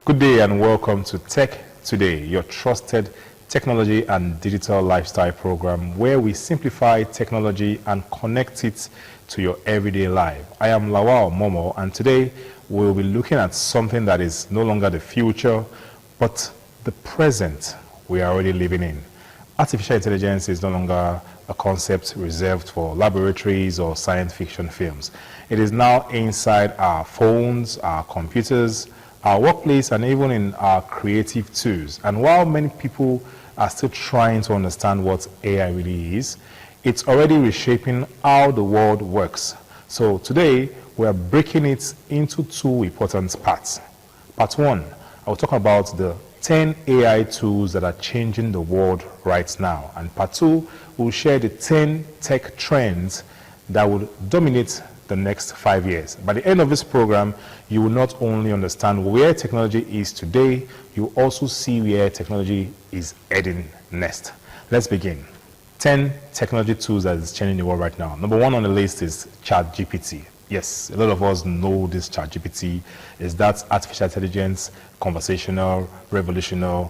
Good day and welcome to Tech Today, your trusted technology and digital lifestyle program where we simplify technology and connect it to your everyday life. I am Lawal Momo, and today we'll be looking at something that is no longer the future but the present we are already living in. Artificial intelligence is no longer a concept reserved for laboratories or science fiction films. It is now inside our phones, our computers, our workplace, and even in our creative tools. And while many people are still trying to understand what AI really is, it's already reshaping how the world works. So today, we're breaking it into two important parts. Part one, I'll talk about the 10 AI tools that are changing the world right now. And part two, we'll share the 10 tech trends that will dominate the next 5 years. By the end of this program, you will not only understand where technology is today, you will also see where technology is heading next. Let's begin. 10 technology tools that is changing the world right now. Number one on the list is ChatGPT. Yes, a lot of us know this ChatGPT is that artificial intelligence, conversational, revolutionary,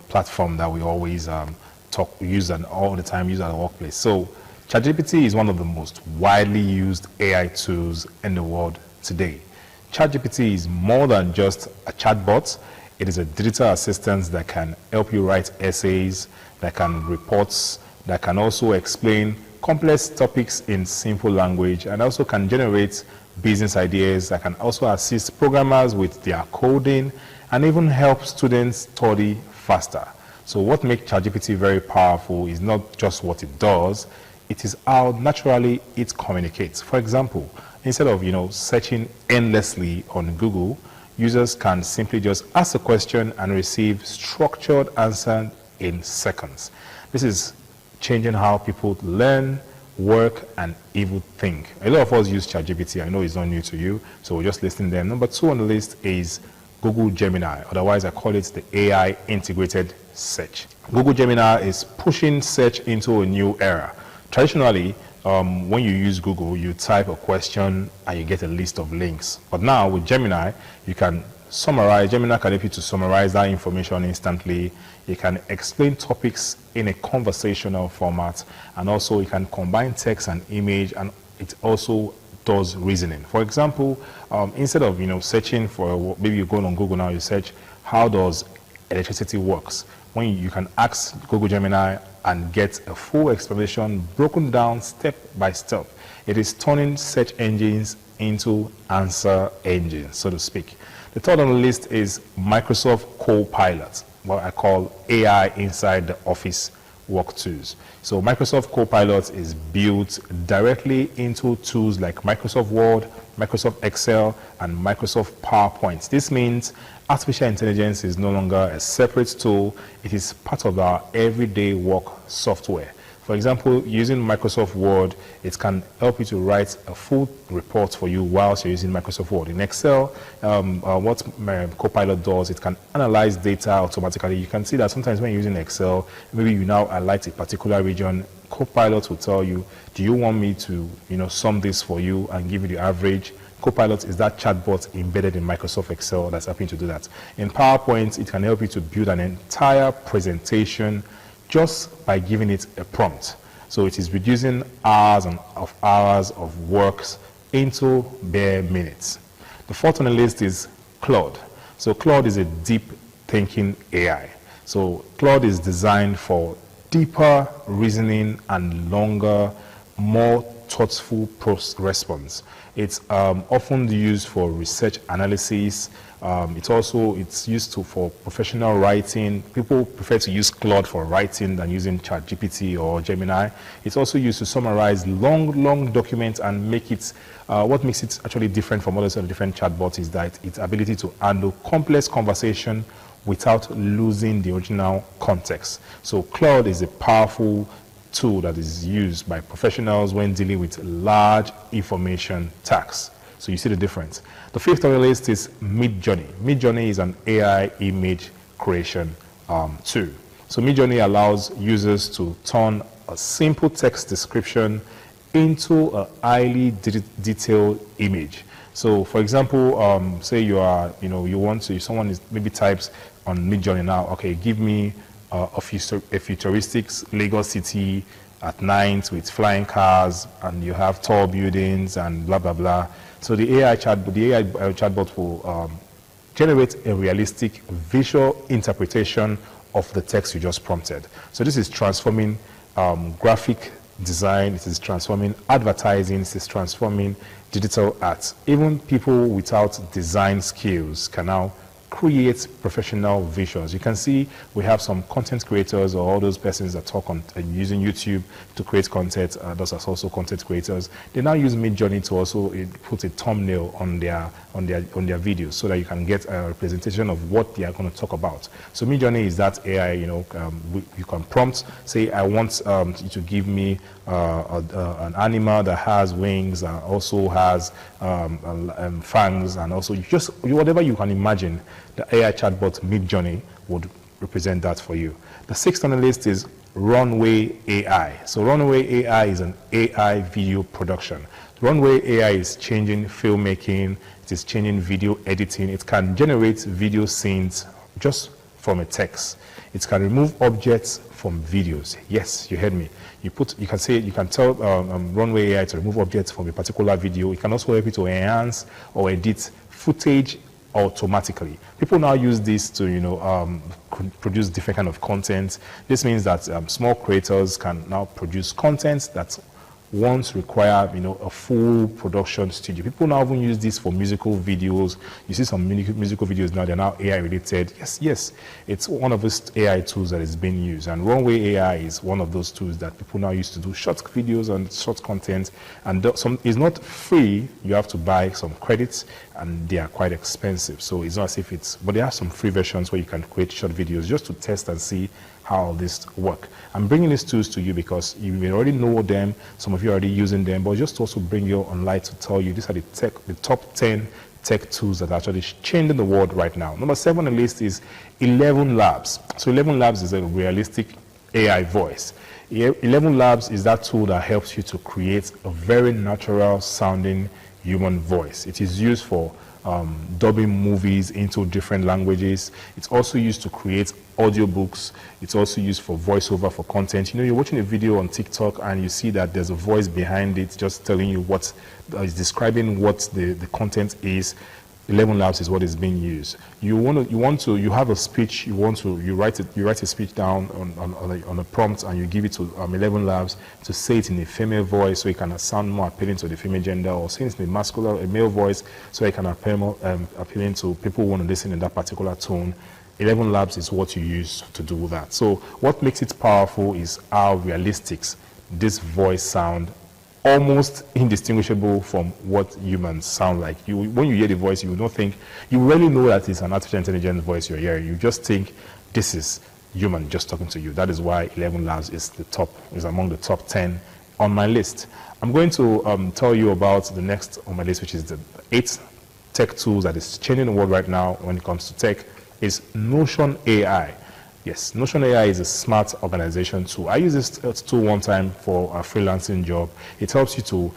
platform that we always use and all the time use at the workplace. So ChatGPT is one of the most widely used AI tools in the world today. ChatGPT is more than just a chatbot. It is a digital assistant that can help you write essays, that can reports, that can also explain complex topics in simple language, and also can generate business ideas, that can also assist programmers with their coding, and even help students study faster. So what makes ChatGPT very powerful is not just what it does, it is how naturally it communicates. For example, instead of searching endlessly on Google, users can simply just ask a question and receive structured answers in seconds. This is changing how people learn, work, and even think. A lot of us use ChatGPT. I know it's not new to you, so we're just listing them. Number two on the list is Google Gemini. Otherwise, I call it the AI integrated search. Google Gemini is pushing search into a new era. Traditionally, when you use Google, you type a question and you get a list of links. But now with Gemini, you can summarize. Gemini can help you to summarize that information instantly. You can explain topics in a conversational format, and also you can combine text and image, and it also does reasoning. For example, instead of searching for, maybe you're going on Google now, you search how does electricity works. When you can ask Google Gemini and get a full explanation broken down step by step. It is turning search engines into answer engines, so to speak. The third on the list is Microsoft Copilot, what I call AI inside the office work tools. So Microsoft Copilot is built directly into tools like Microsoft Word, Microsoft Excel, and Microsoft PowerPoint. This means artificial intelligence is no longer a separate tool. It is part of our everyday work software. For example, using Microsoft Word, it can help you to write a full report for you whilst you're using Microsoft Word. In Excel, what Copilot does, it can analyze data automatically. You can see that sometimes when you're using Excel, maybe you now highlight a particular region, Copilot will tell you, do you want me to sum this for you and give you the average? Copilot is that chatbot embedded in Microsoft Excel that's helping to do that. In PowerPoint, it can help you to build an entire presentation just by giving it a prompt. So it is reducing hours of work into bare minutes. The fourth on the list is Claude. So Claude is a deep thinking AI. So Claude is designed for deeper reasoning and longer, more thoughtful response. It's often used for research analysis. It's used for professional writing. People prefer to use Claude for writing than using ChatGPT or Gemini. It's also used to summarize long documents and make it. What makes it actually different from other different chatbots is that its ability to handle complex conversation without losing the original context. So Claude is a powerful tool that is used by professionals when dealing with large information tasks. So you see the difference. The fifth on the list is Midjourney. Midjourney is an AI image creation tool. So Midjourney allows users to turn a simple text description into a highly detailed image. So, for example, say you are, you want to, someone is maybe types on Midjourney now, okay, give me a futuristic Lagos city at night with flying cars, and you have tall buildings and blah blah blah. So the AI chatbot will generate a realistic visual interpretation of the text you just prompted. So this is transforming graphic design, it is transforming advertising, it is transforming digital art. Even people without design skills can now create professional visuals. You can see we have some content creators or all those persons that talk on using YouTube to create content. Those are also content creators. They now use Midjourney to also put a thumbnail on their videos so that you can get a representation of what they are going to talk about. So Midjourney is that AI. You can prompt, say, I want you to give me an animal that has wings and also has fangs, and also whatever you can imagine. The AI chatbot Midjourney would represent that for you. The sixth on the list is Runway AI. So Runway AI is an AI video production. Runway AI is changing filmmaking, it is changing video editing. It can generate video scenes just from a text. It can remove objects from videos. Yes, you heard me. You can tell Runway AI to remove objects from a particular video. It can also help you to enhance or edit footage automatically. People now use this to produce different kind of content. This means that small creators can now produce content that once require a full production studio. People now even use this for musical videos. You see some musical videos now, they're now AI related. Yes, it's one of those AI tools that is being used, and Runway AI is one of those tools that people now use to do short videos and short content. And it's not free. You have to buy some credits, and they are quite expensive. So it's not as if but there are some free versions where you can create short videos just to test and see how this work. I'm bringing these tools to you because you may already know them, some of you are already using them, but just to also bring you on light to tell you these are the top 10 tech tools that are actually changing the world right now. Number 7 on the list is 11 Labs. So 11 Labs is a realistic AI voice. 11 Labs is that tool that helps you to create a very natural sounding human voice. It is used for dubbing movies into different languages. It's also used to create audiobooks. It's also used for voiceover for content. You're watching a video on TikTok and you see that there's a voice behind it just telling you what is describing what the content is. 11 Labs is what is being used. You have a speech, you write a speech down on a prompt, and you give it to 11 Labs to say it in a female voice so it can sound more appealing to the female gender, or say it in a male voice so it can appeal more appealing to people who want to listen in that particular tone. 11 Labs is what you use to do that. So what makes it powerful is how realistic this voice sound, almost indistinguishable from what humans sound like. When you hear the voice, you rarely know that it's an artificial intelligence voice you're hearing. You just think this is human just talking to you. That is why 11 Labs is among the top 10 on my list. I'm going to tell you about the next on my list, which is the 8th tech tools that is changing the world right now when it comes to tech, is Notion AI. Yes, Notion AI is a smart organization tool. I use this tool one time for a freelancing job. It helps you to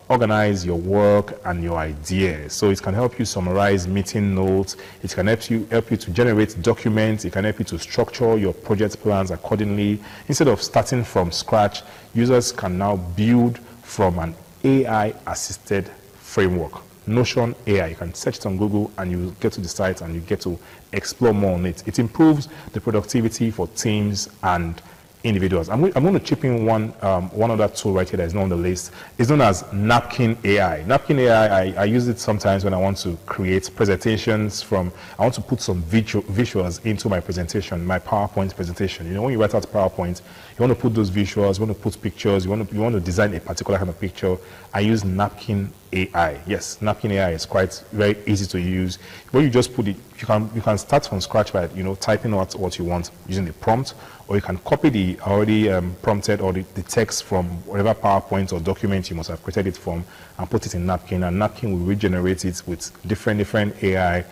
organize your work and your ideas. So it can help you summarize meeting notes. It can help you to generate documents. It can help you to structure your project plans accordingly. Instead of starting from scratch, users can now build from an AI-assisted framework. Notion AI. You can search it on Google and you get to the site and you get to explore more on it. It improves the productivity for teams and individuals. I'm going to chip in one other tool right here that is not on the list. It's known as Napkin AI. Napkin AI, I use it sometimes when I want to create presentations I want to put some visuals into my presentation, my PowerPoint presentation. When you write out PowerPoint, you want to put those visuals, you want to put pictures, you want to design a particular kind of picture. I use Napkin AI. Yes, Napkin AI is very easy to use. When you just put it, you can start from scratch by typing out what you want using the prompt, or you can copy the already prompted or the text from whatever PowerPoint or document you must have created it from and put it in Napkin, and Napkin will regenerate it with different AI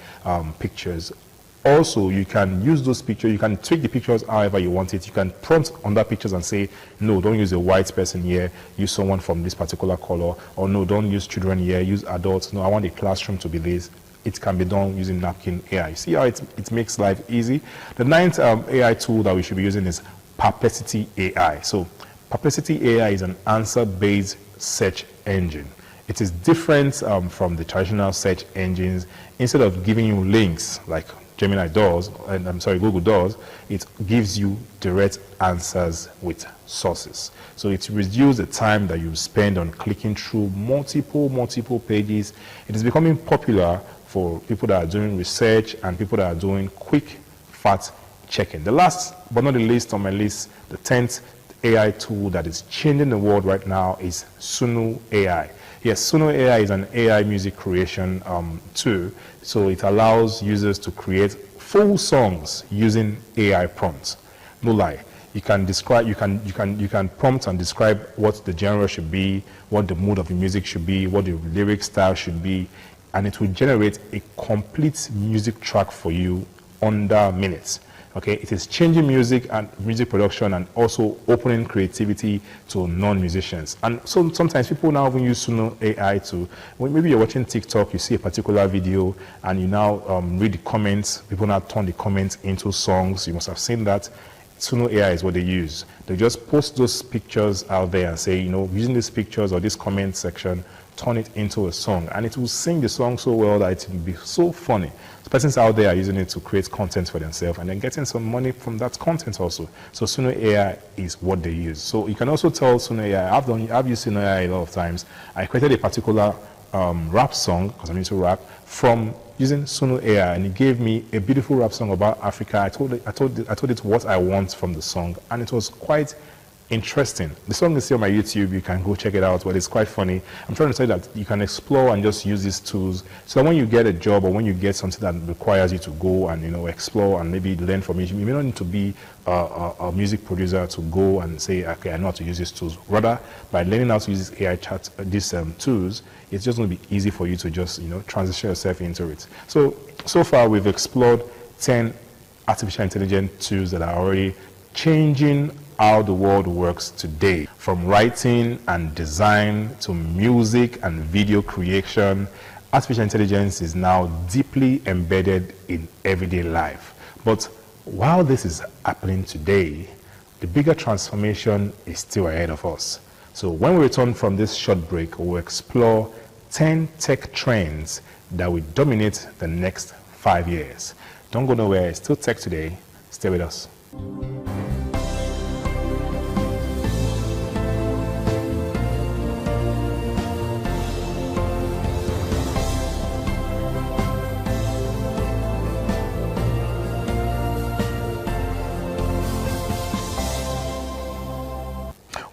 pictures also you can use those pictures, you can tweak the pictures however you want it. You can prompt on that pictures and say, no, don't use a white person here, use someone from this particular color, or no, don't use children here, use adults. No, I want the classroom to be this. It can be done using Napkin AI. See how it makes life easy? The ninth AI tool that we should be using is Perplexity AI. So Perplexity AI is an answer-based search engine. It is different from the traditional search engines. Instead of giving you links like Gemini does, and Google does, it gives you direct answers with sources. So it reduces the time that you spend on clicking through multiple pages. It is becoming popular for people that are doing research and people that are doing quick fact checking. The last but not the least on my list, the 10th AI tool that is changing the world right now is Suno AI. Yes, Suno AI is an AI music creation tool. So it allows users to create full songs using AI prompts. No lie. You can describe, you can prompt and describe what the genre should be, what the mood of the music should be, what the lyric style should be, and it will generate a complete music track for you under minutes. Okay, it is changing music and music production and also opening creativity to non-musicians. And so sometimes people now even use Suno AI to, when maybe you're watching TikTok, you see a particular video and you now read the comments, people now turn the comments into songs. You must have seen that. Suno AI is what they use. They just post those pictures out there and say, you know, using these pictures or this comment section, turn it into a song, and it will sing the song so well that it will be so funny. The persons out there are using it to create content for themselves and then getting some money from that content also. So Suno AI is what they use. So you can also tell Suno AI, I've used Suno AI a lot of times. I created a particular rap song, because I'm into rap, from using Suno AI, and it gave me a beautiful rap song about Africa. I told it what I want from the song, and it was quite interesting. The song is still on my YouTube. You can go check it out, but it's quite funny. I'm trying to say that you can explore and just use these tools so that when you get a job or when you get something that requires you to go and, you know, explore and maybe learn from it, you may not need to be a music producer to go and say, okay, I know how to use these tools. Rather, by learning how to use these tools, it's just going to be easy for you to just, you know, transition yourself into it. So far we've explored 10 artificial intelligence tools that are already changing how the world works today. From writing and design to music and video creation, artificial intelligence is now deeply embedded in everyday life. But while this is happening today, the bigger transformation is still ahead of us. So when we return from this short break, we'll explore 10 tech trends that will dominate the next 5 years. Don't go nowhere, it's still Tech Today. Stay with us.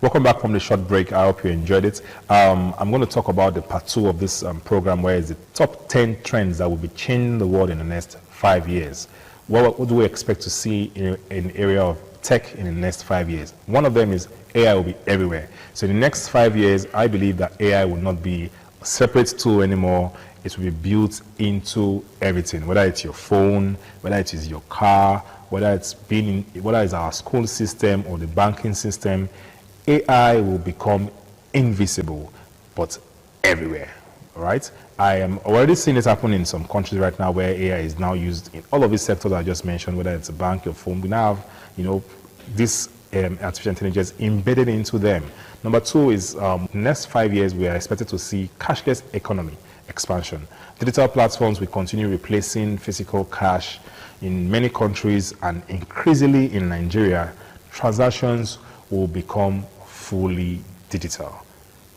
Welcome back from the short break. I hope you enjoyed it. I'm going to talk about the part 2 of this program, where it's the top 10 trends that will be changing the world in the next 5 years. What do we expect to see in the area of tech in the next 5 years? One of them is AI will be everywhere. So in the next 5 years, I believe that AI will not be a separate tool anymore. It will be built into everything, whether it's your phone, whether it is your car, whether it's our school system or the banking system. AI will become invisible, but everywhere, all right? I am already seeing it happen in some countries right now where AI is now used in all of these sectors I just mentioned, whether it's a bank, your phone. We now have, you know, this artificial intelligence embedded into them. Number 2 is the next 5 years, we are expected to see cashless economy expansion. Digital platforms will continue replacing physical cash in many countries, and increasingly in Nigeria, transactions will become fully digital.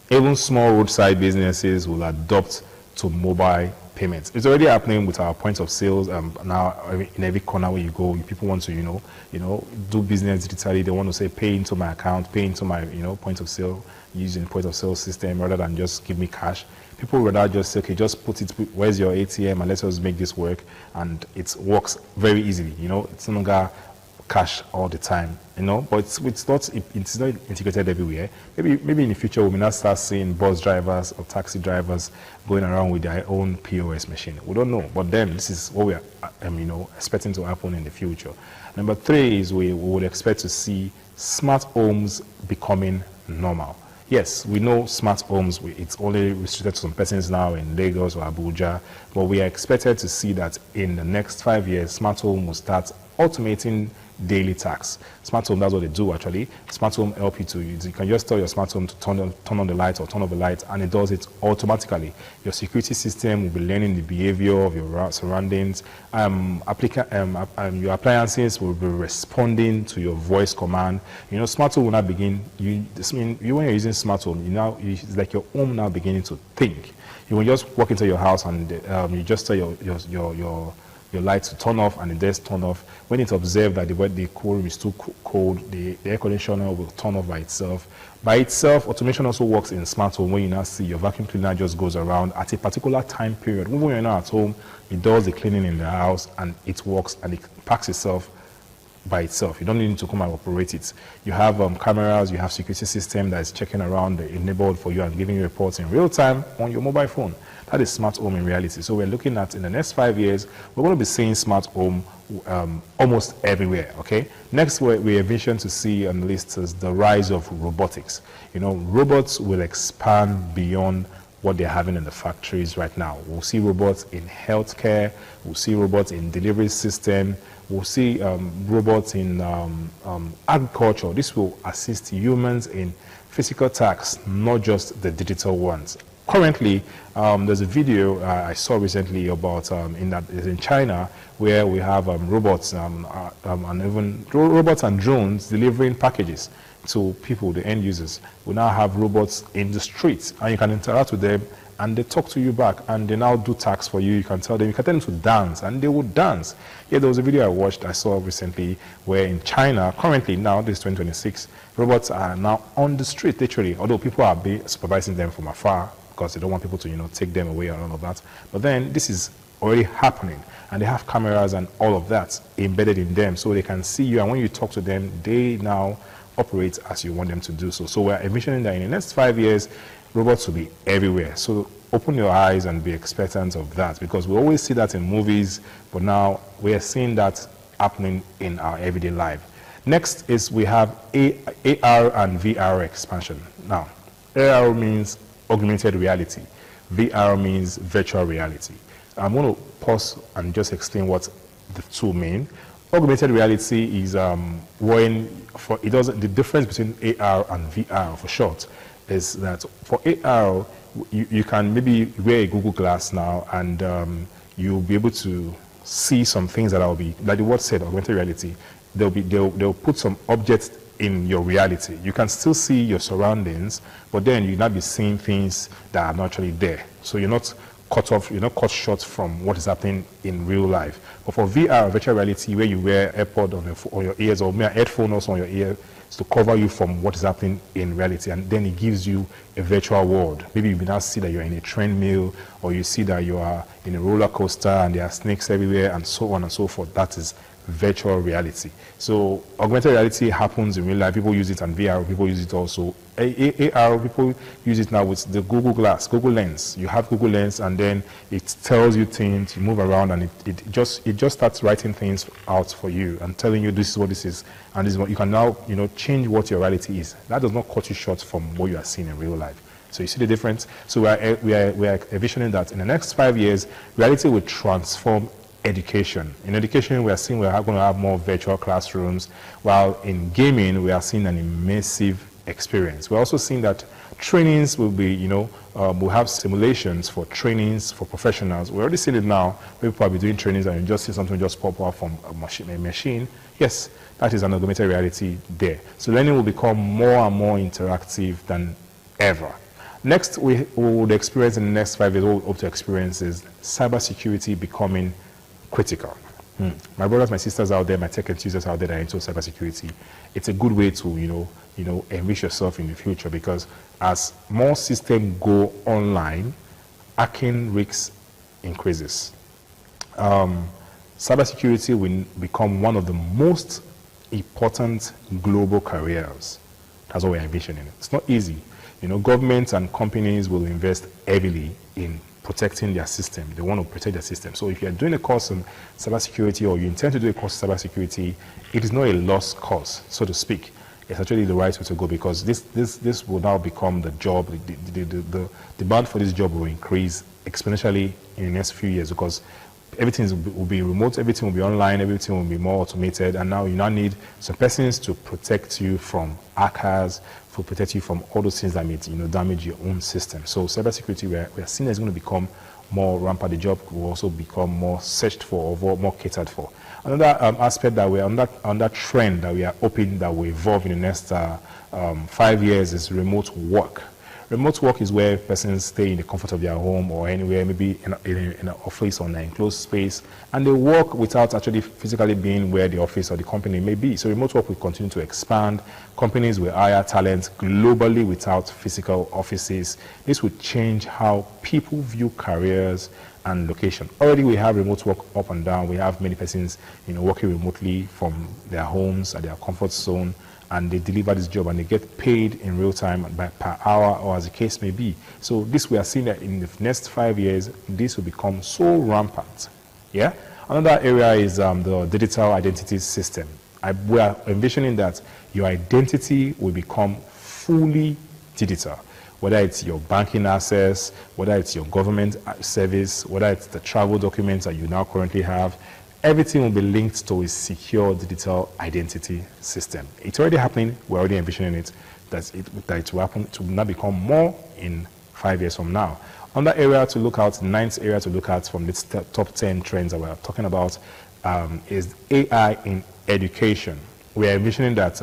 Even small roadside businesses will adopt to mobile payments. It's already happening with our points of sales. Now in every corner where you go, people want to, you know, do business digitally. They want to say, pay into my account, pay into my, you know, point of sale, using point of sale system rather than just give me cash. People rather just say, okay, just put it, where's your ATM, and let us make this work. And it works very easily. You know, it's no longer cash all the time, but it's not integrated everywhere. Maybe in the future we may not start seeing bus drivers or taxi drivers going around with their own POS machine. We don't know, but then this is what we are expecting to happen in the future. Number 3 is we would expect to see smart homes becoming normal. Yes, we know smart homes, it's only restricted to some persons now in Lagos or Abuja, but we are expected to see that in the next 5 years, smart home will start automating daily tasks. Smart home, that's what they do actually. Smart home help you you can just tell your smart home to turn on the light or turn off the light, and it does it automatically. Your security system will be learning the behavior of your surroundings. Your appliances will be responding to your voice command. Smart home will now begin. When you're using smart home, it's like your home now beginning to think. You will just walk into your house and you just tell your lights to turn off, and the desk turn off. When it observes that the cool room is too cold, the air conditioner will turn off by itself. By itself, automation also works in smart home. When you now see your vacuum cleaner just goes around at a particular time period. When you're not at home, it does the cleaning in the house and it works and it packs itself by itself. You don't need to come and operate it. You have cameras, you have security system that is checking around the neighborhood for you and giving you reports in real time on your mobile phone. That is smart home in reality. So we're looking at, in the next 5 years, we're going to be seeing smart home almost everywhere, okay? Next, we envision to see on the list is the rise of robotics. Robots will expand beyond what they're having in the factories right now. We'll see robots in healthcare, we'll see robots in delivery system, we'll see robots in agriculture. This will assist humans in physical tasks, not just the digital ones. Currently, there's a video I saw recently about in China, where we have robots and even robots and drones delivering packages to people, the end users. We now have robots in the streets, and you can interact with them, and they talk to you back, and they now do tasks for you. You can tell them to dance, and they will dance. Yeah, there was a video I saw recently, where in China, currently now, this is 2026, robots are now on the street, literally, although people are supervising them from afar, because they don't want people to, take them away and all of that. But then this is already happening, and they have cameras and all of that embedded in them, so they can see you, and when you talk to them, they now operate as you want them to do so. So we're envisioning that in the next 5 years, robots will be everywhere. So open your eyes and be expectant of that, because we always see that in movies, but now we are seeing that happening in our everyday life. Next is we have AR and VR expansion. Now, AR means augmented reality. VR means virtual reality. I'm going to pause and just explain what the two mean. Augmented reality is the difference between AR and VR for short is that for AR, you can maybe wear a Google Glass now, and you'll be able to see some things that will be, like the word said, augmented reality. They'll put some objects in your reality. You can still see your surroundings, but then you'll not be seeing things that are not actually there. So you're not cut short from what is happening in real life. But for VR, virtual reality, where you wear AirPod on your ears, or a headphone also on your ear, is to cover you from what is happening in reality, and then it gives you a virtual world. Maybe you now see that you're in a train mill, or you see that you are in a roller coaster and there are snakes everywhere, and so on and so forth. That is virtual reality. So augmented reality happens in real life. People use it, and VR, people use it also. AR, people use it now with the Google Glass, Google Lens. You have Google Lens, and then it tells you things, you move around, and it just starts writing things out for you and telling you this is what this is, and this is what you can now change what your reality is. That does not cut you short from what you are seeing in real life. So you see the difference. So we are envisioning that in the next 5 years, reality will transform education. In education, we are seeing we're going to have more virtual classrooms, while in gaming, we are seeing an immersive experience. We're also seeing that trainings will be, we'll have simulations for trainings for professionals. We're already seeing it now. People will be doing trainings and you just see something just pop up from a machine. Yes, that is an augmented reality there. So learning will become more and more interactive than ever. Next, we would experience in the next 5 years, what we hope to experience is cybersecurity becoming critical. My brothers, my sisters out there, my tech enthusiasts out there that are into cybersecurity, it's a good way to, enrich yourself in the future, because as more systems go online, hacking risks increases. Cybersecurity will become one of the most important global careers. That's what we're envisioning. It's not easy. Governments and companies will invest heavily in protecting their system. They want to protect their system. So if you're doing a course on cybersecurity, or you intend to do a course on cybersecurity, it is not a lost cause, so to speak. It's actually the right way to go, because this will now become the job. The demand for this job will increase exponentially in the next few years, because everything will be remote, everything will be online, everything will be more automated, and now you now need some persons to protect you from hackers, to protect you from all those things that may damage your own system. So cybersecurity, we are seeing, is going to become more rampant. The job will also become more searched for, or more catered for. Another aspect that we're on that trend that we are hoping that will evolve in the next 5 years is remote work. Remote work is where persons stay in the comfort of their home or anywhere, maybe in an office or an enclosed space, and they work without actually physically being where the office or the company may be. So remote work will continue to expand. Companies will hire talent globally without physical offices. This will change how people view careers and location. Already we have remote work up and down. We have many persons working remotely from their homes at their comfort zone, and they deliver this job and they get paid in real time per hour, or as the case may be. So this, we are seeing that in the next 5 years, this will become so rampant. Yeah. Another area is the digital identity system. We are envisioning that your identity will become fully digital, whether it's your banking access, whether it's your government service, whether it's the travel documents that you now currently have. Everything will be linked to a secure digital identity system. It's already happening. We're already envisioning it, that it will happen, to now become more in 5 years from now. Another area to look at, ninth area to look at from this top 10 trends that we're talking about, is AI in education. We are envisioning that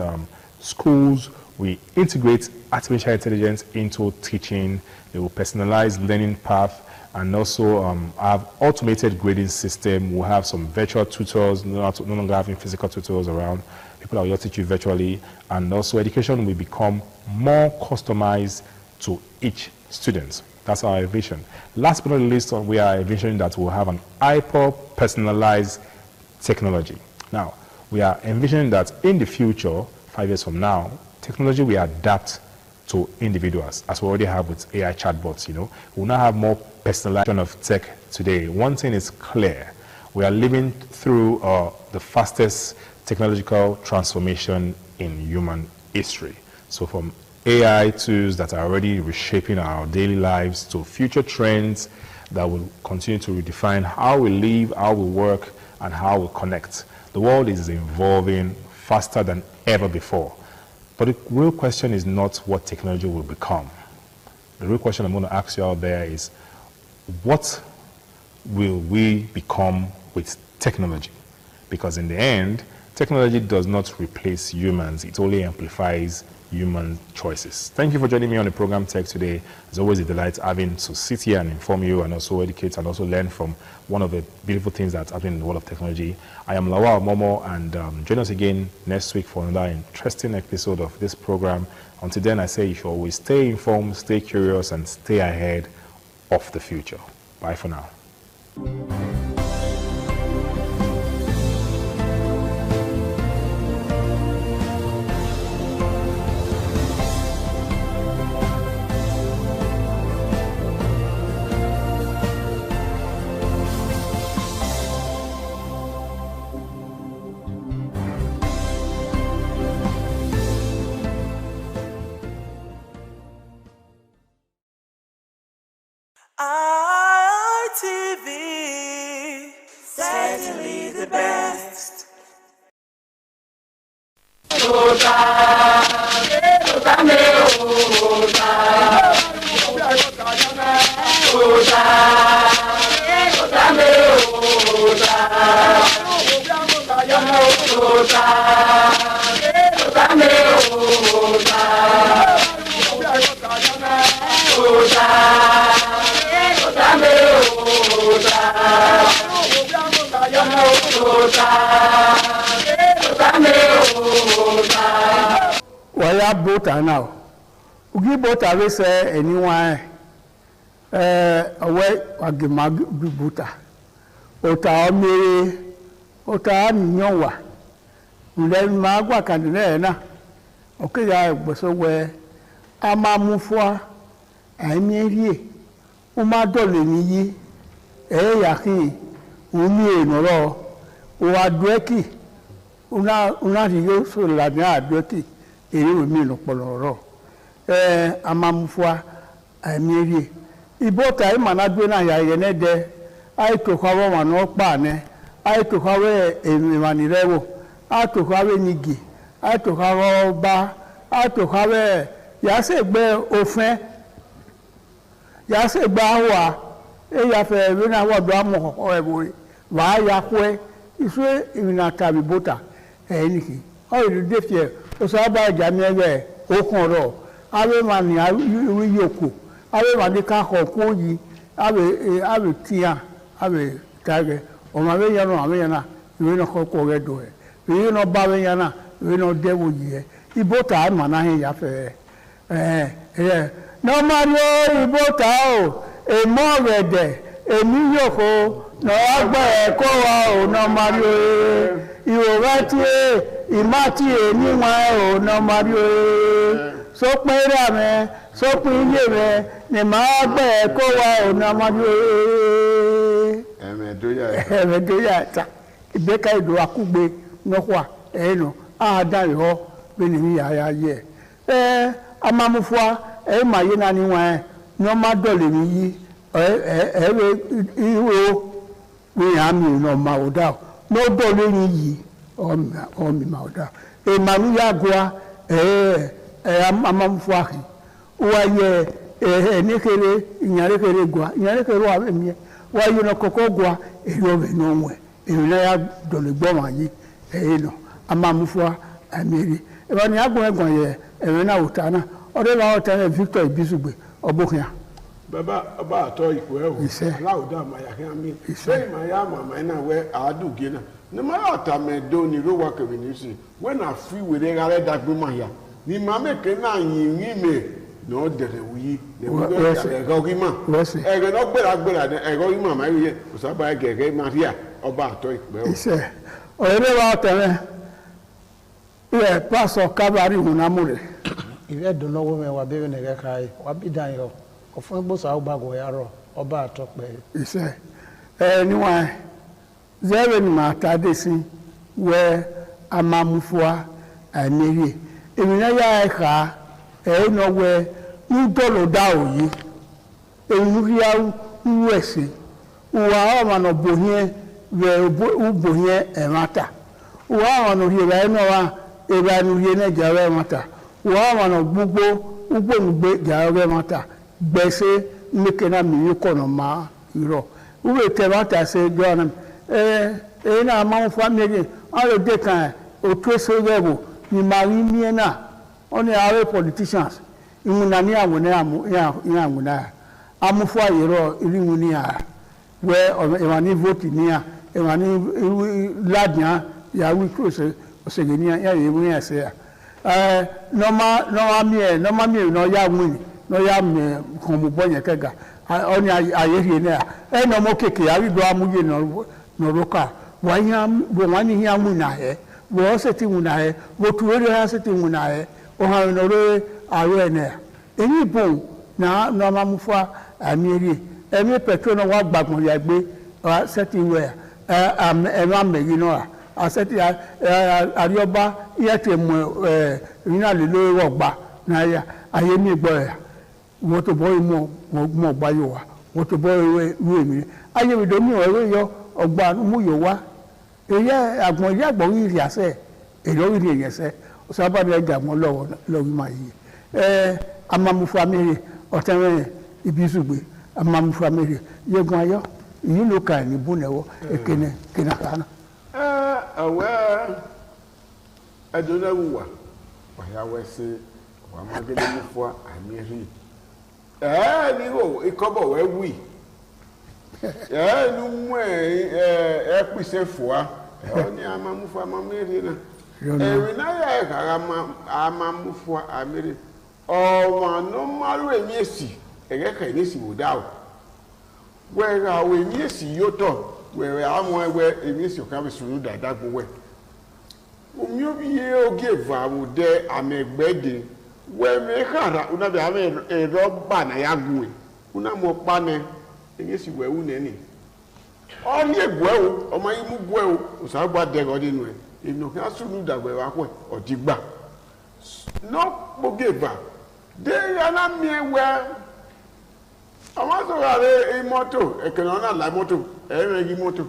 schools will integrate artificial intelligence into teaching. They will personalize learning path, and also have automated grading system. We'll have some virtual tutors, no longer having physical tutors around. People will teach you virtually, and also education will become more customized to each student. That's our vision. Last but not least, we are envisioning that we'll have an hyper-personalized technology. Now, we are envisioning that in the future, 5 years from now, technology will adapt to individuals, as we already have with AI chatbots. We'll now have more personalization of tech today. One thing is clear: we are living through the fastest technological transformation in human history. So from AI tools that are already reshaping our daily lives to future trends that will continue to redefine how we live, how we work, and how we connect. The world is evolving faster than ever before. But the real question is not what technology will become. The real question I'm going to ask you out there is, what will we become with technology? Because in the end, technology does not replace humans. It only amplifies human choices. Thank you for joining me on the program Tech Today. It's always a delight having to sit here and inform you, and also educate, and also learn from one of the beautiful things that's happening in the world of technology. I am Lawal Momo, and join us again next week for another interesting episode of this program. Until then, I say you should always stay informed, stay curious, and stay ahead of the future. Bye for now. ITV, certainly the best. Waya bota now. Ugi bota we say anyone away agimag bota. Ota omere ota nyowa. nle ma gwa kan ne na o ke ya gboso we amamufua amirie o ma dole ni yi ya ki umi enoro o adueki una ri so la mi adueki ere mi lopolo ro amamufua amirie ibota e managbe na ya ye ne de ai to kwawo ma no pa ne ai to kwawe emi mani rewo ai to kwawe nigi ai to kwawo ba ai to kwawe ya se gbe ofin ya se gba wa e ya fe we na wo do amo ko e bo wa ya kwe isu ina tabi bota niki o ri de fie o so ba ja mi ebe o kun ro awe mani wi yoko awe mani ka ko ko yi awe tia awe tage o ma we yano ame yana we no ko ge do e we no ba we yana we no de wo yi ibota ma na hin ya fe no mario ibota o e mo rede emi yoko no agba ko wa o no mario iwo rati imati eni wa o no mario so pera me so pin ye me ni ma agba ko wa o no mario emedoya ta ibeka ido akugbe nokwa no ada ho beni ya ye amamufua ma ye na ni wa no ma dole ni yi iwo we ami no ma oda no dole ni yi o mi ma oda ma nu ya gwa amamufua ki wa ye ni kere inyare kere gwa inyare kere wa mi wa ye no koko gwa ero be no nwe na ya dole gbo ma yi no amamufua amiri eba ni agbon egbon ye na utana ode la utana Victor Ibisugbe obokia baba aba ato ipo e o ala oda ma ya kan mi se ma ya mama na we adu gina ni ma ata me do ni ro wa ke ni si when I free we dey gare dagbe ma ya ni ma me ke na yin me no dere wi le mo do ya go gi ma e go no gbera de e go gi ma ma ye o sa ba gege Maria oba ato ipo e o ise o ere wa tele ye paso kabari hunamure iwe do lowo me wa bebe ne ga kai wa bidan yo ofun gbosa ogba go yaro oba atope ise niwa zero ni ma tade si we amamufua aneri emina ya ka no we ni dolo da oyi enu ya uwese wa ma no bohie we bohie emata wa no ri ba no wa eba nu ye na jawe mata wa no gbugbo ugbo ngbe jawe mata gbese meke na mi ko no ma iro ube te mata se jona na ma family all the kan o to so level ni mari ni na oni our politicians imuna ni awon na amufu ayero irimu ni a we e ma ni vote ni a e ma ni ladyan ya wi ko se osegeni ya ye mu ya se no ma mi no ya win no ya me ko mu boye kega oni aye ri na no mo keke ari do amuye no roka wa ni ya mu na he wo se ti mu na he wo tuwe ha se ti mu na he o ha no re awe na eni bon na no ma mu fa amieri emi petrol no wa gbagbon ya gbe se ti we ma me yi no aseti arioba yete mo ina le lo ogba na ya aye mi gbo ya wo to boy mo gba yo wa wo to boy we mi aye mi do mi o yo ogba mu yo wa eye agbon ya gbo ri ase ero ri yen se o sa ba de ja mo lo wi ma yi amamu family otenwe Ibisugbe amamu family yegun ayo yi lo ka ni bunewo ekene kana awe adona wuwa wa ya wese wa magede mufua amiri ni wo ikobo we wi nu mu pise fua ni amamufua amiri na ewi na ya ka amamufua amiri o ma no maru emiesi ege ka ni si wodawo we ga we emiesi yoto we amo we emisi o ka be sunu dada gbo we umyobi oge vamu de amegbede we me khara una be ame roba na ya gwe una mo pane engesi we une ni oni egwe o omo imu gwe o usagba de godi nu e inu ka sunu dagbe wa ko odigba no oge va de yana mi we àwọn sọ̀rọ̀ rẹ̀ mọ́tò ẹ̀kẹ̀rẹ̀ ọ̀nà àlàmọ́tò ẹ̀rẹ̀ igi mọ́tò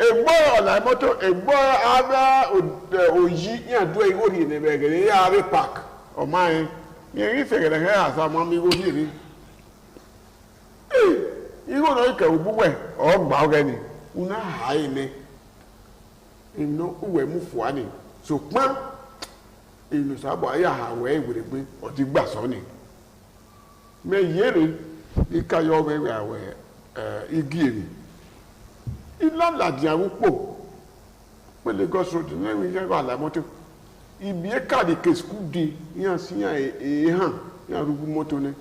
ẹ̀gbọ́ àlàmọ́tò ẹ̀gbọ́ ara òyí ní àdúrà ìwòrì ìnẹ̀bẹ̀gẹ̀rẹ̀ ní ààrẹ park ọ̀má ẹ̀ ní ẹ̀rí ìfẹ̀gẹ̀rẹ̀ rẹ̀ àsàmọ́ mi ìwòrì rí ìwò náà ìkẹ̀wò búwẹ̀ ọgbà ọ̀rẹ́ ni una àáyé ní inú ìwẹ̀ mú fùwá ni ṣùgbọ́n ìlú sábà ayé àwẹ̀ ìwèrè pé ọtí gbà sọ ni me yere ika yo we awe igieri ila la di awupo pe Lagos road ni we je ba la moto ibi e ka de ke school de yan si yan han yan rugu moto ni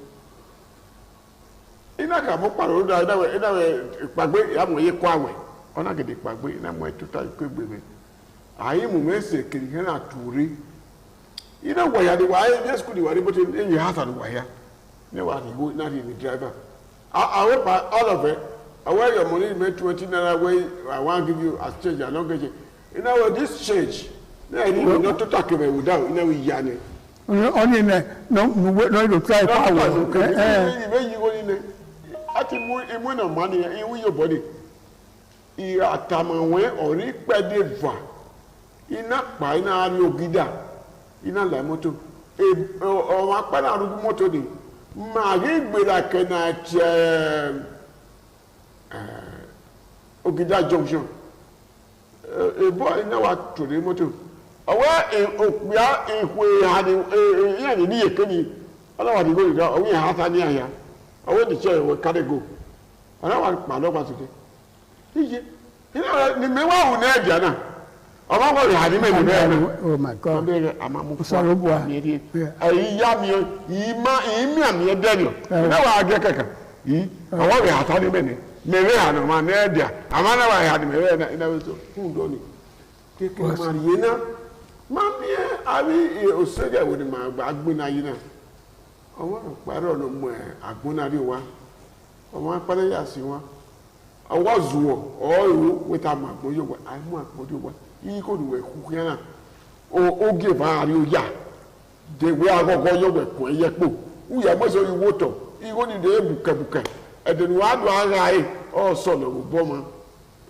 ina ka mo paro da we pagbe ya mo ye ko awe ona gede pagbe na mo tuta ko gbere ayi mu mese kiri na turi ina wa ya de wa ye school di wa de bote en ya ha wa ya no one go not in the driver. I will buy all of it. I wear your money, make 20 naira away. I want to give you as change. I don't get it. You know this change. No, I need not to talk about without. You know we yarn. Only no to try power. When you go in there, I think when no money in your body. You are tamawe or ripedeva. Ina pa ina ari ogida. Ina la moto. O wa pa na rugu moto ni. Magi gbera kena che Ogida Junction boy ina wa tori moto awa opia ehwe ha ni ya ni yekeni ala wa di go ida owi ha ta ni aya awo di che we carry go ala wa pa lo pa today iye ina ni me wa hu na edia na ọmọ wọn rẹ àdìmẹ ní bẹ́ẹ̀ náà oh my god ọbẹ rẹ àmàmù sọ̀rọ̀ bua yìí yá mi yìí mi àmì ẹ dẹni ọ náà wà á gẹ kẹkẹ yìí ọwọ rẹ àtàdìmẹ ní mẹrẹ ànàmà ní ẹdìà àmà náà wà á àdìmẹ rẹ náà ìnáwó tó fún un lónìí kékeré máa yé náà máa mi ẹ àbí òṣèlú ẹwọ ni màá gbà gbóná yìí náà ọwọ rẹ parí ọ̀nà mọ ẹ àgbóná rí wa ọmọ apẹlẹ yà sí wa ọwọ zùwọ ọ ìwọ wẹta àmọ àgbọ yóò wá àmọ àgbọ yóò wá yìí kò ní wẹ̀ kúkú yẹn náà ó gé fàárí ó yá dèwé àkọ́kọ́ yóò wẹ̀ kún ẹyẹ pò wúyà mọ́sọ̀ ìwó tọ̀ ìwó ni dèé bùkẹ́bùkẹ́ ẹ̀dẹ̀nu wàá dùn ara ẹ̀ ọ̀ sọ̀lọ̀ ò bọ́ ma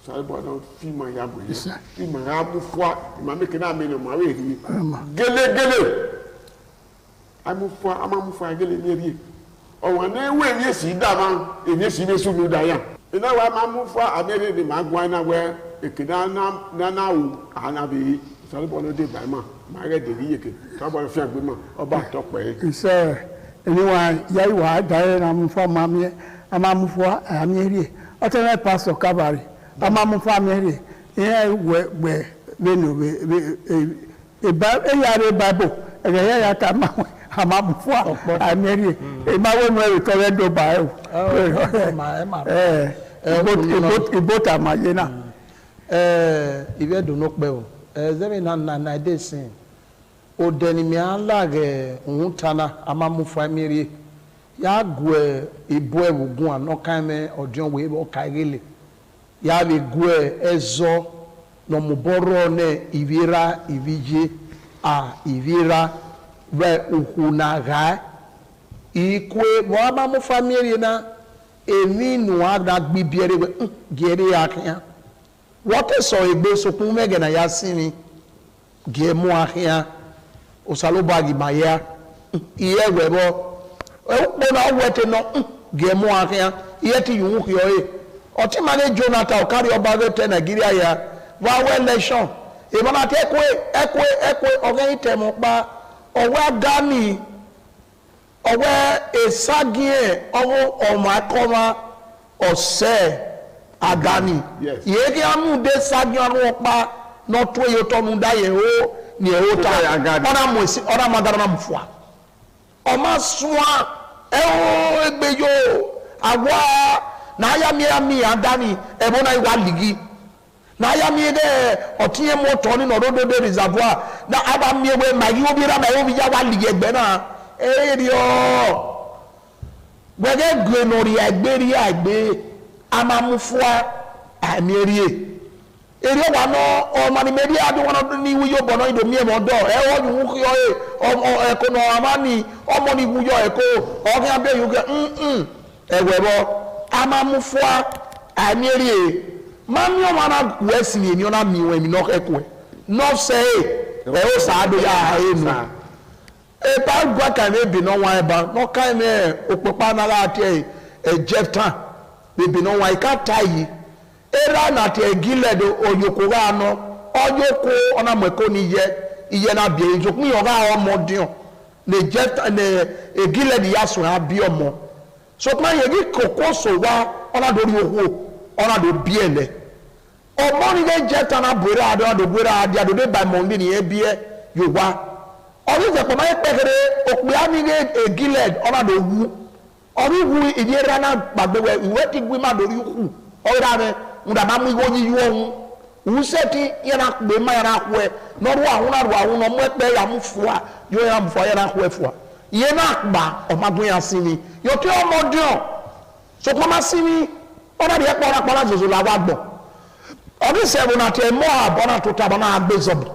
sáré bọ́ náà fíìmù ya bò yẹn fíìmù ya mú fúwa ìmọ̀ mi kìnnà mi nà má wẹ̀ rí gẹ́lẹ́gẹ́lẹ́ amú fúwa amá mú fúwa gẹ́lẹ́ ní ẹ̀rí ọ̀wọ́n náà ewé èmi èsì dàmá èmi èsì bẹ́ sùn mi dà yá ìnáwó amá mú fúwa àmì ẹ̀rí ni màá gbọ́ ẹ̀ náà wẹ́ ekena na wo anabi sọlá bọ n'ode bàá ma máa rẹ dèrí yèké sọlá bọ fi àgbé ma ọba àtọpẹ. iṣẹ́ ẹniwa yayi wa daye na mufa mamie ama mufa amieri ọtẹnẹ pastor kabari ama mufa amieri ihe wẹ bẹnu eba eyare bible ẹgbẹ ya ta ama mufa amieri emawo nu ẹri tọrẹ do ba ẹ ibota maye na. Ibe do no pe o zemi na de sin o deni mi alage untana amamu family ya gwe ibo ebugun anokan me odion we o kaigele ya le gwe ezo no muboro ne ivira ivije a ivira we ukunaga ikwe mo amamu family na emi nu ada gbibiere we gere akan wọ́n sọ ìgbé sokun mẹ́gẹ̀nà ya sí ni gẹ̀ẹ́mú ahìá òsàlóbàgì máa yá iye rẹ̀bọ́ ẹ̀wọ́n náà wẹ́tẹ̀ náà gẹ̀ẹ́mú ahìá iye tí yìí ń kí ọ yìí ọtí máa ní Jonathan ọ̀kárí ọba rẹ̀tẹ̀ Nàìjíríà yá wá wẹ́ election ìbọn àti ẹ̀kọ́ ọ̀gẹ́yìn tẹ̀mọ́ pa ọ̀wẹ́ dání ọ̀wẹ́ èságìẹ̀ ọwọ́ ọmọ akọ́mọ ọ̀sẹ̀ adani yeki amu de sagyan opa no to yo to mu da ye o ni e o ta ona mo si ona madara na mfua o ma soa e o egbeyo agwa na ya mi adani e bo na iwa ligi na ya mi de otinye moto ni no rodo de reservoir na aba mi we ma yi obi ra ma obi ya wa li egbe na rio gbege gbe no ri agbe amamufua amierie eri wa no o mani meri adu wona ni wuyo bono ido mi e mo do e o yu ku yo e o ko no amani o mo ni wuyo e ko o kan be yu ke ewe bo amamufua amierie mami o mana wesi ni ona mi we mi no ekwe no say e o sa do ya e nu e ba gwa kan e bi no wan e ba no kan me opopa na la tie e jefta be bi no wan ka tai era na te gile do oyoko ga no oyoko ona meko ni iye na bie nzokun yo ga omodion le jefta ne e gile di yaso ha bi omo so kuma ye gi kokoso wa ona do ri owo ona do biele omo ni ge jefta na bora ado de by monday ni e bie yo wa ori je po mai pekere ope ami ge egiled ona do wu ori wu idira na gbagbe we iwe ti gbe ma do ri hu ora me nda ma mu iwo yi yo ohun wu seti yana gbe ma yana hwe no ru ahun no mo pe ya mu fua yo ya mu fua yana hwe fua iye na gba o ma gun ya sini yo ti o mo dion so ko ma sini ona de po la zozo la wa gbo ori se bo na te mo abona to ta bona agbe zobo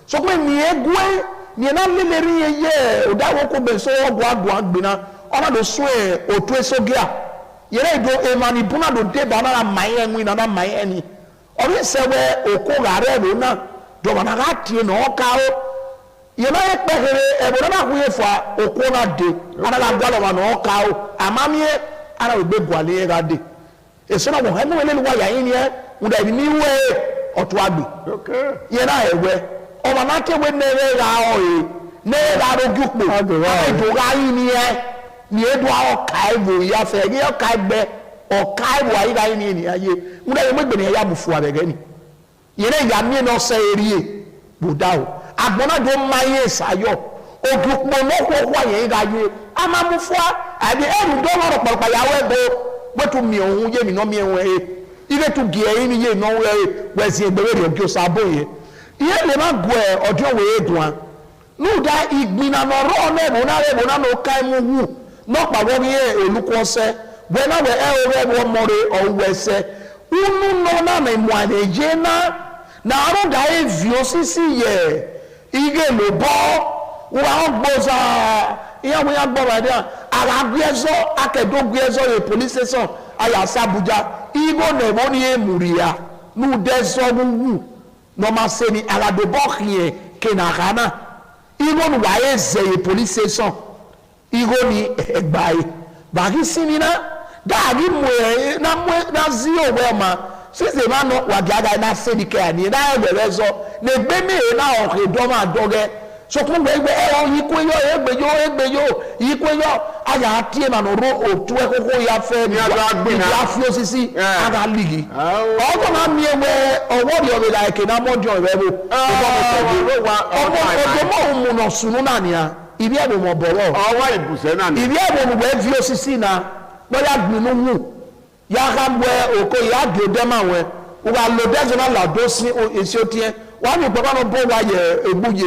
so ko mi egwe ni na leleri ye odawo ko be so ogwa agbina ona do so e otu esogia yere do emani buna do de ba na mai enwi na mai eni ori se we oko gare ro na do ba na ga tie no ka o ye na e pekere e bo na ku ye fa oko na de ana la gwa lo ba no ka o amamie ana we gbe gwale ga de e so na wo he no le wa ya yin ye unda bi ni we otu agbe okay ye na ewe ọmọ náà kéwé nẹ́rẹ́ ra ọ̀rẹ́ nẹ́rẹ́ ra rogúpò ìdòrò ayé ni edu ọ̀ka ìbò ìyáfẹ́ ẹ̀yẹ ọ̀ka ẹgbẹ́ ọ̀ka ìbò ayíra yìí ni ènìyàn yé ń dẹ́ ẹ̀mọ́ ìgbẹ̀ni ẹ̀yà bùfù àbẹ̀gẹ́ ni yẹn ìyá mi náà sẹ́ eré yẹ bùdá o àgbọ̀nàdó máyé ìsàyọ̀ ògùpò lọ́kọ̀ọ́kọ́ yẹn ìra yé amámúfọ́ àbí ẹ̀rù dọ́wọ́rọ̀ pọ̀lọpọ̀ yàwó ẹ̀bẹ̀ wẹ́tù mi òun yé mi náà mi ẹ̀hún ẹ̀ ilé tu gẹ̀ ẹ̀yìn ni yé náà wẹ̀sì ẹgbẹ̀rẹ̀ rẹ̀ òkè ọ̀sàbọ̀ yẹn iye le ma gwe ojo we edun nu da igbina no ro na ebo na no kai mu hu no pa wo ye oluko se we na we e o we wo more o wese unu no na me mu aneje na ro da e vi osisi ye ige lo bo wa gboza iya we ya gbo ba dia ara gwezo akedo gwezo e police station aya sabuja igo na ebo ni emuria nu dezo wu normal say ni alado bokye kenagana igo nu wa eze police station igo ni egbai bagi sinina dagi mwe na zio we ma sise ma no wa gaga na sedike ani na eberezo na gbeme na o do ma doge so kun gbe e o yikoyo egbeyo yikoyo aya tie ma no ro otu ekoko ya fe ni ya fi osisi aga ligi o ko ma mi ewe owo ri o like na mojo rebo o mo no sunu na ni a ibi ebo mo boro owa ibuse na ni ibi ebo mo gbe fi osisi na boya gbinu mu ya ka gbe oko ya do dem awe o ga lo dezo na la do si esi otie wa mi papa no bo wa ye ebuye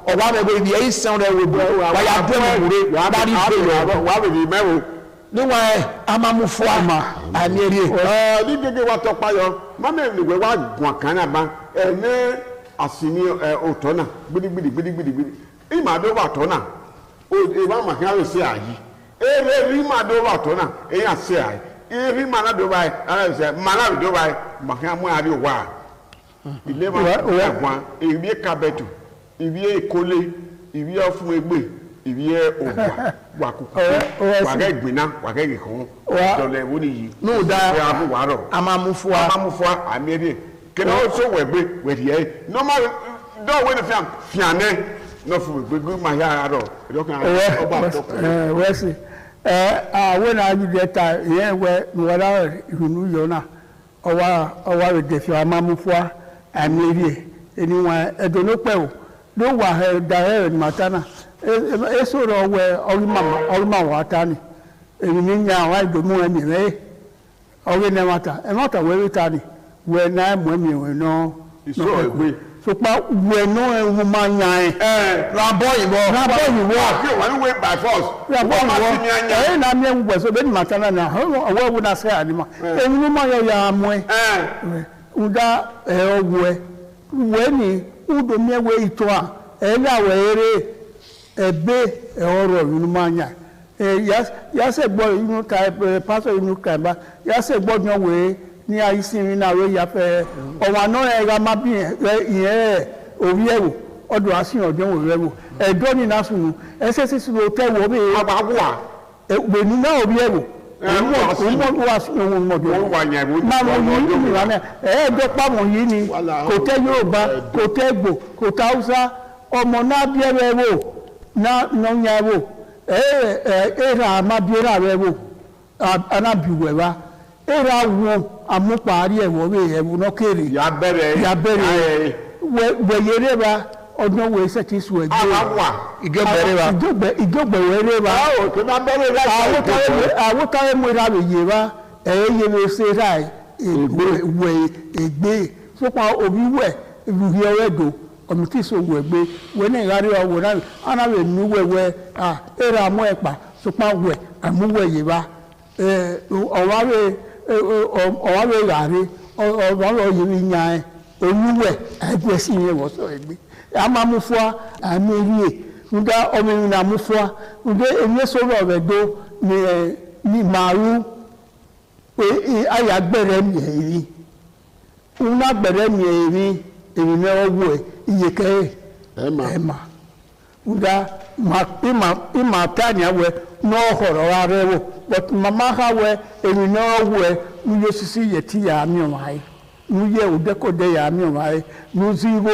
o wa me be bi e sound e we bo wa ya do mo re wa ba ri be wa be bi mewo ni wa amamufo ama aniere ni gege wa to payo ma me ni we wa gun kan na ba ne asini otona gbidi i ma do wa tona o e wa ma kan se ayi e ri ma do wa tona e ya se ayi e ri ma na do ba ara se ma na do ba ma kan mu ari wa ilé ma ẹ̀gbọ́n ìbí kabetu ìbí ekole ìbí ọ̀fun egbe ìbí ọ̀gbà wàkùkù wàgẹ́ ìgbìnà wàgẹ́ ìkùn dọ̀lẹ̀ ìwọ nìyí n'o da amamufua àmì ẹ̀dẹ̀ kẹ́nà ó sọ wẹ̀gbẹ́ wẹ̀dìyẹ normal dọ́wọ́ ní fìànẹ́ náà fún gbẹgbẹ́ máa yára rọ̀ ẹ̀dọ́kàn ọba àtọ́kùn. wẹ́sì àwọn àjùjẹ ta ìyẹn wẹ ìwọlá ìrùnú yọ náà ọwọ́ rẹ̀ dẹ̀fẹ̀ amamufua àmìlẹ̀ ènìwọ̀n ẹ̀dùn ló pẹ̀ o ló wà ẹ̀dàrẹ́ rẹ̀ màtánà èsòrò ọwọ́ ọrùmàwọ̀ àtàní èyí ní nya àwọn ìdòmú ẹ̀mí rẹ̀ ọwọ́ ẹ̀nà màtà ẹ̀mọ́tà wẹ́rẹ́ tani where na mwemi we no so egbe so pa we no ewu ma yan ra boy you one way by force na me ngwe so be ni matana na wo wu na say anima enu ma ya amwe uda ogwe we ni udo mi we ito a ya we ere ebe oro inu ma yan ya se gbo inu ka pastor inu ka ba ya se gbo yan we ni ayisin na we ya fe o wa no e ga ma bi yen owi ewo odo asin ojo wo ewo edo ni na sunu ese sisi lo te wo be agbawa be ni na obi ewo mo wa sunu wo mo do wa yan mo ma mo yi ni wa na do pa mo yi ni ko te Yoruba ko te Igbo ko ta Hausa ọmọ na bi ewo na no nya ewo era ma bi era ewo ana bi wewa era wo amupari ewo we ewo no kere ya bere we yere ba ọdún wo se ti su egbe igogbe were ba o to na bere la awo ta mo ra we ye ba ye we se rai egbe so pa obi we ruhi oredo omi ti so wo egbe we ni ngari owo na ana we nu wewe era mo epa so pa we amuwe ye ba owawe gari owawe ye yan onuwe egbe si ye wo so egbe amamufua amerie nga omi na mufua nga enye so ro do ni maru aya gbere mi eri una gbere mi eri emi me owo iyeke ema nga ma tanya we no horo arewo but mama ha we emi me owo ni yosisi yeti ya mi wai nuye udeko de ya mi wai nuzigo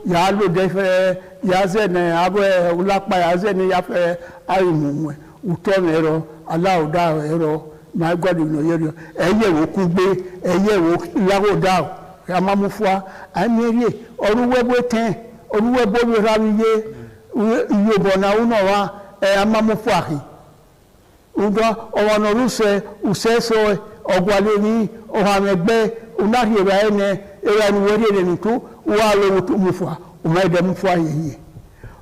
ya lo de fe ya ze ne abe ulapa ya ze ne ya fe arimu uto mero ala oda ero my god no yero eye wo kugbe eye wo lawo da ya mamufua amere oruwebo ten oruwebo bi rawiye yobo na uno wa amamufua hi udo owono ruse useso ogwale ni ohamegbe unari ba ene era ni wori ni tu wa lo mufua umaide mufua yeye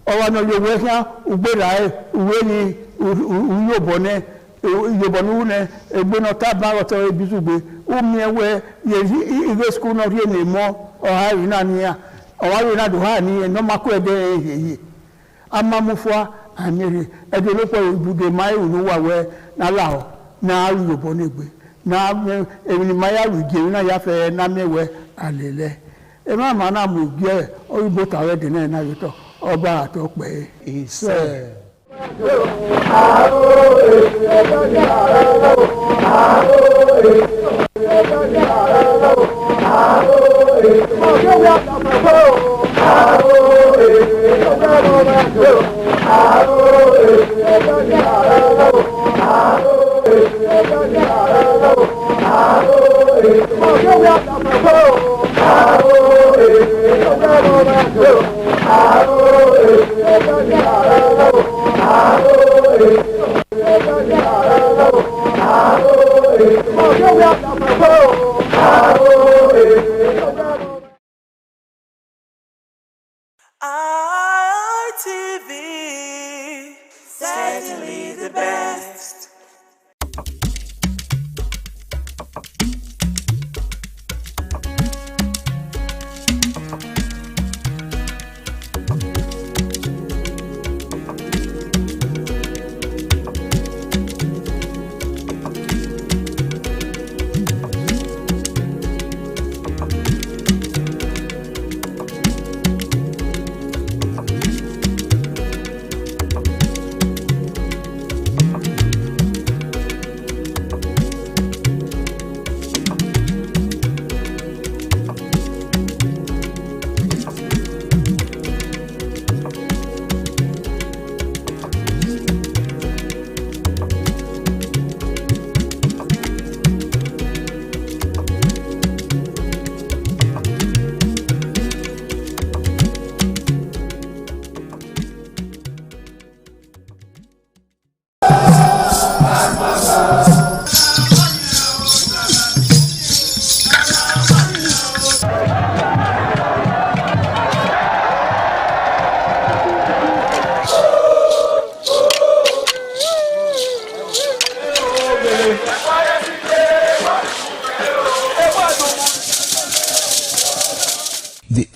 owono yowe ha ugbera uwe ni uyobone yobonu ne egbona taba oto ebizugbe umi ewe ye iwe school no rie ni mo o ha ri na ni ya o wa ri na do ha ni no mako ede yeye amamufua amere edo lopo ibude mai unu wa we na lao na yobone egbe na emi maya wige na ya fe na mewe alele e ma ma na mu gbe oyibo tawe de na yoto oba atope ise RTV, certainly the best.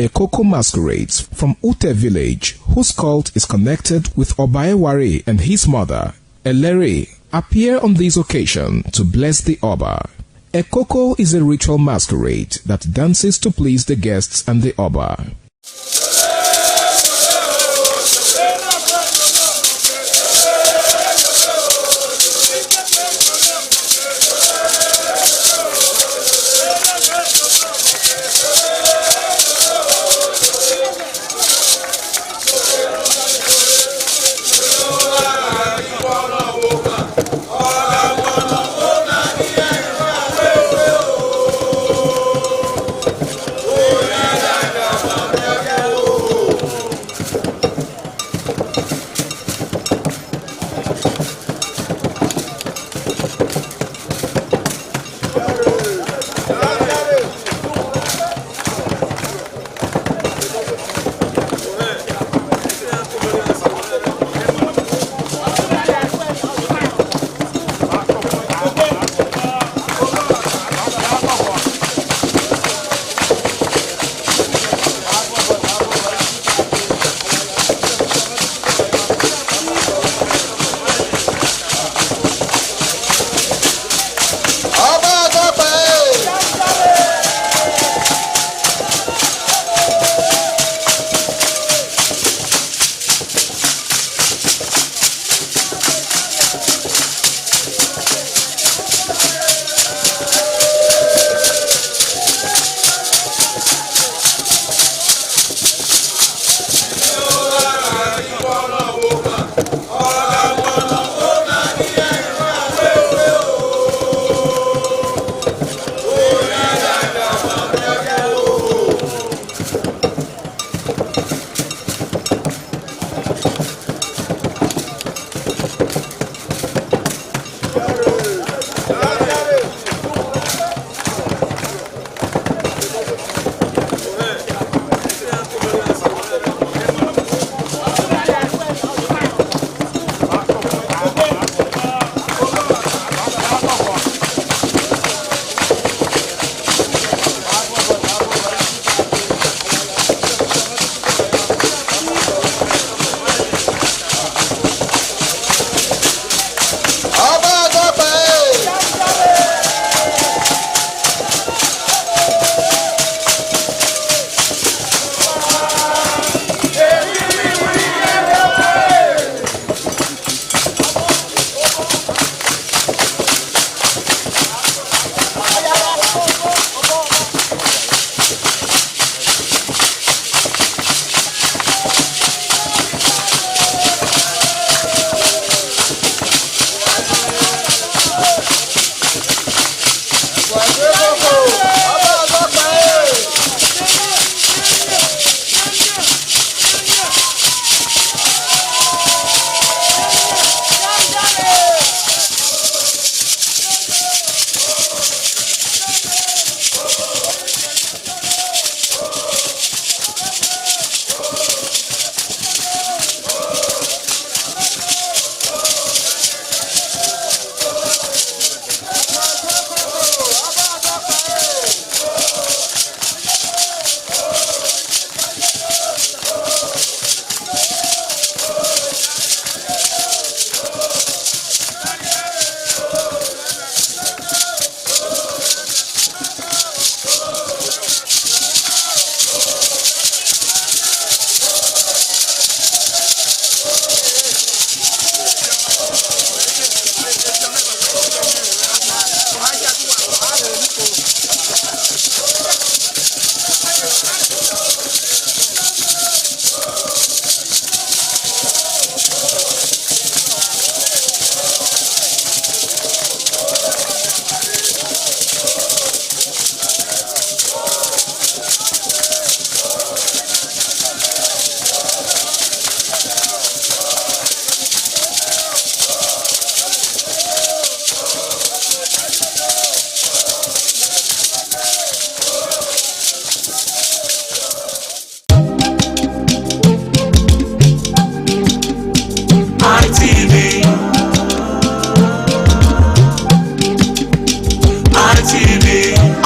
Ekoko masquerades from Ute village, whose cult is connected with Obaeware and his mother, Elere, appear on this occasion to bless the Oba. Ekoko is a ritual masquerade that dances to please the guests and the Oba.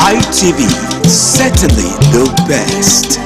ITV, certainly the best.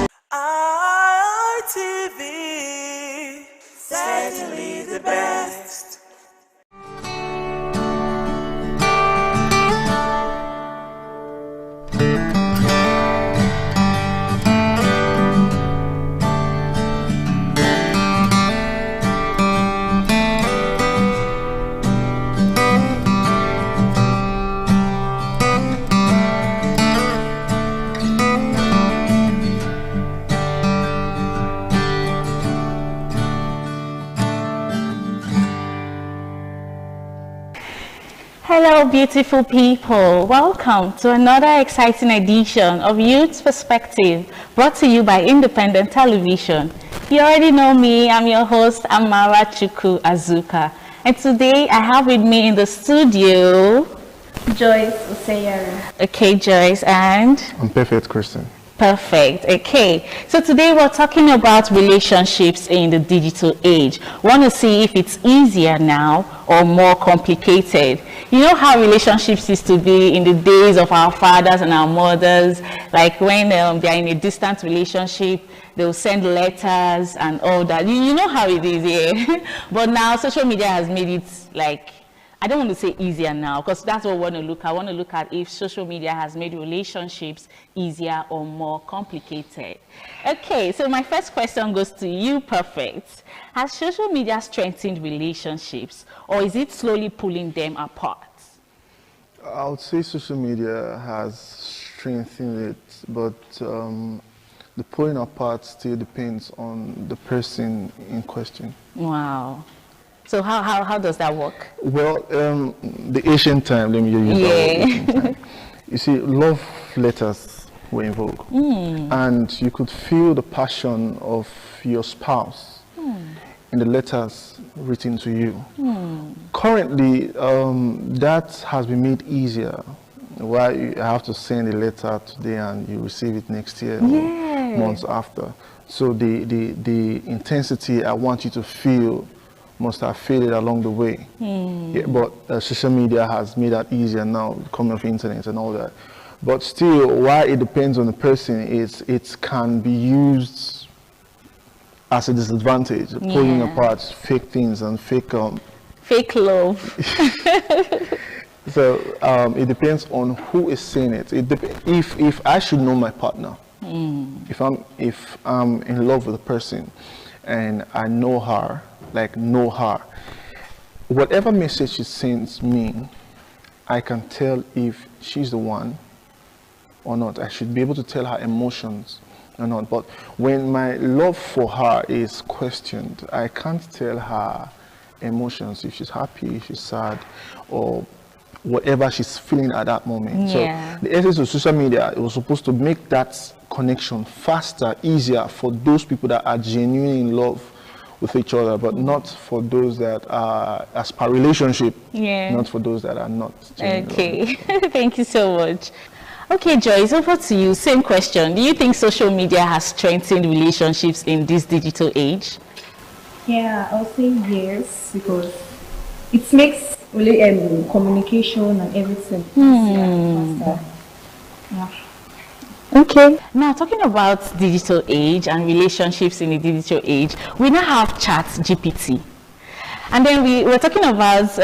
Hello, beautiful people. Welcome to another exciting edition of Youth Perspective, brought to you by Independent Television. You already know me. I'm your host, Amara Chuku Azuka. And today I have with me in the studio Joyce Oseyara. Okay, Joyce, and I'm Perfect Christian. Perfect. Okay, so today we're talking about relationships in the digital age. Want to see if it's easier now or more complicated. You know how relationships used to be in the days of our fathers and our mothers, like when they're in a distant relationship, they'll send letters and all that. You know how it is, yeah. But now social media has made it, like, I don't want to say easier now, because that's what I want to look at. I want to look at if social media has made relationships easier or more complicated. Okay, so my first question goes to you, Perfect. Has social media strengthened relationships, or is it slowly pulling them apart? I would say social media has strengthened it, but the pulling apart still depends on the person in question. Wow. So how does that work? Well, the ancient time, let me use that word, ancient time. You see, love letters were in vogue, and you could feel the passion of your spouse in the letters written to you. Currently, that has been made easier. Why you have to send a letter today and you receive it next year or months after. So the intensity I want you to feel must have faded along the way. Yeah, but social media has made that easier now, coming of internet and all that. But still, why it depends on the person is it can be used as a disadvantage, pulling apart fake things and fake love. So it depends on who is saying it. If I should know my partner, if I'm in love with a person and I know her, whatever message she sends me, I can tell if she's the one or not. I should be able to tell her emotions or not. But when my love for her is questioned, I can't tell her emotions, if she's happy, if she's sad, or whatever she's feeling at that moment. Yeah. So the essence of social media, it was supposed to make that connection faster, easier for those people that are genuinely in love with each other, but not for those that are as per relationship, not for those that are not. Okay, thank you so much. Okay, Joyce, over to you. Same question. Do you think social media has strengthened relationships in this digital age? Yeah, I'll say yes, because it makes really communication and everything easier, faster. Yeah. Okay. Now, talking about digital age and relationships in the digital age, we now have ChatGPT. And then we were talking about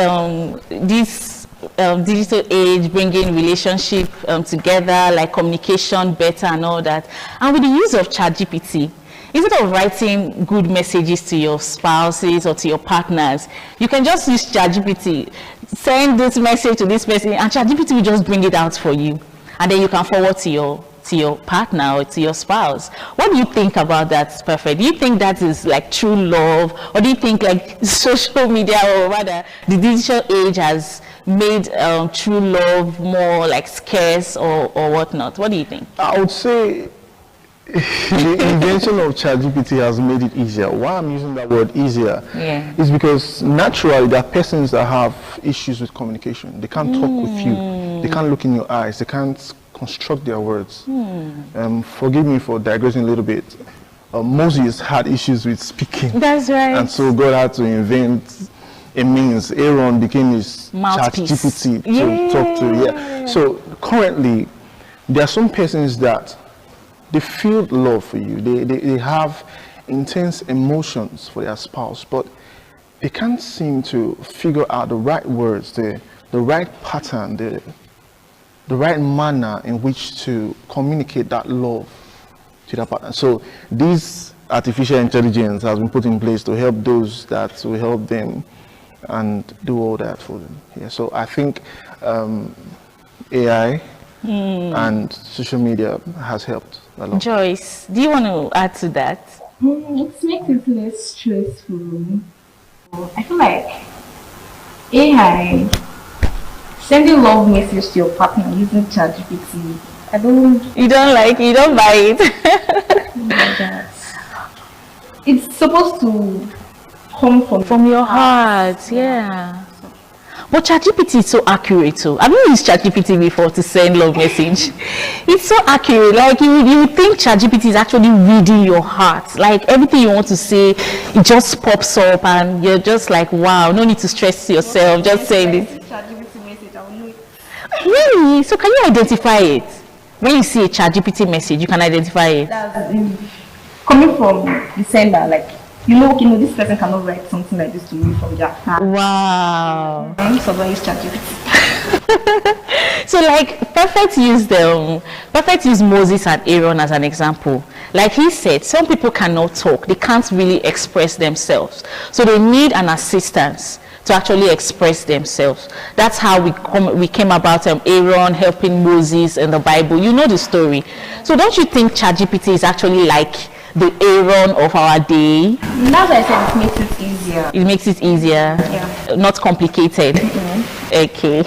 this digital age bringing relationship together, like communication better and all that. And with the use of ChatGPT, instead of writing good messages to your spouses or to your partners, you can just use ChatGPT, send this message to this person, and ChatGPT will just bring it out for you. And then you can forward to your partner or to your spouse. What do you think about that, Perfect? Do you think that is like true love, or do you think like social media, or rather the digital age, has made true love more like scarce or whatnot? What do you think? I would say the invention of ChatGPT has made it easier. Why I'm using that word easier is because naturally there are persons that have issues with communication. They can't talk with you. They can't look in your eyes. They can't construct their words. Forgive me for digressing a little bit. Moses had issues with speaking. That's right. And so God had to invent a means. Aaron became his ChatGPT to talk to. So currently, there are some persons that they feel love for you. They have intense emotions for their spouse, but they can't seem to figure out the right words, the right pattern, the right manner in which to communicate that love to their partner. So this artificial intelligence has been put in place to help those that will help them and do all that for them. Yeah, so I think AI and social media has helped a lot. Joyce, do you want to add to that? It makes it less stressful. I feel like AI Sending love message to your partner using ChatGPT. You don't buy it. It's supposed to come from your heart, yeah. But ChatGPT is so accurate too. I've used ChatGPT before to send love message. It's so accurate. Like you think ChatGPT is actually reading your heart. Like everything you want to say, it just pops up, and you're just like, wow, no need to stress yourself. Just saying it. ChatGPT message, I will know it. Really? So can you identify it? When you see a ChatGPT message, you can identify it. That's coming from the sender, like. You know, this person cannot write something like this to me from their heart. Wow. So I use ChatGPT. So like Perfect used Moses and Aaron as an example. Like he said, some people cannot talk. They can't really express themselves. So they need an assistance to actually express themselves. That's how we came about Aaron helping Moses in the Bible. You know the story. So don't you think ChatGPT is actually like the Aaron of our day? That's why I said it makes it easier. It makes it easier, yeah. Not complicated. Mm-hmm. Okay.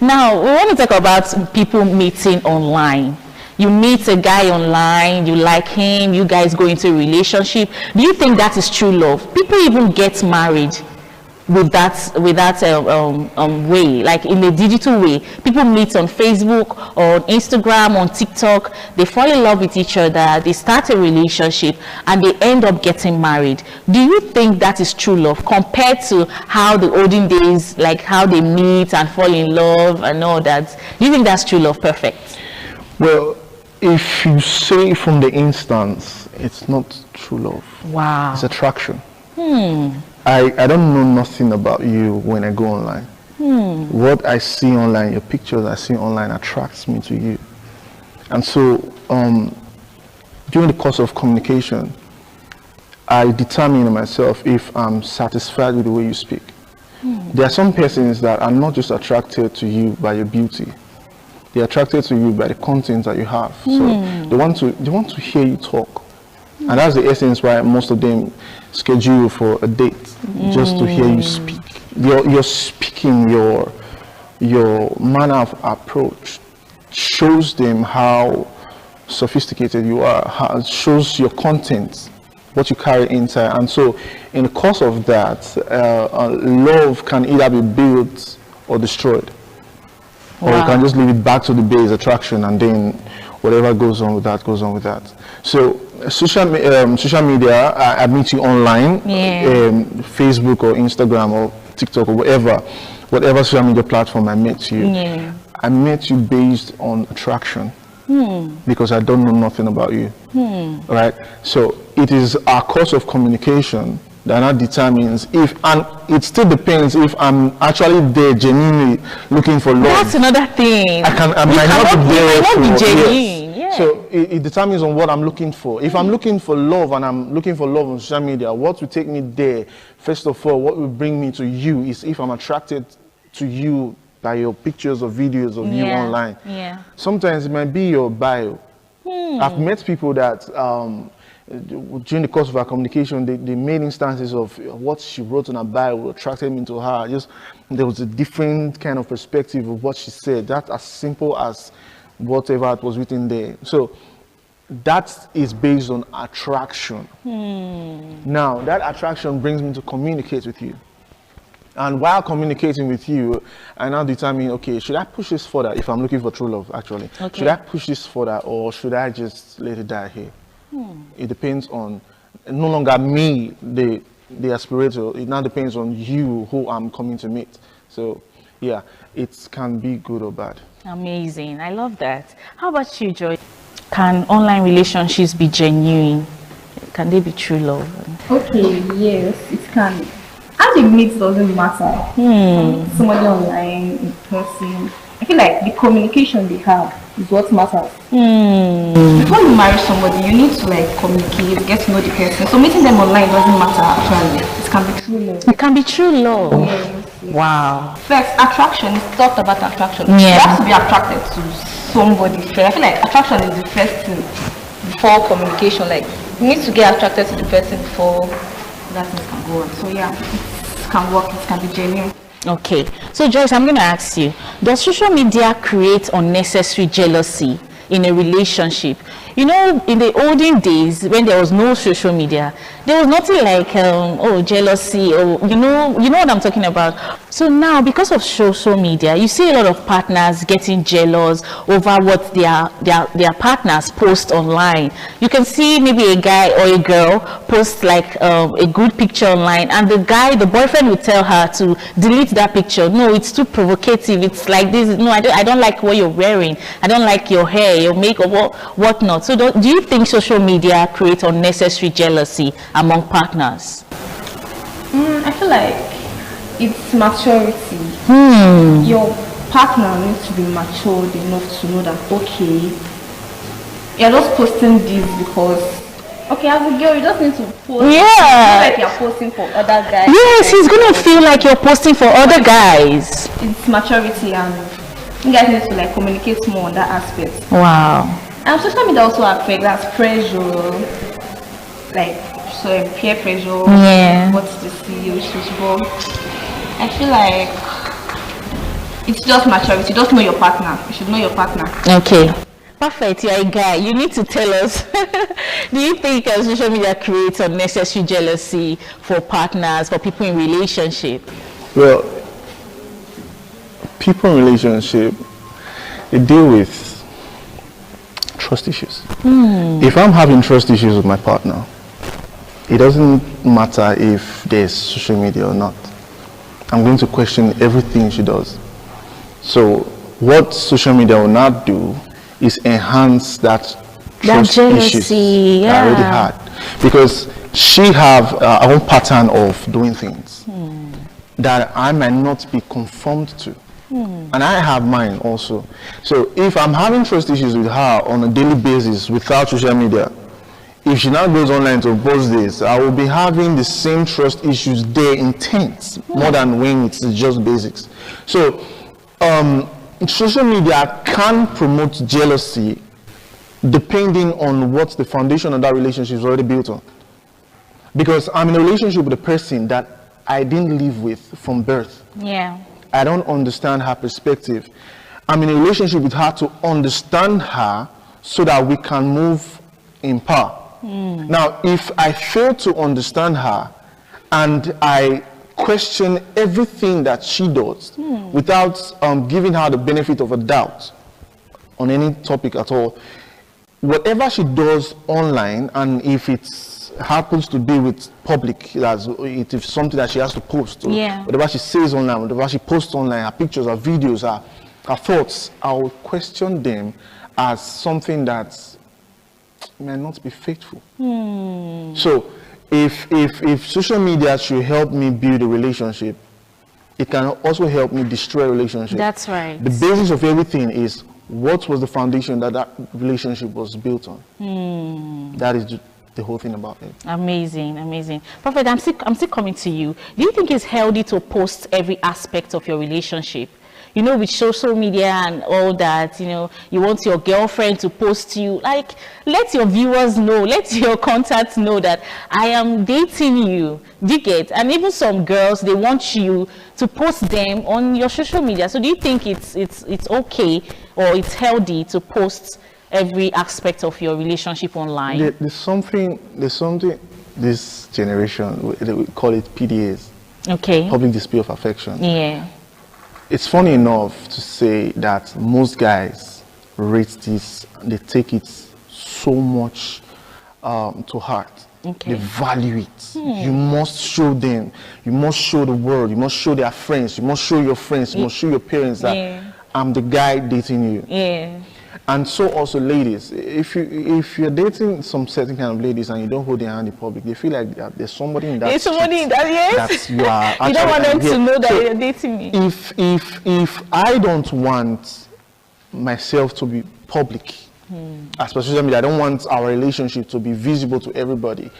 Now, we want to talk about people meeting online. You meet a guy online, you like him, you guys go into a relationship. Do you think that is true love? People even get married with that way, like in a digital way. People meet on Facebook, on Instagram, on TikTok. They fall in love with each other. They start a relationship, and they end up getting married. Do you think that is true love compared to how the olden days, like how they meet and fall in love and all that? Do you think that's true love? Perfect. Well, if you say from the instance, it's not true love. Wow. It's attraction. I don't know nothing about you when I go online. What I see online, your pictures I see online attracts me to you. And so during the course of communication, I determine myself if I'm satisfied with the way you speak. There are some persons that are not just attracted to you by your beauty. They're attracted to you by the content that you have. So they want to hear you talk. And that's the essence why most of them schedule for a date, just to hear you speak. Your speaking, your manner of approach shows them how sophisticated you are, how it shows your content, what you carry inside. And so in the course of that, love can either be built or destroyed. Or you can just leave it back to the base attraction, and then whatever goes on with that goes on with that. So social media, I meet you online, Facebook or Instagram or TikTok or whatever social media platform I met you. I met you based on attraction because I don't know nothing about you. Right? So it is our course of communication that determines if, and it still depends if I'm actually there genuinely looking for love. That's another thing. I might not be genuine. Yes. So it determines on what I'm looking for. If I'm looking for love and I'm looking for love on social media, what will take me there? First of all, what will bring me to you is if I'm attracted to you by your pictures or videos of you online. Sometimes it might be your bio. I've met people that during the course of our communication, they made instances of what she wrote on her bio attracted me to her. Just there was a different kind of perspective of what she said. That's as simple as whatever it was written there. So that is based on attraction. Now that attraction brings me to communicate with you. And while communicating with you, I now determine, okay, should I push this further if I'm looking for true love, actually? Okay. Should I push this further or should I just let it die here? It depends on, no longer me, the aspirator, it now depends on you who I'm coming to meet. So, yeah, it can be good or bad. Amazing. I love that. How about you, Joy? Can online relationships be genuine? Can they be true love? Okay, yes, it can. How they meet doesn't matter. Somebody online, in person. I feel like the communication they have is what matters. Before you marry somebody, you need to like communicate, get to know the person. So meeting them online doesn't matter actually. It can be true love. It can be true love. Yes. Wow. First, attraction is talked about attraction. You have to be attracted to somebody first. I feel like attraction is the first thing before communication. Like you need to get attracted to the person before that thing can go on. So yeah, it can work, it can be genuine. Okay, so Joyce, I'm going to ask you, does social media create unnecessary jealousy in a relationship? You know, in the olden days, when there was no social media, there was nothing like, jealousy, or, you know what I'm talking about. So now, because of social media, you see a lot of partners getting jealous over what their partners post online. You can see maybe a guy or a girl post like a good picture online, and the boyfriend will tell her to delete that picture. No, it's too provocative. It's like this. No, I don't like what you're wearing. I don't like your hair, your makeup, whatnot. So do you think social media creates unnecessary jealousy among partners? I feel like it's maturity. Your partner needs to be matured enough to know that, okay, you're just posting this because, okay, as a girl, you just need to post. Yeah. It's like you're posting for other guys. Yes, he's going to feel like you're posting for other guys. It's maturity, and you guys need to like communicate more on that aspect. Wow. And social media also affects pressure, like peer pressure. Yeah. What to see, which is wrong. I feel like it's just maturity. Just know your partner. You should know your partner. Okay. Perfect. You're a guy. You need to tell us. Do you think social media creates unnecessary jealousy for partners, for people in relationship? Well, people in relationship, they deal with trust issues. If I'm having trust issues with my partner, it doesn't matter if there's social media or not. I'm going to question everything she does. So what social media will not do is enhance that trust issues that I already had. Because she have her own pattern of doing things that I might not be conformed to. And I have mine also. So if I'm having trust issues with her on a daily basis without social media, if she now goes online to post this, I will be having the same trust issues there intense, more than when it's just basics. So social media can promote jealousy depending on what the foundation of that relationship is already built on. Because I'm in a relationship with a person that I didn't live with from birth. Yeah. I don't understand her perspective. I'm in a relationship with her to understand her so that we can move in power. Now, if I fail to understand her and I question everything that she does without giving her the benefit of a doubt on any topic at all, whatever she does online, and if it happens to be with public, it is something that she has to post, whatever she says online, whatever she posts online, her pictures, her videos, her thoughts, I will question them as something that may not be faithful. So if social media should help me build a relationship, it can also help me destroy a relationship. That's right. The basis of everything is what was the foundation that relationship was built on. That is the whole thing about it. Amazing, amazing. Prophet, I'm still coming to you. Do you think it's healthy to post every aspect of your relationship? You know, with social media and all that, you know, you want your girlfriend to post you. Like, let your viewers know, let your contacts know that I am dating you. Do you get? And even some girls, they want you to post them on your social media. So do you think it's okay or it's healthy to post every aspect of your relationship online? There's something, this generation, we call it PDAs. Okay. Public display of affection. Yeah. It's funny enough to say that most guys rate this, they take it so much to heart. Okay. They value it. You must show them, you must show the world, you must show their friends, you must show your friends, you must show your parents that I'm the guy dating you. Yeah. And so also ladies, if you're dating some certain kind of ladies and you don't hold their hand in public, they feel like there's somebody in that. There's somebody in that, yes. That you are. You don't want them to know that you're dating me. If I don't want myself to be public, as per social media, I don't want our relationship to be visible to everybody.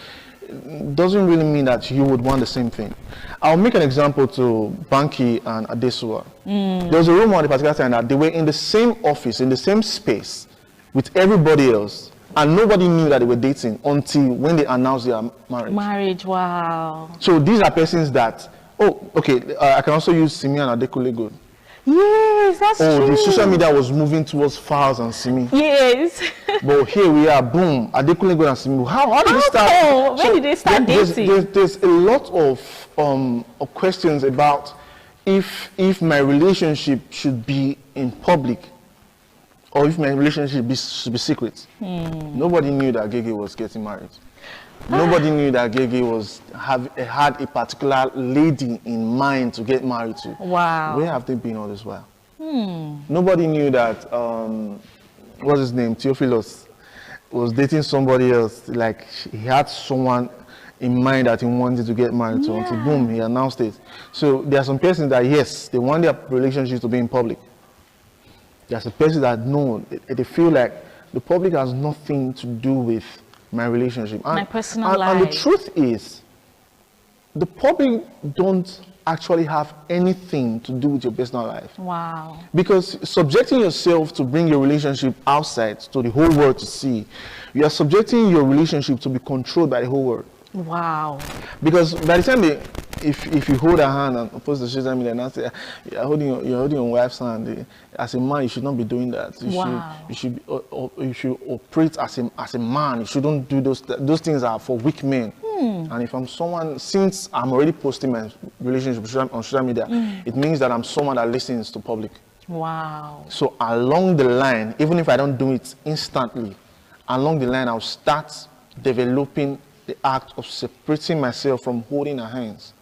Doesn't really mean that you would want the same thing. I'll make an example to Banky and Adesua. There was a rumor at a particular time that they were in the same office, in the same space with everybody else, and nobody knew that they were dating until when they announced their marriage. Marriage, wow. So these are persons that, Oh, okay. I can also use Simi and Adekunle Gold. Yes, that's true. Oh, the social media was moving towards Falz and Simi. Yes. But here we are, boom, Adekunle Gold and Simi. How did they start? Oh, when did they start dating? There's a lot of questions about if my relationship should be in public or if my relationship should be secret. Nobody knew that Gege was getting married. Nobody knew that Gege had a particular lady in mind to get married to. Wow. Where have they been all this while? Nobody knew that, what's his name, Theophilus, was dating somebody else. Like, he had someone in mind that he wanted to get married to until, boom, he announced it. So there are some persons that, yes, they want their relationship to be in public. There are some persons that, no, they feel like the public has nothing to do with my relationship. My personal life. And the truth is, the public don't actually have anything to do with your personal life. Wow. Because subjecting yourself to bring your relationship outside to the whole world to see, you are subjecting your relationship to be controlled by the whole world. Wow. Because by the time if you hold her hand and post the social media and say you're holding your wife's hand, as a man you should not be doing that. You should operate as a man. You shouldn't do those things are for weak men. And if I'm someone, since I'm already posting my relationship on social media, it means that I'm someone that listens to public. Wow. So along the line, even if I don't do it instantly, along the line I'll start developing the act of separating myself from holding her hands.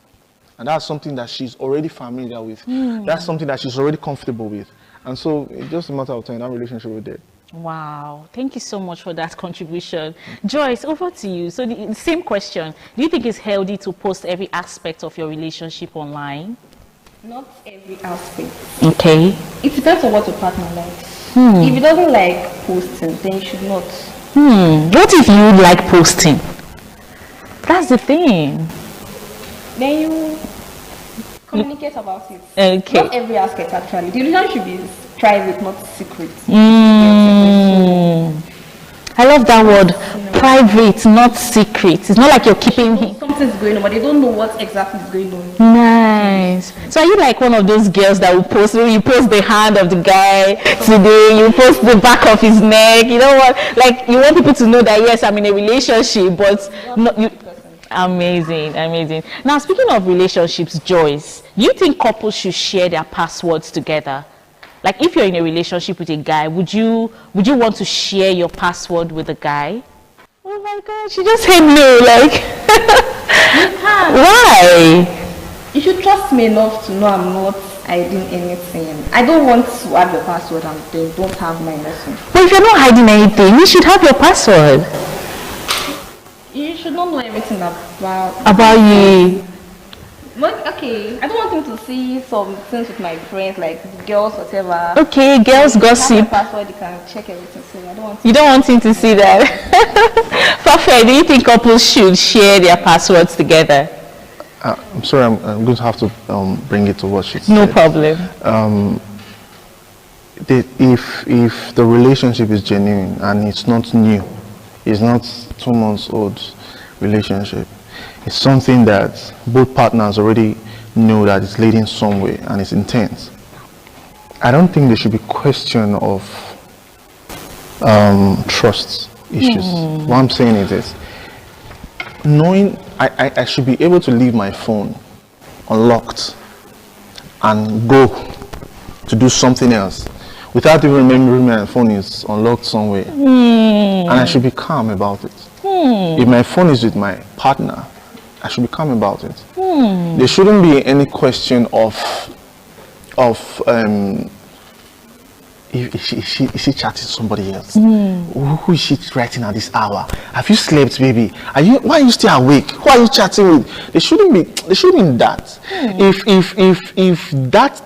And that's something that she's already familiar with. That's something that she's already comfortable with. And so it's just a matter of time, that relationship with it. Wow. Thank you so much for that contribution. Joyce, over to you. So the same question. Do you think it's healthy to post every aspect of your relationship online? Not every aspect. Okay. It depends on what your partner likes. If he doesn't like posting, then you should not. What if you like posting? That's the thing. Then you communicate about it. Okay. Not every aspect actually. The relationship should be private, not secret. I love that word. Private, not secret. It's not like you're keeping him. Something's going on, but they don't know what exactly is going on. Nice. So are you like one of those girls that will post, you post the hand of the guy today, you post the back of his neck, you know what? Like you want people to know that yes, I'm in a relationship, but not you. Amazing, amazing. Now speaking of relationships, Joyce, do you think couples should share their passwords together? Like if you're in a relationship with a guy, would you want to share your password with a guy? Oh my God, she just said no, like You can. Why? You should trust me enough to know I'm not hiding anything. I don't want to have your password and they don't have my message. But if you're not hiding anything, you should have your password. You should not know everything About you. But okay, I don't want him to see some things with my friends, like girls, whatever. Okay, girls If you have gossip. my password, you can check everything. So I don't want. You don't want him to see that. Perfect. Do you think couples should share their passwords together? I'm sorry, I'm going to have to bring it to what she said. No problem. If the relationship is genuine and it's not new, it's not 2 months old relationship, it's something that both partners already know that it's leading somewhere and it's intense. I don't think there should be question of trust issues. What I'm saying is this: knowing I should be able to leave my phone unlocked and go to do something else without even remembering my phone is unlocked somewhere, and I should be calm about it. If my phone is with my partner, I should be calm about it. There shouldn't be any question of is she chatting to somebody else? Who is she writing at this hour? Have you slept, baby? Why are you still awake? Who are you chatting with? There shouldn't be that. If that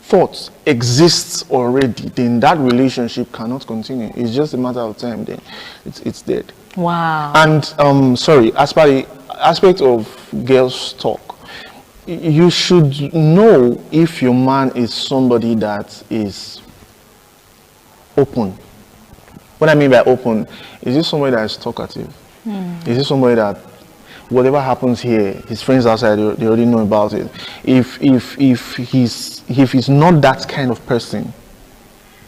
thought exists already, then that relationship cannot continue. It's just a matter of time, then it's dead. Wow. And sorry, as per the aspect of girls talk, you should know if your man is somebody that is open. What I mean by open, is this somebody that is talkative? Is this somebody that whatever happens here, his friends outside, they already know about it. If he's not that kind of person,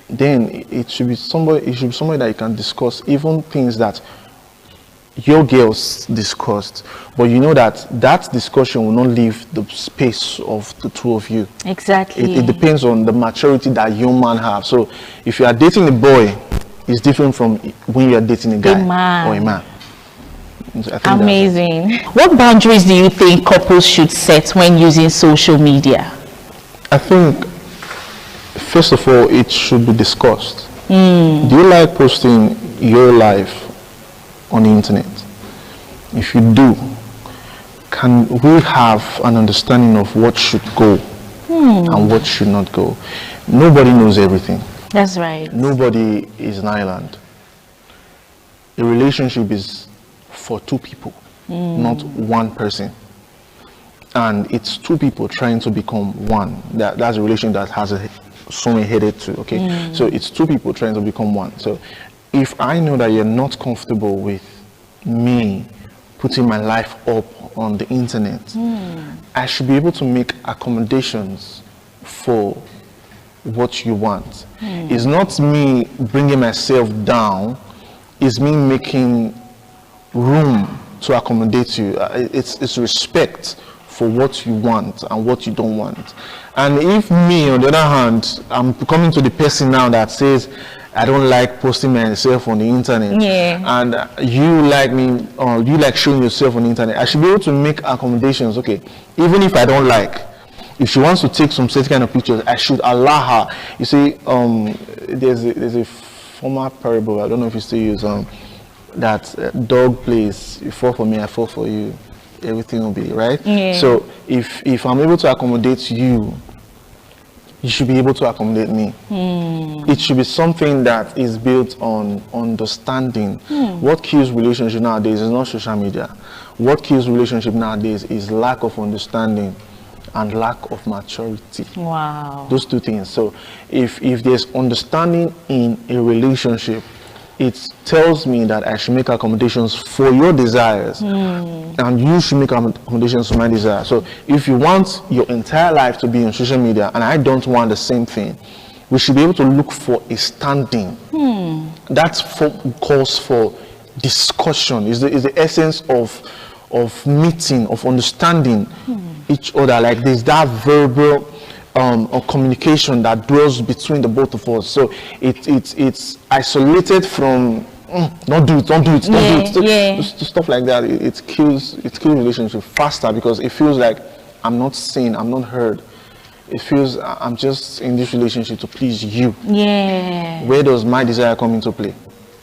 then it should be somebody that you can discuss even things that your girls discussed, but you know that discussion will not leave the space of the two of you. Exactly. It depends on the maturity that you man have. So if you are dating a boy, it's different from when you are dating a guy or a man. Amazing. What boundaries do you think couples should set when using social media? I think, first of all, it should be discussed. Do you like posting your life on the internet? If you do, can we have an understanding of what should go and what should not go? Nobody knows everything. That's right. Nobody is an island. A relationship is for two people, not one person. And it's two people trying to become one. That's a relationship that has someone headed to, okay? So it's two people trying to become one. So if I know that you're not comfortable with me putting my life up on the internet, I should be able to make accommodations for what you want. It's not me bringing myself down, it's me making room to accommodate you. It's respect for what you want and what you don't want. And if me, on the other hand, I'm coming to the person now that says, I don't like posting myself on the internet, and you like me, or you like showing yourself on the internet, I should be able to make accommodations. Okay, even if I don't like, if she wants to take some certain kind of pictures, I should allow her. You see, there's a former parable, I don't know if you still use, that dog plays, you fall for me, I fall for you, everything will be right. So if I'm able to accommodate you, you should be able to accommodate me. It should be something that is built on understanding. What kills relationship nowadays is not social media. What kills relationship nowadays is lack of understanding and lack of maturity. Wow. Those two things. So if there's understanding in a relationship, it tells me that I should make accommodations for your desires, and you should make accommodations for my desires. So if you want your entire life to be on social media and I don't want the same thing, we should be able to look for a standing. That calls for discussion. Is the essence of meeting, of understanding each other. Like there's that verbal or communication that dwells between the both of us. So it's isolated from don't do it. Stuff like that. It kills relationship faster because it feels like I'm not seen, I'm not heard. It feels I'm just in this relationship to please you. Where does my desire come into play?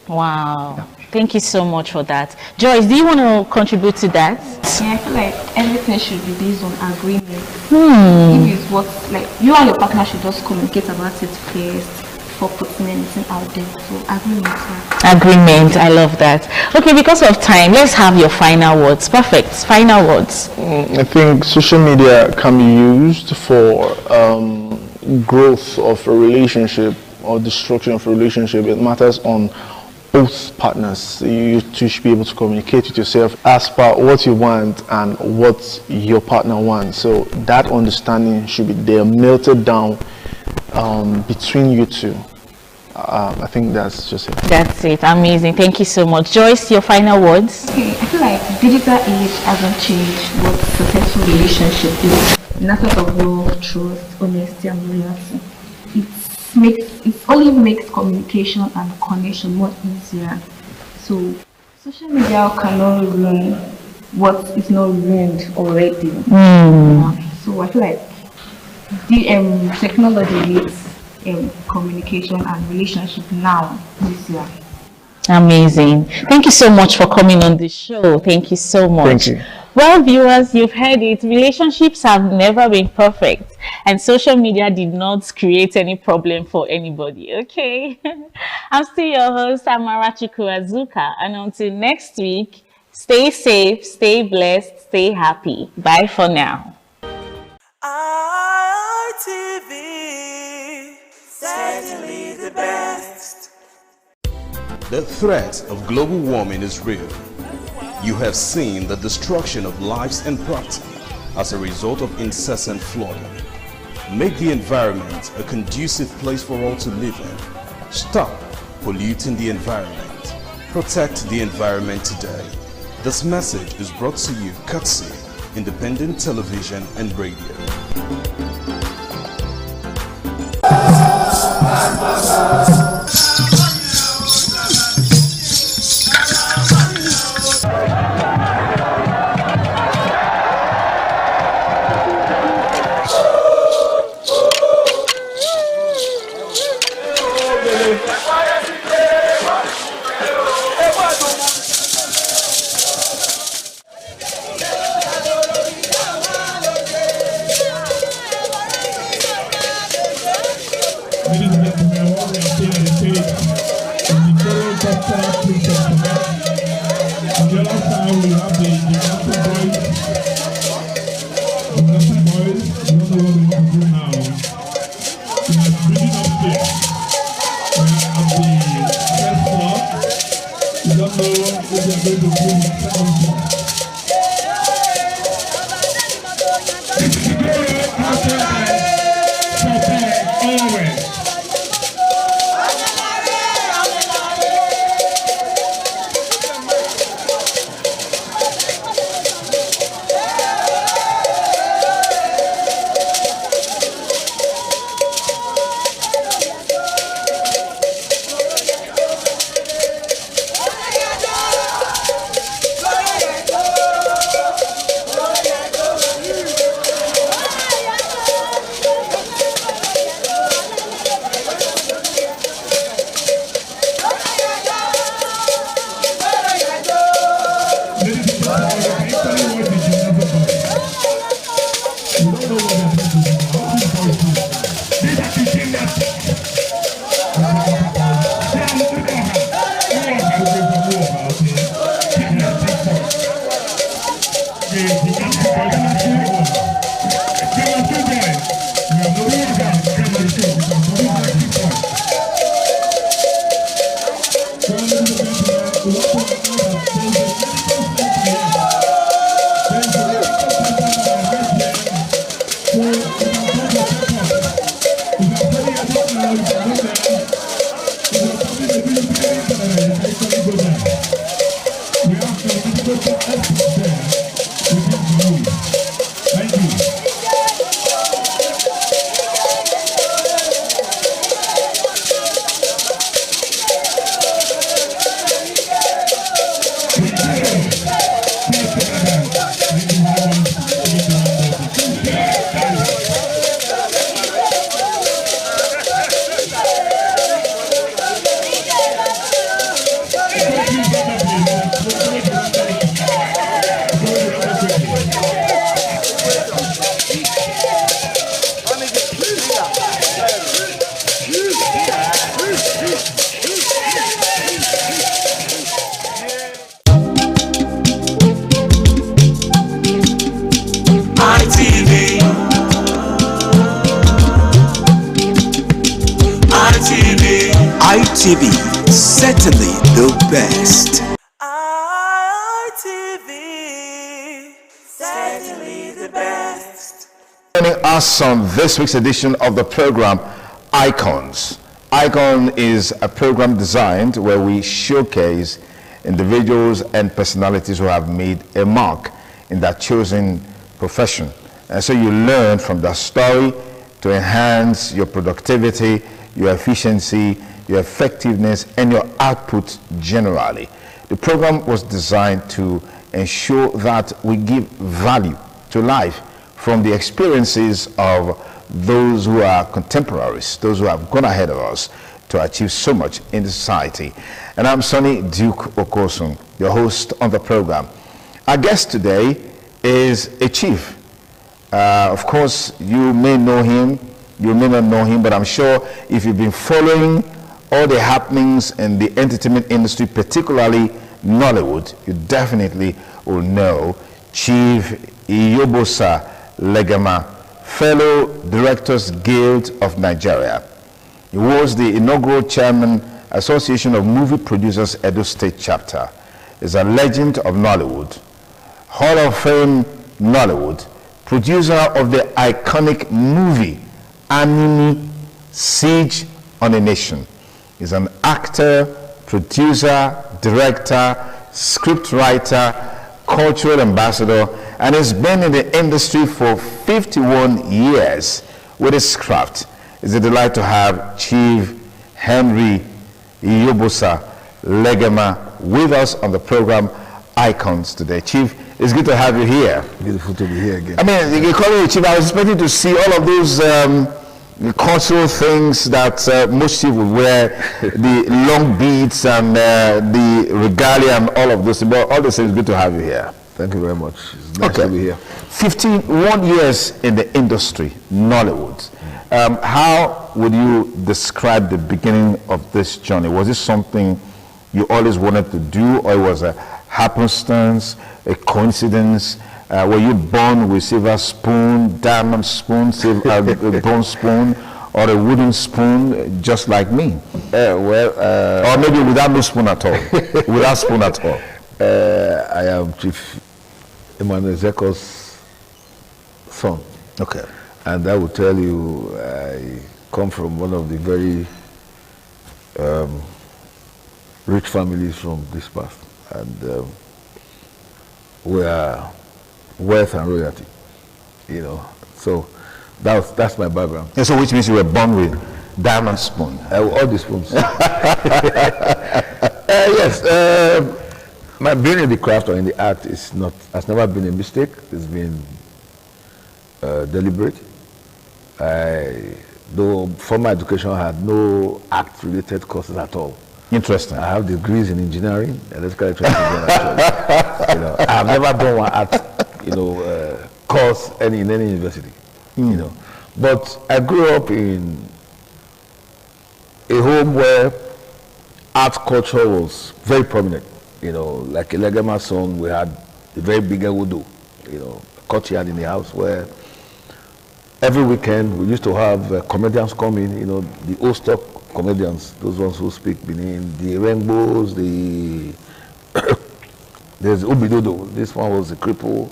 Wow. Thank you so much for that. Joyce, do you want to contribute to that? I feel like everything should be based on agreement. If it's what, like, you and your partner should just communicate about it first before putting anything out there. So agreement. Agreement, I love that. Okay, because of time, let's have your final words. Perfect. Final words. I think social media can be used for growth of a relationship or destruction of a relationship. It matters on both partners. You two should be able to communicate with yourself as per what you want and what your partner wants. So that understanding should be there, melted down between you two. I think that's just it. That's it. Amazing. Thank you so much. Joyce, your final words? Okay, I feel like digital age hasn't changed what successful relationship is. In aspect of love, trust, honesty, and loyalty. It only makes communication and connection more easier. So social media cannot ruin what is not ruined already. So I feel like the technology makes communication and relationship now easier. Amazing. Thank you so much for coming on the show. Thank you so much. Thank you. Well, viewers, you've heard it. Relationships have never been perfect, and social media did not create any problem for anybody. Okay. I'm still your host, Amarachi Azuka, and until next week, stay safe, stay blessed, stay happy. Bye for now. ITV, certainly the best. The threat of global warming is real. You have seen the destruction of lives and property as a result of incessant flooding. Make the environment a conducive place for all to live in. Stop polluting the environment. Protect the environment today. This message is brought to you courtesy Independent Television and Radio. ITV, certainly the best. ITV, certainly the best. Joining us on this week's edition of the program, Icons. Icon is a program designed where we showcase individuals and personalities who have made a mark in their chosen profession. And so you learn from their story to enhance your productivity, your efficiency, your effectiveness, and your output generally. The program was designed to ensure that we give value to life from the experiences of those who are contemporaries, those who have gone ahead of us to achieve so much in the society. And I'm Sonny Duke Okosun, your host on the program. Our guest today is a chief. Of course, you may know him, you may not know him, but I'm sure if you've been following all the happenings in the entertainment industry, particularly Nollywood, you definitely will know Chief Iyobosa Legama, Fellow Directors Guild of Nigeria. He was the inaugural chairman, Association of Movie Producers Edo State Chapter. is a legend of Nollywood, Hall of Fame Nollywood, producer of the iconic movie Anini Siege on a Nation. He's an actor, producer, director, scriptwriter, cultural ambassador, and has been in the industry for 51 years with his craft. It's a delight to have Chief Henry Iyobosa Legema with us on the program Icons today. Chief, it's good to have you here. Beautiful to be here again. I mean, you call me Chief. I was expecting to see all of those cultural things that most chiefs would wear, the long beads and the regalia and all of those. But all the same, it's good to have you here. Thank you very much. It's nice to be here. 51 years in the industry, Nollywood. How would you describe the beginning of this journey? Was it something you always wanted to do, or it was a happenstance, a coincidence? Were you born with silver spoon, diamond spoon, bronze spoon, or a wooden spoon, just like me? Or maybe without no spoon at all. Without spoon at all. I am Chief Emmanuel Zeko's son. Okay. And I will tell you, I come from one of the very rich families from this past. And we are wealth and royalty, you know. So that's my background. And so which means you were born with diamond spoon? All the spoons. Yes. My being in the craft or in the art has never been a mistake. It's been deliberate. Though formal education, I had no art-related courses at all. Interesting. I have degrees in engineering, electrical engineering. You know, I have never done one art, course in any university. You know, but I grew up in a home where art culture was very prominent. You know, like a Legema son, we had a very big Ewudo, courtyard in the house where every weekend we used to have comedians come in, the old stock comedians, those ones who speak Benin, the Rainbows, there's Ubidodo, this one was the cripple,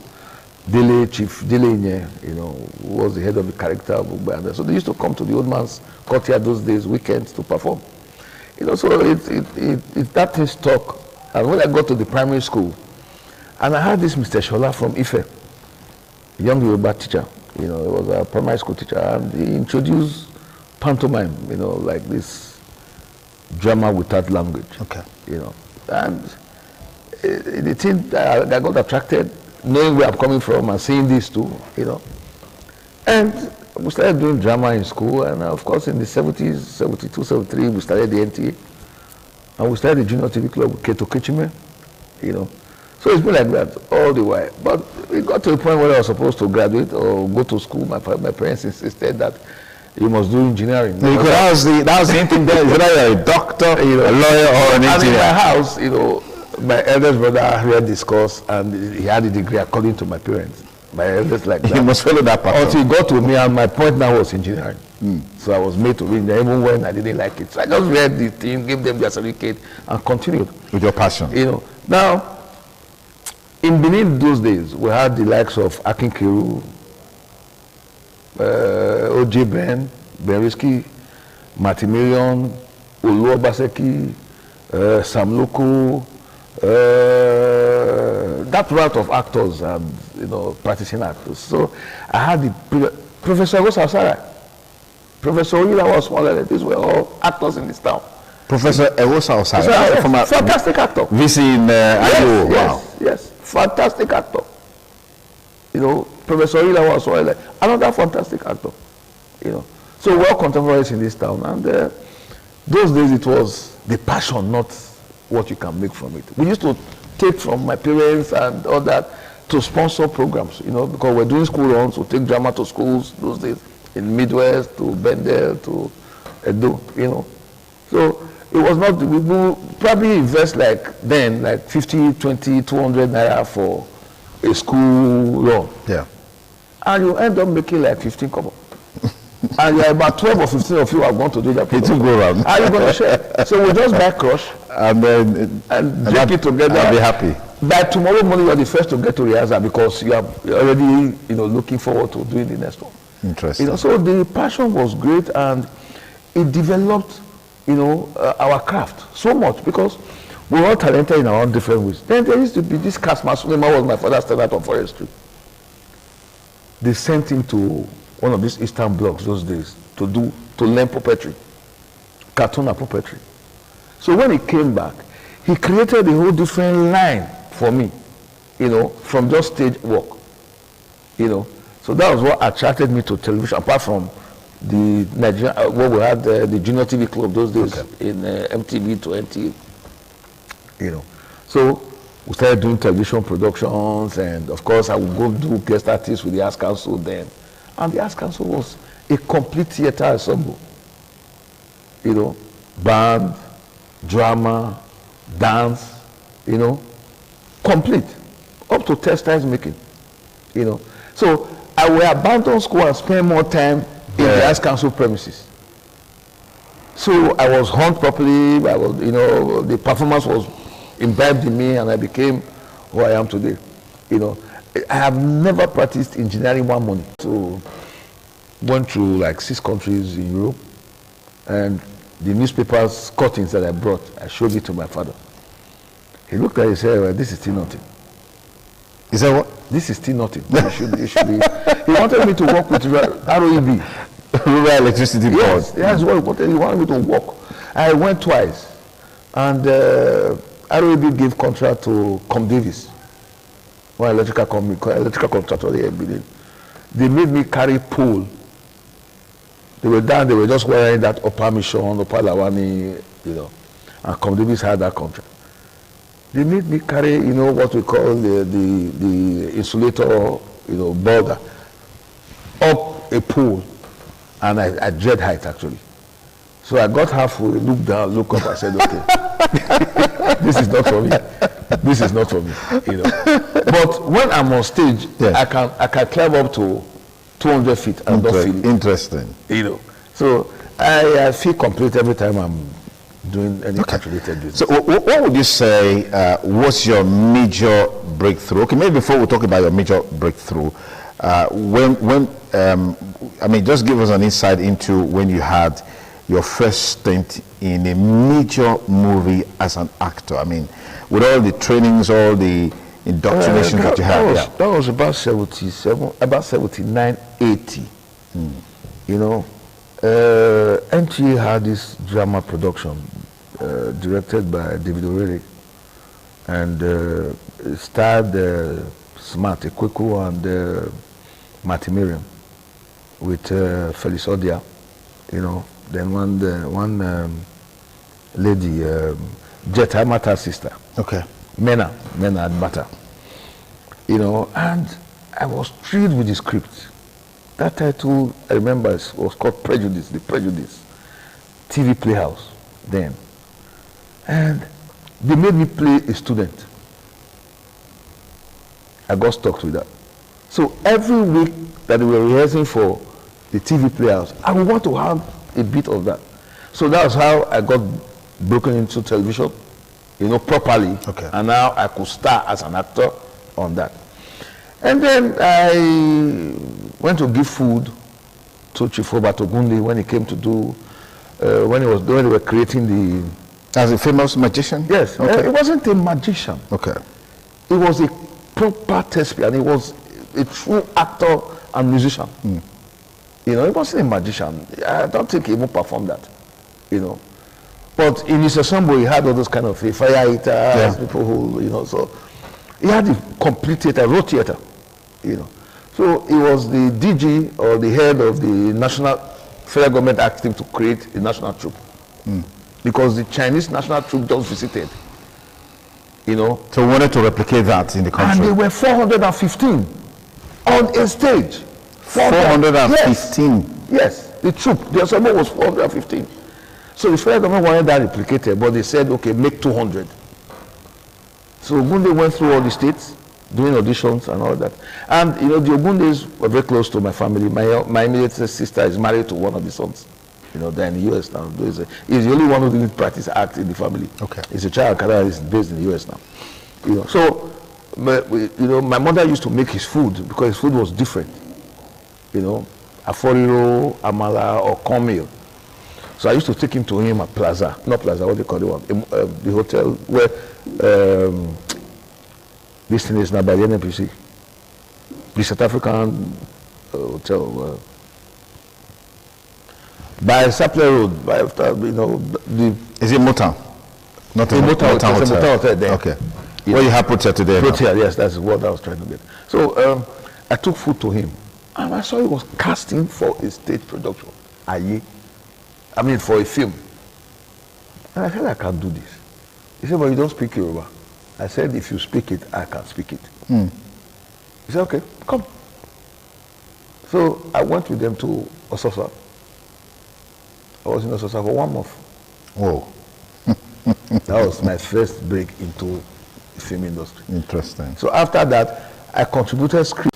Chief Dele Nye, who was the head of the character of Uganda. So they used to come to the old man's courtyard those days, weekends, to perform. So it that thing stuck. And when I got to the primary school, and I had this Mr. Shola from Ife, a young Yoruba teacher, he was a primary school teacher, and he introduced pantomime, like this drama without language. Okay. And the thing I got attracted, knowing where I'm coming from and seeing this too, And we started doing drama in school, and of course in the 70s, 72, 73, we started the NTA. And we started the Junior TV Club with Keto Kichime, So it's been like that all the while. But it got to a point where I was supposed to graduate or go to school. My parents insisted that you must do engineering. Because that was the thing there. Whether you're a doctor, a lawyer, or an engineer. And in my house, my eldest brother read this course and he had a degree according to my parents. My eldest like that. You must follow that path. Until he got to me, and my point now was engineering. So I was made to read even when I didn't like it. So I just read the thing, gave them their certificate, and continued. With your passion. Now, in Benin those days, we had the likes of Akin Kiru, O.J. Ben Risky, Matimilion, Olu Obaseki, Sam Loko, that route of actors and practicing actors. So I had the Professor Rosa Osara, Professor Oyila was one of these were all actors in this town. Professor Ewosa Osara, fantastic actor. VC in Ayo. Wow. Yes, fantastic actor. Professor Oyila was another fantastic actor. So we're all contemporaries in this town, and those days it was the passion, not what you can make from it. We used to take from my parents and all that to sponsor programs, because we're doing school runs, we take drama to schools those days, in Midwest, to Bendel, to Edo, So it was not, we would probably invest like 50, 20, 200 naira for a school run. Yeah. And you end up making like 15 kobo. and there are about 12 or 15 of you who are going to do that. It will go around. How are you going to share? So we just buy crush and then drink it together. I'll be happy. By tomorrow morning, you are the first to get to rehearsal because you are already, looking forward to doing the next one. Interesting. So the passion was great, and it developed, our craft so much because we were all talented in our own different ways. Then there used to be this cast master. Was my father's tenant of forestry. They sent him to one of these Eastern blocks those days to learn puppetry, cartoon and puppetry. So when he came back, he created a whole different line for me, from just stage work, So that was what attracted me to television, apart from the Nigeria, where we had the Junior TV Club those days in MTV to NTA, So we started doing television productions, and of course I would go do guest artists with the Arts Council then. And the Arts Council was a complete theater ensemble. Band, drama, dance, complete, up to textiles making, So I will abandon school and spend more time in the Arts Council premises. So I was honed properly, the performance was imbibed in me, and I became who I am today. I have never practiced engineering one morning. So went through like 6 countries in Europe, and the newspapers cuttings that I brought, I showed it to my father. He looked at it and said, well, this is still nothing. He said what? This is still nothing. It should be. He wanted me to work with ROEB. Rural Electricity Board. Yes, that's what he wanted. He wanted me to work. I went twice, and ROEB gave contract to Com Davis, one electrical contractor there in Benin. They made me carry pole. They were down, they were just wearing that upper mission, upper Lawani, and Com Davis had that contract. They made me carry, what we call the insulator, border, up a pole, and I dread height actually. So I got halfway, looked down, looked up, I said, okay, this is not for me. This is not for me, But when I'm on stage, I can climb up to 200 feet and not feel it. Interesting. So I feel complete every time I'm doing any calculated business. So what would you say was your major breakthrough? Okay, maybe before we talk about your major breakthrough, just give us an insight into when you had your first stint in a major movie as an actor. With all the trainings, all the indoctrination that you had. That was about 79, 80. NTA had this drama production directed by David O'Reilly, and starred Smart Ekweku and Marty Miriam with Felice Odia, then one lady, Jet Amata's sister. Okay. Mena Adbata. And I was thrilled with the script. That title, I remember, was called Prejudice, The Prejudice, TV Playhouse then. And they made me play a student. I got stuck with that. So every week that we were rehearsing for the TV Playhouse, I would want to have a bit of that. So that was how I got broken into television, properly. Okay. And now I could star as an actor on that. And then I went to give food to Chief Robert Ogunde when he came to do, when they were creating the... As a famous magician? Yes. Okay. It wasn't a magician. Okay. It was a proper thespian. He was a true actor and musician. He wasn't a magician. I don't think he even performed that, But in his ensemble, he had all those kind of fire eaters, people who, so he had a complete theater, raw theater, So he was the DG or the head of the national federal government active to create a national troupe. Because the Chinese national troupe just visited, So we wanted to replicate that in the country. And they were 415 on a stage. 415? Yes, the troupe, the ensemble was 415. So the federal government wanted that replicated, but they said, okay, make 200. So Ogunde went through all the states, doing auditions and all that. And you know, the Ogundes were very close to my family. My immediate sister is married to one of the sons. You know, they're in the US now. He's the only one who didn't practice act in the family. Okay. He's a child that is based in the US now. You know, so you know, my mother used to make his food because his food was different. You know, aforiro, amala, or cornmeal. So I used to take him to him at Plaza, not Plaza, what they call it, the hotel where this thing is now by the NPC, the South African hotel, by Sapler Road, by you know, is it Motown? Not the Motown Hotel. There. Okay. Yeah. Where you have Protea today? Protea, yes, that's what I was trying to get. So I took food to him, and I saw he was casting for a stage production. For a film. And I said, I can't do this. He said, but you don't speak Yoruba. I said, if you speak it, I can speak it. He said, okay, come. So I went with them to Ososa. I was in Ososa for 1 month. Whoa. That was my first break into the film industry. Interesting. So after that, I contributed script.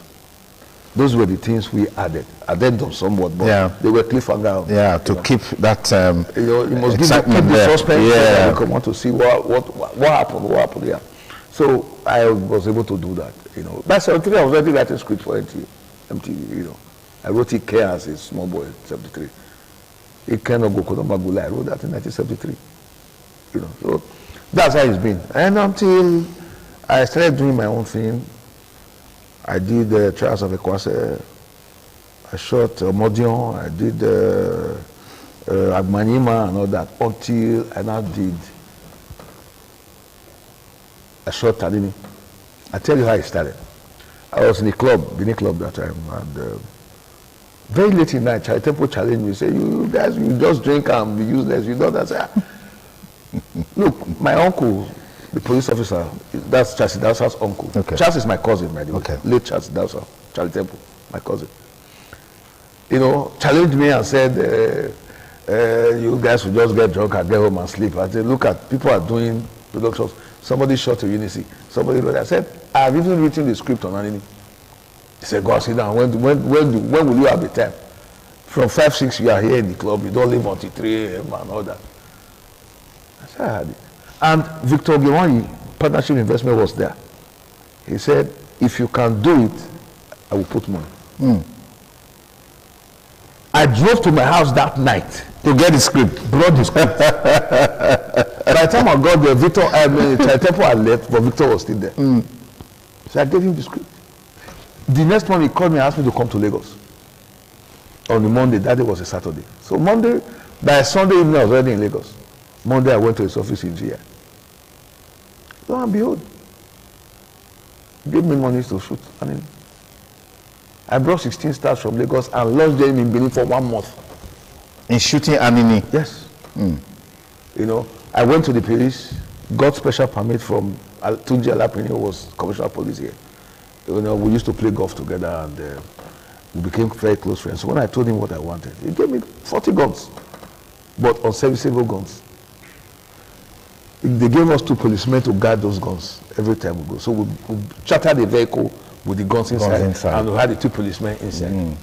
Those were the things we added. Added them somewhat, but they were cliffhanger. Yeah, to keep that you know, you must keep the suspense. Yeah, you want to see what happened. Yeah. So I was able to do that. You know, by 73, I was already writing script for MTV. You know, I wrote it Care as a small boy, 73. It cannot go Kodomagula. I wrote that in 1973. You know, so that's how it's been. And until I started doing my own thing, I did the Trials of Ekwase, I shot Modion, I did Agmanima and all that, until I now did, I shot Tadini. I tell you how it started. I was in a club, Benin Club that time, and very late in the night, Charlie Temple challenged me, say, you guys, you just drink and be useless, you know that. Look, my uncle, the police officer, that's Charles Dawsa's uncle. Okay. Charles is my cousin, by the way. Okay. Late Charles Dawsa, Charlie Temple, my cousin. You know, challenged me and said, you guys will just get drunk and get home and sleep. I said, look at, people are doing productions. Somebody shot a Unity. Somebody wrote, I said, I've even written the script on Anini. He said, go sit down. When will you have the time? From 5, 6, you are here in the club. You don't leave until 3 a.m. and all that. I said, I had it. And Victor Gewani, Partnership Investment, was there. He said, if you can do it, I will put money. I drove to my house that night to get the script. Brought the script. By the time I got there, Victor, Temple had left, but Victor was still there. So I gave him the script. The next morning, he called me and asked me to come to Lagos. On the Monday, that day was a Saturday. So Monday, by Sunday evening, I was already in Lagos. Monday, I went to his office in GI. Lo and behold, he gave me money to shoot. I brought 16 stars from Lagos and lodged them in Benin for 1 month. In shooting Anini? Yes. You know, I went to the police, got special permit from Tunji Alapini, who was commissioner of police here. You know, we used to play golf together and we became very close friends. So when I told him what I wanted, he gave me 40 guns, but unserviceable guns. They gave us 2 policemen to guard those guns every time we go. So we chartered a vehicle with the guns inside, and we had the 2 policemen inside.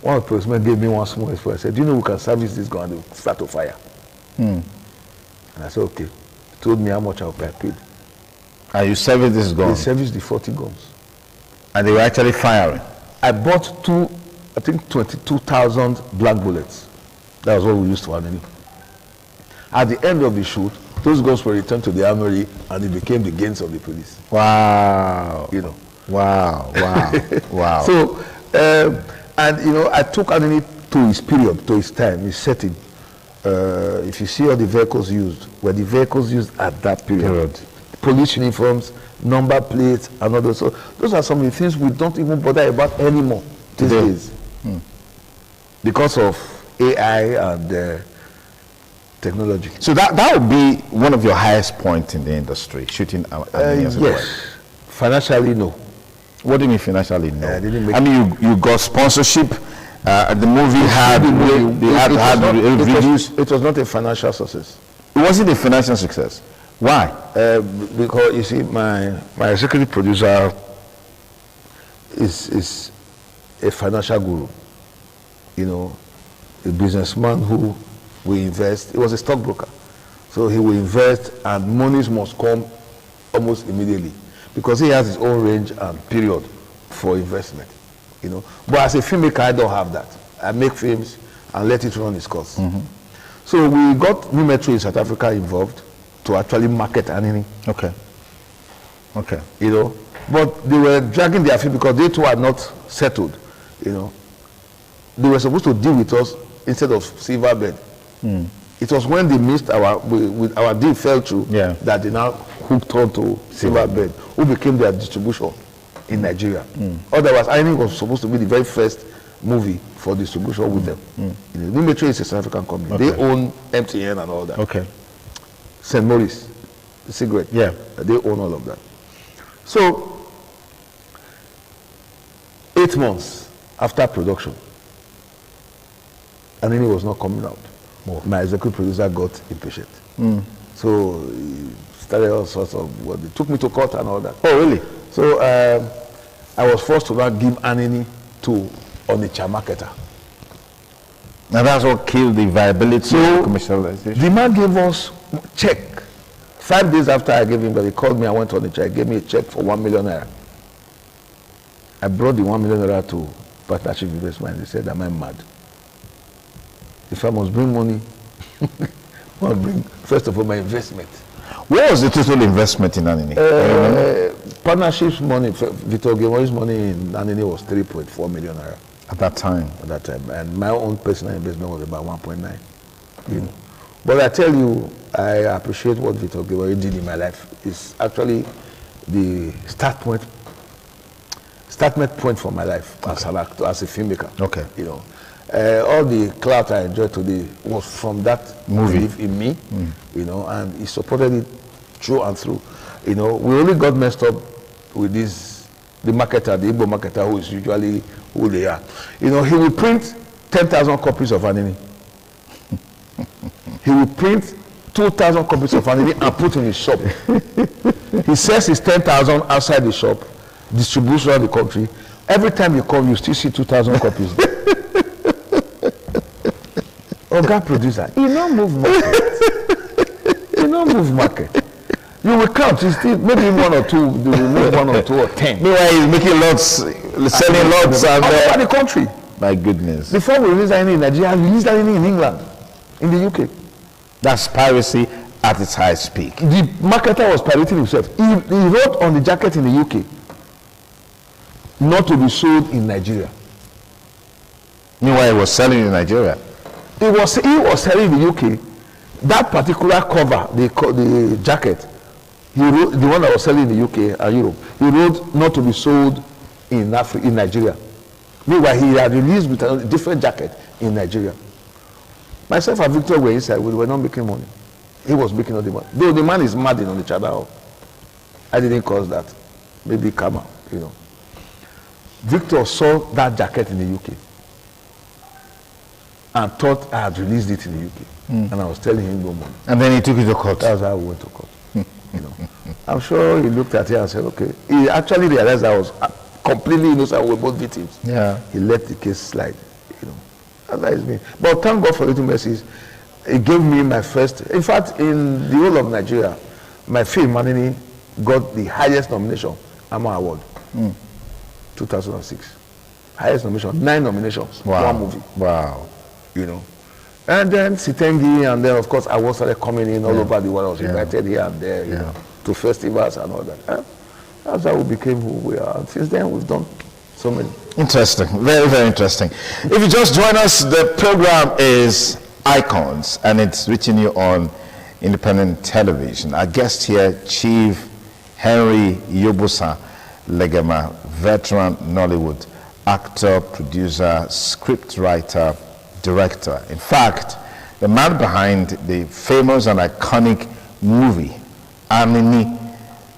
One of the policemen gave me one small expo. I said, do you know we can service this gun and start to fire? And I said, okay. He told me how much I paid. And you serviced this gun? They serviced the 40 guns. And they were actually firing? I bought 22,000 black bullets. That was what we used to have. At the end of the shoot, those guns were returned to the armory and it became the gains of the police. Wow. You know. Wow. Wow. So, and you know, I took Anini to his period, to his time, his setting. If you see all the vehicles used, were the vehicles used at that period. Police uniforms, number plates, and all those. So those are some of the things we don't even bother about anymore these days. Because of AI and technology. So that would be one of your highest points in the industry, shooting Anini? Yes. Financially, no. What do you mean financially? No. I mean, you got sponsorship. The movie had reviews. It was not a financial success. It wasn't a financial success. Why? Because you see, my executive producer is a financial guru, you know, a businessman who will invest. He was a stockbroker. So he will invest and monies must come almost immediately because he has his own range and period for investment, you know. But as a filmmaker, I don't have that. I make films and let it run its course. So we got New Metro in South Africa involved to actually market Anini. Okay. Okay. You know, but they were dragging their feet because they too are not settled, you know. They were supposed to deal with us instead of Silverbird. It was when they missed our deal fell through that they now hooked on to Silverbird, who became their distribution in Nigeria. Otherwise, Anini was supposed to be the very first movie for distribution with them. You know, New Metro is a South African company. Okay. They own MTN and all that. Okay. St. Maurice, the cigarette. Yeah. They own all of that. So, 8 months after production, Anini was not coming out. My executive producer got impatient. So he started all sorts of what they took me to court and all that. Oh, really? So I was forced to now give Anini to Onitsha marketer. Now that's what killed the viability of commercialization. The man gave us check. 5 days after I gave him, but he called me, I went to Onitsha, he gave me a check for 1 million naira. I brought the 1 million naira to Partnership Investment. They said, am I mad? If I must bring money, I must bring, first of all, my investment. Where was the total investment in Anini? Partnership's money, Victor Gilmore's money in Anini was 3.4 million naira. At that time? At that time. And my own personal investment was about 1.9. You know. But I tell you, I appreciate what Victor Gilmore did in my life. It's actually the start point for my life as an actor, as a filmmaker. Okay. You know. All the clout I enjoyed today was from that movie belief in me, you know, and he supported it through and through. You know, we only got messed up with the marketer, the Igbo marketer, who is usually who they are. You know, he will print 10,000 copies of Anini. He will print 2,000 copies of Anini and put in his shop. He sells his 10,000 outside the shop, distributes around the country. Every time you come, you still see 2,000 copies. Oga producer, he no move market. He no move market. You will count, you still maybe 1 or 2, you will move 1 or 2 or 10. Meanwhile, he's making lots, selling lots all over the country. My goodness. Before we released Anini in Nigeria, we released Anini in England, in the UK. That's piracy at its highest peak. The marketer was pirating himself. He wrote on the jacket in the UK, not to be sold in Nigeria. Meanwhile, he was selling in Nigeria. He was selling in the UK. That particular cover, the jacket, he wrote, the one that was selling in the UK and Europe, he wrote not to be sold in Nigeria. Meanwhile, he had released with a different jacket in Nigeria. Myself and Victor were inside, we were not making money. He was making all the money. Though the man is mad in on the channel. I didn't cause that. Maybe karma, you know. Victor saw that jacket in the UK and thought I had released it in the UK. And I was telling him no money. And then he took it to court. That's how we went to court. You know. I'm sure he looked at it and said, okay. He actually realized I was completely innocent. We were both victims. Yeah. He let the case slide. You know. That is me. But thank God for Little Mercies. It gave me my first, in fact, in the whole of Nigeria, my film, Anini, got the highest nomination, AMA Award, 2006. Highest nomination, 9 nominations, Wow. 1 movie. Wow. You know. And then Sitengi, and then of course awards started coming in all over the world. I was invited here and there, you know, to festivals and all that. That's how we became who we are. And since then, we've done so many. Interesting. Very, very interesting. If you just join us, the program is Icons, and it's reaching you on independent television. Our guest here, Chief Henry Yobosa Legema, veteran Nollywood actor, producer, scriptwriter, director. In fact, the man behind the famous and iconic movie, Anini,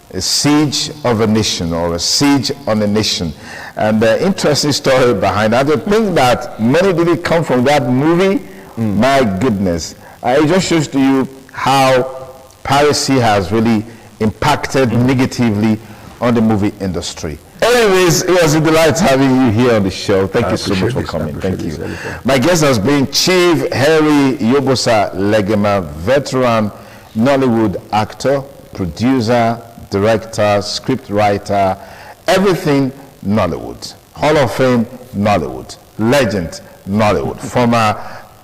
A Siege of a Nation, or A Siege on a Nation. And the interesting story behind that, I think that many didn't come from that movie. My goodness. It just shows to you how piracy has really impacted negatively on the movie industry. Anyways, it was a delight having you here on the show. Thank you so much for coming. Thank you. My guest has been Chief Harry Yobosa Legema, veteran Nollywood actor, producer, director, script writer, everything Nollywood. Hall of Fame Nollywood, legend Nollywood, former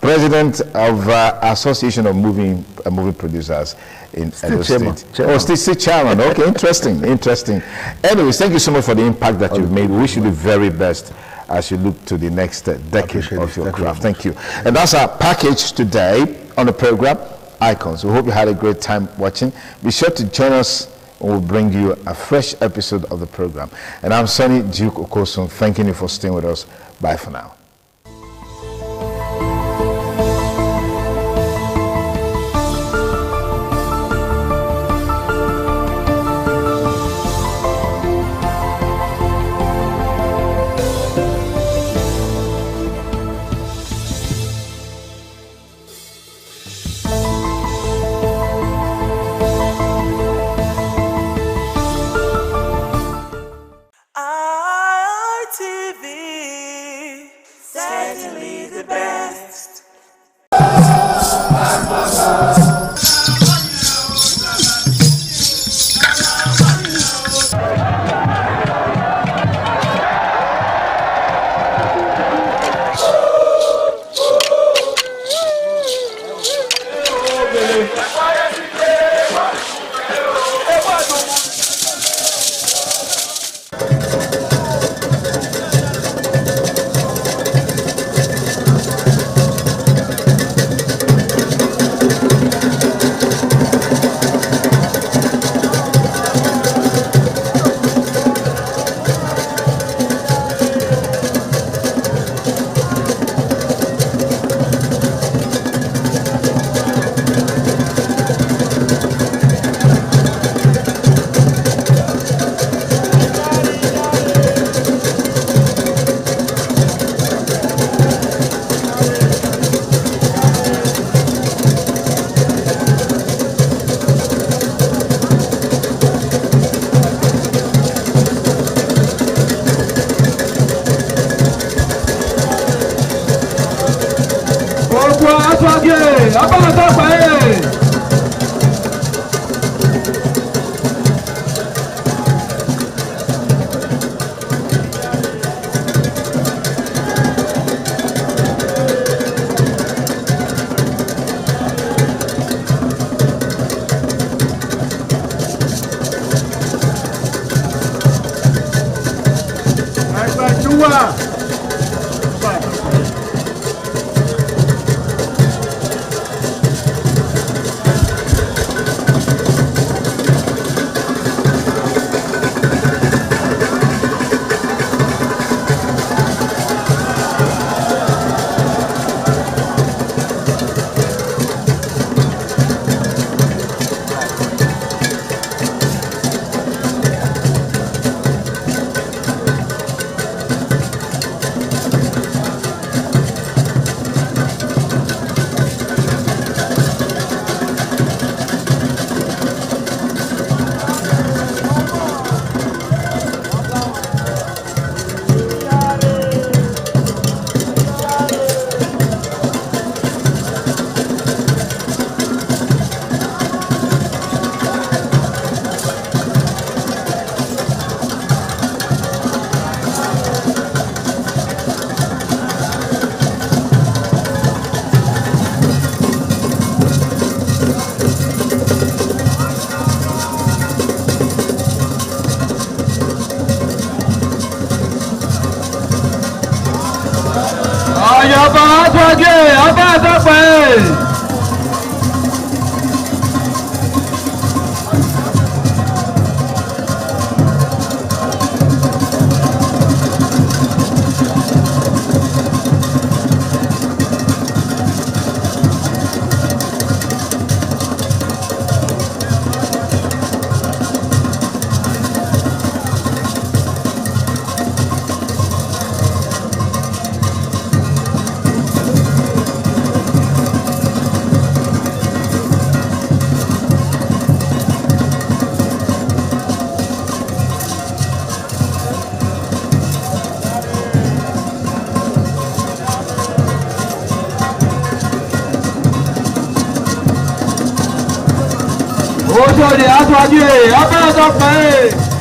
president of Association of Movie Producers in Edo State. Oh, still chairman. Okay, interesting. Anyways, thank you so much for the impact that you've made. We wish you the very best as you look to the next decade of your craft. Thank you. And that's our package today on the program, Icons. We hope you had a great time watching. Be sure to join us and we'll bring you a fresh episode of the program. And I'm Sonny Duke Okosun, thanking you for staying with us. Bye for now. ITV, certainly the best. Ojode Atwaje, Abẹ́ẹ̀dọ́pẹ́.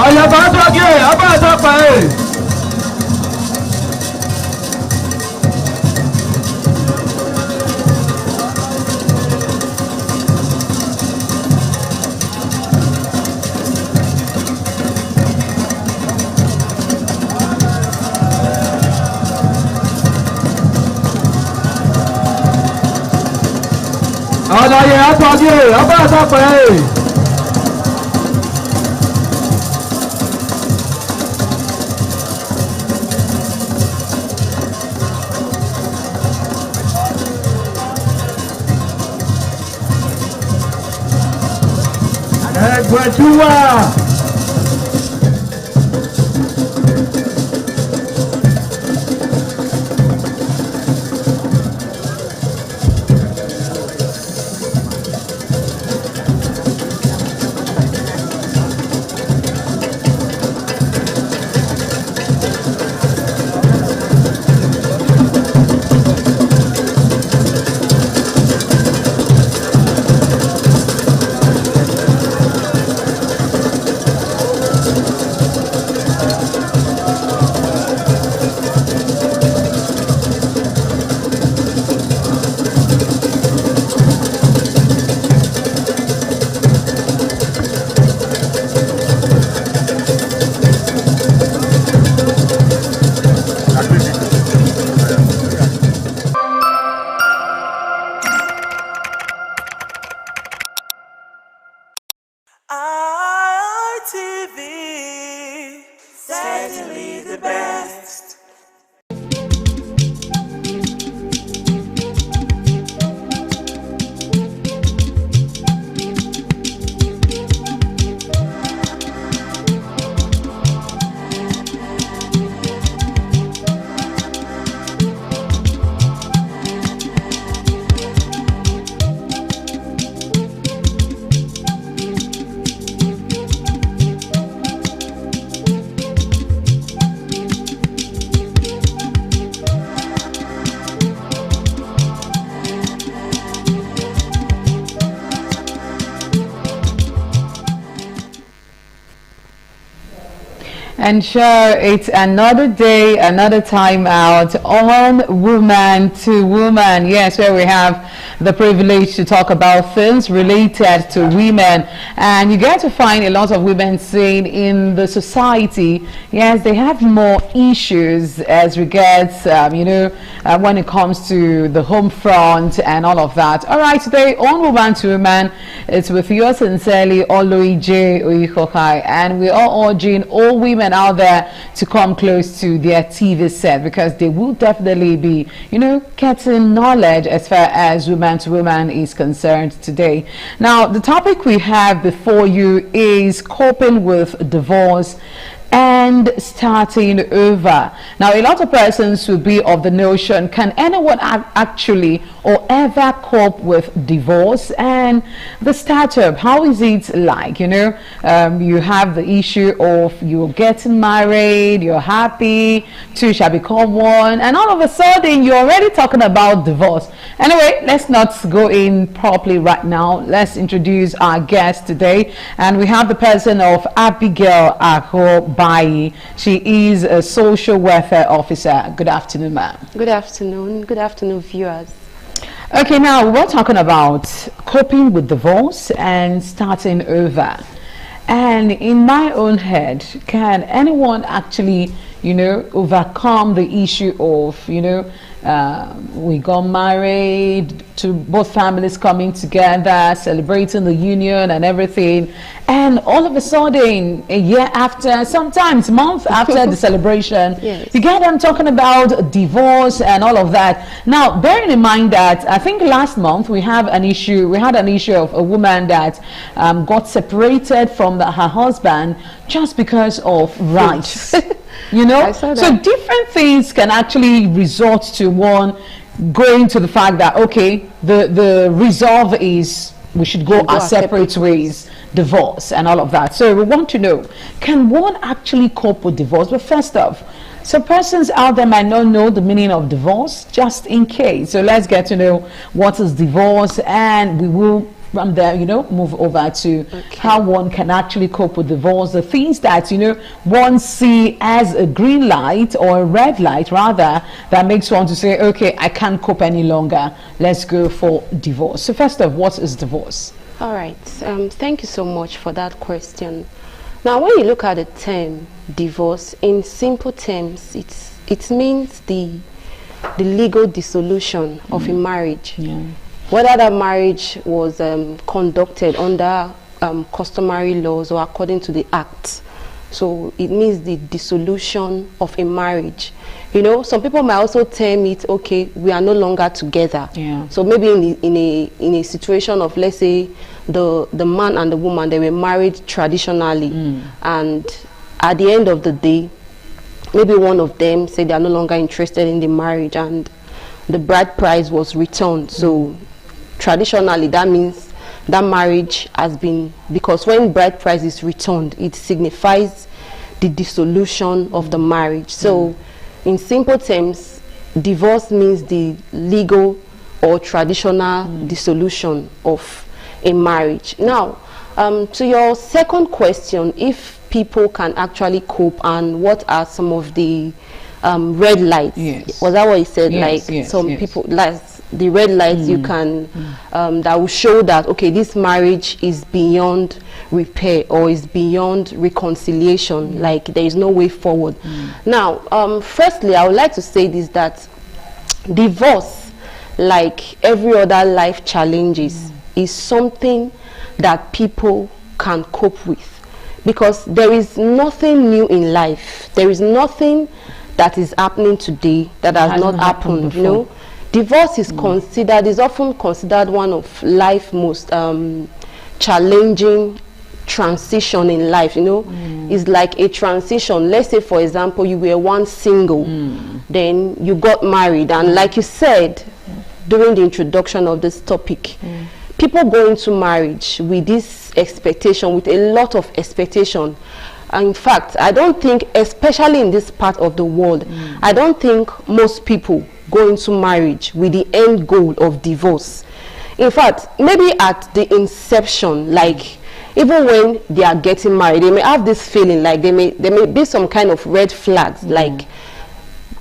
Ayabadage, Abẹ́ẹ̀dọ́pẹ́. Adaye Atwaje, Abẹ́ẹ̀dọ́pẹ́. Ẹgbẹ̀júwà. ITV, certainly the best. And sure, it's another day, another time out on Woman to Woman. Yes, where we have the privilege to talk about things related to women. And you get to find a lot of women saying in the society, yes, they have more issues as regards, when it comes to the home front and all of that. All right, today on Woman to Woman, it's with yours sincerely, Oloije Oikokai. And we are urging all women out there to come close to their TV set, because they will definitely be, getting knowledge as far as Woman to Woman is concerned today. Now, the topic we have before you is coping with divorce and starting over. Now, a lot of persons will be of the notion, can anyone actually or ever cope with divorce and the startup? How is it like? You have the issue of you're getting married, you're happy, two shall become one, and all of a sudden you're already talking about divorce. Anyway, let's not go in properly right now. Let's introduce our guest today, and we have the person of Abigail Aho Bayi. She is a social welfare officer. Good afternoon, ma'am. Good afternoon. Good afternoon, viewers. Okay, now we're talking about coping with divorce and starting over. And in my own head, can anyone actually, overcome the issue of, we got married, to both families coming together, celebrating the union and everything, and then all of a sudden, a year after, sometimes month after the celebration, you get them talking about divorce and all of that. Now, bearing in mind that I think last month we had an issue of a woman that got separated from her husband just because of rights. You know, so different things can actually result to one going to the fact that, okay, the resolve is we should go our separate ways, divorce and all of that. So we want to know, can one actually cope with divorce? But first off, some persons out there might not know the meaning of divorce, just in case. So let's get to know what is divorce, and we will from there, you know, move over to how one can actually cope with divorce, the things that, you know, one see as a green light or a red light rather, that makes one to say, okay, I can't cope any longer, let's go for divorce. So first of all, what is divorce? All right, thank you so much for that question. Now, when you look at the term divorce, in simple terms, it means the legal dissolution of a marriage. Whether that marriage was conducted under customary laws or according to the act. So it means the dissolution of a marriage. You know, some people might also term it, okay, we are no longer together. So maybe in a situation of, let's say, the man and the woman, they were married traditionally, and at the end of the day, maybe one of them said they are no longer interested in the marriage, and the bride price was returned. So traditionally, that means that marriage has been, because when bride price is returned, it signifies the dissolution of the marriage. So in simple terms, divorce means the legal or traditional dissolution of a marriage. Now, to your second question, if people can actually cope and what are some of the red lights? Was that what you said? People, like the red lights you can that will show that, okay, this marriage is beyond repair or is beyond reconciliation, like there is no way forward. Now, firstly, I would like to say this, that divorce, like every other life challenges, is something that people can cope with, because there is nothing new in life. There is nothing that is happening today that has not happened, you know. Divorce is considered, is often considered one of life's most challenging transition in life, you know. It's like a transition. Let's say, for example, you were once single, then you got married, and like you said during the introduction of this topic, people go into marriage with this expectation, with a lot of expectation. In fact, I don't think, especially in this part of the world, I don't think most people go into marriage with the end goal of divorce. In fact, maybe at the inception, like even when they are getting married, they may have this feeling like there may be some kind of red flags, like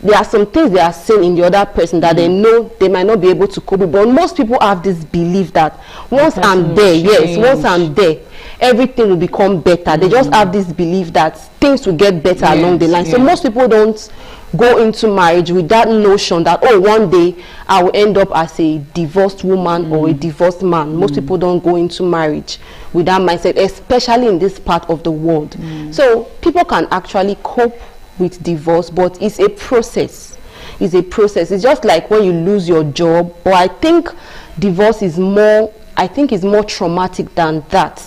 there are some things they are seeing in the other person that they know they might not be able to cope with. But most people have this belief that once I'm there, once I'm there, everything will become better. They just have this belief that things will get better along the line. So most people don't go into marriage with that notion that, oh, one day I will end up as a divorced woman or a divorced man. Most people don't go into marriage with that mindset, especially in this part of the world. So people can actually cope with divorce, but it's a process. It's a process. It's just like when you lose your job. But I think divorce is more, I think it's more traumatic than that.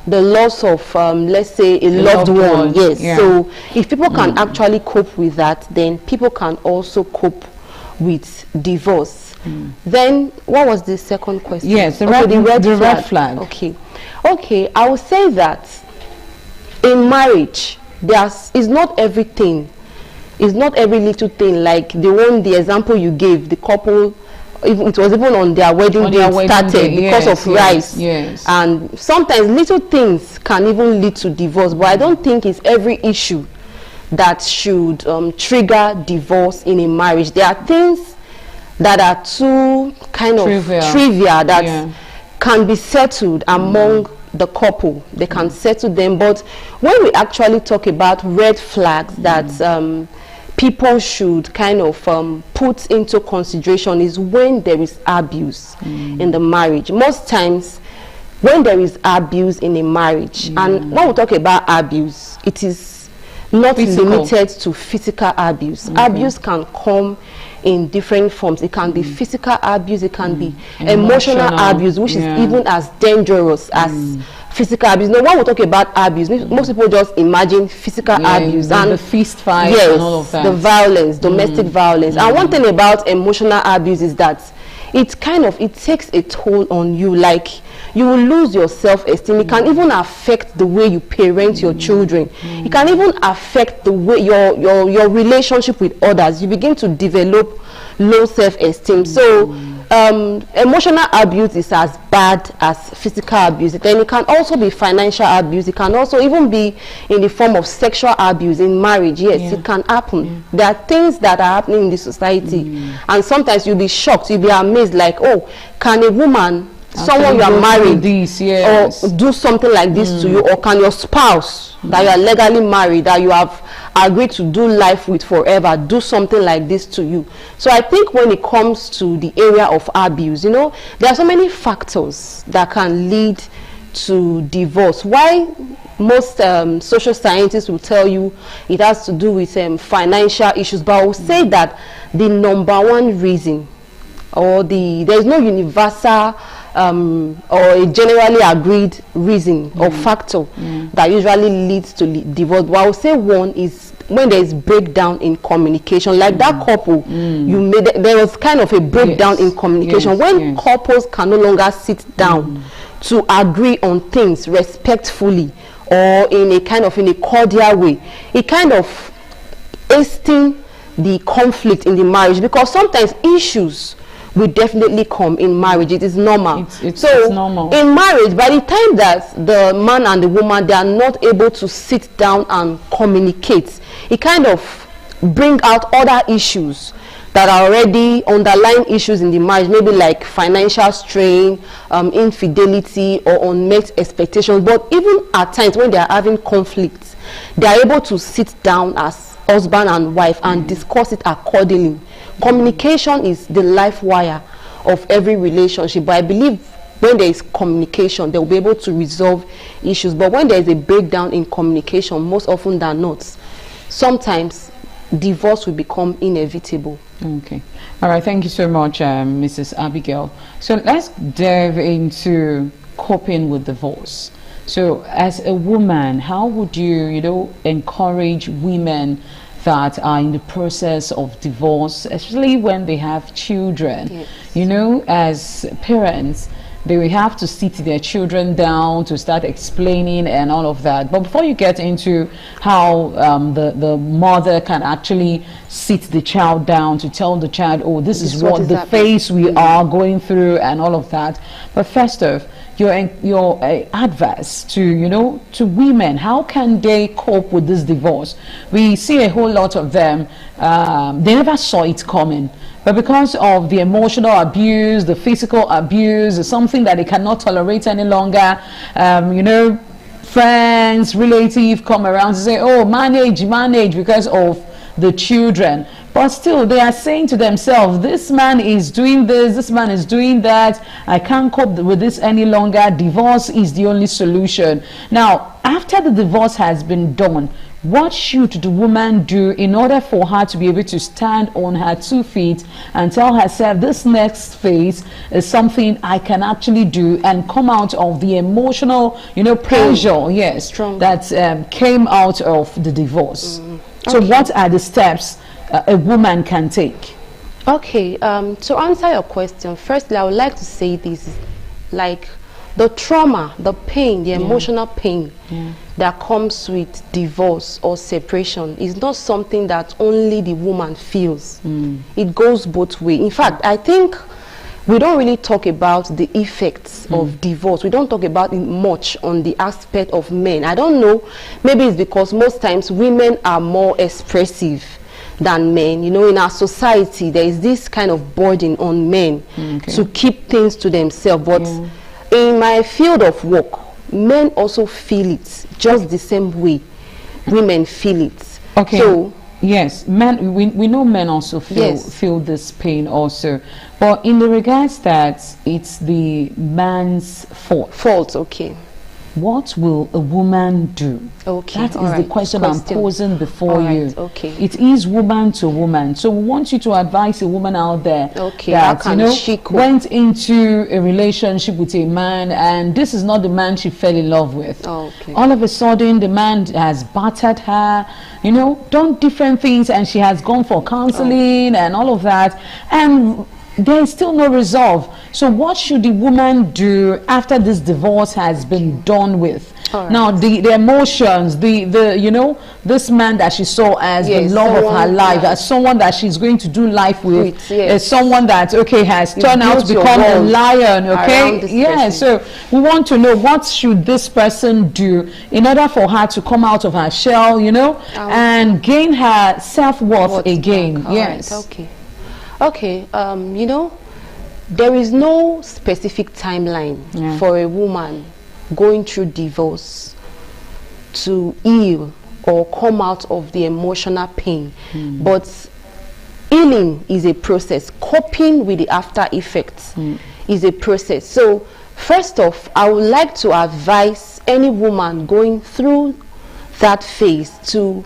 The loss of, let's say, a loved one. So if people can actually cope with that, then people can also cope with divorce. Then what was the second question? Yes, the red flag. Okay, I would say that in marriage, is not everything. It's not every little thing, like the example you gave, the couple, it was even on their wedding day started because of rice. And sometimes little things can even lead to divorce, but I don't think it's every issue that should trigger divorce in a marriage. There are things that are too kind of trivial that can be settled among the couple. They can settle them. But when we actually talk about red flags that people should kind of put into consideration, is when there is abuse in the marriage. Most times when there is abuse in a marriage, and when we talk about abuse, it is not limited to physical abuse. Abuse can come in different forms. It can be physical abuse, it can be emotional abuse, which is even as dangerous as physical abuse. Now, when we talk about abuse, most people just imagine physical abuse and the fist fight and all of that. The violence, domestic violence. And one thing about emotional abuse is that it takes a toll on you. Like, you will lose your self-esteem. It can even affect the way you parent your children. It can even affect the way your relationship with others. You begin to develop low self-esteem. So emotional abuse is as bad as physical abuse. Then it can also be financial abuse. It can also even be in the form of sexual abuse in marriage. Yes, it can happen. There are things that are happening in the society, and sometimes you'll be shocked, you'll be amazed, like, oh, can a woman, someone you are married, or do something like this to you? Or can your spouse that you are legally married, that you have agreed to do life with forever, do something like this to you? So I think when it comes to the area of abuse, there are so many factors that can lead to divorce. Why most social scientists will tell you it has to do with financial issues, but I will say that the number one reason, or there is no universal or a generally agreed reason or factor that usually leads to divorce. But I would say one is when there is breakdown in communication. Like that couple there was kind of a breakdown in communication. When couples can no longer sit down to agree on things respectfully or in a cordial way, it kind of hastens the conflict in the marriage, because sometimes issues will definitely come in marriage. It is normal. It's normal. In marriage, by the time that the man and the woman, they are not able to sit down and communicate, it kind of bring out other issues that are already underlying issues in the marriage, maybe like financial strain, infidelity, or unmet expectations. But even at times when they are having conflicts, they are able to sit down as husband and wife and discuss it accordingly. Communication is the life wire of every relationship, but I believe when there is communication, they will be able to resolve issues. But when there is a breakdown in communication, most often than not, sometimes divorce will become inevitable. Okay. All right. Thank you so much, Mrs. Abigail. So let's delve into coping with divorce. So as a woman, how would you, encourage women that are in the process of divorce, especially when they have children? Yes. As parents, they will have to sit their children down to start explaining and all of that. But before you get into how the mother can actually sit the child down to tell the child, oh, this is what the phase we are going through and all of that. But first off, your advice to to women, how can they cope with this divorce? We see a whole lot of them, they never saw it coming, but because of the emotional abuse, the physical abuse, something that they cannot tolerate any longer, friends, relatives come around to say, oh, manage because of the children. But still, they are saying to themselves, this man is doing this man is doing that, I can't cope with this any longer, divorce is the only solution. Now, after the divorce has been done, what should the woman do in order for her to be able to stand on her 2 feet and tell herself, this next phase is something I can actually do, and come out of the emotional pressure that came out of the divorce? So what are the steps a woman can take? Okay, to answer your question, firstly, I would like to say this, like the trauma, the pain, the emotional pain that comes with divorce or separation is not something that only the woman feels. It goes both ways. In fact, I think we don't really talk about the effects of divorce. We don't talk about it much on the aspect of men. I don't know, maybe it's because most times women are more expressive than men. In our society, there is this kind of burden on men to keep things to themselves. But in my field of work, men also feel it just the same way women feel it. Okay. So Yes, men. We know men also feel this pain also, but in the regards that it's the man's fault. Okay. What will a woman do? Okay. That is the question I'm posing before you. Okay. It is woman to woman. So we want you to advise a woman out there that went into a relationship with a man and this is not the man she fell in love with. Okay. All of a sudden the man has battered her, done different things, and she has gone for counseling and all of that, and there is still no resolve. So what should the woman do after this divorce has been done with? Now the emotions, this man that she saw as the love of her life, as someone that she's going to do life with, as someone that has turned out to become a lion. So we want to know, what should this person do in order for her to come out of her shell, and gain her self-worth again? Okay, there is no specific timeline for a woman going through divorce to heal or come out of the emotional pain. But healing is a process. Coping with the after effects is a process. So first off, I would like to advise any woman going through that phase to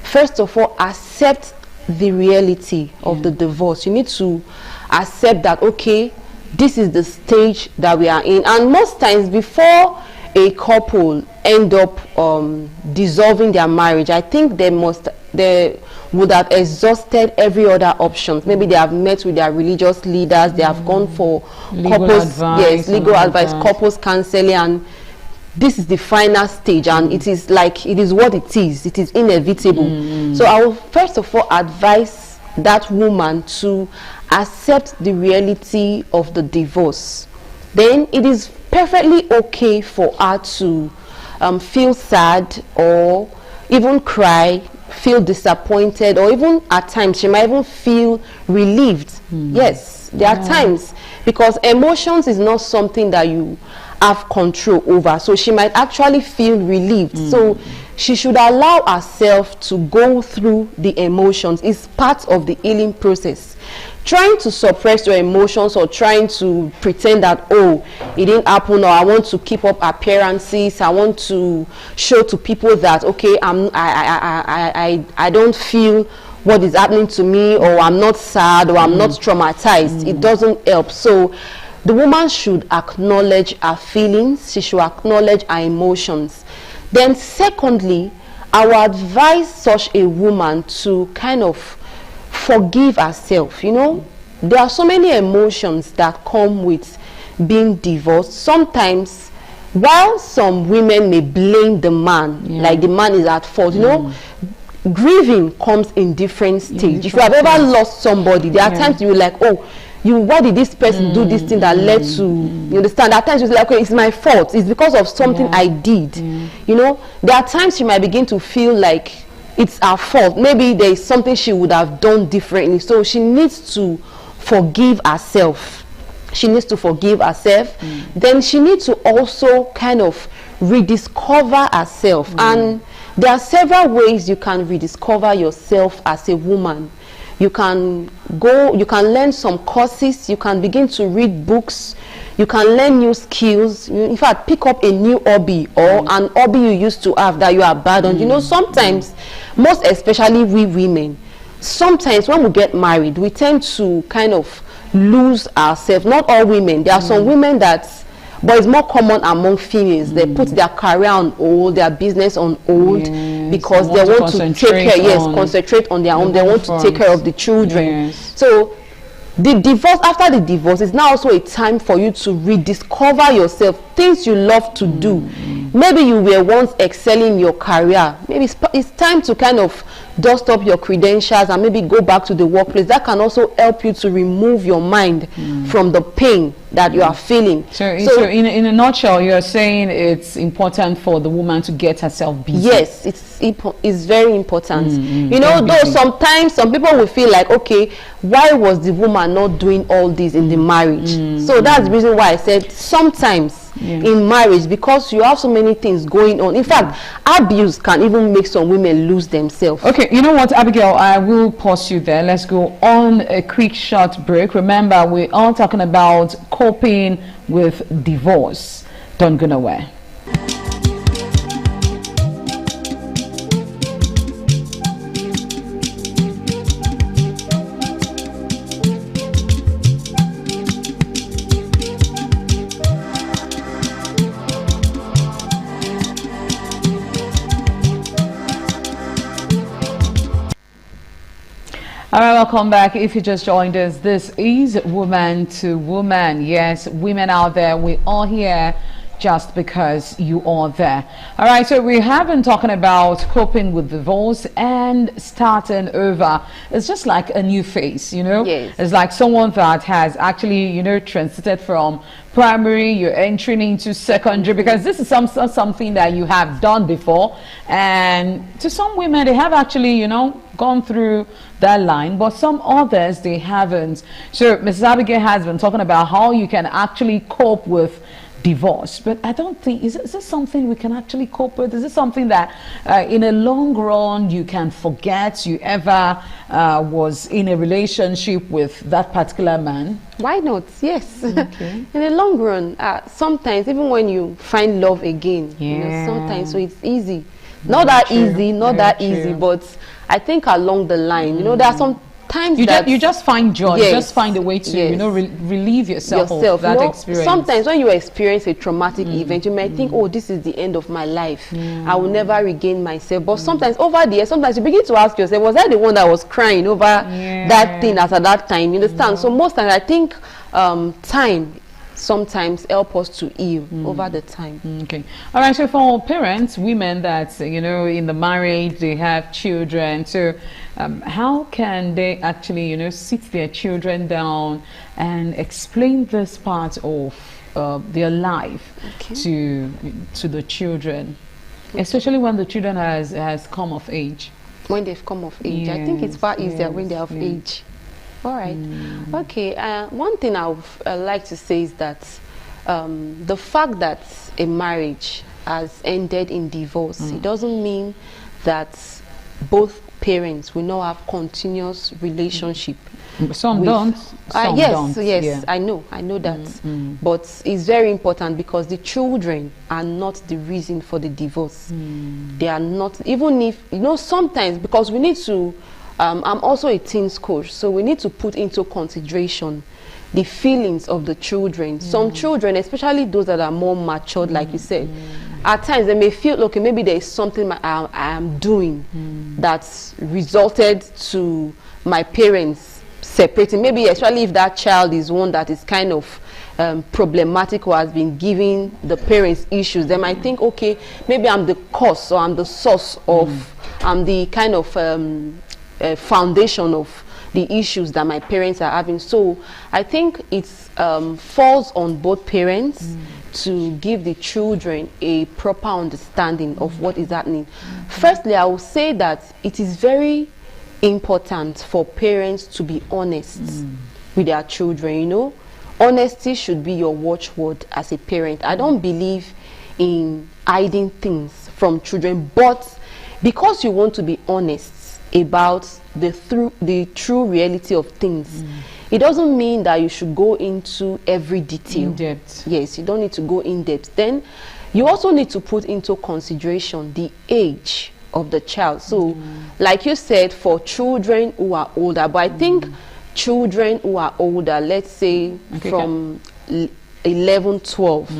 first of all accept the reality of the divorce. You need to accept that, okay, this is the stage that we are in. And most times before a couple end up dissolving their marriage, I think they would have exhausted every other option. Maybe they have met with their religious leaders, they have gone for legal advice, couples counseling, and this is the final stage, and it is what it is. It is inevitable. So I will first of all advise that woman to accept the reality of the divorce. Then it is perfectly okay for her to feel sad or even cry, feel disappointed, or even at times she might even feel relieved. Yes, there are times, because emotions is not something that you have control over, so she might actually feel relieved. So she should allow herself to go through the emotions. It's part of the healing process. Trying to suppress your emotions or trying to pretend that, oh, it didn't happen, or I want to keep up appearances, I want to show to people that, okay, I don't feel what is happening to me, or I'm not sad, or I'm not traumatized. It doesn't help. So the woman should acknowledge her feelings, she should acknowledge her emotions. Then secondly, I would advise such a woman to kind of forgive herself. There are so many emotions that come with being divorced. Sometimes, while some women may blame the man, like the man is at fault, grieving comes in different stages. If you have ever lost somebody, there are times you will like, oh, why did this person do this thing that led to, you understand? At times it's like, okay, it's my fault, it's because of something I did. There are times you might begin to feel like it's her fault. Maybe there is something she would have done differently. So she needs to forgive herself. Then she needs to also kind of rediscover herself. And there are several ways you can rediscover yourself as a woman. You can learn some courses, you can begin to read books, you can learn new skills. In fact, pick up a new hobby, or an hobby you used to have that you abandoned. Sometimes, most especially we women, sometimes when we get married, we tend to kind of lose ourselves. Not all women. There are some women but it's more common among females. They put their career on hold, their business on hold, because they want to take care, concentrate on their own. They want to take care of the children. So the divorce, after the divorce, is now also a time for you to rediscover yourself, things you love to do. Maybe you were once excelling in your career. Maybe it's time to kind of dust up your credentials and maybe go back to the workplace. That can also help you to remove your mind from the pain that you are feeling. So in a nutshell, you're saying it's important for the woman to get herself busy. Yes, it's very important. Though sometimes some people will feel like, okay, why was the woman not doing all this in the marriage? So that's the reason why I said sometimes in marriage, because you have so many things going on. In fact, abuse can even make some women lose themselves. Okay, Okay, you know what, Abigail, I will pause you there. Let's go on a quick short break. Remember, we are talking about coping with divorce. Don't go nowhere. All right, welcome back. If you just joined us, this is Woman to Woman. Yes, women out there, we are here just because you are there. All right, so we have been talking about coping with divorce and starting over. It's just like a new phase, you know. Yes. It's like someone that has actually, you know, transited from primary, you're entering into secondary, because this is something that you have done before. And to some women, they have actually, you know, gone through that line, but some others, they haven't. So Mrs. Abigail has been talking about how you can actually cope with divorce, but I don't think, is this something we can actually cope with? Is this something that in a long run you can forget you ever was in a relationship with that particular man? Why not? Yes. Okay. In the long run, sometimes even when you find love again, you know, sometimes, so it's easy. Not that easy, not that easy, but I think along the line, you know, there are some times you just find joy, yes, you just find a way to, you know, relieve yourself of that experience. Sometimes when you experience a traumatic event, you might think, oh, this is the end of my life. I will never regain myself. But sometimes over the years, sometimes you begin to ask yourself, was I the one that was crying over that thing at that time? You understand? So most times I think time sometimes help us to heal over the time. Okay. All right, so for parents, women that, you know, in the marriage, they have children, so how can they actually, you know, sit their children down and explain this part of their life to the children, especially when the children has come of age? When they've come of age, I think it's far easier when they're of age. All right. Okay. One thing I would like to say is that the fact that a marriage has ended in divorce, it doesn't mean that both parents will not have continuous relationship. Some don't. Some yes, don't. Yes. Yeah. I know that. But it's very important because the children are not the reason for the divorce. They are not. Even if, you know, sometimes, because we need to. I'm also a teens coach, so we need to put into consideration the feelings of the children. Some children, especially those that are more matured, like you said, at times they may feel, okay, maybe there is something I am doing that's resulted to my parents separating. Maybe especially if that child is one that is kind of problematic or has been giving the parents issues, they might think, okay, maybe I'm the cause or I'm the source of, I'm the kind of foundation of the issues that my parents are having. So I think it falls on both parents to give the children a proper understanding of what is happening. Firstly, I will say that it is very important for parents to be honest with their children. You know, honesty should be your watchword as a parent. I don't believe in hiding things from children, but because you want to be honest about the true reality of things, it doesn't mean that you should go into every detail. In depth. Yes, you don't need to go in depth. Then you also need to put into consideration the age of the child. So like you said, for children who are older, but I think children who are older, let's say from 11, 12,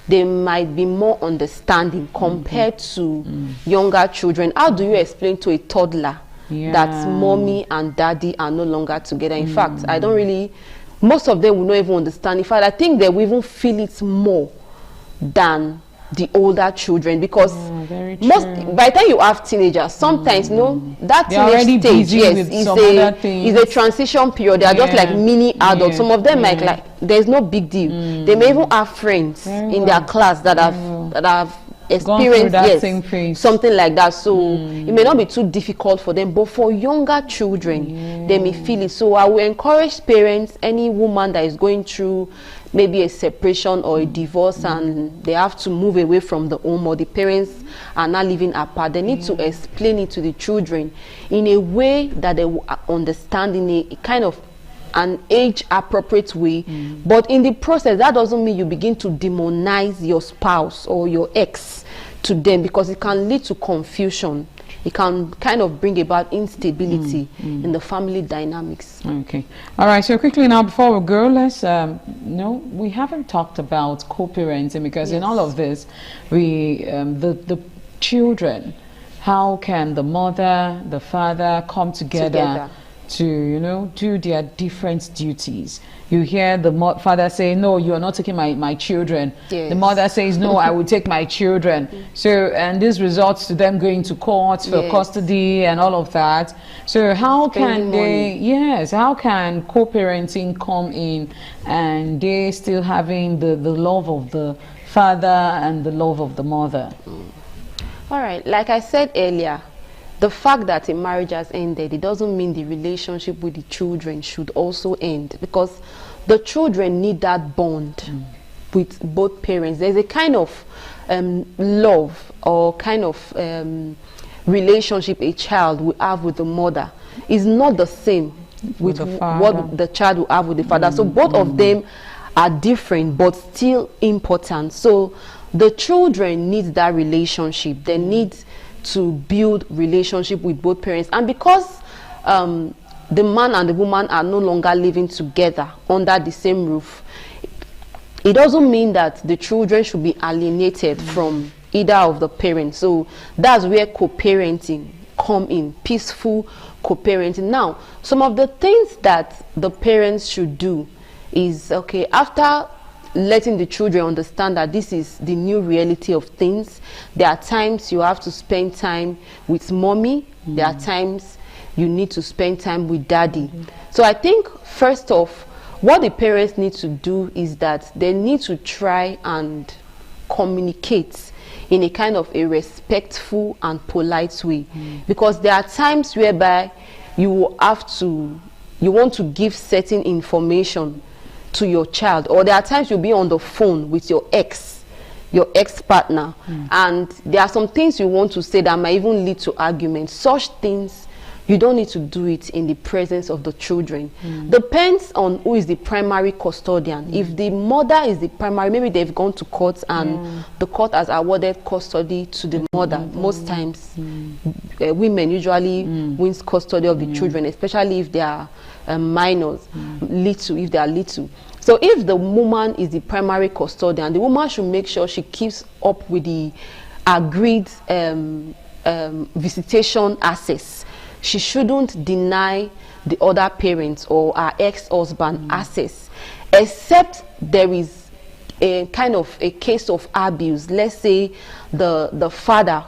they might be more understanding compared to younger children. How do you explain to a toddler that mommy and daddy are no longer together? In fact, I don't really, most of them will not even understand. In fact, I think they will even feel it more than the older children, because most by the time you have teenagers, sometimes that teenage stage is a transition period. They are just like mini adults. Some of them there's no big deal. They may even have friends in their class that have experienced something like that, so it may not be too difficult for them. But for younger children, they may feel it. So I will encourage parents, any woman that is going through maybe a separation or a divorce and they have to move away from the home, or the parents are not living apart, they need to explain it to the children in a way that they will understand, in a kind of an age appropriate way. But in the process, that doesn't mean you begin to demonize your spouse or your ex to them, because it can lead to confusion. It can kind of bring about instability in the family dynamics. Okay. All right. So quickly now, before we go, let's no, we haven't talked about co-parenting, because in all of this, we the children, how can the mother, the father come together to, you know, do their different duties? You hear the father say, no, you are not taking my children. The mother says, no, I will take my children. So, and this results to them going to court for custody and all of that. So how can they, how can co-parenting come in and they still having the love of the father and the love of the mother? All right, like I said earlier, the fact that a marriage has ended, it doesn't mean the relationship with the children should also end, because the children need that bond with both parents. There's a kind of love or kind of relationship a child will have with the mother is not the same with what the child will have with the father. So both of them are different but still important. So the children need that relationship. They need to build relationship with both parents. And because the man and the woman are no longer living together under the same roof, it doesn't mean that the children should be alienated from either of the parents. So that's where co-parenting come in, peaceful co-parenting. Now, some of the things that the parents should do is, okay, after letting the children understand that this is the new reality of things, there are times you have to spend time with mommy, there are times you need to spend time with daddy. So I think first off, what the parents need to do is that they need to try and communicate in a kind of a respectful and polite way, because there are times whereby you will have to, you want to give certain information to your child, or there are times you'll be on the phone with your ex-partner, and there are some things you want to say that might even lead to arguments. Such things, you don't need to do it in the presence of the children. Depends on who is the primary custodian. If the mother is the primary, maybe they've gone to court and the court has awarded custody to the mother. Most times women usually wins custody of the children, especially if they are minors, little, if they are little. So if the woman is the primary custodian, the woman should make sure she keeps up with the agreed visitation access. She shouldn't deny the other parents or her ex-husband access, except there is a kind of a case of abuse. Let's say the father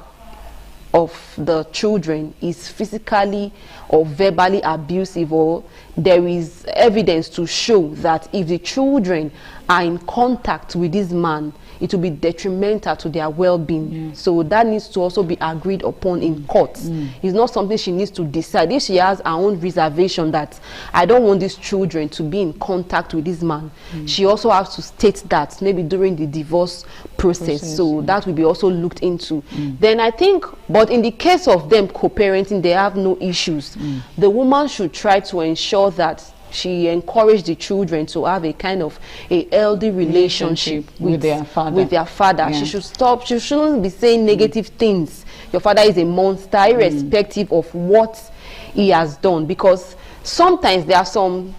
of the children is physically or verbally abusive, or there is evidence to show that if the children are in contact with this man, it will be detrimental to their well-being. So that needs to also be agreed upon in court. It's not something she needs to decide. If she has her own reservation that I don't want these children to be in contact with this man, she also has to state that maybe during the divorce process. So that will be also looked into. Then I think, but in the case of them co-parenting, they have no issues. The woman should try to ensure that she encouraged the children to have a kind of a healthy relationship with their father. She should stop. She shouldn't be saying negative things. Your father is a monster, irrespective of what he has done. Because sometimes there are some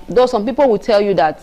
people will tell you that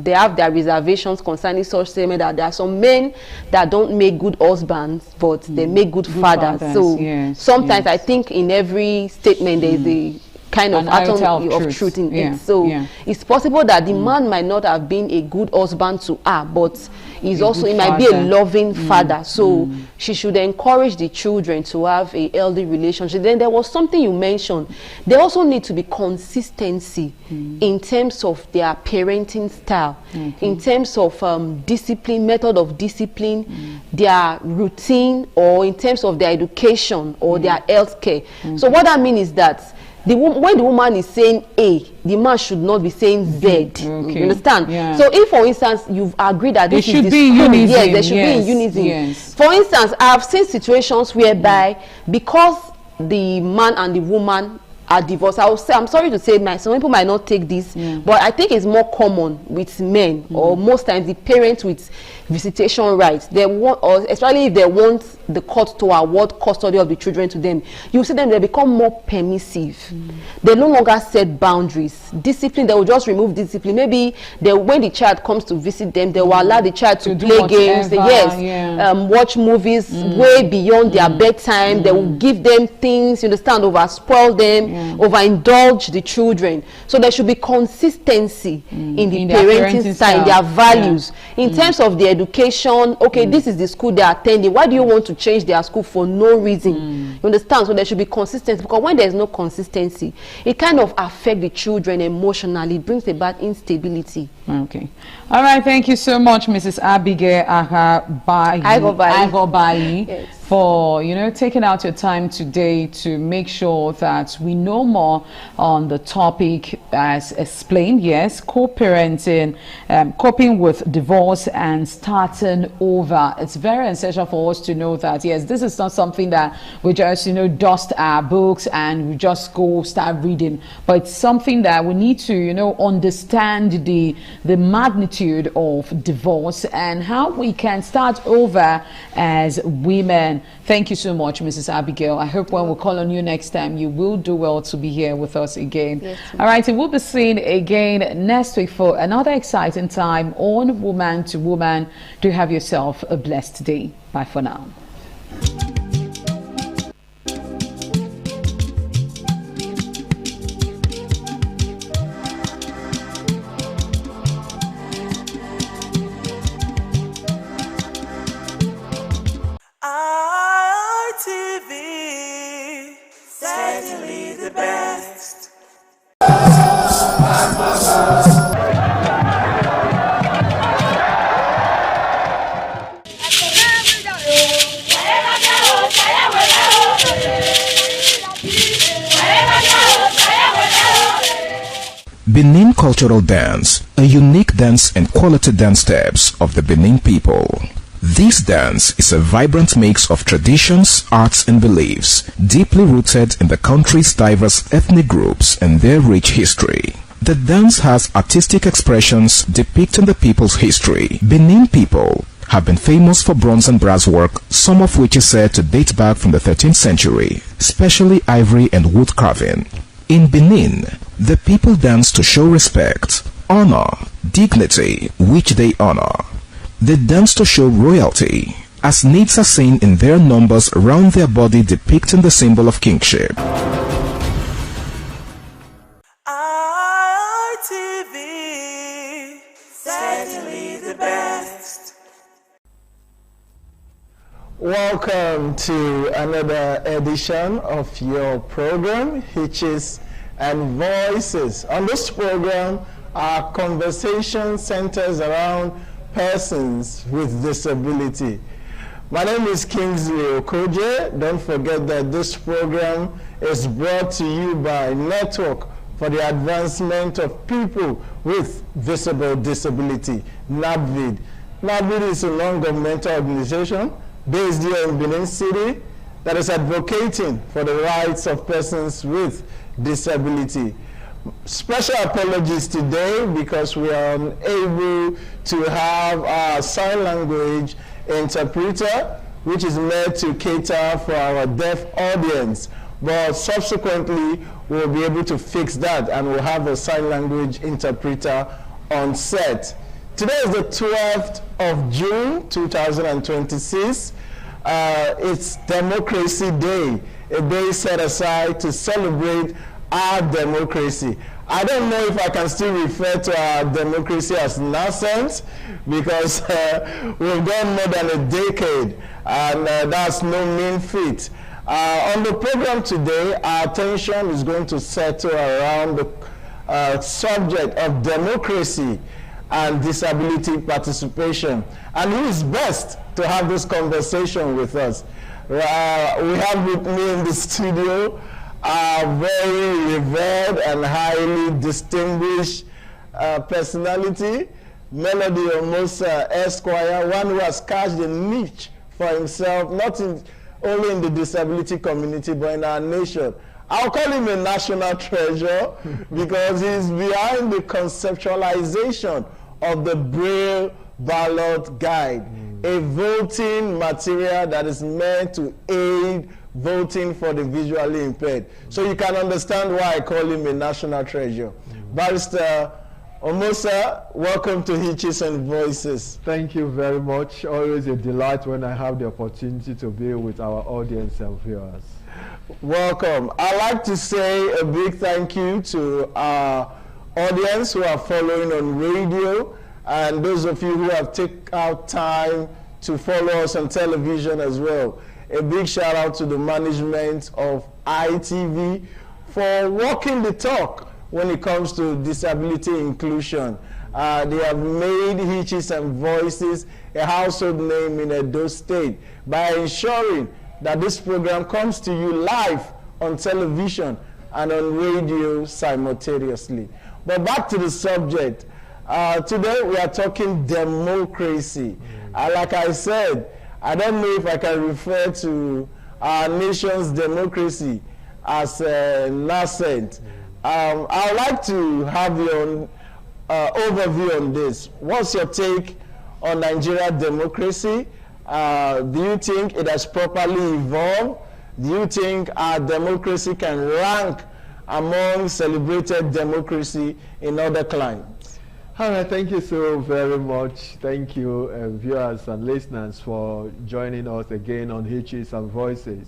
they have their reservations concerning such statement, that there are some men that don't make good husbands, but they make good fathers. So sometimes I think in every statement there is kind of atom of truth in it. So it's possible that the man might not have been a good husband to her, but he might be a loving father. So she should encourage the children to have a healthy relationship. Then there was something you mentioned. There also need to be consistency in terms of their parenting style, in terms of discipline, method of discipline, their routine, or in terms of their education or their health care. So what I mean is that when the woman is saying A, the man should not be saying Z. You understand? So if, for instance, you've agreed that this is the school, yes, they should be in unison. For instance, I've seen situations whereby because the man and the woman are divorced, I will say, I'm sorry to say, some people might not take this, but I think it's more common with men, or most times the parents with visitation rights. They want, or especially if they want the court to award custody of the children to them, you see them, they become more permissive. They no longer set boundaries. Discipline, they will just remove discipline. Maybe when the child comes to visit them, they will allow the child to play games, watch movies way beyond their bedtime. They will give them things, you understand, over spoil them, overindulge the children. So there should be consistency in the parenting style, in their values. In terms of the education, this is the school they are attending. Why do you want to change their school for no reason? You understand? So there should be consistency, because when there's no consistency, it kind of affects the children emotionally. It brings about instability. Okay. All right. Thank you so much, Mrs. Abigail Agobayi, for taking out your time today to make sure that we know more on the topic as explained. Yes, co-parenting, coping with divorce and starting over. It's very essential for us to know that yes, this is not something that we just dust our books and we just go start reading, but it's something that we need to understand the magnitude of divorce and how we can start over as women. Thank you so much, Mrs. Abigail. I hope when we call on you next time, you will do well to be here with us again. Yes, all right, and we'll be seen again next week for another exciting time on Woman to Woman. Do have yourself a blessed day. Bye for now. TV, certainly the best. Benin Cultural Dance, a unique dance and quality dance steps of the Benin people. This dance is a vibrant mix of traditions, arts and beliefs, deeply rooted in the country's diverse ethnic groups and their rich history. The dance has artistic expressions depicting the people's history. Benin people have been famous for bronze and brass work, some of which is said to date back from the 13th century, especially ivory and wood carving. In Benin, the people dance to show respect, honor, dignity, which they honor. They dance to show royalty, as naids are seen in their numbers around their body depicting the symbol of kingship. ITV, certainly the best. Welcome to another edition of your program, Hitches and Voices. On this program, our conversation centers around persons with disability. My name is Kingsley Okoje. Don't forget that this program is brought to you by Network for the Advancement of People with Visible Disability, NABVID. NABVID is a non-governmental organization based here in Benin City that is advocating for the rights of persons with disability. Special apologies today because we are unable to have our sign language interpreter, which is meant to cater for our deaf audience. But subsequently, we'll be able to fix that and we'll have a sign language interpreter on set. Today is the 12th of June, 2026. It's Democracy Day, a day set aside to celebrate our democracy. I don't know if I can still refer to our democracy as nascent, because we've gone more than a decade, and that's no mean feat. On the program today, our attention is going to settle around the subject of democracy and disability participation. And who is best to have this conversation with us? We have with me in the studio a very revered and highly distinguished personality, Melody Omosa Esquire, one who has cast a niche for himself, not only in the disability community, but in our nation. I'll call him a national treasure because he's behind the conceptualization of the Braille Ballot Guide, a voting material that is meant to aid voting for the visually impaired. So you can understand why I call him a national treasure. Barrister Omosa, welcome to Hitches and Voices. Thank you very much. Always a delight when I have the opportunity to be with our audience and viewers. Welcome. I'd like to say a big thank you to our audience who are following on radio, and those of you who have taken out time to follow us on television as well. A big shout out to the management of ITV for walking the talk when it comes to disability inclusion. They have made Hitches and Voices a household name in Edo State by ensuring that this program comes to you live on television and on radio simultaneously. But back to the subject. Today we are talking democracy. Like I said, I don't know if I can refer to our nation's democracy as nascent. I would like to have your overview on this. What's your take on Nigeria democracy? Do you think it has properly evolved? Do you think our democracy can rank among celebrated democracy in other climes? All right, thank you so very much. Thank you, viewers and listeners, for joining us again on Hitches and Voices.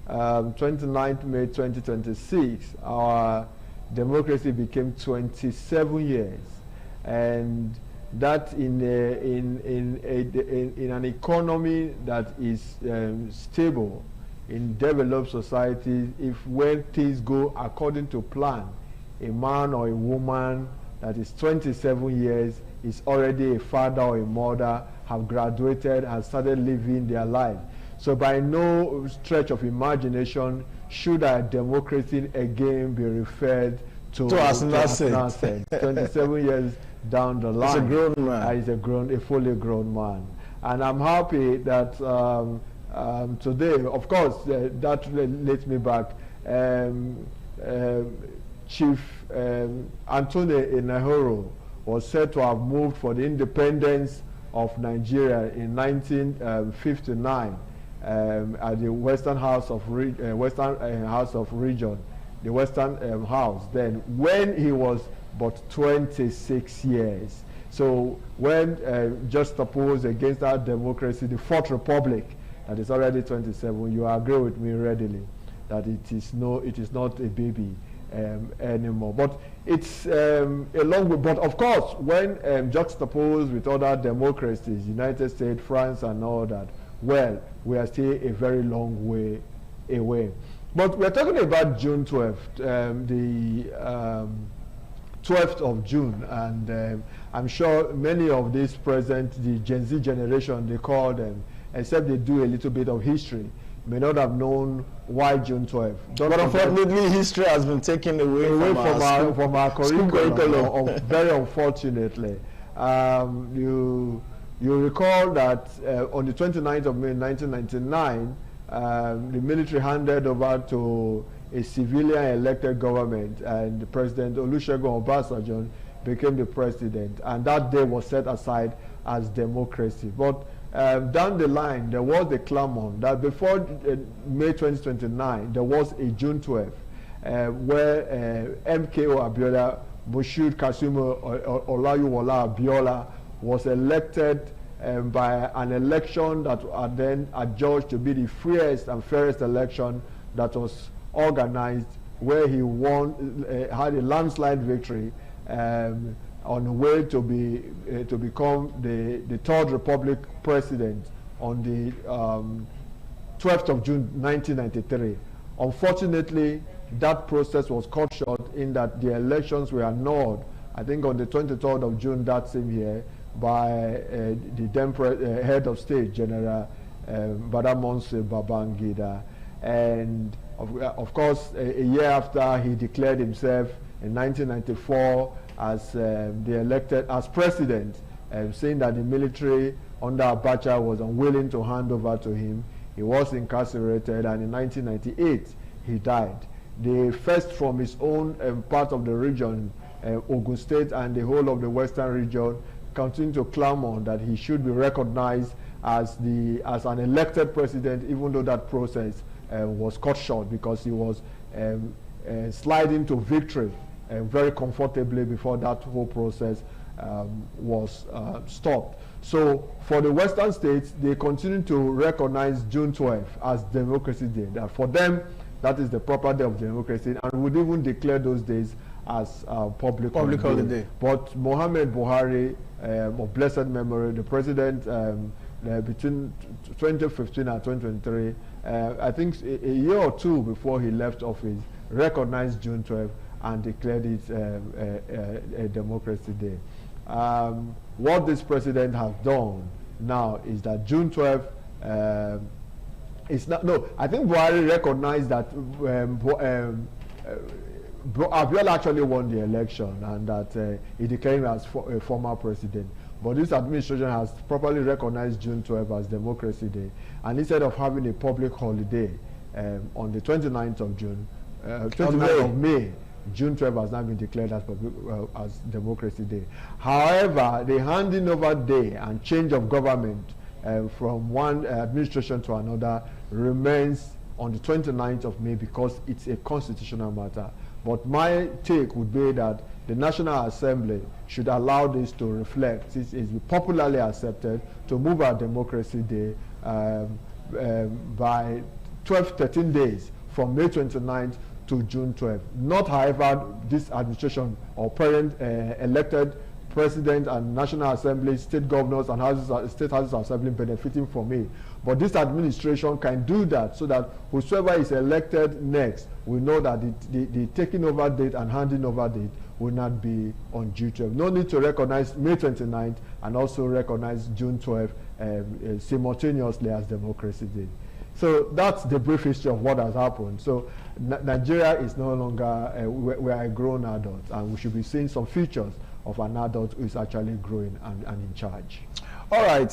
29th May 2026, our democracy became 27 years, and that in an economy that is stable in developed societies, if when things go according to plan, a man or a woman that is 27 years is already a father or a mother, have graduated, has started living their life. So by no stretch of imagination should our democracy again be referred to as nascent. 27 years down the line. He's a grown man. He's a fully grown man. And I'm happy that today, of course, that leads me back. Chief Anthony Enahoro was said to have moved for the independence of Nigeria in 1959 at the Western House of Region, the Western House. Then, when he was but 26 years. So when juxtaposed against our democracy, the Fourth Republic, that is already 27, you agree with me readily that it is not a baby anymore. But it's a long way. But of course, when juxtaposed with other democracies, United States, France, and all that, well, we are still a very long way away. But we're talking about June 12th, the 12th of June, and I'm sure many of these present, the Gen Z generation, they call them, except they do a little bit of history, may not have known why June 12th. But unfortunately, history has been taken away from our curriculum. Very unfortunately. You recall that on the 29th of May 1999, the military handed over to a civilian elected government, and President Olusegun Obasanjo became the president, and that day was set aside as democracy. But down the line, there was a clamor that before May 2029, there was a June 12th, where MKO Abiola, Moshood Kasimu Olayiwola Abiola, was elected by an election that are then adjudged to be the freest and fairest election that was organized where he won, had a landslide victory on the way to become the Third Republic president on the 12th of June 1993. Unfortunatthen, that process was cut short in that the elections were annulled, I think on the 23rd of June that same year, by the then head of state, General Badamasi Babangida. And of course, a year after, he declared himself in 1994 as as president, saying that the military under Abacha was unwilling to hand over to him. He was incarcerated, and in 1998 he died. The first from his own part of the region, Ogun State and the whole of the western region, continue to clamor that he should be recognized as an elected president, even though that process was cut short because he was sliding to victory very comfortably before that whole process was stopped. So for the western states, they continue to recognize June 12th as Democracy Day. For them, that is the proper day of democracy, and would even declare those days as public holiday. But Mohammed Buhari, of blessed memory, the president between 2015 and 2023, I think a year or two before he left office, recognized June 12th and declared it a Democracy Day. What this president has done now is that June 12th is not, no, I think Buhari recognized that Abiola actually won the election and that he declared him as a former president. But this administration has properly recognized June 12th as Democracy Day. And instead of having a public holiday on the 29th of June, 29th of May, June 12th has now been declared as Democracy Day. However, the handing over day and change of government from one administration to another remains on the 29th of May because it's a constitutional matter. But my take would be that the National Assembly should allow this to reflect. This is popularly accepted to move our Democracy Day by 13 days from May 29th to June 12th. Not, however, this administration or parent elected president and National Assembly, state governors and state houses of assembly benefiting from it. But this administration can do that so that whosoever is elected next will know that the taking over date and handing over date will not be on June 12th. No need to recognize May 29th and also recognize June 12th simultaneously as Democracy Day. So that's the brief history of what has happened. So Nigeria is no longer, we are a grown adult, and we should be seeing some features of an adult who is actually growing and in charge. All right,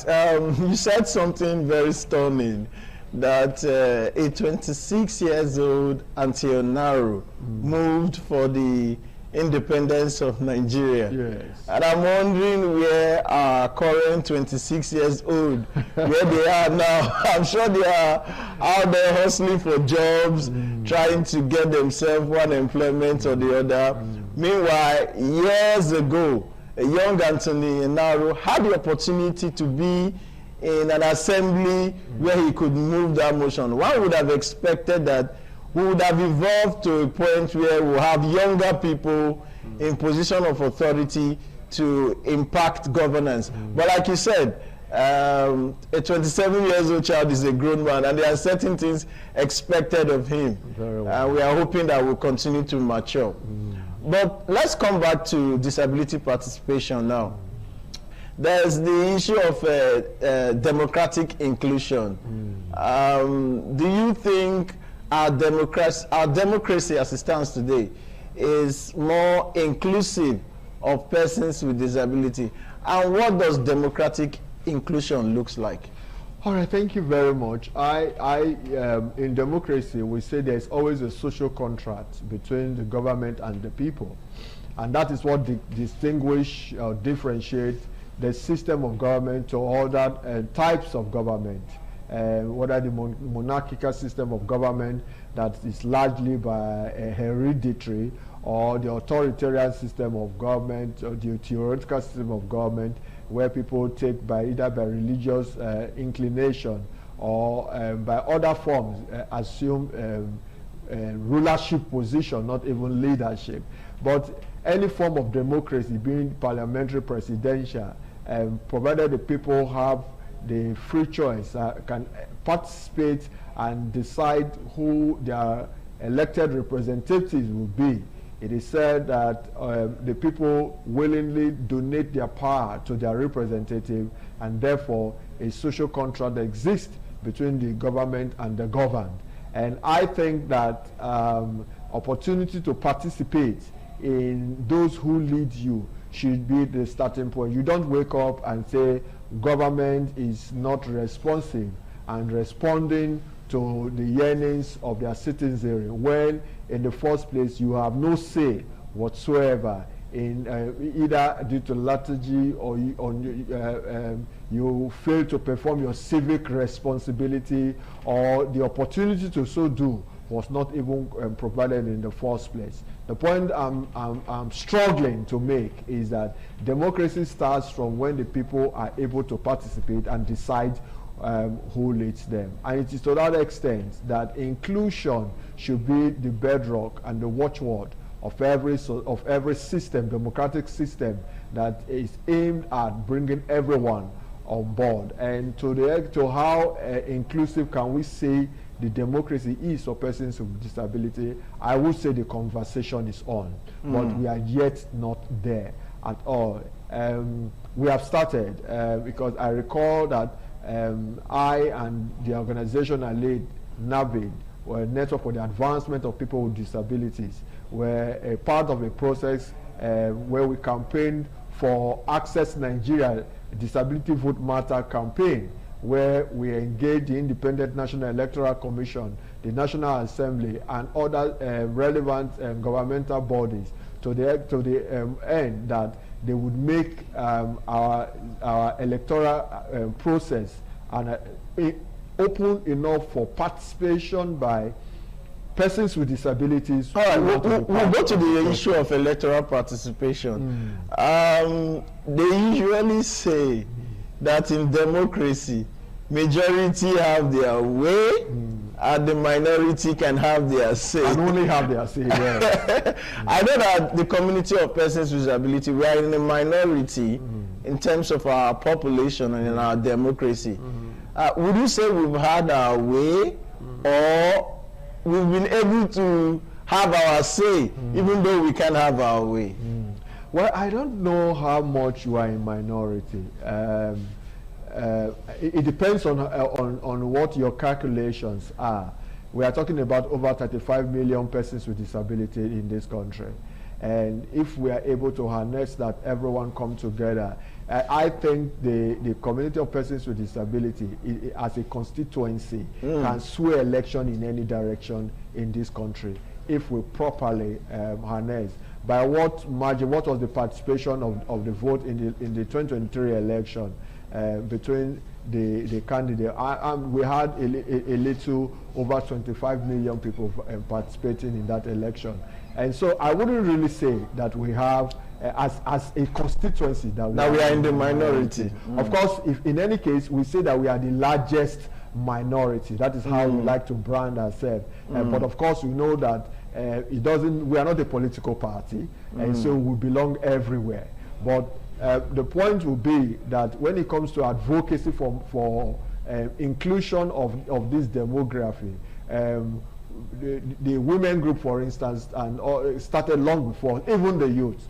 you said something very stunning, that a 26 years old Auntie Onaru moved for the independence of Nigeria. Yes. And I'm wondering where our current 26 years old, where they are now. I'm sure they are out there hustling for jobs, trying to get themselves one employment or the other. Meanwhile, years ago, a young Anthony Onaru had the opportunity to be in an assembly where he could move that motion. One would have expected that we would have evolved to a point where we have younger people in position of authority to impact governance. But like you said, a 27-year-old child is a grown man, and there are certain things expected of him. And we are hoping that we'll continue to mature. But let's come back to disability participation now. There's the issue of democratic inclusion. Do you think our democracy as it stands today is more inclusive of persons with disability? And what does democratic inclusion looks like? All right, thank you very much. In democracy, we say there's always a social contract between the government and the people. And that is what distinguish or differentiate the system of government to other types of government. Whether the monarchical system of government that is largely by hereditary, or the authoritarian system of government, or the theoretical system of government, where people take either by religious inclination or by other forms assume rulership position, not even leadership. But any form of democracy, being parliamentary, presidential, provided the people have the free choice, can participate and decide who their elected representatives will be. It is said that the people willingly donate their power to their representative, and therefore a social contract exists between the government and the governed. And I think that opportunity to participate in those who lead you should be the starting point. You don't wake up and say government is not responsive and responding to the yearnings of their citizenry, when in the first place you have no say whatsoever in either due to lethargy or you fail to perform your civic responsibility, or the opportunity to so do was not even provided in the first place. The point I'm struggling to make is that democracy starts from when the people are able to participate and decide who leads them. And it is to that extent that inclusion should be the bedrock and the watchword of every system, democratic system, that is aimed at bringing everyone on board. And to how inclusive can we say the democracy is for persons with disability, I would say the conversation is on, but we are yet not there at all. We have started because I recall that I and the organization I lead, NAVID, or a Network for the Advancement of People with Disabilities, were a part of a process where we campaigned for Access Nigeria Disability Vote Matter campaign, where we engaged the Independent National Electoral Commission, the National Assembly, and other relevant governmental bodies to the end that they would make our electoral process and open enough for participation by persons with disabilities. All right, we'll go to the issue of electoral participation. They usually say that in democracy, majority have their way, and the minority can have their say. And only have their say, yeah. I know that the community of persons with disability, we are in a minority in terms of our population and in our democracy. Would you say we've had our way, or we've been able to have our say, even though we can't have our way? Well, I don't know how much you are in minority. It depends on what your calculations are. We are talking about over 35 million persons with disability in this country. And if we are able to harness that, everyone come together, I think the community of persons with disability as a constituency can sway election in any direction in this country if we properly harness. By what margin, what was the participation of the vote in the 2023 election between the candidate? We had a little over 25 million people participating in that election. And so I wouldn't really say that we have, as a constituency, that we are in the minority. Of course, if in any case, we say that we are the largest minority. That is how we like to brand ourselves. But of course, we know that we are not a political party, and so we belong everywhere. But the point will be that when it comes to advocacy for inclusion of this demography, the women group, for instance, and started long before, even the youth.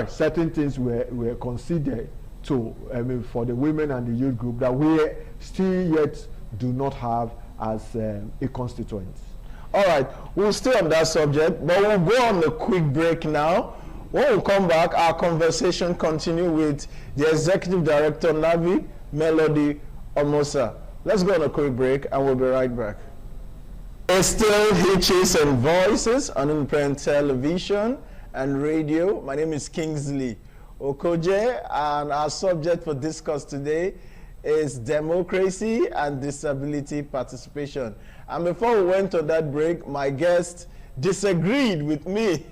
Certain things were considered for the women and the youth group that we still yet do not have as a constituent. All right, we'll stay on that subject, but we'll go on a quick break now. When we come back, our conversation continue with the Executive Director, NAVID, Melody Omosa. Let's go on a quick break, and we'll be right back. It's still Hitches and Voices on Independent Television and Radio. My name is Kingsley Okoje, and our subject for discuss today is democracy and disability participation. And before we went on that break, my guest disagreed with me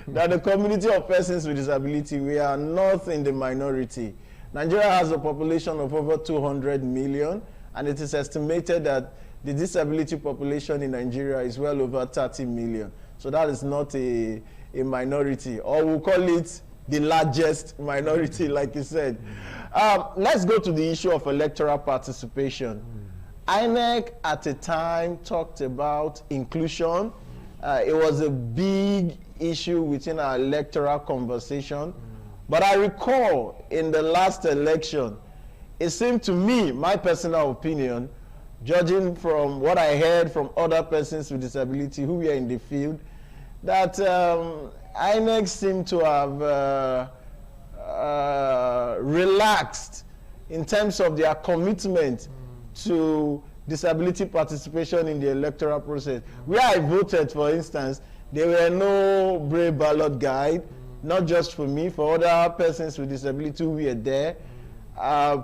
that the community of persons with disability, we are not in the minority. Nigeria has a population of over 200 million, and it is estimated that the disability population in Nigeria is well over 30 million. So that is not a minority, or we'll call it the largest minority, like you said. Let's go to the issue of electoral participation. INEC at a time talked about inclusion. It was a big issue within our electoral conversation. But I recall in the last election, it seemed to me, my personal opinion, judging from what I heard from other persons with disability who were in the field, that INEC seemed to have relaxed in terms of their commitment to disability participation in the electoral process. Where I voted, for instance, there were no Braille ballot guide, not just for me, for other persons with disability who were there.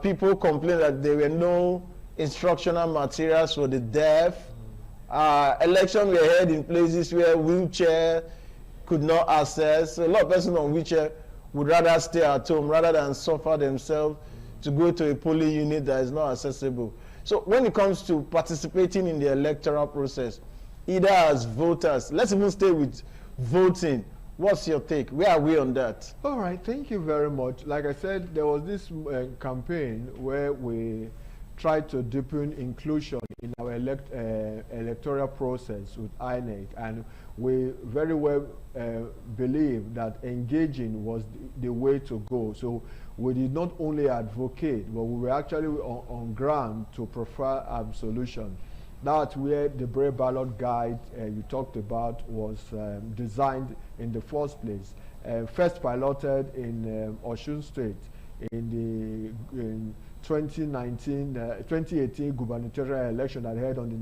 People complained that there were no instructional materials for the deaf. Elections were held in places where wheelchair could not access. So a lot of persons on wheelchair would rather stay at home rather than suffer themselves to go to a polling unit that is not accessible. So when it comes to participating in the electoral process, either as voters, let's even stay with voting. What's your take? Where are we on that? All right, thank you very much. Like I said, there was this campaign where we tried to deepen inclusion in our electoral process with INEC, and we very well believe that engaging was the way to go. So we did not only advocate, but we were actually on ground to prefer solution. That's where the Braille ballot guide you talked about was designed in the first place. First piloted in Osun State in the 2018 gubernatorial election that held on the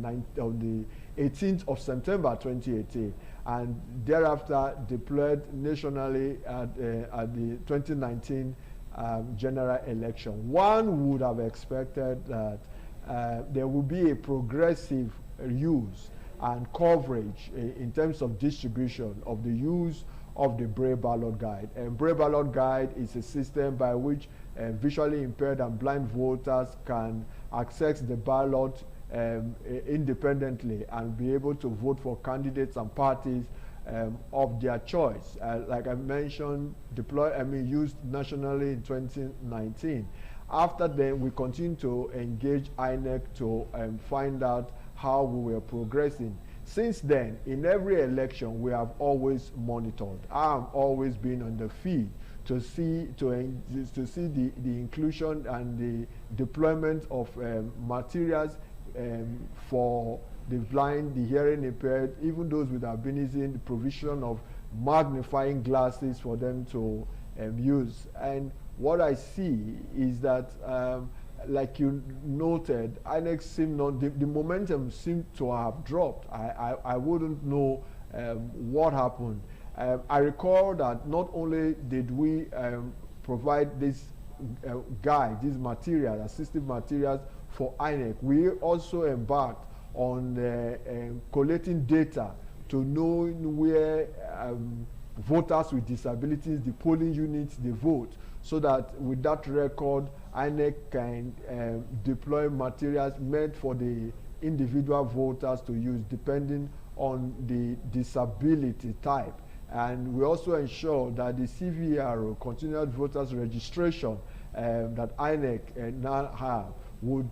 18th of September 2018, and thereafter deployed nationally at the 2019 general election. One would have expected that there will be a progressive use and coverage in terms of distribution of the use of the Braille ballot guide. And Braille ballot guide is a system by which visually impaired and blind voters can access the ballot independently and be able to vote for candidates and parties of their choice. Like I mentioned, used nationally in 2019. After then, we continue to engage INEC to find out how we were progressing. Since then, in every election, we have always monitored. I have always been on the field to see the inclusion and the deployment of materials for the blind, the hearing impaired, even those with albinism, the provision of magnifying glasses for them to use. And what I see is that, like you noted, INEC seemed not, the momentum seemed to have dropped. I wouldn't know what happened. I recall that not only did we provide this guide, these materials, assistive materials for INEC, we also embarked on collecting data to know where voters with disabilities, the polling units, they vote, so that with that record, INEC can deploy materials meant for the individual voters to use depending on the disability type. And we also ensure that the CVRO, Continuous Voters Registration, that INEC now have, would,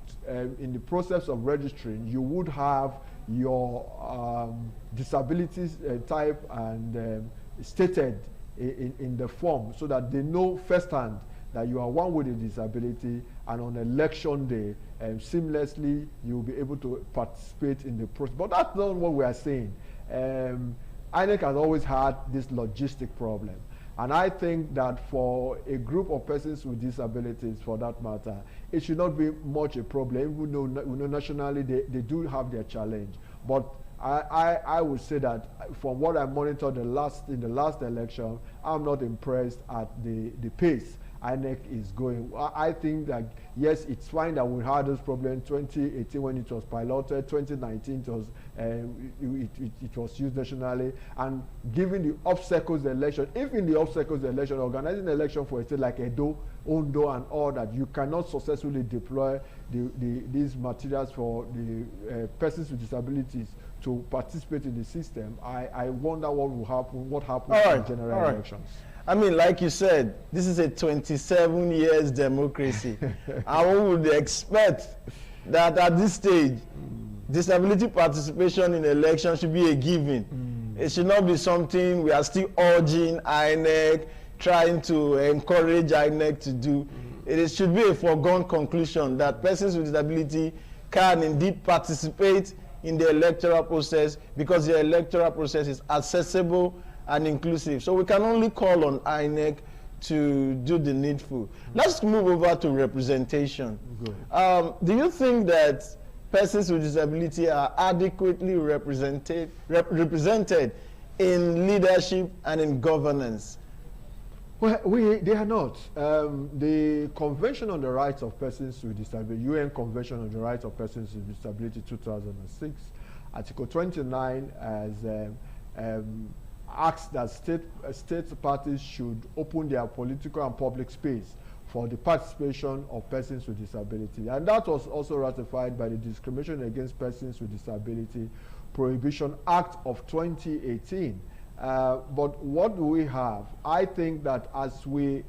in the process of registering, you would have your disabilities type and stated in the form, so that they know firsthand that you are one with a disability, and on election day, seamlessly, you will be able to participate in the process. But that's not what we are saying. INEC has always had this logistic problem. And I think that for a group of persons with disabilities, for that matter, it should not be much a problem, even though we know nationally they do have their challenge. But I would say that from what I monitored in the last election, I'm not impressed at the pace INEC is going. I think that, yes, it's fine that we had this problem 2018 when it was piloted, 2019 it was used nationally, and given the obstacles the election, if in the obstacles the election, organizing the election for a state like Edo Ondo and all that, you cannot successfully deploy these materials for the persons with disabilities to participate in the system. I wonder what will happen, what happens in general elections. I mean, like you said, this is a 27 years democracy. And one would expect that at this stage, disability participation in elections should be a given. It should not be something we are still urging INEC, trying to encourage INEC to do. It should be a foregone conclusion that persons with disability can indeed participate in the electoral process, because the electoral process is accessible and inclusive. So we can only call on INEC to do the needful. Let's move over to representation. Do you think that persons with disability are adequately represented in leadership and in governance? Well, they are not. The Convention on the Rights of Persons with Disability, UN Convention on the Rights of Persons with Disability 2006, Article 29 has asks that state parties should open their political and public space for the participation of persons with disability. And that was also ratified by the Discrimination Against Persons with Disability Prohibition Act of 2018. But what do we have? I think that as we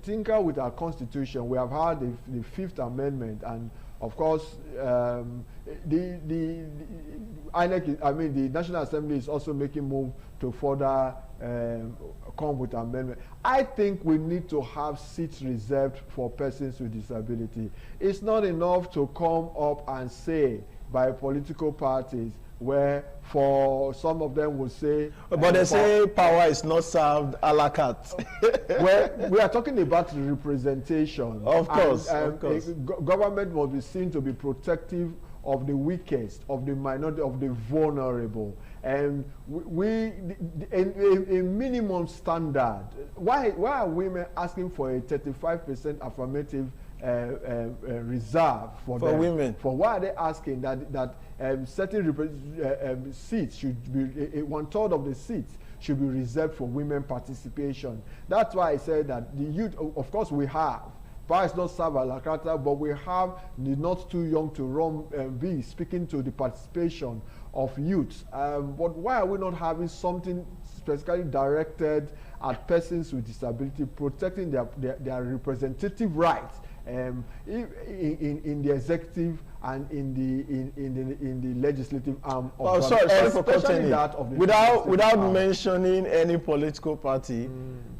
tinker with our constitution, we have had the Fifth Amendment, and of course the INEC, I mean the National Assembly is also making move to further come with amendment. I think we need to have seats reserved for persons with disability. It's not enough to come up and say by political parties, where for some of them will say, but they say power is not served a la carte. Well, we are talking about representation. Of course, of course. Government must be seen to be protective of the weakest, of the minority, of the vulnerable. And a minimum standard. Why are women asking for a 35% affirmative reserve for women? For why are they asking that certain seats should be 1/3 of the seats should be reserved for women participation? That's why I said that the youth, of course, we have. Power is not served a la carte, but we have the not too young to run be speaking to the participation of youth. But why are we not having something specifically directed at persons with disability, protecting their representative rights in the executive and in the legislative arm of sorry for cutting that of the without mentioning any political party.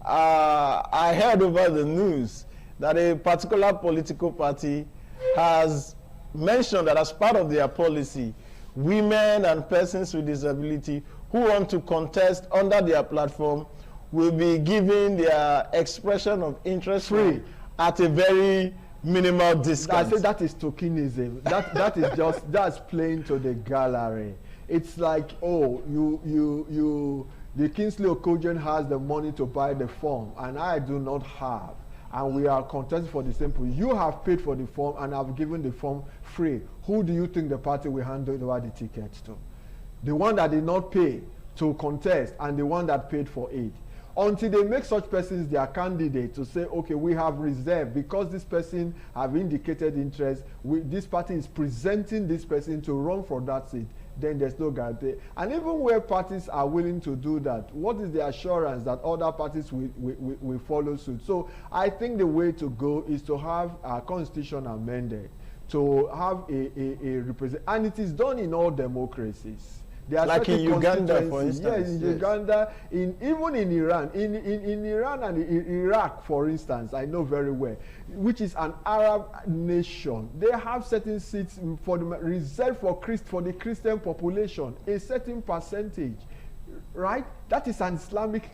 I heard over the news that a particular political party has mentioned that as part of their policy, women and persons with disability who want to contest under their platform will be given their expression of interest free at a very minimal discount. I say that is tokenism. that is just, that's playing to the gallery. It's like, oh, the Kingsley Okojen has the money to buy the form and I do not have, and we are contesting for the same position. You have paid for the form and I've given the form free. Who do you think the party will hand over the tickets to? The one that did not pay to contest and the one that paid for it. Until they make such persons their candidate to say, okay, we have reserved because this person have indicated interest, this party is presenting this person to run for that seat, then there's no guarantee. And even where parties are willing to do that, what is the assurance that other parties will follow suit? So I think the way to go is to have our constitution amended, to have a represent, and it is done in all democracies. Like in Uganda, for instance. Yes, in Uganda, even in Iran, in Iran and in Iraq, for instance, I know very well, which is an Arab nation. They have certain seats for reserved for the Christian population, a certain percentage, right? That is an Islamic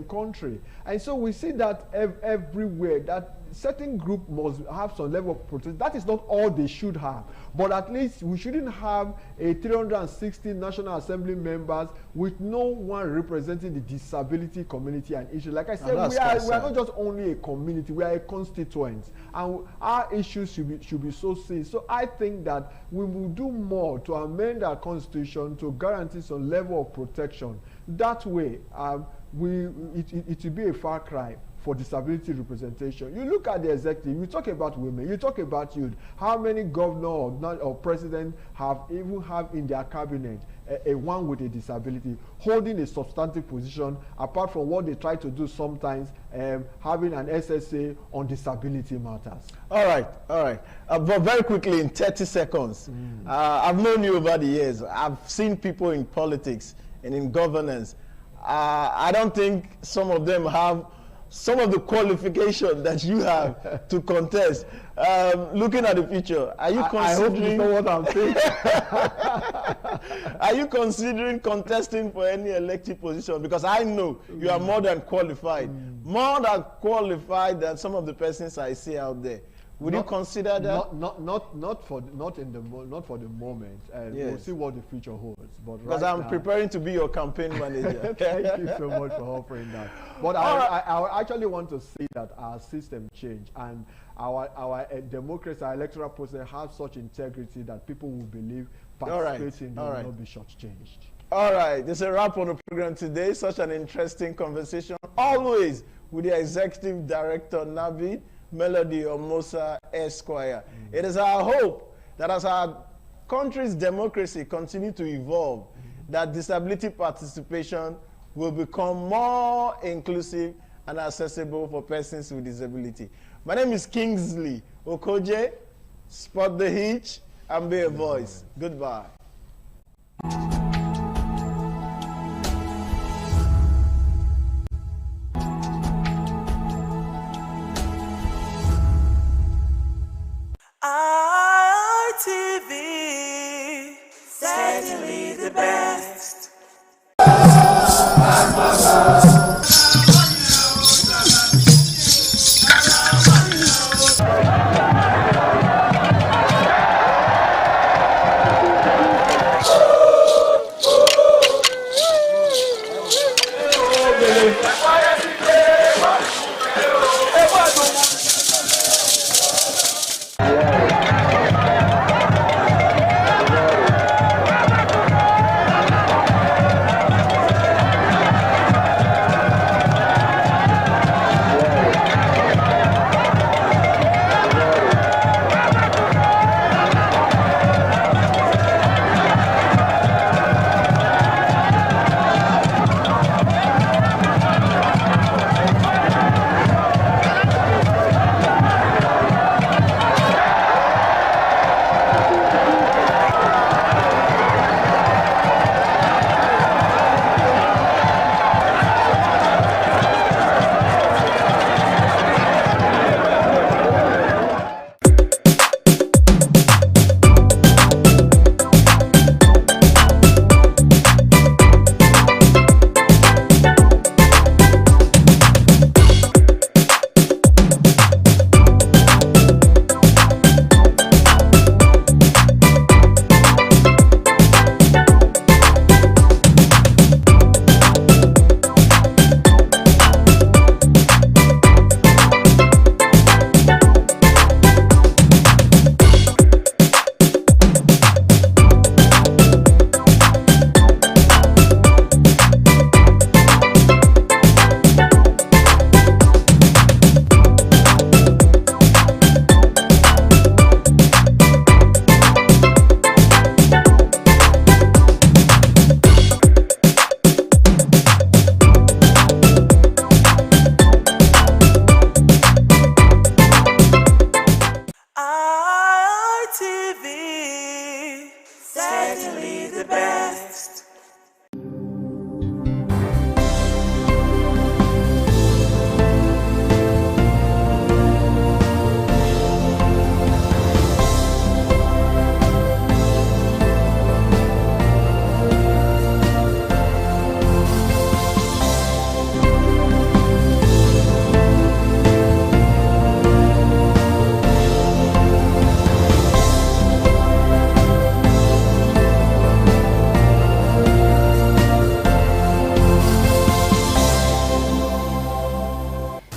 country, and so we see that everywhere that certain group must have some level of protection. That is not all they should have, but at least we shouldn't have a 360 National Assembly members with no one representing the disability community and issue. Like I said, we are not just only a community, we are a constituent, and our issues should be so seen. So I think that we will do more to amend our constitution to guarantee some level of protection. That way, it will be a far cry for disability representation. You look at the executive, you talk about women, you talk about youth. How many governor or president have in their cabinet a one with a disability holding a substantive position, apart from what they try to do sometimes, having an SSA on disability matters? All right. But very quickly, in 30 seconds, I've known you over the years. I've seen people in politics and in governance. I don't think some of them have some of the qualifications that you have to contest. Looking at the future, are you considering? I hope you know what I'm saying. Are you considering contesting for any elected position? Because I know you are more than qualified, more than qualified than some of the persons I see out there. Would you consider that? Not for the moment. Yes. We'll see what the future holds. But because I'm preparing to be your campaign manager. Thank you so much for offering that. But I actually want to say that our system changed, and our democracy, our electoral process has such integrity that people will believe participating will not be shortchanged. All right, this is a wrap on the program today. Such an interesting conversation, always with the Executive Director, Navid Melody Omosa Esquire. It is our hope that as our country's democracy continue to evolve, that disability participation will become more inclusive and accessible for persons with disability. My name is Kingsley Okoje. Spot the hitch and be a voice. Goodbye. ITV, certainly the best.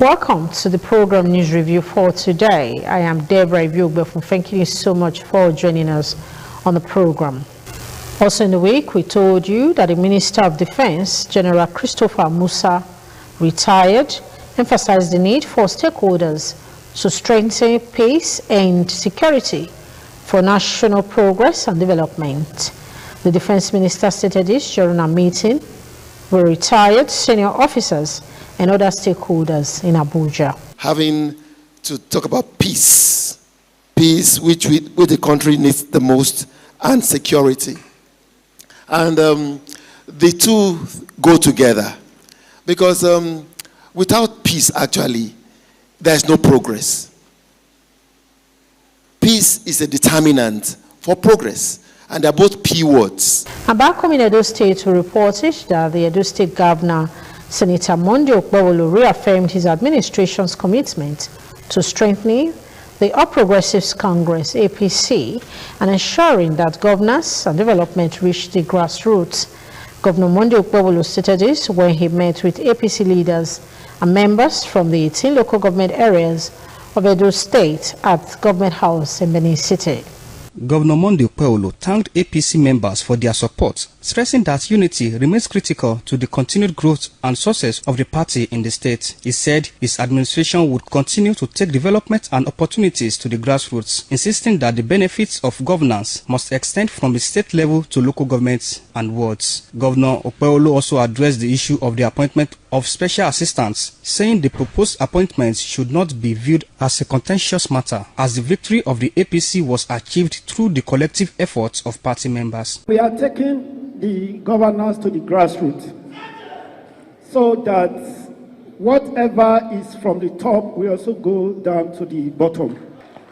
Welcome to the program News Review for today. I am Deborah Ibiogbe. Thank you so much for joining us on the program. Also in the week, we told you that the Minister of Defense, General Christopher Musa, retired. emphasized the need for stakeholders to strengthen peace and security for national progress and development. The Defense Minister stated this during a meeting with retired senior officers and other stakeholders in Abuja. Having to talk about peace which the country needs the most, and security. And the two go together, because without peace, actually, there's no progress. Peace is a determinant for progress, and they're both P words. And back home in Edo State, we reported that the Edo State Governor, Senator Monday Okpebholo, reaffirmed his administration's commitment to strengthening the All Progressives Congress, APC, and ensuring that governance and development reach the grassroots. Governor Monday Okpebholo stated this when he met with APC leaders and members from the 18 local government areas of Edo State at Government House in Benin City. Governor Monday Okpebholo thanked APC members for their support, stressing that unity remains critical to the continued growth and success of the party in the state. He said his administration would continue to take development and opportunities to the grassroots, insisting that the benefits of governance must extend from the state level to local governments and wards. Governor Okpebholo also addressed the issue of the appointment of special assistants, saying the proposed appointments should not be viewed as a contentious matter, as the victory of the APC was achieved through the collective efforts of party members. We are taking the governance to the grassroots so that whatever is from the top will also go down to the bottom.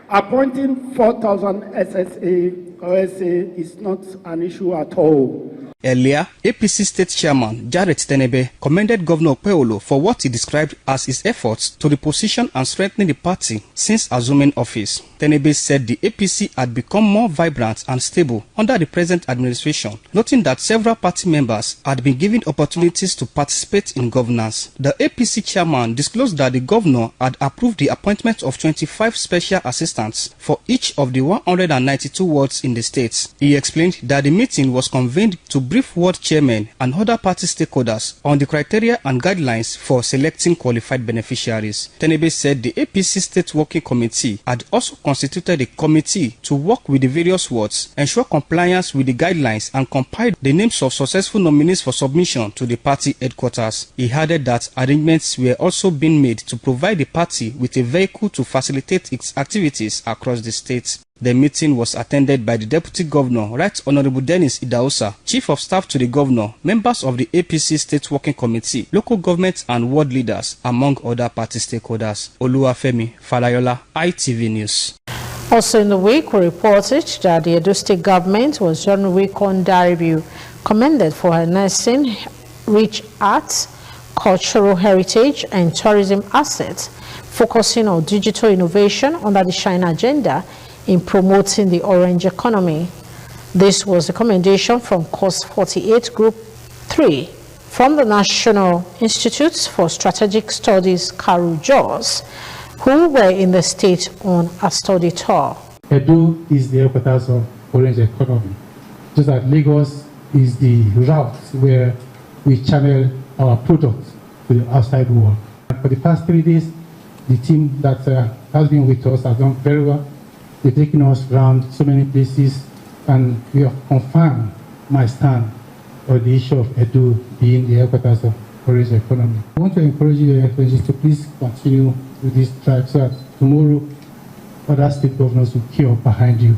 Appointing 4,000 SSA or SA is not an issue at all. Earlier, APC State Chairman Jarrett Tenebe commended Governor Okpebholo for what he described as his efforts to reposition and strengthen the party since assuming office. Tenebe said the APC had become more vibrant and stable under the present administration, noting that several party members had been given opportunities to participate in governance. The APC chairman disclosed that the governor had approved the appointment of 25 special assistants for each of the 192 wards in the state. He explained that the meeting was convened to brief ward chairmen and other party stakeholders on the criteria and guidelines for selecting qualified beneficiaries. Tenebe said the APC State Working Committee had also constituted a committee to work with the various wards, ensure compliance with the guidelines, and compile the names of successful nominees for submission to the party headquarters. He added that arrangements were also being made to provide the party with a vehicle to facilitate its activities across the state. The meeting was attended by the Deputy Governor, Right Honorable Dennis Idahosa, Chief of Staff to the Governor, members of the APC State Working Committee, local government and ward leaders, among other party stakeholders. Oluwafemi Falayola, ITV News. Also in the week, we reported that the Edo State government was on a week on Dariview, commended for her nursing, rich arts, cultural heritage, and tourism assets, focusing on digital innovation under the Shine Agenda in promoting the orange economy. This was a commendation from Course 48 Group 3 from the National Institutes for Strategic Studies, Karu Jos, who were in the state on a study tour. Edo is the headquarters of orange economy, just as Lagos is the route where we channel our products to the outside world. And for the past 3 days, the team that has been with us has done very well. They're taking us around so many places, and we have confirmed my stand on the issue of Edo being the headquarters of orange economy. I want to encourage you, Your Excellency, to please continue with this drive so that tomorrow other state governors will queue up behind you.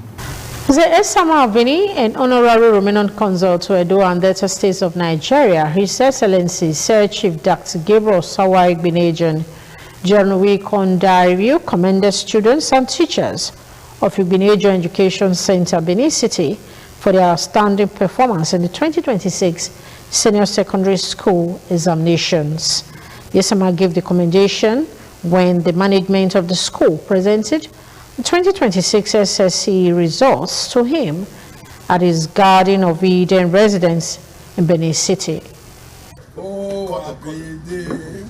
The Esama Abini, an honorary Romanian consul to Edo and Delta states of Nigeria, His Excellency Sir Chief Dr. Gabriel Sawai Igbeneghu, John Wikon Review, commended students and teachers of Igbeneghu Education Center, Benin City, for their outstanding performance in the 2026 Senior Secondary School examinations. Yesama gave the commendation when the management of the school presented the 2026 SSC results to him at his Garden of Eden residence in Benin City. Oh, happy day.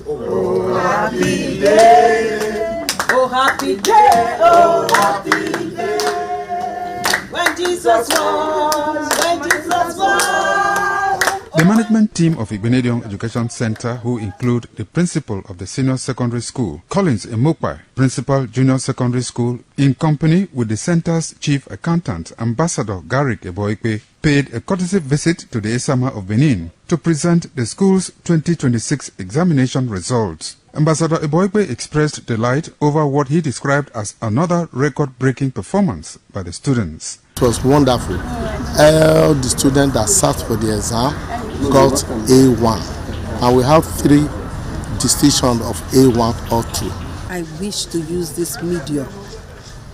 Oh, happy day. Oh, happy day. Oh, happy day. When Jesus was. The management team of Igbenedion Education Center, who include the principal of the senior secondary school, Collins Emokpai, principal junior secondary school, in company with the center's chief accountant, Ambassador Garrick Eboikpe, paid a courtesy visit to the Esama of Benin to present the school's 2026 examination results. Ambassador Eboikpe expressed delight over what he described as another record-breaking performance by the students. It was wonderful. All the students that sat for the exam got A1, and we have 3 distinctions of A1 or 2. I wish to use this medium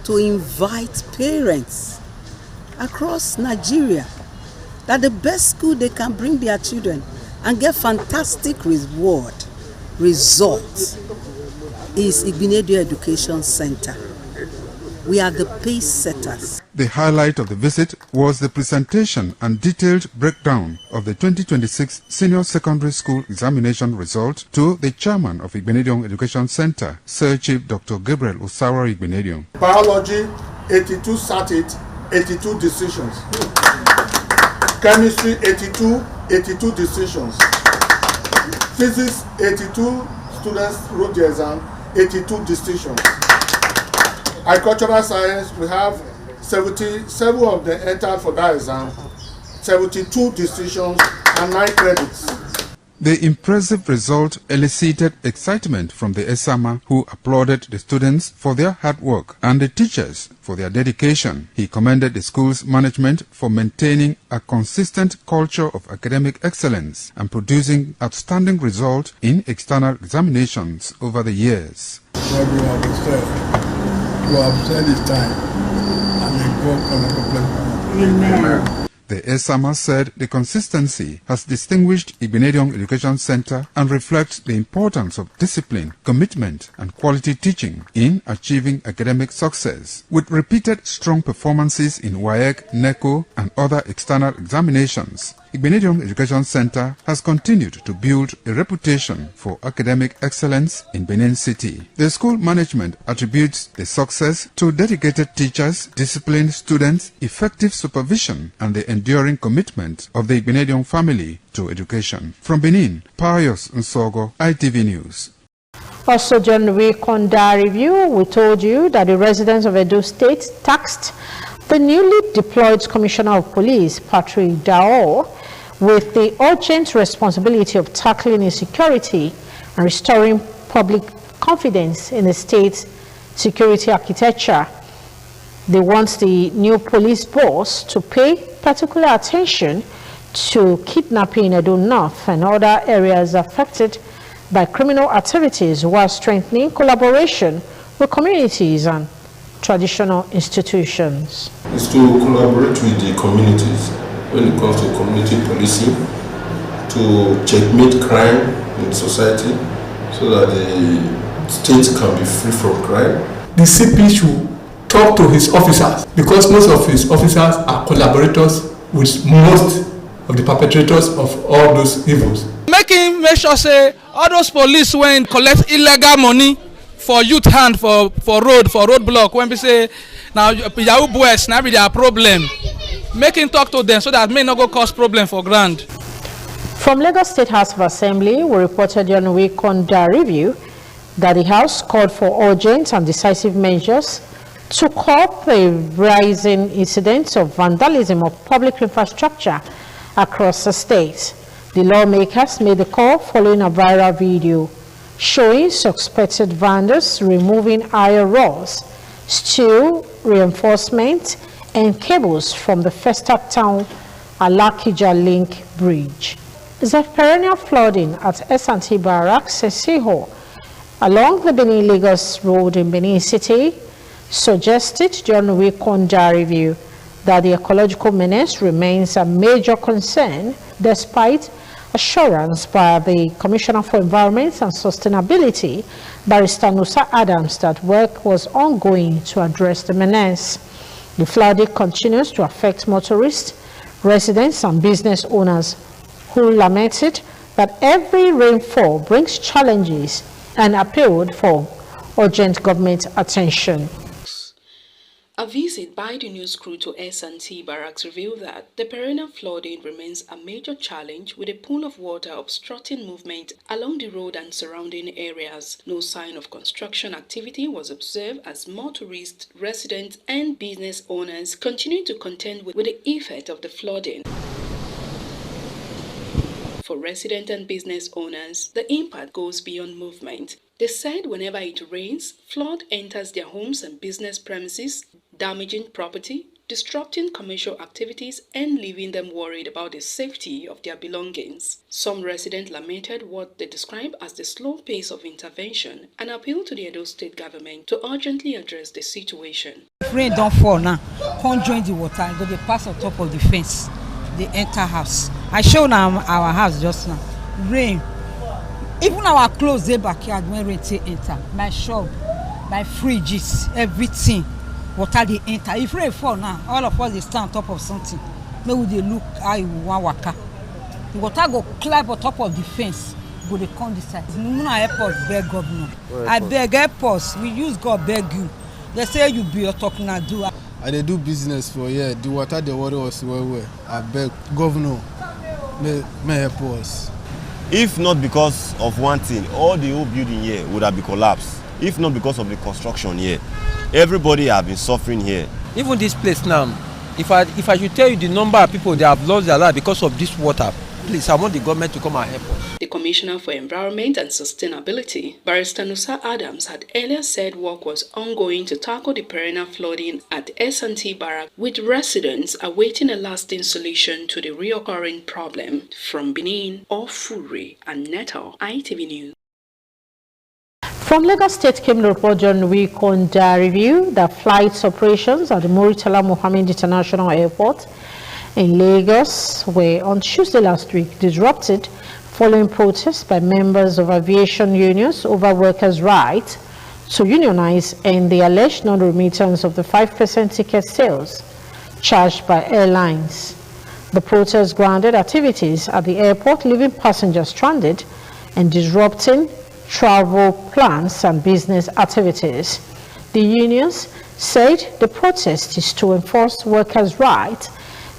to invite parents across Nigeria that the best school they can bring their children and get fantastic results is Igbenedion Education Center. We are the pace setters. The highlight of the visit was the presentation and detailed breakdown of the 2026 Senior Secondary School examination result to the chairman of Igbenedion Education Center, Sir Chief Dr. Gabriel Osawa Igbenedion. Biology, 82 sat it, 82 decisions. Chemistry, 82 decisions. Physics, 82 students wrote the exam, 82 distinctions. Agricultural science, we have 77 of them entered for that exam, 72 distinctions and 9 credits. The impressive result elicited excitement from the Esama, who applauded the students for their hard work and the teachers for their dedication. He commended the school's management for maintaining a consistent culture of academic excellence and producing outstanding results in external examinations over the years. What we have said is time, and may God come and bless. Amen. The Esama said the consistency has distinguished Igbenedion Education Center and reflects the importance of discipline, commitment, and quality teaching in achieving academic success. With repeated strong performances in WAEC, NECO, and other external examinations, Igbenedion Education Center has continued to build a reputation for academic excellence in Benin City. The school management attributes the success to dedicated teachers, disciplined students, effective supervision, and the enduring commitment of the Igbenedion family to education. From Benin, Pius Nsogo, ITV News. Also during the week on Dar Review, we told you that the residents of Edo State tasked the newly deployed Commissioner of Police, Patrick Dao, with the urgent responsibility of tackling insecurity and restoring public confidence in the state's security architecture. They want the new police boss to pay particular attention to kidnapping in Edo North and other areas affected by criminal activities while strengthening collaboration with communities and traditional institutions. Is to collaborate with the communities when it comes to community policing, to checkmate crime in society so that the state can be free from crime. The CP should talk to his officers because most of his officers are collaborators with most of the perpetrators of all those evils. Make sure say all those police when collect illegal money for youth hand for road block when we say now Yahoo boys now be their problem. Make him talk to them so that may not go cause problem for ground. From Lagos State House of Assembly, we reported during the week on Dar Review that the House called for urgent and decisive measures to curb a rising incidents of vandalism of public infrastructure across the state. The lawmakers made the call following a viral video showing suspected vandals removing iron rods, steel reinforcement, and cables from the Festac Town Alakija Link Bridge. The perennial flooding at S&T Barracks, Sesiho, along the Benin-Lagos Road in Benin City, suggested during the week on Dar Review that the ecological menace remains a major concern despite assurance by the Commissioner for Environment and Sustainability, Barrister Nusa Adams, that work was ongoing to address the menace. The flooding continues to affect motorists, residents, and business owners who lamented that every rainfall brings challenges and appealed for urgent government attention. A visit by the news crew to S&T Barracks revealed that the perennial flooding remains a major challenge, with a pool of water obstructing movement along the road and surrounding areas. No sign of construction activity was observed as motorists, residents and business owners continue to contend with the effect of the flooding. For resident and business owners, the impact goes beyond movement. They said whenever it rains, flood enters their homes and business premises, damaging property, disrupting commercial activities, and leaving them worried about the safety of their belongings. Some residents lamented what they describe as the slow pace of intervention and appealed to the Edo State government to urgently address the situation. If rain don't fall now, can't join the water and go they pass on top of the fence. They enter house. I show now our house just now. Rain. Even our clothes they backyard when rain take enter. My shop, my fridges, everything. Water they enter. If rain fall now, all of us they stand on top of something. Maybe they look how you want waka. The water go climb on top of the fence. Go they come this side. No help us beg governor. I beg help us. We use God beg you. They say you be your talking and do. I dey do business for here. The water they worry us well. I beg governor may help us. If not because of one thing, all the whole building here would have been collapsed. If not because of the construction here, everybody have been suffering here. Even this place now, if I should tell you the number of people that have lost their life because of this water, please, I want the government to come and help us. The Commissioner for Environment and Sustainability, Barrister Nusa Adams, had earlier said work was ongoing to tackle the perennial flooding at S&T Barracks, with residents awaiting a lasting solution to the reoccurring problem. From Benin, Ofuri and Neto, ITV News. From Lagos State came the report during the week on the review that flights operations at the Muritala Mohammed International Airport in Lagos were on Tuesday last week disrupted following protests by members of aviation unions over workers' right to unionize and the alleged non-remittance of the 5% ticket sales charged by airlines. The protests grounded activities at the airport, leaving passengers stranded and disrupting travel plans and business activities. The unions said the protest is to enforce workers' rights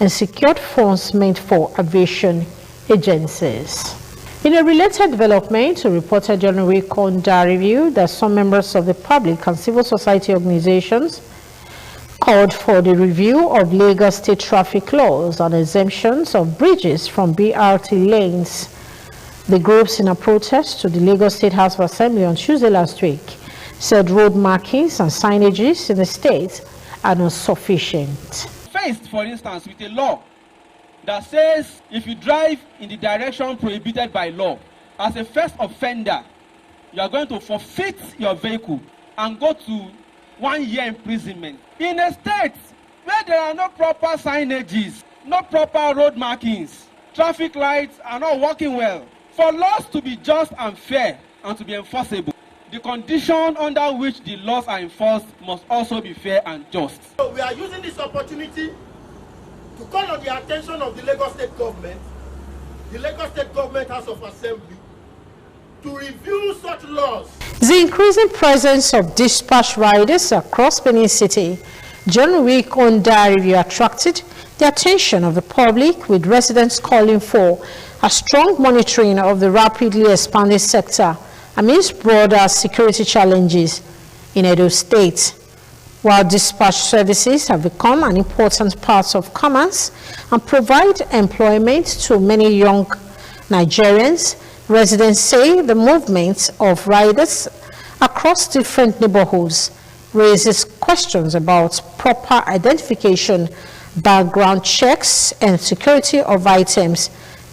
and secured funds meant for aviation agencies. In a related development, reported during the week on the review that some members of the public and civil society organizations called for the review of Lagos State traffic laws and exemptions of bridges from BRT lanes. The groups, in a protest to the Lagos State House of Assembly on Tuesday last week, said road markings and signages in the state are not sufficient. Faced, for instance, with a law that says if you drive in the direction prohibited by law, as a first offender, you are going to forfeit your vehicle and go to 1 year imprisonment. In a state where there are no proper signages, no proper road markings, traffic lights are not working well. For laws to be just and fair and to be enforceable, the condition under which the laws are enforced must also be fair and just. So we are using this opportunity to call on the attention of the Lagos State government, the Lagos State Government House of Assembly, to review such laws. The increasing presence of dispatch riders across Benin City during the week on the review attracted the attention of the public, with residents calling for a strong monitoring of the rapidly expanding sector amidst broader security challenges in Edo State. While dispatch services have become an important part of commerce and provide employment to many young Nigerians, residents say the movement of riders across different neighborhoods raises questions about proper identification, background checks, and security of items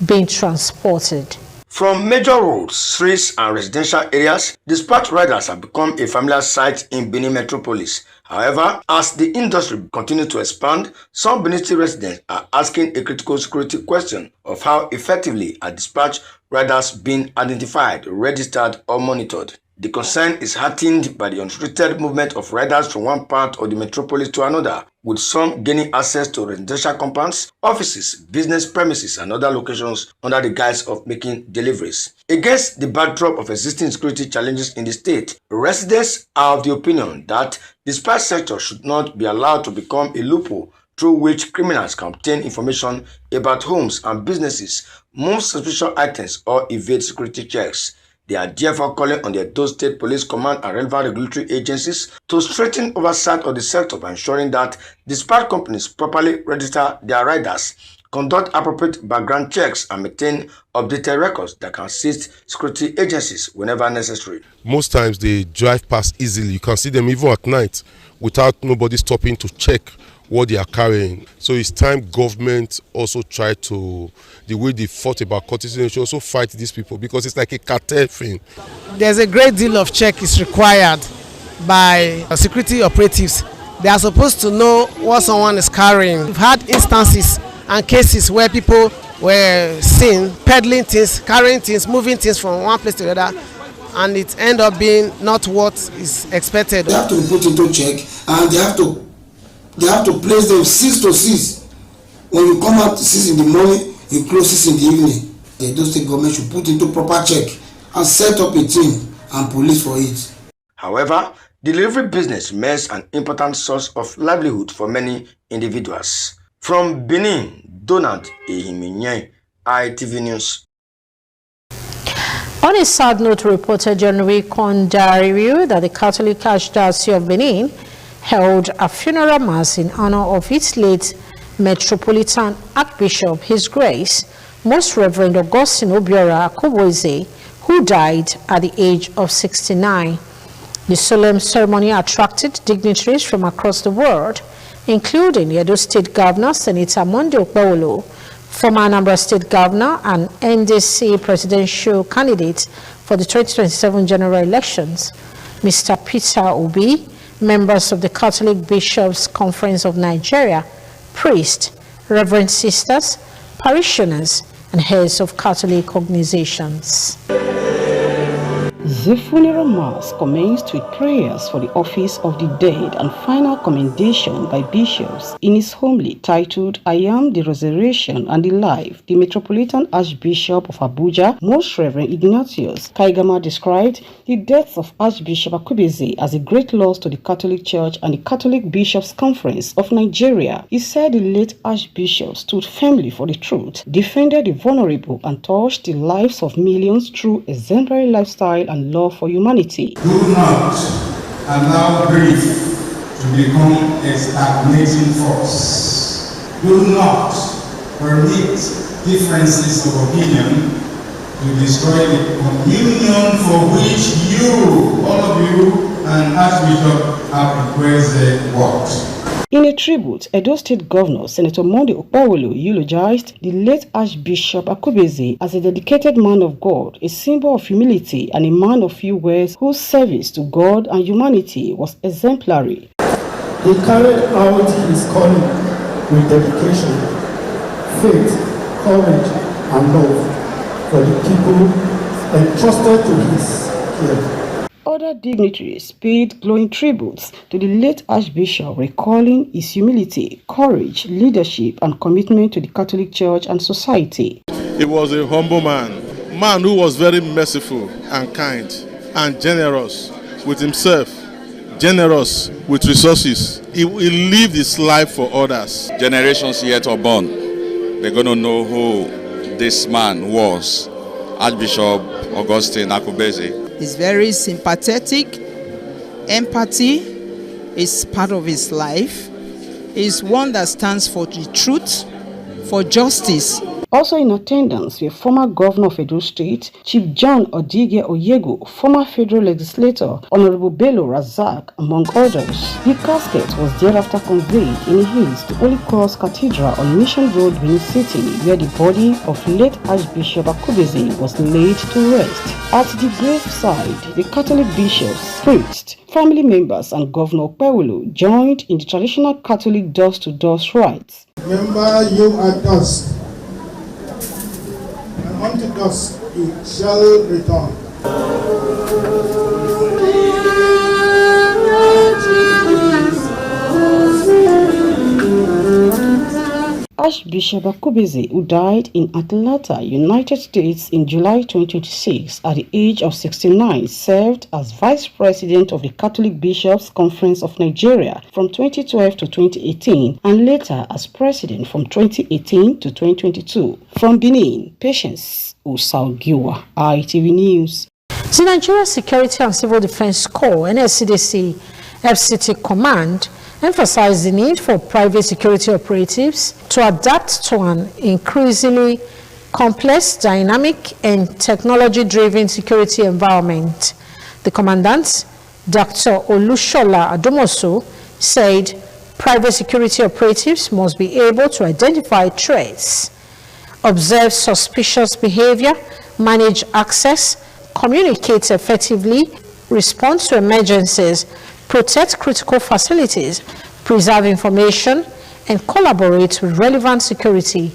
being transported. From major roads, streets, and residential areas, dispatch riders have become a familiar sight in Benin metropolis. However, as the industry continues to expand, some Benin City residents are asking a critical security question of how effectively are dispatch riders being identified, registered, or monitored. The concern is heightened by the unrestricted movement of riders from one part of the metropolis to another, with some gaining access to residential compounds, offices, business premises, and other locations under the guise of making deliveries. Against the backdrop of existing security challenges in the state, residents are of the opinion that the spy sector should not be allowed to become a loophole through which criminals can obtain information about homes and businesses, move suspicious items, or evade security checks. They are therefore calling on the Edo State Police Command and relevant regulatory agencies to strengthen oversight of the sector by ensuring that dispatch companies properly register their riders, conduct appropriate background checks, and maintain updated records that can assist security agencies whenever necessary. Most times they drive past easily. You can see them even at night without nobody stopping to check what they are carrying. So it's time government also try to, the way they fought about courtesy, they should also fight these people, because it's like a cartel thing. There's a great deal of check is required by security operatives. They are supposed to know what someone is carrying. We've had instances and cases where people were seen peddling things, carrying things, moving things from one place to the other, and it end up being not what is expected. They have to be put into check, and they have to place them 6 to 6. When you come out 6 in the morning, you close 6 in the evening. The Edo State government should put into proper check and set up a team and police for it. However, delivery business remains an important source of livelihood for many individuals. From Benin, Donald Ehiminye, ITV News. On a sad note, reporter John-Louis Kondariu that the Catholic Archdiocese of Benin held a funeral mass in honor of its late Metropolitan Archbishop, His Grace, Most Reverend Augustine Obiora Akoboeze, who died at the age of 69. The solemn ceremony attracted dignitaries from across the world, including the Edo State Governor, Senator Monday Okpewolo, former Anambra State Governor and NDC presidential candidate for the 2027 general elections, Mr. Peter Obi, members of the Catholic Bishops' Conference of Nigeria, priests, reverend sisters, parishioners, and heads of Catholic organizations. The funeral mass commenced with prayers for the office of the dead and final commendation by bishops in his homily titled, I Am the Resurrection and the Life. The Metropolitan Archbishop of Abuja, Most Reverend Ignatius Kaigama, described the death of Archbishop Akoboeze as a great loss to the Catholic Church and the Catholic Bishops' Conference of Nigeria. He said the late Archbishop stood firmly for the truth, defended the vulnerable, and touched the lives of millions through exemplary lifestyle and love for humanity. Do not allow grief to become a stagnating force. Do not permit differences of opinion to destroy the communion for which you, all of you, and Archbishop Akoboeze worked. In a tribute, Edo State Governor Senator Monday Okpewolo eulogized the late Archbishop Akoboeze as a dedicated man of God, a symbol of humility, and a man of few words whose service to God and humanity was exemplary. He carried out his calling with dedication, faith, courage, and love for the people entrusted to his care. Other dignitaries paid glowing tributes to the late Archbishop, recalling his humility, courage, leadership, and commitment to the Catholic Church and society. He was a humble man who was very merciful and kind and generous with himself, generous with resources. He lived his life for others. Generations yet unborn, they're going to know who this man was, Archbishop Augustine Akoboeze. He's very sympathetic. Empathy is part of his life. He's one that stands for the truth, for justice. Also in attendance were former Governor of Edo State, Chief John Odige Oyego, former federal legislator, Honorable Bello Razak, among others. The casket was thereafter conveyed in haste to Holy Cross Cathedral on Mission Road, Benin City, where the body of late Archbishop Akoboeze was laid to rest. At the graveside, the Catholic bishops, priests, family members, and Governor Okpewolo joined in the traditional Catholic dust-to-dust rites. Remember, you are dust, and unto dust you shall return. Archbishop Akubeze, who died in Atlanta, United States in July 2026 at the age of 69, served as Vice President of the Catholic Bishops' Conference of Nigeria from 2012 to 2018 and later as President from 2018 to 2022. From Benin, Patience Usaugiwa, ITV News. The Nigeria Security and Civil Defense Corps, NSCDC FCT Command, emphasized the need for private security operatives to adapt to an increasingly complex, dynamic, and technology-driven security environment. The Commandant, Dr. Olushola Adomosu, said private security operatives must be able to identify threats, observe suspicious behavior, manage access, communicate effectively, respond to emergencies, protect critical facilities, preserve information, and collaborate with relevant security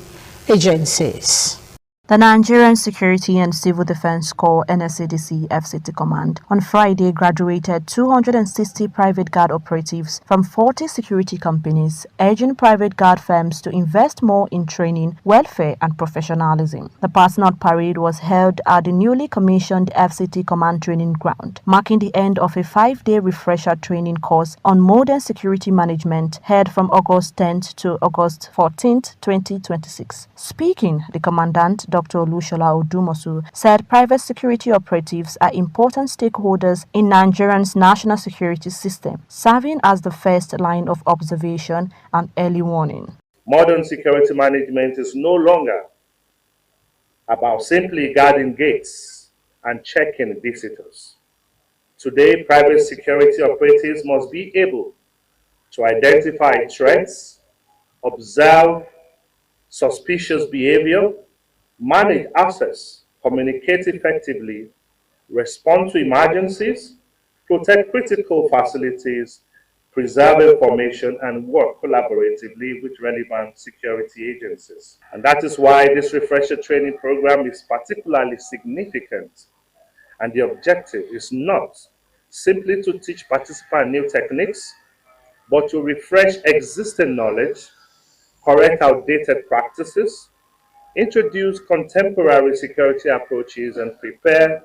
agencies. The Nigerian Security and Civil Defense Corps NSCDC FCT Command on Friday graduated 260 private guard operatives from 40 security companies, urging private guard firms to invest more in training, welfare, and professionalism. The passing out parade was held at the newly commissioned FCT Command Training Ground, marking the end of a 5-day refresher training course on modern security management held from August 10th to August 14th, 2026. Speaking, the Commandant, Dr. Olushola Adomosu, said private security operatives are important stakeholders in Nigeria's national security system, serving as the first line of observation and early warning. Modern security management is no longer about simply guarding gates and checking visitors. Today, private security operatives must be able to identify threats, observe suspicious behavior, manage access, communicate effectively, respond to emergencies, protect critical facilities, preserve information, and work collaboratively with relevant security agencies. And that is why this refresher training program is particularly significant. And the objective is not simply to teach participants new techniques, but to refresh existing knowledge, correct outdated practices, introduce contemporary security approaches, and prepare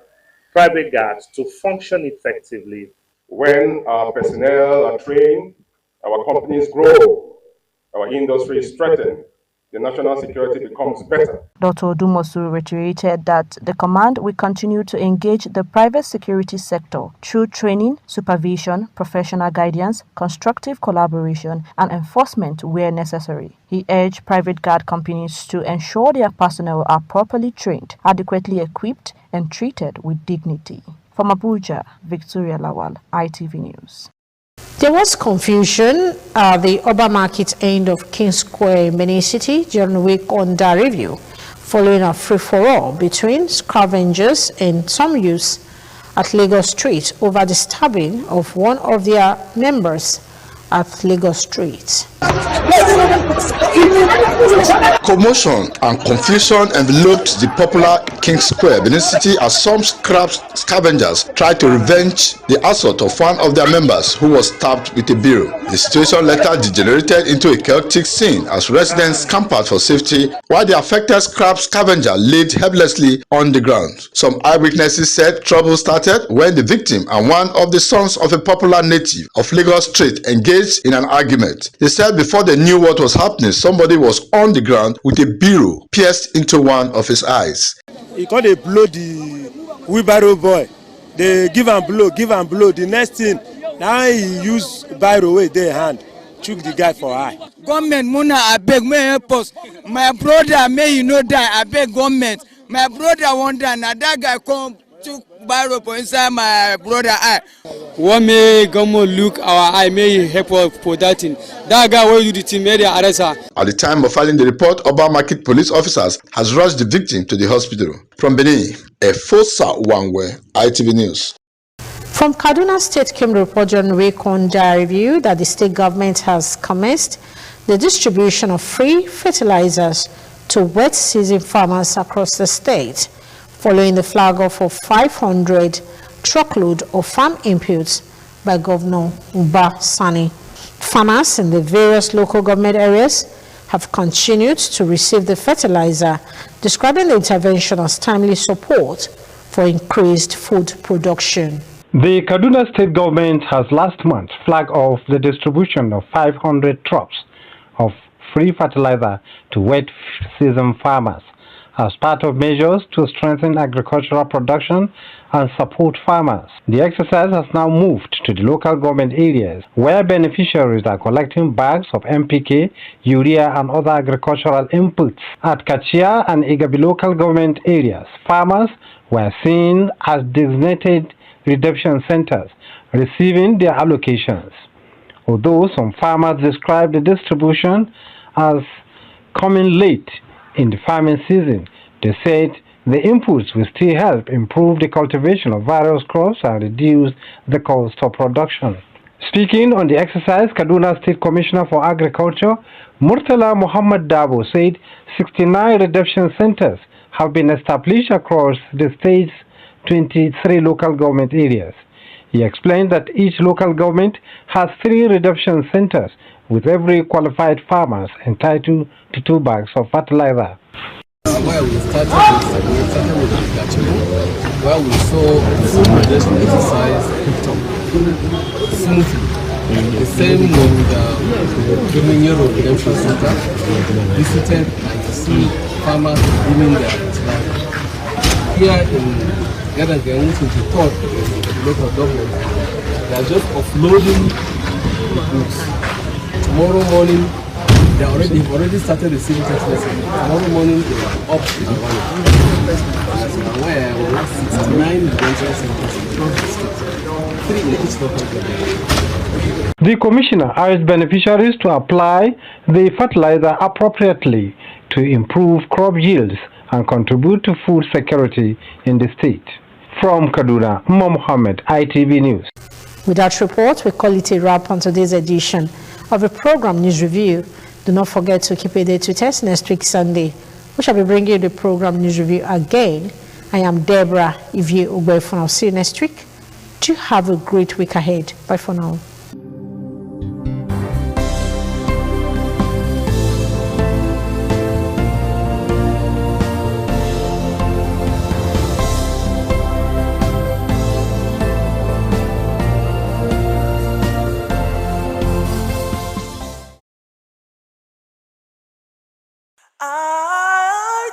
private guards to function effectively. When our personnel are trained, our companies grow, our industry is strengthened, the national security becomes better. Dr. Odumosu reiterated that the command will continue to engage the private security sector through training, supervision, professional guidance, constructive collaboration, and enforcement where necessary. He urged private guard companies to ensure their personnel are properly trained, adequately equipped, and treated with dignity. From Abuja, Victoria Lawal, ITV News. There was confusion at the Oba Market end of King Square in Benin City during the week under review, following a free-for-all between scavengers and some youths at Lagos Street over the stabbing of one of their members at Lagos Street. Commotion and confusion enveloped the popular King Square, Benin City, as some scavengers tried to revenge the assault of one of their members who was stabbed with a barrel. The situation later degenerated into a chaotic scene as residents scampered for safety while the affected scrap scavenger laid helplessly on the ground. Some eyewitnesses said trouble started when the victim and one of the sons of a popular native of Lagos Street engaged in an argument. They said before they knew what was happening, somebody was on the ground with a barrel pierced into one of his eyes. He called a blow the wheelbarrow boy. They give and blow. The next thing, now he used barrow with their hand, choke the guy for eye. Government, Mona, I beg, may help us. My brother, may you not die. I beg government. My brother won't die. Now that guy come took barrow for inside my brother eye. What may government look our eye? May he help us for that thing. That guy will do the thing. May they arrest her. At the time of filing the report, Oba Market police officers has rushed the victim to the hospital. From Benin, Efosa Wangwe, ITV News. From Kaduna State came the report on week under review that the state government has commenced the distribution of free fertilizers to wet season farmers across the state, following the flag off of 500 truckload of farm inputs by Governor Uba Sani. Farmers in the various local government areas have continued to receive the fertilizer, describing the intervention as timely support for increased food production. The Kaduna State government has last month flagged off the distribution of 500 trucks of free fertilizer to wet season farmers as part of measures to strengthen agricultural production and support farmers. The exercise has now moved to the local government areas where beneficiaries are collecting bags of NPK, urea and other agricultural inputs. At Kachia and Igabi local government areas, farmers were seen as designated redemption centers receiving their allocations. Although some farmers describe the distribution as coming late in the farming season, they said the inputs will still help improve the cultivation of various crops and reduce the cost of production. Speaking on the exercise, Kaduna State Commissioner for Agriculture, Murtala Muhammad Dabo, said 69 redemption centers have been established across the state's 23 local government areas. He explained that each local government has 3 redemption centers, with every qualified farmer entitled to 2 bags of fertilizer. Where we started with Gachimo, where we saw food production exercise picked up smoothly. The same with the Minyoro Redemption Center, visited and to see farmers doing their fertilizer. Here in Gadagan, which is the third local government, they are just offloading the goods. Tomorrow morning, they've already started receiving text messages. Tomorrow morning, they are up and running. Where we have 69 redemption centers across the state, 3 in each local government. The commissioner urged beneficiaries to apply the fertilizer appropriately to improve crop yields and contribute to food security in the state. From Kaduna, Umar Mohammed, ITV News. With that report, we call it a wrap on today's edition of the program News Review. Do not forget to keep it there to test next week Sunday. We shall be bringing you the program News Review again. I am Deborah Ivie Ugbefun. I'll see you next week. Do have a great week ahead. Bye for now.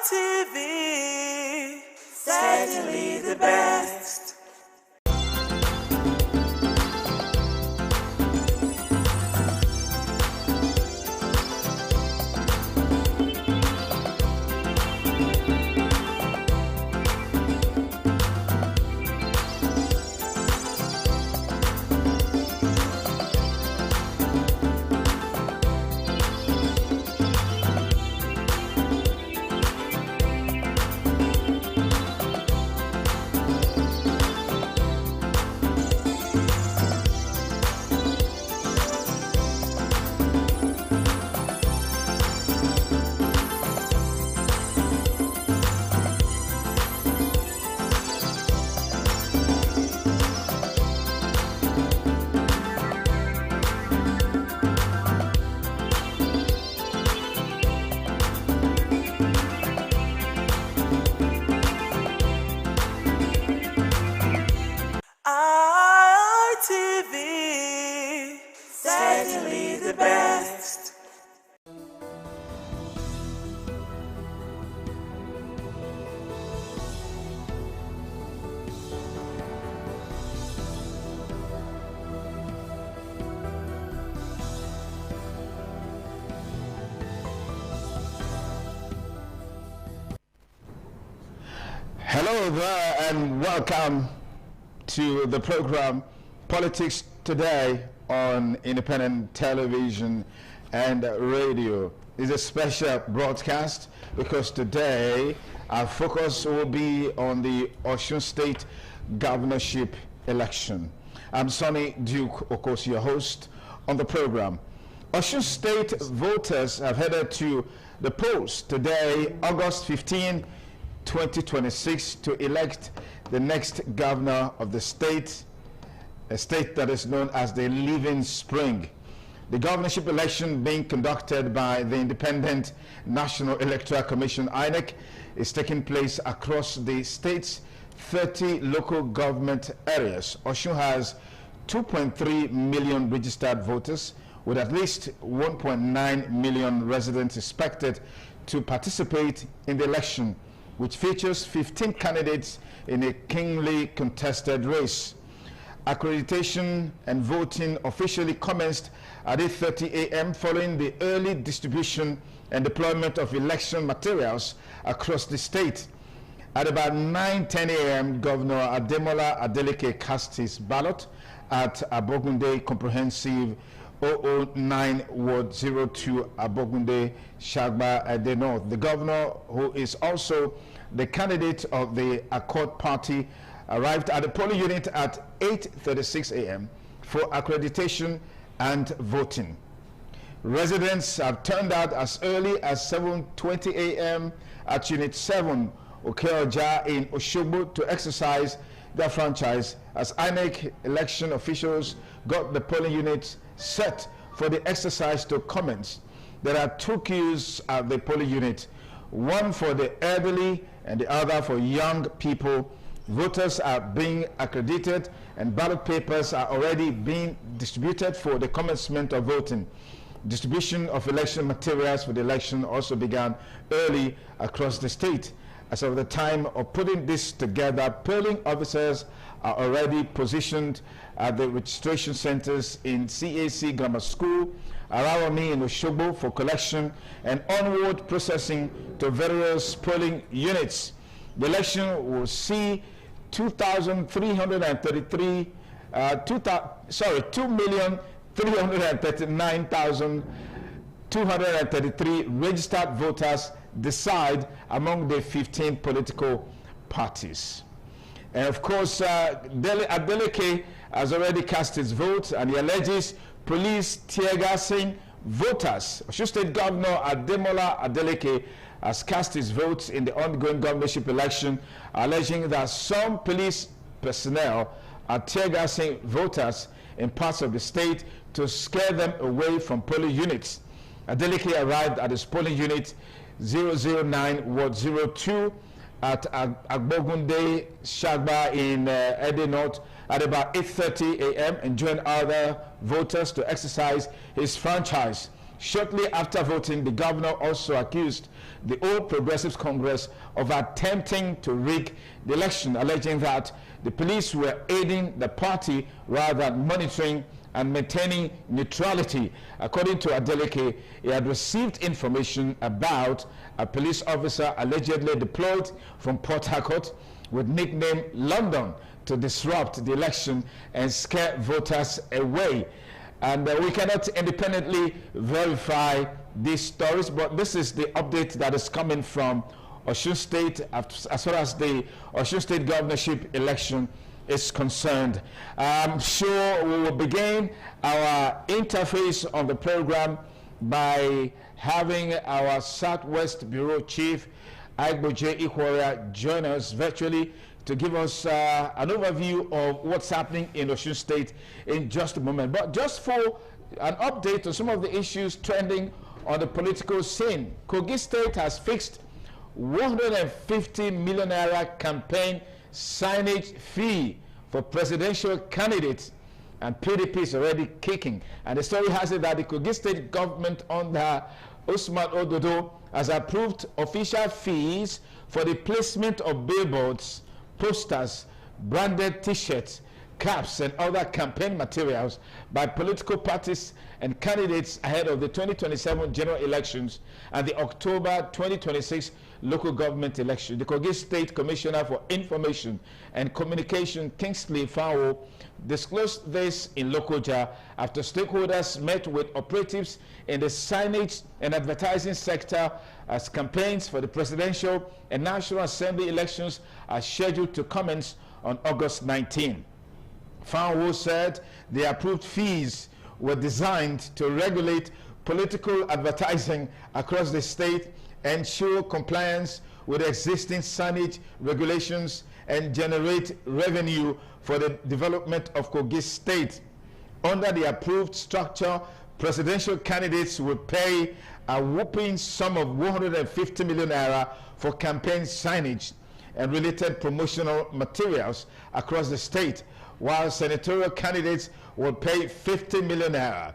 ITV, certainly the best. ITV, certainly the best. Hello there and welcome to the program Politics Today on Independent Television and Radio. It's a special broadcast because today our focus will be on the Osun State governorship election. I'm Sonny Duke Okosi, your host on the program. Osun State voters have headed to the polls today, August 15, 2026, to elect the next governor of the state, a state that is known as the Living Spring. The governorship election being conducted by the Independent National Electoral Commission, INEC, is taking place across the state's 30 local government areas. Osun has 2.3 million registered voters, with at least 1.9 million residents expected to participate in the election, which features 15 candidates in a keenly contested race. Accreditation and voting officially commenced at 8:30 a.m. following the early distribution and deployment of election materials across the state. At about 9:10 a.m., Governor Ademola Adeleke cast his ballot at Abogunde Comprehensive 009 Ward 02 Abogunde Shagba Ede North. The governor, who is also the candidate of the Accord Party, arrived at the polling unit at 8:36 a.m. for accreditation and voting. Residents have turned out as early as 7:20 a.m. at Unit 7 Okeoja in Oshogbo to exercise their franchise as INEC election officials got the polling units set for the exercise to commence. There are two queues at the polling unit, one for the elderly and the other for young people. Voters are being accredited and ballot papers are already being distributed for the commencement of voting. Distribution of election materials for the election also began early across the state. As of the time of putting this together, polling officers are already positioned at the registration centers in CAC Grammar School, Arawami in Oshogbo for collection and onward processing to various polling units. The election will see 2,339,233 registered voters decide among the 15 political parties. And of course, Adeleke has already cast his vote, and he alleges police tear gassing voters. Osun State Governor Ademola Adeleke has cast his vote in the ongoing governorship election, alleging that some police personnel are tear gassing voters in parts of the state to scare them away from polling units. Adeleke arrived at his polling unit 009 Ward 02 at Agbogunde Shagba in Ede North at about 8:30 a.m. and joined other voters to exercise his franchise. Shortly after voting, the governor also accused the All Progressives Congress of attempting to rig the election, alleging that the police were aiding the party rather than monitoring and maintaining neutrality. According to Adeleke, he had received information about a police officer allegedly deployed from Port Harcourt with nickname London to disrupt the election and scare voters away. And we cannot independently verify these stories, but this is the update that is coming from Osun State as far as the Osun State governorship election is concerned. I'm sure we will begin our interface on the program by having our Southwest Bureau Chief Agboje Ikworia join us virtually to give us an overview of what's happening in Osun State in just a moment. But just for an update on some of the issues trending on the political scene, Kogi State has fixed 150 million naira campaign signage fee for presidential candidates, and PDP is already kicking. And the story has it that the Kogi State government under Usman Ododo has approved official fees for the placement of billboards, posters, branded t-shirts, caps, and other campaign materials by political parties and candidates ahead of the 2027 general elections and the October 2026 local government election. The Kogi State Commissioner for Information and Communication, Kingsley Fawo, disclosed this in Lokoja after stakeholders met with operatives in the signage and advertising sector as campaigns for the presidential and National Assembly elections are scheduled to commence on August 19. Fawo said the approved fees were designed to regulate political advertising across the state, ensure compliance with existing signage regulations, and generate revenue for the development of Kogi State. Under the approved structure, presidential candidates will pay a whopping sum of 150 million naira for campaign signage and related promotional materials across the state, while senatorial candidates will pay 50 million naira.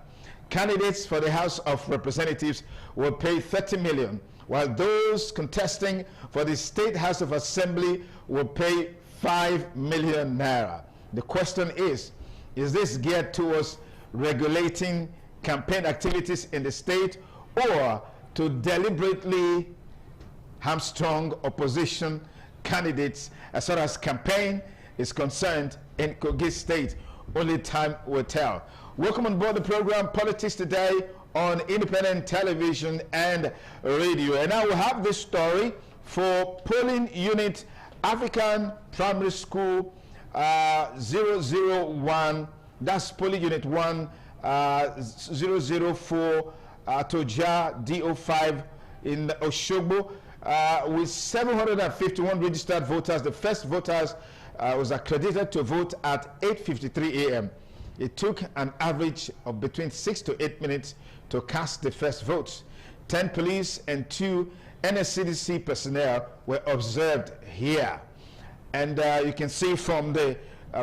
Candidates for the House of Representatives will pay 30 million, while those contesting for the State House of Assembly will pay 5 million naira. The question is this geared towards regulating campaign activities in the state, or to deliberately hamstrung opposition candidates as far as campaign is concerned in Kogi State? Only time will tell. Welcome on board the program Politics Today on Independent Television and Radio. And now we have this story for polling unit African Primary School 001. That's polling unit 1 004 Toja DO5 in Oshogbo, with 751 registered voters. The first voters was accredited to vote at 8:53 a.m. It took an average of between 6 to 8 minutes to cast the first votes. 10 police and 2 NSCDC personnel were observed here. And you can see from the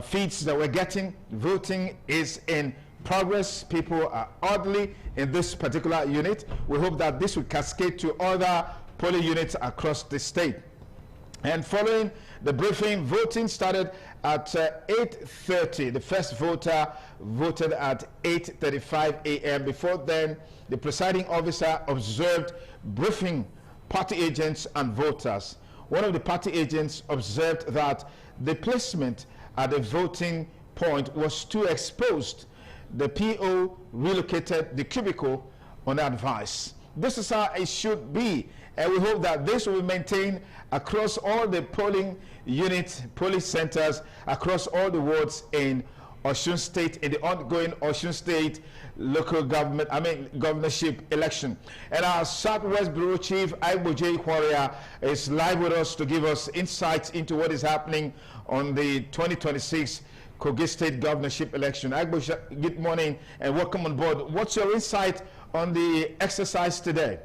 feeds that we're getting, voting is in progress. People are orderly in this particular unit. We hope that this will cascade to other polling units across the state. And following the briefing, voting started at 8:30. The first voter voted at 8:35 a.m. Before then, the presiding officer observed briefing party agents and voters. One of the party agents observed that the placement at the voting point was too exposed. The PO relocated the cubicle on advice. This is how it should be, and we hope that this will be maintained across all the polling units, polling centers, across all the wards in Osun State, in the ongoing Osun State local government, governorship election. And our Southwest Bureau Chief, Aiboje Warrior, is live with us to give us insights into what is happening on the 2026 Kogi State governorship election. Aiboje, good morning and welcome on board. What's your insight on the exercise today?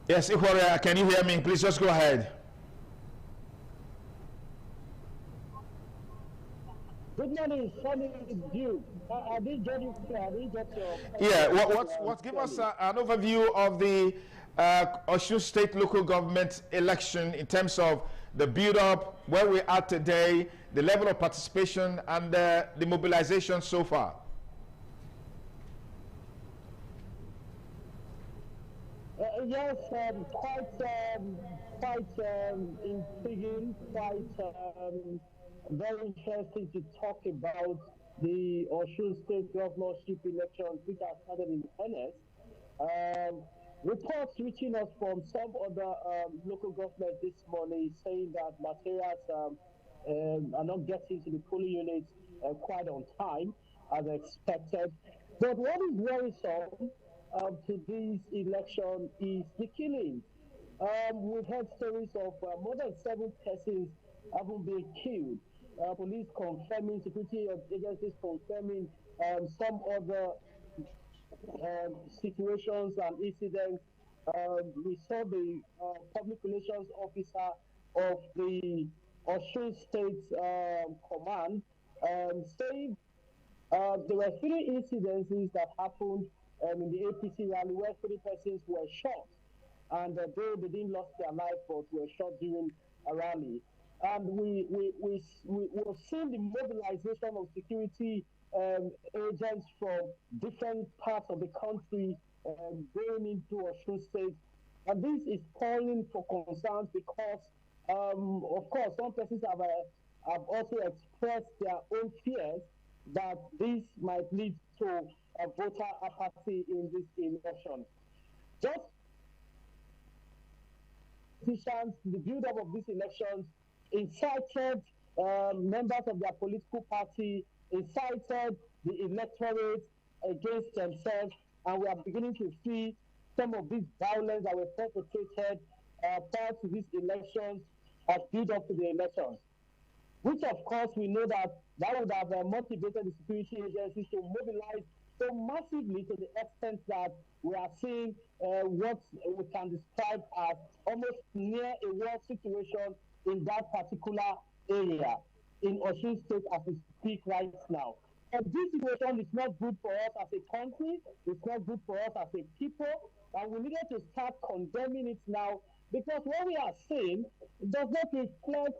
Yes, Ihoria, can you hear me? Please just go ahead. Good morning, sunny you. I didn't get you. I didn't get your. Yeah, what? Give us an overview of the Osun State local government election in terms of the build-up, where we are today, the level of participation, and the mobilization so far. Yes, quite intriguing, quite very interesting to talk about the Osun State governorship election, which has started in earnest. Reports reaching us from some other local government this morning saying that materials are not getting to the polling units quite on time as expected. But what is worrisome to this election is the killing. We've heard stories of more than 7 persons having been killed. Police confirming, security agencies confirming some other situations and incidents. We saw the public relations officer of the Osun State Command saying there were 3 incidences that happened in the APC rally where 3 persons were shot, and though they didn't lose their life, but were shot during a rally. And we've seen the mobilization of security agents from different parts of the country going into Osun State, and this is calling for concerns because, of course, some persons have also expressed their own fears that this might lead to a voter apathy in this election. Just the build-up of these elections incited members of their political party, incited the electorate against themselves, and we are beginning to see some of this violence that were perpetrated prior to these elections has built up to the elections, which of course we know that would have motivated the security agencies to mobilize so massively to the extent that we are seeing what we can describe as almost near a war situation in that particular area in Osun State as we speak right now. And this situation is not good for us as a country, it's not good for us as a people, and we needed to start condemning it now, because what we are saying does not reflect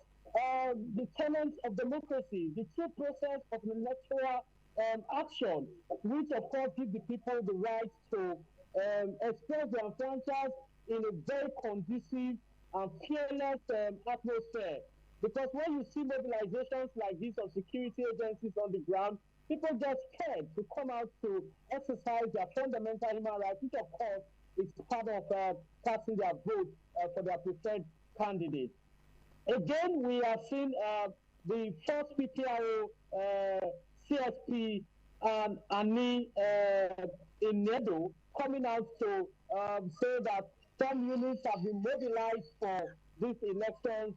the tenets of democracy, the true process of electoral action, which of course gives the people the right to express their franchise in a very conducive and fearless atmosphere. Because when you see mobilizations like this of security agencies on the ground, people get scared to come out to exercise their fundamental human rights, which of course is part of casting their vote for their preferred candidate. Again, we have seen the first PTRO CSP and Ani in Nedo coming out to say that some units have been mobilized for these elections.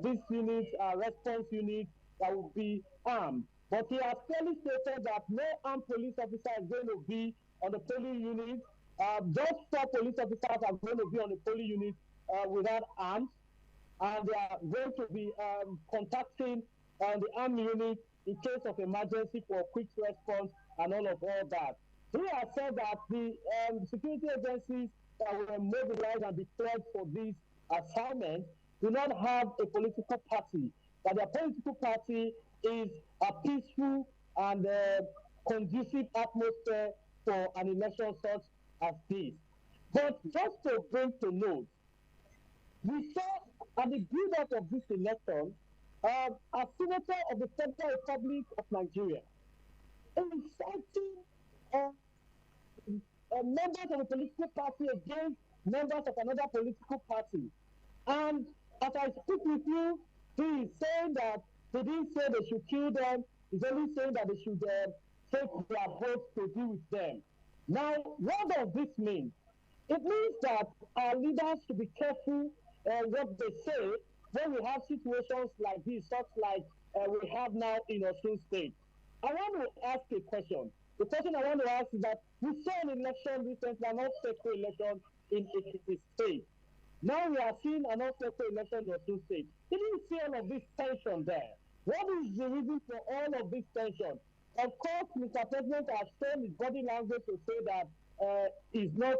These units are response units that will be armed. But he has clearly stated that no armed police officer is going to be on the polling unit. Just 4 police officers are going to be on the polling unit without arms. And they are going to be contacting the armed unit in case of emergency for quick response and all that. He has said that the security agencies that were mobilized and declared for this assignment do not have a political party, that their political party is a peaceful and conducive atmosphere for an election such as this. But just to bring to note, we saw at the build-up of this election, a senator of the Federal Republic of Nigeria inciting members of a political party against members of another political party. And as I speak with you, he is saying that they didn't say they should kill them. He's only saying that they should take their votes to deal with them. Now, what does this mean? It means that our leaders should be careful what they say when we have situations like this, such like we have now in Osun State. I want to ask a question. The question I want to ask is that we saw an election recently, an off-cycle election in Ekiti State. Now we are seeing an off-cycle election in Osun State. Did you see all of this tension there? What is the reason for all of this tension? Of course, Mr. President has shown his body language to say that he's not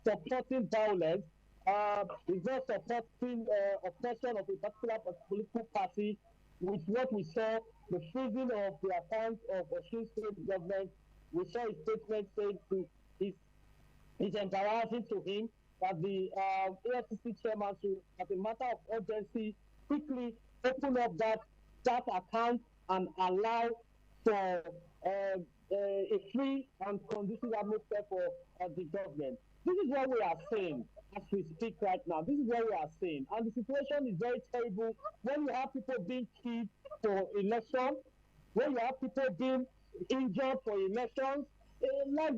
supporting violence. He's not supporting oppression of a particular political party, with what we saw, the freezing of the accounts of Osun State government. We saw his statement saying it's embarrassing to him that the AFCC chairman should, as a matter of urgency, quickly open up that account and allow for a free and conducive atmosphere for the government. This is what we are saying as we speak right now. This is what we are saying. And the situation is very terrible when you have people being killed for elections, when you have people being injured for elections. Like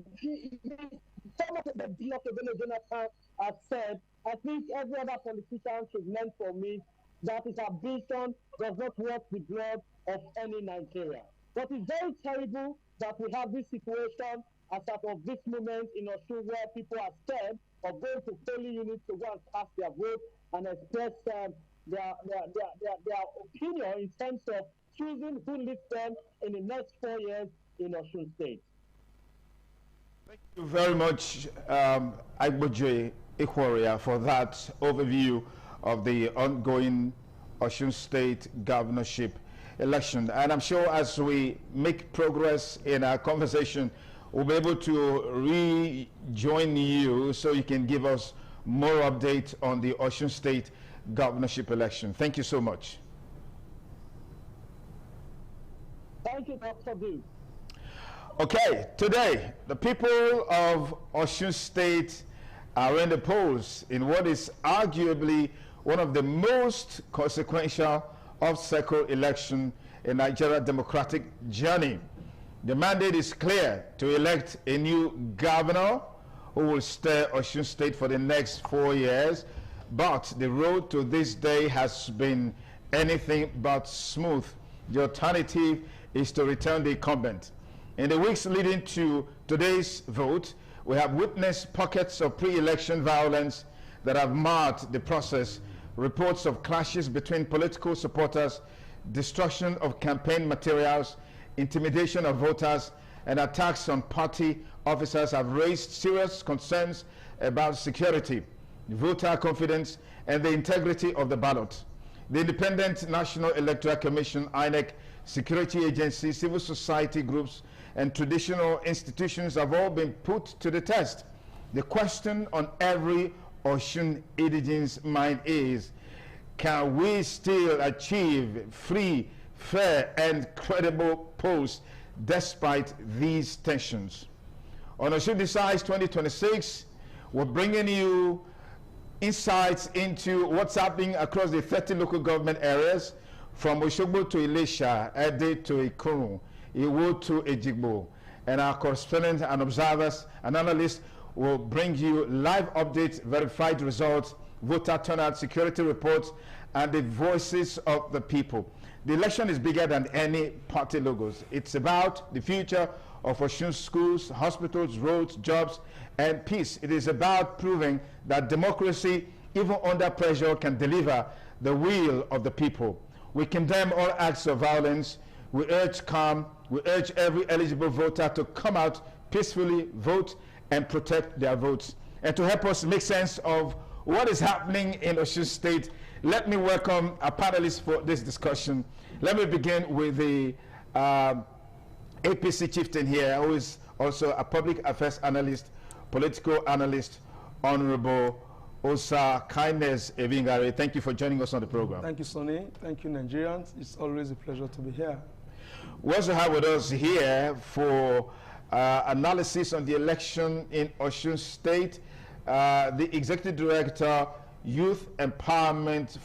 some of the block of Jonathan has said, I think every other politician should learn from me that his ambition does not worth the blood of any Nigerian. But it's very terrible that we have this situation as out of this moment in Osun where people are scared of going to polling units to go and cast their vote and express their opinion in terms of choosing who leads them in the next 4 years in Osun State. Thank you very much, Agboje Ikworia, for that overview of the ongoing Osun State governorship election. And I'm sure as we make progress in our conversation, we'll be able to rejoin you so you can give us more updates on the Osun State governorship election. Thank you so much. Thank you, Dr. B. Okay, today, the people of Osun State are in the polls in what is arguably one of the most consequential off-cycle election in Nigeria's democratic journey. The mandate is clear: to elect a new governor who will steer Osun State for the next 4 years. but the road to this day has been anything but smooth. The alternative is to return the incumbent. In the weeks leading to today's vote, we have witnessed pockets of pre-election violence that have marred the process, reports of clashes between political supporters, destruction of campaign materials, intimidation of voters, and attacks on party officers have raised serious concerns about security, voter confidence, and the integrity of the ballot. The Independent National Electoral Commission, INEC, security agencies, civil society groups, and traditional institutions have all been put to the test. The question on every Osun indigenous mind is, can we still achieve free, fair, and credible polls despite these tensions? On Osun Decides 2026, we're bringing you insights into what's happening across the 30 local government areas, from Osogbo to Ilesha, Ede to Ikurun, Iwo to Ejigbo. And our correspondents and observers and analysts will bring you live updates, verified results, voter turnout, security reports, and the voices of the people. The election is bigger than any party logos. It's about the future of Osun schools, hospitals, roads, jobs, and peace. It is about proving that democracy, even under pressure, can deliver the will of the people. We condemn all acts of violence. We urge calm. We urge every eligible voter to come out peacefully, vote, and protect their votes. And to help us make sense of what is happening in Osun State, let me welcome our panelists for this discussion. Let me begin with the APC chieftain here, who is also a public affairs analyst, political analyst, Honorable Osa Kindness Evingare. Thank you for joining us on the program. Thank you, Sonny. Thank you, Nigerians. It's always a pleasure to be here. We also have with us here for analysis on the election in Osun State, the Executive Director, Youth Empowerment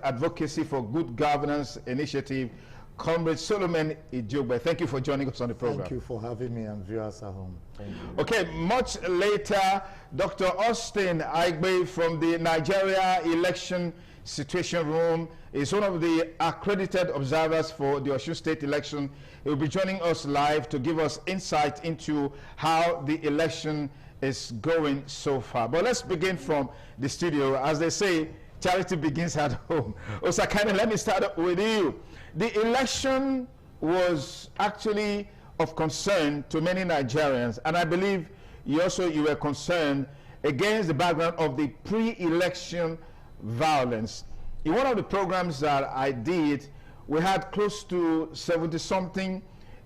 Advocacy for Good Governance Initiative, Comrade Solomon Ijogbe. Thank you for joining us on the program. Thank you for having me, and viewers at home. Thank you. Okay, much later, Dr. Austin Aigbe from the Nigeria Election Situation Room is one of the accredited observers for the Osun State election. He will be joining us live to give us insight into how the election is going so far. But let's begin from the studio. As they say, charity begins at home. Osakane, let me start with you. The election was actually of concern to many Nigerians, and I believe you were concerned against the background of the pre-election violence. In one of the programs that I did, we had close to 70-something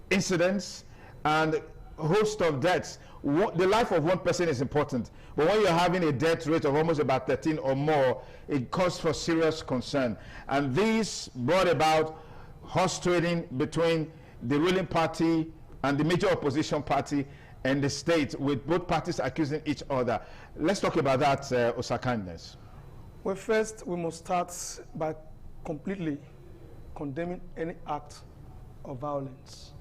incidents and a host of deaths. The life of one person is important, but when you're having a death rate of almost about 13 or more, it calls for serious concern. And this brought about horse trading between the ruling party and the major opposition party and the state, with both parties accusing each other. Let's talk about that, Osakandness. Well, first, we must start by completely condemning any act of violence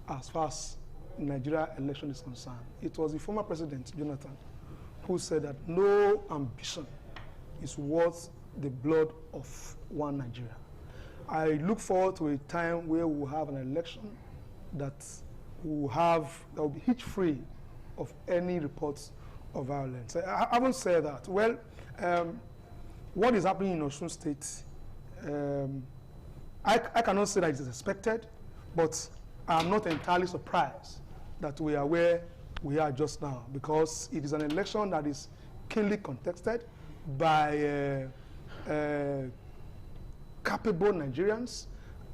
as far as Nigeria election is concerned. It was the former president, Jonathan, who said that no ambition is worth the blood of one Nigeria. I look forward to a time where we will have an election that will be hitch-free of any reports of violence. I haven't said that. Well, what is happening in Osun State, I cannot say that it is expected, but I'm not entirely surprised that we are where we are just now, because it is an election that is keenly contested by capable Nigerians,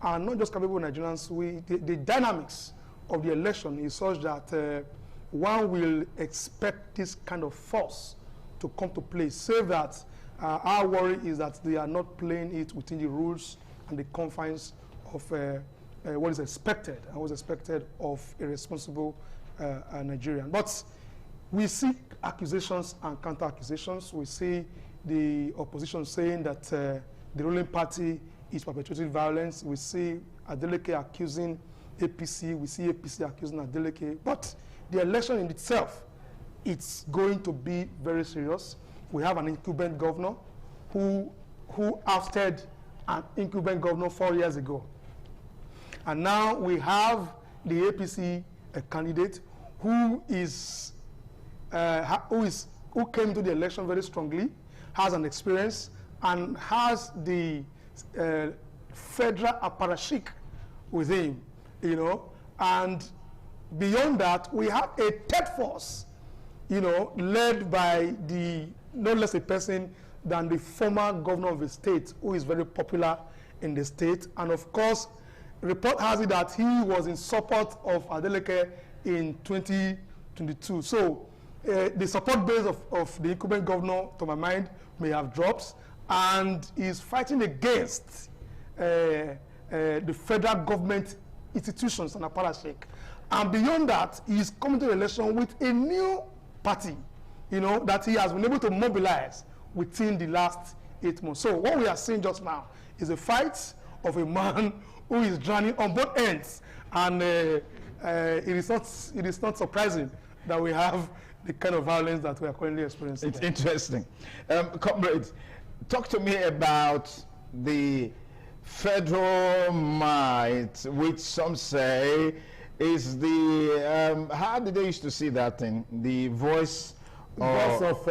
and not just capable Nigerians. The dynamics of the election is such that one will expect this kind of force to come to play, save that our worry is that they are not playing it within the rules and the confines of what is expected and was expected of a responsible Nigerian. But we see accusations and counter-accusations. We see the opposition saying that the ruling party is perpetrating violence. We see Adeleke accusing APC. We see APC accusing Adeleke. But the election in itself, it's going to be very serious. we have an incumbent governor who ousted an incumbent governor 4 years ago. And now we have the APC candidate who came to the election very strongly, has an experience, and has the federal apparatchik with him, you know. And beyond that, we have a third force, you know, led by no less a person than the former governor of the state, who is very popular in the state. And of course, report has it that he was in support of Adeleke in 2022. So the support base of the incumbent governor, to my mind, may have dropped, and is fighting against the federal government institutions and apparatchik. And beyond that, he is coming to the election with a new party, you know, that he has been able to mobilize within the last 8 months. So what we are seeing just now is a fight of a man who is drowning on both ends, and it is not surprising that we have the kind of violence that we are currently experiencing. It's interesting. Comrades, talk to me about the federal might, which some say is the how did they used to see that thing? The voice of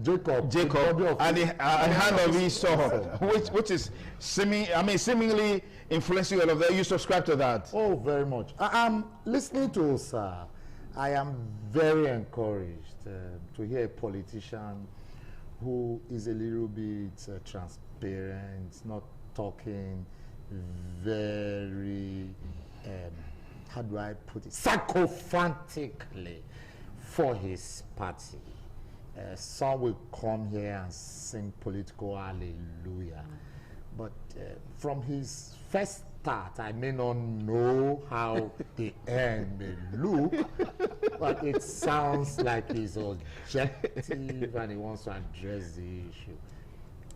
Jacob and the hand of Esau, which is seemingly influencing all of that. You subscribe to that? Oh, very much. I'm listening to sir. I am very encouraged to hear a politician who is a little bit transparent, not talking very, how do I put it, sycophantically for his party. Some will come here and sing political hallelujah. But from his first start, I may not know how the end may look, but it sounds like he's objective and he wants to address the issue.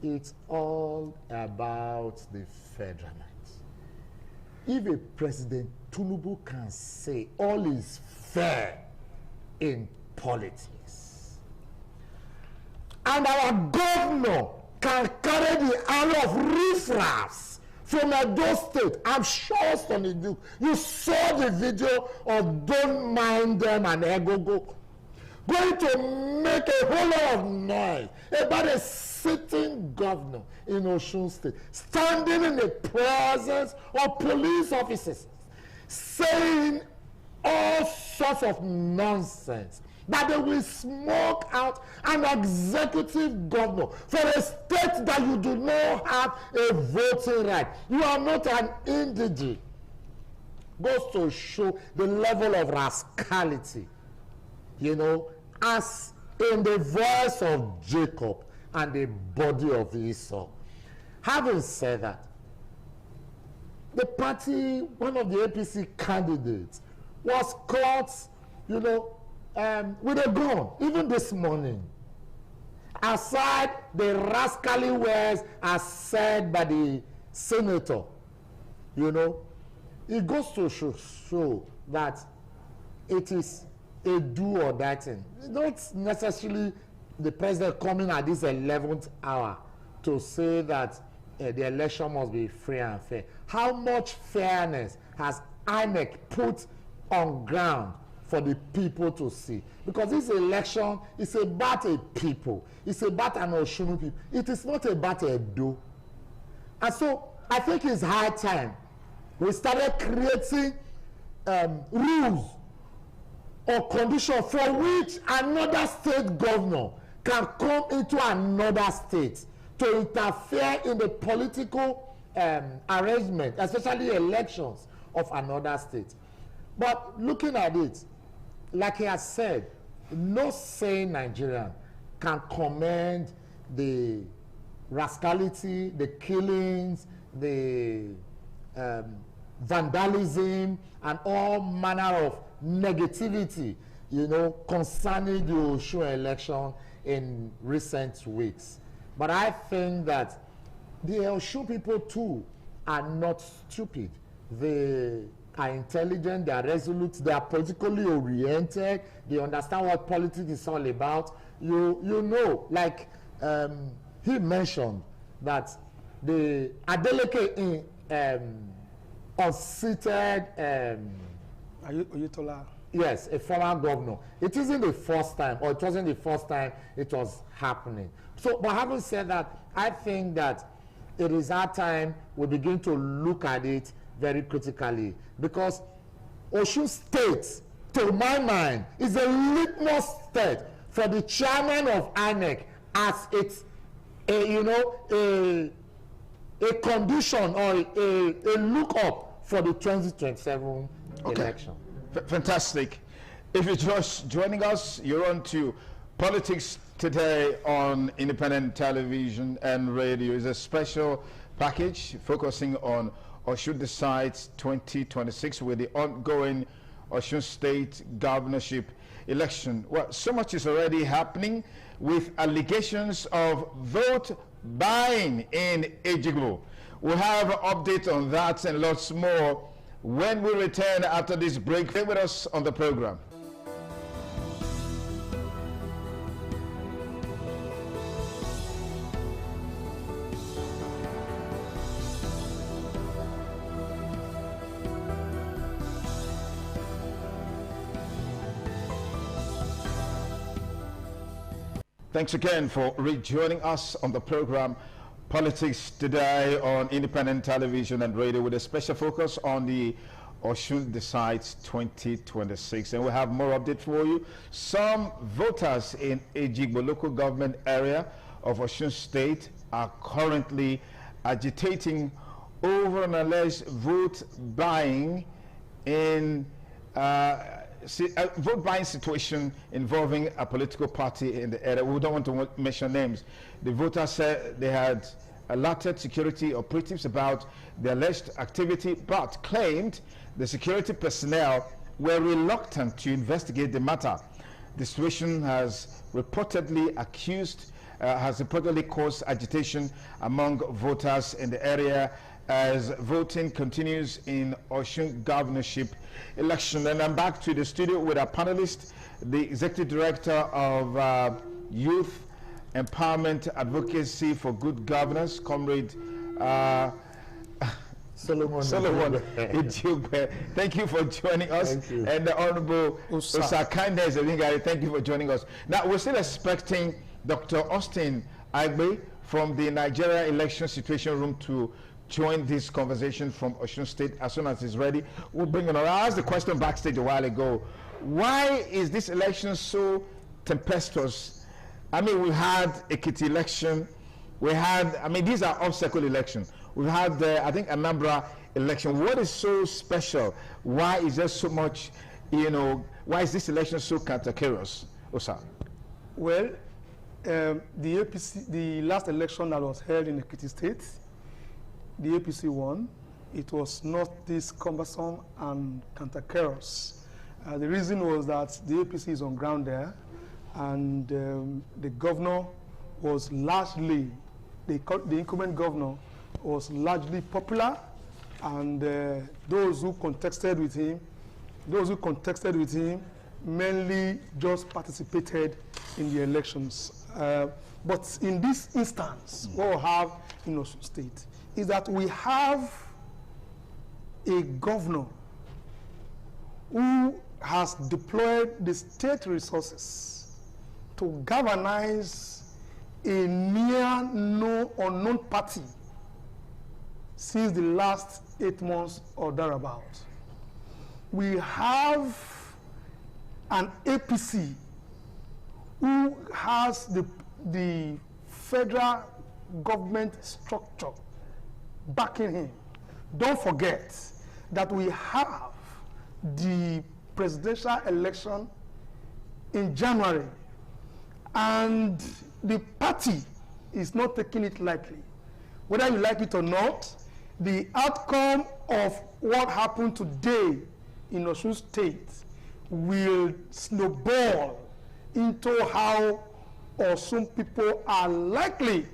It's all about the federal might. If a President Tinubu can say all is fair in politics, and our governor can carry the arrow of riffraffs from Edo State, I'm sure, Sonny Duke, you saw the video of Don't Mind Them and Egogo going to make a whole lot of noise about a sitting governor in Osun State standing in the presence of police officers saying all sorts of nonsense, that they will smoke out an executive governor for a state that you do not have a voting right. You are not an indigene. Goes to show the level of rascality, you know, as in the voice of Jacob and the body of Esau. Having said that, the party, one of the APC candidates, was caught, you know, with a gun, even this morning. Aside the rascally words as said by the senator, you know, it goes to show that it is a do or die thing. Not necessarily the president coming at this 11th hour to say that the election must be free and fair. How much fairness has INEC put on ground for the people to see? Because this election is about a people. It's about an Oshunu people. It is not about a do. And so I think it's high time we started creating rules or conditions for which another state governor can come into another state to interfere in the political arrangement, especially elections of another state. But looking at it, like he has said, no sane Nigerian can commend the rascality, the killings, the vandalism, and all manner of negativity, you know, concerning the Osun election in recent weeks. But I think that the Osun people too are not stupid. They are intelligent, they are resolute, they are politically oriented, they understand what politics is all about. you know, like he mentioned that the Adeleke in unseated Oyetola. Yes, a former governor. It isn't the first time, or it wasn't the first time it was happening. So, but having said that, I think that it is our time we begin to look at it very critically, because Osun State, to my mind, is a litmus test for the chairman of INEC as it's a condition or a look up for the 2027 election. Fantastic. If you're just joining us, you're on to Politics Today on Independent Television and Radio. It's a special package focusing on Osun Decides 2026 with the ongoing Osun State governorship election. Well, so much is already happening with allegations of vote buying in Ejigbo. We'll have an update on that and lots more when we return after this break. Stay with us on the program. Thanks again for rejoining us on the program Politics Today on Independent Television and Radio, with a special focus on the Osun Decides 2026. And we'll have more updates for you. Some voters in Ejigbo local government area of Osun State are currently agitating over an alleged vote buying in vote buying situation involving a political party in the area. We don't want to mention names. The voters said they had alerted security operatives about the alleged activity, but claimed the security personnel were reluctant to investigate the matter. The situation has reportedly caused agitation among voters in the area as voting continues in Osun governorship election. And I'm back to the studio with our panelist, the Executive Director of Youth Empowerment Advocacy for Good Governance, Comrade Solomon Ijugbe. Thank you for joining us. And the Honorable Usa Kindness, thank you for joining us. Now, we're still expecting Dr. Austin Agbe from the Nigeria Election Situation Room to join this conversation from Osun State as soon as he's ready. We'll bring him on. I asked the question backstage a while ago. Why is this election so tempestuous? I mean, we had Ekiti election. We had, I mean, these are obstacle elections. We've had, I think, Anambra election. What is so special? Why is there so much, why is this election so cantankerous, Osa? Well, the APC, the last election that was held in Ekiti State, the APC won. It was not this cumbersome and cantankerous. The reason was that the APC is on ground there, and the governor was largely, the incumbent governor was largely popular, and those who contested with him mainly just participated in the elections. But in this instance, what we have in Osun State is that we have a governor who has deployed the state resources to galvanize a near unknown party since the last 8 months or thereabout. We have an APC who has the federal government structure backing him. Don't forget that we have the presidential election in January, and the party is not taking it lightly. Whether you like it or not, the outcome of what happened today in Osun State will snowball into how Osun people are likely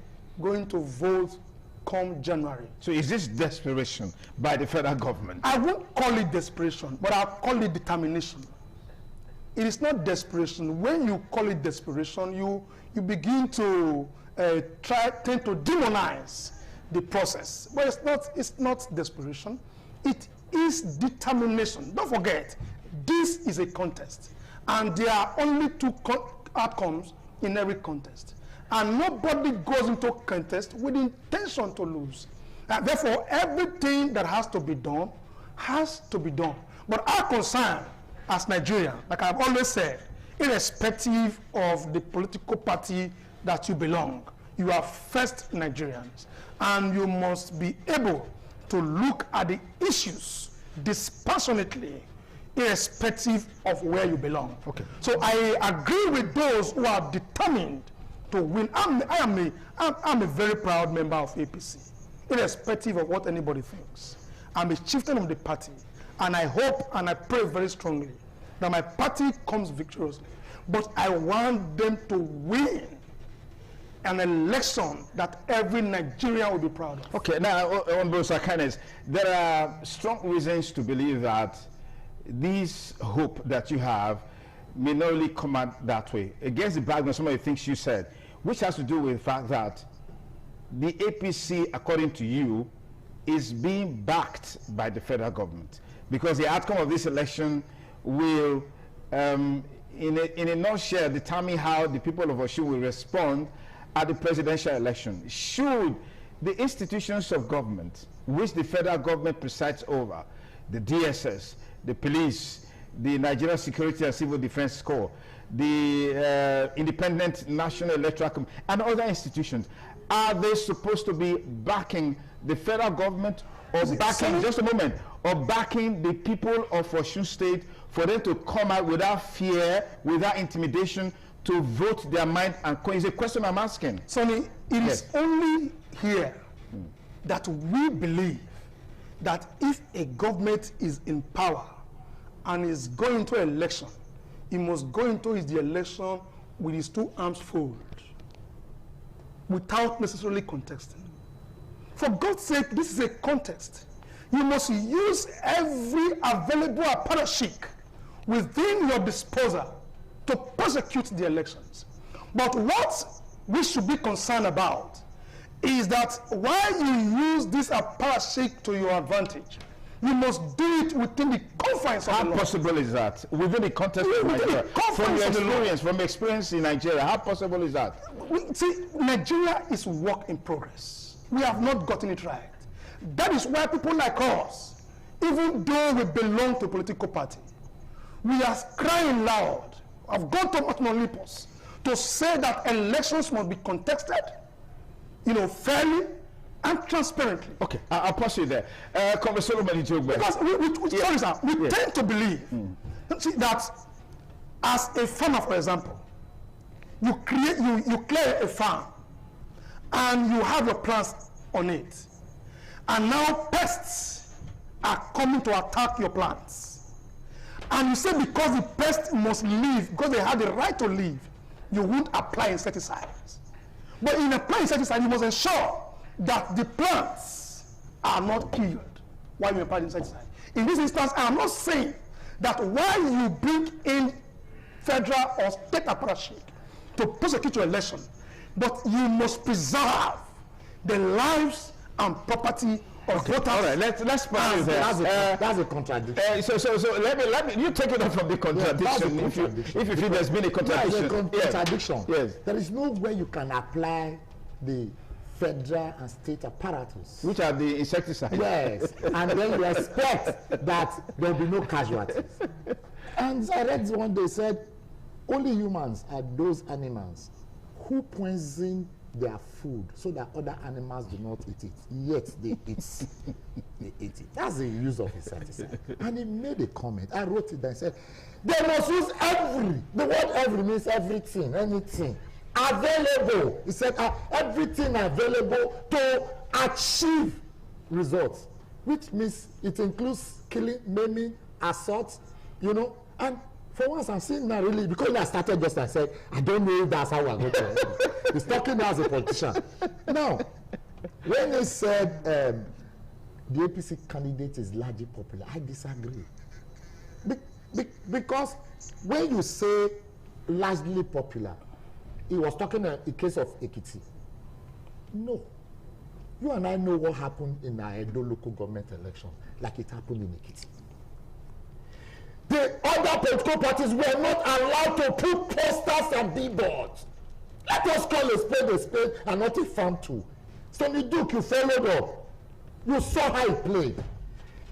going to vote come January. So is this desperation by the federal government? I won't call it desperation, but I'll call it determination. it is not desperation. When you call it desperation, you begin to tend to demonize the process. But it's not desperation. It is determination. Don't forget, this is a contest. And there are only two outcomes in every contest. And nobody goes into a contest with the intention to lose. Therefore, everything that has to be done has to be done. But our concern as Nigerians, like I've always said, irrespective of the political party that you belong, you are first Nigerians. And you must be able to look at the issues dispassionately, irrespective of where you belong. Okay. So I agree with those who are determined to win. I'm a very proud member of APC, irrespective of what anybody thinks. I'm a chieftain of the party, and I hope and I pray very strongly that my party comes victoriously. But I want them to win an election that every Nigerian will be proud of. Okay, now, on both sides, there are strong reasons to believe that this hope that you have may not really come out that way. Against the background of some of the things you said, which has to do with the fact that the APC, according to you, is being backed by the federal government, because the outcome of this election will, in a nutshell, determine how the people of Osun will respond at the presidential election. Should the institutions of government, which the federal government presides over, the DSS, the police, the Nigerian Security and Civil Defense Corps, the Independent National Electoral Commission, and other institutions, are they supposed to be backing the federal government, or backing, just a moment, or backing the people of Osun State for them to come out without fear, without intimidation, to vote their mind? And it's a question I'm asking. Sonny, it is only here that we believe that if a government is in power and is going to election, he must go into the election with his two arms folded, without necessarily contesting. For God's sake, this is a contest. You must use every available apparatchik within your disposal to prosecute the elections. But what we should be concerned about is that while you use this apparatchik to your advantage, you must do it within the confines of the law. How possible is that? Within the context of Nigeria? From experience in Nigeria, how possible is that? See, Nigeria is work in progress. We have not gotten it right. That is why people like us, even though we belong to a political party, we are crying loud. I've gone to Mount Olympus to say that elections must be contested, fairly and transparently. Okay, I'll pause you there. Because we tend to believe that as a farmer, for example, you clear a farm and you have your plants on it, and now pests are coming to attack your plants, and you say because the pests must leave, because they have the right to leave, you won't apply insecticides. But in applying insecticide, you must ensure that the plants are not killed while you apply insecticide. In this instance, I am not saying that while you bring in federal or state apparatchik to prosecute your election, but you must preserve the lives and property of voters. All right, let's pause there. That's a contradiction. So let me you take it off from the contradiction. If you feel there's been a contradiction. Contradiction. Yes. There is no way you can apply the federal and state apparatus, which are the insecticides. Yes, and then you expect that there will be no casualties. And I read one day said, only humans are those animals who poison their food so that other animals do not eat it, yet they eat they eat it. That's the use of insecticide. And he made a comment. I wrote it and said, they must use every. The word every means everything, anything available. He said everything available to achieve results, which means it includes killing, maiming, assault, and for once I'm saying that really, because I started just and said, I don't know if that's how we're going to end. He's talking now as a politician. Now, when he said the APC candidate is largely popular, I disagree. Because when you say largely popular, he was talking a case of Ekiti. No. You and I know what happened in our Edo local government election, like it happened in Ekiti. The other political parties were not allowed to put posters and billboards. Let us call a spade and not a farm tool. Sonny Duke, you followed up. You saw how he played.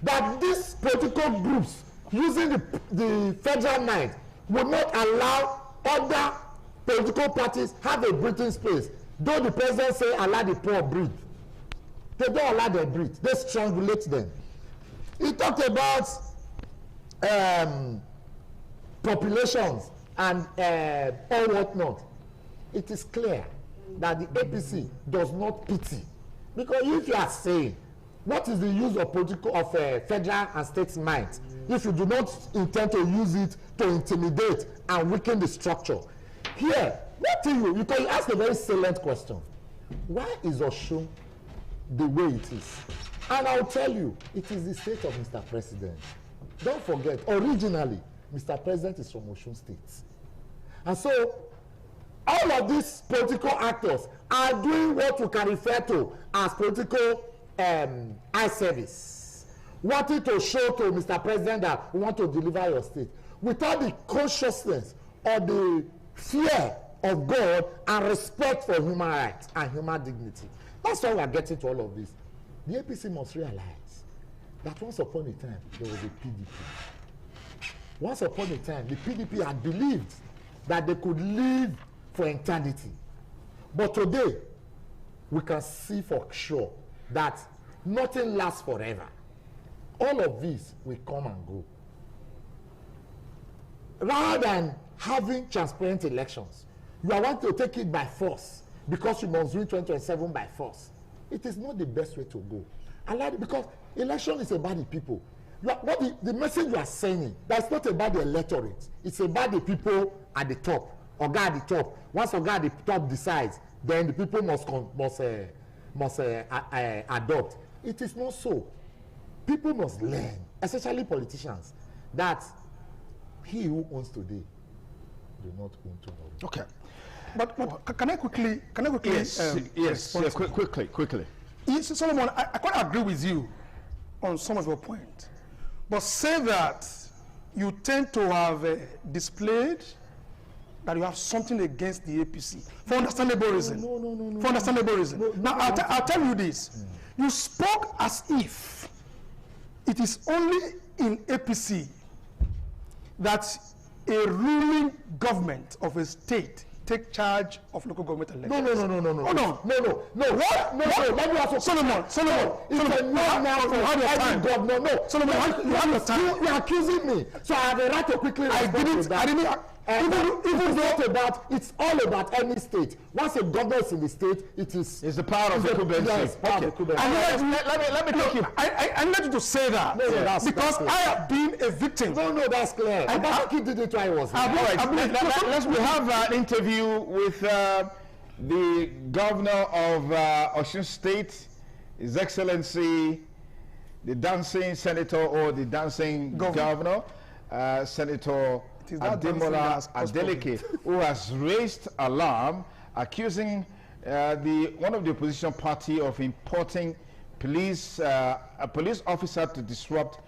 That these political groups using the federal might will not allow other political parties have a breathing space. Though the president say allow the poor breathe. They don't allow them breathe. They strangulate them. He talked about populations and all whatnot. It is clear that the APC does not pity. Because if you are saying, what is the use of federal and state might if you do not intend to use it to intimidate and weaken the structure? Here, what do you can ask a very salient question. Why is Osun the way it is? And I'll tell you, it is the state of Mr. President. Don't forget, originally, Mr. President is from Osun State. And so, all of these political actors are doing what you can refer to as political eye service, wanting to show to Mr. President that we want to deliver your state without the consciousness or the fear of God and respect for human rights and human dignity. That's why we are getting to all of this. The APC must realize that once upon a time there was a PDP. Once upon a time the PDP had believed that they could live for eternity. But today we can see for sure that nothing lasts forever. All of this will come and go. Rather than having transparent elections, you are wanting to take it by force because you must win 2027 by force. It is not the best way to go. Because election is about the people. The message you are sending, that's not about the electorate. It's about the people at the top. Oga at the top. Once Oga at the top decides, then the people must adopt. It is not so. People must learn, especially politicians, that he who owns today do not own tomorrow. Okay. But can I quickly yes, quickly. Yes, Solomon, I quite agree with you on some of your points. But say that you tend to have displayed that you have something against the APC for understandable reason. No. For understandable reason. Now, I'll tell you this. You spoke as if it is only in APC that a ruling government of a state take charge of local government elections. No. Hold on. No. What? Let me ask Solomon. It's a no now for every governor. No. Solomon, you have your time. You are accusing me. So I have a right to quickly respond to that. I didn't. It's all about any state. Once a governor is in the state, it's the power of the Kubensi. Yes, power of the Kubensi. Let me take you. I need you to say that because I have been a victim. No, that's clear. Abakaki did it while I was here. We have an interview with the governor of Osun State, His Excellency, the dancing senator or the dancing governor, Senator Ademola Adeleke, who has raised alarm, accusing one of the opposition party of importing a police officer to disrupt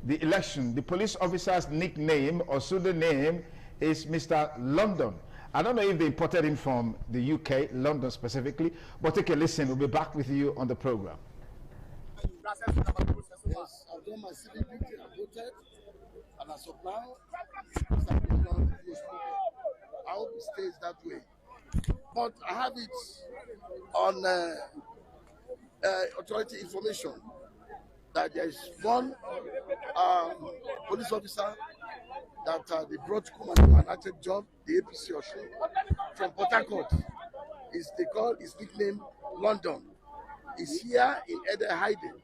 the election. The police officer's nickname or pseudonym is Mr. London. I don't know if they imported him from the UK, London specifically, but take a listen. We'll be back with you on the program. Yes, I've done my civic duty, I voted, and as of now, I hope it stays that way. But I have it on authority information that there is one police officer that they brought to come and do an active job, the APC Osun, from Port Harcourt. They call his nickname London. He's here in Ede hiding.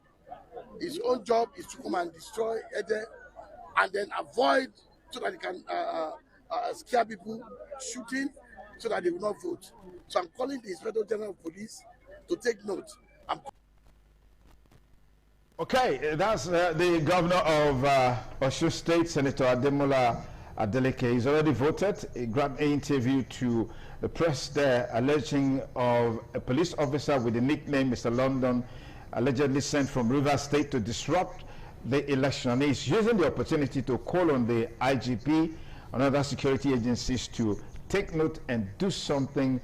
His own job is to come and destroy Ede and then avoid so that he can scare people, shooting, so that they will not vote. So I'm calling the Inspector General of Police to take note. Okay, that's the governor of Osun State, Senator Ademola Adeleke. He's already voted. He granted an interview to the press there, alleging of a police officer with the nickname Mr. London, allegedly sent from Rivers State to disrupt the election. He's using the opportunity to call on the IGP and other security agencies to take note and do something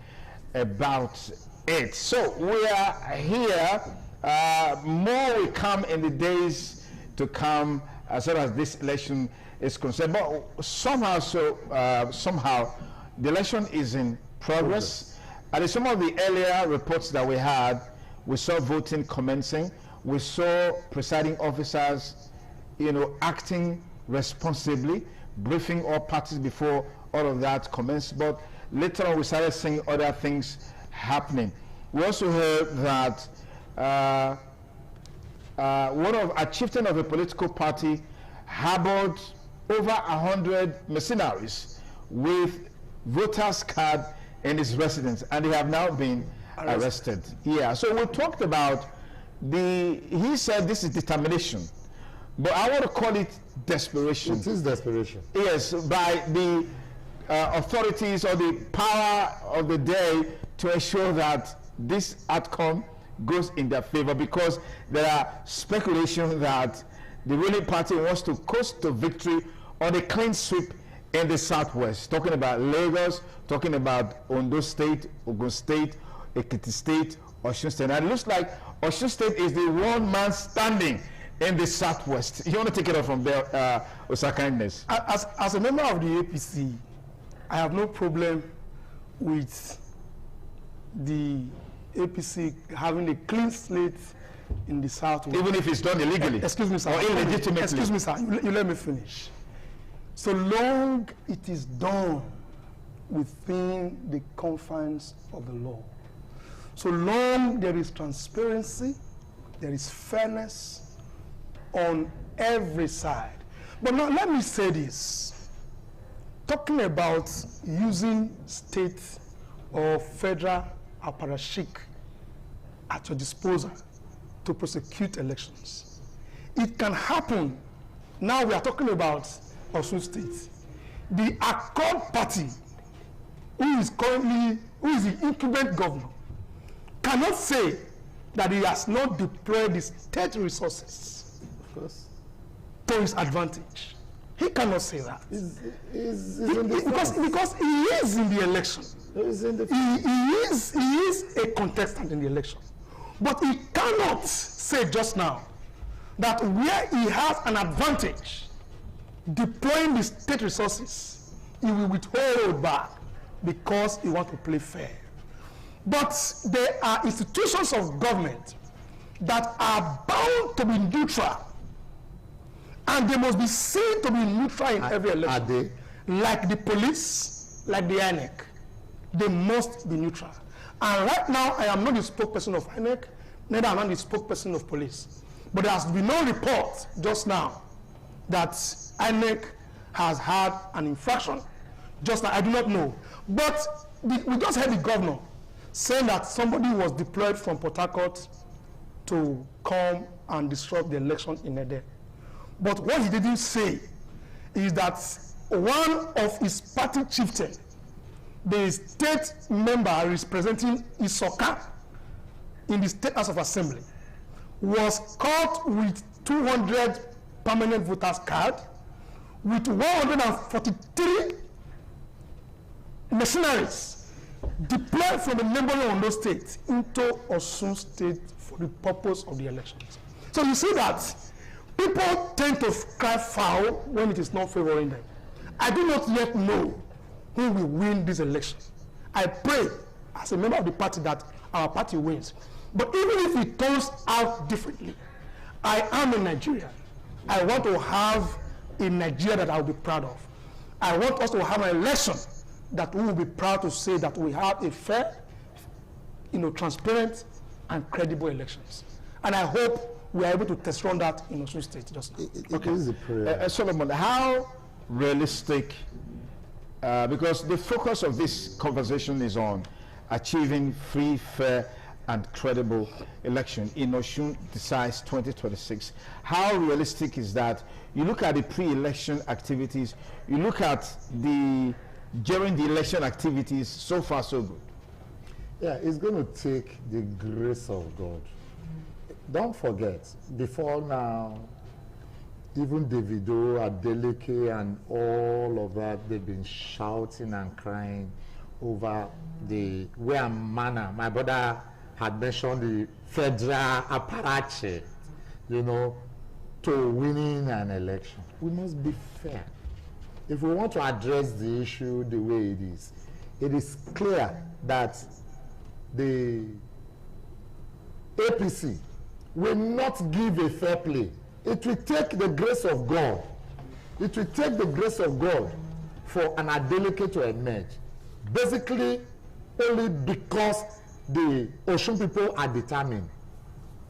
about it. So we are here. More will come in the days to come as far as this election is concerned. But somehow, the election is in progress. And in some of the earlier reports that we had, we saw voting commencing. We saw presiding officers, acting responsibly, briefing all parties before all of that commenced. But later on, we started seeing other things happening. We also heard that a chieftain of a political party harbored over 100 mercenaries with voters' card in his residence, and they have now been arrested. Yeah, so we talked about he said this is determination, but I want to call it desperation. It is desperation. Yes, by the authorities or the power of the day to ensure that this outcome goes in their favor, because there are speculations that the ruling party wants to coast to victory on a clean sweep in the southwest. Talking about Lagos, talking about Ondo State, Ogun State, Ekiti State, Osun State. And it looks like Osun State is the one man standing in the southwest. You want to take it up from there, Osakindness? As a member of the APC, I have no problem with the APC having a clean slate in the southwest. Even if it's done illegally? Excuse me, sir. Or illegitimately? Excuse me, sir. You let me finish. So long it is done within the confines of the law, so long there is transparency, there is fairness on every side. But now let me say this. Talking about using state or federal apparatchik at your disposal to prosecute elections. It can happen. Now we are talking about Osun State. The Accord Party, who is the incumbent governor, cannot say that he has not deployed the state resources to his advantage. He cannot say that. Because he is in the election. He is a contestant in the election. But he cannot say just now that where he has an advantage deploying the state resources, he will withhold back because he wants to play fair. But there are institutions of government that are bound to be neutral, and they must be seen to be neutral in every election. Are they? Like the police, like the INEC. They must be neutral. And right now, I am not the spokesperson of INEC, neither am I the spokesperson of police. But there has been no report just now that INEC has had an infraction. Just now, I do not know. But we just heard the governor saying that somebody was deployed from Port Harcourt to come and disrupt the election in Ede. But what he didn't say is that one of his party chieftain, the state member representing Isoka in the State House of Assembly, was caught with 200 permanent voters card, with 143 mercenaries deployed from the neighboring Ondo State into Osun State for the purpose of the elections. So you see that people tend to cry foul when it is not favoring them. I do not yet know who will win this election. I pray as a member of the party that our party wins. But even if it turns out differently, I am a Nigerian. I want to have a Nigeria that I will be proud of. I want us to have an election that we will be proud to say that we have a fair, transparent and credible elections. And I hope we are able to test run that in Osun State just now. It is a prayer. Solomon, how realistic, because the focus of this conversation is on achieving free, fair and credible election in Osun Decides 2026. How realistic is that? You look at the pre-election activities, you look at during the election activities, so far so good. Yeah, it's going to take the grace of God. Don't forget, before now, even Davido, Adeleke, and all of that, they've been shouting and crying over the way and manner. My brother had mentioned the federal apparatus, you know, to winning an election. We must be fair. If we want to address the issue the way it is clear that the APC will not give a fair play. It will take the grace of God. It will take the grace of God for an Adeleke to emerge. Basically, only because the Osun people are determined.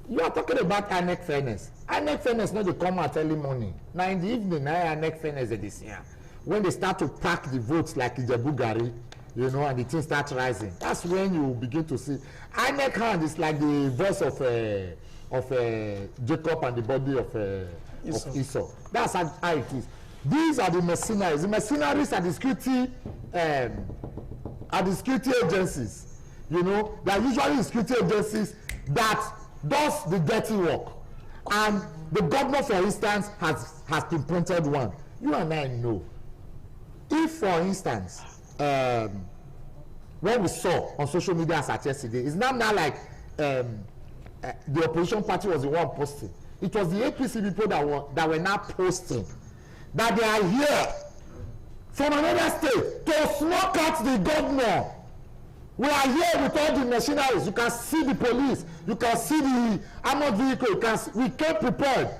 You are talking about INEC fairness. INEC fairness not to come out early morning. Now in the evening, INEC fairness this year. When they start to pack the votes like Ijebu Gari, you know, and the things start rising. That's when you begin to see. INEC hand is like the voice of Jacob and the body of Esau. That's how it is. These are the mercenaries. The mercenaries are the security agencies. You know, they are usually the security agencies that does the dirty work. And the governor, for instance, has pinpointed one. You and I know. If, for instance, what we saw on social media as at yesterday, it's not like the opposition party was the one posting. It was the APC people that were now posting that they are here from another state to smoke out the governor. We are here with all the machineries. You can see the police. You can see the armored vehicle. We came prepared.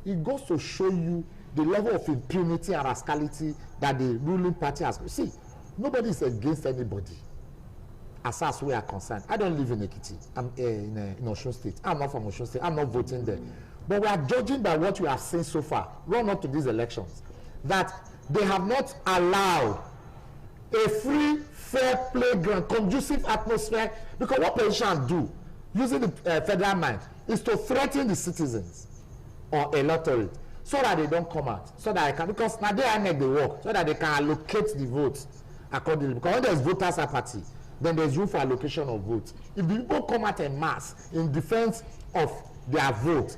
It goes to show you the level of impunity and rascality that the ruling party has. See, nobody is against anybody as far as we are concerned. I don't live in Ekiti. I'm in Osun State. I'm not from Osun State. I'm not voting there. But we are judging by what we have seen so far, run up to these elections, that they have not allowed a free, fair playground, conducive atmosphere. Because what politicians do, using the federal mind, is to threaten the citizens or electorate so that they don't come out, so that I can, because now they are make the work, so that they can allocate the votes accordingly. Because when there's voters apathy, then there's room for allocation of votes. If the people come out en mass in defense of their vote,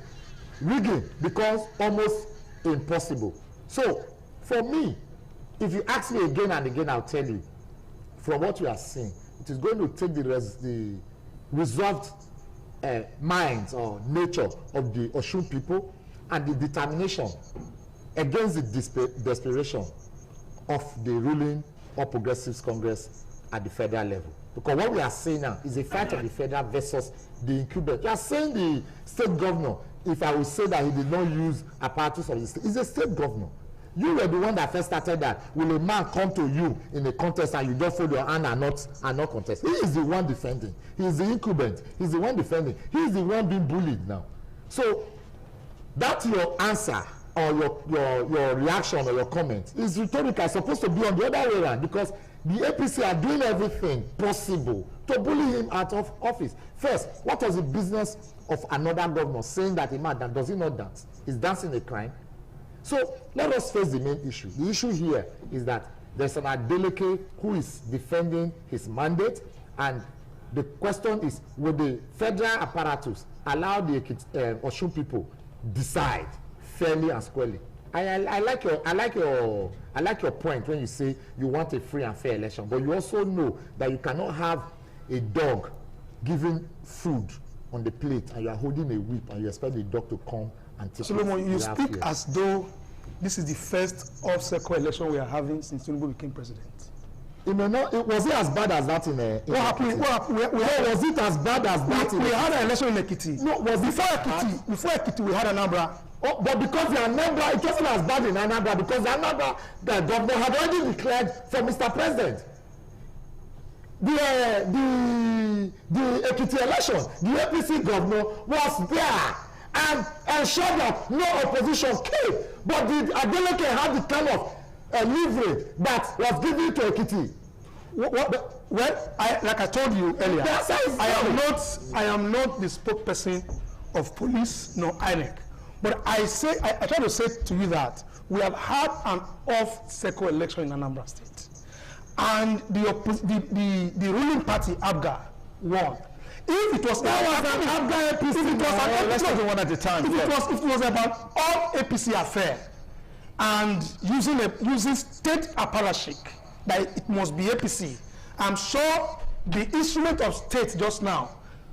rigging becomes almost impossible. So, for me, if you ask me again and again, I'll tell you, from what we are seeing, it is going to take the resolved minds or nature of the Osun people and the determination against the desperation of the ruling All Progressives Congress at the federal level. Because what we are saying now is a fight of the federal versus the incumbent. You are saying the state governor, if I will say that he did not use apparatus of the state, he's a state governor. You were the one that first started that. Will a man come to you in a contest and you don't fold your hand and not contest? He is the one defending. He is the incumbent. He's the one defending. He is the one being bullied now. So that's your answer or your reaction or your comment is rhetorical. It's supposed to be on the other way around, because the APC are doing everything possible to bully him out of office. First, what was the business of another governor saying that a man that does he not dance? Is dancing a crime? So let us face the main issue. The issue here is that there's an Adeleke who is defending his mandate, and the question is, will the federal apparatus allow the Osun people decide fairly and squarely? I like your point when you say you want a free and fair election, but you also know that you cannot have a dog giving food on the plate and you are holding a whip and you expect the dog to come and take Solomon, you speak as though this is the first off-cycle election we are having since Tinubu became president. It may not. Was it as bad as that in what happened? Was it as bad as that? We had an election in Ekiti. No, before Ekiti we had Anambra. Oh, but because the Anambra, it wasn't as bad in Anambra, because the Anambra, the governor had already declared for Mr. President. The Ekiti election, the APC governor was there and ensured that no opposition came. But the Adeleke had the kind of leverage that was given to Ekiti. Like I told you earlier, I am not the spokesperson of police nor INEC. But I try to say to you that we have had an off-cycle election in Anambra State, and the ruling party ABGA won. If it was about all APC affair and using state apparatchik, that it must be APC, I'm sure the instrument of state just now,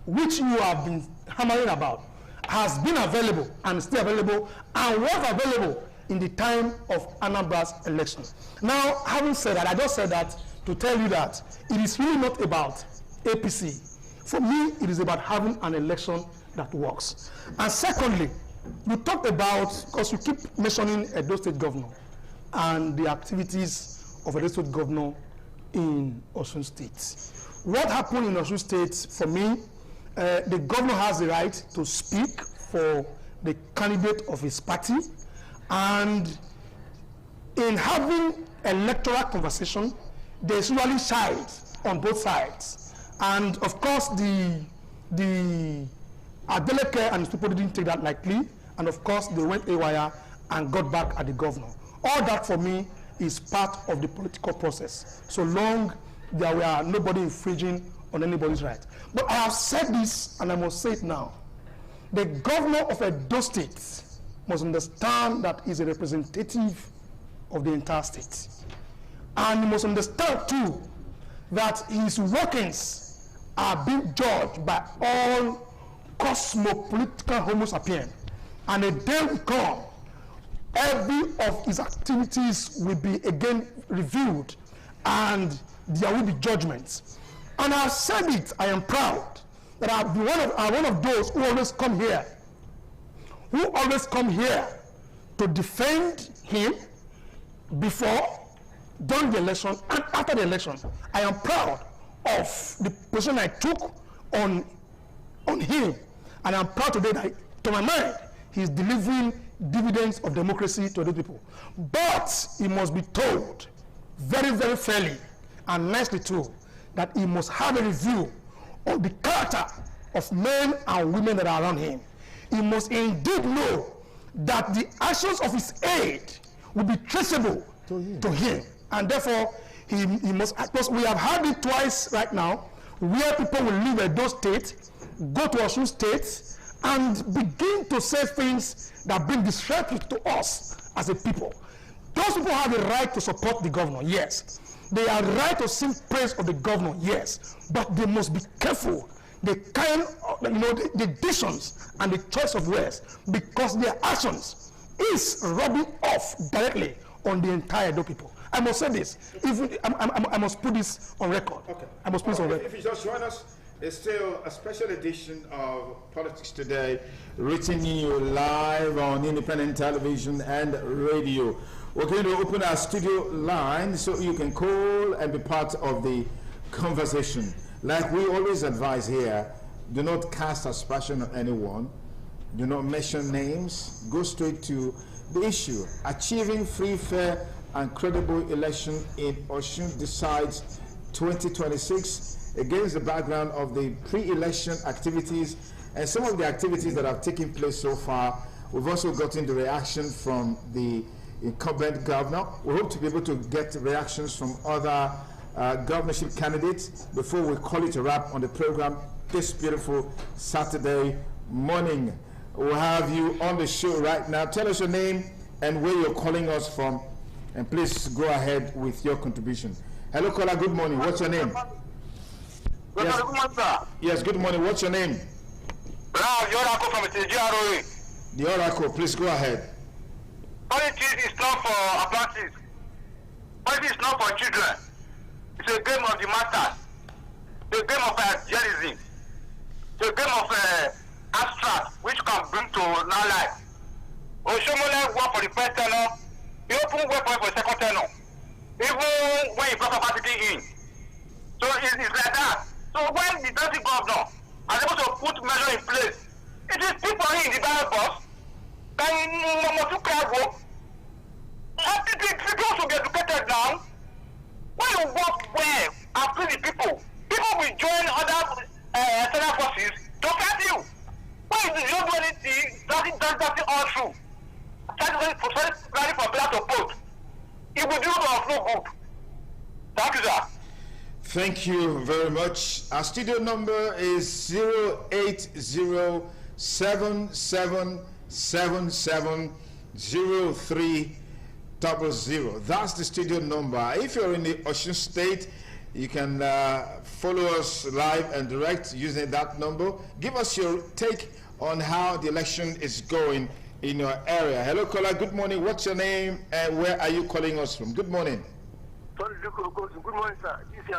which you have been hammering about, has been available and still available and was available in the time of Anambra's election. Now, having said that, I just said that to tell you that it is really not about APC. For me, it is about having an election that works. And secondly, you talked about, because you keep mentioning Edo State Governor and the activities of Edo State Governor in Osun State. What happened in Osun State, for me, the governor has the right to speak for the candidate of his party, and in having electoral conversation, there's usually sides on both sides. And of course, the Adeleke and his people didn't take that lightly, and of course, they went haywire and got back at the governor. All that for me is part of the political process, so long there were nobody infringing on anybody's right. But I have said this, and I must say it now. The governor of Edo State must understand that he's a representative of the entire state. And he must understand too that his workings are being judged by all cosmopolitical homo sapiens. And a day will come, every of his activities will be again reviewed, and there will be judgments. And I've said it, I am proud that I'm one of those who always come here to defend him before, during the election, and after the election. I am proud of the position I took on him, and I'm proud today that, to my mind, he's delivering dividends of democracy to the people. But he must be told very, very fairly and nicely too, that he must have a review of the character of men and women that are around him. He must indeed know that the actions of his aide will be traceable to him. And therefore, he must, because we have had it twice right now, where people will leave Edo State, go to Osun State, and begin to say things that bring disrespect to us as a people. Those people have the right to support the governor, yes. They are right to sing praise of the governor, yes, but they must be careful the kind of, the decisions and the choice of words, because their actions is rubbing off directly on the entire Edo people. I must say this. I must put this on record. Okay. I must put this on record. If you just join us, it's still a special edition of Politics Today, reaching you live on independent television and radio. We're going to open our studio line so you can call and be part of the conversation. Like we always advise here, do not cast aspersion on anyone. Do not mention names. Go straight to the issue. Achieving free, fair, and credible election in Osun Decides 2026 against the background of the pre-election activities and some of the activities that have taken place so far. We've also gotten the reaction from the incumbent governor. We hope to be able to get reactions from other governorship candidates before we call it a wrap on the program this beautiful Saturday morning. We'll have you on the show right now. Tell us your name and where you're calling us from, and please go ahead with your contribution. Hello, caller. Good morning. What's your name? Yes. Yes, good morning. What's your name? The Oracle from the The Oracle, please go ahead. Politics is not for apprentices. Politics is not for children. It's a game of the masters. It's a game of idealism. It's a game of abstract, which can bring to now life. Oshomole work for the first tenor. He open work for the second tenor. Even when he brought capacity in. So it's like that. So when the deputy governor is able to put measure in place, it is people in the ballot box. Can you crowd work? People should be educated now. When you work well planning for black to vote. It will do us no good. Thank you, sir. Thank you very much. Our studio number is 08077770300. That's the studio number. If you're in the Osun State, you can follow us live and direct using that number. Give us your take on how the election is going in your area. Hello, caller. Good morning. What's your name and where are you calling us from? Good morning. Good morning, sir. This is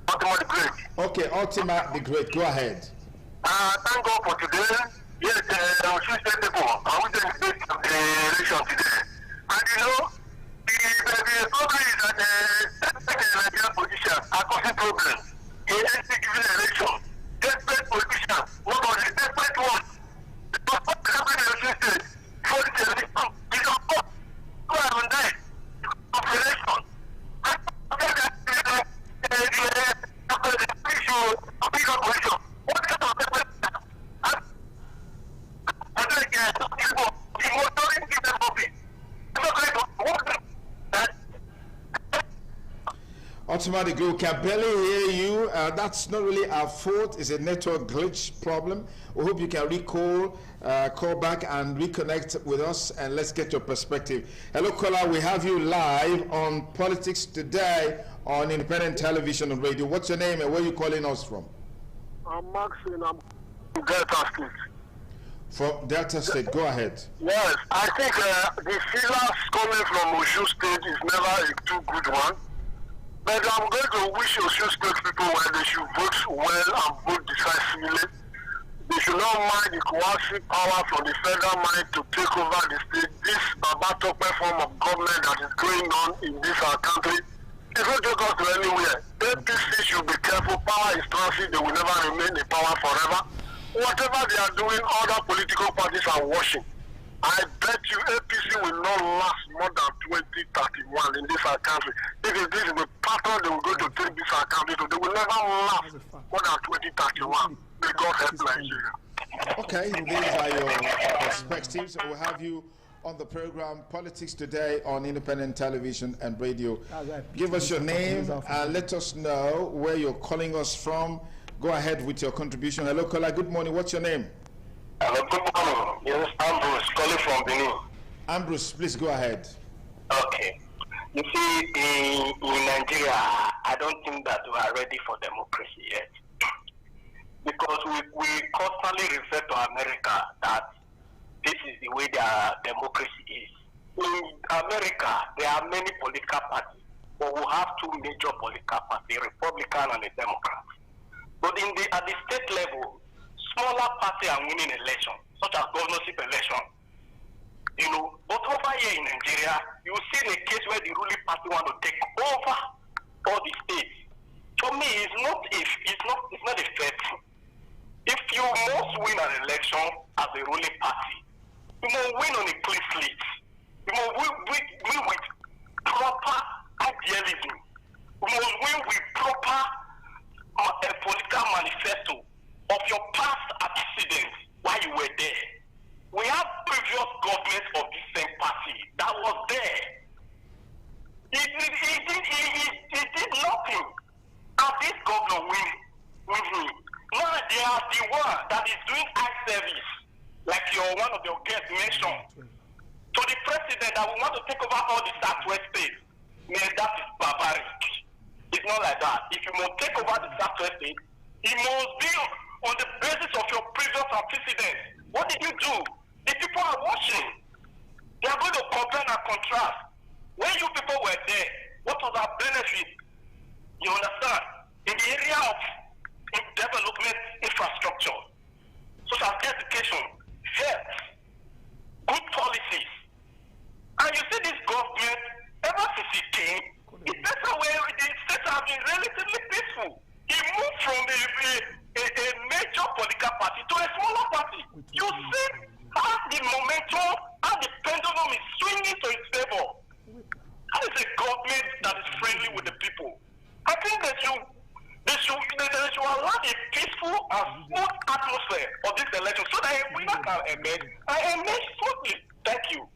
Ultima the Great. Okay, Ultima the Great. Go ahead. Thank God for today. Yes, Osun State people are within the state of the election today. And you know, the problem is that the Nigerian politicians are causing problems in any given election. Desperate politicians, what was the desperate one? Because what happened in Osun State for the election is of course go and die of election. Ultima the Great, can barely hear you. That's not really our fault. It's a network glitch problem. We hope you can call back and reconnect with us, and let's get your perspective. Hello, caller. We have you live on Politics Today on Independent Television and Radio. What's your name and where are you calling us from? I'm Maxine. I'm from Delta State. From Delta State. Go ahead. Yes, I think the feelers coming from Osun State is never a too good one. But I'm going to wish Osun State people well, they should vote well and vote decisively. They should not mind the coercive power from the federal mind to take over the state. This Babatope form of government that is going on in this our country, it won't take us to anywhere. APC should be careful. Power is transit. They will never remain in power forever. Whatever they are doing, other political parties are watching. I bet you APC will not last more than 2031 in this our country. If this is the pattern they will go to take this our country to, they will never last more than 2031. May God help Nigeria. Okay, these are your perspectives. We'll have you on the program Politics Today on Independent Television and Radio. Give us your name and let us know where you're calling us from. Go ahead with your contribution. Hello, caller. Good morning. What's your name? Hello, good morning. This is Ambrose calling from Benin. Ambrose, please go ahead. Okay. You see, in Nigeria, I don't think that we are ready for democracy yet. Because we constantly refer to America that this is the way their democracy is. In America, there are many political parties, but we have two major political parties, a Republican and a Democrat. But at the state level, smaller parties are winning elections, such as governorship election. You know, but over here in Nigeria, you see a case where the ruling party want to take over all the states. For me, it's not a fair thing. If you must win an election as a ruling party, you must win on a clean slate. You must win with proper idealism. You must win with proper political manifesto of your past antecedents while you were there. We have previous governments of the same party that was there. It did nothing. And this governor win. Now they are the one that is doing eye service, like one of your guests mentioned, to the president that we want to take over all the Southwest states. Man, that is barbaric. It's not like that. If you must take over the Southwest state, it must be on the basis of your previous antecedents. What did you do? The people are watching. They are going to compare and contrast. When you people were there, what was our benefit? You understand? In the area of development infrastructure, such as education, health, good policies. And you see this government, ever since it came, the better way the states have been relatively peaceful. It moved from a major political party to a smaller party. You see how the momentum, how the pendulum is swinging to its favor. That is a government that is friendly with the people. I think they should allow a peaceful and smooth atmosphere of this election so that a winner can emerge and emerge smoothly. Thank you.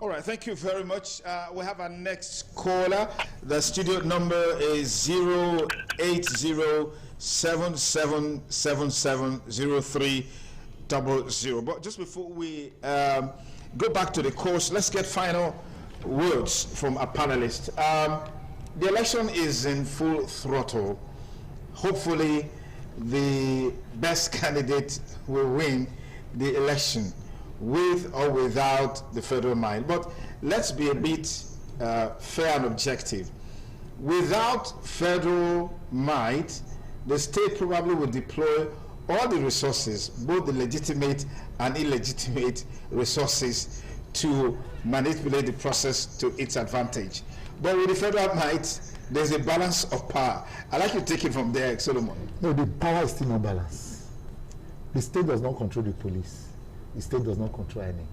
All right, thank you very much. We have our next caller. The studio number is 08077770300. But just before we go back to the course, let's get final words from our panelists. The election is in full throttle. Hopefully, the best candidate will win the election, with or without the federal might. But let's be a bit fair and objective. Without federal might, the state probably would deploy all the resources, both the legitimate and illegitimate resources, to manipulate the process to its advantage. But with the federal might, there's a balance of power. I'd like you to take it from there, Solomon. No, the power is still not balanced. The state does not control the police. The state does not control INEC.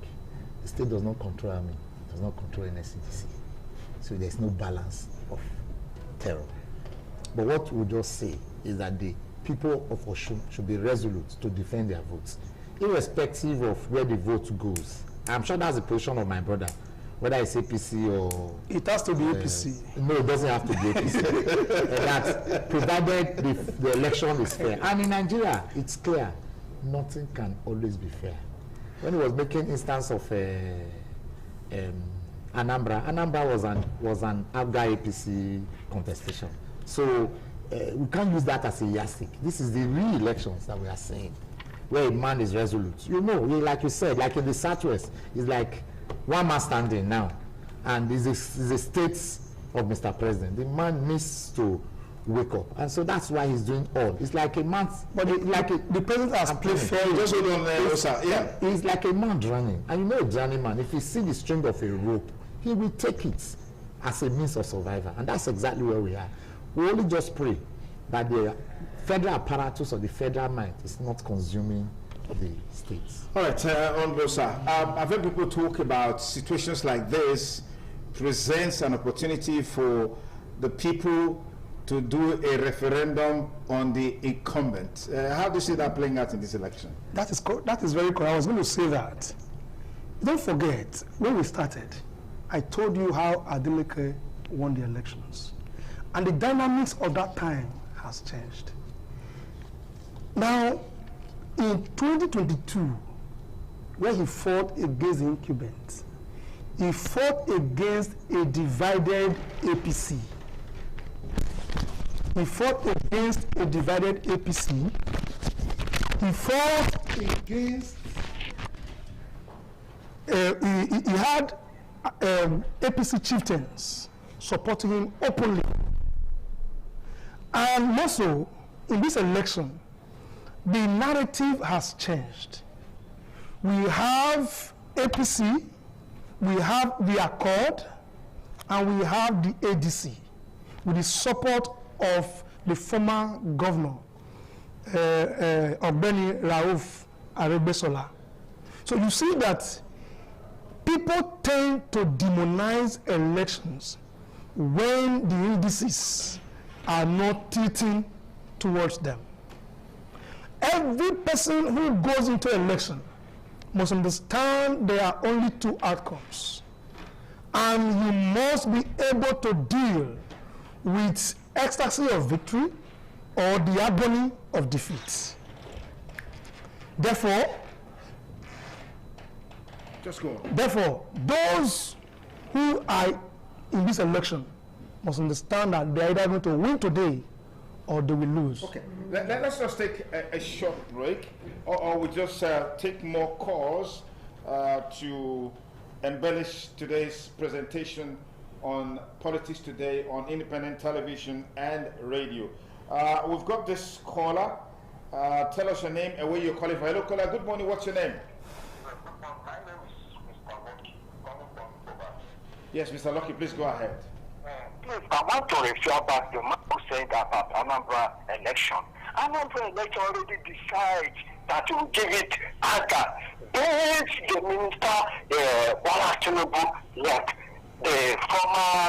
The state does not control Army. It does not control NSCDC. So there's no balance of terror. But what we just say is that the people of Osun should be resolute to defend their votes, irrespective of where the vote goes. I'm sure that's the position of my brother, whether it's APC or... It has to be APC. No, it doesn't have to be APC. That provided the election is fair. And in Nigeria, it's clear, nothing can always be fair. When he was making instance of Anambra was an ABGA APC contestation. So we can't use that as a yardstick. This is the real elections that we are saying, where a man is resolute. You know, like you said, like in the Southwest, it's like one man standing now, and it's the states of Mr. President. The man needs to wake up, and so that's why he's doing all. It's like a man, but the president has played fair. Just hold on there, sir. Yeah, he's like a man drowning, and you know a drowning man, if he see the string of a rope, he will take it as a means of survival, and that's exactly where we are. We only just pray that the federal apparatus or the federal might is not consuming the states. All right, Honorable Sir, I've heard people talk about situations like this presents an opportunity for the people to do a referendum on the incumbent. How do you see that playing out in this election? That is very correct. I was going to say that. Don't forget, when we started, I told you how Adeleke won the elections. And the dynamics of that time has changed. Now, in 2022, where he fought against the incumbent, he fought against a divided APC. He fought against a divided APC. He fought against, he had APC chieftains supporting him openly. And also, in this election, the narrative has changed. We have APC, we have the Accord, and we have the ADC, with the support of the former governor, Ogbeni Rauf Aregbesola. So you see that people tend to demonize elections when the indices are not tilting towards them. Every person who goes into election must understand there are only two outcomes, and you must be able to deal with ecstasy of victory or the agony of defeat. Therefore, those who are in this election must understand that they're either going to win today or they will lose. Okay, let's just take a short break, or we just take more calls to embellish today's presentation on Politics Today on independent television and radio. We've got this caller. Tell us your name and where you're calling from. Hello, caller. Good morning. What's your name? Yes, Mr. Lucky, please go ahead. Please, I want to refer back to what you said about Anambra election. Anambra election already decides that you give it AGA. Since the minister, Bola Tinubu, left, the former,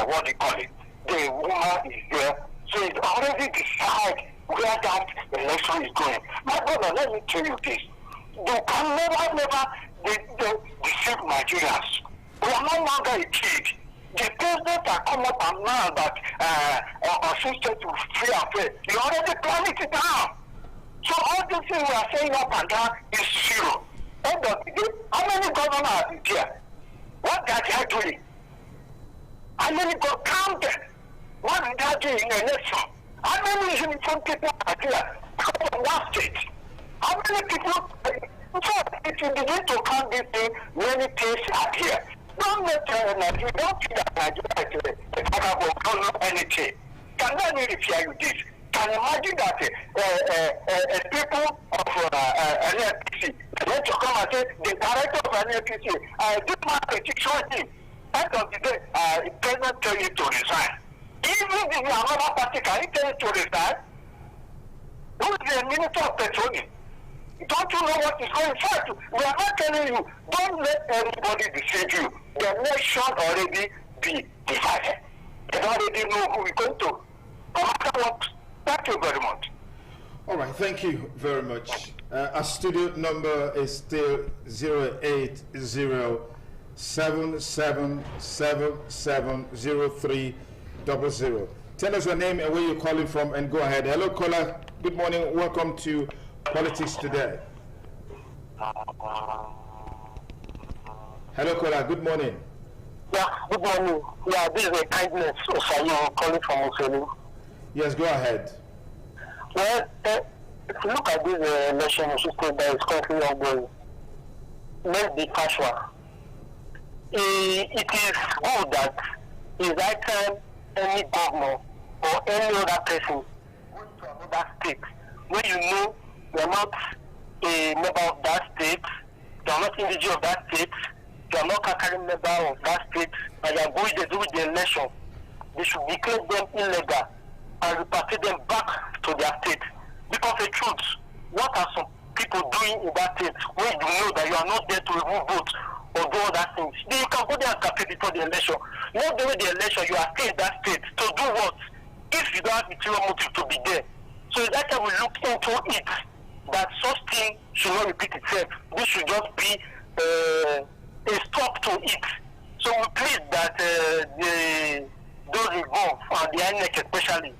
what do you call it, the woman is there. So it already decides where that election is going. My brother, let me tell you this. You can never they deceive Nigerians. We are no longer a kid. The president that come up and now that assisted to free and fair, you already planned it down. So all these things we are saying up and down is zero. End of the day, how many governors are there? What are they doing? How many got counted? What are they doing in the election? How many uniform people are there from one state? How many people? So if you begin to count this thing, many things are here. Don't let Nigeria, don't think that Nigeria is a terrible, don't know anything. Can I really fear you this? Can you imagine that people of NFPC want to come and say, the director of NFPC, this man petition him. End of the day, the president tell you to resign. Even if you are another party, can he tell you to resign? Who is the Minister of Petroleum? Don't you know what is going on? We are not telling you, don't let anybody deceive you. The nation already be divided. They already know who we're going to. No matter what. Thank you very much. All right, thank you very much. Our studio number is still 08077770300. Tell us your name and where you're calling from and go ahead. Hello, caller. Good morning. Welcome to Politics Today. Hello, caller. Good morning. Yeah, good morning. Yeah, this is a kindness. I'm calling from Muslim. Yes, go ahead. Well, if you look at this election system that is currently ongoing, let's be casual. It is good that is that time any governor or any other person going to another state when you know you are not a member of that state, you are not indigenous of that state, you are not carrying member of that state, and you are going to do with the election, they should declare them illegal and repatriate them back to their state. Because the truth, what are some people doing in that state when you know that you are not there to remove votes or do other things? Then you can go there and campaign before the election. Not during the election, you are still in that state to do what? If you don't have material motive to be there. So that time we look into it, that such thing should not repeat itself. This should just be a stop to it. So we plead that those involved, and the INEC especially,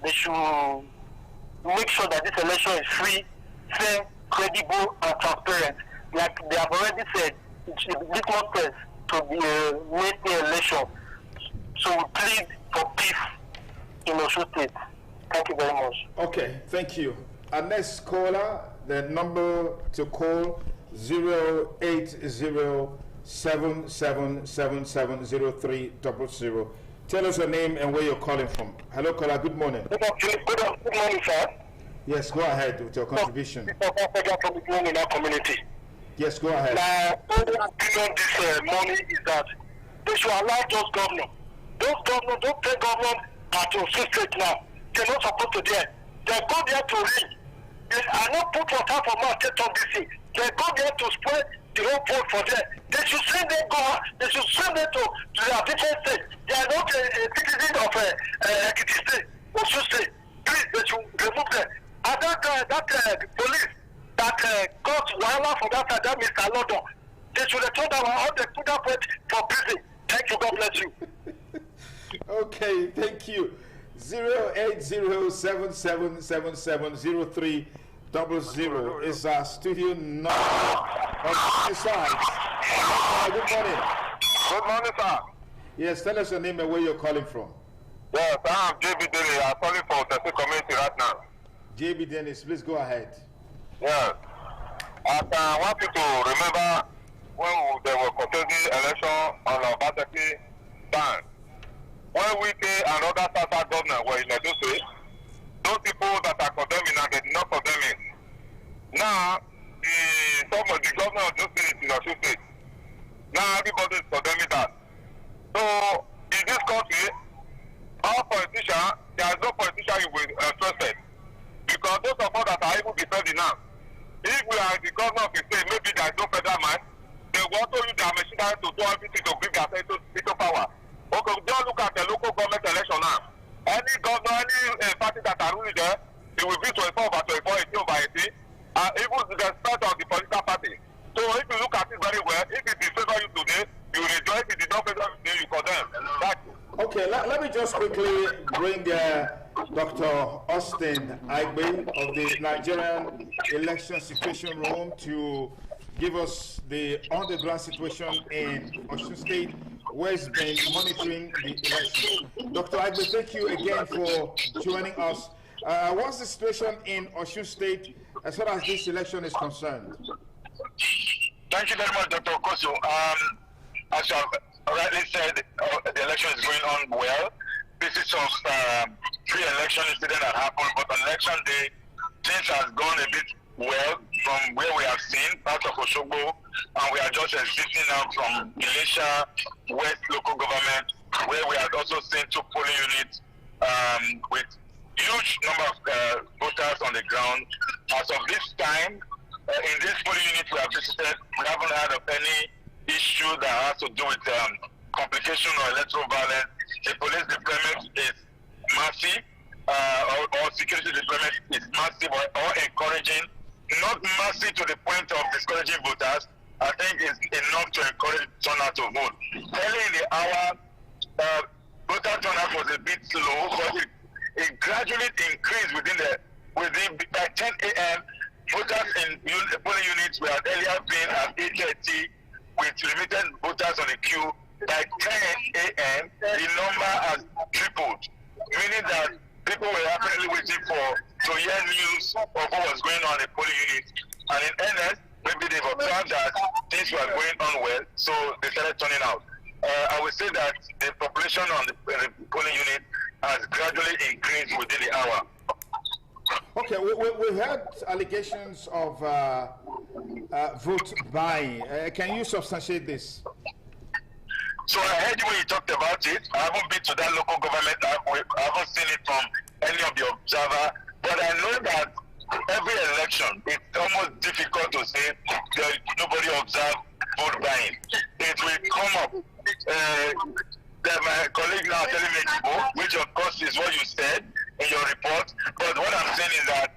they should make sure that this election is free, fair, credible, and transparent. Like they have already said, it's litmus test to make the election. So we plead for peace in Osun State. Thank you very much. Okay, thank you. Our next caller, the number to call 08077770300. Tell us your name and where you're calling from. Hello, caller. Good morning. Good morning, sir. Yes, go ahead with your contribution. From in our community. Yes, go ahead. My opinion this morning is that they should allow those governors. Those governors, those state governors are to State now. They're not supposed to there. They go there to read. They are not put water for more state of this thing. They go there to spread the whole vote for them. They should send them go. They should send them to their different states. They are not a citizen of Ekiti State, Osun State. Please, they should remove them. And that police that got Wahala for that Mr. London, they should have told them how they put up for prison. Thank you. God bless you. Okay, thank you. 08077770300 is our studio number on the side. Good morning. Good morning, sir. Yes, tell us your name and where you're calling from. Yes, I'm JB Dennis. I'm calling from the community right now. JB Dennis, please go ahead. Yes. I want you to remember when they were contesting election on our Bataki time. When we and other Southern governors were in Edo State, those people that are condemning now, they did not condemn it. Now, some of the governor of those states in Osun State, now everybody is condemning that. So, in this country, our politicians, there is no politician you will trust it. Because those of us that are even defending now, if we are the governor of the state, maybe there is no federal mind, they want to use their machinery to do everything to bring themselves into power. Okay, just look at the local government election now. Any governor, any party that are ruling there, it will be 24/24, 18/18, even the strength of the political party. So if you look at it very Let me just quickly bring Dr. Austin Aigbe of the Nigerian Election Situation Room to give us the on-the-ground situation in Osun State, where it's been monitoring the election. Dr. Aigbe, thank you again for joining us. What's the situation in Osun State as far as this election is concerned? Thank you very much, Dr. Okoso. As you have rightly said, the election is going on well. Pieces of pre-election incident that happened, but on election day, things has gone a bit well from where we have seen part of Osogbo, and we are just exiting now from Elisha West local government, where we have also seen 2 polling units with huge number of voters on the ground. As of this time, in this polling unit we have visited, we haven't heard of any issue that has to do with complication or electoral violence. The police deployment is massive, or security deployment is massive or encouraging. Not massive to the point of discouraging voters. I think it's enough to encourage turnout to vote. Early in the hour, voter turnout was a bit slow, but it gradually increased within by 10 a.m. Voters in polling units were earlier been at 8:30 with limited voters on the queue. By 10 a.m., the number has tripled, meaning that people were rapidly waiting to hear news of what was going on in the polling unit. And in earnest, maybe they've observed that things were going on well, so they started turning out. I would say that the population on the polling unit has gradually increased within the hour. Okay, we heard allegations of vote buying. Can you substantiate this? So I heard you when you talked about it. I haven't been to that local government. I haven't seen it from any of the observers. But I know that every election, it's almost difficult to say nobody observed vote buying. It will come up. My colleague now telling me, which of course is what you said in your report. But what I'm saying is that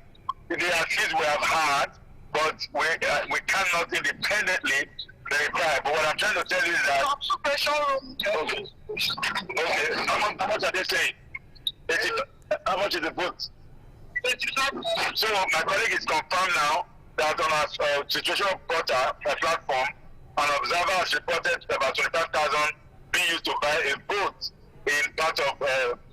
the accused we have had, but we cannot independently verify. But what I'm trying to tell you is that okay. How much are they saying? How much is the vote? So my colleague is confirmed now that on our situation portal platform, an observer has reported about 25,000 being used to buy a vote in part of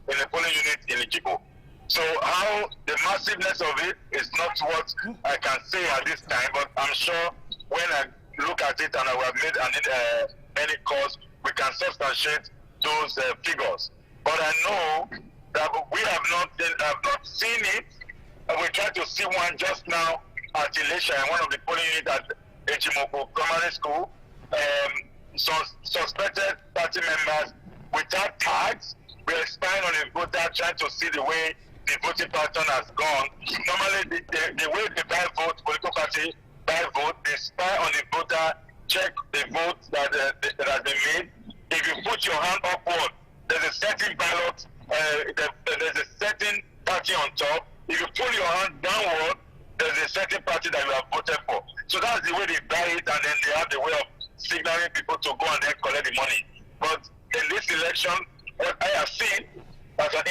in a polling unit in Ijibo. So how the massiveness of it is not what I can say at this time, but I'm sure when I look at it and I have made any calls, we can substantiate those figures. But I know that we have not seen it, and we tried to see one just now at Elisha in one of the polling units at Ejimoko Primary School. Suspected party members without tags were spying on the voter, trying to see the way the voting pattern has gone. Normally, the way they buy vote, political party buy vote, they spy on the voter, check the vote that has been made. If you put your hand upward, there's a certain ballot, there's a certain party on top. If you pull your hand downward, there's a certain party that you have voted for. So that's the way they buy it, and then they have the way of signaling people to go and then collect the money. But in this election, what I have seen as an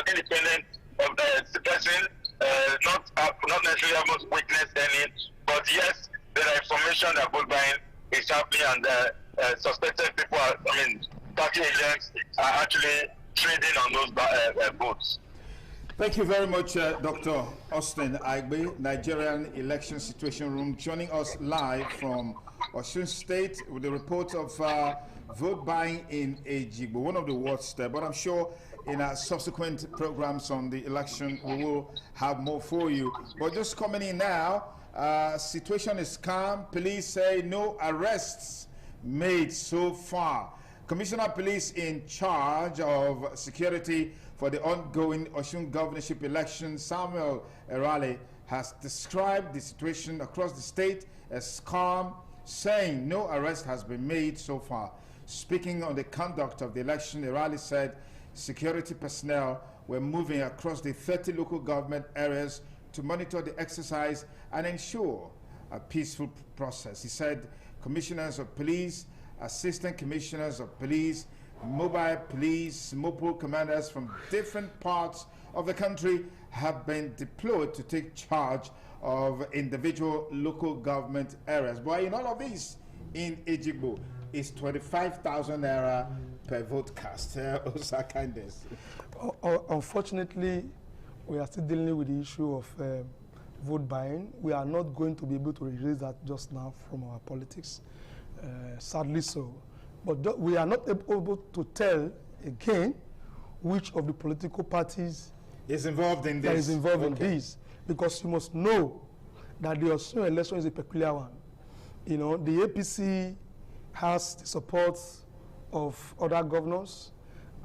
independent of the person, not necessarily have witnessed any, but yes, there are information that vote buying is happening, and suspected people party agents are actually trading on those votes. Thank you very much, Dr. Austin Aigbe, Nigerian Election Situation Room, joining us live from Osun State with the report of vote buying in Ejigbo, one of the wards there. But I'm sure in our subsequent programs on the election, we will have more for you. But just coming in now, situation is calm. Police say no arrests made so far. Commissioner of Police in charge of security for the ongoing Osun governorship election, Samuel Erale, has described the situation across the state as calm, saying no arrest has been made so far. Speaking on the conduct of the election, Erale said security personnel were moving across the 30 local government areas to monitor the exercise and ensure a peaceful process. He said commissioners of police, assistant commissioners of police, mobile police, mobile commanders from different parts of the country have been deployed to take charge of individual local government areas. But in all of this, in Ejigbo, is 25,000 naira per vote cast. Unfortunately, we are still dealing with the issue of vote buying. We are not going to be able to erase that just now from our politics, sadly so. But we are not able to tell again which of the political parties is involved in this. That is involved in this, because you must know that the Osun election is a peculiar one. You know, the APC has the support of other governors,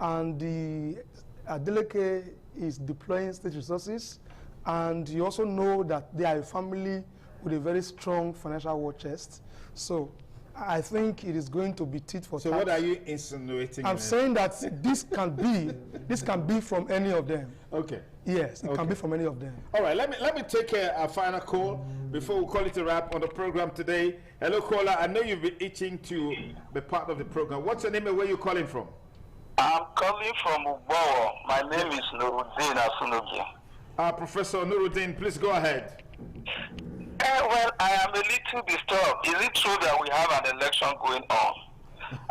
and the Adeleke is deploying state resources, and you also know that they are a family with a very strong financial war chest. So I think it is going to be tit for tat. So what are you insinuating? I'm saying that this can be from any of them. Okay. Yes, it can be from any of them. All right, let me take a final call before we call it a wrap on the program today. Hello, caller. I know you've been itching to be part of the program. What's your name and where you calling from? I'm calling from Ubowo. My name is Nuruddin Asunogi. Professor Nuruddin, please go ahead. Well, I am a little disturbed. Is it true that we have an election going on?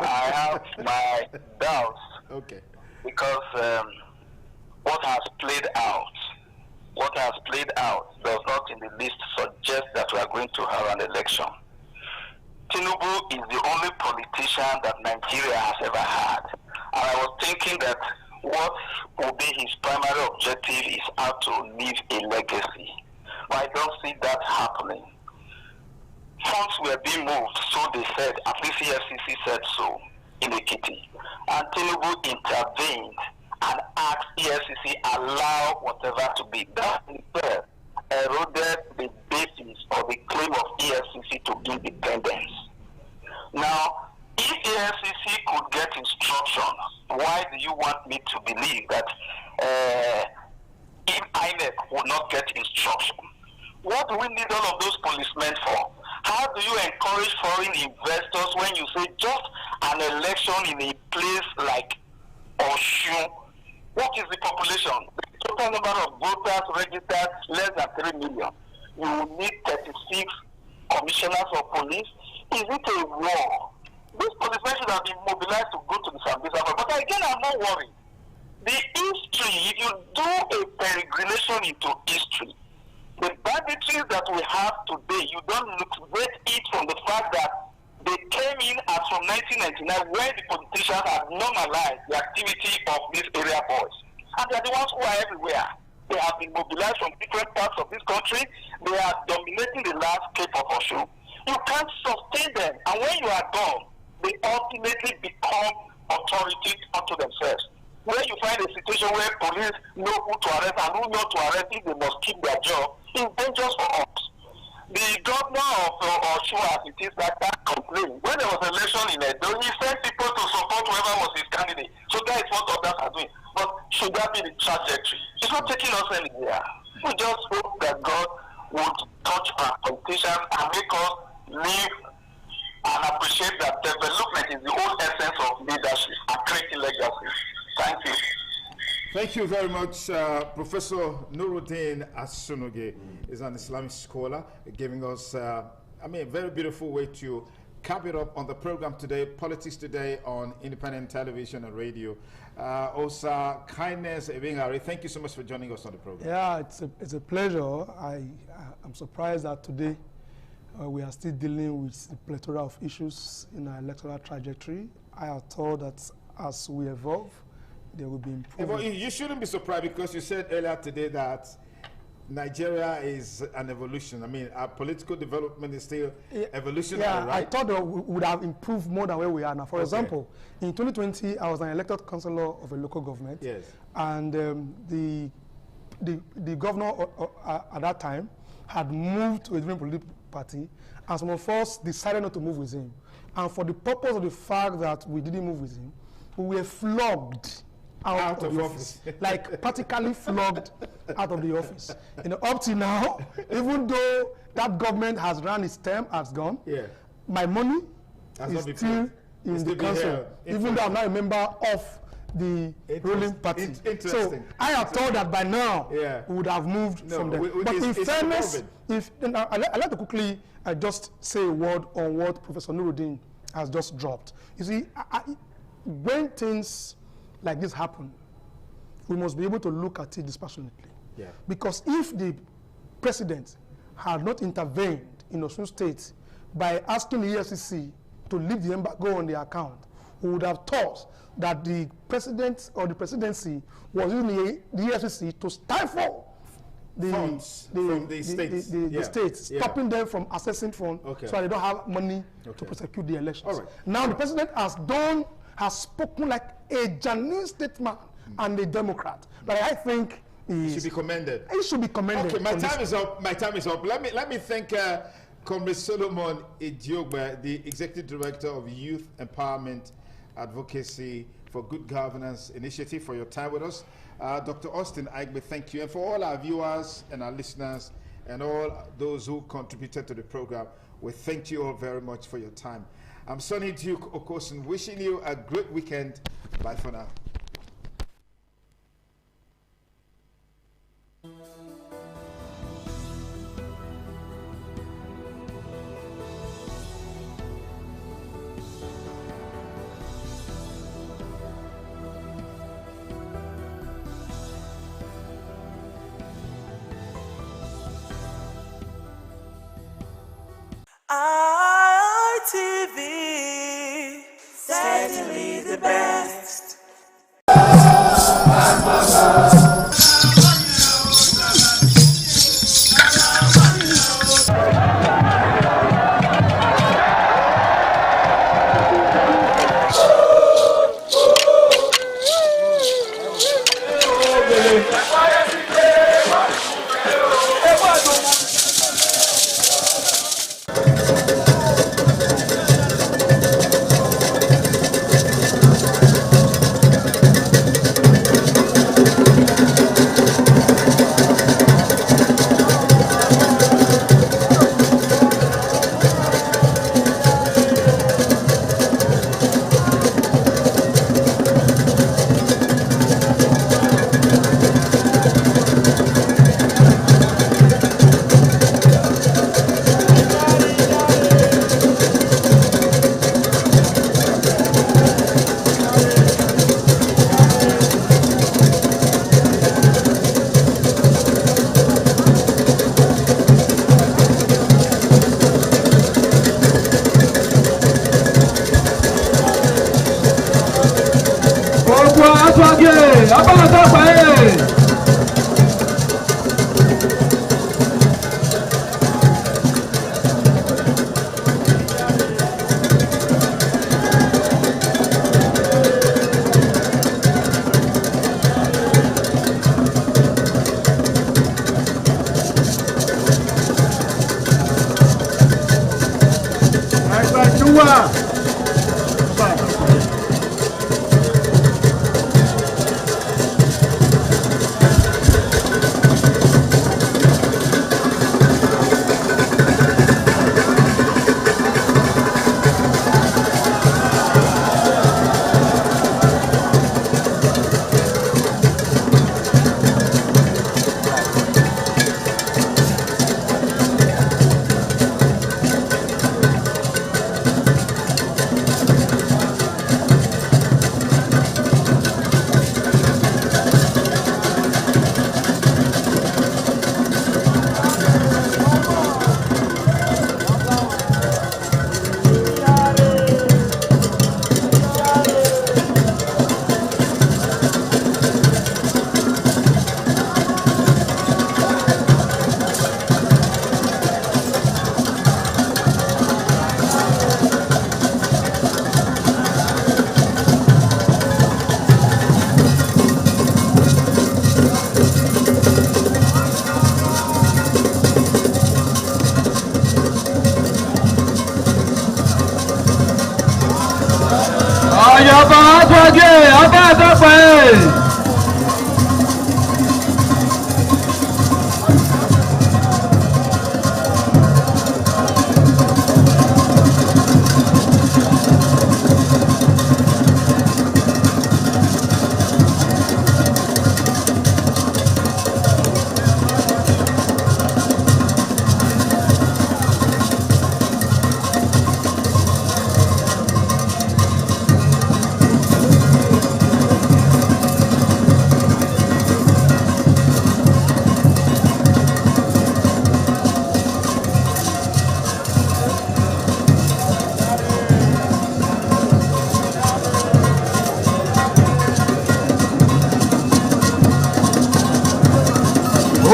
I have my doubts. Okay. Because what has played out does not in the least suggest that we are going to have an election. Tinubu is the only politician that Nigeria has ever had. And I was thinking that what will be his primary objective is how to leave a legacy. But I don't see that happening. Funds were being moved, so they said, at least EFCC said so, in Ekiti. And Tinubu intervened and asked EFCC allow whatever to be done. Instead, eroded the basis or the claim of EFCC to independence. Now, if EFCC could get instructions, why do you want me to believe that if INEC will not get instruction? What do we need all of those policemen for? How do you encourage foreign investors when you say just an election in a place like Osun? What is the population? The total number of voters registered less than 3 million. You will need 36 commissioners of police. Is it a war? These policemen should have been mobilized to go to the Sambisa. But again, I'm not worried. The history, if you do a peregrination into history, the banditry that we have today, you don't separate it from the fact that they came in as from 1999 when the politicians had normalized the activity of these area boys. And they're the ones who are everywhere. They have been mobilized from different parts of this country. They are dominating the landscape of Osun. You can't sustain them. And when you are gone, they ultimately become authority unto themselves. When you find a situation where police know who to arrest and who not to arrest if they must keep their job, it's dangerous for us. The governor of Osun, as it is, that complained. When there was an election in Edo, he sent people to support whoever was his candidate. So that is what others are doing. But should that be the trajectory? It's not taking us anywhere. We just hope that God would touch our politicians and make us live and appreciate that development is the whole essence of leadership and creating legacy. Thank you. Thank you very much. Professor Nuruddin Asunogi is an Islamic scholar, giving us, a very beautiful way to cap it up on the program today, Politics Today on Independent Television and Radio. Osa Kindness Ebingari, thank you so much for joining us on the program. Yeah, it's a pleasure. I'm surprised that today we are still dealing with the plethora of issues in our electoral trajectory. I have thought that as we evolve, there will be improvement. Well, you shouldn't be surprised, because you said earlier today that Nigeria is an evolution. I mean, our political development is still evolutionary, yeah, right? I thought that we would have improved more than where we are now. For example, in 2020, I was an elected councillor of a local government. Yes. And the governor at that time had moved to a different political party, and some of us decided not to move with him. And for the purpose of the fact that we didn't move with him, we were flogged out of the office. Like practically flogged out of the office. You know, up to now, even though that government has run its term, has gone, my money is still in the council, even though I'm not a member of the ruling party. So I have thought that by now we would have moved from there. But in fairness, I'd like to quickly just say a word on what Professor Nuruddin has just dropped. You see, when things like this happen, we must be able to look at it dispassionately. Yeah. Because if the president had not intervened in Osun State by asking the EFCC to lift the embargo on the account, we would have thought that the president or the presidency was using the EFCC to stifle the states, stopping them from accessing funds so they don't have money to prosecute the elections. Now the president has spoken like a genuine statesman and a Democrat, but I think he should be commended. He should be commended. Okay, my time is up. Let me thank Comrade Solomon Idiogba, the Executive Director of Youth Empowerment Advocacy for Good Governance Initiative, for your time with us. Dr. Austin Aigbe, thank you. And for all our viewers and our listeners and all those who contributed to the program, we thank you all very much for your time. I'm Sonny Duke Okosun, wishing you a great weekend. Bye for now. ITV, certainly the best.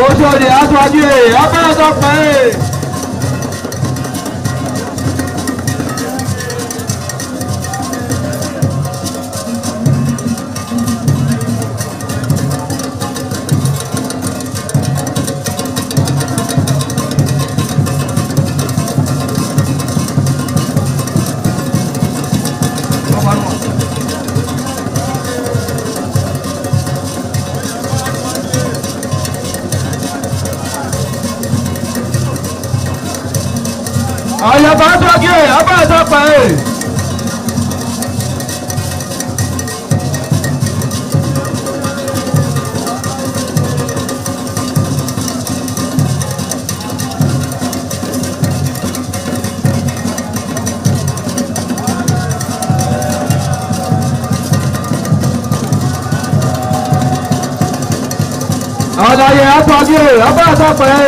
Oṣòdì aṣáájú ẹ̀ abẹ́rẹ́ tó pẹ́. Àyàbá sọ́kì ẹ̀ abẹ́rẹ́ tó pẹ́. Àlàyé àtọ́jú ẹ̀ abẹ́rẹ́ tó pẹ́.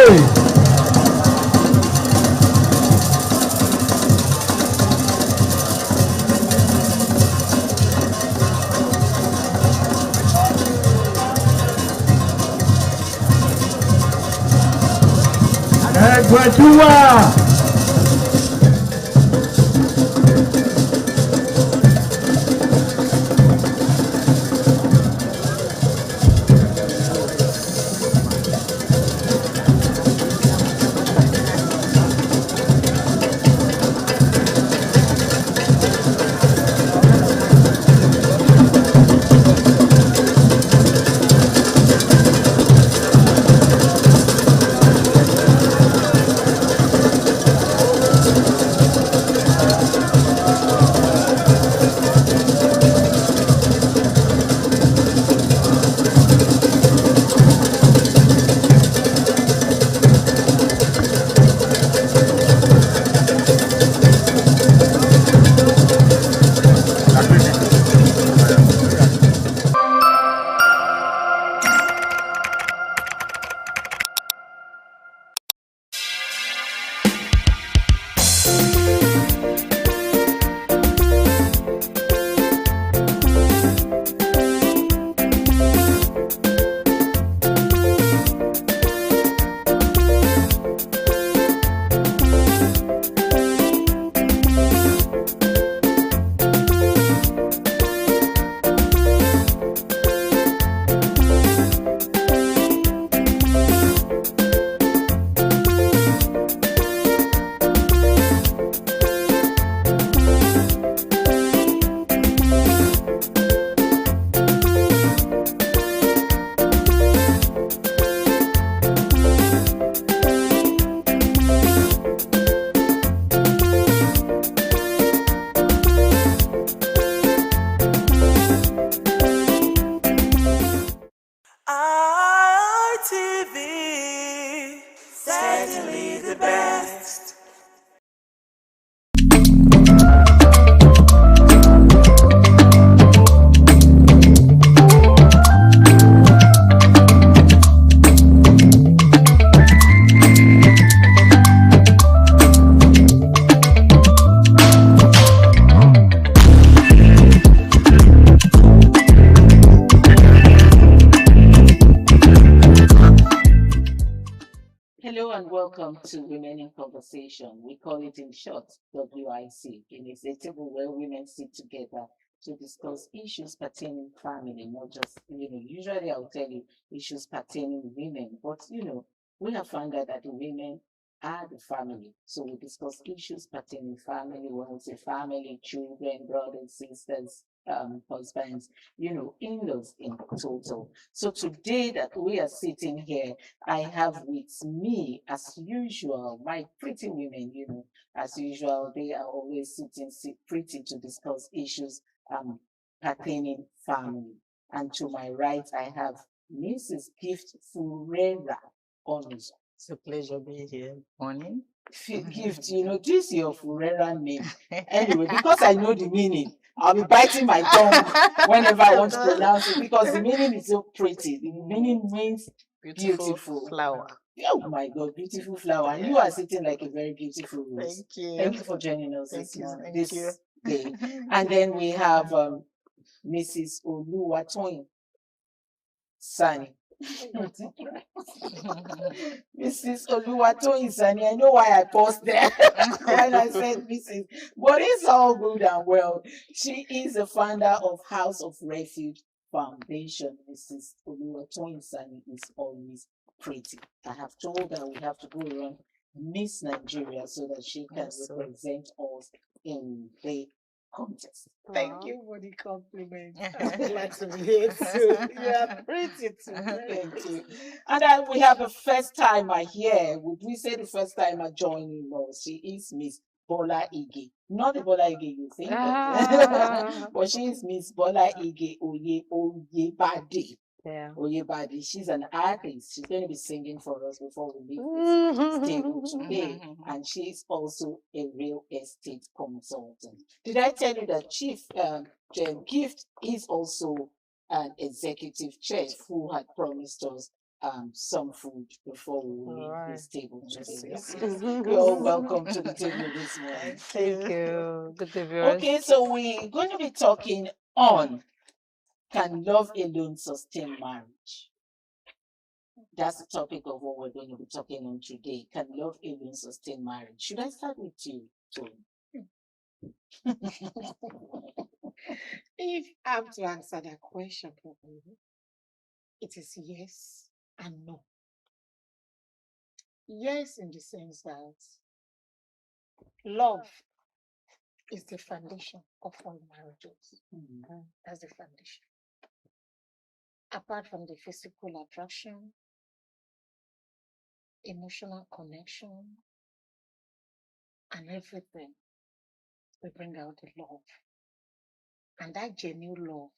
Ẹgbẹ̀túwà. ITV, certainly the best. Hello and welcome to Women in Conversation. We call it in short WIC. It is a table where women sit together to discuss issues pertaining family, not just, usually I'll tell you issues pertaining women, but we have found out that the women are the family. So we discuss issues pertaining family, when we say family, children, brothers, sisters, husbands, in-laws in total. So today that we are sitting here, I have with me, as usual, my pretty women, as usual, they are always sitting pretty to discuss issues pertaining family. And to my right, I have Mrs. Gift Furera Onuzo. It's a pleasure being here. Morning. Gift, this is your Furera name. Anyway, because I know the meaning, I'll be biting my tongue whenever I want to pronounce it because the meaning is so pretty. The meaning means beautiful flower. Oh my God, beautiful flower. And you are sitting like a very beautiful rose. Thank you. Thank you for joining us Thank you. this day. And then we have Mrs. Oluwatoyin Sani. Mrs. Oluwatoyinsani, I know why I paused there when I said Mrs. But it's all good and well. She is the founder of House of Refuge Foundation. Mrs. Oluwatoyinsani is always pretty. I have told her we have to go around Miss Nigeria so that she can represent us in the contest. Thank you for the compliment. I'm glad to be here too. You are pretty too. Thank you. And then we have a first timer here. Would we say the first timer joining us? She is Miss Bola Ige. Not the Bola Ige you think, but she is Miss Bola Ige Oyebade. Yeah. Oyebade. She's an artist. She's going to be singing for us before we leave this table today. And she's also a real estate consultant. Did I tell you that Chief Gift is also an executive chef who had promised us some food before we leave this table today? Yes. You're all welcome to the table this morning. Thank you. Good to be here. Okay, so we're going to be talking on, can love alone sustain marriage? That's the topic of what we're going to be talking on today. Can love alone sustain marriage? Should I start with you, Tony? If I have to answer that question properly, it is yes and no. Yes, in the sense that love is the foundation of all marriages. That's the foundation. Apart from the physical attraction, emotional connection, and everything, we bring out the love. And that genuine love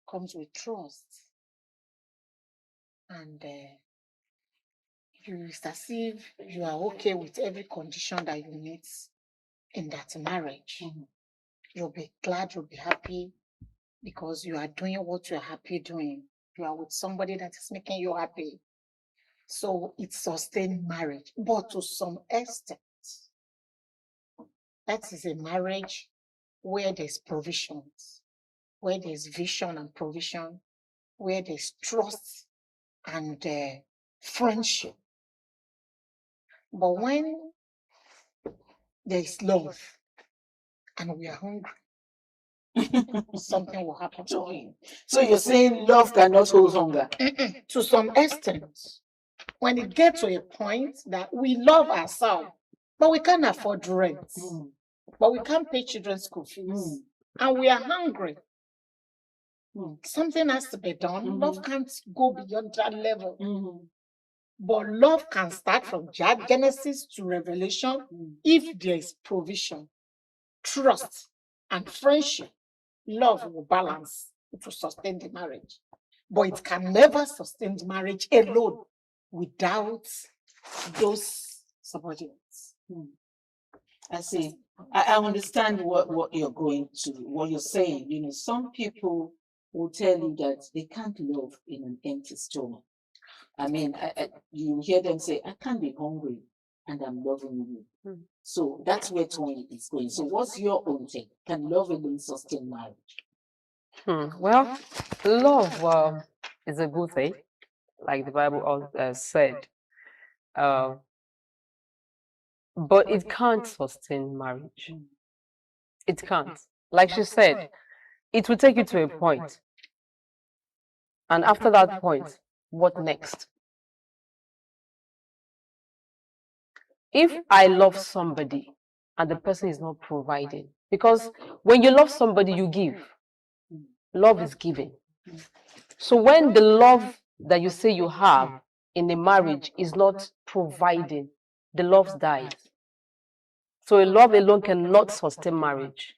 comes with trust. And it's as if you are okay with every condition that you meet in that marriage. You'll be glad, you'll be happy, because you are doing what you're happy doing. You are with somebody that is making you happy. So it sustains marriage, but to some extent. That is a marriage where there's provisions, where there's vision and provision, where there's trust and friendship. But when there's love and we are hungry, something will happen to him. So you're saying love cannot hold hunger? To some extent. When it gets to a point that we love ourselves, but we can't afford rent, but we can't pay children's school fees, and we are hungry, something has to be done. Love can't go beyond that level. But love can start from Genesis to Revelation if there is provision, trust, and friendship. Love will balance to sustain the marriage. But it can never sustain the marriage alone without those subordinates. I see. I understand what you're going to, what you're saying. You know, some people will tell you that they can't love in an empty stomach. I mean, you hear them say, I can't be hungry and I'm loving you. So that's where Tony is going. So what's your own take? Can love alone sustain marriage? Well, love is a good thing, like the Bible said. But it can't sustain marriage. It can't. Like she said, it will take you to a point. And after that point, what next? If I love somebody and the person is not providing, because when you love somebody, you give. Love is giving. So when the love that you say you have in a marriage is not providing, the love dies. So a love alone cannot sustain marriage.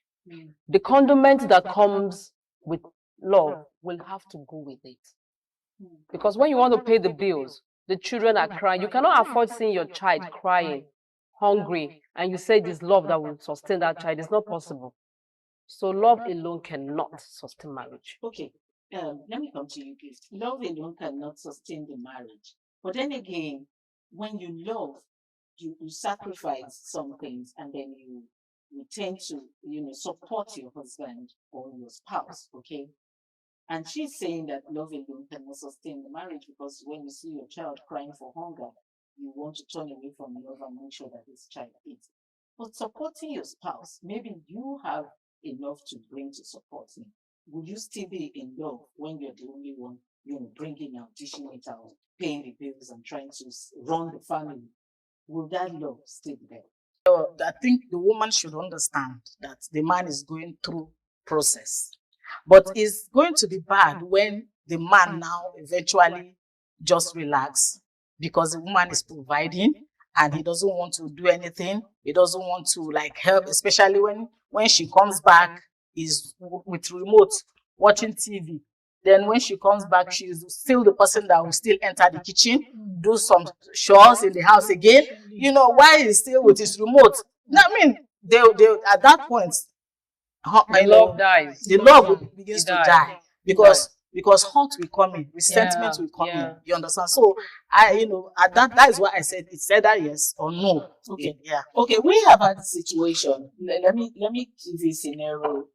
The condiment that comes with love will have to go with it. Because when you want to pay the bills, the children are crying. You cannot afford seeing your child crying, hungry, and you say this love that will sustain that child. It's not possible. So love alone cannot sustain marriage. Okay, let me come to you, Gift. Love alone cannot sustain the marriage. But then again, when you love, you sacrifice some things, and then you tend to, support your husband or your spouse, okay? And she's saying that love alone cannot sustain the marriage, because when you see your child crying for hunger, you want to turn away from love and make sure that this child eats. But supporting your spouse, maybe you have enough to bring to support him. Would you still be in love when you're the only one, bringing out, dishing it out, paying the bills and trying to run the family? Will that love still be there? I think the woman should understand that the man is going through process. But it's going to be bad when the man now eventually just relax because the woman is providing and he doesn't want to do anything. He doesn't want to help, especially when she comes back, he's with remote watching TV. Then when she comes back, she's still the person that will still enter the kitchen, do some chores in the house again. While he's still with his remote. I mean, they at that point, the love dies. The love begins to die because hurt will come in, resentment will come in. You understand? So at that is why I said it's either yes or no. Okay, yeah. Okay, we have had a situation. Let me give you a scenario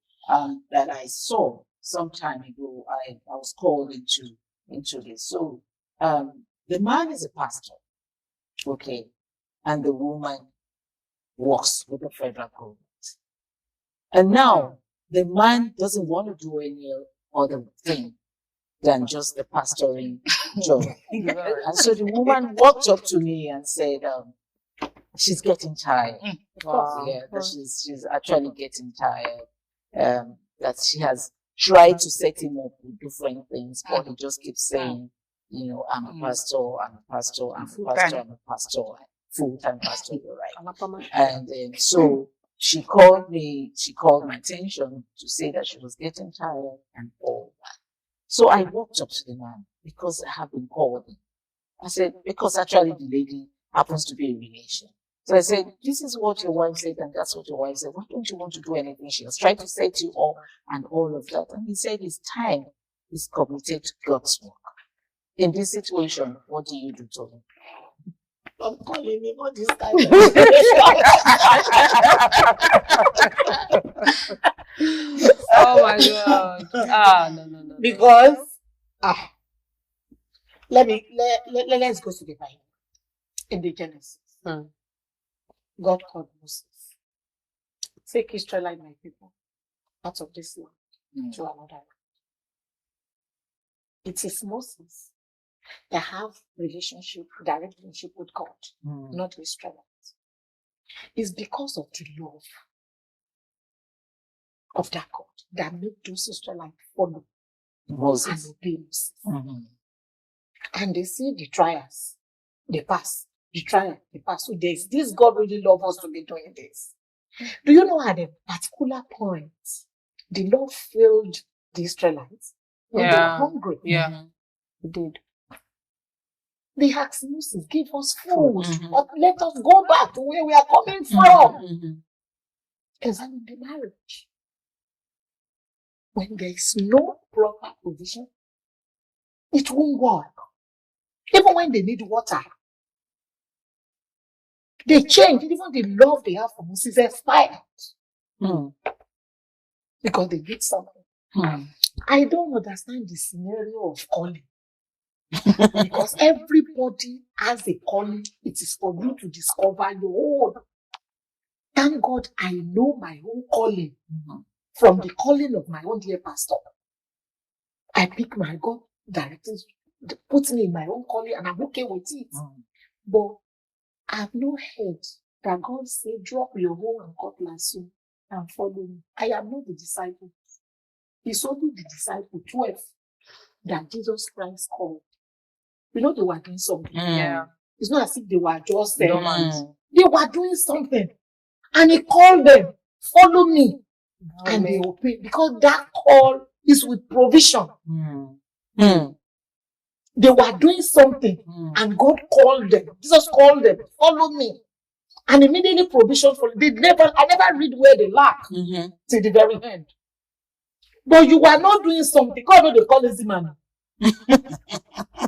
that I saw some time ago. I was called into this. So the man is a pastor, okay, and the woman works with the federal government. And now the man doesn't want to do any other thing than just the pastoring job. And so the woman walked up to me and said, she's getting tired. Wow. Yeah, that she's actually getting tired. That she has tried to set him up with different things, but he just keeps saying, I'm a pastor, I'm a pastor, I'm a pastor, I'm a pastor, full-time pastor, you're right. And so she called my attention to say that she was getting tired and all that. So I walked up to the man because I have been called. I said, because actually the lady happens to be a relation. So I said, this is what your wife said and that's what your wife said. Why don't you want to do anything? She was trying to set you up and all of that. And he said his time is committed to God's work. In this situation, what do you do to him? I'm calling him all this time. Oh my God. No. Because let's go to the Bible. In the Genesis, God called Moses. Take Israelite, my people, out of this land to another land. It is Moses that have direct relationship with God, not the Israelites. It's because of the love of that God that made those Israelites follow Moses and obey Moses. And they see the trials, they pass. The trial, they pass. So this God really loves us to be doing this. Do you know at a particular point, the Lord filled the Israelites when they were hungry? Yeah. He did. They asked Moses, give us food, but let us go back to where we are coming from. Examine the marriage. When there is no proper provision, it won't work. Even when they need water, they change. Even the love they have for Moses expired. Because they need something. I don't understand the scenario of calling. Because everybody has a calling. It is for you to discover your own. Thank God I know my own calling from the calling of my own dear pastor. I pick my God directly, put me in my own calling, and I'm okay with it. But I've not heard that God said, drop your hoe and cutlass and follow me. I am not the disciple. It's only the disciple, 12, that Jesus Christ called. They were doing something. Yeah. It's not as if they were just they were doing something. And he called them, follow me. And they obeyed. Because that call is with provision. They were doing something and God called them. Jesus called them, follow me. And immediately provision for them. I never read where they lack till the very end. But you were not doing something. God knows they call lazy man.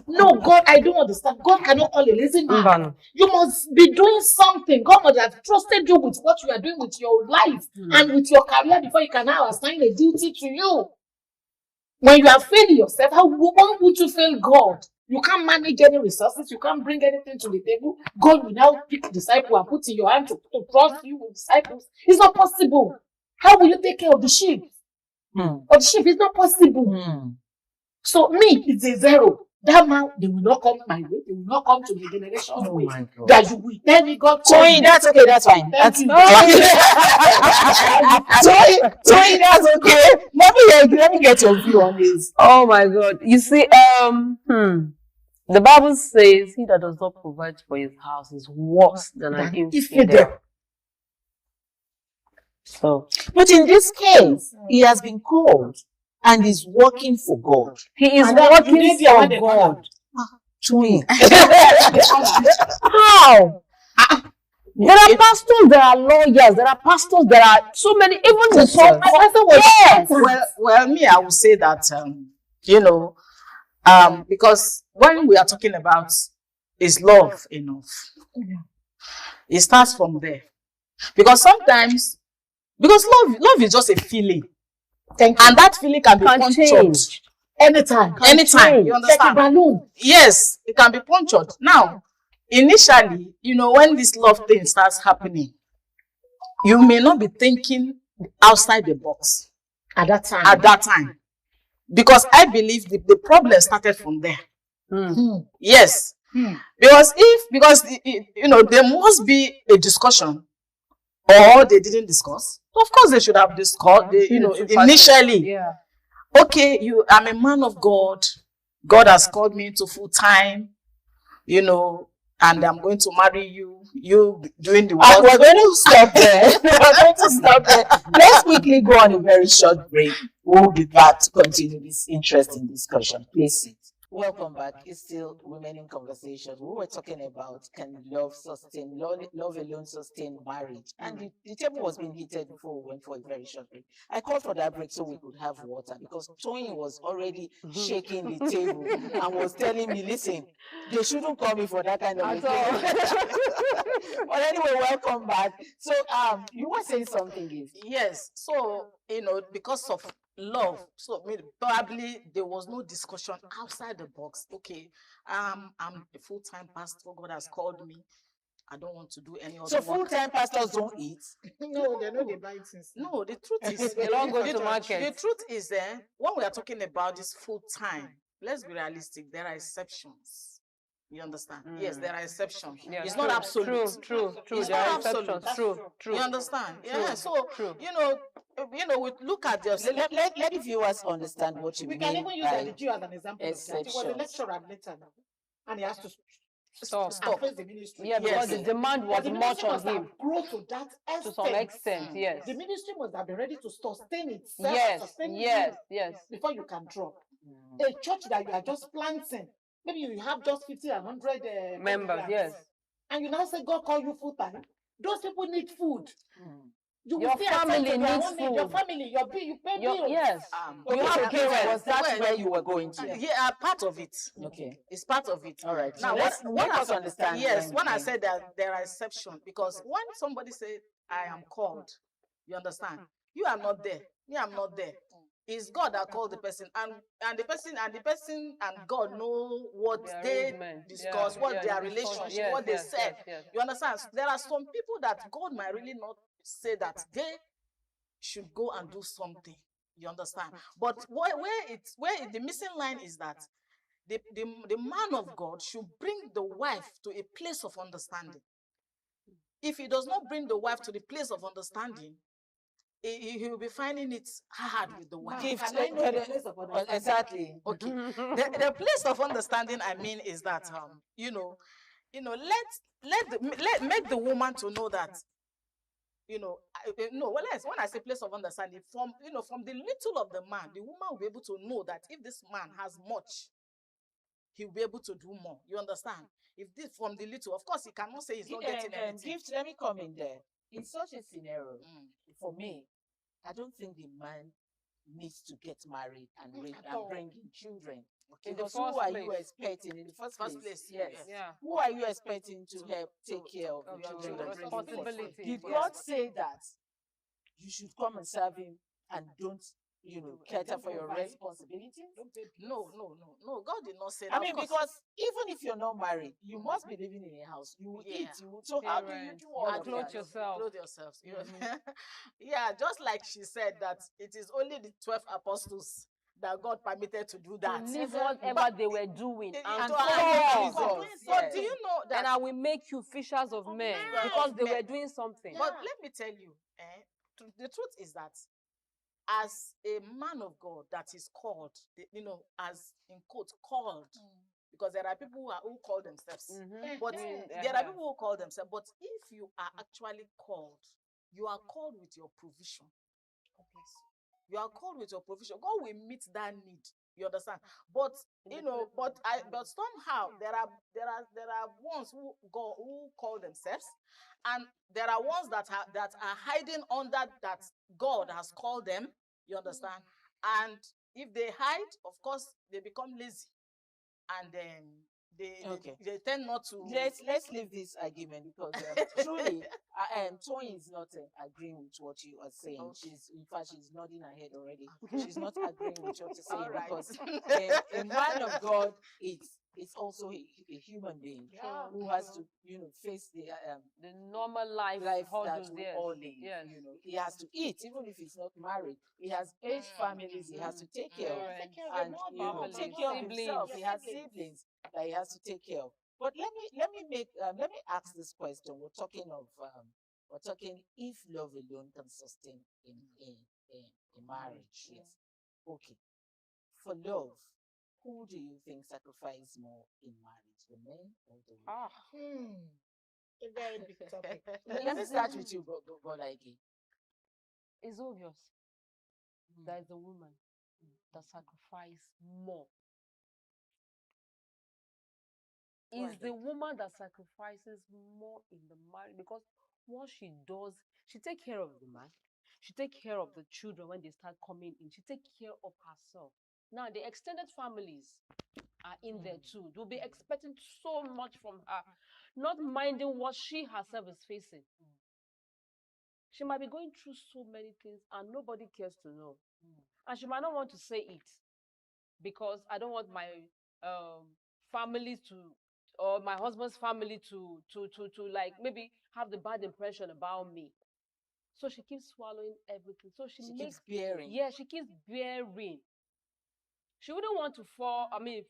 No, God, I don't understand. God cannot call a lazy man. You must be doing something. God must have trusted you with what you are doing with your life and with your career before you can now assign a duty to you. When you are failing yourself, why would you fail God? You can't manage any resources. You can't bring anything to the table. God will now pick disciple and put in your hand to trust you with disciples. It's not possible. How will you take care of the sheep? Of the sheep, it's not possible. So me, it's a zero. That man, they will not come my way. They will not come to the generation's way. That you will tell me God. Toyin, that's okay. That's fine. That's you. Toyin, that's okay. Let me get your view on this. Oh my God! You see, the Bible says, "He that does not provide for his house is worse than an infidel." So, but in this case, he has been called and is working for God. He is working for God. Toyin. How? There are pastors, there are lawyers, there are pastors, there are so many, even the song. Yes. Well, me, I would say that, because when we are talking about is love enough, it starts from there. Because sometimes, love is just a feeling. And that feeling can be punctured. Anytime. You understand? Like a balloon. Yes, it can be punctured. Now, initially, when this love thing starts happening, you may not be thinking outside the box at that time. Because I believe the problem started from there. Yes. Because there must be a discussion, or they didn't discuss. Of course, they should have discussed. Initially. Yeah. Okay, I'm a man of God. God has called me into full time, and I'm going to marry you. You doing the work. We're going to stop there. Let's quickly go on a very short break. We'll be back to continue this interesting discussion. Please sit. Welcome back. It's still Women in Conversation. We were talking about can love alone sustain marriage. And the table was being heated before we went for a very short break. I called for that break so we could have water because Toyin was already shaking the table and was telling me, listen, they shouldn't call me for that kind of thing. But anyway, welcome back. So you were saying something. Yes. So, because of love, so probably there was no discussion outside the box. Okay, I'm a full-time pastor. God has called me. I don't want to do any other. So full-time pastors don't eat? No, they know they buy things. No, the truth is they don't go to market. The truth is, when we are talking about this full-time, let's be realistic. There are exceptions. You understand? Yes, there are exceptions. Yeah, it's not absolute. True. It's There not are absolute. exceptions. True. You understand? Yeah. So we look at this. Let the viewers understand what you mean. We can even use by the Jew as an example. He was a lecturer later, and he has to stop the ministry. Yeah, because the demand was much on him. Grow to that extent. To some extent, yes. The ministry must have been ready to sustain itself. Yes. Before you can drop. A church that you are just planting. Maybe you have just 50 and 100 members, yes. And you now say God call you full time. Those people need food. Your family needs food. Your family, you pay bills. Yes. You have parents. Was that where you were going to? Yeah, part of it. Okay. It's part of it. All right. Now, let us understand. Yes, when I said that there are exceptions, because when somebody says, I am called, you understand? You are not there. Me, I'm not there. It's God that called the person, and the person and God know what they discuss, what their relationship, what they said. You understand? There are some people that God might really not say that they should go and do something. You understand? But where the missing line is that the man of God should bring the wife to a place of understanding. If he does not bring the wife to the place of understanding, he will be finding it hard with the wife. Exactly. Okay. The place of understanding, I mean, is that make the woman to know that when I say place of understanding, from the little of the man, the woman will be able to know that if this man has much, he will be able to do more. You understand? If this from the little, of course, he cannot say he's not getting anything. Gift, let me come in there. In such a scenario, for me, I don't think the man needs to get married and bring in children. Okay. Because who are you expecting in the first place? Yes. Yeah. Who are you expecting to help take care of the children? Responsibility. Did God say that you should come and serve him and don't cater for your responsibilities? No. God did not say that. I mean, because even if you're not married, you must be living in a house. You will eat. You will. So how do you do all of clothe that? yourself. Clothe yourselves. Yeah, just like she said that it is only the 12 apostles that God permitted to do that. To leave whatever they were doing and to come. But do you know that? And I will make you fishers of men because they were doing something. But let me tell you, the truth is that as a man of God that is called, as in quote, called, because there are people who call themselves, but there are people who call themselves, but if you are actually called, you are called with your provision. You are called with your provision. God will meet that need. You understand? But but somehow there are ones who call themselves, and there are ones that are hiding under that God has called them. You understand? And if they hide, of course, they become lazy, and then they tend not to. Let's leave this argument because truly, Toyin is not agreeing with what you are saying. Okay. She's nodding her head already. She's not agreeing with what you're saying because a man of God is also a human being who has to face the normal life that we all live. Yes. He has to eat even if he's not married. He has aged families he has to take care of, and take care of himself. He has siblings that he has to take care of. But let me ask this question. We're talking if love alone can sustain a marriage. Yes. Okay. For love, who do you think sacrifice more in marriage, the men or the women? A very big topic. Let me start with you, Bolaigi. It's obvious. There is a woman that sacrifices more. Is the woman that sacrifices more in the marriage, because what she does, she takes care of the man, she takes care of the children when they start coming in, she takes care of herself. Now the extended families are in there too. They'll be expecting so much from her, not minding what she herself is facing. She might be going through so many things and nobody cares to know. And she might not want to say it because I don't want my family to, or my husband's family to like maybe have the bad impression about me. So she keeps swallowing everything. So she keeps bearing. Yeah, she keeps bearing. She wouldn't want to fall. I mean,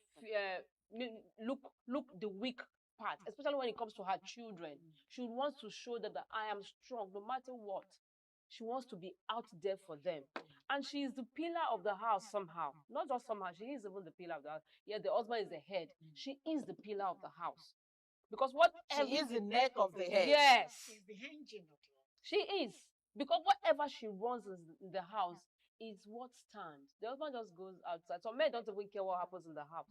look the weak part, especially when it comes to her children. She wants to show them that I am strong, no matter what. She wants to be out there for them. And she is the pillar of the house somehow. Not just somehow, she is even the pillar of the house. Yeah, the husband is the head. She is the pillar of the house. Because she is the neck of the head. Yes. She's the engine of the house. She is. Because whatever she runs in the house is what stands. The husband just goes outside. So men don't even care what happens in the house.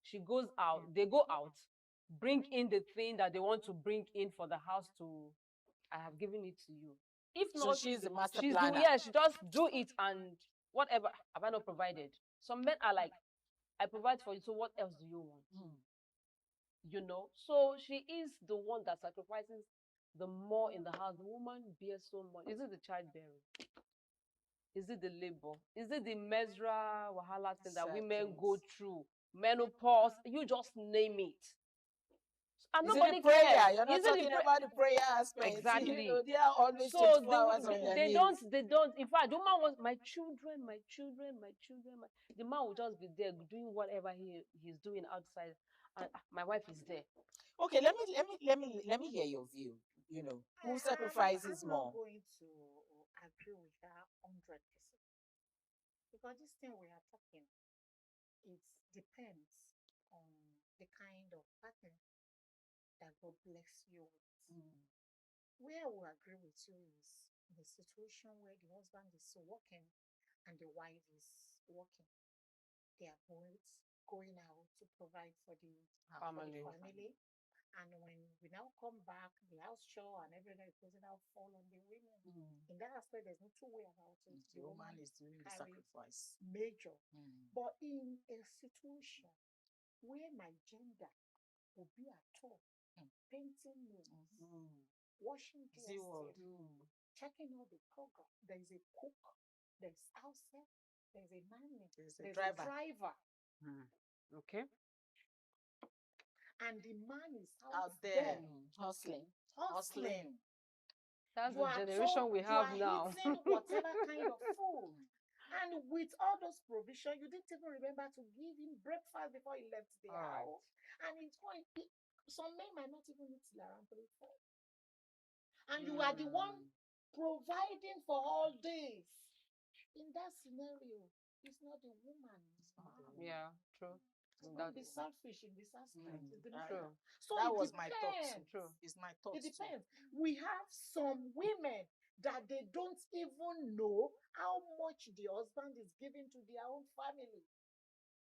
She goes out, they go out, bring in the thing that they want to bring in for the house to, I have given it to you. If not, so she's the master planner. Yeah, she just do it and whatever have I not provided. Some men are like, I provide for you, so what else do you want? You know, so she is the one that sacrifices the more in the house. The woman bears so much. Is it the childbearing? Is it the labor? Is it the menstrual wahala thing that women go through? Menopause, you just name it. And is nobody it the prayer? cares. You're not talking about the prayer aspect. Exactly. You know, they are always so 24 hours on their they knees. don't. In fact, the man wants my children. The man will just be there doing whatever he's doing outside, and my wife is there. Okay, let me hear your view. You know, who sacrifices more? I'm not going to agree with her 100%, because this thing we are talking, it depends on the kind of partner that God bless you with. Where I will agree with you is in a situation where the husband is working and the wife is working. They are both going out to provide for the family. And when we now come back, the house chore and everything is going to now fall on the women. In that aspect, there's no two way about it. The woman is doing the sacrifice. Major. But in a situation where my gender will be at all, painting nails, washing dishes, checking all the program, there is a cook, there's house help, there's a nanny, There's a there's driver. a driver, Okay. and the man is Out there hustling. That's You the are generation told we you have are now. eating whatever kind of food. And with all those provision, you didn't even remember to give him breakfast before he left the house. And it's going, some men might not even eat till around 3, 4. And you are the one providing for all days. In that scenario, it's not the woman, it's man. Yeah, true. Don't be selfish in this aspect. It's the man. True. So That it was my thought. depends. True. It's my thought. It depends. We have some women that they don't even know how much the husband is giving to their own family,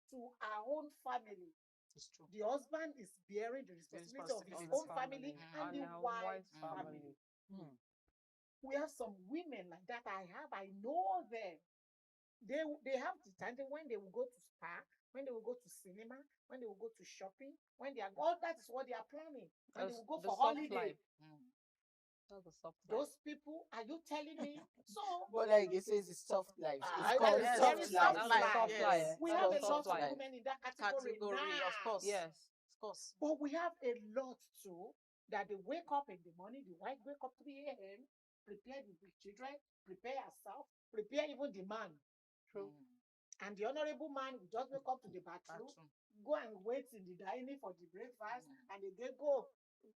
to our own family. It's true. The husband is bearing the responsibility of his own family and the wife's family. We have some women like that. I know them. They have the time when they will go to spa, when they will go to cinema, when they will go to shopping, when they are all that is what they are planning. And they will go for holiday. That's a soft life. Those people, are you telling me? So, but like it says, it's soft life. It's called soft life. We have a lot of women in that category now. Of course. Yes. Of course. But we have a lot too that they wake up in the morning, the wife wake up 3 a.m., prepare the children, prepare herself, prepare even the man. True. And the honorable man will just wake up to the bathroom, go and wait in the dining for the breakfast, and they go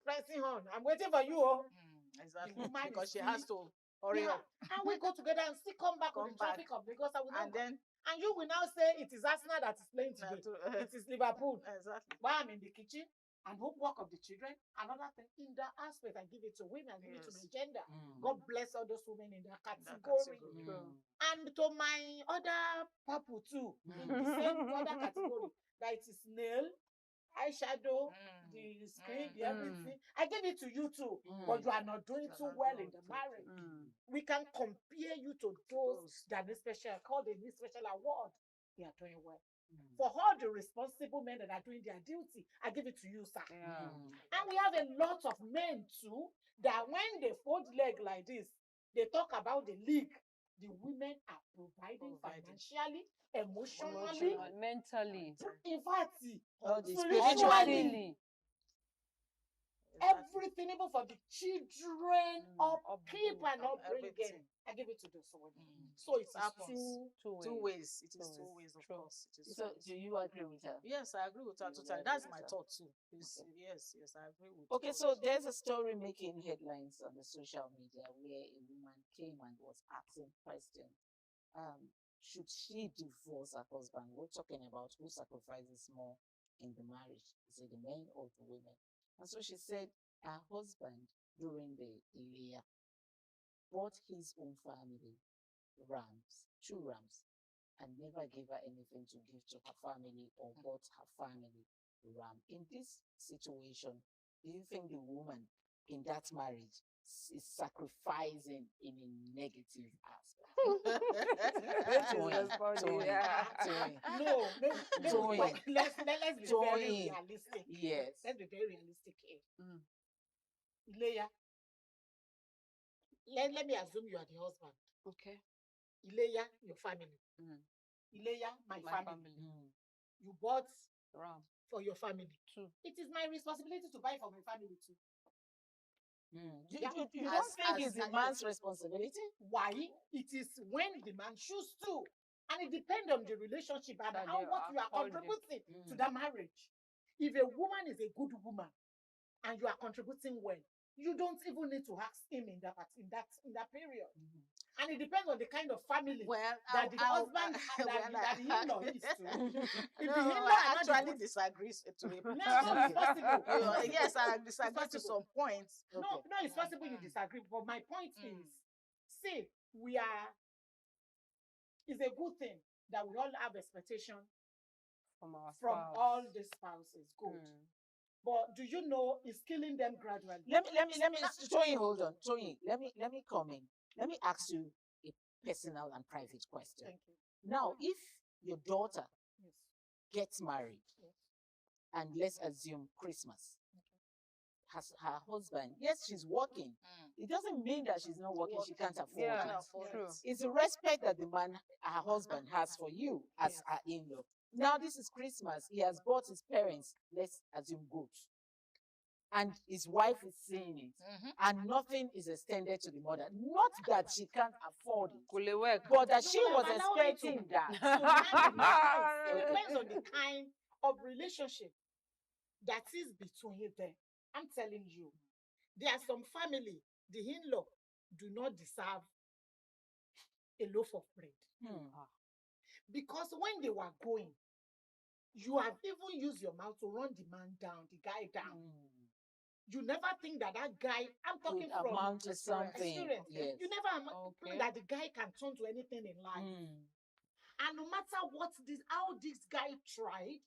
pressing on. I'm waiting for you. Oh. Exactly. Because she has to hurry up. And we go together and still come back on the traffic of Lagos. And you will now say it is Arsenal that is playing today. It is Liverpool. Exactly. While I'm in the kitchen and homework of the children, another thing in that aspect, I give it to women, I give it to my gender. God bless all those women in that category. And to my other people too, in the same other category, that it is nail, eyeshadow, the screen, the everything. I give it to you too, but you are not doing too well in the marriage. We can compare you to those that need special, called the need special award. They are doing well. For all the responsible men that are doing their duty, I give it to you, sir. And we have a lot of men too that when they fold leg like this, they talk about the league. The women are providing financially, emotionally, mentally, in fact, spiritually. Everything, even for the children, upkeep and upbringing. I give it to those women. So it's two ways. It is two ways, of course. So do you agree with her? Yes, I agree with her totally. That's my thought too. Yes, I agree with her. Okay, so there's a story making headlines on the social media where a woman came and was asking questions. Should she divorce her husband? We're talking about who sacrifices more in the marriage. Is it the men or the women? And so she said her husband, during the Ileya, bought his own family rams, 2 rams, and never gave her anything to give to her family or bought her family ram. In this situation, do you think the woman in that marriage is sacrificing in a negative aspect? No, let's be very realistic. Yes. Let's be very realistic here. Ileya, let me assume you are the husband. Okay. Ileya, your family. Ileya, my family. You bought ram for your family. True. It is my responsibility to buy for my family too. You don't think it's the man's responsibility? Why? It is when the man chooses to. And it depends on the relationship and what you are contributing to that marriage. If a woman is a good woman and you are contributing well, you don't even need to ask him in that period. And it depends on the kind of family that the husband that the in-law is to. If the in-law actually disagrees to it. No, it's possible. Yes, I disagree to some points. No, it's possible you disagree. But my point is, see, it's a good thing that we all have expectation from all the spouses. Good. But do you know it's killing them gradually? Let me Toyin, hold on. Toyin, let me come in. Let me ask you a personal and private question. Thank you. Now, if your daughter gets married, and let's assume Christmas, her husband. Yes, she's working. It doesn't mean that she's not working. She can't afford it. True. It's the respect that the man, her husband, has for you as her in-law. Now this is Christmas. He has brought his parents, let's assume, goats. And his wife is seeing it. And nothing is extended to the mother. Not that she can't afford it, but that she was expecting that. It depends on the kind of relationship that is between them. I'm telling you, there are some family, the in-law do not deserve a loaf of bread. Because when they were going, you have even used your mouth to run the man down, the guy down. You never think that guy, I'm talking from amount to something. experience. Yes. You never think that the guy can turn to anything in life. And no matter how this guy tried,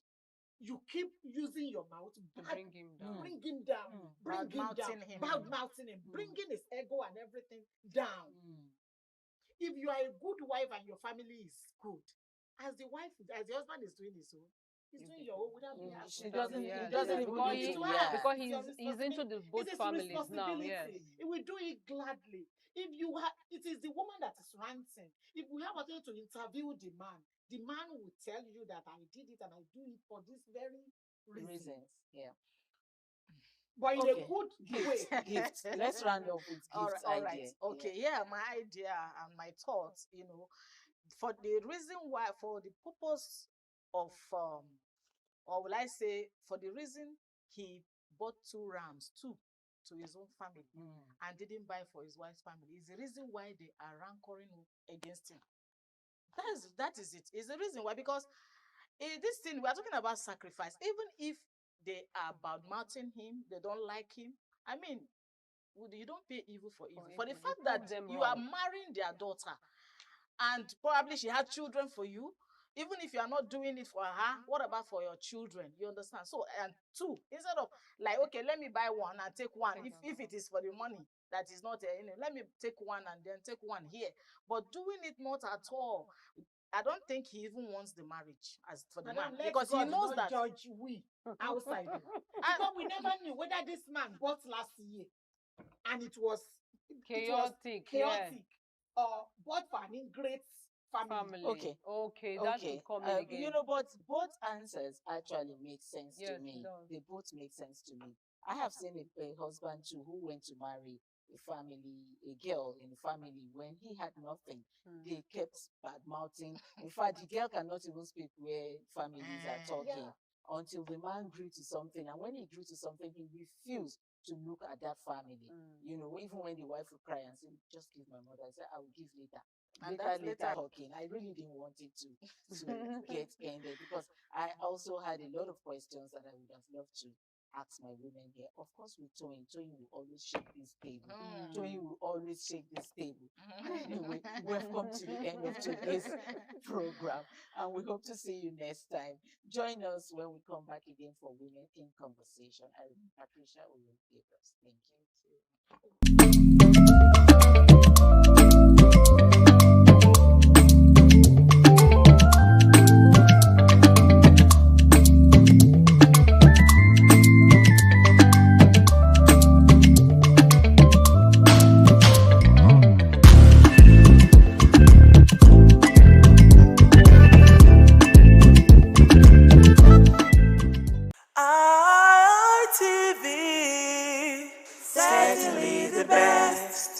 you keep using your mouth to bring him down, bad-mouthing him, bringing his ego and everything down. If you are a good wife and your family is good, as the husband is doing his own, he's doing your own without being asked. He doesn't even because he's into the both families now. Yes, he will do it gladly. If you have, it is the woman that is ranting. If we have a time to interview the man will tell you that I did it and I do it for this very reasons. Yeah. But in a good way. Gifts. Let's round off with gifts. All right. Okay. Yeah, my idea and my thoughts. For the reason why, for the purpose of, or will I say, for the reason he bought 2 rams, 2 to his own family, and didn't buy for his wife's family, is the reason why they are rancouring against him. That is it. It's the reason why, because this thing, we are talking about sacrifice. Even if they are bad-mouthing him, they don't like him. I mean, you don't pay evil for evil. For the fact that you are marrying their daughter, and probably she had children for you, even if you are not doing it for her, what about for your children? You understand? So, and 2, instead of like, okay, let me buy 1 and take 1, if it is for the money that is not, let me take 1 and then take 1 here. But doing it not at all. I don't think he even wants the marriage as for the man, because he knows that judge we outside. Because we never knew whether this man bought last year and it was chaotic, or bought for an ingrate family. Okay, that will come in again. But both answers actually make sense to me. They both make sense to me. I have seen a husband too who went to marry a girl in the family when he had nothing. They kept bad-mouthing. In fact, the girl cannot even speak where families are talking until the man grew to something. And when he grew to something, he refused to look at that family. Even when the wife would cry and say, just give my mother, I said, I will give later. And later talking. I really didn't want it to get ended, because I also had a lot of questions that I would have loved to ask my women here. Of course, with Toyin will always shake this table. Toyin will always shake this table. Anyway, welcome to the end of today's program, and we hope to see you next time. Join us when we come back again for Women in Conversation. I'm Patricia Oyo-Gabriels. Thank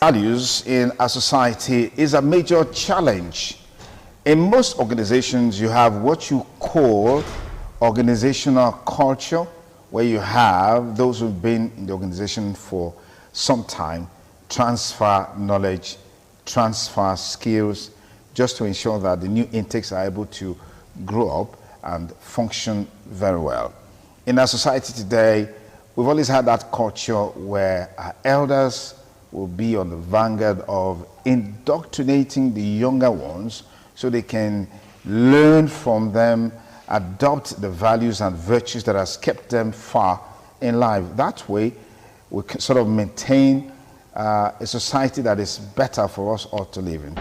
Values in a society is a major challenge. In most organizations, you have what you call organizational culture, where you have those who've been in the organization for some time transfer knowledge, transfer skills, just to ensure that the new intakes are able to grow up and function very well. In our society today, we've always had that culture where our elders will be on the vanguard of indoctrinating the younger ones so they can learn from them, adopt the values and virtues that has kept them far in life. That way, we can sort of maintain a society that is better for us all to live in.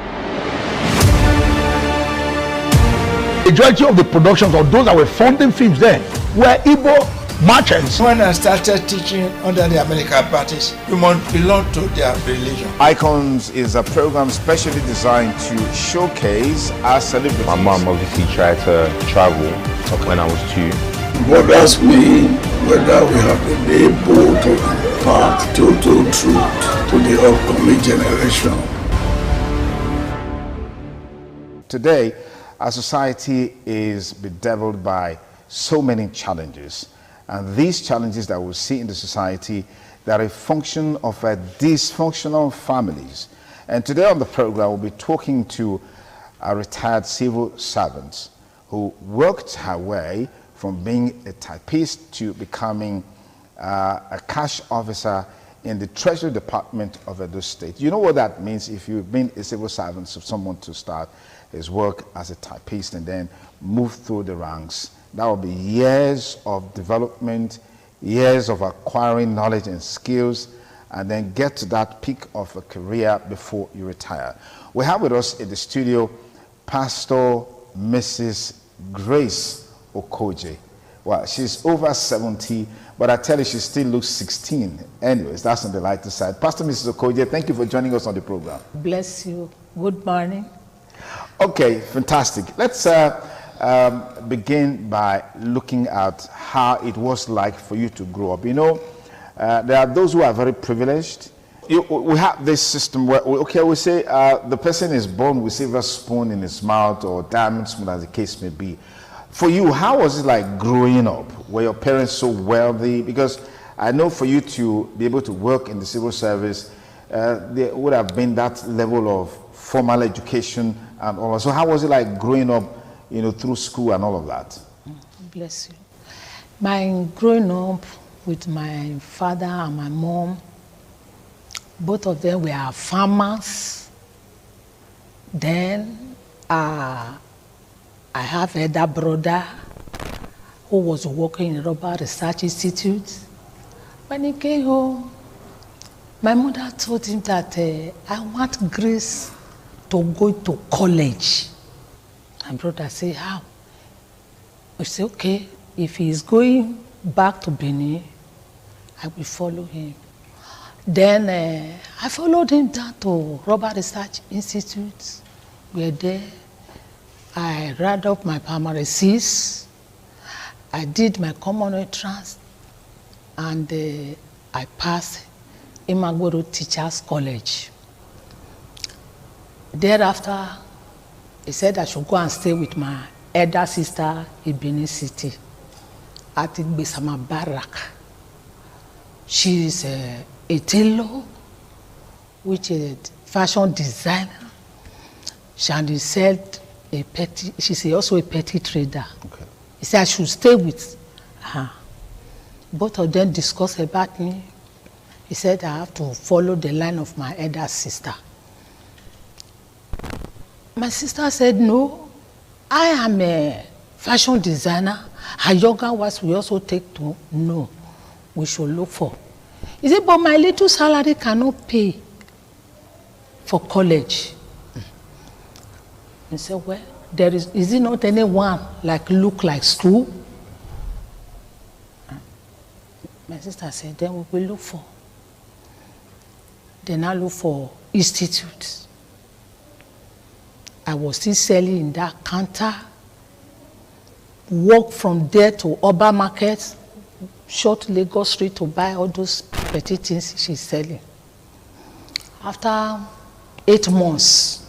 The majority of the productions of those that were founding films then were Igbo merchants. When I started teaching under the American parties, you must belong to their religion. Icons is a program specially designed to showcase our celebrities. My mom obviously tried to travel when I was 2. Bothers me whether we have been able to impart total truth to the upcoming generation. Today, our society is bedeviled by so many challenges. And these challenges that we see in the society, they are a function of dysfunctional families. And today on the program, we'll be talking to a retired civil servant who worked her way from being a typist to becoming a cash officer in the Treasury Department of Edo State. You know what that means if you've been a civil servant, so someone to start his work as a typist and then move through the ranks. That will be years of development, years of acquiring knowledge and skills, and then get to that peak of a career before you retire. We have with us in the studio Pastor Mrs. Grace Okoje. Well, she's over 70, but I tell you, she still looks 16. Anyways, that's on the lighter side. Pastor Mrs. Okoje, thank you for joining us on the program. Bless you. Good morning. Okay, fantastic. Let's begin by looking at how it was like for you to grow up. You know, there are those who are very privileged. We have this system where, we say the person is born with silver spoon in his mouth or diamond spoon, as the case may be. For you, how was it like growing up? Were your parents so wealthy? Because I know for you to be able to work in the civil service, there would have been that level of formal education and all that. So how was it like growing up, you know, through school and all of that? Bless you. My growing up with my father and my mom, both of them were farmers. Then I have an elder brother who was working in Rubber Research Institute. When he came home, my mother told him that I want Grace to go to college. My brother said, how? I said, okay, if he is going back to Benin, I will follow him. Then I followed him down to Rubber Research Institute. We were there. I read up my primary 6. I did my common entrance, and I passed Imagwero Teachers College. Thereafter, he said I should go and stay with my elder sister in Benin City at Igbesama Barak. She is a tailor, which is a fashion designer. She said she's also a petty trader. Okay. He said I should stay with her. Both of them discussed about me. He said I have to follow the line of my elder sister. My sister said, no, I am a fashion designer. Her younger ones will also take to know we should look for. He said, but my little salary cannot pay for college. He said, well, is it not anyone look like school? My sister said, then we will look for. Then I look for institutes. I was still selling in that counter, walk from there to Oba Market, short Lagos Street to buy all those petty things she's selling. After 8 months,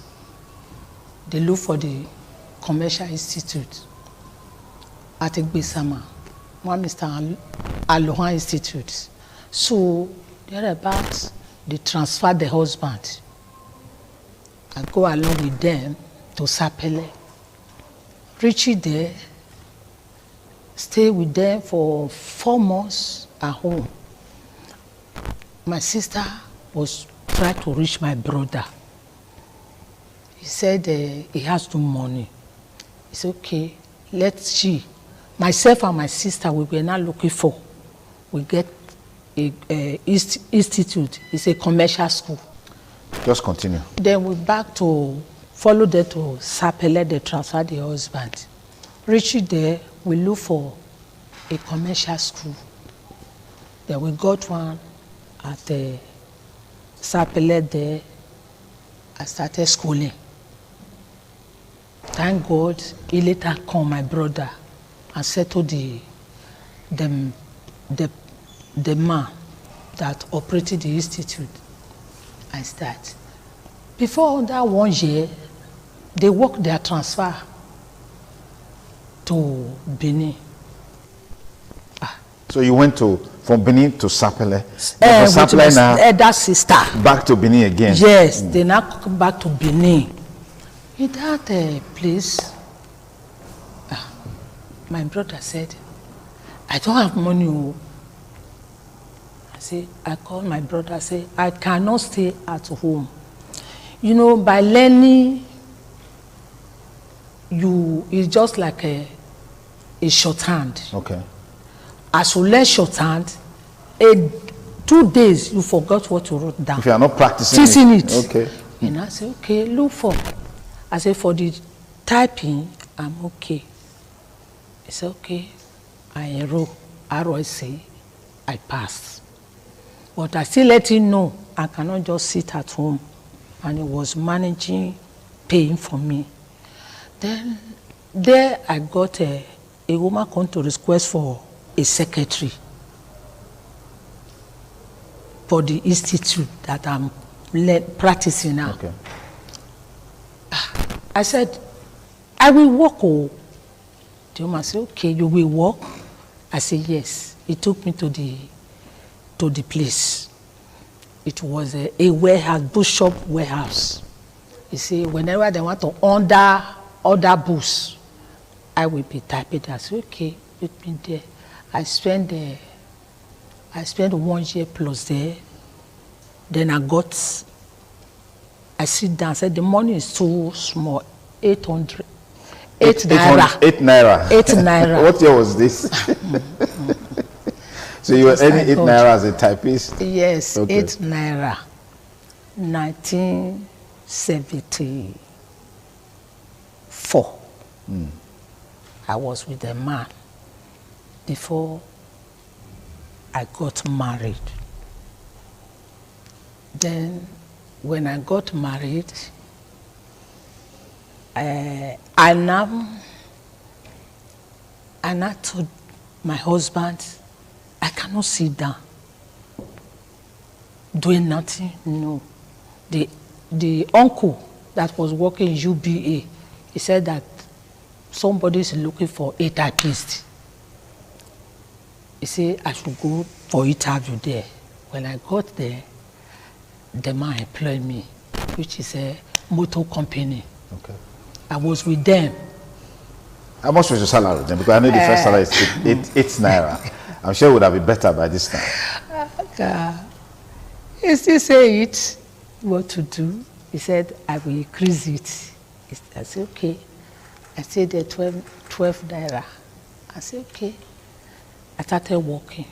they look for the Commercial Institute at Igbesama, one Mr. Aloha Institute. So thereabouts, they transfer the husband. I go along with them to Sapele. Reach there, stay with them for 4 months at home. My sister was trying to reach my brother. He said he has no money. He said, okay, myself and my sister, we were not looking for. We get a institute. It's a commercial school. Just continue. Then we back to follow them to Sapele, they transfer the husband. Reaching there, we look for a commercial school. Then we got one at the Sapele there. I started schooling. Thank God, he later called my brother and settled the man that operated the institute. I started. Before that 1 year, they worked their transfer to Benin. So you went from Benin to Sapele. With my elder sister. Back to Benin again. Yes, they now come back to Benin. In that place, my brother said, I don't have money. I called my brother, say, I cannot stay at home. You know, by learning, it's just like a shorthand. Okay. As you learn shorthand, 2 days you forgot what you wrote down. If you are not practicing it. Okay. And I say, okay, look for. I say, for the typing, I'm okay. He said, okay. I enroll ROC, I passed. But I still let him know I cannot just sit at home. And he was managing, paying for me. Then there I got a woman come to request for a secretary for the institute that I'm practicing now. Okay. I said, I will work. Oh. The woman said, okay, you will work? I said, yes. He took me to the place. It was a warehouse, bookshop warehouse. You see, whenever they want to order books, I will be typing. I said, okay, put me there. I spent 1 year plus there. Then I sit down, I said, the money is too small, 800. 8 naira. 8 naira. 8 naira. What year was this? So you were earning 8 naira as a typist? Yes, okay. 8 naira. 1974. I was with a man before I got married. Then when I got married, I now told my husband, I cannot sit down doing nothing. No. The uncle that was working in UBA, he said that somebody is looking for a typist. He said I should go for interview there. When I got there, the man employed me, which is a motor company. Okay. I was with them. How much was your salary then? Because I know the first salary is 8 naira. I'm sure it would have been better by this time. He still say it, what to do. He said, I will increase it. I said, okay. I said, the 12 naira. I said, okay. I started working.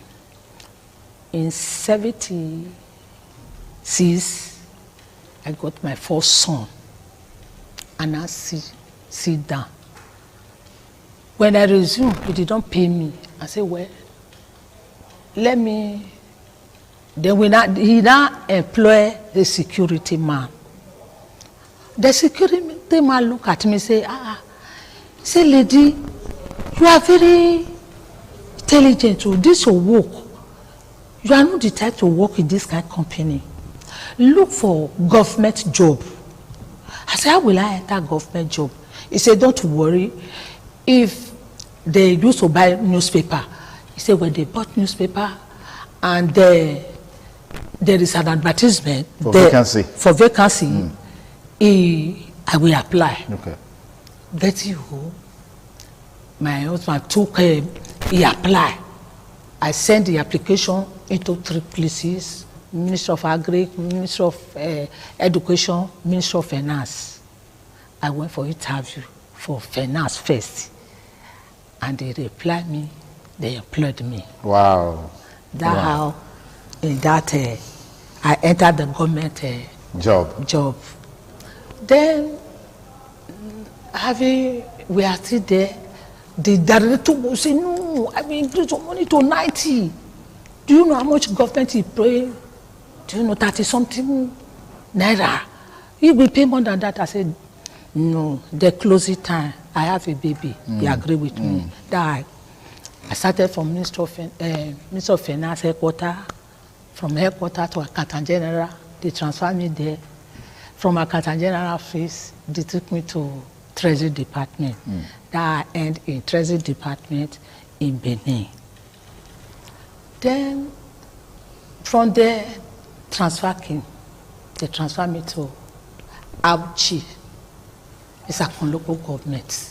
In 76, I got my first son. And I sit down. When I resumed, he didn't pay me. I said, well, let me. Then he now employ the security man. The security man look at me and say, say, lady, you are very intelligent. So this will work. You are not the type to work in this kind of company. Look for government job. I said, how will I enter government job? He said, don't worry. If they used to buy newspaper, he said, when they bought newspaper and there is an advertisement for vacancy. For vacancy, I will apply. Okay. Get you. My husband took he applied. I sent the application into 3 places: Ministry of Agri, Ministry of Education, Ministry of Finance. I went for interview for finance first, and they replied me. They employed me. Wow. That's how in that I entered the government job. Then we are still there the director will say, no, I will increase your money to 90. Do you know how much government is paying? Do you know 30 something naira? You will pay more than that. I said, no, the closing time, I have a baby. He agreed with me. That I started from Minister of Finance headquarters, from headquarters to Accountant General. They transferred me there. From Accountant General office, they took me to Treasury Department. That I ended in Treasury Department in Benin. Then, from there, transfer came. They transferred me to Auchi. It's a local government.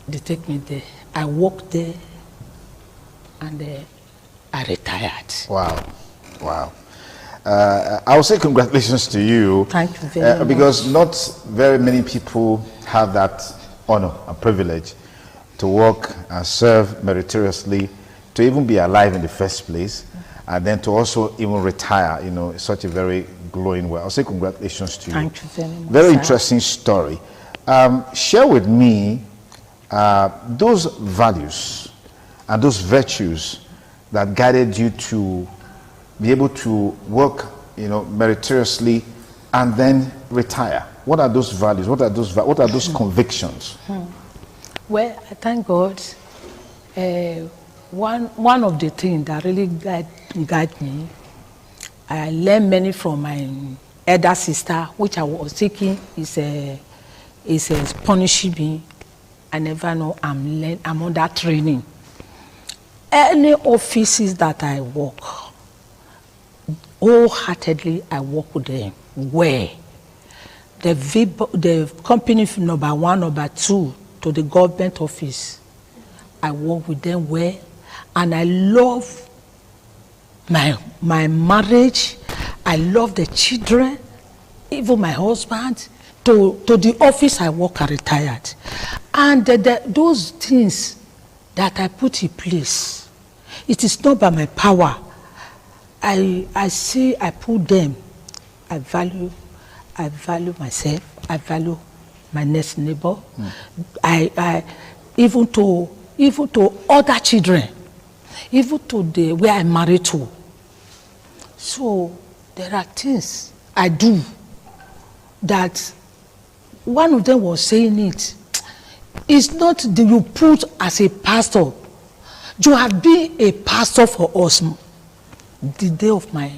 They take me there. I worked there, and I retired. Wow, wow. I will say congratulations to you. Thank you very much. Because not very many people have that honor and privilege to work and serve meritoriously, to even be alive in the first place, and then to also even retire, you know, such a very glowing way. I'll say congratulations to you. Thank you very much. Very interesting story. Share with me those values and those virtues that guided you to be able to work, you know, meritoriously and then retire. What are those values? What are those convictions? Well, I thank God. One of the things that really guide me, I learned many from my elder sister, which I was taking is punishing me. I never know I'm under training. Any offices that I work, wholeheartedly I work with them. Where the company number 1, number 2 to the government office, I work with them well, and I love my marriage. I love the children, even my husband. To the office I work, I retired, and those things that I put in place, it is not by my power. I say I put them. I value myself. I value my next neighbor. I even to other children, even to the where I'm married to. So there are things I do that one of them was saying it's not that you put as a pastor. You have been a pastor for us the day of my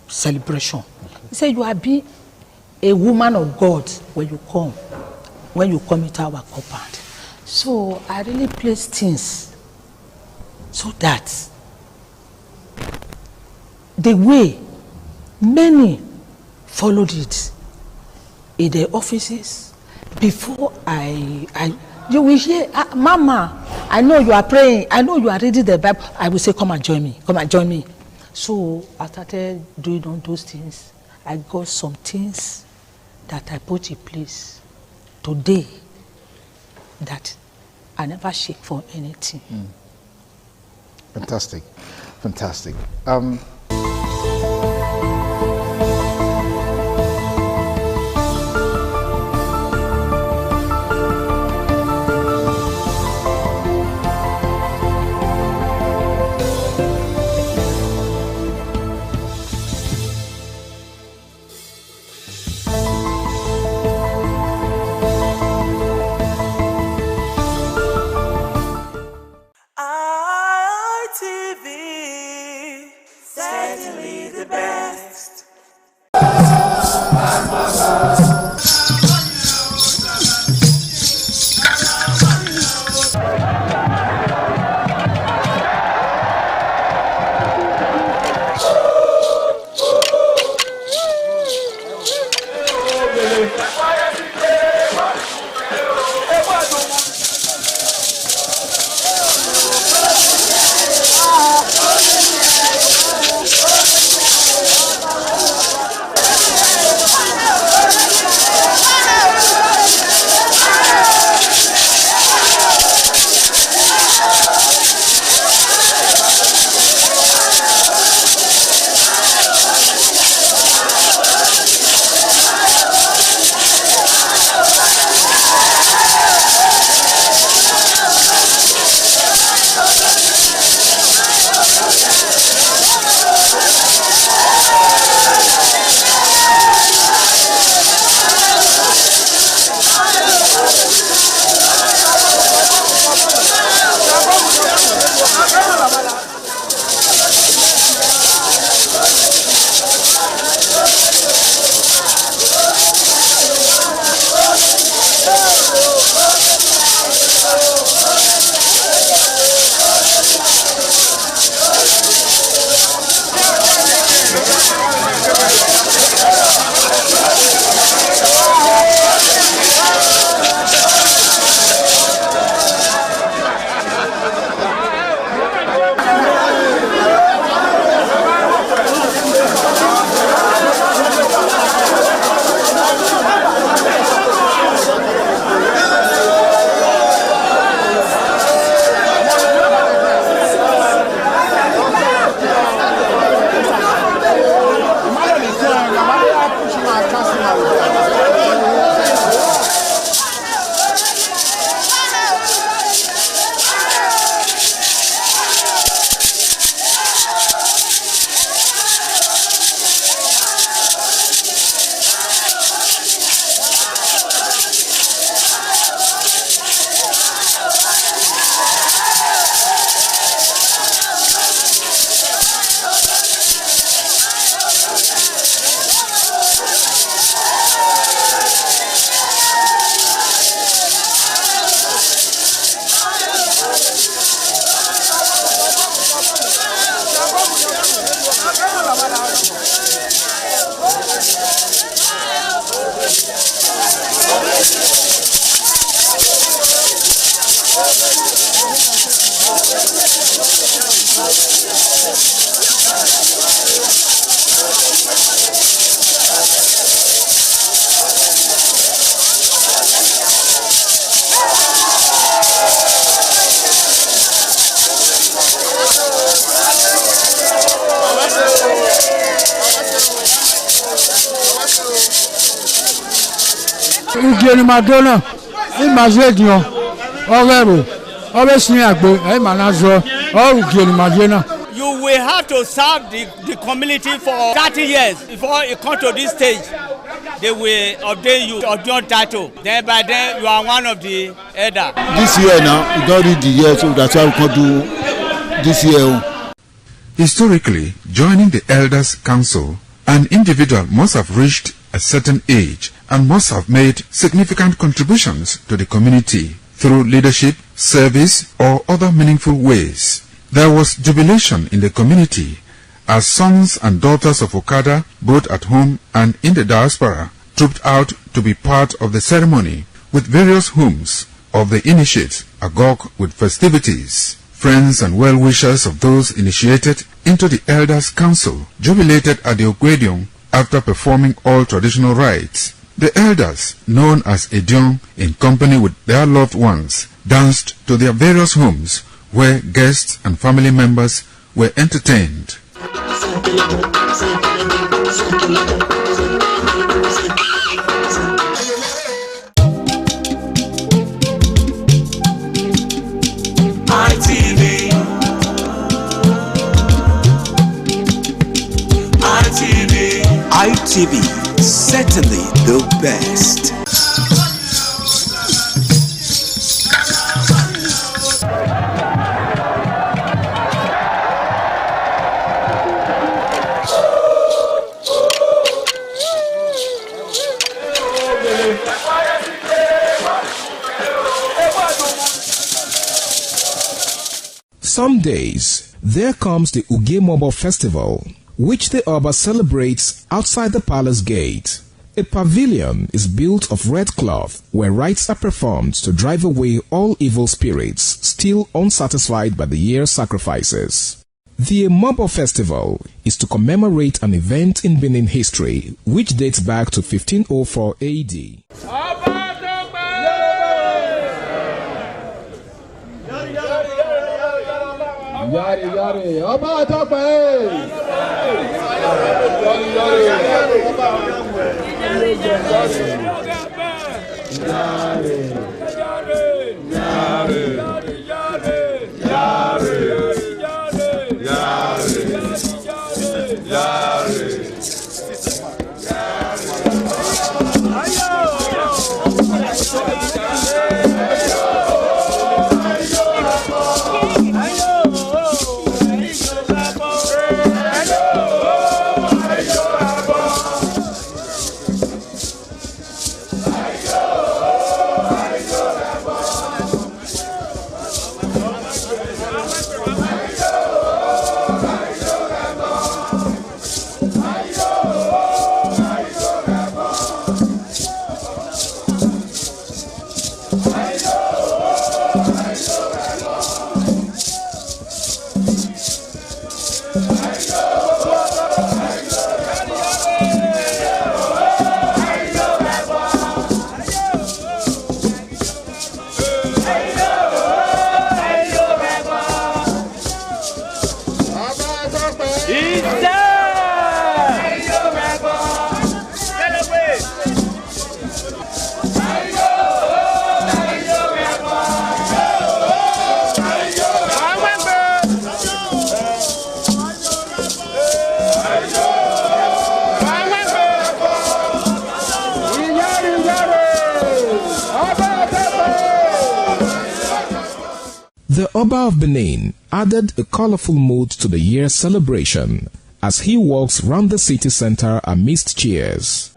celebration. He said you have been a woman of God when you come into our compound. So I really place things so that the way many followed it in the offices before you will hear, Mama, I know you are praying, I know you are reading the Bible. I will say, come and join me, come and join me. So I started doing all those things. I got some things that I put in place today that I never shake for anything. Fantastic, fantastic. ITV. Ugeni Madonna, Imazedion, Orero, obviously Agbo, Manazo, or Ugeni Madonna. You will have to serve the community for 30 years before you come to this stage. They will ordain you ordain title. Then by then you are one of the elder. This year now, we don't read the year, so that's why we can do this year. Historically, joining the Elders Council, an individual must have reached a certain age and must have made significant contributions to the community through leadership, service, or other meaningful ways. There was jubilation in the community as sons and daughters of Okada, both at home and in the diaspora, trooped out to be part of the ceremony with various homes of the initiates agog with festivities. Friends and well-wishers of those initiated into the Elders Council jubilated at the Ogwedion after performing all traditional rites. The elders, known as Edion, in company with their loved ones, danced to their various homes where guests and family members were entertained. ITV, certainly the best. Some days, there comes the Ugemobo Festival, which the Oba celebrates outside the palace gate. A pavilion is built of red cloth where rites are performed to drive away all evil spirits still unsatisfied by the year's sacrifices. The Emobo Festival is to commemorate an event in Benin history which dates back to 1504 AD. Yari, yari, Oba Tope! The Oba of Benin added a colorful mood to the year's celebration as he walks round the city center amidst cheers.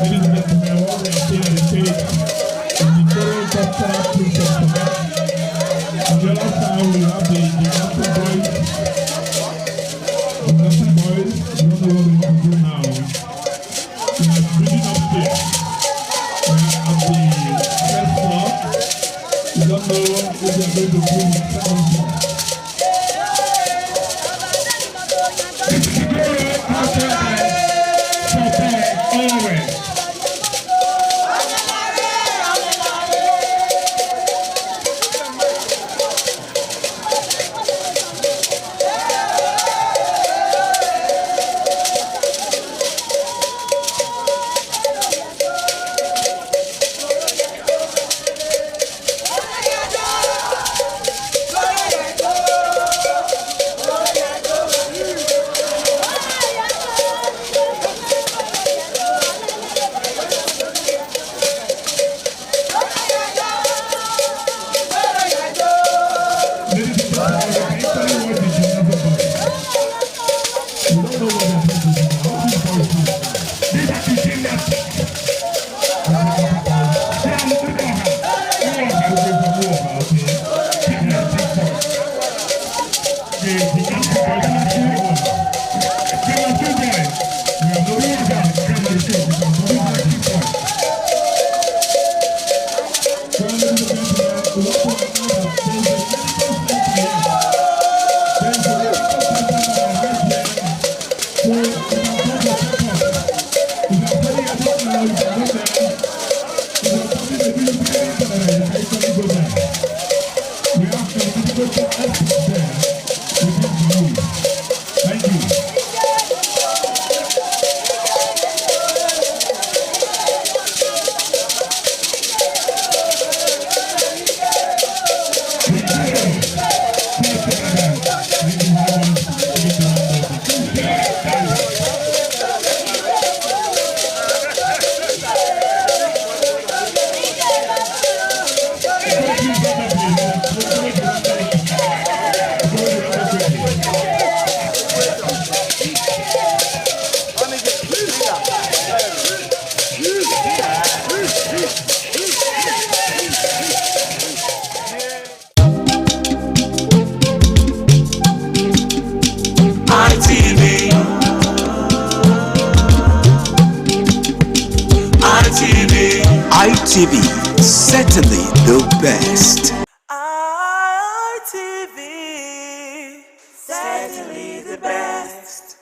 Ladies and gentlemen, what we are seeing at the stage is the total cultural process. On the other side, we have the dancing boys. The dancing boys, you don't know what we want to do now. We are bringing upstairs. We are at the first floor. We don't know what we are going to do with the second floor. ITV, certainly the best. ITV, certainly the best.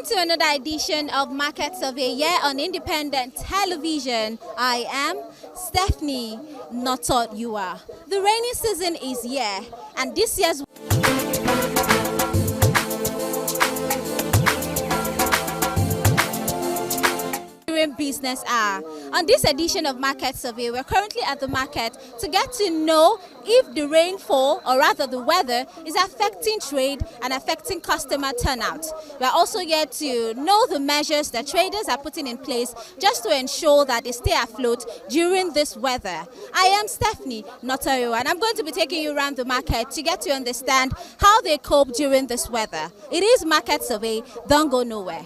To another edition of Market Survey here on Independent Television. I am Stephanie Notoyua. The rainy season is here, and this year's business hour. On this edition of Market Survey, we're currently at the market to get to know if the rainfall, or rather the weather, is affecting trade and affecting customer turnout. We're also here to know the measures that traders are putting in place just to ensure that they stay afloat during this weather. I am Stephanie Notoyo, and I'm going to be taking you around the market to get to understand how they cope during this weather. It is Market Survey. Don't go nowhere.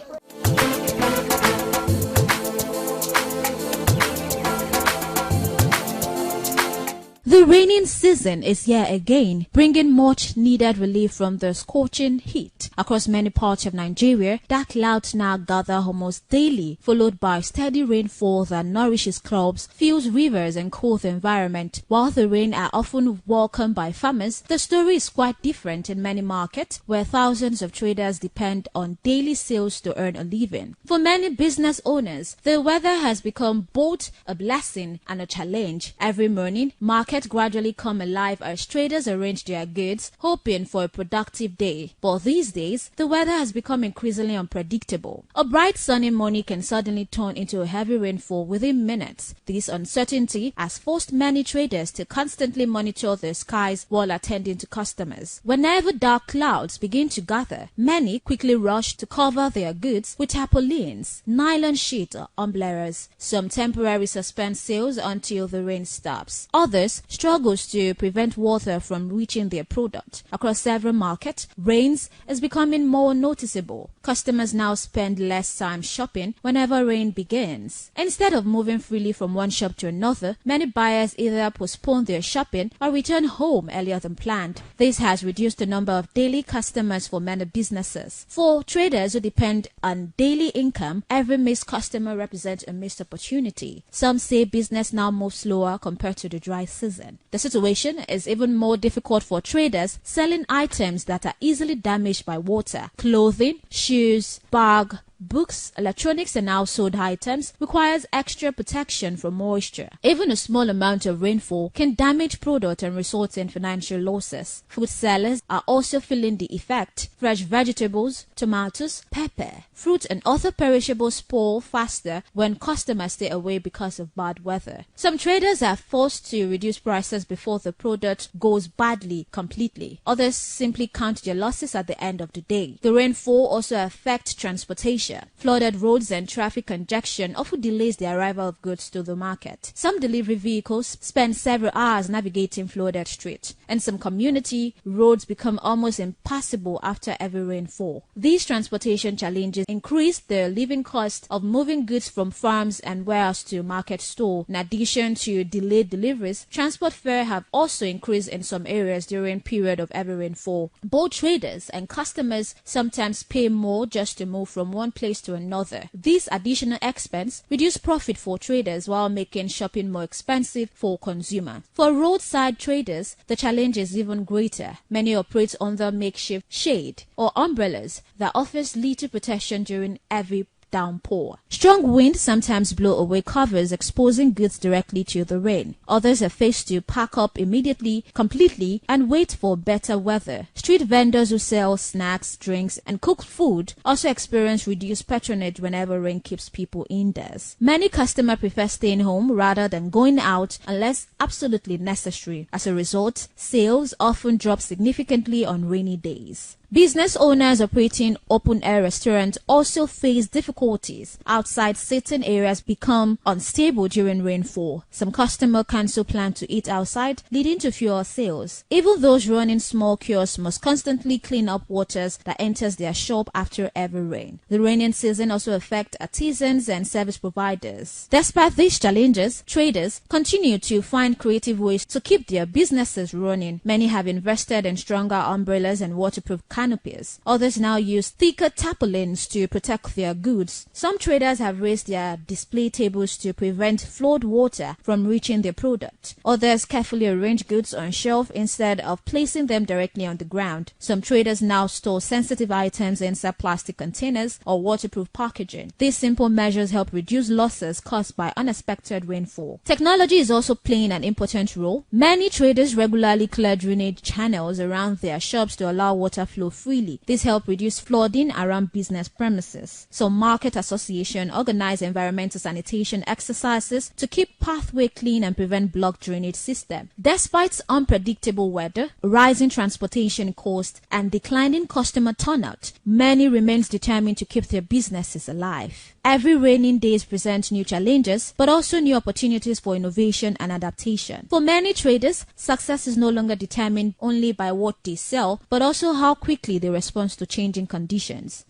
The raining season is here again, bringing much needed relief from the scorching heat. Across many parts of Nigeria, dark clouds now gather almost daily, followed by steady rainfall that nourishes crops, fuels rivers and cools the environment. While the rain are often welcomed by farmers, the story is quite different in many markets where thousands of traders depend on daily sales to earn a living. For many business owners, the weather has become both a blessing and a challenge. Every morning, market gradually come alive as traders arrange their goods, hoping for a productive day. But these days, the weather has become increasingly unpredictable. A bright sunny morning can suddenly turn into a heavy rainfall within minutes. This uncertainty has forced many traders to constantly monitor the skies while attending to customers. Whenever dark clouds begin to gather, many quickly rush to cover their goods with tarpaulins, nylon sheet or umbrellas. Some temporarily suspend sales until the rain stops. Others struggle to prevent water from reaching their product. Across several markets, rains is becoming more noticeable. Customers now spend less time shopping whenever rain begins. Instead of moving freely from one shop to another, many buyers either postpone their shopping or return home earlier than planned. This has reduced the number of daily customers for many businesses. For traders who depend on daily income, every missed customer represents a missed opportunity. Some say business now moves slower compared to the dry season. The situation is even more difficult for traders selling items that are easily damaged by water. Clothing, shoes, bag, books, electronics and household items requires extra protection from moisture. Even a small amount of rainfall can damage product and result in financial losses. Food sellers are also feeling the effect. Fresh vegetables, tomatoes, pepper, fruit and other perishables spoil faster when customers stay away because of bad weather. Some traders are forced to reduce prices before the product goes badly completely. Others simply count their losses at the end of the day. The rainfall also affects transportation. Flooded roads and traffic congestion often delays the arrival of goods to the market. Some delivery vehicles spend several hours navigating flooded streets. In some community, roads become almost impassable after every rainfall. These transportation challenges increase the living cost of moving goods from farms and warehouse to market store. In addition to delayed deliveries, transport fares have also increased in some areas during period of heavy rainfall. Both traders and customers sometimes pay more just to move from one place to another. This additional expense reduces profit for traders while making shopping more expensive for consumers. For roadside traders, the challenge is even greater. Many operate under makeshift shade or umbrellas that offers little protection during heavy downpour. Strong winds sometimes blow away covers, exposing goods directly to the rain. Others are faced to pack up immediately, completely, and wait for better weather. Street vendors who sell snacks, drinks, and cooked food also experience reduced patronage whenever rain keeps people indoors. Many customers prefer staying home rather than going out unless absolutely necessary. As a result, sales often drop significantly on rainy days. Business owners operating open-air restaurants also face difficulties. Outside seating areas become unstable during rainfall. Some customers cancel plans to eat outside, leading to fewer sales. Even those running small kiosks must constantly clean up waters that enters their shop after every rain. The rainy season also affects artisans and service providers. Despite these challenges, traders continue to find creative ways to keep their businesses running. Many have invested in stronger umbrellas and waterproof canopies. Others now use thicker tarpaulins to protect their goods. Some traders have raised their display tables to prevent flood water from reaching their product. Others carefully arrange goods on shelf instead of placing them directly on the ground. Some traders now store sensitive items inside plastic containers or waterproof packaging. These simple measures help reduce losses caused by unexpected rainfall. Technology is also playing an important role. Many traders regularly clear drainage channels around their shops to allow water flow freely. This helps reduce flooding around business premises. Some market associations organize environmental sanitation exercises to keep pathway clean and prevent blocked drainage system. Despite unpredictable weather, rising transportation costs, and declining customer turnout, many remain determined to keep their businesses alive. Every raining days present new challenges, but also new opportunities for innovation and adaptation. For many traders, success is no longer determined only by what they sell, but also how quickly they respond to changing conditions.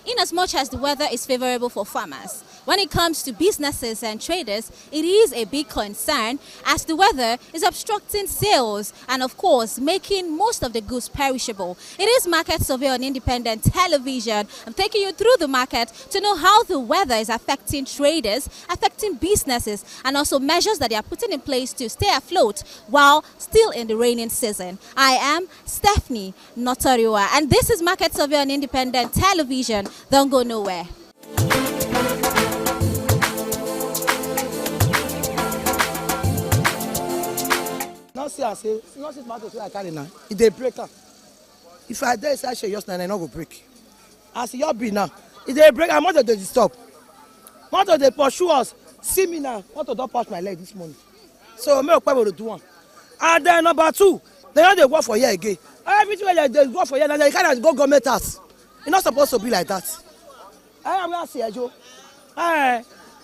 Inasmuch as the weather is favorable for farmers, when it comes to businesses and traders, it is a big concern as the weather is obstructing sales and, of course, making most of the goods perishable. It is Market Survey on Independent Television. I'm taking you through the market to know how the weather is affecting traders, affecting businesses, and also measures that they are putting in place to stay afloat while still in the raining season. I am Stephanie Notoriwa, and this is Market Survey on Independent Television. Don't go nowhere. Not see I say, not see tomatoes wey I carry now. It dey break am. If I dey inside shey just now, I no go break. As e just be now, it dey break am. Motor dey stop. Motor dey pursue us. See me now. Motor don pass my leg this morning. So make Okpebolo do one. And then number 2, they no dey work for here again. Everything wey dey work for here now, they carry go government house. E no suppose to be like that. I am not see Ejo.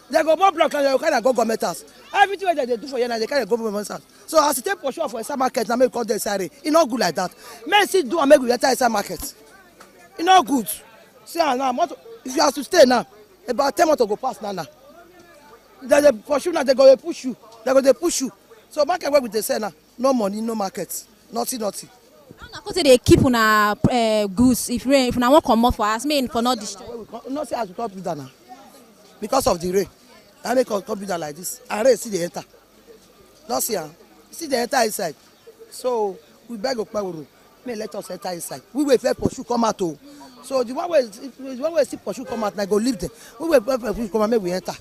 They go more block and they carry go government house. Everything wey they do for here now, they carry go government house. So as you take pursue for inside market now, make you come there inside. E no good like that. Make still do and make we enter inside market. E no good. See now, if you have to stay now, about 10 months to go pass now. They pursue now, they go push you. They go push you. So market where we dey sell now, no money, no market, nothing. How na go say dey keep una goods if una wan comot for house, make for not destroy. No say as we come do that now, because of the rain. I make us come do that like this. And rain see dey enter. No see am, see dey enter inside. So we beg Okpebolo, may let us enter inside. We will first pursue come out o. So the one way see pursue come out, na go leave them. We will first pursue come out, make we enter.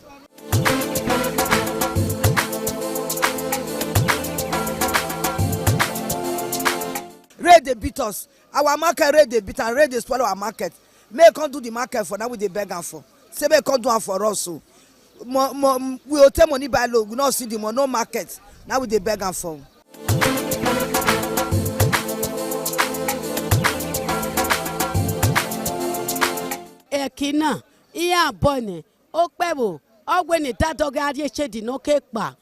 Rain dey beat us. Our market rain dey beat and rain dey swallow our market. May come do the market for now we dey beg am for. Say may come do am for us o. We will take money by low. We not see the money, no market. Now we dey beg am for. Ekina iya bone Okpebolo ogweni tatoga adie chedi no kekpa.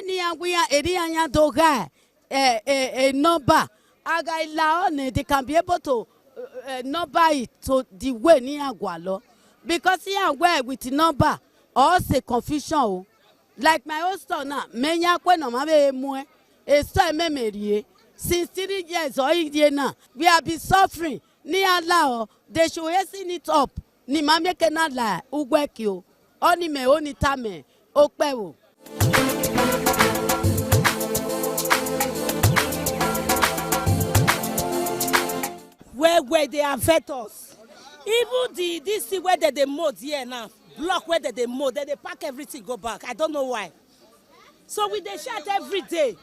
Ni angwia eri anya doga number. They can be able to number it to the way near Gualo. Because here where with the number or say confusion. Like my own store now, menya kweno mabe mwe, a store memory. Since 3 years or now, we have been suffering. Ni allow, they should hasten it up. Ni mame cannot lie, ugwekyo. Oni me oni tame, Okpebolo. Where they affect us. Even this thing where they mold here now, block where they mold, they pack everything, go back. I don't know why. So we they shut every day.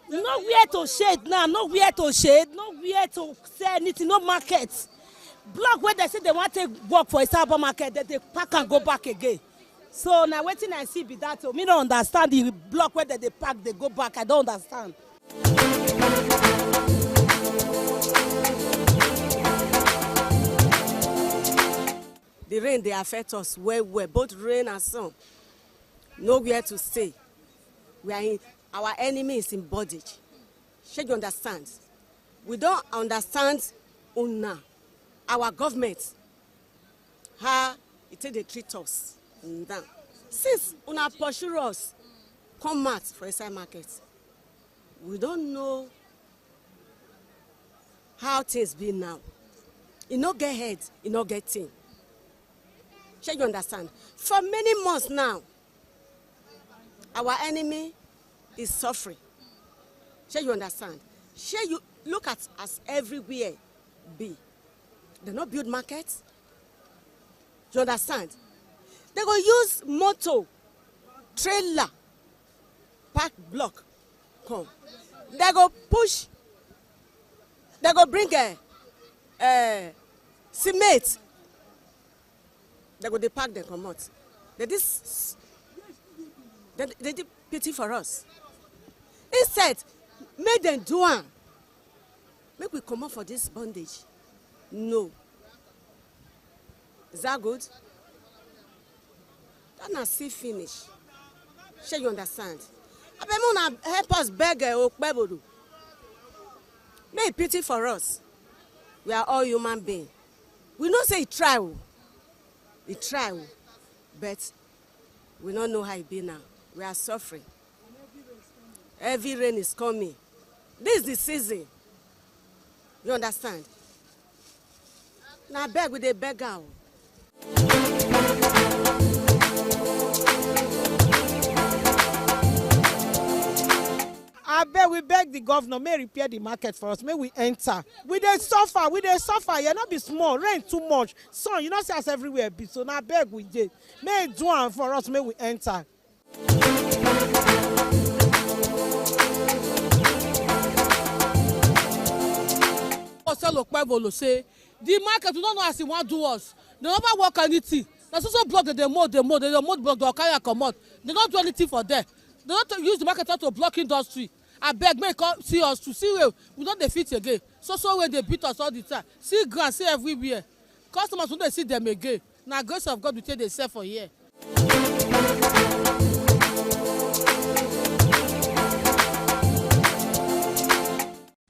Nowhere to shade now, nowhere to shade, nowhere to sell anything, no market. Block where they say they want to work for a cyber market, they pack and go back again. So now waiting I see be that. So me don't understand the block where they pack, they go back. I don't understand. The rain, they affect us well, both rain and sun. Nowhere to stay. We are in, our enemy is in bondage. Should you understand? We don't understand una, our government, how they treat us. Since una pursue us, come out for inside market. We don't know how things be now. You no get head, you no get thing. Shall you understand? For many months now, our enemy is suffering. Shall you understand? Shall you look at us everywhere be? They not build markets. You understand? They go use motor, trailer, pack block, come. They go push. They go bring cement. They go they pack them come out. They did pity for us. Instead, make them do one. Make we come out for this bondage. No. Is that good? That not see finish. Shall you understand? I mean, help us beg Okpebolo. Make pity for us. We are all human beings. We don't say try. We try, but we don't know how it be now. We are suffering. Heavy rain is coming. This is the season. You understand? Now beg with a beggar. I bet we beg the governor, may repair the market for us, may we enter. We dey suffer, yeah, not be small, rain too much. Sun, you know, see us everywhere, be so now beg we did. May do one for us, may we enter. for sell Okpebolo say the market we don't know as he want do us. They never work anything. There's also block that they mold block the Okaya comot. They don't do anything for them. They don't use the market to block industry. I beg make come see us to see where we don't defeat again. So when they beat us all the time. See ground, see everywhere. Customers when they see them again. Now grace of God we take they sell for here.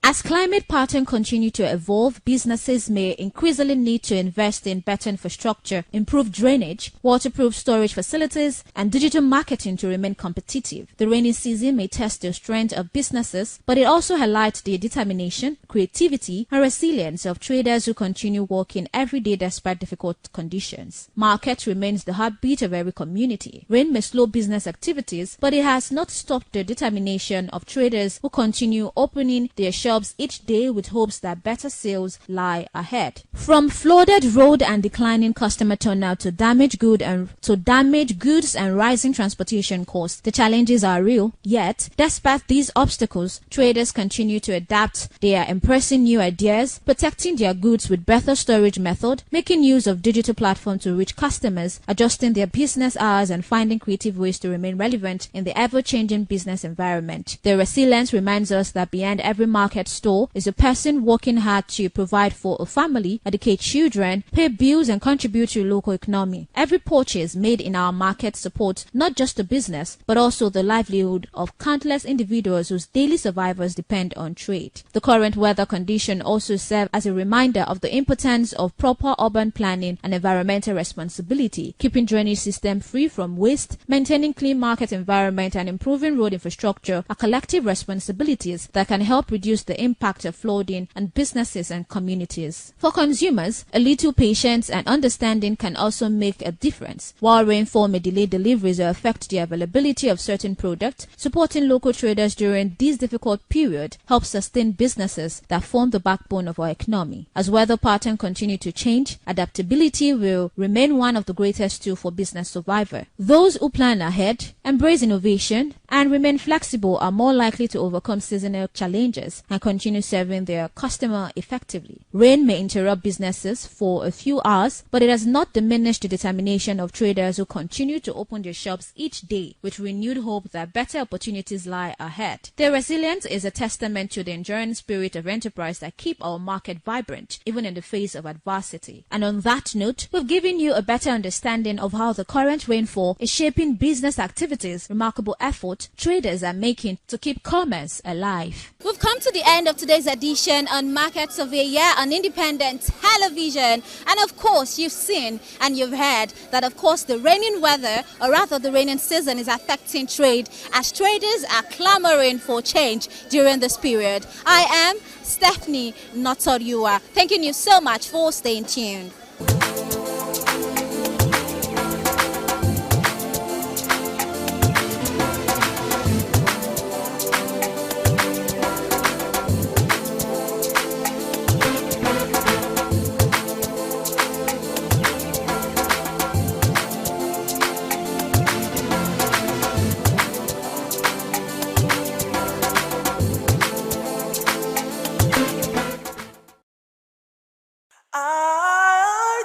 As climate patterns continue to evolve, businesses may increasingly need to invest in better infrastructure, improve drainage, waterproof storage facilities, and digital marketing to remain competitive. The rainy season may test the strength of businesses, but it also highlights the determination, creativity, and resilience of traders who continue working every day despite difficult conditions. Market remains the heartbeat of every community. Rain may slow business activities, but it has not stopped the determination of traders who continue opening their shops each day with hopes that better sales lie ahead. From flooded road and declining customer turnout to damaged goods and rising transportation costs, the challenges are real. Yet, despite these obstacles, traders continue to adapt. They are embracing new ideas, protecting their goods with better storage method, making use of digital platforms to reach customers, adjusting their business hours, and finding creative ways to remain relevant in the ever-changing business environment. Their resilience reminds us that behind every market store is a person working hard to provide for a family, educate children, pay bills, and contribute to local economy. Every purchase made in our market supports not just the business but also the livelihood of countless individuals whose daily survivors depend on trade. The current weather condition also serves as a reminder of the importance of proper urban planning and environmental responsibility. Keeping drainage system free from waste, maintaining clean market environment, and improving road infrastructure are collective responsibilities that can help reduce the impact of flooding on businesses and communities. For consumers, a little patience and understanding can also make a difference. While rainfall may delay deliveries or affect the availability of certain products, supporting local traders during this difficult period helps sustain businesses that form the backbone of our economy. As weather patterns continue to change, adaptability will remain one of the greatest tools for business survival. Those who plan ahead, embrace innovation, and remain flexible are more likely to overcome seasonal challenges and continue serving their customer effectively. Rain may interrupt businesses for a few hours, but it has not diminished the determination of traders who continue to open their shops each day with renewed hope that better opportunities lie ahead. Their resilience is a testament to the enduring spirit of enterprise that keep our market vibrant even in the face of adversity. And on that note, we've given you a better understanding of how the current rainfall is shaping business activities, remarkable effort traders are making to keep commerce alive. We've come to the end of today's edition on Market Surveyor on Independent Television. And of course, you've seen and you've heard that of course the raining weather, or rather the raining season, is affecting trade as traders are clamoring for change during this period. I am Stephanie Notoriua. Thanking you so much for staying tuned.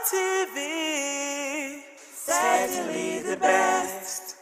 ITV, certainly the best.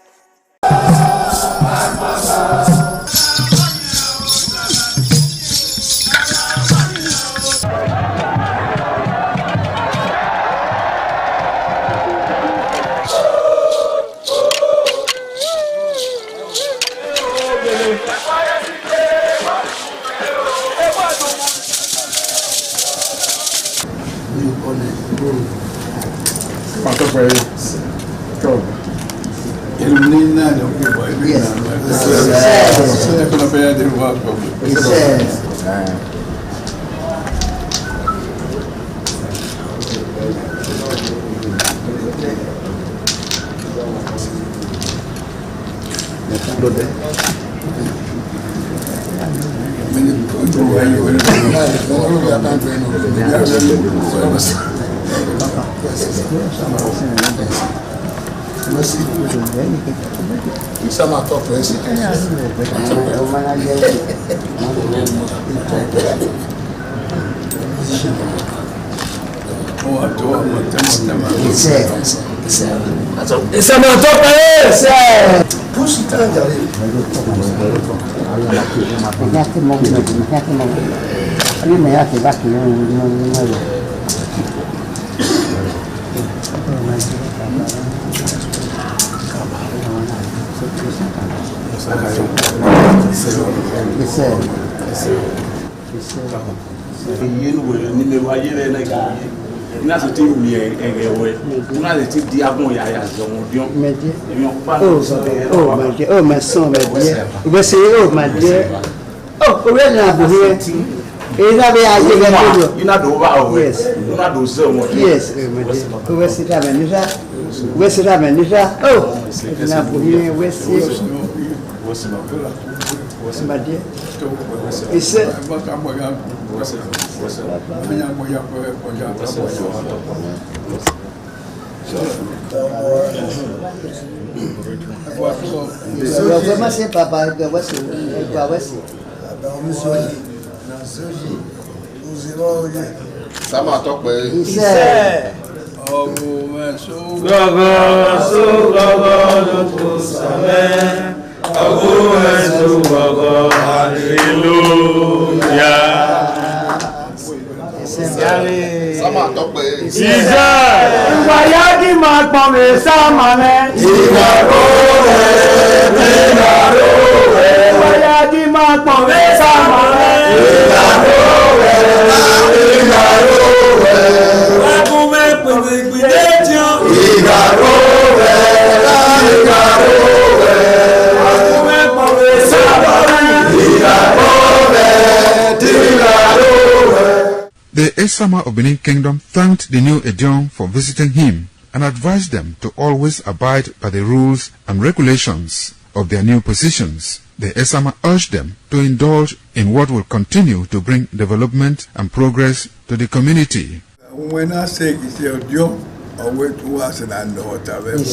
The Esama of Benin Kingdom thanked the new Edion for visiting him and advised them to always abide by the rules and regulations of their new positions. The Esama urged them to indulge in what will continue to bring development and progress to the community. When I say it's your job, I went to us and I know what I will.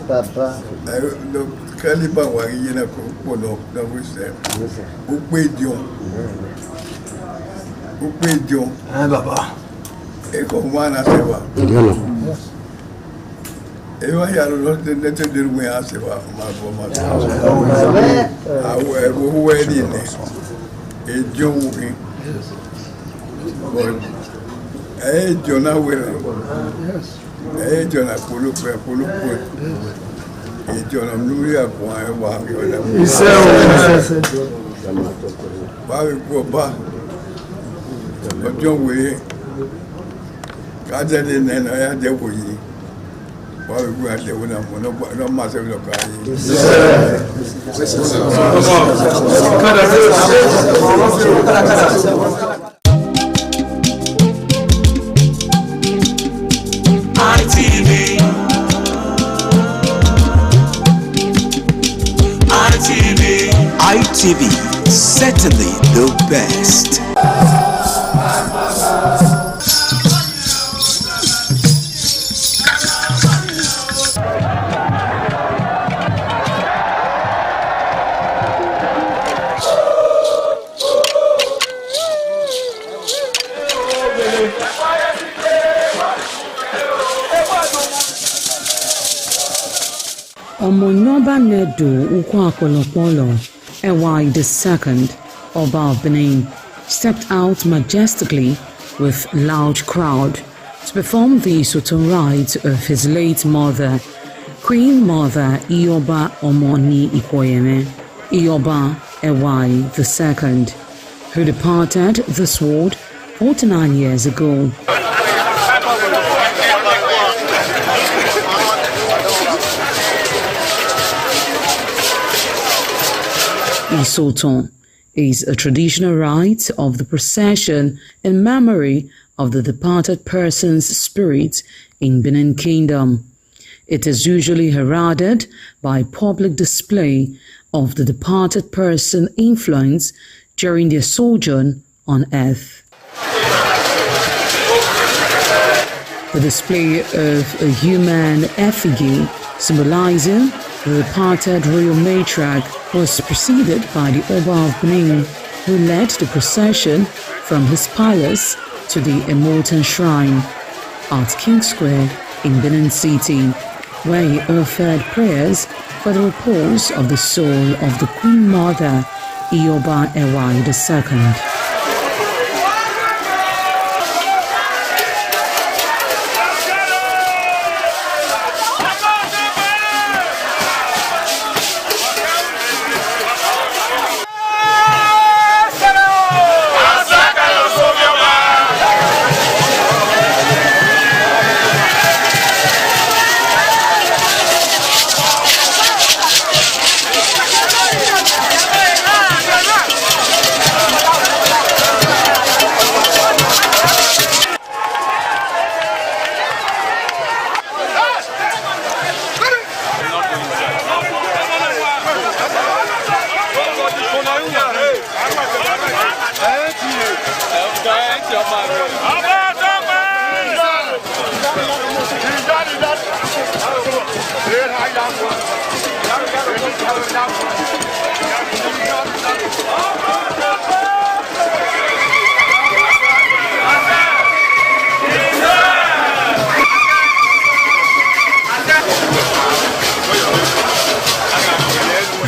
Papa. Caliber was in a cocoa, no wisdom. Who paid you? Who paid you? Baba. Echo one as ever. Ever here, not the letter did we ask about my former. I will wear in it. A joke. Eh, Jonah will. Eh, Jonah Pulu, eh, Jonah Nuria, he said, Bobby Papa, but John Way, Gathered in and I had the way. Bobby Grant, they would not no matter of ITV, certainly the best. Omonyoba Nedu Ukwakolopolo Ewai II, Oba of Benin, stepped out majestically with loud crowd to perform the Sultan rites of his late mother, Queen Mother Ioba Omoni Ikoyeme, Ioba Ewai II, who departed this world 49 years ago. Isoton is a traditional rite of the procession in memory of the departed person's spirit in Benin Kingdom. It is usually heralded by public display of the departed person's influence during their sojourn on earth. The display of a human effigy symbolizing the departed royal matriarch was preceded by the Oba of Benin, who led the procession from his palace to the Immortal Shrine at King Square in Benin City, where he offered prayers for the repose of the soul of the Queen Mother, Ioba Ewai II.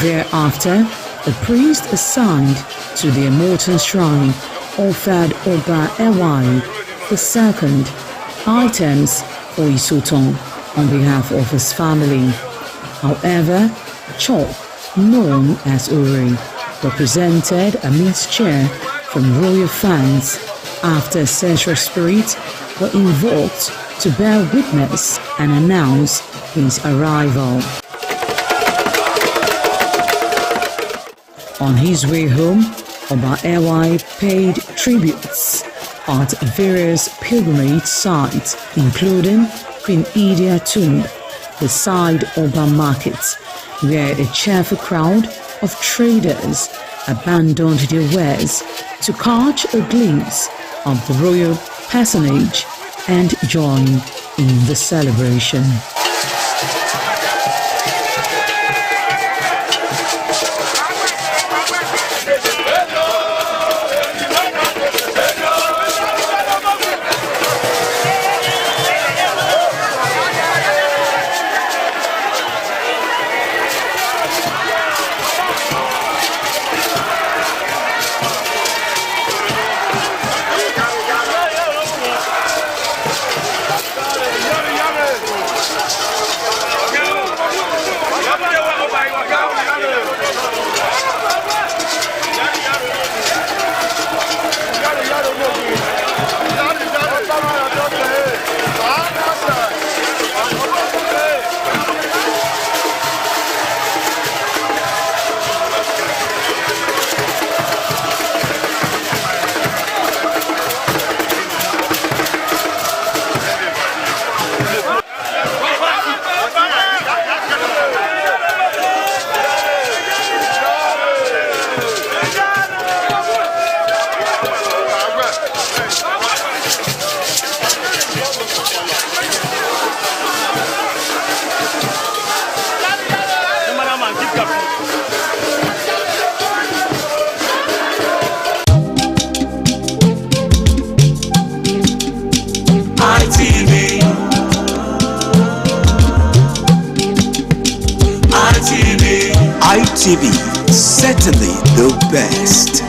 Thereafter, the priest assigned to the Immortal Shrine offered Oba Ewai II items for Isoton on behalf of his family. However, Chop, known as Uri, represented a mixture from royal fans after central spirits were invoked to bear witness and announce his arrival. On his way home, Oba Ewai paid tributes at various pilgrimage sites, including Queen Idia Tomb, the Side Oba Market, where a cheerful crowd of traders abandoned their wares to catch a glimpse of the royal personage and join in the celebration. ITV, certainly the best.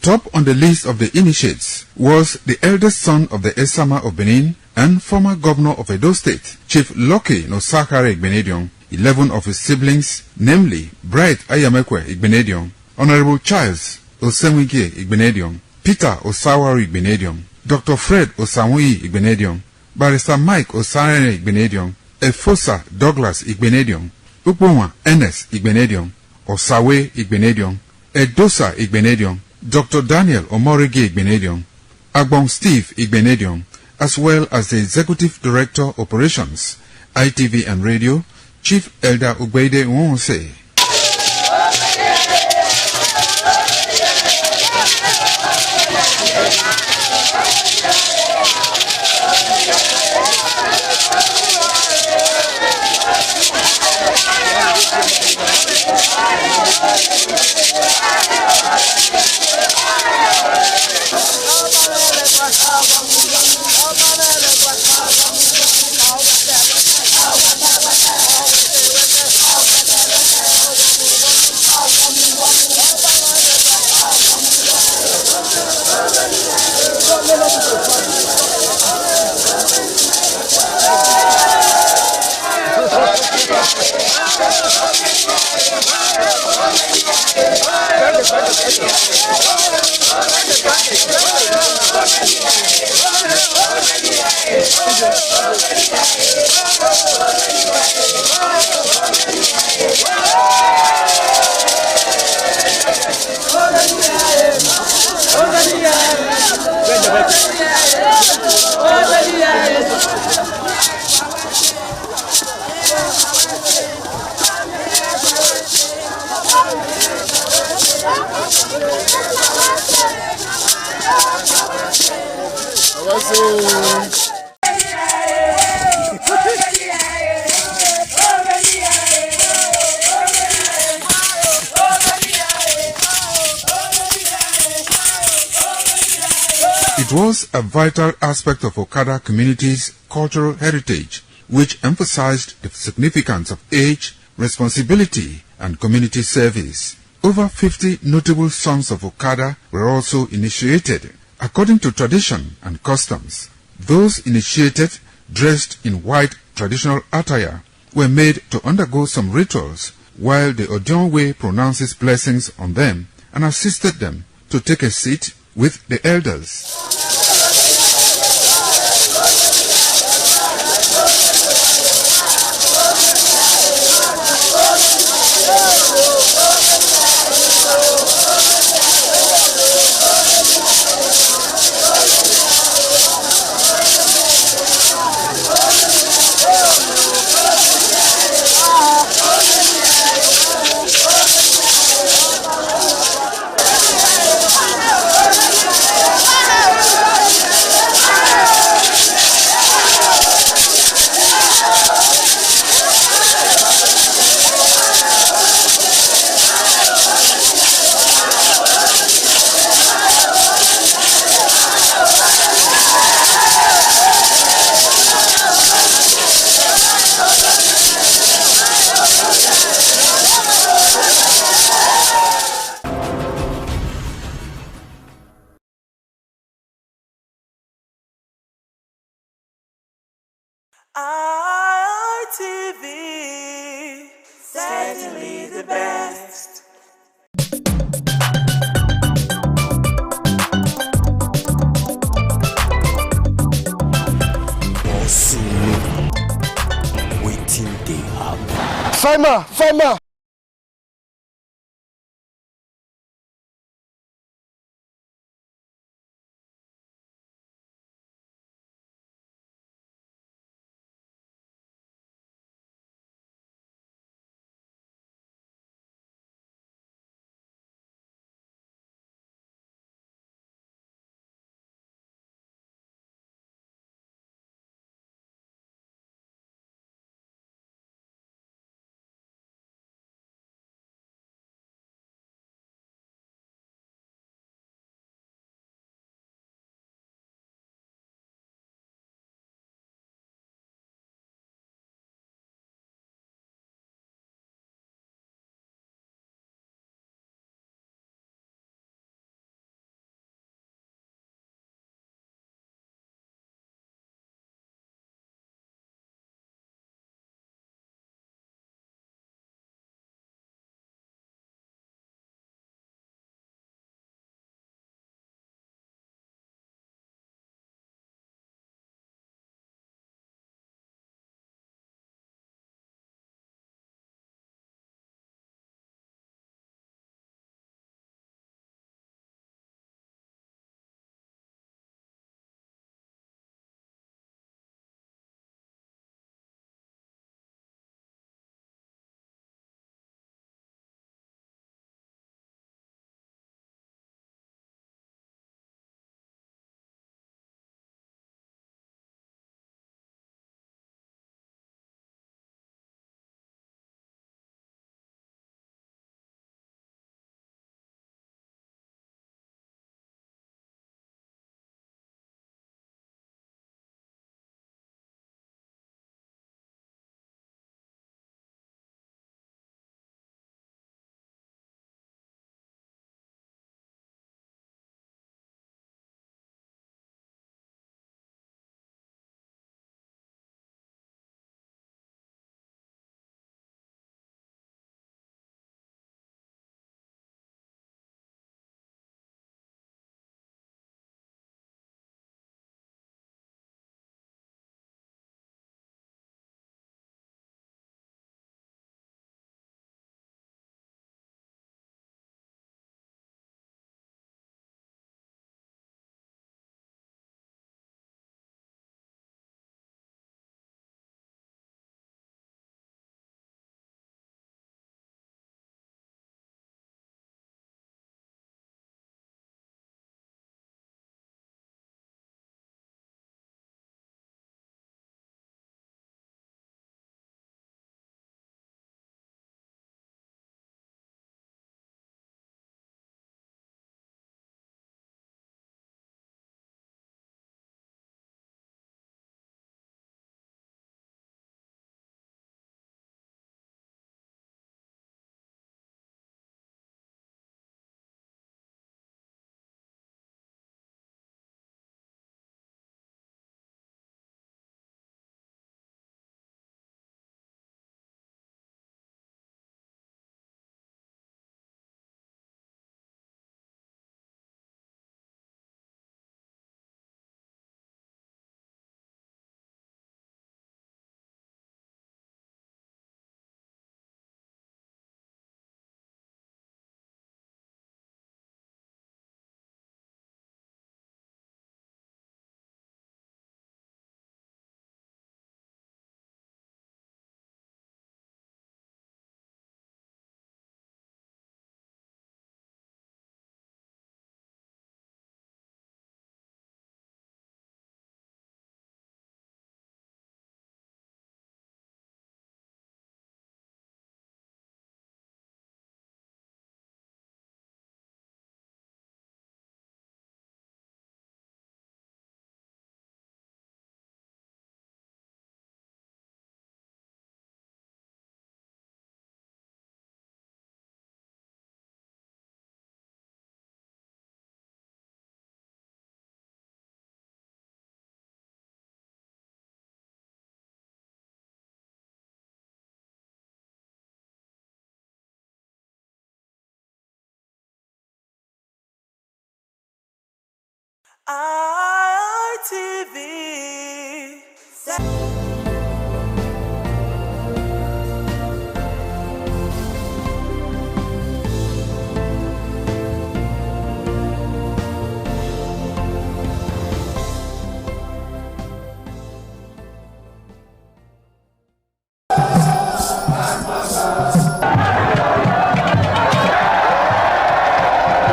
Top on the list of the initiates was the eldest son of the Esama of Benin and former governor of Edo State, Chief Lucky Nosakare Benedion. 11 of his siblings, namely Bright Ayamekwe Igbenedion, Honorable Charles Osenwike Igbenedion, Peter Osawari Igbenedion, Dr. Fred Osanwi Igbenedion, Barrister Mike Osarene Igbenedion, Efosa Douglas Igbenedion, Ukponwa Ernest Igbenedion, Osawe Igbenedion, Edosa Igbenedion, Dr. Daniel Omorige Igbenedion, Agbon Steve Igbenedion, as well as the Executive Director Operations, ITV and Radio, Chief Elder Ugbeide Nwonse. It was a vital aspect of Okada community's cultural heritage, which emphasized the significance of age, responsibility, and community service. Over 50 notable sons of Okada were also initiated. According to tradition and customs, those initiated, dressed in white traditional attire, were made to undergo some rituals, while the Odionwe pronounces blessings on them and assisted them to take a seat with the elders. ITV, certainly the best. Waiting they happen. Farmer. ITV.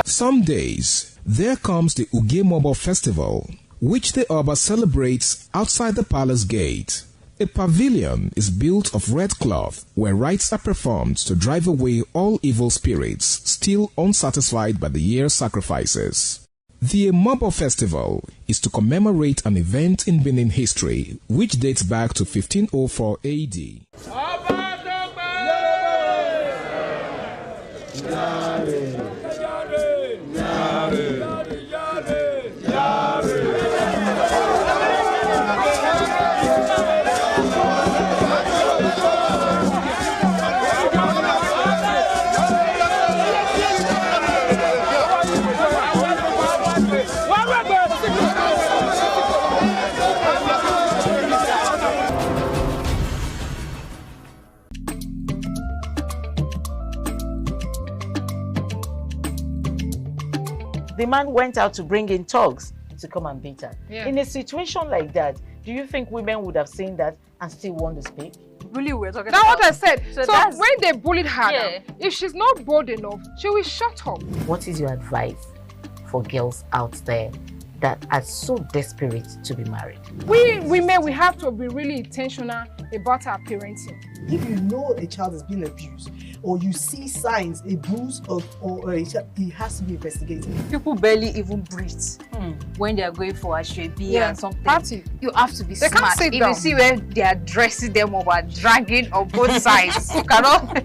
Some days, there comes the Ugemobo Festival, which the Oba celebrates outside the palace gate. A pavilion is built of red cloth where rites are performed to drive away all evil spirits still unsatisfied by the year's sacrifices. The Ugemobo Festival is to commemorate an event in Benin history which dates back to 1504 AD. The man went out to bring in thugs to come and beat her. Yeah. In a situation like that, do you think women would have seen that and still want to speak? Bully, we're talking about. That's what I said. So when they bullied her, Yeah. now, if she's not bold enough, she will shut up. What is your advice for girls out there that are so desperate to be married? We women, we have to be really intentional about our parenting. If you know a child is being abused, or you see signs, a bruise or a child, it has to be investigated. People barely even breathe when they are going for a shrebi and something. Party. You have to be They can't smart. sit If down. you see where they are dressing them up or dragging on both sides, you cannot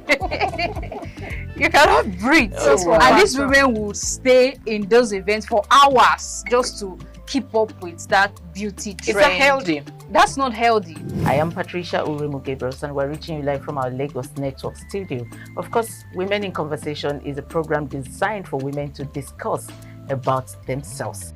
you cannot breathe. And these women will stay in those events for hours just to keep up with that beauty trend. Is that healthy? That's not healthy. I am Patricia Uremu Gabriels and we're reaching you live from our Lagos Network studio. Of course, Women in Conversation is a program designed for women to discuss about themselves.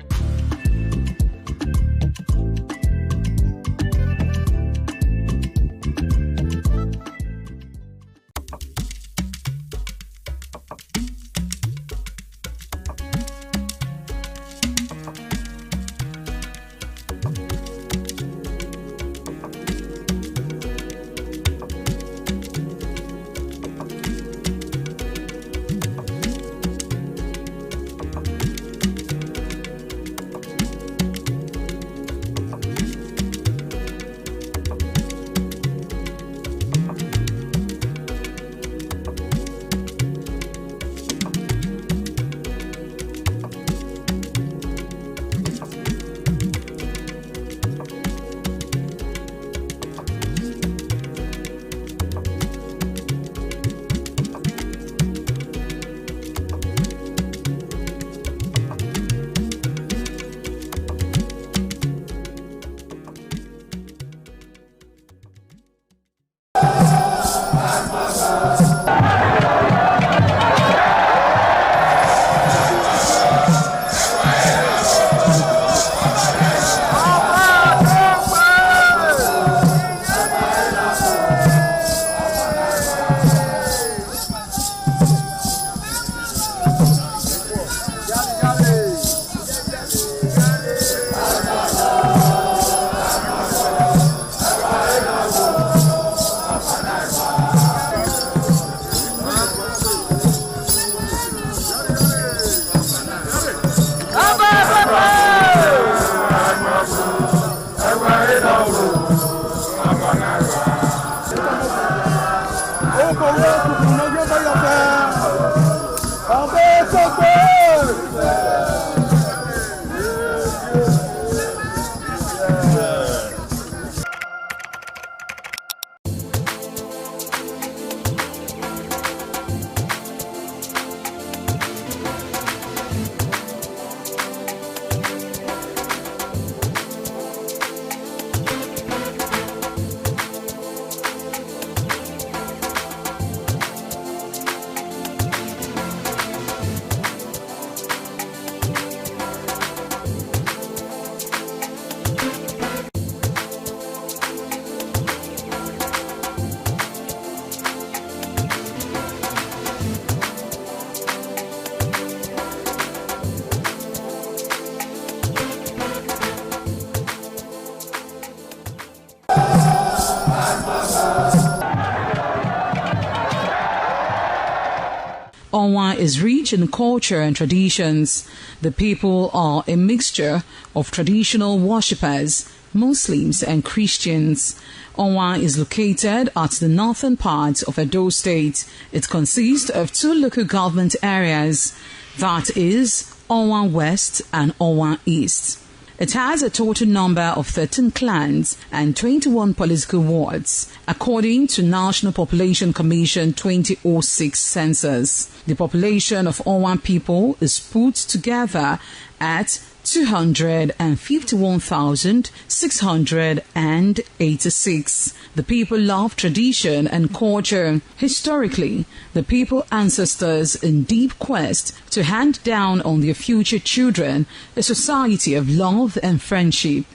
Onwa is rich in culture and traditions. The people are a mixture of traditional worshippers, Muslims and Christians. Onwa is located at the northern part of Edo State. It consists of 2 local government areas, that is Onwa West and Onwa East. It has a total number of 13 clans and 21 political wards, according to National Population Commission 2006 census. The population of Onwa people is put together at 251,686. The people love tradition and culture. Historically, the people ancestors in deep quest to hand down on their future children a society of love and friendship.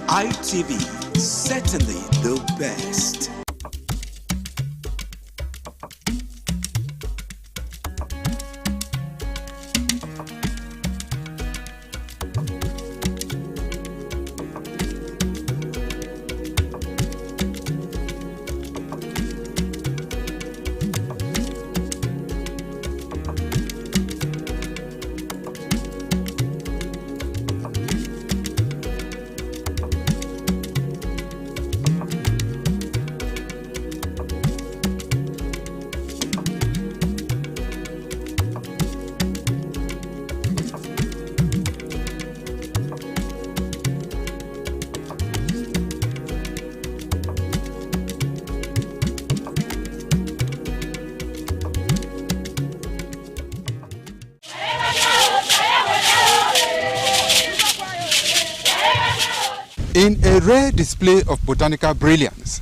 ITV, certainly the best. In a rare display of botanical brilliance,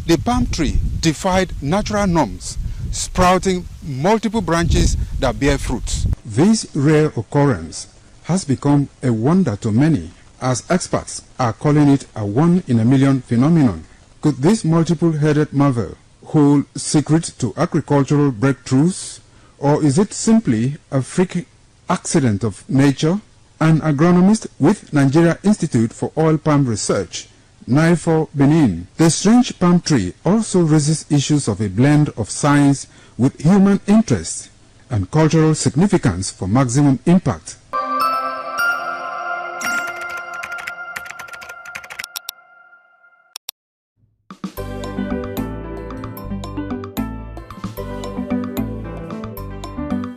the palm tree defied natural norms, sprouting multiple branches that bear fruits. This rare occurrence has become a wonder to many, as experts are calling it a one-in-a-million phenomenon. Could this multiple-headed marvel hold secret to agricultural breakthroughs, or is it simply a freak accident of nature? An agronomist with Nigeria Institute for Oil Palm Research, NIFOR Benin. The strange palm tree also raises issues of a blend of science with human interest and cultural significance for maximum impact.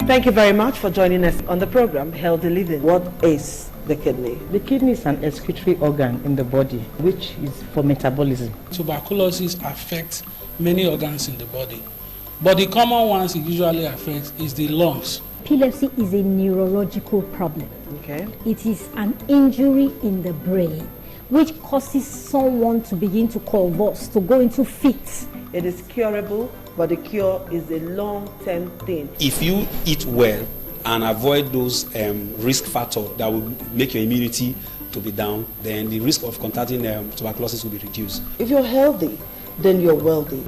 Thank you very much for joining us on the program Healthy Living. What is the kidney? The kidney is an excretory organ in the body, which is for metabolism. Tuberculosis affects many organs in the body, but the common ones it usually affects is the lungs. Epilepsy is a neurological problem. Okay. It is an injury in the brain which causes someone to begin to convulse, to go into fits. It is curable, but the cure is a long-term thing. If you eat well and avoid those risk factors that will make your immunity to be down, then the risk of contracting tuberculosis will be reduced. If you're healthy, then you're wealthy.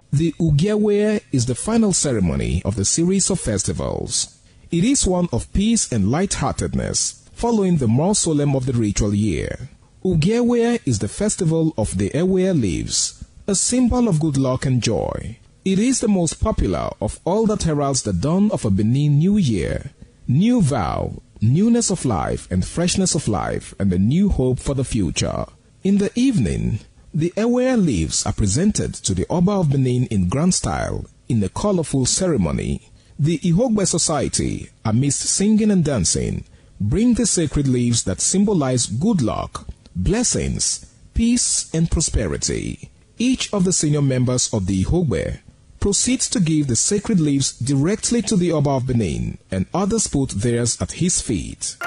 The Ugewe is the final ceremony of the series of festivals. It is one of peace and lightheartedness, following the more solemn of the ritual year. Ugewe is the festival of the Ewe leaves, a symbol of good luck and joy. It is the most popular of all that heralds the dawn of a Benin New Year, new vow, newness of life and freshness of life, and a new hope for the future. In the evening, the Ewe leaves are presented to the Oba of Benin in grand style in a colorful ceremony. The Ihogbe Society, amidst singing and dancing, bring the sacred leaves that symbolize good luck, blessings, peace, and prosperity. Each of the senior members of the Ihogbe proceeds to give the sacred leaves directly to the Oba of Benin, and others put theirs at his feet.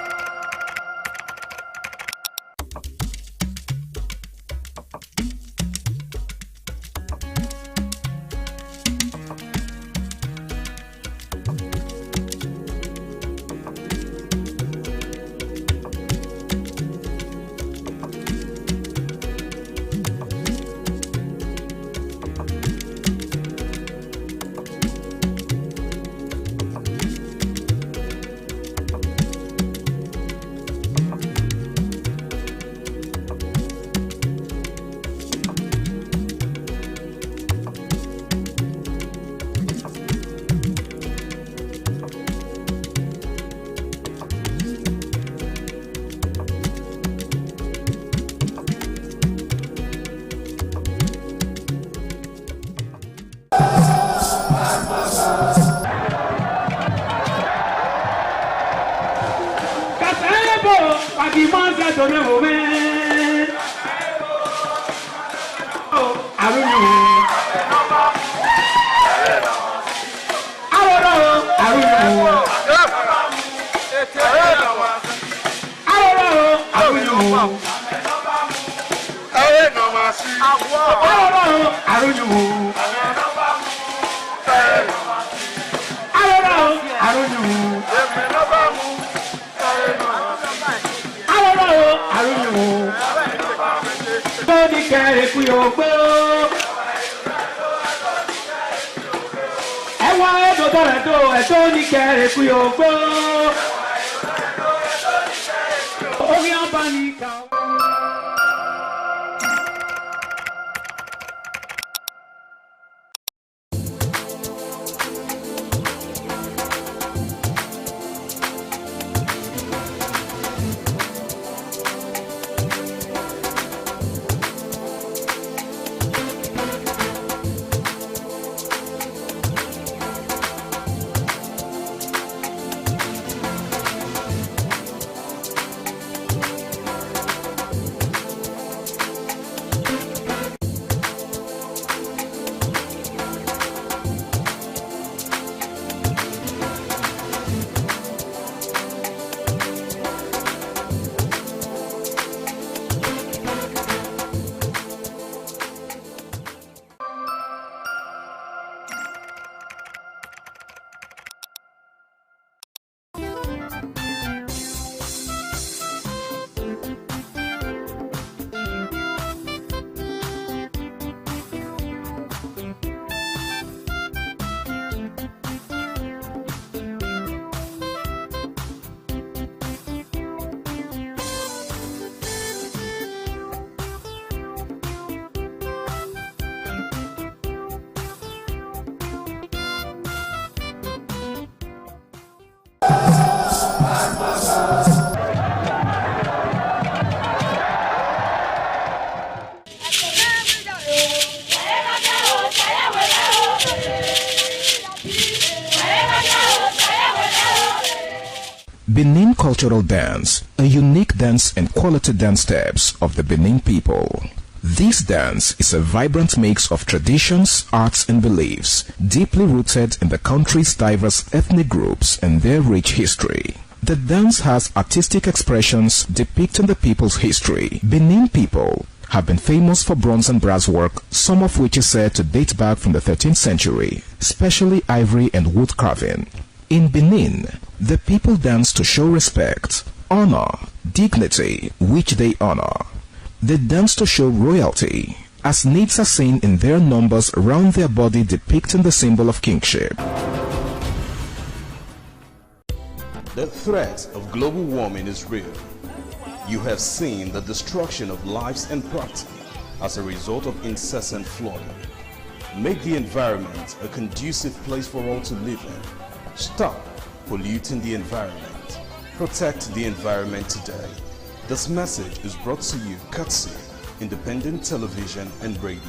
Benin Cultural Dance, a unique dance and quality dance steps of the Benin people. This dance is a vibrant mix of traditions, arts and beliefs, deeply rooted in the country's diverse ethnic groups and their rich history. The dance has artistic expressions depicting the people's history. Benin people have been famous for bronze and brass work, some of which is said to date back from the 13th century, especially ivory and wood carving. In Benin, the people dance to show respect, honor, dignity, which they honor. They dance to show royalty, as naids are seen in their numbers around their body depicting the symbol of kingship. The threat of global warming is real. You have seen the destruction of lives and property as a result of incessant flooding. Make the environment a conducive place for all to live in. Stop polluting the environment. Protect the environment today. This message is brought to you courtesy Independent Television and Radio.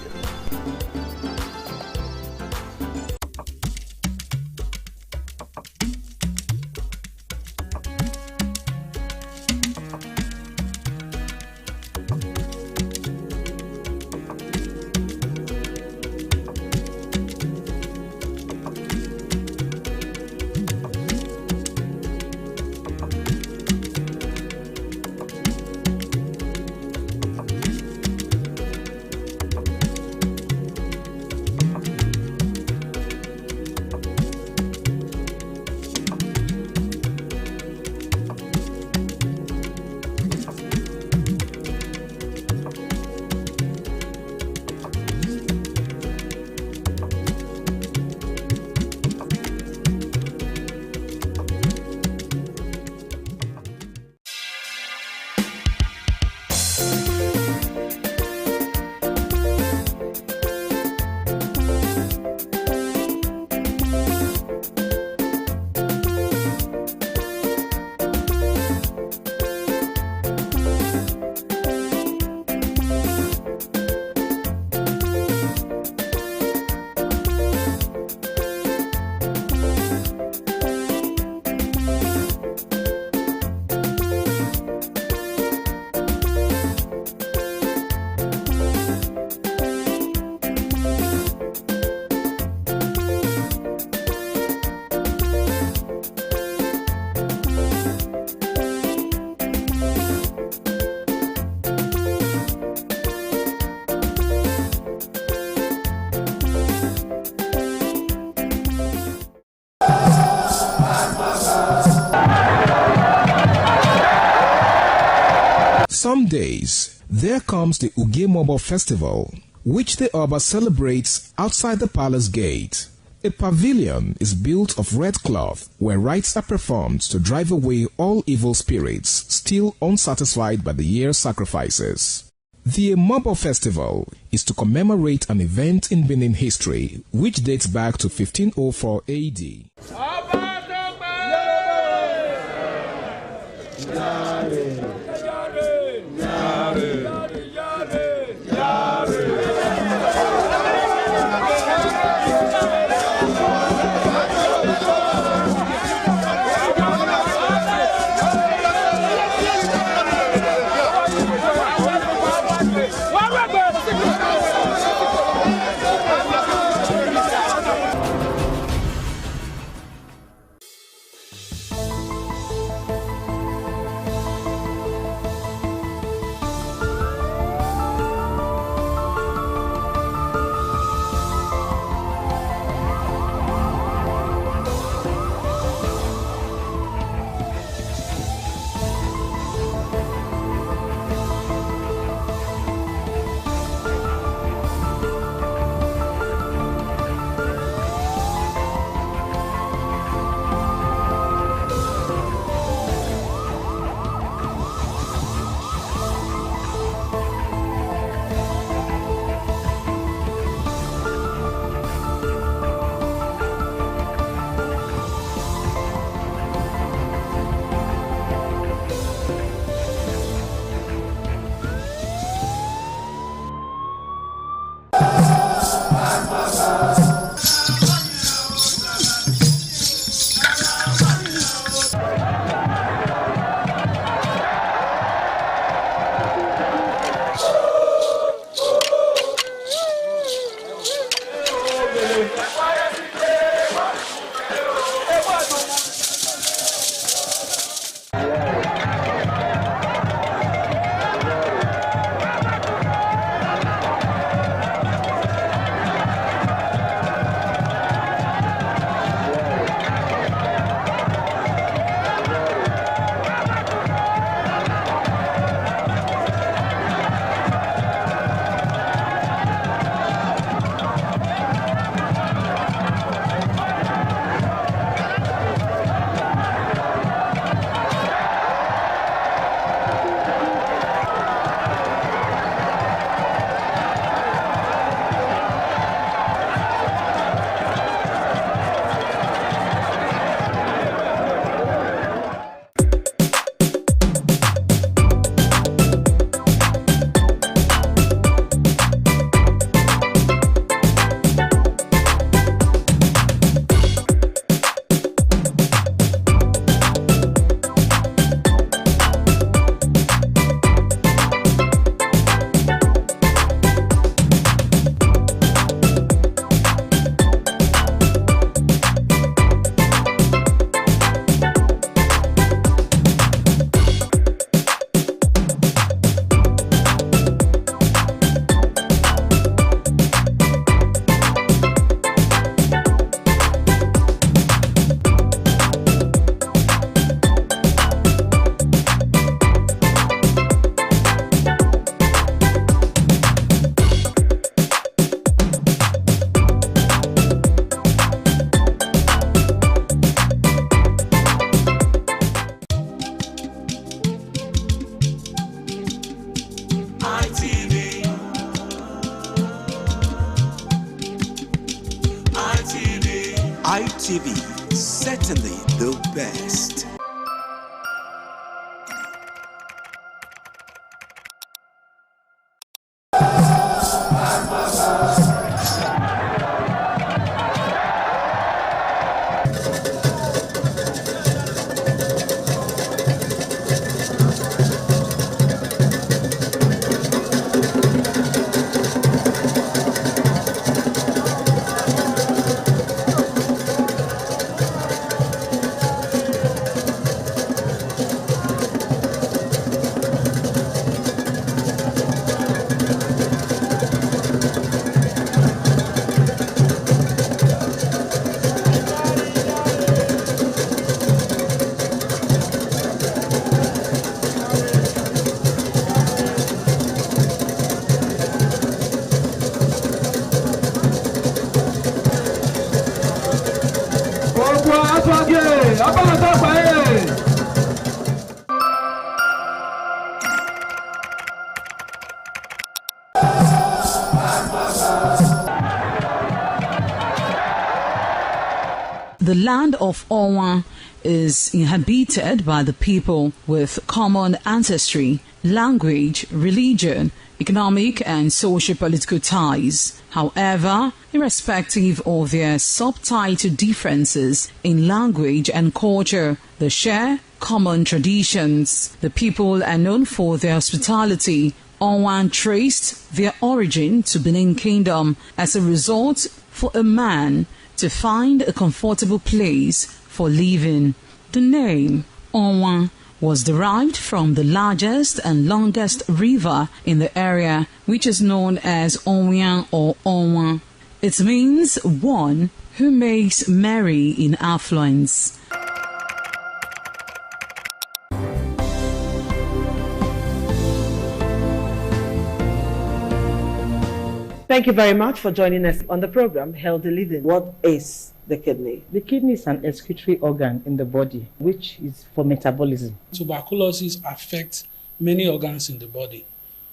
Some days, there comes the Ugemobo Festival, which the Oba celebrates outside the palace gate. A pavilion is built of red cloth where rites are performed to drive away all evil spirits still unsatisfied by the year's sacrifices. The Ugemobo Festival is to commemorate an event in Benin history which dates back to 1504 AD. ITV, certainly the best. The land of Onwa is inhabited by the people with common ancestry, language, religion, economic and socio-political ties. However, irrespective of their subtitle differences in language and culture, they share common traditions. The people are known for their hospitality. Onwa traced their origin to Benin Kingdom as a result for a man to find a comfortable place for living. The name Onwa was derived from the largest and longest river in the area, which is known as Onwian or Onwa. It means one who makes merry in affluence. Thank you very much for joining us on the program Healthy Living. What is the kidney? The kidney is an excretory organ in the body, which is for metabolism. Tuberculosis affects many organs in the body,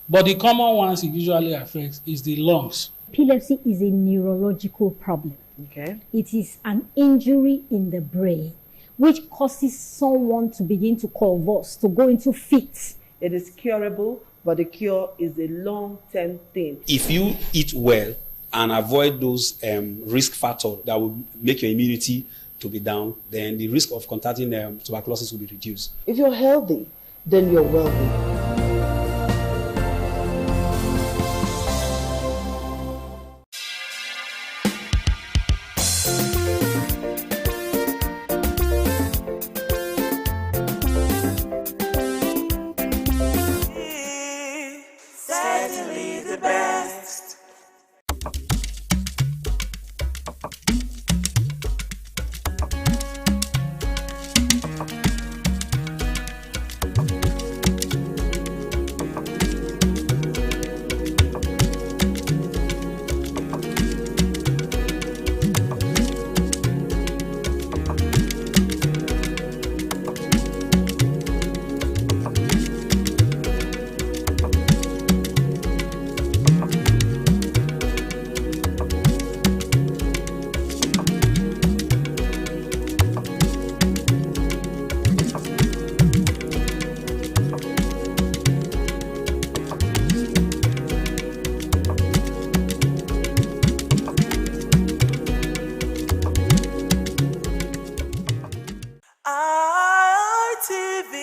but the common ones it usually affects is the lungs. Epilepsy is a neurological problem. Okay. It is an injury in the brain which causes someone to begin to convulse, to go into fits. It is curable, but the cure is a long-term thing. If you eat well and avoid those risk factors that will make your immunity to be down, then the risk of contracting tuberculosis will be reduced. If you're healthy, then you're wealthy. Certainly the best. ITV,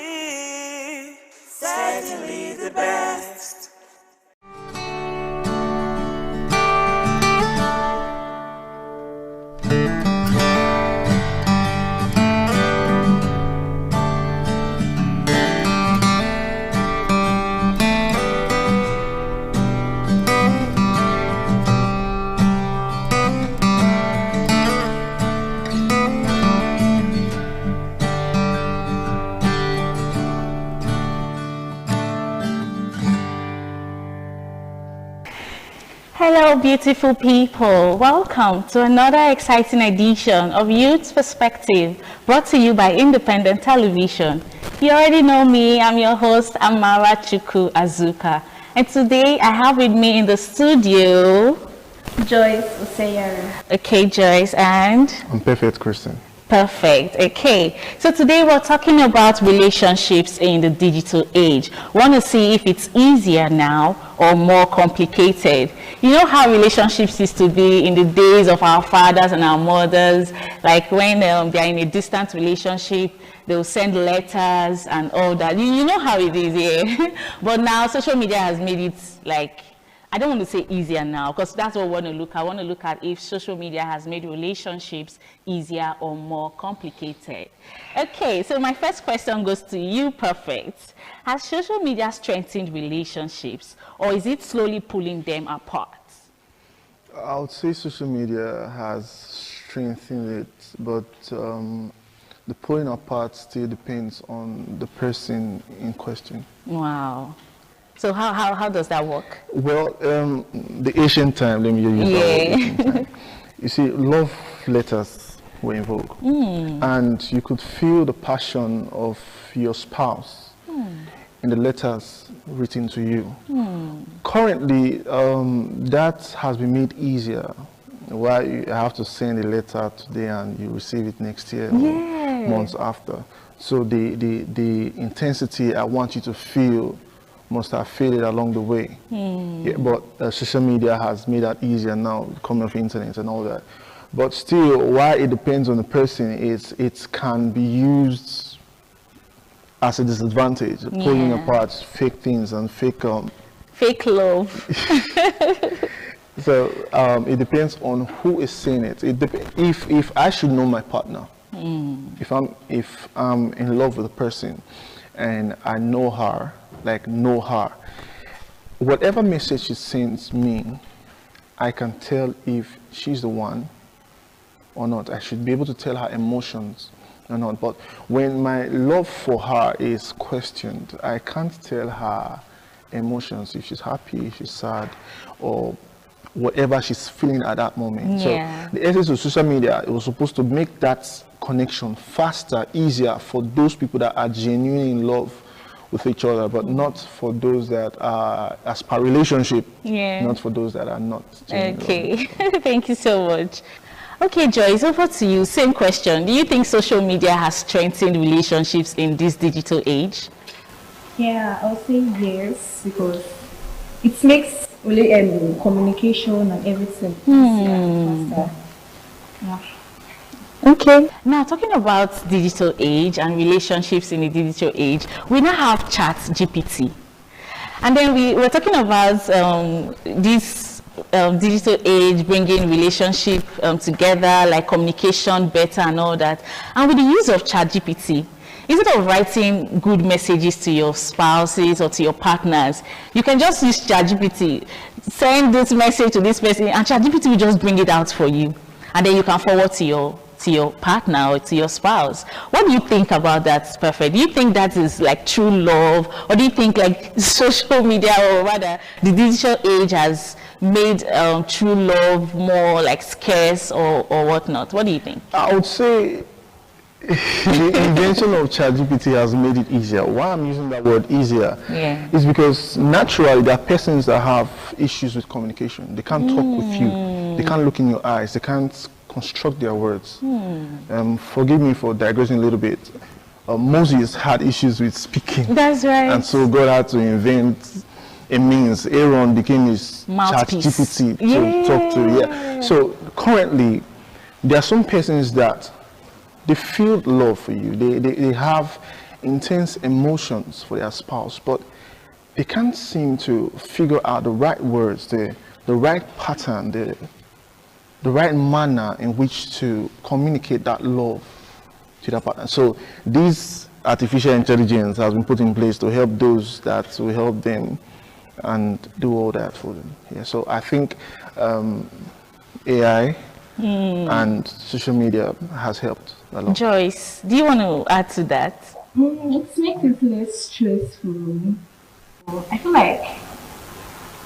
certainly the best. Hello beautiful people, welcome to another exciting edition of Youth Perspective, brought to you by Independent Television. You already know me, I'm your host Amara Chukwu Azuka, and today I have with me in the studio Joyce Oseyara. Okay, Joyce, and? I'm Perfect Christian. Perfect. Okay, so today we're talking about relationships in the digital age. We want to see if it's easier now or more complicated. You know how relationships used to be in the days of our fathers and our mothers, like when they're in a distant relationship, they'll send letters and all that. You know how it is here. But now social media has made it, like, I don't want to say easier now, because that's what I want to look at. I want to look at if social media has made relationships easier or more complicated. Okay, so my first question goes to you, Perfect. Has social media strengthened relationships, or is it slowly pulling them apart? I would say social media has strengthened it, but the pulling apart still depends on the person in question. Wow. So how does that work? Well, the ancient time, let me use that word, ancient time. You see, love letters were in vogue. And you could feel the passion of your spouse in the letters written to you. Currently, that has been made easier. Why you have to send a letter today and you receive it next year or months after. So the intensity I want you to feel must have faded along the way. Yeah, but social media has made that easier now, coming of internet and all that. But still, why it depends on the person is it can be used as a disadvantage, pulling apart fake things and fake love. So it depends on who is saying it. If I should know my partner, if I'm in love with a person and I know her, whatever message she sends me, I can tell if she's the one or not. I should be able to tell her emotions or not. But when my love for her is questioned, I can't tell her emotions, if she's happy, if she's sad, or whatever she's feeling at that moment. Yeah. So the essence of social media, it was supposed to make that connection faster, easier for those people that are genuinely in love with each other, but not for those that are as per relationship, not for those that are not. Okay, thank you so much. Okay, Joyce, over to you. Same question. Do you think social media has strengthened relationships in this digital age? Yeah, I'll say yes, because it makes really communication and everything easier, faster. Yeah. Okay. Now, talking about digital age and relationships in the digital age, we now have ChatGPT. And then we were talking about this digital age bringing relationship together, like communication better and all that. And with the use of ChatGPT, instead of writing good messages to your spouses or to your partners, you can just use ChatGPT, send this message to this person, and ChatGPT will just bring it out for you. And then you can forward to your partner or to your spouse. What do you think about that, Perfect? Do you think that is like true love, or do you think like social media, or rather the digital age has made true love more like scarce or whatnot? What do you think? I would say the invention of ChatGPT has made it easier. Why I'm using that word easier is because naturally there are persons that have issues with communication. They can't talk with you. They can't look in your eyes. They can't construct their words. Forgive me for digressing a little bit. Moses had issues with speaking. That's right. And so God had to invent a means. Aaron became his ChatGPT to talk to. So currently, there are some persons that they feel love for you. They have intense emotions for their spouse, but they can't seem to figure out the right words, the right pattern, the right manner in which to communicate that love to their partner. So this artificial intelligence has been put in place to help those that will help them and do all that for them. Yeah, so I think AI and social media has helped a lot. Joyce, do you want to add to that? It makes it less stressful. I feel like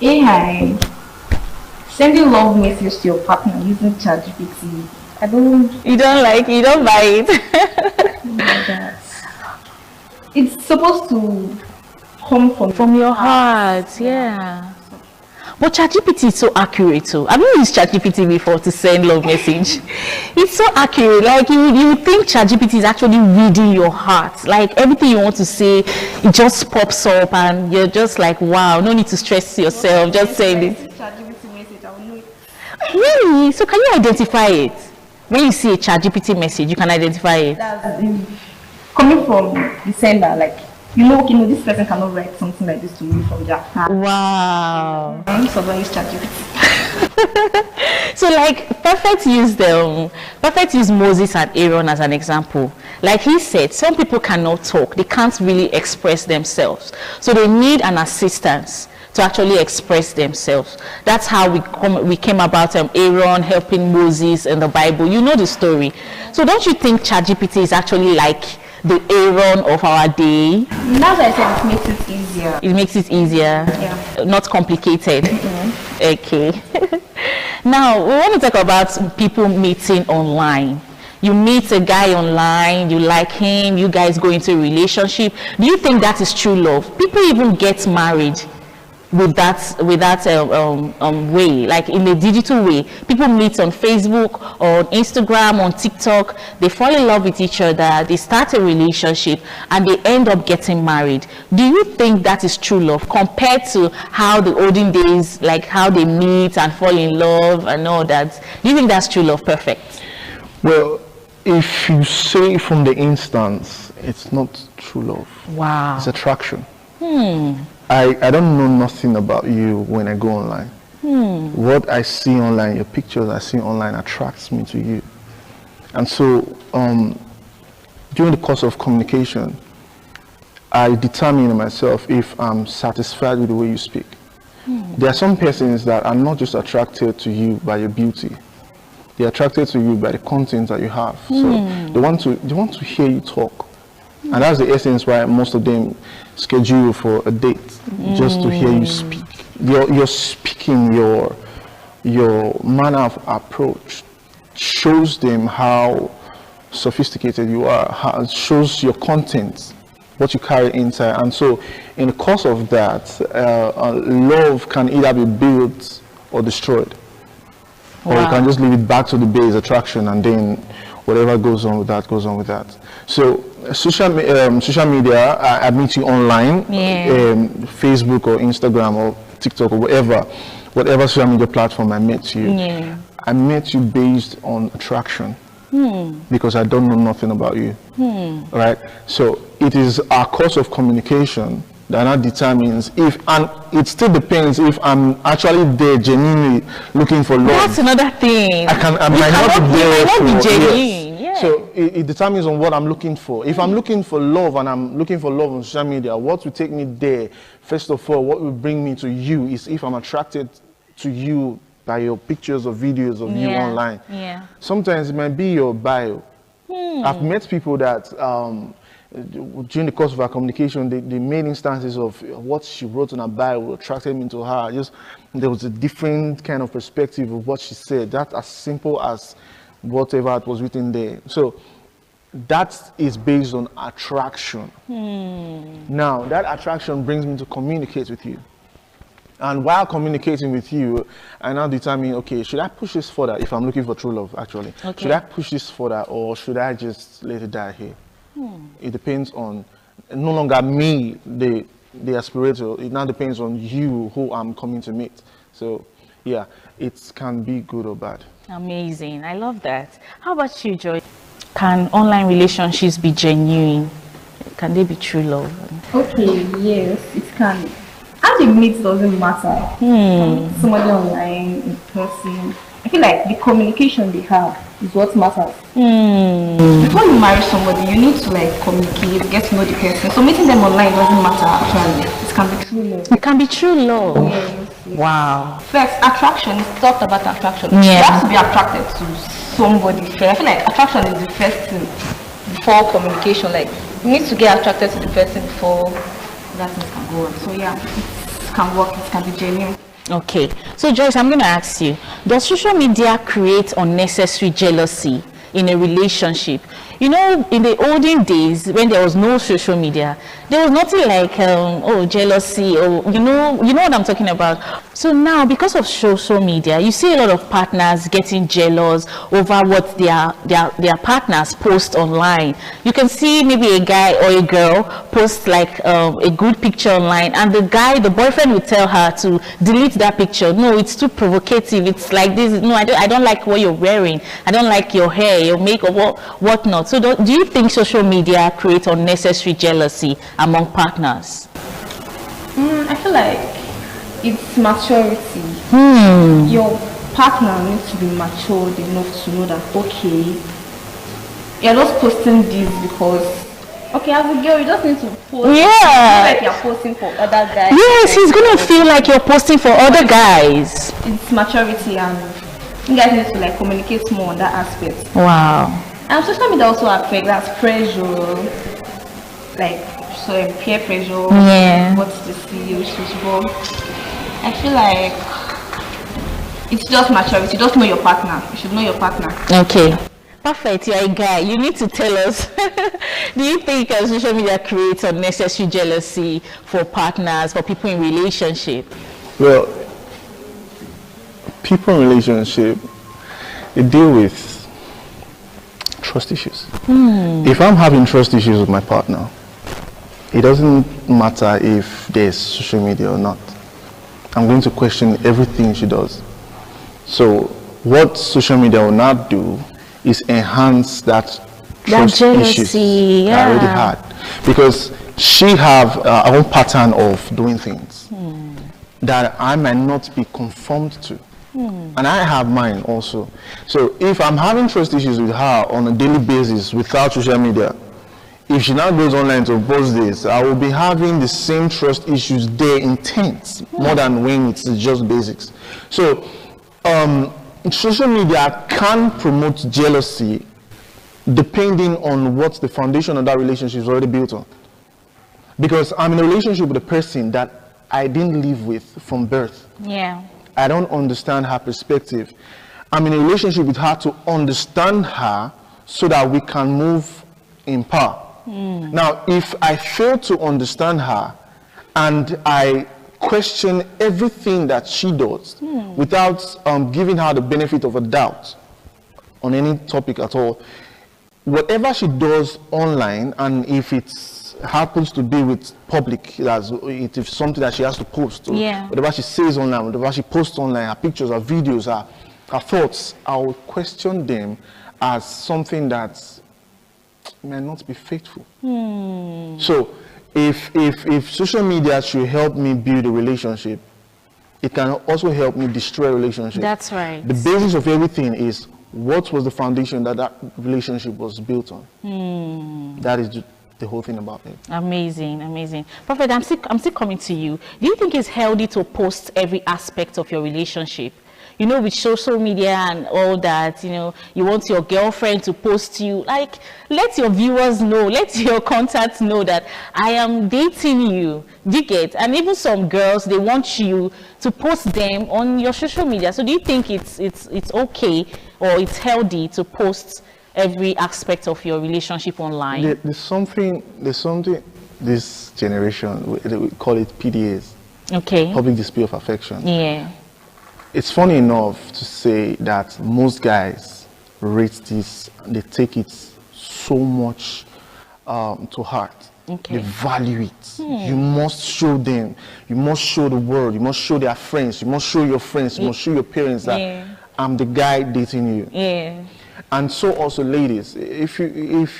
AI, sending love message to your partner using ChatGPT, you don't buy it. It's supposed to come from your heart, yeah. But ChatGPT is so accurate too. Have you used ChatGPT before to send love message? It's so accurate. Like you think ChatGPT is actually reading your heart. Like everything you want to say, it just pops up and you're just like, wow, no need to stress yourself. Just saying it. ChatGPT message, I will know it. Really? So can you identify it? When you see a ChatGPT message, you can identify it. That's coming from the sender, like you know, this person cannot write something like this to me from their heart. Wow. So don't use ChatGPT. So like Prophet used Moses and Aaron as an example. Like he said, some people cannot talk, they can't really express themselves, so they need an assistance to actually express themselves. That's how we came about Aaron helping Moses in the Bible. You know the story. So don't you think ChatGPT is actually like the Aaron of our day? Now that I said, it makes it easier. It makes it easier. Yeah. Not complicated. Okay. Now we want to talk about people meeting online. You meet a guy online, you like him, you guys go into a relationship. Do you think that is true love? People even get married with that way, like in a digital way. People meet on Facebook, on Instagram, on TikTok. They fall in love with each other, they start a relationship, and they end up getting married. Do you think that is true love compared to how the olden days, like how they meet and fall in love and all that? Do you think that's true love? Perfect. Well, if you say from the instance, it's not true love. Wow. It's attraction. I don't know nothing about you when I go online. What I see online, your pictures I see online attracts me to you. And so during the course of communication, I determine myself if I'm satisfied with the way you speak. There are some persons that are not just attracted to you by your beauty. They're attracted to you by the content that you have. So they want to hear you talk. And that's the essence why most of them schedule for a date, just to hear you speak. Your speaking, your manner of approach shows them how sophisticated you are, how it shows your content, what you carry inside. And so in the course of that, love can either be built or destroyed. Or you can just leave it back to the base attraction, and then whatever goes on with that goes on with that. So social media, I meet you online, Facebook or Instagram or TikTok or whatever social media platform I met you. I met you based on attraction because I don't know nothing about you. Right? So it is our course of communication that now determines if, and it still depends if I'm actually there genuinely looking for love. That's another thing. I might not be there for genuine. Yes. So it determines on what I'm looking for. If I'm looking for love and I'm looking for love on social media, what will take me there? First of all, what will bring me to you is if I'm attracted to you by your pictures or videos of you online. Sometimes it might be your bio. I've met people that during the course of our communication, they made instances of what she wrote on her bio attracted me to her. Just there was a different kind of perspective of what she said. That's as simple as whatever it was written there. So that is based on attraction. Now that attraction brings me to communicate with you. And while communicating with you, I now determine, okay, should I push this further if I'm looking for true love, actually? Okay. Should I push this further or should I just let it die here? It depends on, no longer me, the aspirator. It now depends on you who I'm coming to meet. So, yeah, it can be good or bad. Amazing. I love that. How about you, Joy? Can online relationships be genuine? Can they be true love? Okay, yes, it can. How you meet doesn't matter. Somebody online, in person. I feel like the communication they have is what matters. Before you marry somebody, you need to like communicate, get to know the person. So meeting them online doesn't matter actually. It can be true love. It can be true love. Yes. Wow. First, attraction. It's talked about attraction. You have to be attracted to somebody first. I feel like attraction is the first thing before communication. Like you need to get attracted to the person before that thing can go on. So yeah, it can work. It can be genuine. Okay, so Joyce, I'm going to ask you, does social media create unnecessary jealousy in a relationship? You know, in the olden days, when there was no social media, there was nothing like jealousy, or you know what I'm talking about. So now, because of social media, you see a lot of partners getting jealous over what their partners post online. You can see maybe a guy or a girl post like a good picture online, and the boyfriend will tell her to delete that picture. No, it's too provocative. It's like this. No, I don't like what you're wearing. I don't like your hair, your makeup, whatnot. So do you think social media creates unnecessary jealousy among partners? I feel like it's maturity. Your partner needs to be matured enough to know that, okay, you're just posting this because, okay, as a girl, you just need to post. Yeah. Like you're posting for other guys. Yes, he's gonna feel like you're posting for other guys. It's maturity, and you guys need to like communicate more on that aspect. Wow. And social media also affects that pressure, like peer pressure. Yeah. What's the CEO but I feel like it's just maturity. Just know your partner. You should know your partner. Okay. Perfect. You're a guy. You need to tell us. Do you think social media creates unnecessary jealousy for partners, for people in relationship? Well, people in relationship, they deal with trust issues. If I'm having trust issues with my partner, it doesn't matter if there's social media or not. I'm going to question everything she does. So what social media will not do is enhance that trust issues that I already had. Because she have her own pattern of doing things that I might not be conformed to. And I have mine also. So if I'm having trust issues with her on a daily basis without social media, if she now goes online to post this, I will be having the same trust issues there intense, more than when it's just basics. So social media can promote jealousy depending on what the foundation of that relationship is already built on. Because I'm in a relationship with a person that I didn't live with from birth. Yeah. I don't understand her perspective. I'm in a relationship with her to understand her so that we can move in par. Now, if I fail to understand her and I question everything that she does without giving her the benefit of a doubt on any topic at all, whatever she does online, and if it happens to be with public, as it is something that she has to post, or whatever she says online, whatever she posts online, her pictures, her videos, her thoughts, I will question them as something that may not be faithful. So if social media should help me build a relationship, it can also help me destroy a relationship. That's right. The basis of everything is what was the foundation that relationship was built on. That is the whole thing about it. Amazing, amazing. Prophet, I'm still coming to you. Do you think it's healthy to post every aspect of your relationship? You know, with social media and all that, you know, you want your girlfriend to post you. Like, let your viewers know, let your contacts know that I am dating you. Do you get? And even some girls, they want you to post them on your social media. So do you think it's okay or it's healthy to post every aspect of your relationship online? There's something, this generation, we call it PDAs. Okay. Public display of affection. Yeah. It's funny enough to say that most guys rate this, they take it so much to heart. Okay. They value it. You must show them, you must show the world, you must show their friends, you must show your friends, you must show your parents that I'm the guy dating you. Yeah. And so also ladies, if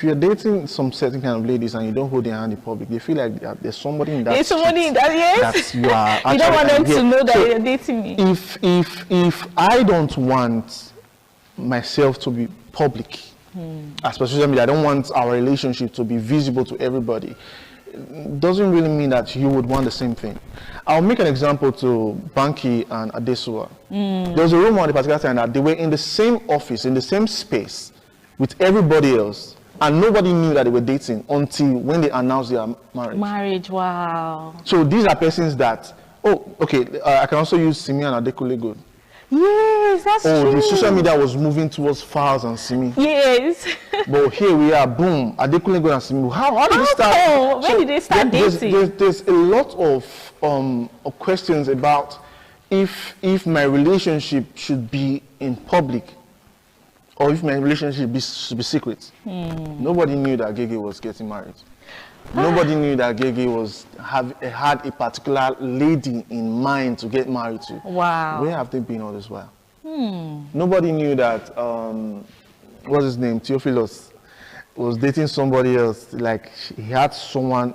you're dating some certain kind of ladies and you don't hold their hand in public, they feel like there's somebody in that. There's somebody in that, yes. That you are. You don't want them to know that you're dating me. If I don't want myself to be public, as per social media, I don't want our relationship to be visible to everybody. Doesn't really mean that you would want the same thing. I'll make an example to Banky and Adesua. There was a rumor at a particular time that they were in the same office, in the same space with everybody else, and nobody knew that they were dating until when they announced their marriage. Marriage, wow. So these are persons that, I can also use Simi and Adekunle Gold. Yes, that's true. The social media was moving towards Falz and Simi. Yes. But here we are, boom, Adekunle Gold and Simi. How did they start? When did they start dating? There's a lot of questions about if my relationship should be in public or if my relationship should be secret. Nobody knew that Gege was getting married. Nobody knew that Gege had a particular lady in mind to get married to. Wow. Where have they been all this while? Nobody knew that, what's his name, Theophilus, was dating somebody else. Like, he had someone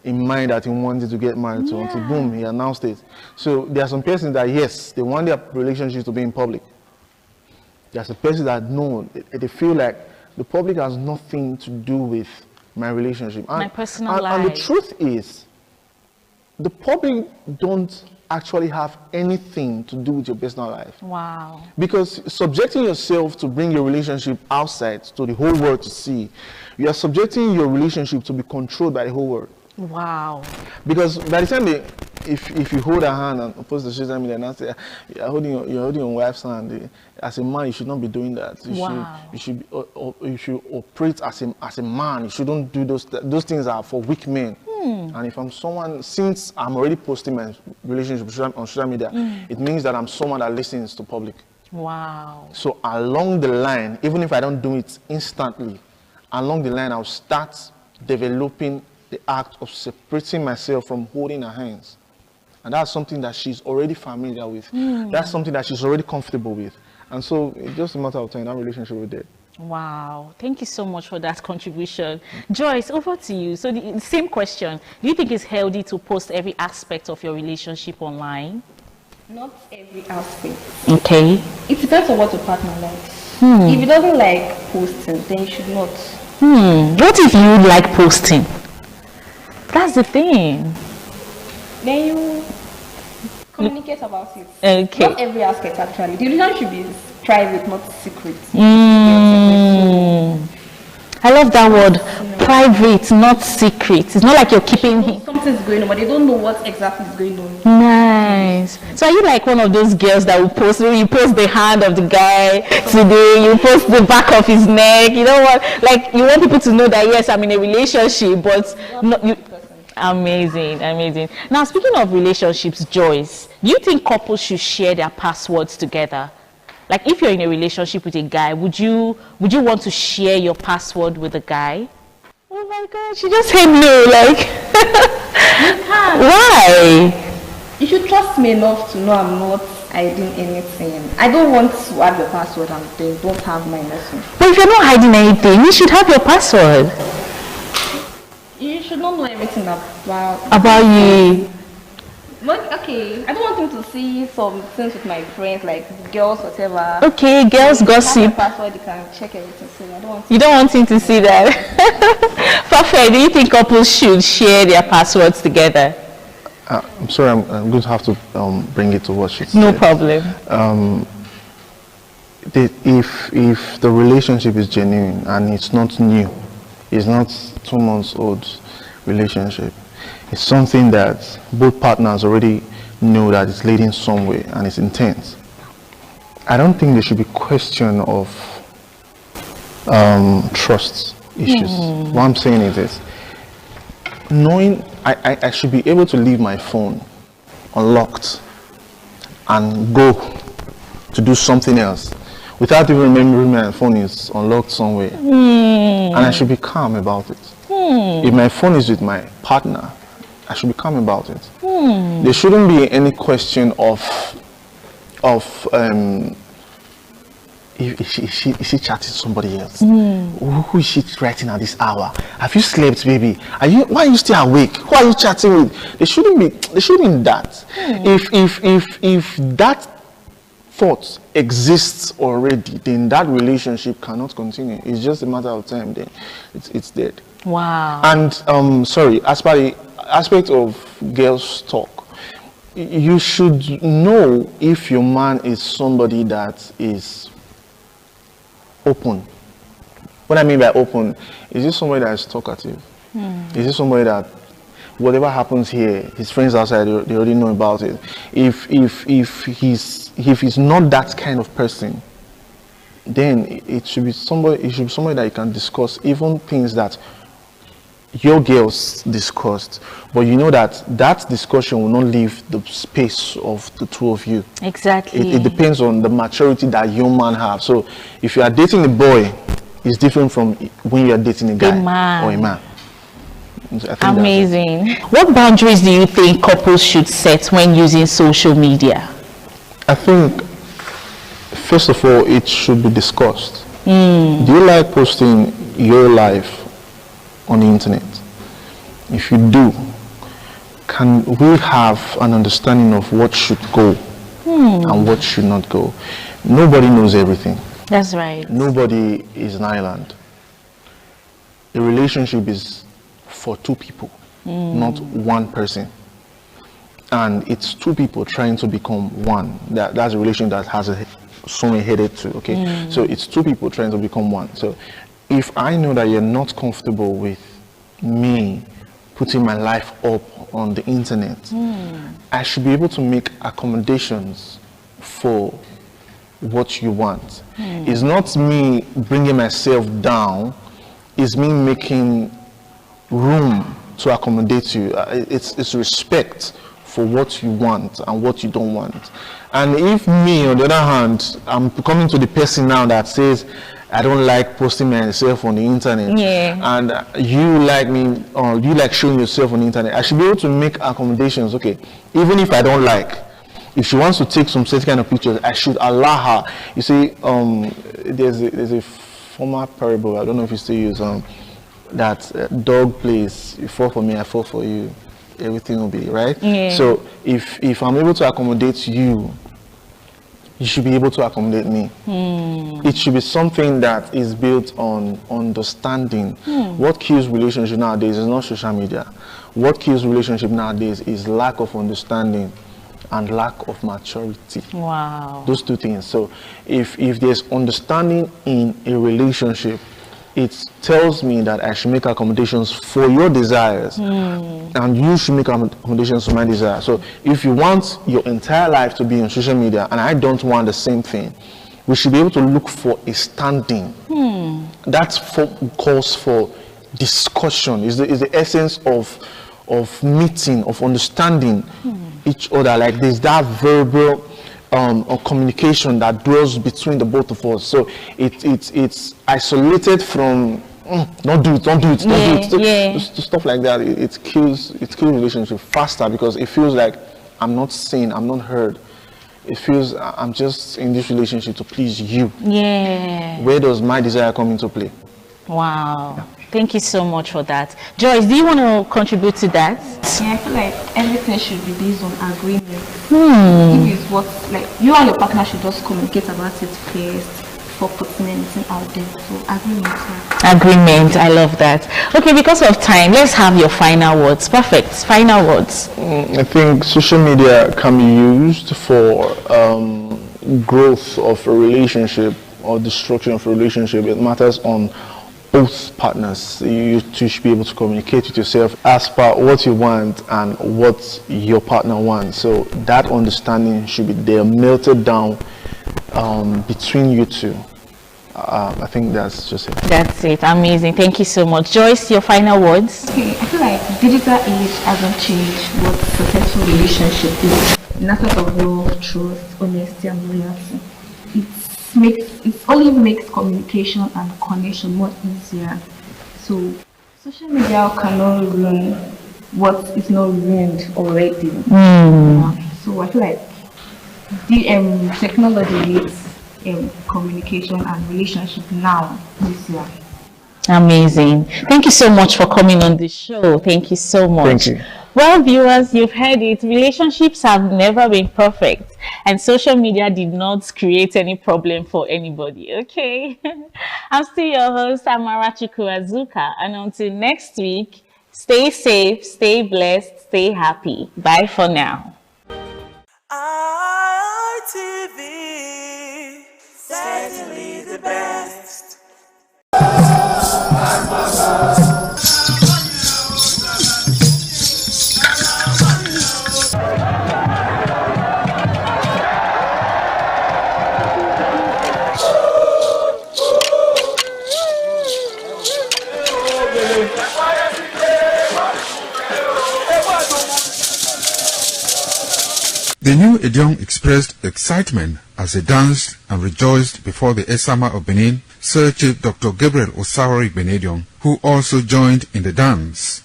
in mind that he wanted to get married to until, boom, he announced it. So there are some persons that, yes, they want their relationship to be in public. There's some persons that, no, they feel like the public has nothing to do with my relationship. My personal life. And the truth is, the public don't actually have anything to do with your personal life. Wow. Because subjecting yourself to bring your relationship outside to the whole world to see, you are subjecting your relationship to be controlled by the whole world. Wow. Because by the time if you hold her hand and post the social media and say you're holding your wife's hand, as a man you should not be doing that. You should operate as a man. You shouldn't do those things are for weak men. And if I'm someone, since I'm already posting my relationship on social media, it means that I'm someone that listens to public. Wow. So along the line, even if I don't do it instantly, along the line I'll start developing the act of separating myself from holding her hands. And that's something that she's already familiar with. That's something that she's already comfortable with. And so it's just a matter of time, that relationship with it. Wow. Thank you so much for that contribution. Joyce, over to you. So the same question. Do you think it's healthy to post every aspect of your relationship online? Not every aspect. Okay. It depends on what your partner likes. If he doesn't like posting, then you should not. What if you like posting? That's the thing. Then you communicate about it. Okay. Not every aspect, actually. The relationship is private, not secret. I love that word. Private, not secret. It's not like you're keeping him. Something's going on, but they don't know what exactly is going on. Nice. So are you like one of those girls that will post, you post the hand of the guy today, you post the back of his neck, you know what? Like, you want people to know that, yes, I'm in a relationship, but not you. Amazing, amazing. Now, speaking of relationships, Joyce, do you think couples should share their passwords together? Like, if you're in a relationship with a guy, would you want to share your password with a guy? Oh my God, she just said no, like. You can't. Why? You should trust me enough to know I'm not hiding anything. I don't want to have your password and they don't have my message. But if you're not hiding anything, you should have your password. You should not know everything about you. But okay, I don't want him to see some things with my friends, like girls, whatever. Okay, girls gossip. Password, you can check everything. So I don't want. You don't want him to see that. Perfect. Do you think couples should share their passwords together? I'm sorry, I'm going to have to bring it to what she said. No problem. If the relationship is genuine and it's not new, it's not 2 months old relationship, it's something that both partners already know that it's leading somewhere and it's intense. I don't think there should be question of trust issues. What I'm saying is this: knowing I should be able to leave my phone unlocked and go to do something else without even remembering my phone is unlocked somewhere. And I should be calm about it. If my phone is with my partner, I should be calm about it. There shouldn't be any question of is she chatting to somebody else? Who is she writing at this hour? Have you slept, baby? Why are you still awake? Who are you chatting with? There shouldn't be that. If that thought exists already, then that relationship cannot continue. It's just a matter of time, then it's dead. Wow. And sorry, as per the aspect of girls talk, you should know if your man is somebody that is open. What I mean by open, is this somebody that is talkative? Is this somebody that whatever happens here, his friends outside, they already know about it. If he's not that kind of person, then it should be somebody that you can discuss even things that your girls discussed, but you know that discussion will not leave the space of the two of you. Exactly. It depends on the maturity that young man have. So if you are dating a boy, it's different from when you are dating a guy or a man. I think amazing. What boundaries do you think couples should set when using social media? I think, first of all, it should be discussed. Do you like posting your life on the internet? If you do, can we have an understanding of what should go and what should not go? Nobody knows everything. That's right. Nobody is an island. A relationship is for two people, not one person. And it's two people trying to become one. That's a relation that has someone headed to, okay? So it's two people trying to become one. So if I know that you're not comfortable with me putting my life up on the internet, I should be able to make accommodations for what you want. It's not me bringing myself down, it's me making room to accommodate you. It's respect for what you want and what you don't want. And if me, on the other hand, I'm coming to the person now that says, I don't like posting myself on the internet, and you like me, or you like showing yourself on the internet, I should be able to make accommodations. Okay, even if I don't like, if she wants to take some certain kind of pictures, I should allow her. You see, there's a former parable, I don't know if you still use, that dog plays, you fall for me, I fall for you, everything will be right. So if I'm able to accommodate you, you should be able to accommodate me. It should be something that is built on understanding. What kills relationship nowadays is not social media. What kills relationship nowadays is lack of understanding and lack of maturity. Wow. Those two things. So if there's understanding in a relationship, it tells me that I should make accommodations for your desires, and you should make accommodations for my desires. So if you want your entire life to be on social media and I don't want the same thing, we should be able to look for a standing. That calls for discussion, is the essence of meeting, of understanding each other. Like there's that verbal or communication that dwells between the both of us. So it's isolated from don't do it. Stuff like that. It kills relationship faster because it feels like I'm not seen, I'm not heard. It feels I'm just in this relationship to please you. Where does my desire come into play? Wow. Thank you so much for that. Joyce, do you want to contribute to that? Yeah, I feel like everything should be based on agreement. If it's what, like, you and your partner should just communicate about it first before putting anything out there. So Agreement, I love that. Okay, because of time, let's have your final words. Perfect. Final words. I think social media can be used for growth of a relationship or destruction of a relationship. It matters on both partners. You two should be able to communicate with yourself as per what you want and what your partner wants. So that understanding should be there, melted down between you two. I think that's just it. That's it. Amazing. Thank you so much. Joyce, your final words? Okay, I feel like digital age hasn't changed what successful relationship is. In aspect of love, trust, honesty, and loyalty. It only makes communication and connection more easier. So social media cannot ruin what is not ruined already. So I feel like the technology makes communication and relationship now this year. Amazing. Thank you so much for coming on the show. Thank you so much. Thank you. Well, viewers, you've heard it. Relationships have never been perfect, and social media did not create any problem for anybody. Okay. I'm still your host, Amara Chukwuazuka, and until next week, stay safe, stay blessed, stay happy. Bye for now. ITV, certainly the best. The new Edion expressed excitement as they danced and rejoiced before the Esama of Benin, Sir Chief Dr. Gabriel Osawori Benedion, who also joined in the dance.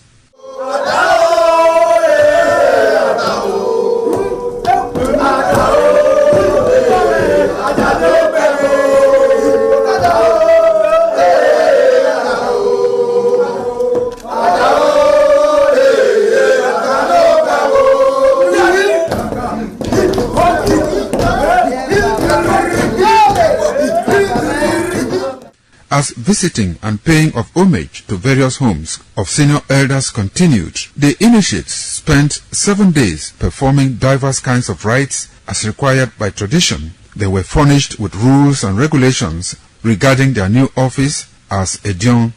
As visiting and paying of homage to various homes of senior elders continued, the initiates spent 7 days performing diverse kinds of rites as required by tradition. They were furnished with rules and regulations regarding their new office as Edion.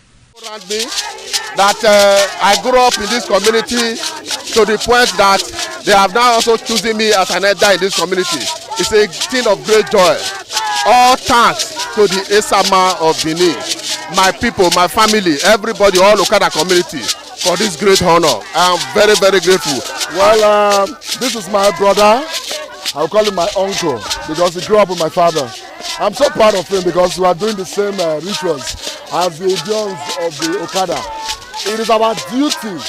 That I grew up in this community to the point that they have now also chosen me as an elder in this community. It's a thing of great joy. All thanks to the Esama of Benin, my people, my family, everybody, all Okada community for this great honor. I am very, very grateful. Well, this is my brother. I'll call him my uncle because he grew up with my father. I'm so proud of him because we are doing the same rituals as the Edions of the Okada. It is our duty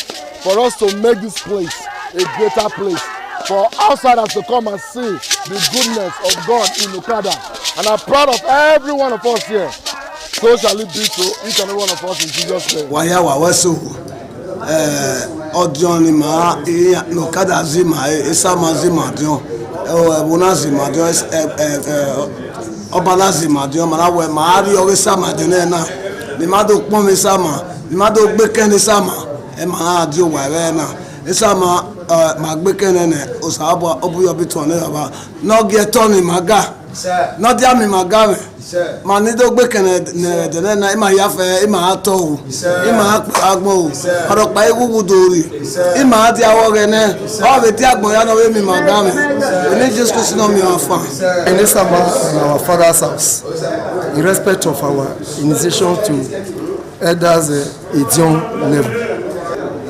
for us to make this place a greater place, for outsiders to come and see the goodness of God in Okada. And I'm proud of every one of us here. So shall it be to each and every one of us in Jesus' name. Waya wawesu Odion ma Okada zima Esama zima Odion Ebuna zima Odion Obala zima Odion Manawe Maari Esama Odion na Nimado Pome Sama Nimado Gbekene Sama Ema Odion Wawe na Esama Magbekene Osaba Obuyo Bitone Aba No get Tony Maga No dia mi Magame Manido Gbekene ne na Ima Yafe Ima Ato Ima Agbo Aropa Ewu Dori Ima Adi Awogene All the Diagbo ya no we mi Magame We need just to know me afa In Esama in our father's house in respect of our initiation to elders Edion level.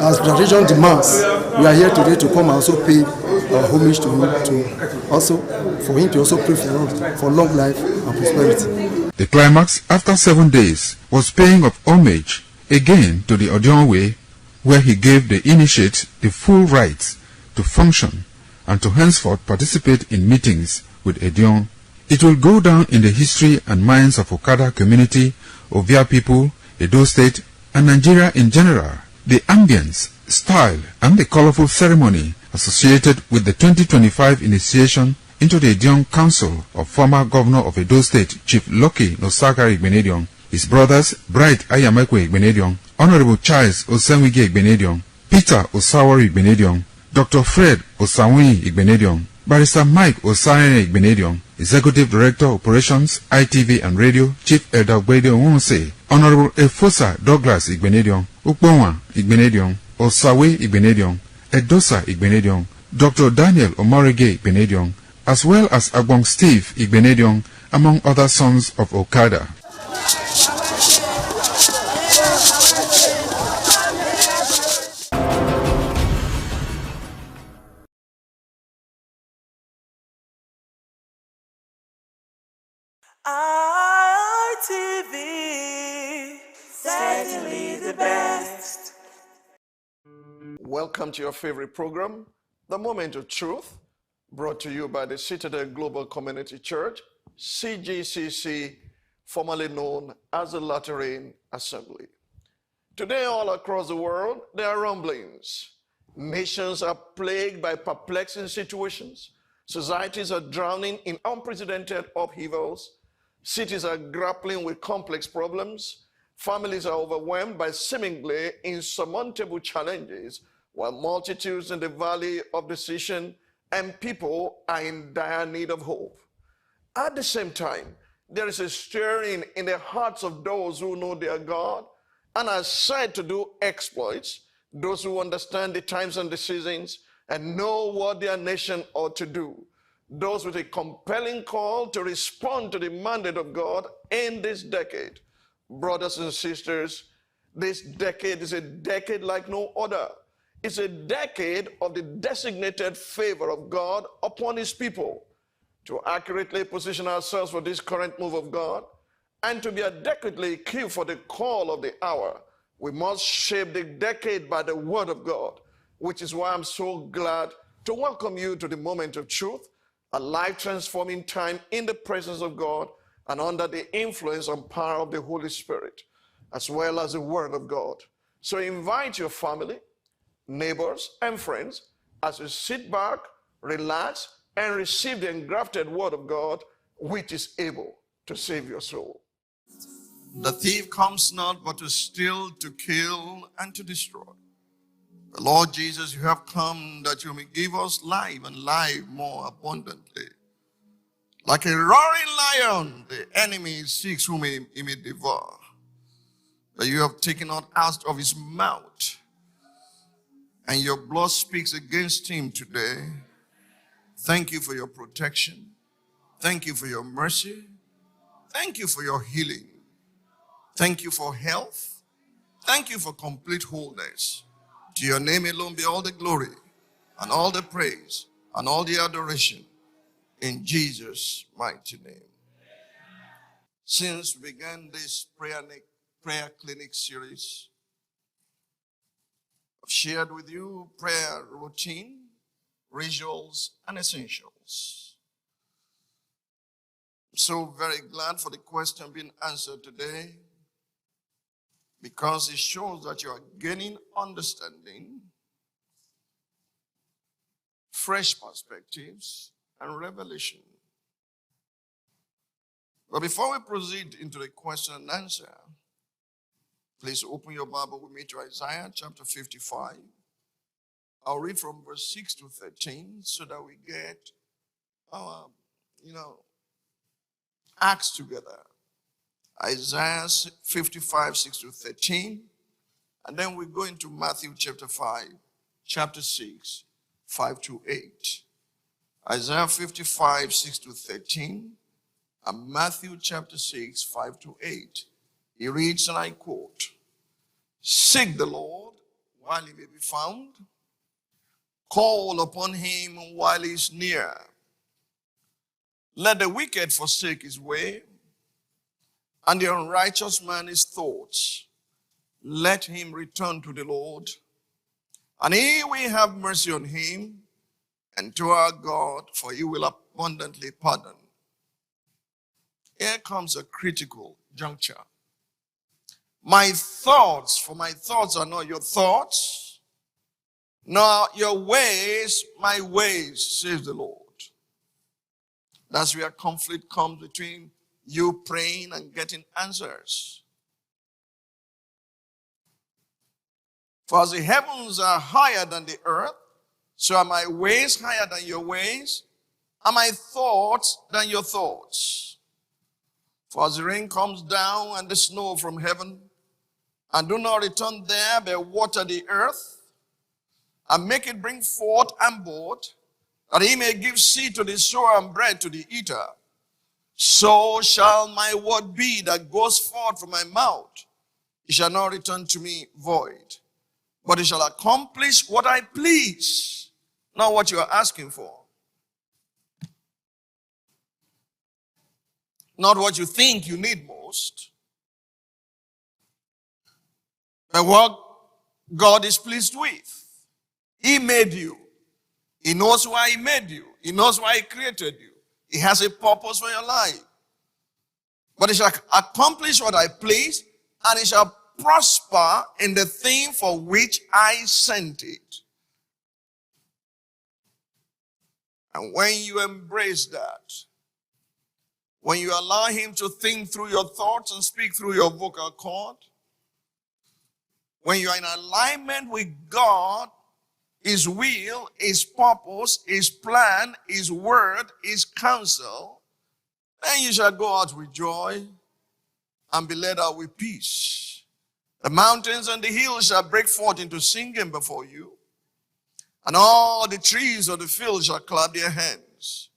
As tradition demands, we are here today to come and also pay our homage to him, to also for him to also pray for us for long life and prosperity. The climax after 7 days was paying of homage again to the Odion way, where he gave the initiates the full rights to function and to henceforth participate in meetings with Edion. It will go down in the history and minds of Okada community, Ovia people, Edo State, and Nigeria in general. The ambience, style, and the colorful ceremony associated with the 2025 initiation into the Edion Council of former Governor of Edo State, Chief Lucky Nosakari Benedion, his brothers Bright Ayamekwe Benedion, Honorable Charles Osenwige Benedion, Peter Osawori Benedion, Dr. Fred Osawuni Benedion, Barrister Mike Osayene Benedion, Executive Director Operations, ITV and Radio, Chief Elder Gwede Onwonse, Honorable Efosa Douglas Igbenedion, Ukponwa Igbenedion, Osawe Igbenedion, Edosa Igbenedion, Dr. Daniel Omorige Igbenedion, as well as Agbong Steve Igbenedion, among other sons of Okada. ITV, certainly the best. Welcome to your favorite program, The Moment of Truth, brought to you by the Citadel Global Community Church, CGCC, formerly known as the Lateran Assembly. Today, all across the world, there are rumblings. Nations are plagued by perplexing situations. Societies are drowning in unprecedented upheavals. Cities are grappling with complex problems. Families are overwhelmed by seemingly insurmountable challenges, while multitudes in the valley of decision and people are in dire need of hope. At the same time, there is a stirring in the hearts of those who know their God and are said to do exploits, those who understand the times and the seasons and know what their nation ought to do. Those with a compelling call to respond to the mandate of God in this decade. Brothers and sisters, this decade is a decade like no other. It's a decade of the designated favor of God upon his people. To accurately position ourselves for this current move of God and to be adequately equipped for the call of the hour, we must shape the decade by the word of God, which is why I'm so glad to welcome you to the moment of truth, a life-transforming time in the presence of God and under the influence and power of the Holy Spirit, as well as the word of God. So invite your family, neighbors, and friends as you sit back, relax, and receive the engrafted word of God, which is able to save your soul. The thief comes not but to steal, to kill, and to destroy. The Lord Jesus, you have come that you may give us life and life more abundantly. Like a roaring lion, the enemy seeks whom he may devour. But you have taken out of his mouth, and your blood speaks against him today. Thank you for your protection. Thank you for your mercy. Thank you for your healing. Thank you for health. Thank you for complete wholeness. To your name alone be all the glory and all the praise and all the adoration in Jesus' mighty name. Since we began this prayer clinic series, I've shared with you prayer routine, rituals, and essentials. I'm so very glad for the question being answered today, because it shows that you are gaining understanding, fresh perspectives, and revelation. But before we proceed into the question and answer, please open your Bible with me to Isaiah chapter 55. I'll read from verse 6 to 13 so that we get our, acts together. Isaiah 55, 6 to 13. And then we go into Matthew chapter 5, chapter 6, 5 to 8. Isaiah 55, 6 to 13. And Matthew chapter 6, 5 to 8. He reads, and I quote, "Seek the Lord while he may be found. Call upon him while he is near. Let the wicked forsake his way, and the unrighteous man his thoughts. Let him return to the Lord, and he will have mercy on him, and to our God, for he will abundantly pardon." Here comes a critical juncture. My thoughts are not your thoughts, nor your ways, my ways, says the Lord. That's where conflict comes between you praying and getting answers. For as the heavens are higher than the earth, so are my ways higher than your ways, and my thoughts than your thoughts. For as the rain comes down and the snow from heaven, and do not return there, but water the earth, and make it bring forth and bud, that he may give seed to the sower and bread to the eater, so shall my word be that goes forth from my mouth. It shall not return to me void, but it shall accomplish what I please, not what you are asking for. Not what you think you need most, but what God is pleased with. He made you. He knows why he made you. He knows why he created you. He has a purpose for your life. But it shall accomplish what I please, and it shall prosper in the thing for which I sent it. And when you embrace that, when you allow him to think through your thoughts and speak through your vocal cord, when you are in alignment with God, his will, his purpose, his plan, his word, his counsel, then you shall go out with joy and be led out with peace. The mountains and the hills shall break forth into singing before you, and all the trees of the field shall clap their hands.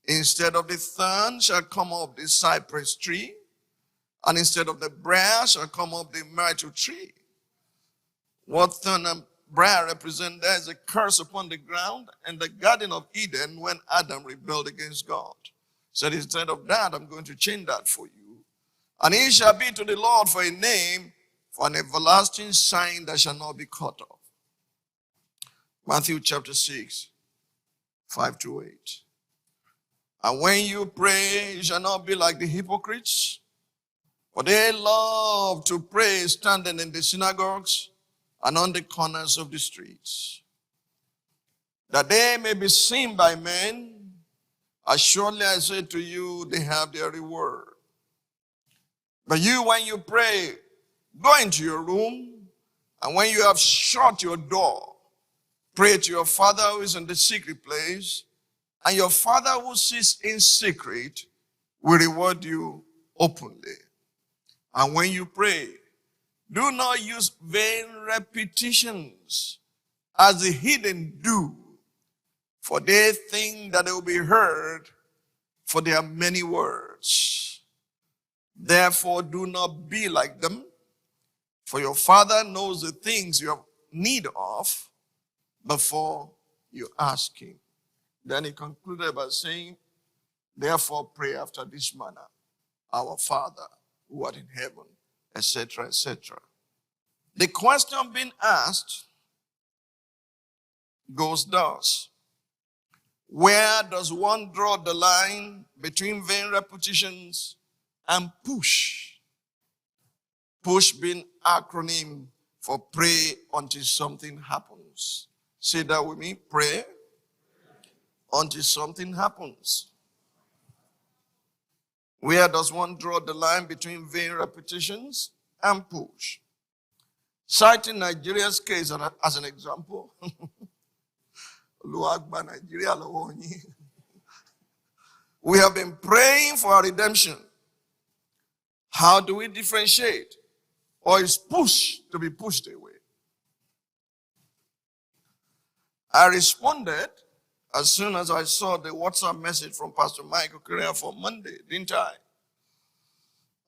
Instead of the thorn shall come up the cypress tree, and instead of the briar shall come up the myrtle tree. What thorn and briar represents there is a curse upon the ground and the Garden of Eden when Adam rebelled against God. Said, instead of that, I'm going to change that for you. And he shall be to the Lord for a name, for an everlasting sign that shall not be cut off. Matthew chapter 6, 5-8. And when you pray, you shall not be like the hypocrites, for they love to pray standing in the synagogues and on the corners of the streets, that they may be seen by men. As surely I say to you, they have their reward. But you, when you pray, go into your room, and when you have shut your door, pray to your Father who is in the secret place, and your Father who sits in secret will reward you openly. And when you pray, do not use vain repetitions as the heathen do, for they think that they will be heard for their many words. Therefore, do not be like them, for your Father knows the things you have need of before you ask him. Then he concluded by saying, therefore pray after this manner, our Father who art in heaven, etc., etc. The question being asked goes thus: where does one draw the line between vain repetitions and push? Push being acronym for pray until something happens. Say that with me, pray until something happens. Where does one draw the line between vain repetitions and push? Citing Nigeria's case as an example. We have been praying for our redemption. How do we differentiate? Or is push to be pushed away? I responded as soon as I saw the WhatsApp message from Pastor Michael Correa for Monday, didn't I?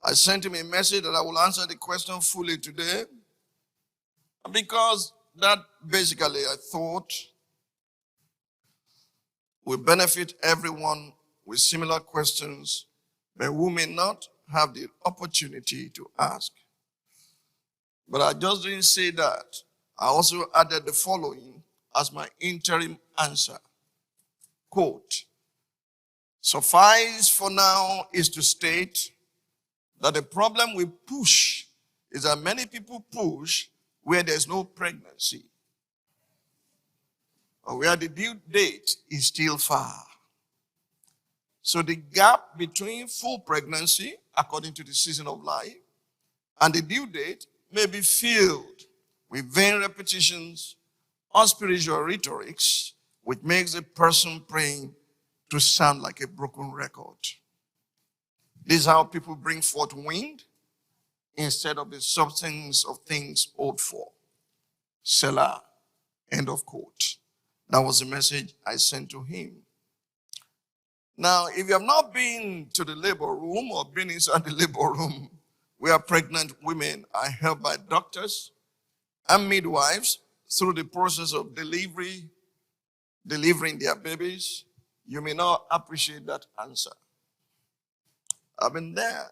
I sent him a message that I will answer the question fully today, because that basically I thought will benefit everyone with similar questions, but who may not have the opportunity to ask. But I just didn't say that. I also added the following as my interim answer. Quote, suffice for now is to state that the problem with push is that many people push where there's no pregnancy, or where the due date is still far. So the gap between full pregnancy, according to the season of life, and the due date may be filled with vain repetitions or spiritual rhetorics, which makes the person praying to sound like a broken record. This is how people bring forth wind instead of the substance of things hoped for. Selah. End of quote. That was the message I sent to him. Now, if you have not been to the labor room or been inside the labor room where pregnant women are helped by doctors and midwives through the process of delivering their babies, you may not appreciate that answer. I've been there.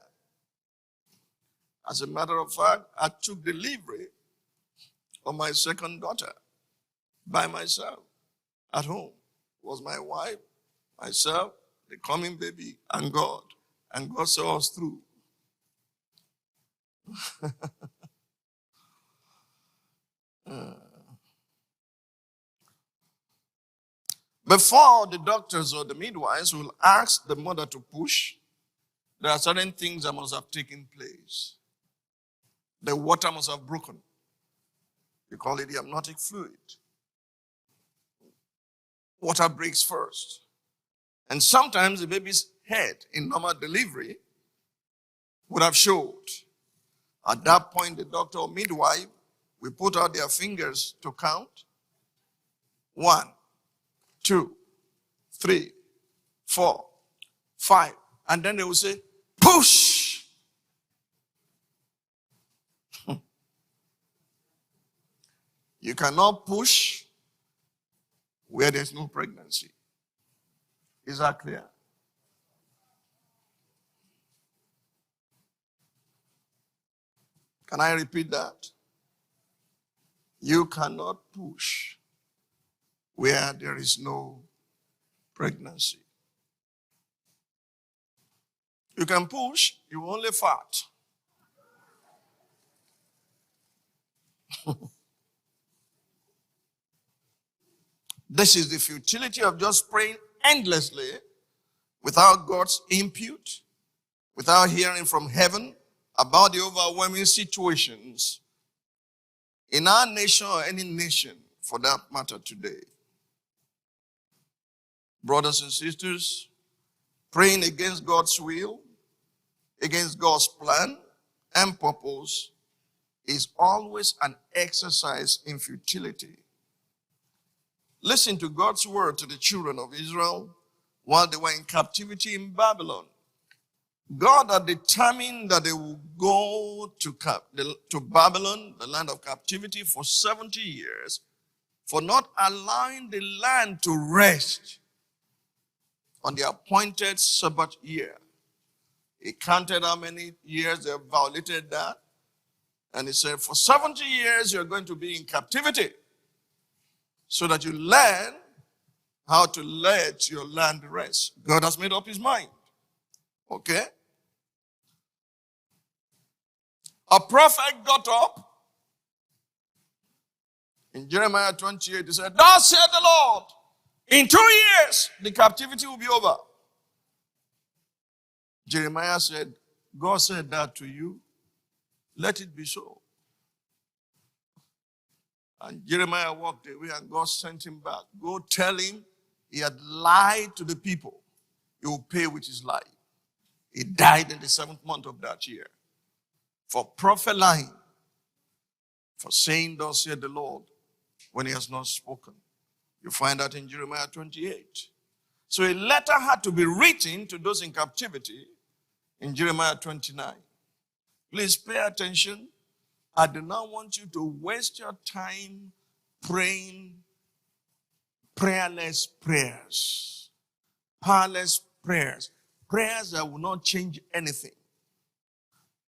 As a matter of fact, I took delivery of my second daughter by myself at home. It was my wife, myself, the coming baby, and God. And God saw us through. Before the doctors or the midwives will ask the mother to push, there are certain things that must have taken place. The water must have broken. We call it the amniotic fluid. Water breaks first. And sometimes the baby's head in normal delivery would have showed. At that point, the doctor or midwife will put out their fingers to count. 1, 2, 3, 4, 5. And then they will say, push. You cannot push where there's no pregnancy. Is that clear? Can I repeat that? You cannot push where there is no pregnancy. You can push, you only fart. This is the futility of just praying endlessly without God's input, without hearing from heaven about the overwhelming situations in our nation or any nation for that matter today. Brothers and sisters, praying against God's will, against God's plan and purpose is always an exercise in futility. Listen to God's word to the children of Israel while they were in captivity in Babylon. God had determined that they would go to Babylon, the land of captivity, for 70 years, for not allowing the land to rest on the appointed Sabbath year. He counted how many years they violated that. And he said, for 70 years, you're going to be in captivity so that you learn how to let your land rest. God has made up his mind. Okay? A prophet got up in Jeremiah 28. He said, thus said the Lord, in 2 years, the captivity will be over. Jeremiah said, God said that to you. Let it be so. And Jeremiah walked away and God sent him back. Go tell him he had lied to the people. He will pay with his life. He died in the 7th month of that year. For prophet lying. For saying, thus said the Lord, when he has not spoken. You find that in Jeremiah 28. So a letter had to be written to those in captivity in Jeremiah 29. Please pay attention. I do not want you to waste your time praying prayerless prayers, powerless prayers, prayers that will not change anything.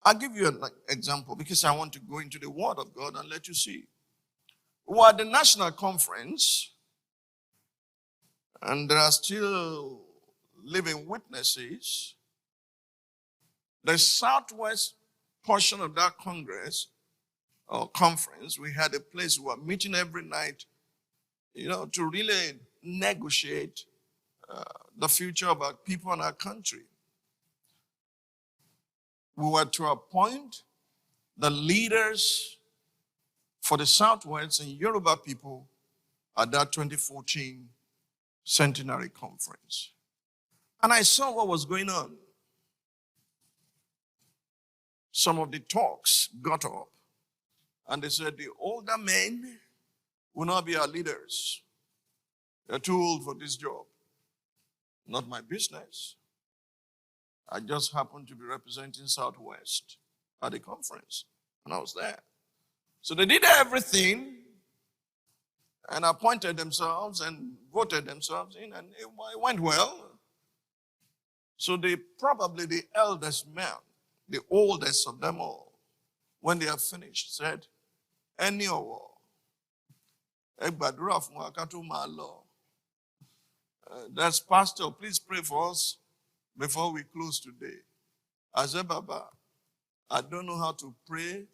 I'll give you an example because I want to go into the Word of God and let you see. We were at the national conference, and there are still living witnesses. The southwest portion of that congress or conference, we had a place we were meeting every night, to really negotiate the future of our people and our country. We were to appoint the leaders for the Southwest and Yoruba people at that 2014 centenary conference. And I saw what was going on. Some of the talks got up and they said the older men will not be our leaders. They're too old for this job. Not my business. I just happened to be representing Southwest at the conference, and I was there. So they did everything and appointed themselves and voted themselves in, and it went well. So probably the eldest man, the oldest of them all, when they have finished, said, "Ẹni ọ̀wọ̀, ẹ gbàdúrà fún wa ká tó máa lọ." That's Pastor, please pray for us before we close today. I said, Baba, I don't know how to pray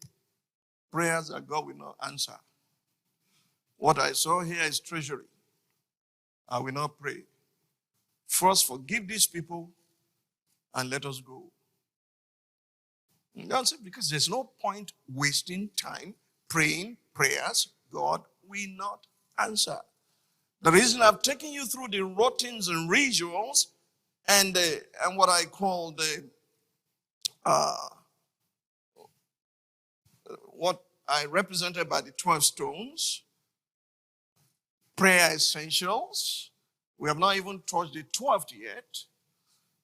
prayers that God will not answer. What I saw here is treasury. I will not pray. First, forgive these people and let us go. That's it, because there's no point wasting time praying prayers God will not answer. The reason I've taken you through the routines and rituals and what I call what I represented by the 12 stones, prayer essentials. We have not even touched the 12th yet.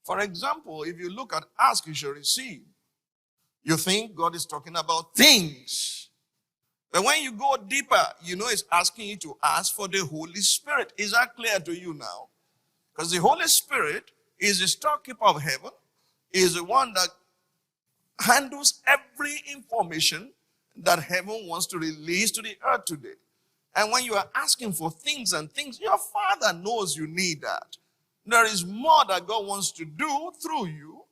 For example, if you look at ask, you shall receive. You think God is talking about things. But when you go deeper, you know it's asking you to ask for the Holy Spirit. Is that clear to you now? Because the Holy Spirit is the storekeeper of heaven, is the one that handles every information that heaven wants to release to the earth today. And when you are asking for things and things, your Father knows you need that. There is more that God wants to do through you,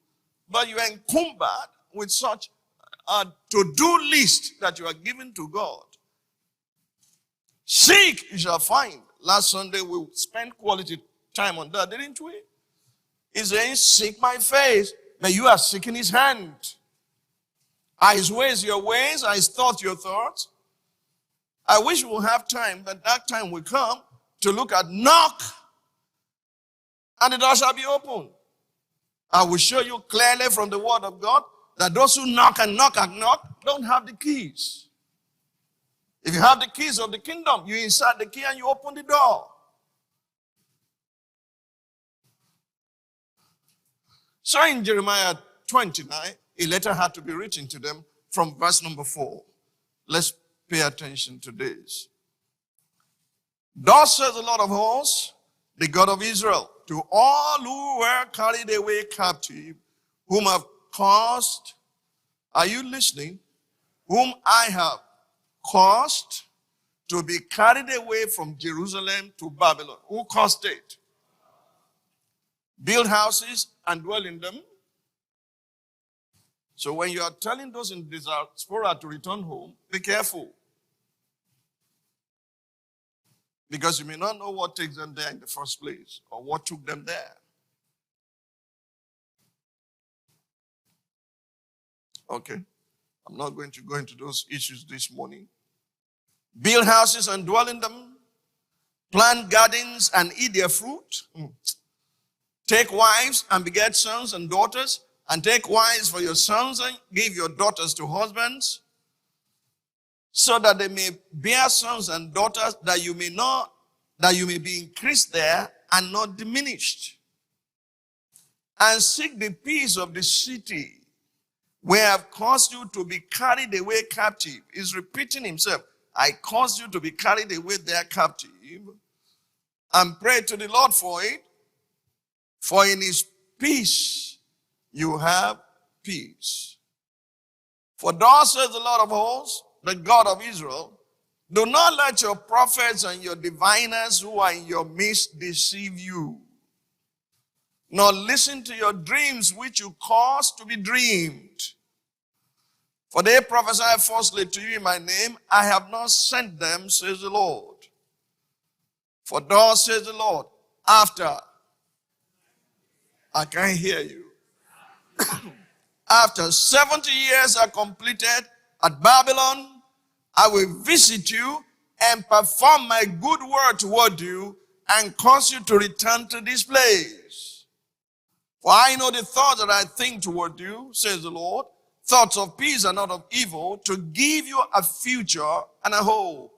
but you are encumbered with such a to-do list that you are given to God. Seek, you shall find. Last Sunday we spent quality time on that, didn't we? He's saying, seek my face, but you are seeking his hand. Are his ways your ways? Are his thoughts your thoughts? I wish we'll have time, but that time will come to look at knock, and the door shall be opened. I will show you clearly from the word of God that those who knock and knock and knock don't have the keys. If you have the keys of the kingdom, you insert the key and you open the door. So in Jeremiah 29, a letter had to be written to them from verse number 4. Let's pay attention to this. Thus says the Lord of hosts, the God of Israel, to all who were carried away captive, whom have caused, are you listening? Whom I have caused to be carried away from Jerusalem to Babylon. Who caused it? Build houses and dwell in them. So when you are telling those in diaspora to return home, be careful. Because you may not know what takes them there in the first place or what took them there. Okay. I'm not going to go into those issues this morning. Build houses and dwell in them. Plant gardens and eat their fruit. Take wives and beget sons and daughters. And take wives for your sons and give your daughters to husbands, so that they may bear sons and daughters, that you may be increased there and not diminished. And seek the peace of the city where I have caused you to be carried away captive. He's repeating himself. I caused you to be carried away there captive. And pray to the Lord for it, for in his peace you have peace. For thus says the Lord of hosts, the God of Israel, do not let your prophets and your diviners who are in your midst deceive you, nor listen to your dreams which you cause to be dreamed. For they prophesy falsely to you in my name. I have not sent them, says the Lord. For thus says the Lord, after, I can't hear you. After 70 years are completed at Babylon, I will visit you and perform my good word toward you and cause you to return to this place. For I know the thoughts that I think toward you, says the Lord, thoughts of peace and not of evil, to give you a future and a hope.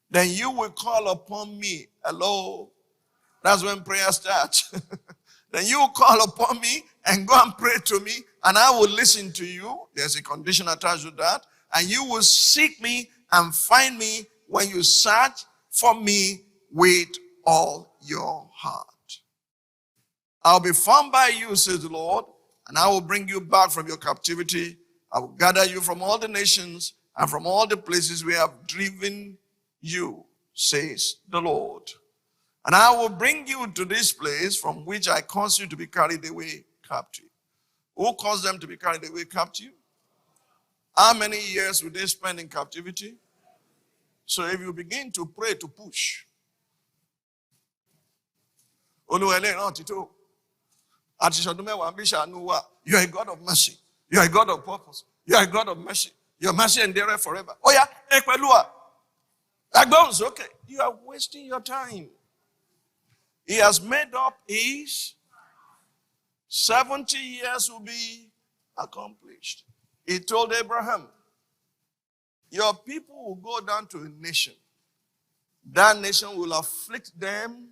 Then you will call upon me. Hello? That's when prayer starts. Then you will call upon me and go and pray to me, and I will listen to you. There's a condition attached to that. And you will seek me and find me when you search for me with all your heart. I'll be found by you, says the Lord, and I will bring you back from your captivity. I will gather you from all the nations and from all the places we have driven you, says the Lord. And I will bring you to this place from which I caused you to be carried away captive. Who caused them to be carried away captive? How many years would they spend in captivity? So if you begin to pray to push, you are a God of mercy. You are a God of purpose. You are a God of mercy. Your mercy endureth forever. Oh yeah, okay. You are wasting your time. He has made up his 70 years will be accomplished. He told Abraham, your people will go down to a nation. That nation will afflict them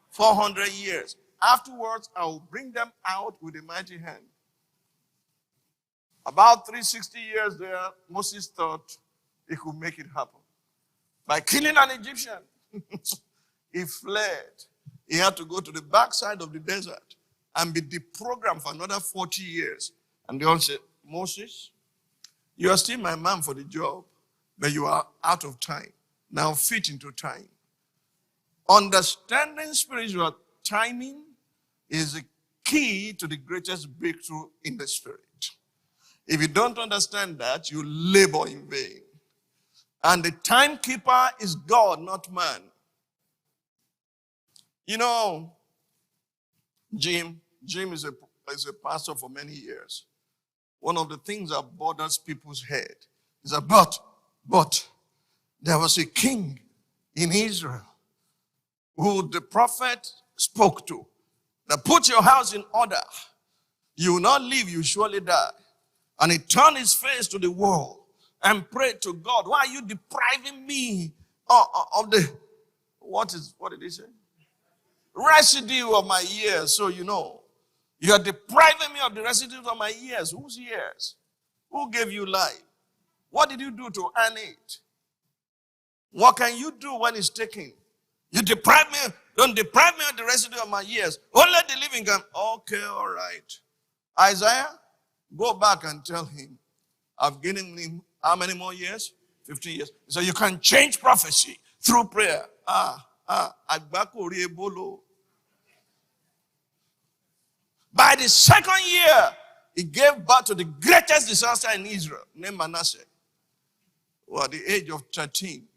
400 years. Afterwards, I will bring them out with a mighty hand. About 360 years there, Moses thought he could make it happen. By killing an Egyptian, he fled. He had to go to the backside of the desert and be deprogrammed for another 40 years. And they all said, Moses, you are still my man for the job, but you are out of time. Now fit into time. Understanding spiritual timing is the key to the greatest breakthrough in the spirit. If you don't understand that, you labor in vain. And the timekeeper is God, not man. You know, Jim is a pastor for many years. One of the things that bothers people's head is that, but there was a king in Israel who the prophet spoke to. Now put your house in order. You will not live, you surely die. And he turned his face to the wall and prayed to God. Why are you depriving me of the, what did he say? Residue of my years. So you know, you are depriving me of the residue of my years. Whose years? Who gave you life? What did you do to earn it? What can you do when it's taken? You deprive me, don't deprive me of the residue of my years. Only the living can. Okay, all right. Isaiah, go back and tell him, I've given him how many more years? 15 years. So you can change prophecy through prayer. By the second year, he gave birth to the greatest disaster in Israel, named Manasseh, who at the age of 13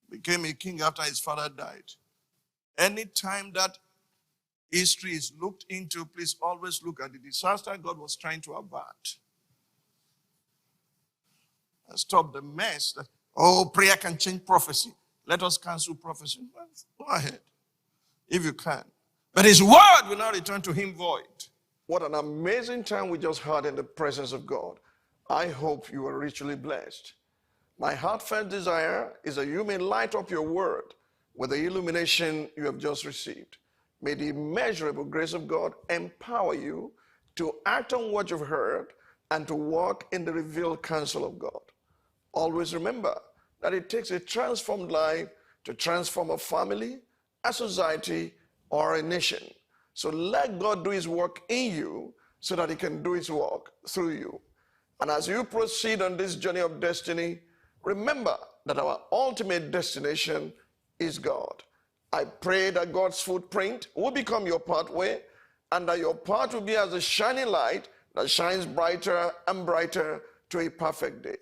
became a king after his father died. Anytime that history is looked into, please always look at the disaster God was trying to avert. And stop the mess that, prayer can change prophecy. Let us cancel prophecy. Go ahead, if you can. But his word will not return to him void. What an amazing time we just had in the presence of God. I hope you are richly blessed. My heartfelt desire is that you may light up your word with the illumination you have just received. May the immeasurable grace of God empower you to act on what you've heard and to walk in the revealed counsel of God. Always remember that it takes a transformed life to transform a family, a society, or a nation. So let God do his work in you so that he can do his work through you. And as you proceed on this journey of destiny, remember that our ultimate destination is God. I pray that God's footprint will become your pathway and that your path will be as a shining light that shines brighter and brighter to a perfect day.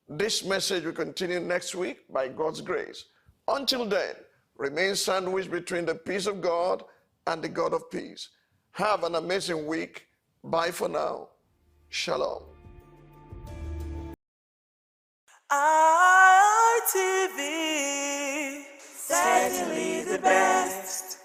This message will continue next week by God's grace. Until then, remain sandwiched between the peace of God and the God of peace. Have an amazing week. Bye for now. Shalom. ITV, certainly the best.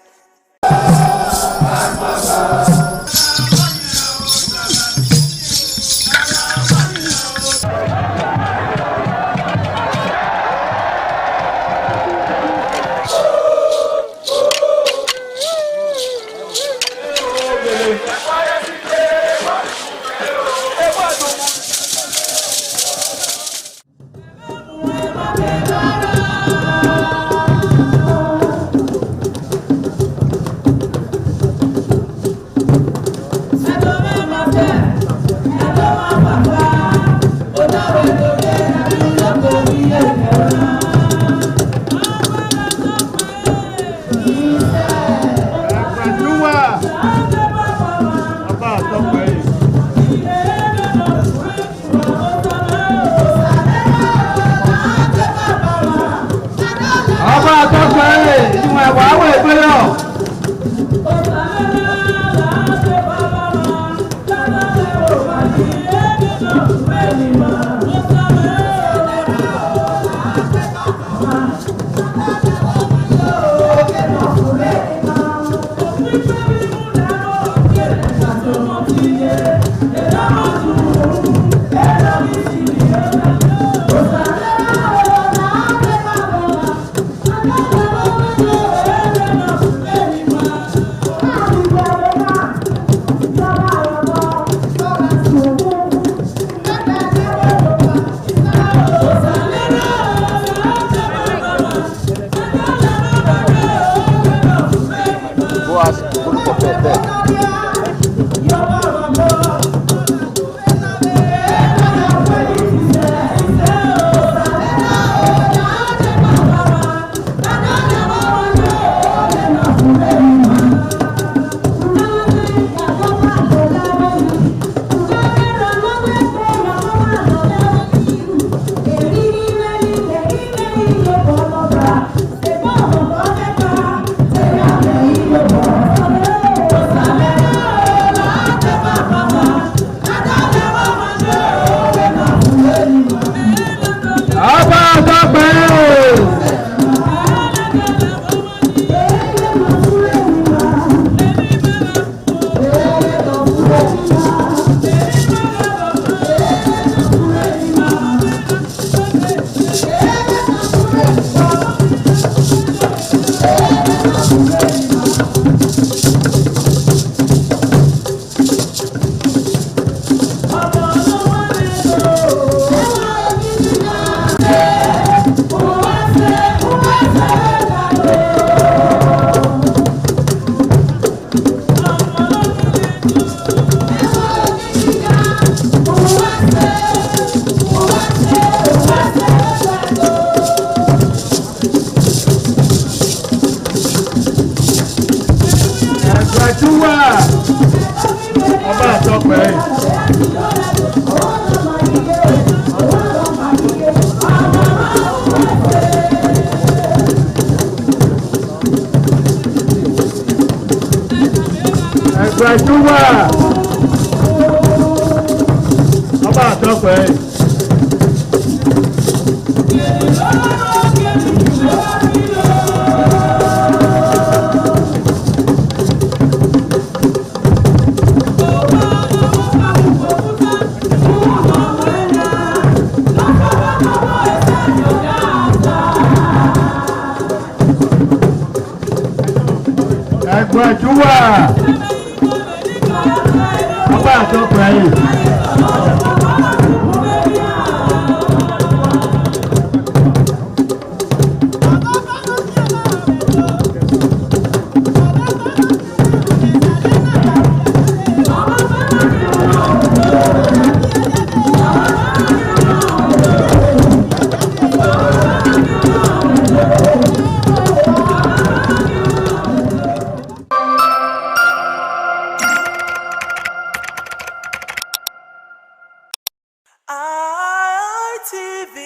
ITV,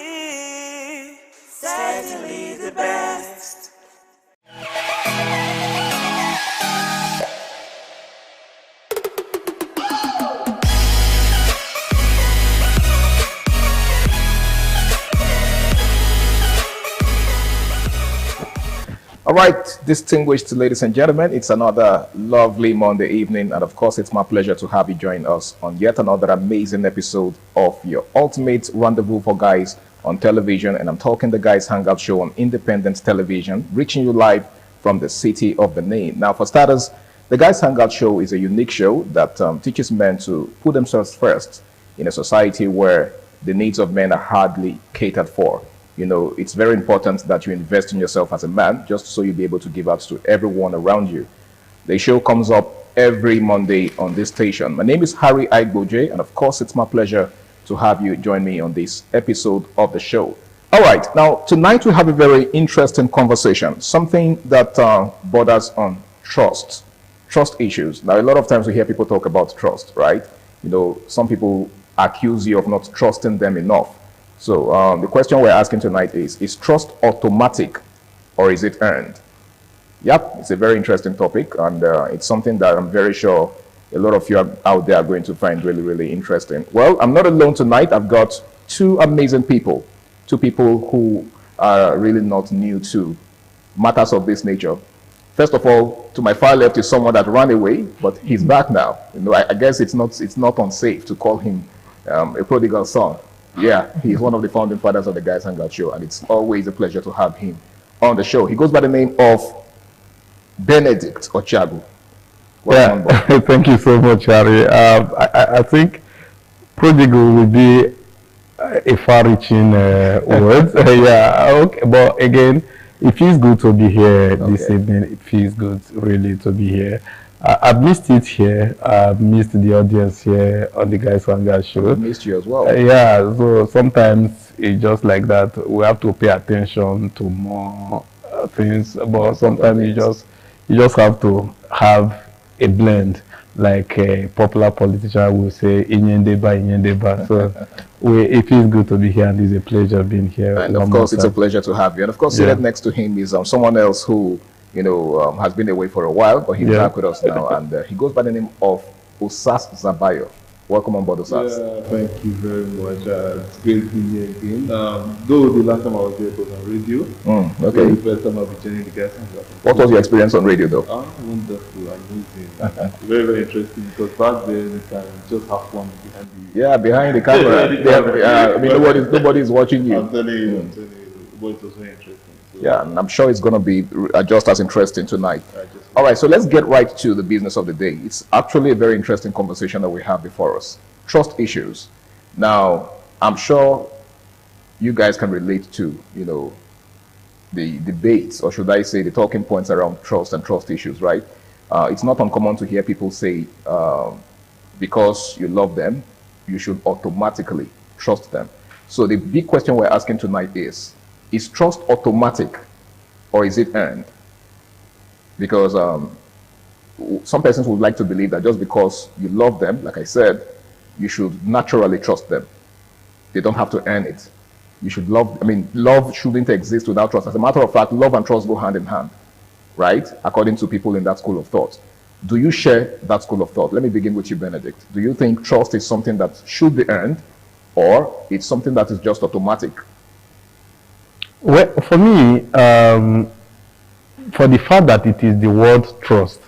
certainly the best. All right, distinguished ladies and gentlemen, it's another lovely Monday evening, and of course, it's my pleasure to have you join us on yet another amazing episode of your ultimate rendezvous for guys on television. And I'm talking the Guys Hangout Show on independent television, reaching you live from the city of Benin. Now, for starters, the Guys Hangout Show is a unique show that teaches men to put themselves first in a society where the needs of men are hardly catered for. You know, it's very important that you invest in yourself as a man, just so you'll be able to give out to everyone around you. The show comes up every Monday on this station. My name is Harry Aigboje, and of course, it's my pleasure to have you join me on this episode of the show. All right, now, tonight we have a very interesting conversation, something that borders on trust issues. Now, a lot of times we hear people talk about trust, right? You know, some people accuse you of not trusting them enough. So the question we're asking tonight is trust automatic or is it earned? Yep, it's a very interesting topic, and it's something that I'm very sure a lot of you out there are going to find really, really interesting. Well, I'm not alone tonight. I've got two amazing people, two people who are really not new to matters of this nature. First of all, to my far left is someone that ran away, but he's back now. You know, I guess it's not unsafe to call him a prodigal son. Yeah, he's one of the founding fathers of the Guys Hangout Show, and it's always a pleasure to have him on the show. He goes by the name of Benedict Ochagu. Yeah, thank you so much, Harry. I think prodigal would be a far-reaching word. Yeah, okay, but again, it feels good to be here this evening. It feels good, really, to be here. I've missed it here. I've missed the audience here on the Guys Hangout Show. I've missed you as well. Yeah, so sometimes it's just like that. We have to pay attention to more things, but sometimes you just have to have a blend, like a popular politician will say, "Inyendeba." So it feels good to be here, and it's a pleasure being here. And of course, it's a pleasure to have you. And of course, seated next to him is someone else who, you know, has been away for a while, but he's back with us now, and he goes by the name of Osas Zabayo. Welcome on board, Osas. Yeah, thank you very much. It's great being here again. Though the last time I was here was on radio. Okay. The first time I'll be joining the Guys Hangout. What was your experience on radio, though? Wonderful, amazing. Very, very interesting, because back then you can just have fun behind the... Yeah, behind the camera. I mean, nobody's watching you. I'm telling you, but it was very interesting. Yeah, and I'm sure it's going to be just as interesting tonight. All right, so let's get right to the business of the day. It's actually a very interesting conversation that we have before us. Trust issues. Now, I'm sure you guys can relate to, you know, the debates, or should I say the talking points around trust and trust issues, right? It's not uncommon to hear people say, because you love them, you should automatically trust them. So the big question we're asking tonight is trust automatic or is it earned? Because some persons would like to believe that just because you love them, like I said, you should naturally trust them. They don't have to earn it. You should love, I mean, love shouldn't exist without trust. As a matter of fact, love and trust go hand in hand, right? According to people in that school of thought. Do you share that school of thought? Let me begin with you, Benedict. Do you think trust is something that should be earned, or it's something that is just automatic? Well, for me, for the fact that it is the word trust,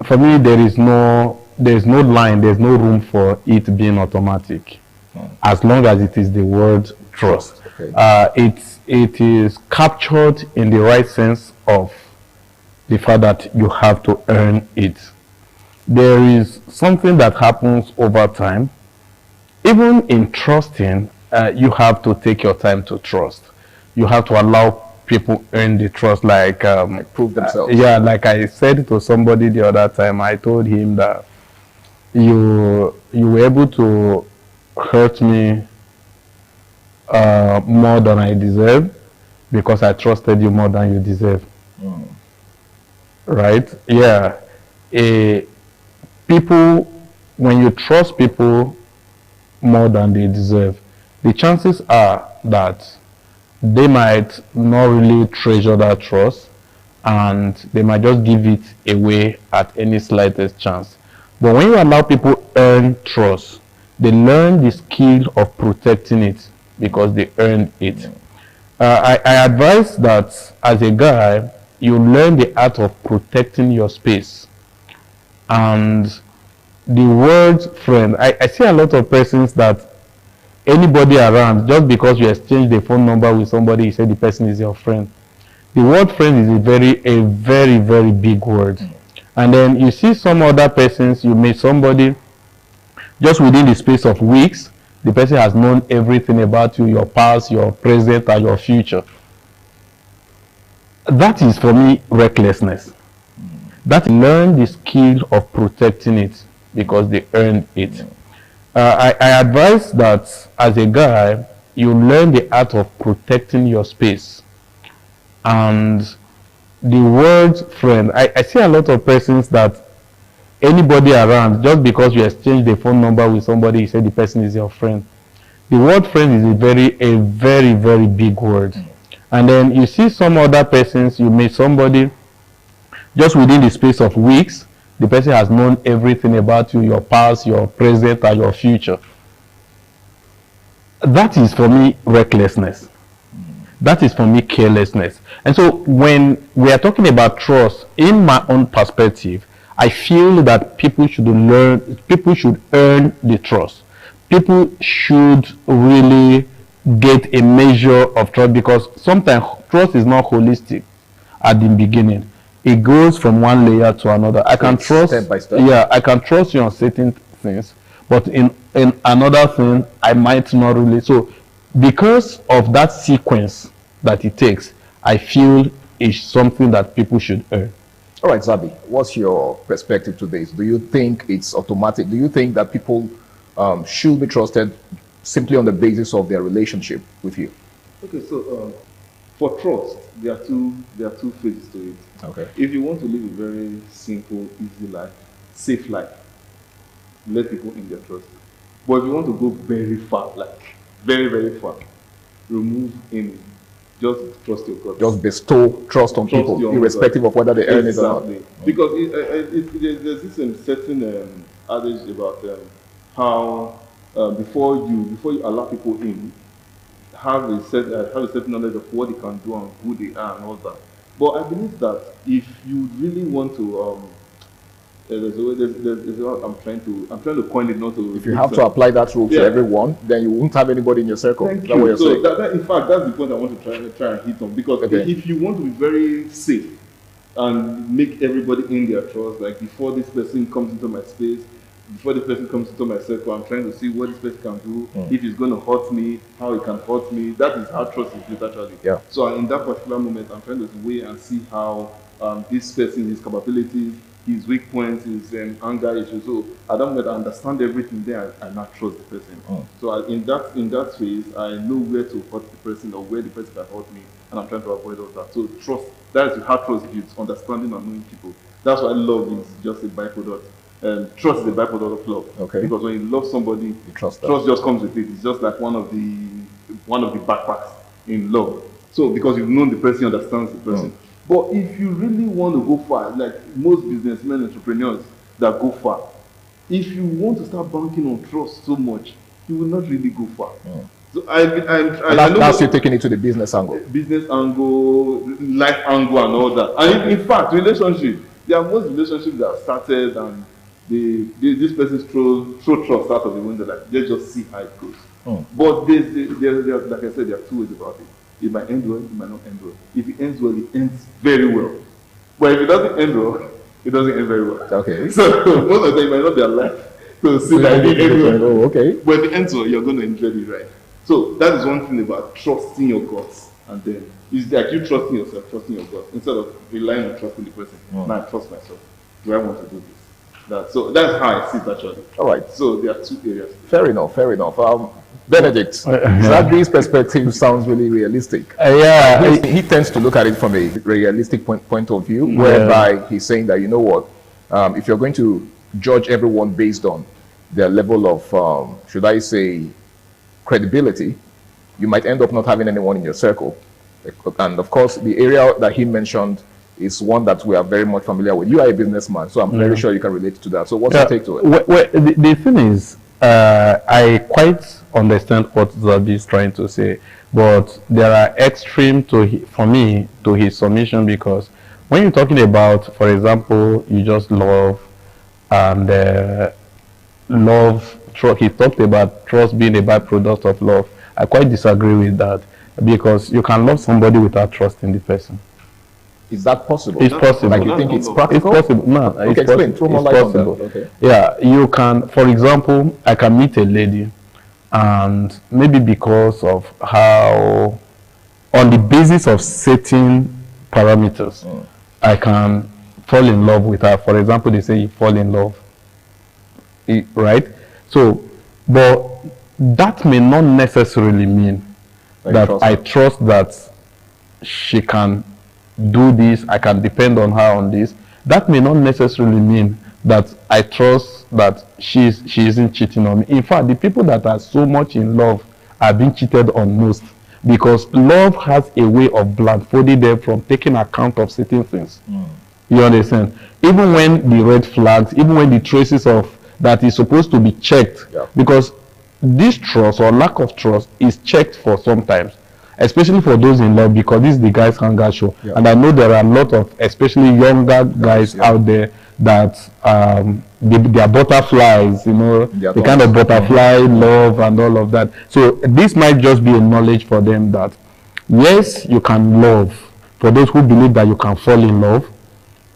for me, there is no line, there's no room for it being automatic, as long as it is the word trust. Okay. It is captured in the right sense of the fact that you have to earn it. There is something that happens over time. Even in trusting, you have to take your time to trust. You have to allow people earn the trust, like prove themselves. Yeah, like I said to somebody the other time, I told him that you were able to hurt me more than I deserve because I trusted you more than you deserve. Mm. Right? Yeah. People, when you trust people more than they deserve, the chances are that they might not really treasure that trust, and they might just give it away at any slightest chance. But when you allow people earn trust, they learn the skill of protecting it because they earned it. I advise that as a guy, you learn the art of protecting your space. And the word friend, I see a lot of persons that anybody around, just because you exchange the phone number with somebody, you say the person is your friend. The word friend is a very, very big word. And then you see some other persons, you meet somebody, just within the space of weeks, the person has known everything about you, your past, your present, and your future. That is, for me, recklessness. That learn the skill of protecting it because they earned it. I advise that as a guy, you learn the art of protecting your space. And the word friend, I see a lot of persons that anybody around, just because you exchange the phone number with somebody, you say the person is your friend. The word friend is a very, very big word. And then you see some other persons, you meet somebody, just within the space of weeks, the person has known everything about you, your past, your present, and your future. That is, for me, recklessness. That is, for me, carelessness. And so when we are talking about trust, in my own perspective, I feel that people should earn the trust. People should really get a measure of trust, because sometimes trust is not holistic at the beginning. It goes from one layer to another. I can trust, step by step. Yeah, I can trust you on certain things, but in another thing, I might not really. So because of that sequence that it takes, I feel it's something that people should earn. All right, Zabi, what's your perspective to this? Do you think it's automatic? Do you think that people should be trusted simply on the basis of their relationship with you? Okay, so for trust, there are two phases to it. Okay. If you want to live a very simple, easy life, safe life, let people in their trust. But if you want to go very far, like very, very far, remove any. Just trust your God. Just bestow trust on people, irrespective of whether they earn it or not. Because there's this certain adage about how before you allow people in, have a certain knowledge of what they can do and who they are and all that. But I believe that if you really want to, I'm trying to coin it, not to. If you have to apply that rule to everyone, then you won't have anybody in your circle. Thank you. What so in fact, that's the point I want to try and hit on, because if you want to be very safe and make everybody in their trust, like before this person comes into my space, before this person comes into my circle, I'm trying to see what this person can do, if he's going to hurt me, how he can hurt me. That is how trust is built, actually. Yeah. So in that particular moment, I'm trying to weigh and see how this person, his capabilities, his weak points, his anger issues. So at that moment, I understand everything there, I not trust the person. So in that phase, I know where to hurt the person or where the person can hurt me, and I'm trying to avoid all that. So trust, that is how trust builds, understanding and knowing people. That's why love is just a byproduct. Trust is a byproduct of love. Okay. Because when you love somebody, you trust just comes with it. It's just like one of the backpacks in love. So because you've known the person, understands the person. But if you really want to go far, like most businessmen, entrepreneurs that go far, if you want to start banking on trust so much, you will not really go far. So that's you taking it to the business angle. Business angle, life angle, and all that. And in fact, relationship, there are most relationships that have started and this person's throw trust out of the window. Like, let's just see how it goes. But there, like I said, there are two ways about it. It might end well, it might not end well. If it ends well, it ends very well. But if it doesn't end well, it doesn't end very well. Okay. So most of the time, it might not be alive to see that it ends well. Oh, okay. But if it ends well, you're going to enjoy it, right? So that is one thing about trusting your guts. And then it's like you trusting yourself, trusting your guts, instead of relying on trusting the person. Now I trust myself. Do I want to do this? So that's how I see it actually. All right. So there are two areas. Fair enough. Benedict, Zadri's perspective sounds really realistic. He tends to look at it from a realistic point of view, whereby he's saying that, you know what, if you're going to judge everyone based on their level of, should I say, credibility, you might end up not having anyone in your circle. And of course, the area that he mentioned is one that we are very much familiar with. You are a businessman, so I'm very sure you can relate to that. So what's your take to it? Well, the thing is, I quite understand what Zabi is trying to say, but there are extreme for me to his submission, because when you're talking about, for example, you just love and he talked about trust being a byproduct of love. I quite disagree with that, because you can love somebody without trusting the person. Is that possible? It's possible. Like, you think it's practical? It's possible. No, okay, explain. Throw more light on that. Okay. Yeah, you can, for example, I can meet a lady, and maybe because of how, on the basis of certain parameters, I can fall in love with her. For example, they say you fall in love, right? So, but that may not necessarily mean that I trust that she can do this, I can depend on her on this. That may not necessarily mean that I trust that she isn't cheating on me. In fact, the people that are so much in love are being cheated on most, because love has a way of blindfolding them from taking account of certain things. You understand? Even when the red flags, even when the traces of that is supposed to be checked, because this trust or lack of trust is checked for sometimes, especially for those in love, because this is the guys hangout show, and I know there are a lot of especially younger guys out there that they are butterflies, you know, the kind of butterfly love and all of that. So this might just be a knowledge for them that yes, you can love. For those who believe that you can fall in love,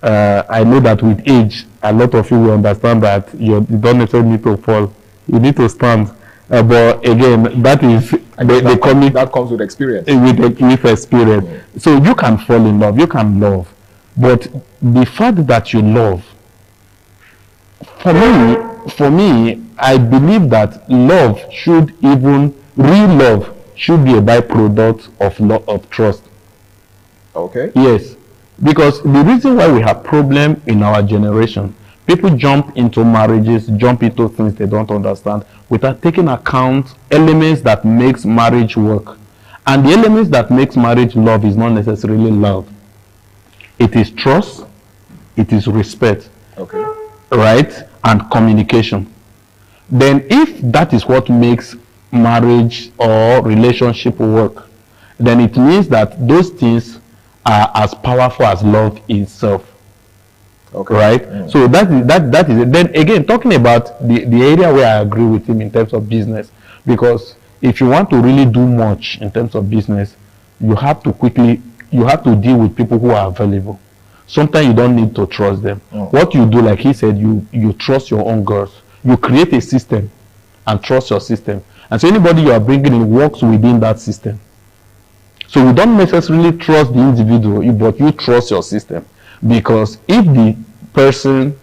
I know that with age, a lot of you will understand that you don't necessarily need to fall. You need to stand. But again, that is that comes with experience. With experience. So you can fall in love, you can love, but the fact that you love, for me, I believe that love should real love should be a byproduct of trust. Okay. Yes, because the reason why we have problem in our generation, people jump into marriages, jump into things they don't understand without taking account elements that makes marriage work. And the elements that makes marriage love is not necessarily love. It is trust, it is respect, right? And communication. Then if that is what makes marriage or relationship work, then it means that those things are as powerful as love itself. Right? So that is it. Then again, talking about the area where I agree with him in terms of business, because if you want to really do much in terms of business, you have to deal with people who are available. Sometimes you don't need to trust them. What you do, like he said, you trust your own girls. You create a system and trust your system. And so anybody you are bringing in works within that system. So you don't necessarily trust the individual, but you trust your system. Because if the person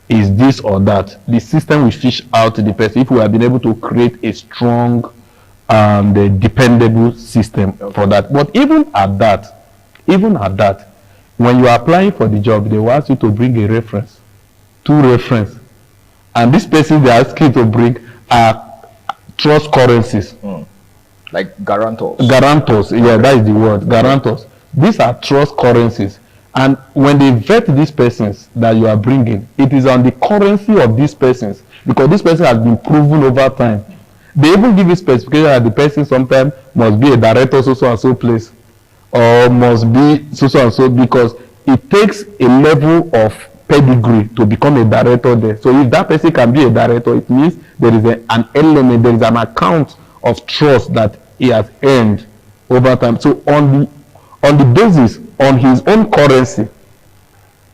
is this or that, the system will fish out the person. If we have been able to create a strong and dependable system for that. But even at that, when you are applying for the job, they will ask you to bring a reference, 2 references. And this person they ask you to bring are trust currencies. Like guarantors. Guarantors, yeah, that is the word, guarantors. These are trust currencies. And when they vet these persons that you are bringing, it is on the currency of these persons, because this person has been proven over time. They even give you specification that the person sometimes must be a director so and so place, or must be so and so, because it takes a level of pedigree to become a director there. So if that person can be a director, it means there is an element, there is an account of trust that he has earned over time. So on the basis, on his own currency,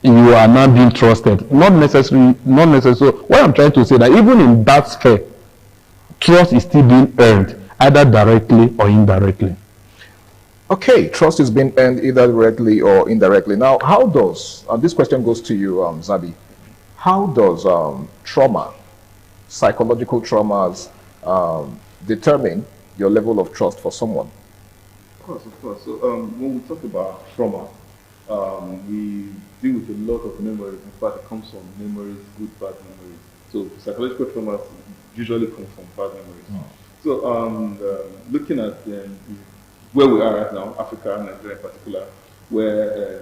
you are not being trusted. Not necessarily. What I'm trying to say that even in that sphere, trust is still being earned, either directly or indirectly. Okay, trust is being earned either directly or indirectly. Now, how does, this question goes to you, Zabi, how does trauma, psychological traumas, determine your level of trust for someone? Of course. So when we talk about trauma, we deal with a lot of memories. In fact, it comes from memories, good, bad memories. So psychological traumas usually come from bad memories. So looking at where we are right now, Africa and Nigeria in particular, where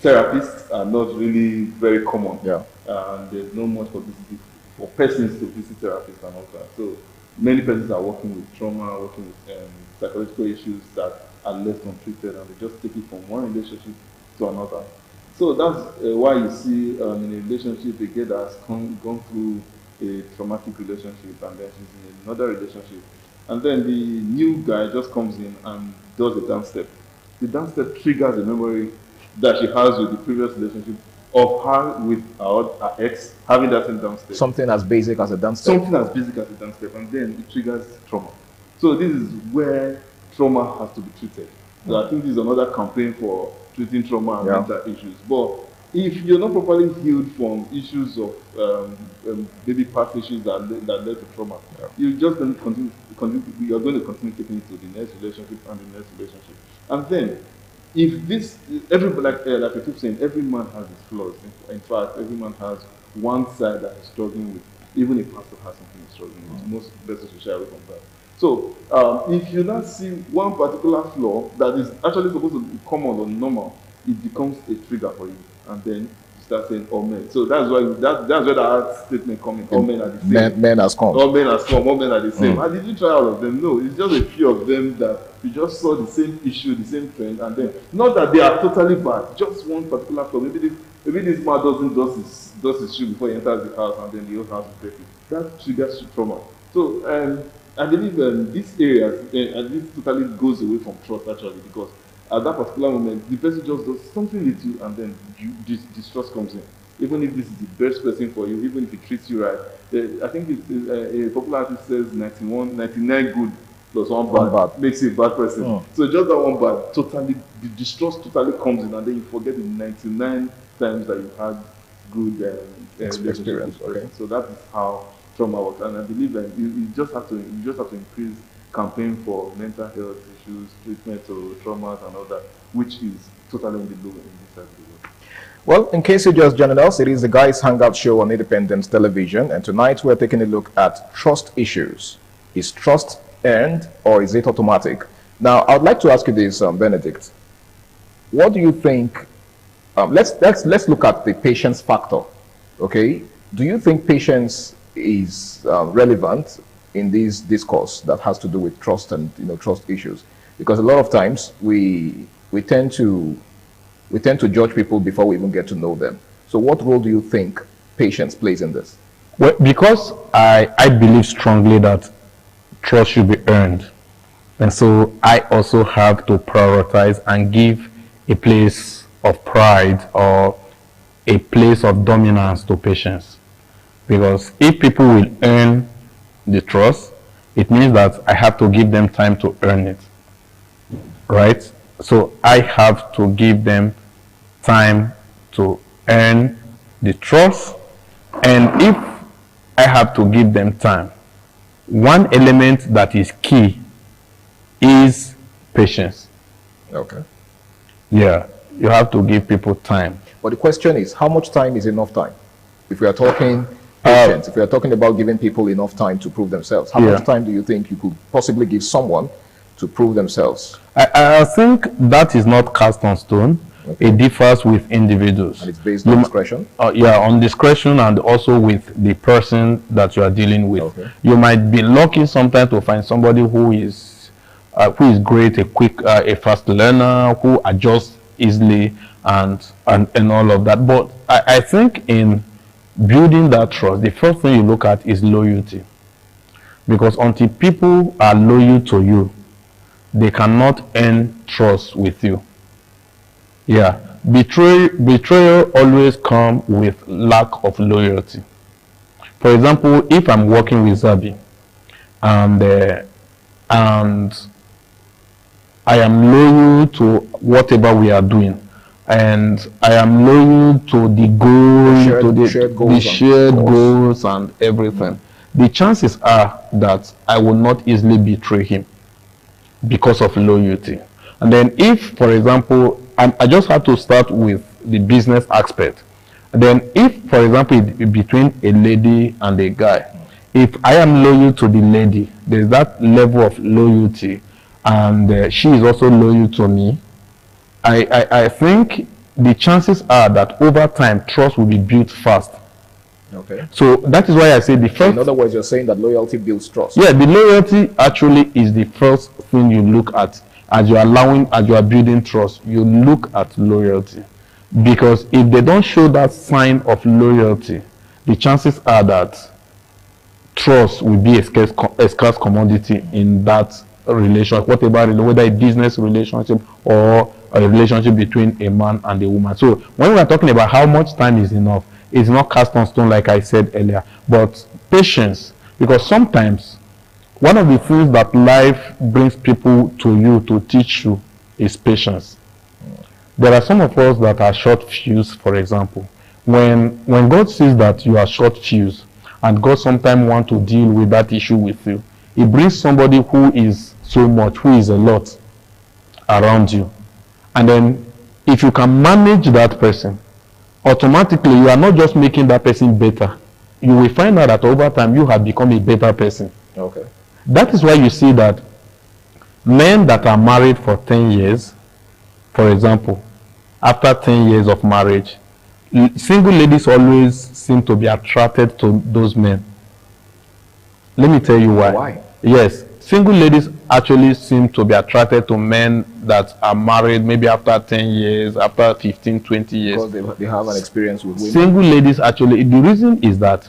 therapists are not really very common. And there's no much publicity for persons to visit therapists and all that. So many persons are working with trauma, working with psychological issues that are left untreated, and they just take it from one relationship to another. So that's why you see in a relationship, a girl that has gone through a traumatic relationship, and then she's in another relationship. And then the new guy just comes in and does the dance step. The dance step triggers a memory that she has with the previous relationship of her with her ex having that same dance step. Something as basic as a dance step. Something as basic as a dance step, and then it triggers trauma. So this is where trauma has to be treated. So I think this is another campaign for treating trauma and mental issues. But if you're not properly healed from issues of maybe past issues that led to trauma, you're just going to continue taking it to the next relationship and the next relationship. And then, if this, like I keep saying, every man has his flaws. In fact, every man has one side that he's struggling with. Even a pastor has something he's struggling with. Most persons will shy away from that. So, if you not see one particular flaw that is actually supposed to be common or normal, it becomes a trigger for you, and then you start saying, "Oh man." So that's why that's where the art statement comes in. All men are the same. Men has come. All men are come. All men are the same. And did you try all of them? No, it's just a few of them that you just saw the same issue, the same trend, and then not that they are totally bad. Just one particular flaw. Maybe this man doesn't dust his shoe before he enters the house, and then the whole house is dirty. That triggers trauma. So I believe this area, and this totally goes away from trust actually, because at that particular moment, the person just does something little, and then distrust comes in. Even if this is the best person for you, even if he treats you right, I think a popular artist says 99 good plus one bad makes you a bad person. So just that one bad, the distrust totally comes in, and then you forget the 99 times that you had good experience. Okay. So that is how trauma works, and I believe that you just have to increase campaign for mental health issues, treatment of traumas and all that, which is totally on the low in this side of the world. Well, in case you just joined us, it is the Guys Hangout Show on Independence Television, and tonight we're taking a look at trust issues. Is trust earned or is it automatic? Now, I'd like to ask you this, Benedict. What do you think? Let's look at the patience factor. Okay, do you think patience is relevant in this discourse that has to do with trust and trust issues? Because a lot of times we tend to judge people before we even get to know them. So what role do you think patience plays in this? Well, because I believe strongly that trust should be earned, and so I also have to prioritize and give a place of pride or a place of dominance to patience. Because if people will earn the trust, it means that I have to give them time to earn it, right? So I have to give them time to earn the trust, and if I have to give them time, one element that is key is patience. Okay. Yeah, You have to give people time. But the question is, how much time is enough time? If we are talking patience, if we are talking about giving people enough time to prove themselves, how much time do you think you could possibly give someone to prove themselves? I think that is not cast on stone. Okay. It differs with individuals. And it's based on discretion? On discretion, and also with the person that you are dealing with. Okay. You might be lucky sometimes to find somebody who is great, a fast learner, who adjusts easily and all of that. But I think in building that trust, the first thing you look at is loyalty. Because until people are loyal to you, they cannot earn trust with you. Yeah, betrayal always comes with lack of loyalty. For example, if I'm working with Zabi and I am loyal to whatever we are doing, and I am loyal to the goal, the shared goals and everything, the chances are that I will not easily betray him because of loyalty. And then if, for example, I just have to start with the business aspect. Then if, for example, between a lady and a guy, if I am loyal to the lady, there's that level of loyalty, and she is also loyal to me, I think the chances are that over time, trust will be built fast. Okay. So that is why I say the first... In other words, you're saying that loyalty builds trust. Yeah, the loyalty actually is the first thing you look at. As you are building trust, you look at loyalty. Because if they don't show that sign of loyalty, the chances are that trust will be a scarce commodity in that relationship, whether a business relationship or a relationship between a man and a woman. So when we are talking about how much time is enough, it's not cast on stone like I said earlier, but patience. Because sometimes one of the things that life brings people to you to teach you is patience. There are some of us that are short fuse, for example. When God sees that you are short fuse and God sometimes wants to deal with that issue with you, He brings somebody who is so much, who is a lot around you. And then if you can manage that person, automatically you are not just making that person better. You will find out that over time you have become a better person. Okay. That is why you see that men that are married for 10 years, for example, after 10 years of marriage, single ladies always seem to be attracted to those men. Let me tell you why. Why? Yes, single ladies actually seem to be attracted to men that are married maybe after 10 years, after 15, 20 years. Because they have an experience with women. Single ladies actually, the reason is that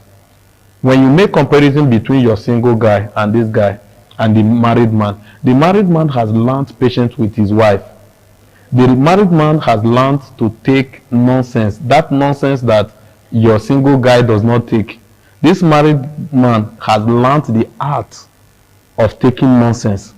when you make comparison between your single guy and this guy and the married man has learned patience with his wife. The married man has learned to take nonsense, that nonsense that your single guy does not take. This married man has learned the art of taking nonsense.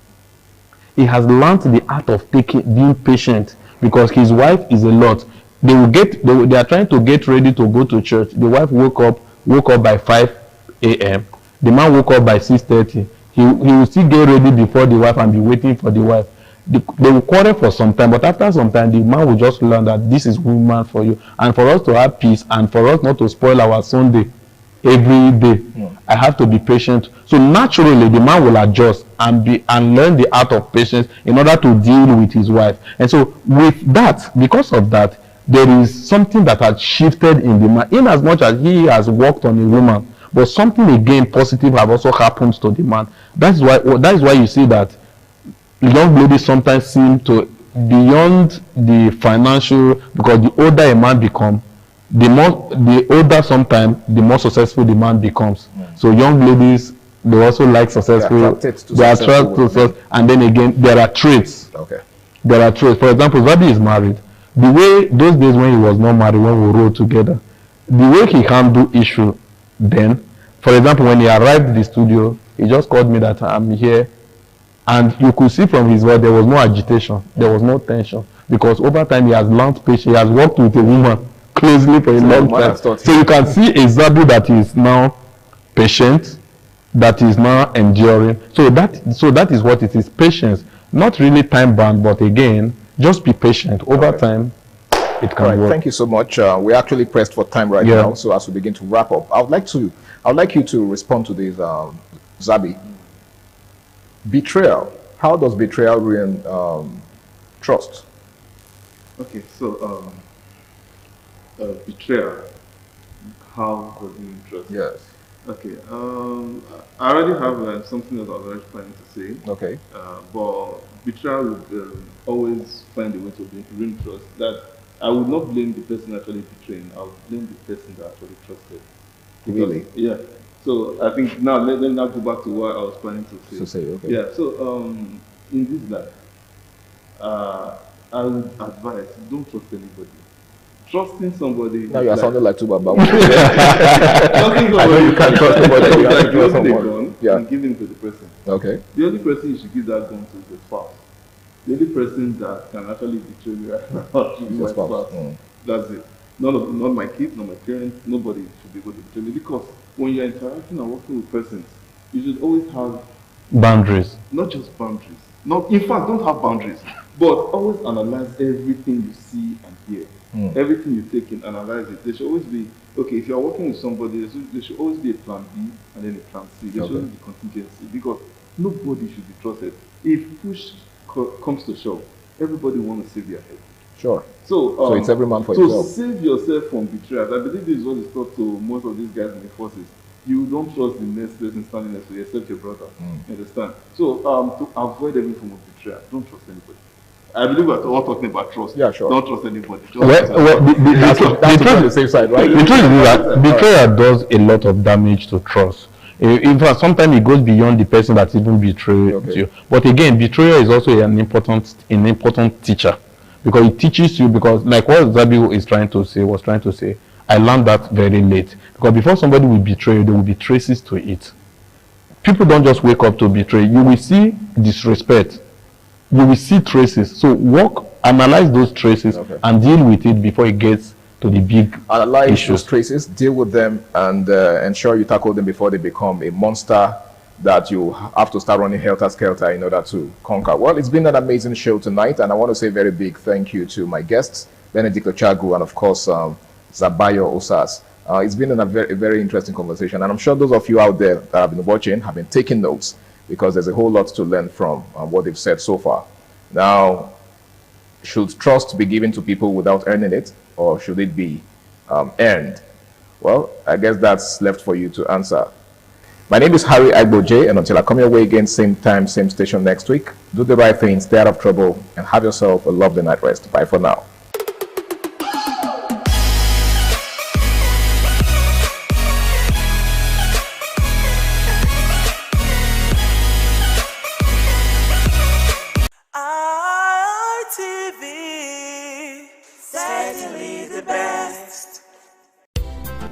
He has learned the art of being patient, because his wife is a lot. They are trying to get ready to go to church. The wife woke up by 5 a.m. The man woke up by 6:30. He will still get ready before the wife and be waiting for the wife. They will quarrel for some time, but after some time, the man will just learn that this is woman for you. And for us to have peace and for us not to spoil our Sunday every day, I have to be patient. So naturally, the man will adjust and learn the art of patience in order to deal with his wife. And so with that, because of that, there is something that has shifted in the man, in as much as he has worked on a woman, but something again positive has also happened to the man. That is why you see that young ladies sometimes seem to, beyond the financial, because the older a man becomes, the older sometimes the more successful the man becomes. So young ladies, they also like successful. They are attracted to success. And then again, there are traits. Okay. There are traits. For example, Zabi is married. The way those days when he was not married, when we rode together, the way he handled issue then, for example, when he arrived at the studio, he just called me that I'm here. And you could see from his voice there was no agitation, there was no tension, because over time he has learned patience. He has worked with a woman closely for a long time. So you can see a Zabi that is now patient, that is now enduring. So that is what it is, patience. Not really time bound, but again, just be patient. Over time, it can All right, work. thank you so much. We're actually pressed for time right now, so as we begin to wrap up, I would like you to respond to this, Zabi. Betrayal. How does betrayal ruin trust? Okay, so betrayal. How does it trust? Yes. Okay. I already have something that I was already planning to say. Okay. But betrayal would always find a way to ruin trust. That I would not blame the person actually betraying. I would blame the person that actually trusted. Really? Yeah. So I think now let me now go back to what I was planning to say. Okay. Yeah. So in this life, I would advise don't trust anybody. Trusting somebody. Now you are sounding like Tubaba. I know you can't trust somebody. You have to trust someone. And give him to the person. Okay. The only person you should give that gun to is the spouse. The only person that can actually betray me right now should be my spouse. That's it. Not my kids, not my parents, nobody should be able to betray me. Because when you're interacting and working with persons, you should always have boundaries. Not just boundaries. In fact, don't have boundaries. But always analyze everything you see and hear. Everything you take in, analyze it. There should always be, okay, if you're working with somebody, there should always be a plan B and then a plan C. There should always be contingency because nobody should be trusted. If push comes to shove, everybody wants to save their head. Sure. So it's every man for himself. So save yourself from betrayal. I believe this is what is taught to most of these guys in the forces. You don't trust the next person standing next to you except your brother. You understand? So to avoid every form of betrayal, don't trust anybody. I believe we're all talking about trust. Yeah, sure. Don't trust anybody. That's the safe side, right? The truth is that betrayal does a lot of damage to trust. In fact, sometimes it goes beyond the person that even betrayed you. But again, betrayal is also an important teacher because it teaches you. Because like what Zabi was trying to say, I learned that very late. Because before somebody will betray you, there will be traces to it. People don't just wake up to betray. You will see disrespect. You will see traces. So analyze those traces and deal with it before it gets to the big analyze those traces, deal with them, and ensure you tackle them before they become a monster that you have to start running helter-skelter in order to conquer. Well, it's been an amazing show tonight, and I want to say a very big thank you to my guests, Benedict Ochagu and, of course, Zabayo Osas. It's been a very, very interesting conversation, and I'm sure those of you out there that have been watching have been taking notes because there's a whole lot to learn from what they've said so far. Now, should trust be given to people without earning it, or should it be earned? Well, I guess that's left for you to answer. My name is Harry Agboje, and until I come your way again, same time, same station next week, do the right thing, stay out of trouble, and have yourself a lovely night rest. Bye for now.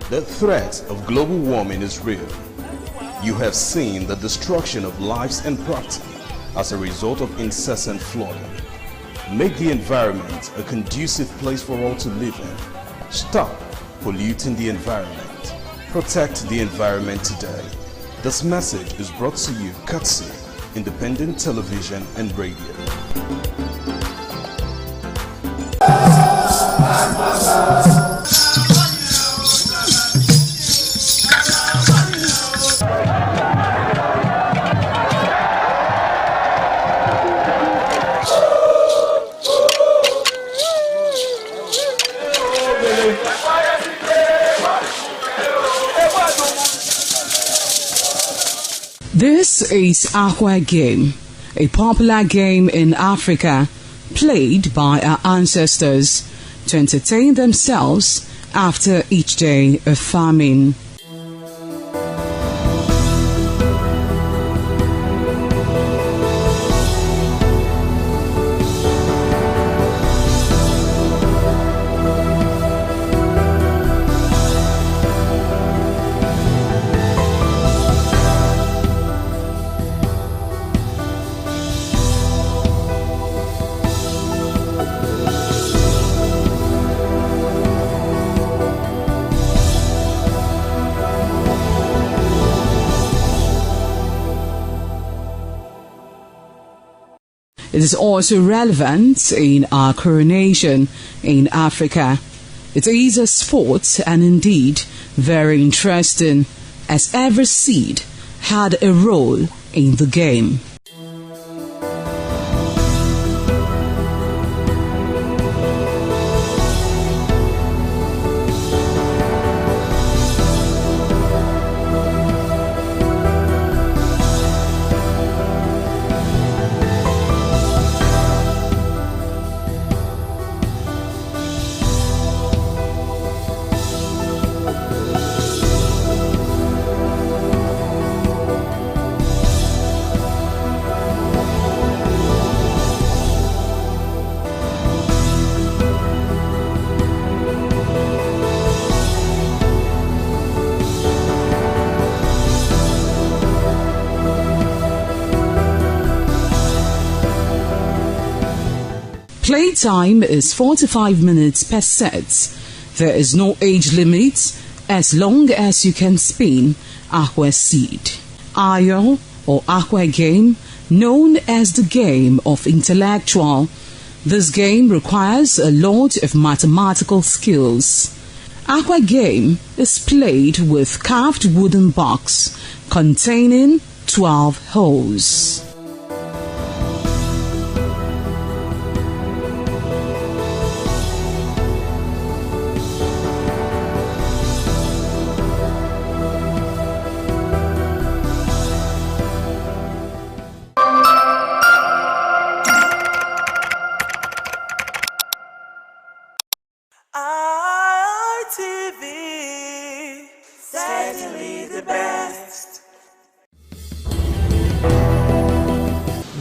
The threat of global warming is real. You have seen the destruction of lives and property as a result of incessant flooding. Make the environment a conducive place for all to live in. Stop polluting the environment. Protect the environment today. This message is brought to you courtesy Independent Television and Radio. This is Aqua Game, a popular game in Africa played by our ancestors to entertain themselves after each day of farming. It is also relevant in our coronation in Africa. It is a sport and indeed very interesting, as every seed had a role in the game. Playtime is 45 minutes per set. There is no age limit as long as you can spin aqua seed. Ayo or aqua game, known as the game of intellectual. This game requires a lot of mathematical skills. Aqua game is played with carved wooden box containing 12 holes. ITV, certainly the best.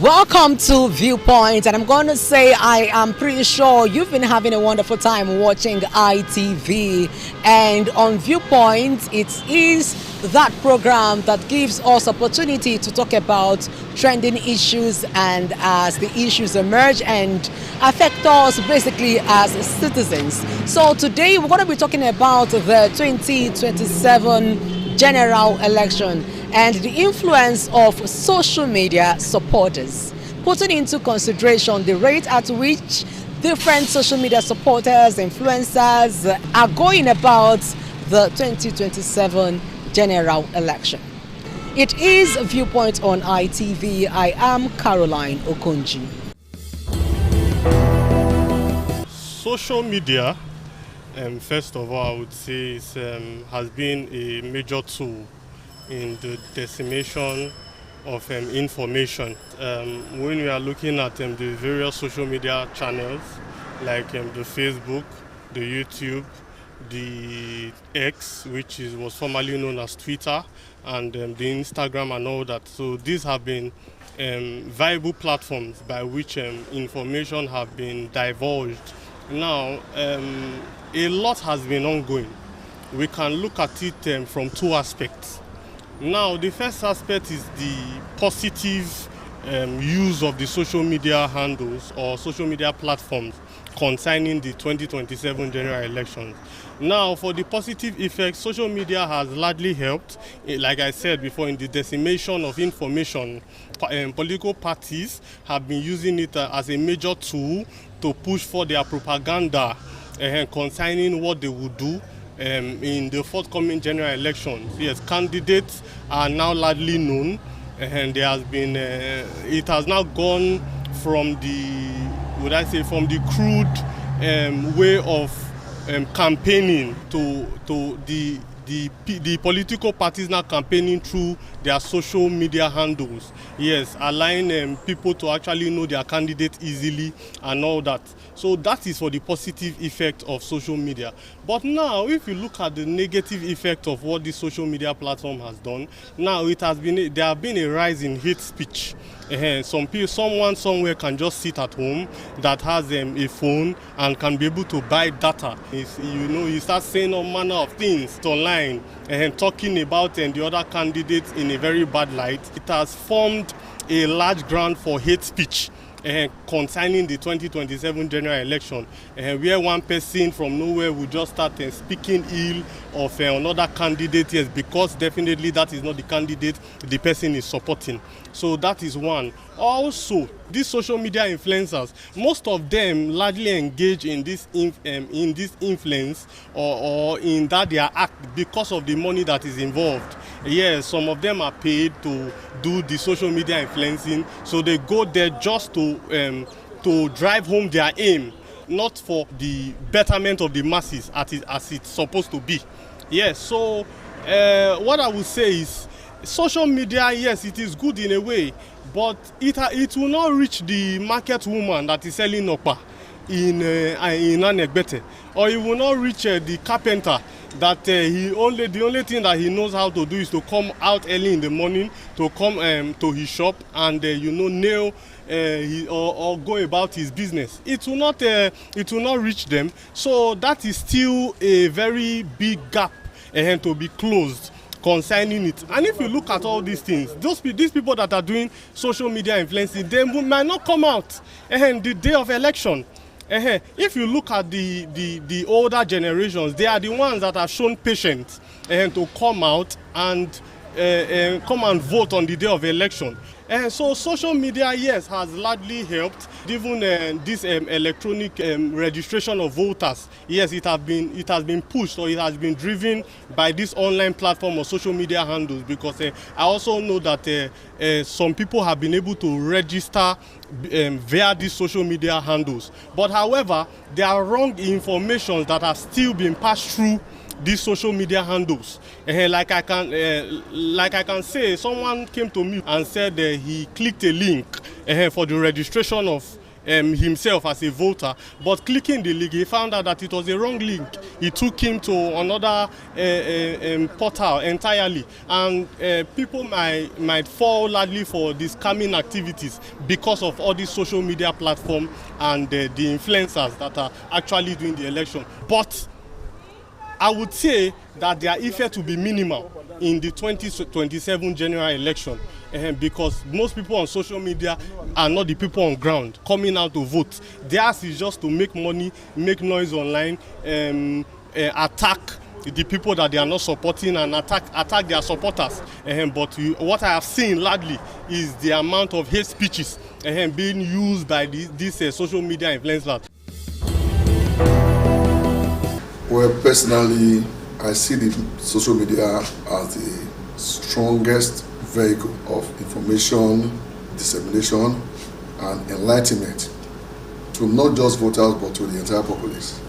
Welcome to Viewpoint, and I'm going to say I am pretty sure you've been having a wonderful time watching ITV. And on Viewpoint, it is that program that gives us opportunity to talk about trending issues, and as the issues emerge and affect us basically as citizens. So today we're going to be talking about the 2027 general election and the influence of social media supporters, putting into consideration the rate at which different social media supporters, influencers are going about the 2027 general election. It is Viewpoint on ITV. I am Caroline Okonji. Social media, first of all, I would say has been a major tool in the dissemination of information. When we are looking at the various social media channels like the Facebook, the YouTube, the X, which was formerly known as Twitter, and the Instagram and all that. So these have been viable platforms by which information have been divulged. Now, a lot has been ongoing. We can look at it from two aspects. Now, the first aspect is the positive use of the social media handles or social media platforms concerning the 2027 general elections. Now, for the positive effects, social media has largely helped, like I said before, in the dissemination of information. Political parties have been using it as a major tool to push for their propaganda concerning what they would do in the forthcoming general elections. Yes, candidates are now largely known, and there has been it has now gone from from the crude way of campaigning to the political parties now campaigning through their social media handles. Yes, allowing people to actually know their candidate easily and all that. So that is for the positive effect of social media. But now, if you look at the negative effect of what this social media platform has done, now there has been a rise in hate speech. Someone somewhere can just sit at home that has a phone and can be able to buy data. He starts saying all manner of things online and talking about the other candidates in a very bad light. It has formed a large ground for hate speech concerning the 2027 general election, where one person from nowhere will just start speaking ill of another candidate, yes, because definitely that is not the candidate the person is supporting. So that is one. Also, these social media influencers, most of them largely engage in this influence or in that their act because of the money that is involved. Yes, some of them are paid to do the social media influencing, so they go there just to drive home their aim, not for the betterment of the masses as it's supposed to be. Yes, so what I would say is social media, yes, it is good in a way, but it will not reach the market woman that is selling okpa in Anegbete, or it will not reach the carpenter that the only thing that he knows how to do is to come out early in the morning to come to his shop and nail or go about his business. It will not reach them. So that is still a very big gap to be closed concerning it. And if you look at all these things, these people that are doing social media influencing, they might not come out the day of election. If you look at the older generations, they are the ones that have shown patience to come out and come and vote on the day of election. So social media, yes, has largely helped. Even this electronic registration of voters, yes, it has been pushed, or it has been driven by this online platform or social media handles, because I also know that some people have been able to register via these social media handles. But however, there are wrong information that have still been passed through these social media handles. Like I can say, someone came to me and said he clicked a link for the registration of himself as a voter, but clicking the link, he found out that it was a wrong link. It took him to another portal entirely, and people might fall largely for these scamming activities because of all these social media platforms and the influencers that are actually doing the election. But I would say that their effect will be minimal in the 2027 general election, because most people on social media are not the people on ground coming out to vote. Theirs is just to make money, make noise online, attack the people that they are not supporting, and attack their supporters. But what I have seen largely is the amount of hate speeches being used by these social media influencers. Well, personally, I see the social media as the strongest vehicle of information, dissemination, and enlightenment to not just voters but to the entire populace.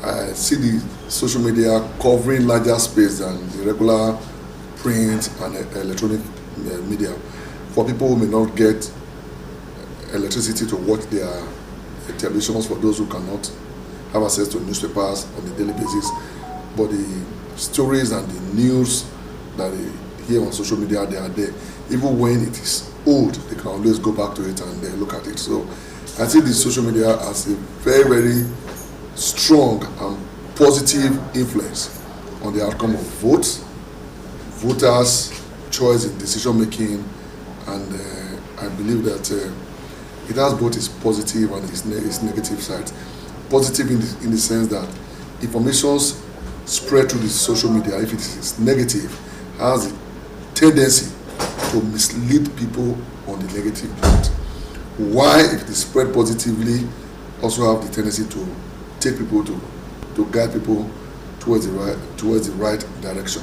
I see the social media covering larger space than the regular print and electronic media. For people who may not get electricity to watch their televisions, for those who cannot have access to newspapers on a daily basis, but the stories and the news that they hear on social media, they are there. Even when it is old, they can always go back to it and they look at it. So I see the social media as a very, very strong and positive influence on the outcome of votes, voters' choice in decision making, and I believe that it has both its positive and its negative side. Positive in the sense that information spread through the social media, if it is negative, has a tendency to mislead people on the negative part. Why, if it is spread positively, also have the tendency to take people to guide people towards the right direction.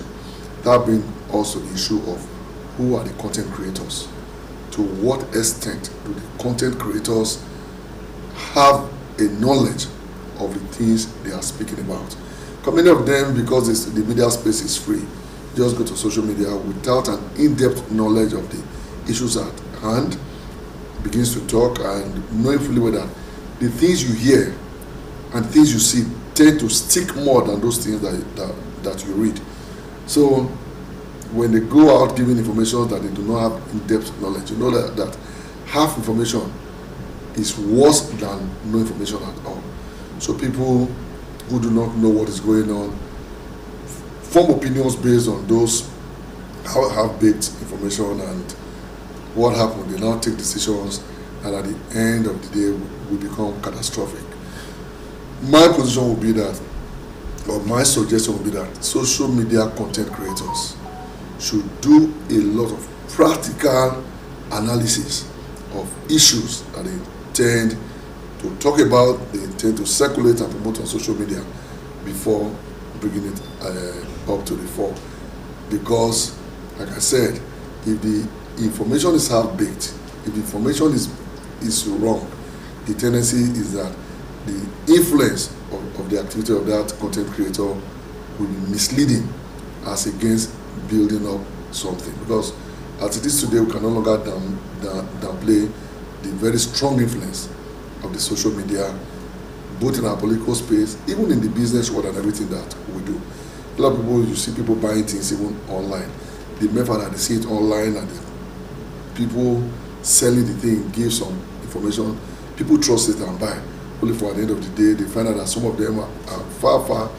That brings also the issue of who are the content creators. To what extent do the content creators have a knowledge of the things they are speaking about? Many of them, because the media space is free, just go to social media without an in-depth knowledge of the issues at hand, begins to talk, and knowing fully well that the things you hear and things you see tend to stick more than those things that you read. So when they go out giving information that they do not have in-depth knowledge, you know that half information is worse than no information at all. So people who do not know what is going on form opinions based on those half-baked information and what happened. They now take decisions and at the end of the day will become catastrophic. My position will be that, or my suggestion will be that social media content creators should do a lot of practical analysis of issues that they intend to talk about, they intend to circulate and promote on social media before bringing it up to the fore. Because, like I said, if the information is half-baked, if the information is wrong, the tendency is that the influence of the activity of that content creator will be misleading as against building up something. Because as it is today, we can no longer downplay the very strong influence of the social media, both in our political space, even in the business world and everything that we do. A lot of people, you see people buying things even online. The method that they see it online and the people selling the thing give some information, people trust it and buy. Only for at the end of the day, they find out that some of them are far, far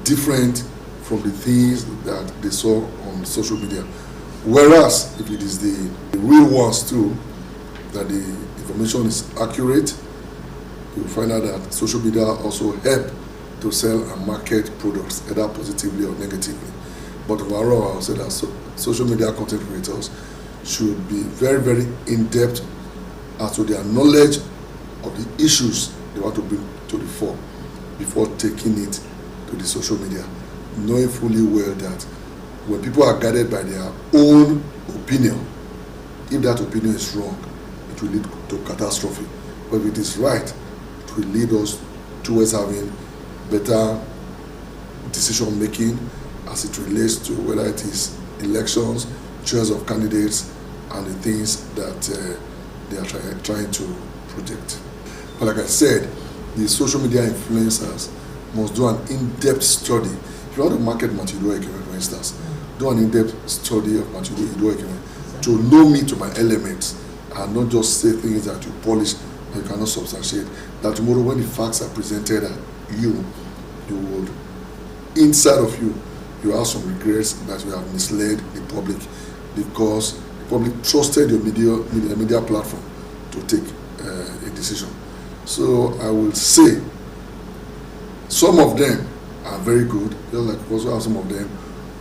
different from the things that they saw on social media. Whereas, if it is the real ones too, that the information is accurate, you will find out that social media also help to sell and market products, either positively or negatively. But overall, I would say that social media content creators should be very, very in-depth as to their knowledge of the issues they want to bring to the fore before taking it to the social media, knowing fully well that when people are guided by their own opinion, if that opinion is wrong, it will lead to catastrophe. But if it is right, it will lead us towards having better decision making as it relates to whether it is elections, choice of candidates, and the things that they are trying to project. But like I said, the social media influencers must do an in-depth study. If you want to market Matuido Ekeme, for instance, do an in-depth study of Matuido Ekeme to know me to my elements and not just say things that you polish and you cannot substantiate. That tomorrow when the facts are presented at you would, inside of you have some regrets that you have misled the public because the public trusted your media platform to take a decision. So I will say some of them are very good, just like we also have some of them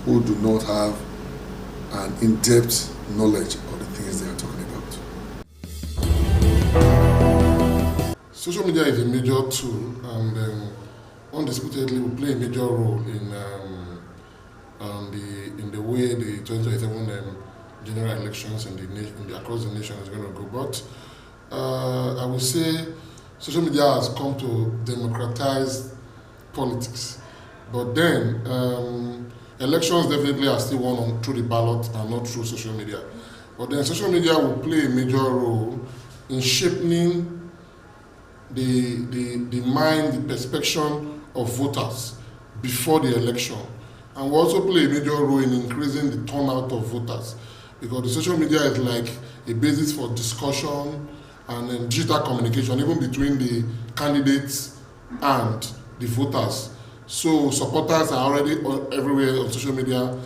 who do not have an in-depth knowledge of the things they are talking about. Social media is a major tool and undisputedly will play a major role in the way the 2027 general elections across the nation is going to go. But I would say social media has come to democratize politics. But then elections definitely are still won through the ballot and not through social media. But then social media will play a major role in shaping the mind, the perception of voters before the election. And will also play a major role in increasing the turnout of voters. Because the social media is like a basis for discussion and digital communication, even between the candidates and the voters. So supporters are already everywhere on social media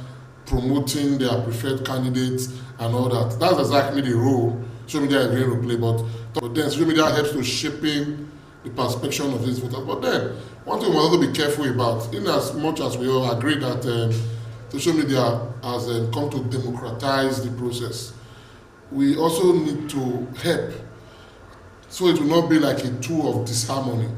promoting their preferred candidates and all that. That's exactly the role social media is going to play. But then social media helps to shaping the perception of these voters. But then one thing we must also be careful about, in as much as we all agree that social media has come to democratize the process, we also need to help so it will not be like a tool of disharmony.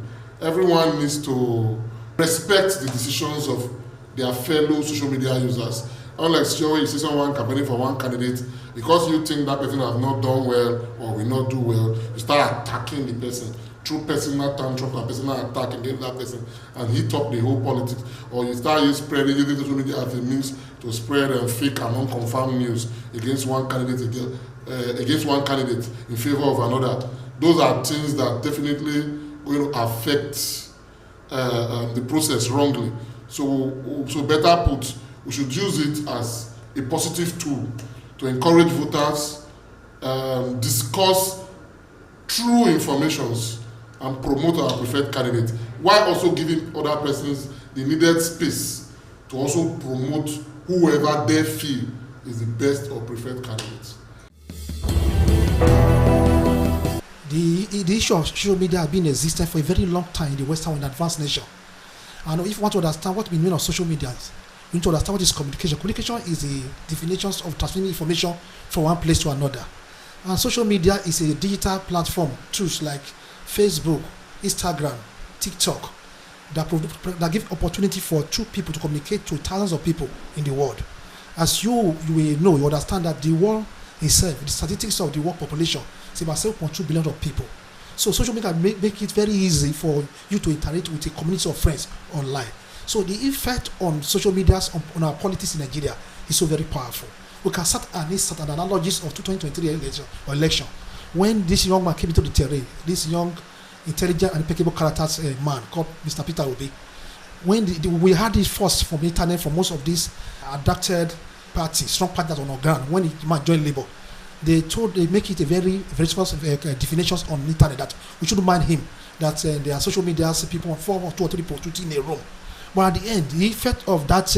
Everyone needs to respect the decisions of their fellow social media users. Unlike sure you see someone campaigning for one candidate, because you think that person has not done well or will not do well, you start attacking the person through personal tantrum and personal attack against that person and hit up the whole politics. Or you start using social media as a means to spread fake and unconfirmed news against one candidate in favor of another. Those are things that definitely going to affect the process wrongly. So better put, we should use it as a positive tool to encourage voters, discuss true informations, and promote our preferred candidate, while also giving other persons the needed space to also promote whoever they feel is the best or preferred candidate. the issue of social media has been existing for a very long time in the Western and advanced nation. And if you want to understand what we mean of social media, you need to understand what is communication. Communication is the definition of transmitting information from one place to another. And social media is a digital platform, tools like Facebook, Instagram, TikTok, that give opportunity for two people to communicate to thousands of people in the world. As you will know, you understand that the world itself, the statistics of the world population, is about 7.2 billion of people. So social media make it very easy for you to interact with a community of friends online. So the effect on social media on our politics in Nigeria is so very powerful. We can start an analogies of 2023 election. When this young man came into the terrain, this young, intelligent and impeccable characters man called Mr. Peter Obi, when we had this force from the internet from most of these adapted parties, strong parties on our ground, when the man joined Labour, they make it a very definitions on the internet that we shouldn't mind him, that there are social media people, 4 or 2 or 3 people in a room. But at the end, the effect of that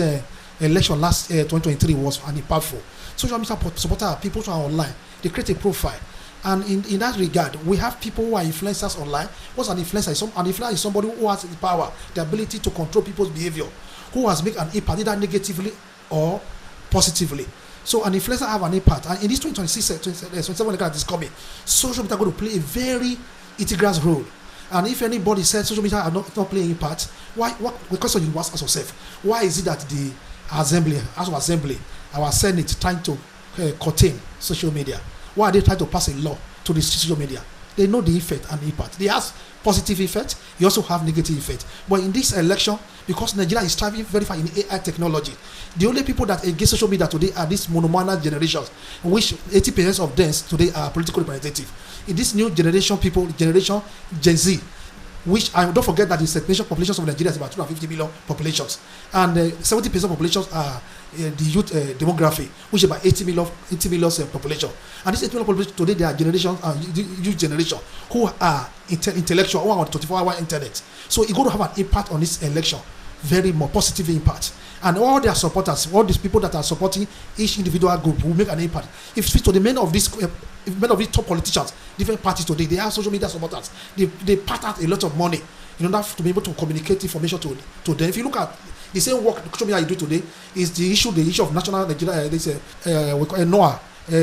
election last 2023 was impactful. Social media supporters, people who are online, they create a profile. And in that regard, we have people who are influencers online. What's an influencer? An influencer is somebody who has the power, the ability to control people's behavior, who has made an impact either negatively or positively. So an influencer have an impact. And in this 2027 election that is coming, social media are going to play a very integral role. And if anybody says social media are not playing impact, why? The question you ask yourself: why is it that the assembly, our Senate, trying to curtail social media? Why are they trying to pass a law to the social media? They know the effect and impact. They have positive effect. You also have negative effect. But in this election, because Nigeria is striving very far in AI technology, the only people that against social media today are these monomana generations, which 80% of them today are political representative. In this new generation, generation Gen Z, which I don't forget that the nation populations of Nigeria is about 250 million populations, and 70% populations are the youth demography, which is about 80 million population. And this 80 million population today, they are generations, youth generation, who are intellectual, who are on 24-hour internet. So it's going to have an impact on this election, very more positive impact. And all their supporters, all these people that are supporting each individual group will make an impact. If it's to the men of these top politicians, different parties today, they have social media supporters. They part out a lot of money in order to be able to communicate information to them. If you look at the same work social media you do today, is the issue of national Nigeria, we call it NOAA,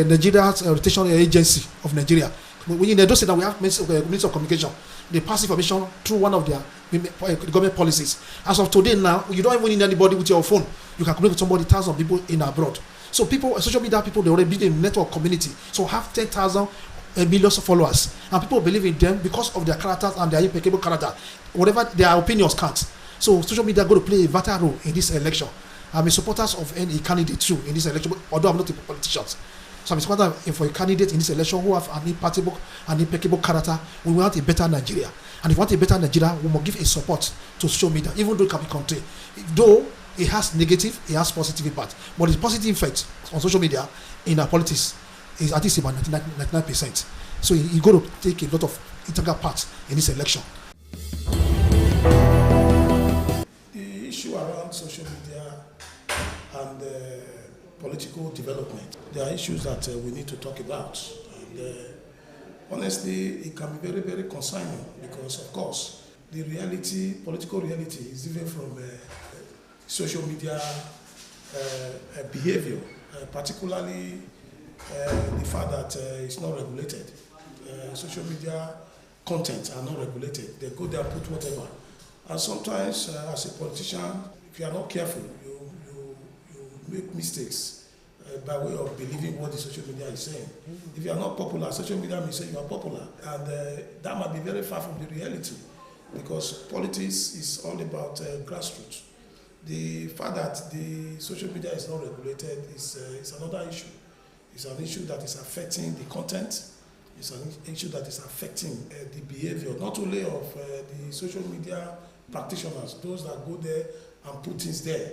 Nigeria's Rotation Agency of Nigeria. When they don't say that we have Ministry of Communication, they pass information through one of their government policies. As of today now, you don't even need anybody with your phone. You can communicate with somebody, thousands of people in abroad. So people, social media people, they already build a network community. So have 10,000 millions of followers. And people believe in them because of their characters and their impeccable character. Whatever their opinions count. So social media are going to play a vital role in this election. I'm a supporter of any candidate too in this election, although I'm not a politician. So I'm a supporter for a candidate in this election who have an impeccable character. We want a better Nigeria. And if we want a better Nigeria, we must give a support to social media, even though it can be contained. Though it has negative, it has positive impact. But the positive effect on social media in our politics is at least about 99%. So you're going to take a lot of integral part in this election. The issue around social media and political development, there are issues that we need to talk about. And honestly, it can be very, very concerning because, of course, the reality, political reality is different from social media behavior, particularly the fact that it's not regulated. Social media content are not regulated. They go there and put whatever. And sometimes, as a politician, if you are not careful, you make mistakes by way of believing what the social media is saying. If you are not popular, social media may say you are popular. And that might be very far from the reality because politics is all about grassroots. The fact that the social media is not regulated is another issue. It's an issue that is affecting the content. It's an issue that is affecting the behavior, not only of the social media practitioners, those that go there and put things there,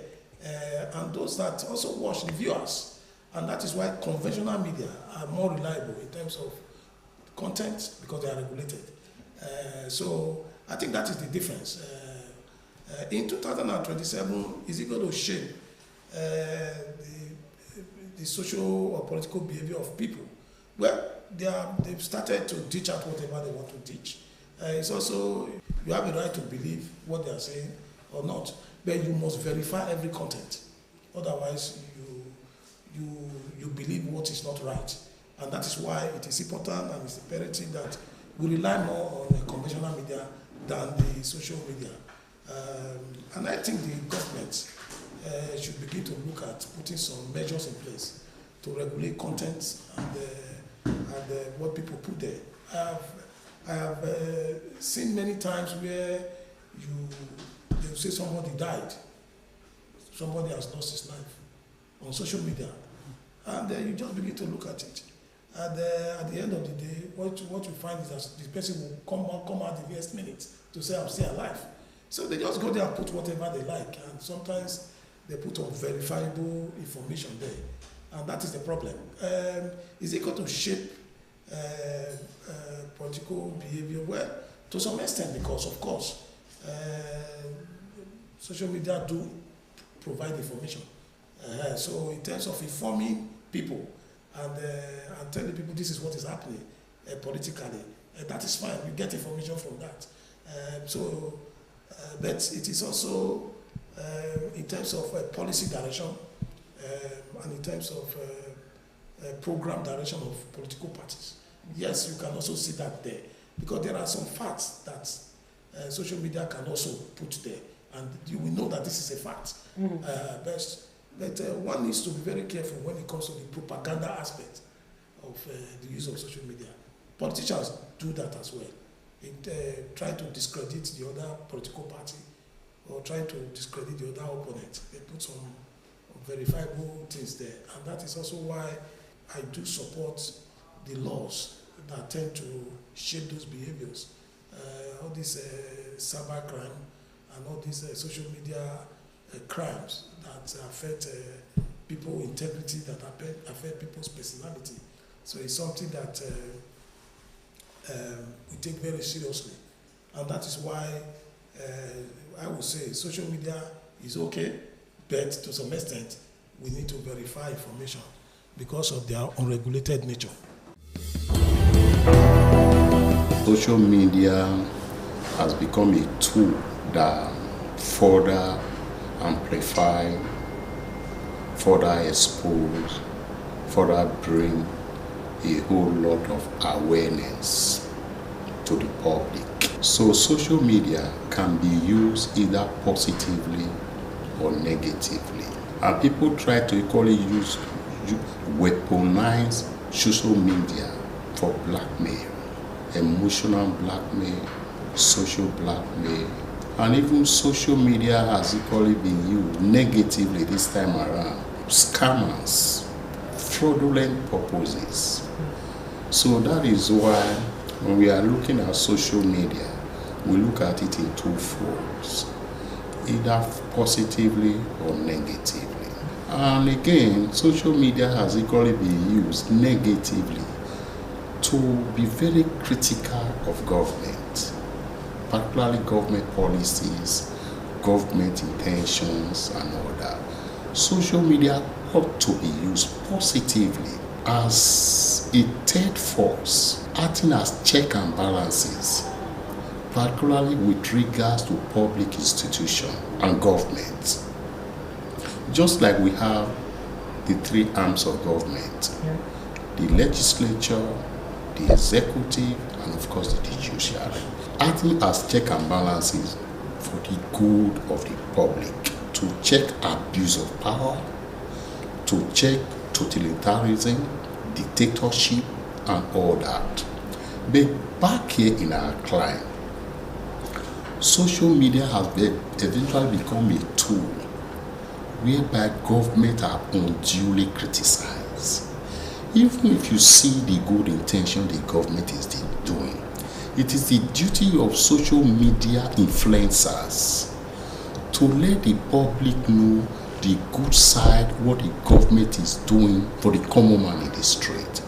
and those that also watch, the viewers. And that is why conventional media are more reliable in terms of content because they are regulated. So I think that is the difference. In 2027, is it going to shape the social or political behavior of people? Well, they've started to teach out whatever they want to teach. It's also, you have a right to believe what they are saying or not, but you must verify every content. Otherwise, you believe what is not right. And that is why it is important and it's imperative that we rely more on the conventional media than the social media. And I think the government should begin to look at putting some measures in place to regulate content and what people put there. I have seen many times where they say somebody died, somebody has lost his life on social media, and you just begin to look at it. And at the end of the day, what you find is that the person will come out the next minute to say, I'm still alive. So they just go there and put whatever they like, and sometimes they put unverifiable information there, and that is the problem. Is it going to shape political behavior? Well, to some extent, because of course, social media do provide information. So in terms of informing people and telling people this is what is happening politically, that is fine. We get information from that. But it is also in terms of policy direction and in terms of program direction of political parties. Yes, you can also see that there, because there are some facts that social media can also put there, and you will know that this is a fact. But one needs to be very careful when it comes to the propaganda aspect of the use of social media. Politicians do that as well. Try to discredit the other political party or try to discredit the other opponent. They put some verifiable things there, and that is also why I do support the laws that tend to shape those behaviors. All this cyber crime and all these social media crimes that affect people's integrity, that affect people's personality. So it's something that we take very seriously. And that is why I would say social media is okay, but to some extent, we need to verify information because of their unregulated nature. Social media has become a tool that further amplify, further expose, further bring a whole lot of awareness to the public. So social media can be used either positively or negatively. And people try to equally weaponize social media for blackmail, emotional blackmail, social blackmail, and even social media has equally been used negatively this time around. Scammers, fraudulent purposes. So that is why when we are looking at social media, we look at it in two folds, either positively or negatively. And again, social media has equally been used negatively to be very critical of government, particularly government policies, government intentions, and all that. Social media ought to be used positively as a third force, acting as check and balances, particularly with regards to public institutions and government. Just like we have the three arms of government, the legislature, the executive, and of course the judiciary, acting as check and balances for the good of the public, to check abuse of power, to check totalitarianism, dictatorship, and all that. But back here in our climate, social media has eventually become a tool whereby government are unduly criticized. Even if you see the good intention the government is doing, it is the duty of social media influencers to let the public know the good side, what the government is doing for the common man in the street.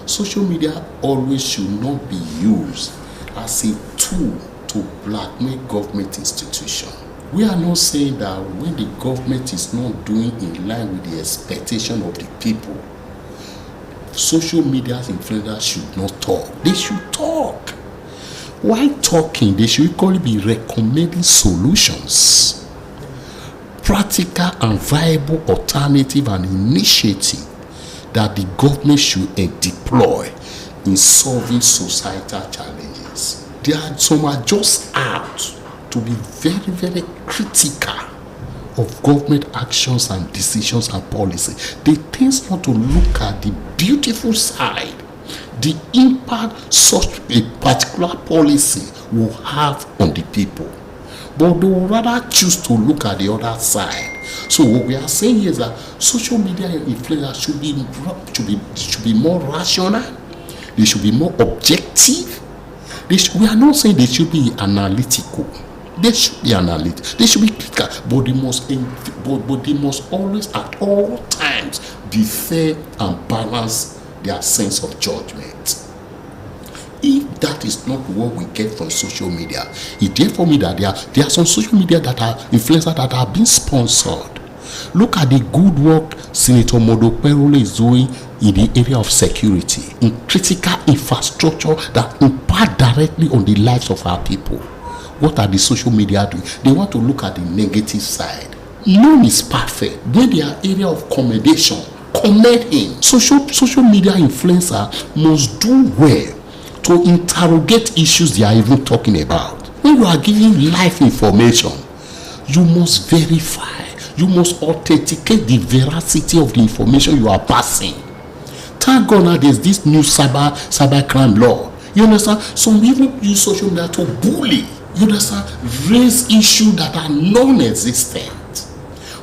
Social media always should not be used as a tool to blackmail government institutions. We are not saying that when the government is not doing in line with the expectation of the people, social media influencers should not talk. They should talk. While talking, they should equally be recommending solutions, practical and viable alternative and initiative that the government should deploy in solving societal challenges. Some are just out to be very, very critical of government actions and decisions and policy. They tend not to look at the beautiful side, the impact such a particular policy will have on the people. But they will rather choose to look at the other side. So what we are saying is that social media influencers should be more rational. They should be more objective. We are not saying they should be analytical. They should be analytical. They should be critical. But they must always, at all times, be fair and balance their sense of judgment. If that is not what we get from social media, it therefore means that there are some social media that are influencers that are being sponsored. Look at the good work Senator Modoperole is doing in the area of security, in critical infrastructure that impact directly on the lives of our people. What are the social media doing? They want to look at the negative side. None is perfect. When they are area of commendation, commend him. Social media influencer must do well to interrogate issues they are even talking about. When you are giving live information, you must verify. You must authenticate the veracity of the information you are passing. Thank God now there's this new cyber crime law. You understand? Some even use social media to bully. You understand? Raise issues that are non-existent.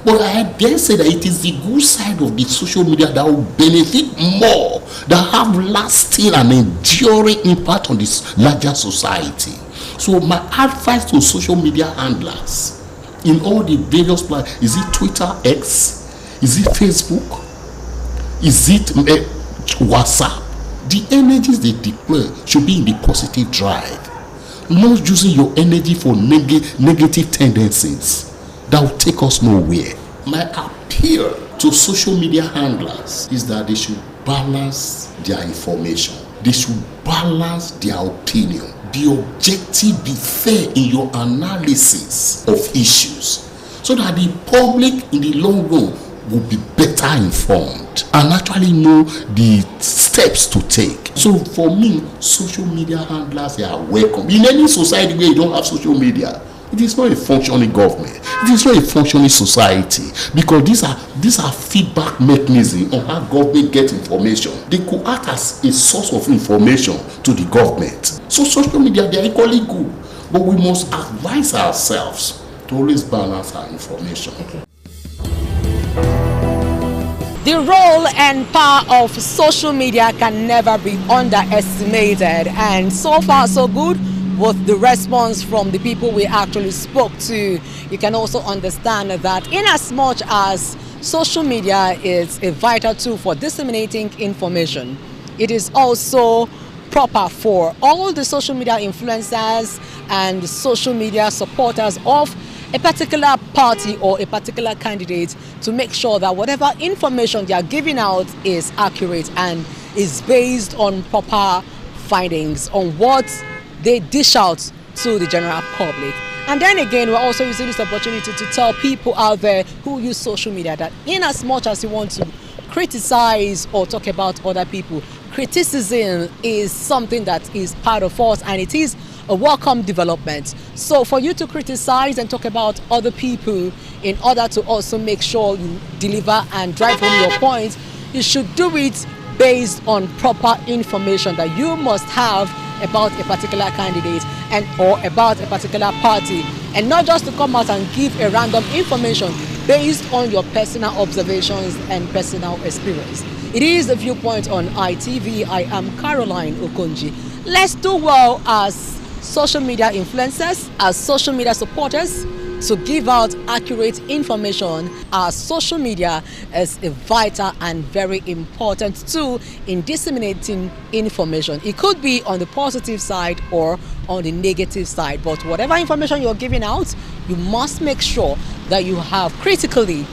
But I dare say that it is the good side of the social media that will benefit more, that have lasting and enduring impact on this larger society. So my advice to social media handlers in all the various platforms, is it Twitter, X, is it Facebook, is it WhatsApp? The energies they deploy should be in the positive drive, not using your energy for negative tendencies that will take us nowhere. My appeal to social media handlers is that they should balance their information. They should balance their opinion. Be objective, be fair in your analysis of issues, so that the public in the long run will be better informed and actually know the steps to take. So for me, social media handlers, they are welcome. In any society where you don't have social media, it is not a functioning government. It is not a functioning society, because these are feedback mechanisms on how government gets information. They could act as a source of information to the government. So social media, they are equally good, but we must advise ourselves to always balance our information. Okay. The role and power of social media can never be underestimated, and so far so good with the response from the people we actually spoke to. You can also understand that in as much as social media is a vital tool for disseminating information, it is also proper for all the social media influencers and social media supporters of a particular party or a particular candidate to make sure that whatever information they are giving out is accurate and is based on proper findings on what they dish out to the general public. And then again, we're also using this opportunity to tell people out there who use social media that in as much as you want to criticize or talk about other people, criticism is something that is part of us, and it is a welcome development. So for you to criticize and talk about other people in order to also make sure you deliver and drive home your points, you should do it based on proper information that you must have about a particular candidate and or about a particular party, and not just to come out and give a random information based on your personal observations and personal experience. It is the Viewpoint on ITV. I am Caroline Okonji. Let's do well as social media influencers, as social media supporters, to give out accurate information, as social media is a vital and very important tool in disseminating information. It could be on the positive side or on the negative side, but whatever information you're giving out, you must make sure that you have critically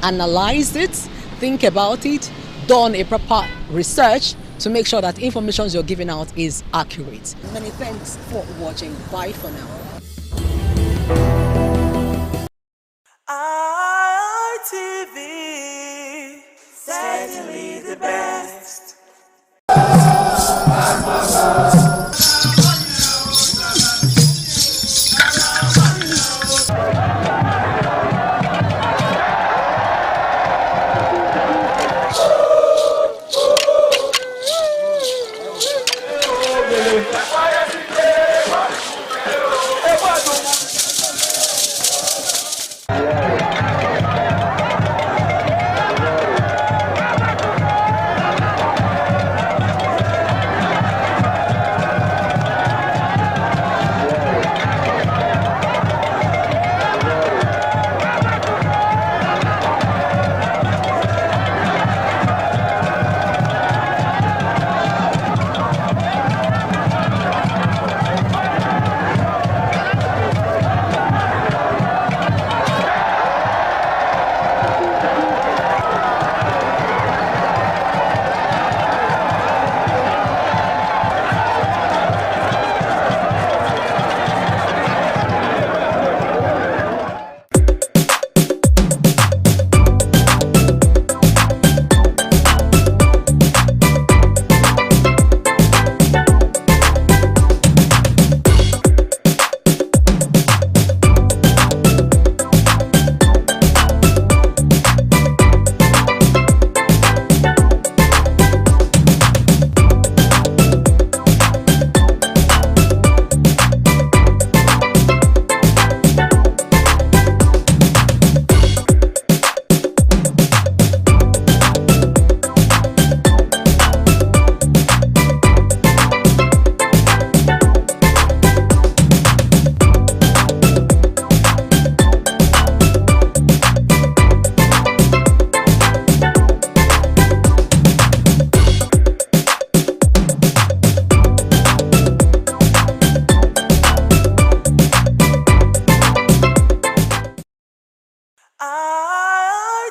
analyzed it, think about it, done a proper research to make sure that information you're giving out is accurate. Many thanks for watching. Bye for now. ITV, certainly the best.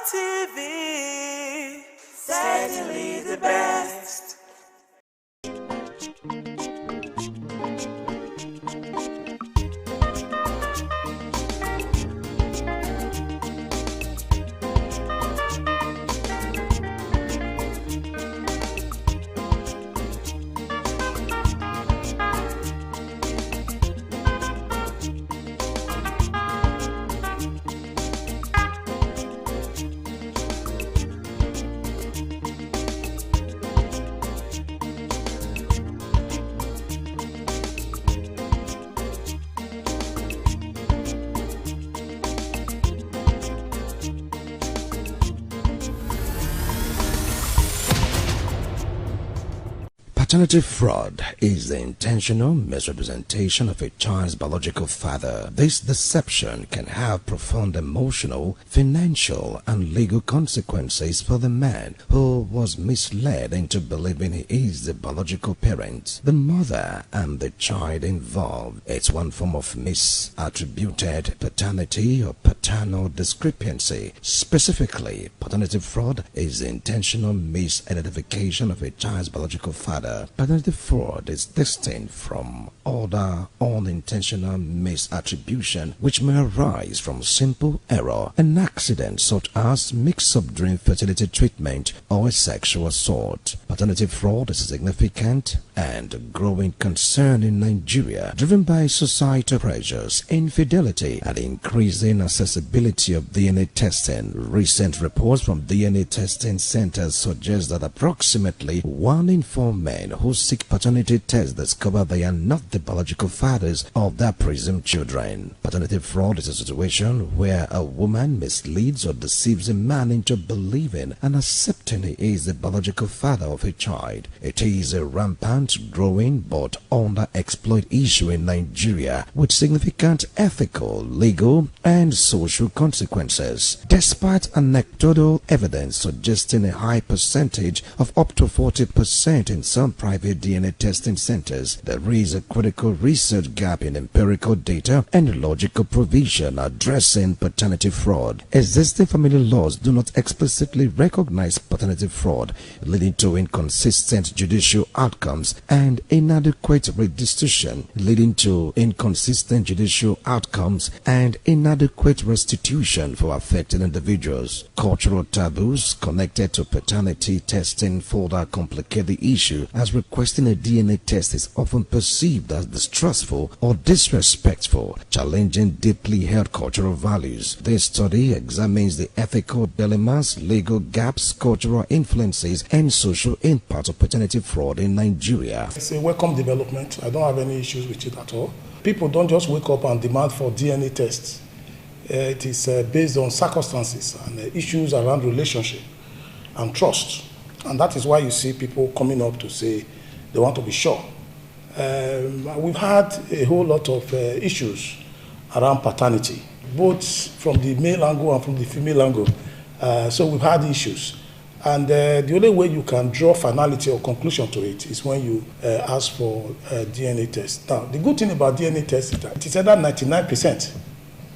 ITV, certainly the best. Paternity fraud is the intentional misrepresentation of a child's biological father. This deception can have profound emotional, financial, and legal consequences for the man who was misled into believing he is the biological parent, the mother, and the child involved. It's one form of misattributed paternity or paternal discrepancy. Specifically, paternity fraud is the intentional misidentification of a child's biological father. Paternity fraud is distinct from other unintentional misattribution which may arise from simple error, an accident such as mix-up during fertility treatment or a sexual assault. Paternity fraud is a significant and growing concern in Nigeria, driven by societal pressures, infidelity, and increasing accessibility of DNA testing. Recent reports from DNA testing centers suggest that approximately 1 in 4 men who seek paternity tests discover they are not the biological fathers of their presumed children. Paternity fraud is a situation where a woman misleads or deceives a man into believing and accepting he is the biological father of a child. It is a rampant, growing, but underexploited issue in Nigeria with significant ethical, legal, and social consequences. Despite anecdotal evidence suggesting a high percentage of up to 40% in some private DNA testing centers, there is a critical research gap in empirical data and logical provision addressing paternity fraud. Existing family laws do not explicitly recognize paternity fraud, leading to inconsistent judicial outcomes and inadequate restitution, for affected individuals. Cultural taboos connected to paternity testing further complicate the issue, as requesting a DNA test is often perceived as distrustful or disrespectful, challenging deeply held cultural values. This study examines the ethical dilemmas, legal gaps, cultural influences, and social impact of paternity fraud in Nigeria. It's a welcome development. I don't have any issues with it at all. People don't just wake up and demand for DNA tests. It is based on circumstances and issues around relationship and trust. And that is why you see people coming up to say they want to be sure. We've had a whole lot of issues around paternity, both from the male angle and from the female angle. So we've had issues. And the only way you can draw finality or conclusion to it is when you ask for a DNA test. Now, the good thing about DNA test is that it is either 99%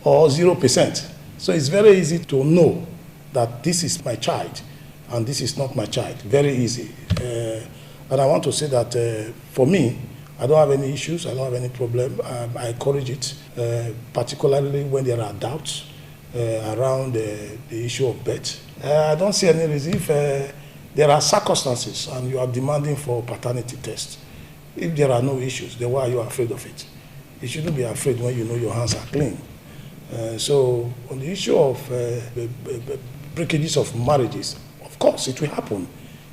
or 0%. So it's very easy to know that this is my child and this is not my child. Very easy. And I want to say that for me, I don't have any issues, I don't have any problem. I encourage it, particularly when there are doubts around the issue of birth. I don't see any reason if there are circumstances and you are demanding for paternity test. If there are no issues, then why are you afraid of it? You shouldn't be afraid when you know your hands are clean. So on the issue of breakages of marriages, of course it will happen.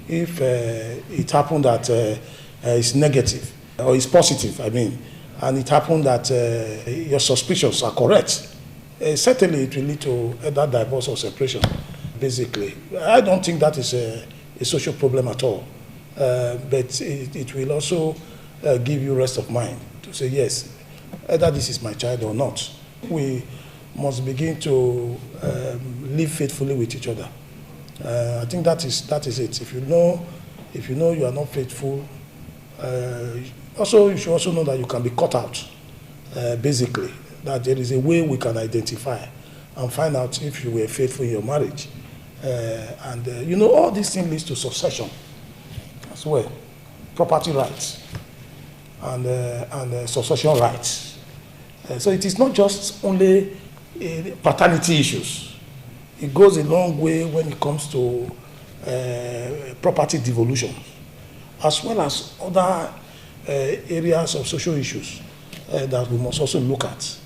If it happened that it's negative, or it's positive, I mean, and it happened that your suspicions are correct, certainly it will lead to either divorce or separation, basically. I don't think that is a social problem at all, but it will also give you rest of mind to say, yes, either this is my child or not. We must begin to live faithfully with each other. I think that is it. If you know you are not faithful, also you should also know that you can be cut out. Basically, that there is a way we can identify and find out if you were faithful in your marriage. You know, all these things leads to succession as well, property rights and succession rights. So it is not just only paternity issues. It goes a long way when it comes to property devolution, as well as other areas of social issues that we must also look at.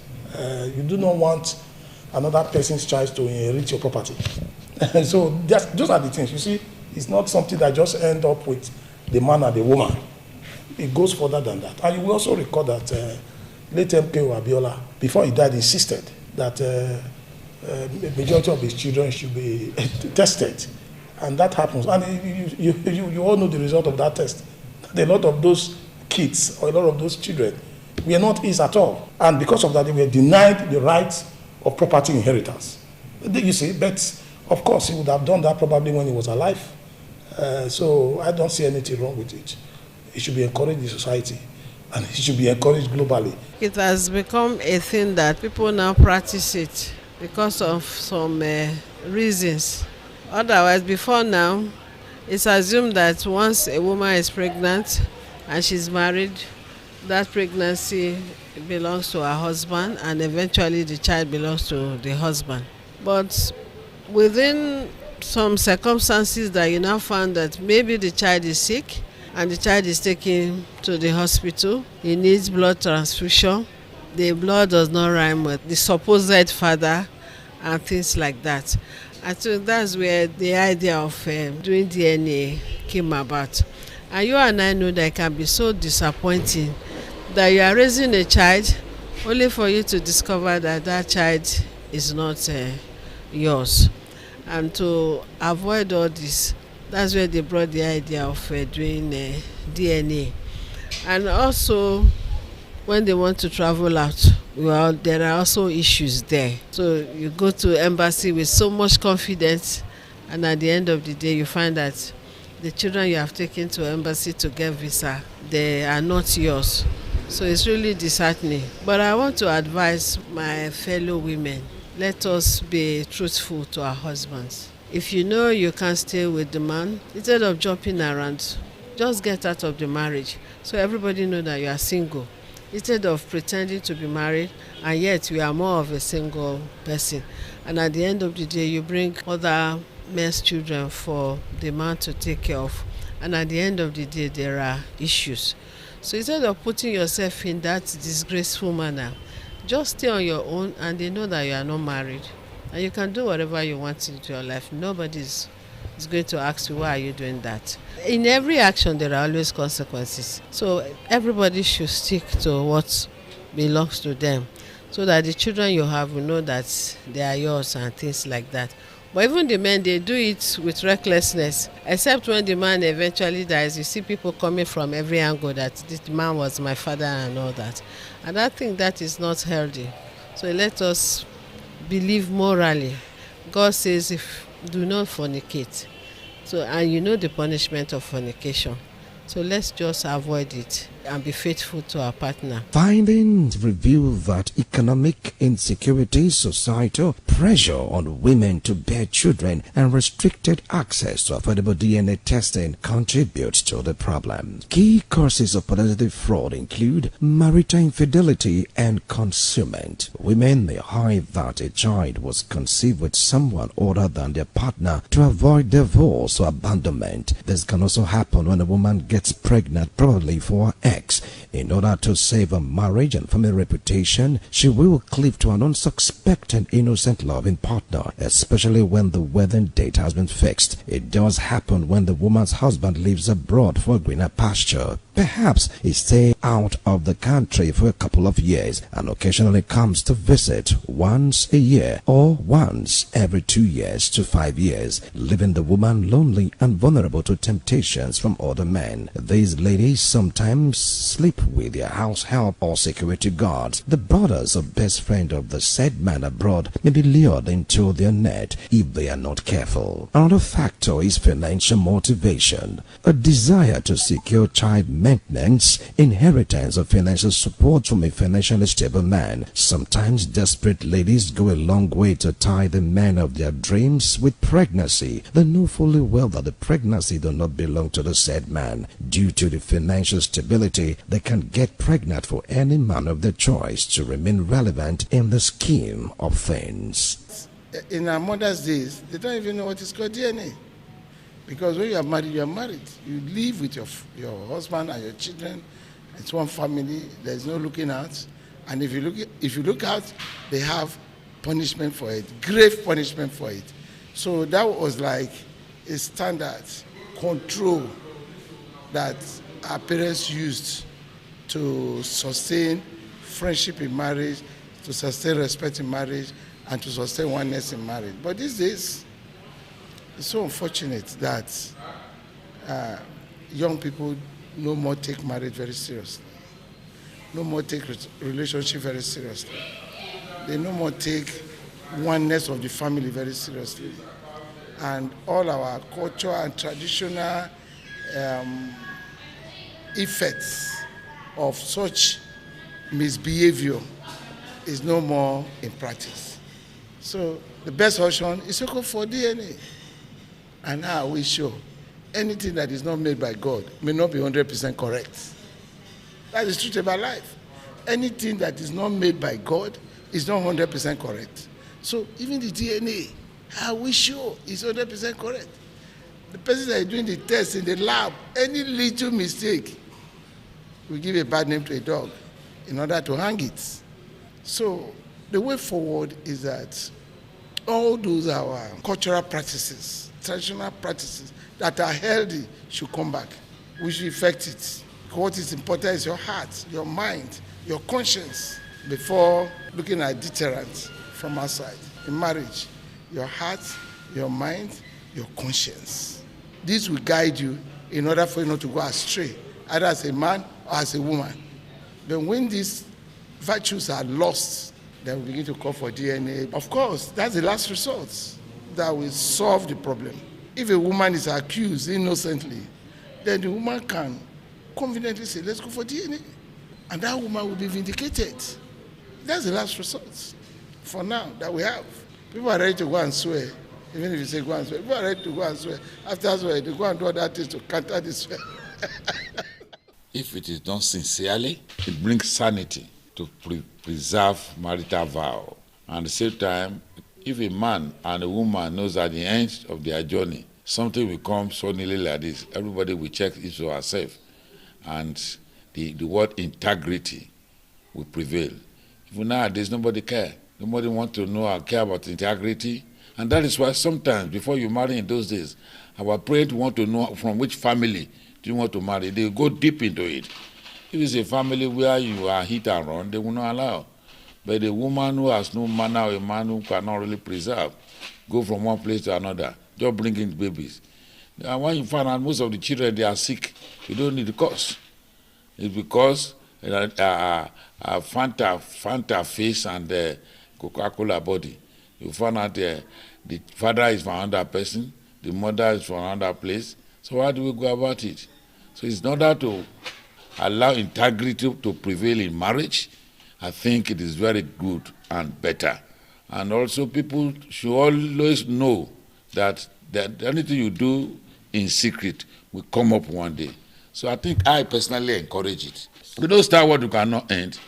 You do not want another person's child to inherit your property. So those are the things. You see, it's not something that just end up with the man and the woman. It goes further than that. And you will also recall that late MKO Abiola, before he died, insisted that the majority of his children should be tested. And that happens. And you all know the result of that test. A lot of those kids or a lot of those children were not his at all. And because of that, they were denied the rights of property inheritance. You see, but of course, he would have done that probably when he was alive. So I don't see anything wrong with it. It should be encouraged in society, and it should be encouraged globally. It has become a thing that people now practice it because of some reasons. Otherwise, before now, it's assumed that once a woman is pregnant and she's married, that pregnancy belongs to her husband, and eventually the child belongs to the husband. But within some circumstances that you now found that maybe the child is sick and the child is taken to the hospital, he needs blood transfusion, the blood does not rhyme with the supposed father and things like that. I think that's where the idea of doing DNA came about. And you and I know that it can be so disappointing that you are raising a child only for you to discover that that child is not yours. And to avoid all this, That's where they brought the idea of doing DNA. And also, when they want to travel out, well, there are also issues there. So you go to embassy with so much confidence, and at the end of the day, you find that the children you have taken to embassy to get visa, they are not yours. So it's really disheartening. But I want to advise my fellow women, let us be truthful to our husbands. If you know you can't stay with the man, instead of jumping around, just get out of the marriage so everybody know that you are single. Instead of pretending to be married, and yet you are more of a single person. And at the end of the day, you bring other men's children for the man to take care of. And at the end of the day, there are issues. So instead of putting yourself in that disgraceful manner, just stay on your own and they know that you are not married. And you can do whatever you want into your life. Nobody is going to ask you, why are you doing that? In every action, there are always consequences. So everybody should stick to what belongs to them so that the children you have will know that they are yours and things like that. But even the men, they do it with recklessness, except when the man eventually dies. You see people coming from every angle that this man was my father and all that. And I think that is not healthy. So let us believe morally. God says, if do not fornicate. So, and you know the punishment of fornication. So let's just avoid it and be faithful to our partner. Findings reveal that economic insecurity, societal pressure on women to bear children, and restricted access to affordable DNA testing contribute to the problem. Key causes of paternity fraud include marital infidelity and concealment. Women may hide that a child was conceived with someone other than their partner to avoid divorce or abandonment. This can also happen when a woman gets pregnant, probably for her ex. In order to save her marriage and family reputation, she will cleave to an unsuspecting innocent loving partner, especially when the wedding date has been fixed. It does happen when the woman's husband lives abroad for greener pasture. Perhaps he stays out of the country for a couple of years and occasionally comes to visit once a year or once every 2 years to 5 years, leaving the woman lonely and vulnerable to temptations from other men. These ladies sometimes sleep with their house help or security guards. The brothers or best friend of the said man abroad may be lured into their net if they are not careful. Another factor is financial motivation, a desire to secure child maintenance, inheritance, or financial support from a financially stable man. Sometimes desperate ladies go a long way to tie the man of their dreams with pregnancy. They know fully well that the pregnancy does not belong to the said man. Due to the financial stability, they can get pregnant for any man of their choice to remain relevant in the scheme of things. In our mother's days, they don't even know what is called DNA. Because when you are married, you are married. You live with your husband and your children. It's one family. There's no looking out. And if you look out, they have punishment for it, grave punishment for it. So that was like a standard control that our parents used to sustain friendship in marriage, to sustain respect in marriage, and to sustain oneness in marriage. But these days, it's so unfortunate that young people no more take marriage very seriously, no more take relationship very seriously. They no more take oneness of the family very seriously. And all our culture and traditional effects of such misbehavior is no more in practice. So the best option is to go for DNA. And now we show anything that is not made by God may not be 100% correct. That is the truth about life. Anything that is not made by God is not 100% correct. So even the DNA, how we show is 100% correct. The person that is doing the test in the lab, any little mistake will give a bad name to a dog in order to hang it. So the way forward is that all those our cultural practices, traditional practices that are healthy should come back. We should effect it. What is important is your heart, your mind, your conscience before looking at deterrent from outside. In marriage, your heart, your mind, your conscience. This will guide you in order for you not to go astray, either as a man or as a woman. But when these virtues are lost, then we begin to call for DNA. Of course, that's the last resort that will solve the problem. If a woman is accused innocently, then the woman can confidently say, let's go for DNA. And that woman will be vindicated. That's the last resort for now that we have. People are ready to go and swear. Even if you say go and swear, people are ready to go and swear. After swear, they go and do other things to counter this swear. If it is done sincerely, it brings sanity to preserve marital vow. And at the same time, if a man and a woman knows at the end of their journey, something will come suddenly like this, everybody will check each of ourselves. And the word integrity will prevail. Even nowadays, nobody cares. Nobody wants to know or care about integrity. And that is why sometimes, before you marry in those days, our parents want to know from which family do you want to marry. They go deep into it. If it's a family where you are hit and run, they will not allow. But a woman who has no manner or a man who cannot really preserve, go from one place to another, just bring in babies. And when you find out most of the children, they are sick, you don't need the cause. It's because Fanta face and Coca-Cola body. You find out the father is from another person, the mother is from another place. So how do we go about it? So it's in order to allow integrity to prevail in marriage, I think it is very good and better. And also people should always know that anything you do in secret will come up one day. So I think I personally encourage it. We don't start what you cannot end.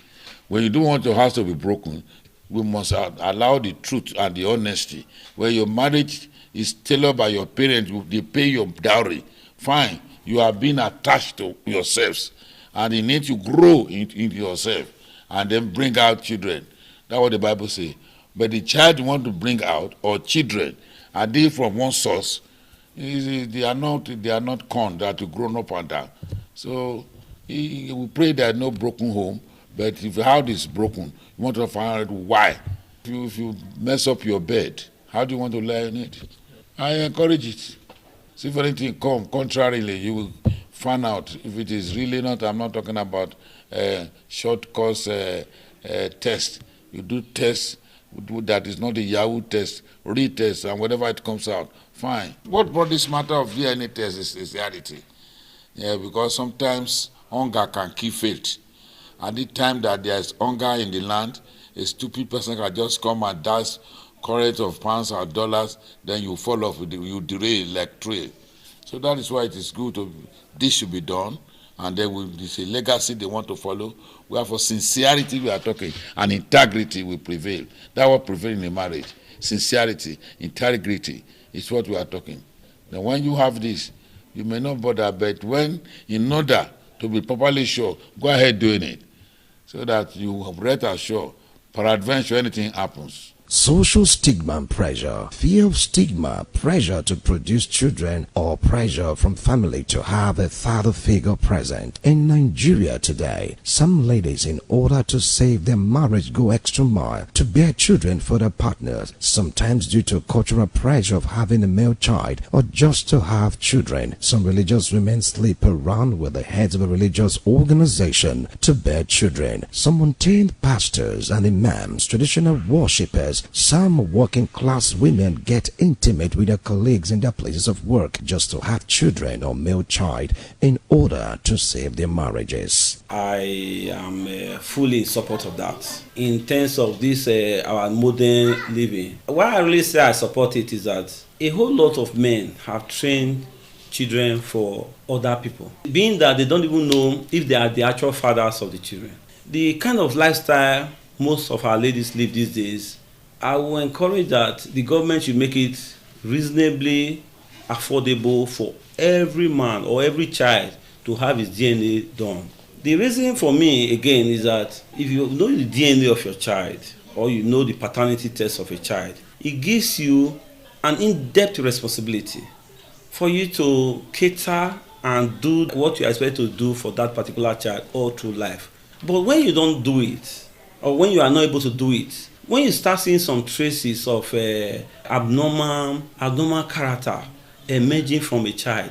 When you don't want your house to be broken, we must allow the truth and the honesty. Where your marriage is tailored by your parents, they pay your dowry. Fine, you are being attached to yourselves. And you need to grow into yourself and then bring out children. That's what the Bible says. But the child you want to bring out, or children, are they from one source? They are not corn that are grown up and down. So we pray that no broken home, but if your house is broken, you want to find out why. If you mess up your bed, how do you want to lie on it? I encourage it. See if anything come contrarily, you will find out if it is really not. I'm not talking about short course test. You do tests that is not a Yahoo test, retest, and whatever it comes out, fine. What brought this matter of DNA test is reality. Yeah, because sometimes hunger can kill faith. At the time that there is hunger in the land, a stupid person can just come and dash current of pounds or dollars, then you fall off, you derail like trail. So that is why it is good this should be done, and then it's a legacy they want to follow. Where for sincerity we are talking, and integrity will prevail. That's what prevails in a marriage. Sincerity, integrity is what we are talking. Now when you have this, you may not bother, but when, in order to be properly sure, go ahead doing it, so that you have rest assured, peradventure anything happens. Social stigma and pressure, fear of stigma, pressure to produce children, or pressure from family to have a father figure present. In Nigeria today, some ladies, in order to save their marriage, go extra mile to bear children for their partners, sometimes due to cultural pressure of having a male child or just to have children. Some religious women sleep around with the heads of a religious organization to bear children. Some ordained pastors and imams, traditional worshippers, some working class women get intimate with their colleagues in their places of work just to have children or male child in order to save their marriages. I am fully in support of that. In terms of this, our modern living, why I really say I support it is that a whole lot of men have trained children for other people, being that they don't even know if they are the actual fathers of the children. The kind of lifestyle most of our ladies live these days, I will encourage that the government should make it reasonably affordable for every man or every child to have his DNA done. The reason for me, again, is that if you know the DNA of your child or you know the paternity test of a child, it gives you an in-depth responsibility for you to cater and do what you expect to do for that particular child all through life. But when you don't do it, or when you are not able to do it, when you start seeing some traces of abnormal character emerging from a child,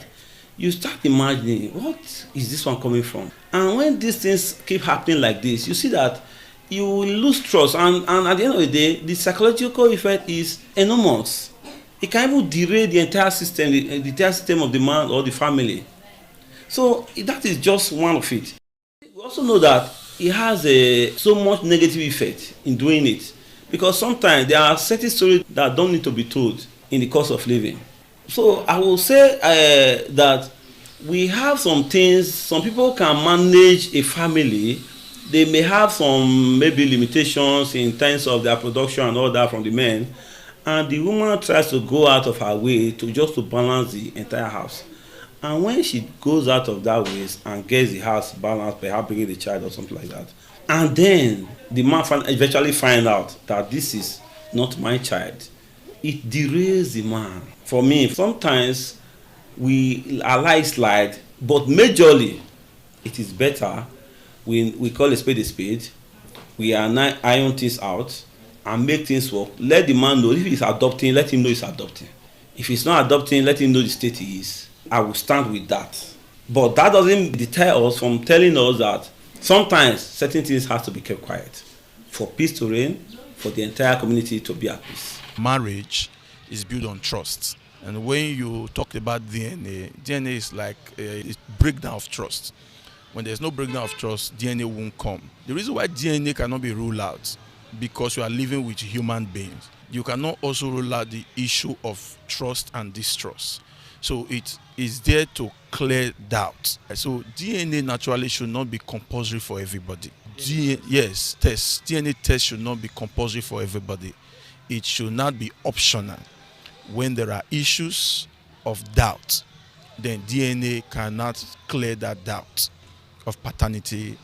you start imagining, what is this one coming from? And when these things keep happening like this, you see that you will lose trust, and at the end of the day, the psychological effect is enormous. It can even derail the entire system, the entire system of the man or the family. So that is just one of it. We also know that it has so much negative effect in doing it, because sometimes there are certain stories that don't need to be told in the course of living. So I will say that we have some things, some people can manage a family. They may have some maybe limitations in terms of their production and all that from the men, and the woman tries to go out of her way to balance the entire house. And when she goes out of that way and gets the house balanced, perhaps bringing the child or something like that, and then the man eventually find out that this is not my child, it derails the man. For me, sometimes we allow it slide, but majorly it is better we call a spade. We iron things out and make things work. Let the man know. If he's adopting, let him know he's adopting. If he's not adopting, let him know the state he is. I will stand with that. But that doesn't deter us from telling us that sometimes certain things have to be kept quiet for peace to reign, for the entire community to be at peace. Marriage is built on trust. And when you talk about DNA is like a breakdown of trust. When there's no breakdown of trust, DNA won't come. The reason why DNA cannot be ruled out, because you are living with human beings. You cannot also rule out the issue of trust and distrust. So it is there to clear doubt. So DNA naturally should not be compulsory for everybody. DNA test should not be compulsory for everybody. It should not be optional. When there are issues of doubt, then DNA cannot clear that doubt of paternity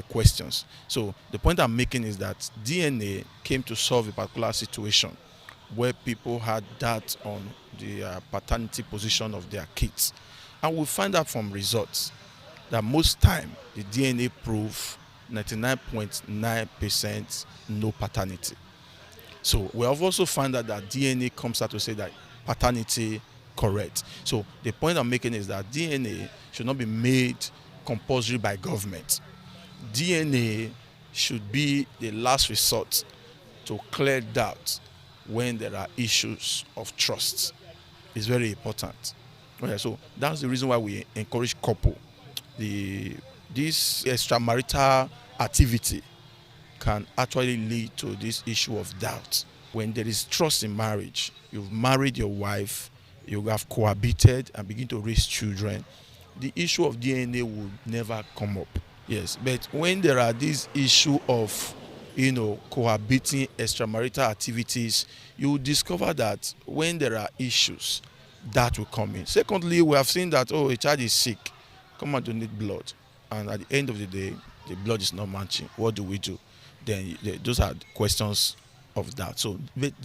questions. So the point I'm making is that DNA came to solve a particular situation where people had doubt on the paternity position of their kids. And we find out from results that most time the DNA prove 99.9% no paternity. So we have also found out that DNA comes out to say that paternity correct. So the point I'm making is that DNA should not be made compulsory by government. DNA should be the last resort to clear doubt when there are issues of trust. It's very important. Okay, so that's the reason why we encourage couple. This extramarital activity can actually lead to this issue of doubt. When there is trust in marriage, you've married your wife, you have cohabited and begin to raise children, the issue of DNA would never come up. Yes, but when there are this issue of cohabiting extramarital activities, you will discover that when there are issues, that will come in. Secondly, we have seen that, a child is sick, come and donate blood. And at the end of the day, the blood is not matching. What do we do? Then those are questions of that. So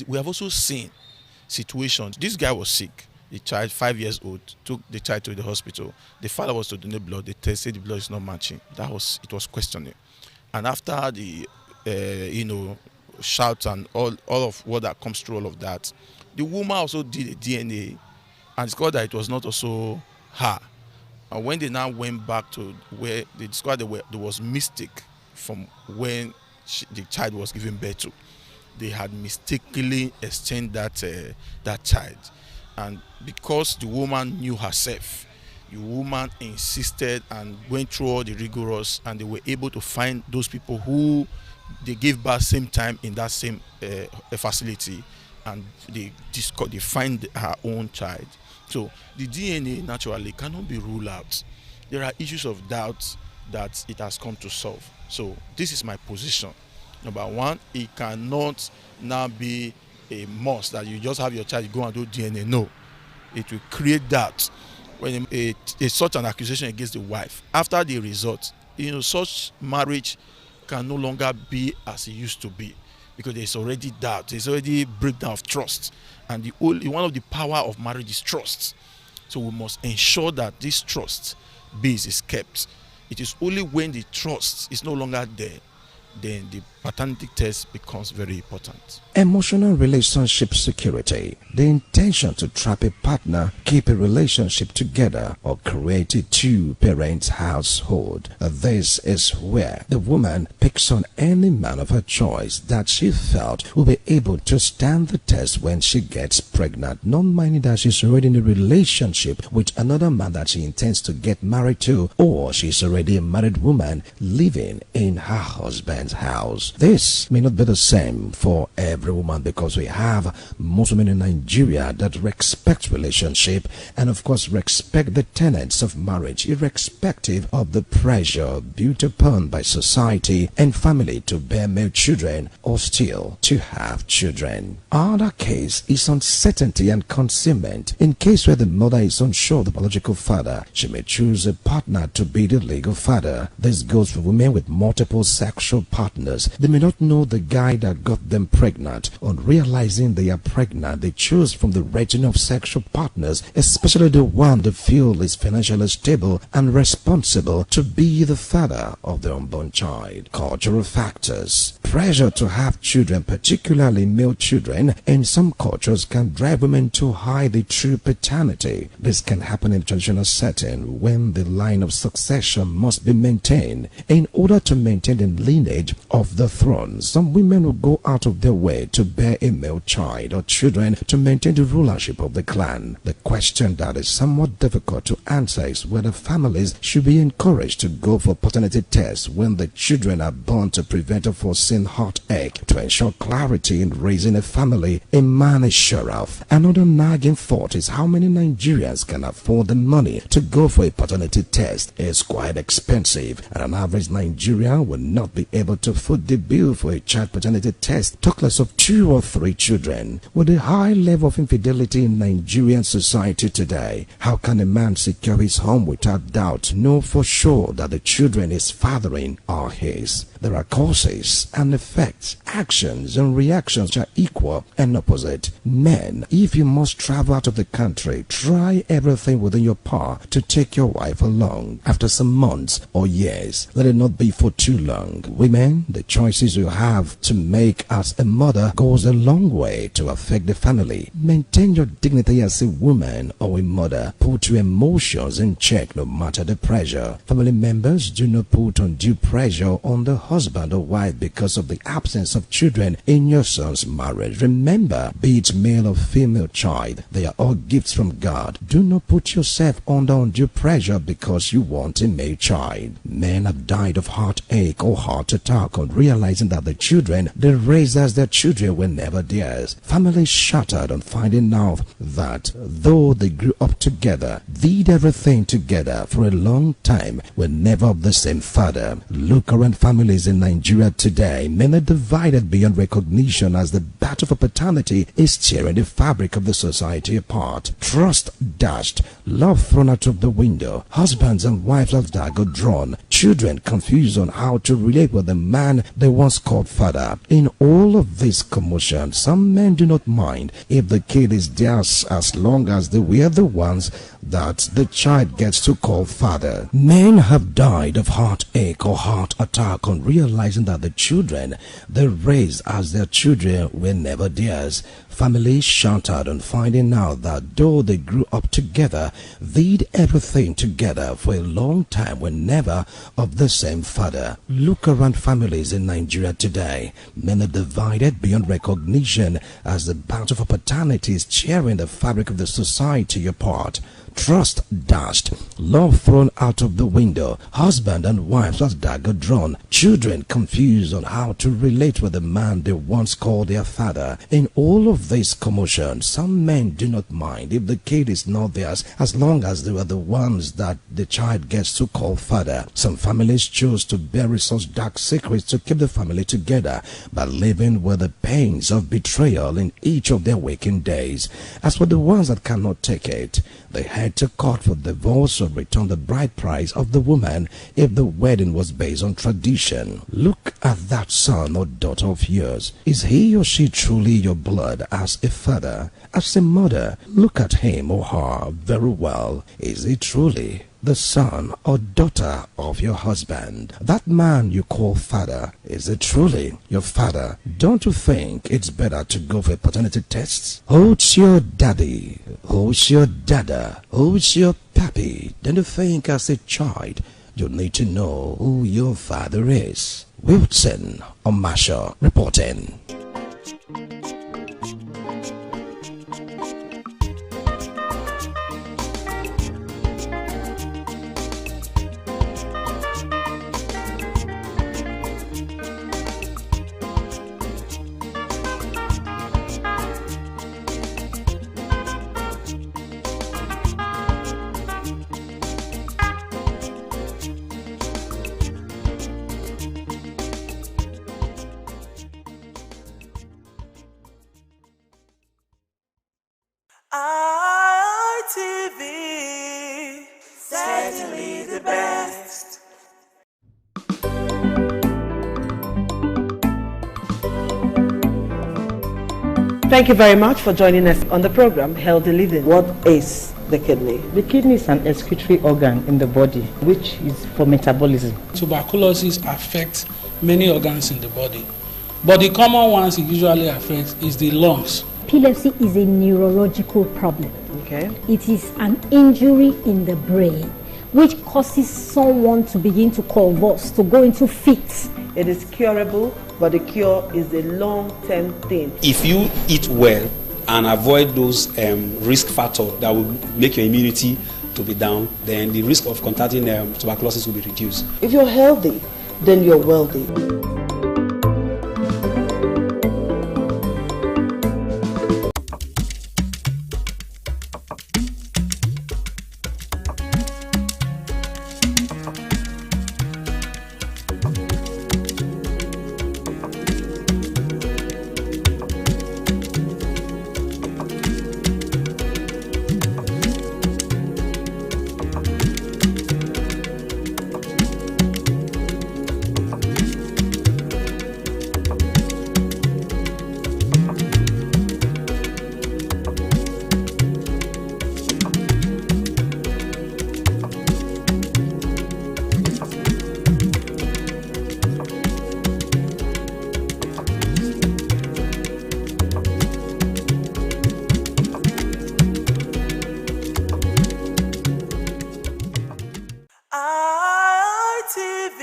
we have also seen situations. This guy was sick. The child, 5 years old, took the child to the hospital. The father was to donate blood. They tested the blood is not matching. It was questioning. And after the shout and all of what that comes through all of that, the woman also did a DNA and discovered that it was not also her. And when they now went back to where they discovered there was mistake from when the child was given birth to, they had mistakenly exchanged that child. And because the woman knew herself, the woman insisted and went through all the rigorous, and they were able to find those people who they gave birth same time in that same facility, and they find her own child. So the DNA naturally cannot be ruled out. There are issues of doubt that it has come to solve. So this is my position. Number one, it cannot now be a must that you just have your child go and do DNA. No, it will create doubt when such an accusation against the wife. After the result, such marriage can no longer be as it used to be, because there's already doubt, there's already breakdown of trust, and one of the power of marriage is trust. So we must ensure that this trust base is kept. It is only when the trust is no longer there, then the paternity test becomes very important. Emotional relationship security. The intention to trap a partner, keep a relationship together, or create a two-parent household. This is where the woman picks on any man of her choice that she felt will be able to stand the test when she gets pregnant, not minding that she's already in a relationship with another man that she intends to get married to, or she's already a married woman living in her husband's house. This may not be the same for every woman, because we have most women in Nigeria that respect relationship and of course respect the tenets of marriage, irrespective of the pressure built upon by society and family to bear male children or still to have children. Other case is uncertainty and concealment. In case where the mother is unsure of the biological father, she may choose a partner to be the legal father. This goes for women with multiple sexual partners. They may not know the guy that got them pregnant. On realizing they are pregnant, they choose from the retinue of sexual partners, especially the one they feel is financially stable and responsible, to be the father of their unborn child. Cultural factors. Pressure to have children, particularly male children, in some cultures can drive women to hide the true paternity. This can happen in a traditional setting when the line of succession must be maintained. In order to maintain the lineage of the throne, some women will go out of their way to bear a male child or children to maintain the rulership of the clan. The question that is somewhat difficult to answer is whether families should be encouraged to go for paternity tests when the children are born to prevent a foreseen heartache. To ensure clarity in raising a family, a man is sure of. Another nagging thought is how many Nigerians can afford the money to go for a paternity test. It's quite expensive, and an average Nigerian will not be able to foot the bill for a child paternity test, talk less of 2 or 3 children. With a high level of infidelity in Nigerian society today, how can a man secure his home without doubt, know for sure that the children he's fathering are his? There are causes and effects, actions and reactions are equal and opposite. Men, if you must travel out of the country, try everything within your power to take your wife along. After some months or years, let it not be for too long. Women, the choices you have to make as a mother goes a long way to affect the family. Maintain your dignity as a woman or a mother. Put your emotions in check no matter the pressure. Family members, do not put undue pressure on the husband or wife because of the absence of children in your son's marriage. Remember, be it male or female child, they are all gifts from God. Do not put yourself under undue pressure because you want a male child. Men have died of heartache or heart attack on realizing that the children they raised as their children were never theirs. Families shattered on finding out that though they grew up together, did everything together for a long time, were never of the same father. Look around families in Nigeria today, many divided beyond recognition as the battle for paternity is tearing the fabric of the society apart. Trust dashed, love thrown out of the window, husbands and wives of dagger drawn, children confused on how to relate with the man they once called father. In all of this commotion, some men do not mind if the kid is theirs as long as they were the ones that the child gets to call father. Men have died of heartache or heart attack on realizing that the children they raised as their children were never theirs. Families shattered on finding out that though they grew up together, did everything together for a long time, were never of the same father. Look around families in Nigeria today. Men are divided beyond recognition as the battle for paternity is tearing the fabric of the society apart. Trust dashed, love thrown out of the window, husband and wives as dagger drawn, children confused on how to relate with the man they once called their father. In all of this commotion, some men do not mind if the kid is not theirs as long as they were the ones that the child gets to call father. Some families choose to bury such dark secrets to keep the family together by living with the pains of betrayal in each of their waking days. As for the ones that cannot take it, they had to court for divorce or return the bride price of the woman if the wedding was based on tradition. Look at that son or daughter of yours. Is he or she truly your blood as a father? As a mother, look at him or her very well. Is he truly the son or daughter of your husband. That man you call father, is it truly your father? Don't you think it's better to go for paternity tests? Who's your daddy? Who's your dada? Who's your pappy? Don't you think as a child you need to know who your father is? Wilson Omasho reporting. ITV, certainly the best. Thank you very much for joining us on the program Healthy Living. What is the kidney? The kidney is an excretory organ in the body which is for metabolism. Tuberculosis affects many organs in the body, but the common ones it usually affects is the lungs. Epilepsy is a neurological problem. Okay. It is an injury in the brain which causes someone to begin to convulse, to go into fits. It is curable, but the cure is a long-term thing. If you eat well and avoid those risk factors that will make your immunity to be down, then the risk of contracting tuberculosis will be reduced. If you're healthy, then you're wealthy. ITV,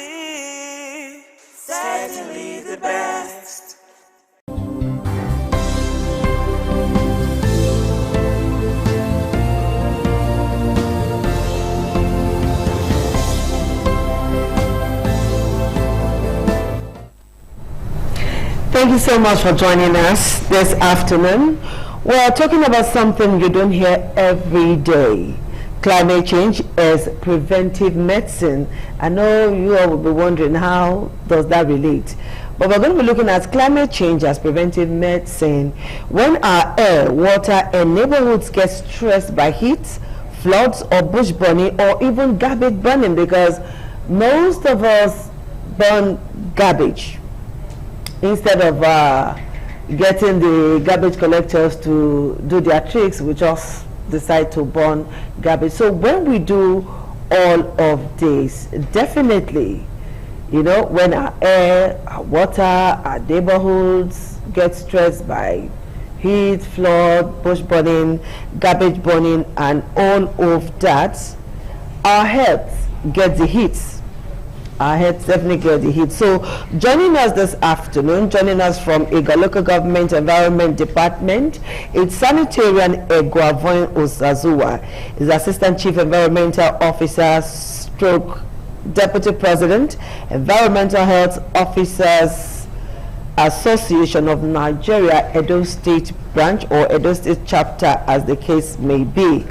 certainly the best. Thank you so much for joining us this afternoon. We're talking about something you don't hear every day. Climate change as preventive medicine. I know you all will be wondering how does that relate. But we're going to be looking at climate change as preventive medicine. When our air, water, and neighborhoods get stressed by heat, floods, or bush burning, or even garbage burning, because most of us burn garbage instead of getting the garbage collectors to do their tricks. We just decide to burn garbage. So when we do all of this, definitely, you know, when our air, our water, our neighborhoods get stressed by heat, flood, bush burning, garbage burning, and all of that, our health gets the heat. Our health definitely get the heat. So joining us this afternoon, joining us from Iga Local Government Environment Department, it's Sanitarian Egwavoin Osazuwa, is Assistant Chief Environmental Officer stroke Deputy President, Environmental Health Officers Association of Nigeria, Edo State Branch, or Edo State Chapter, as the case may be.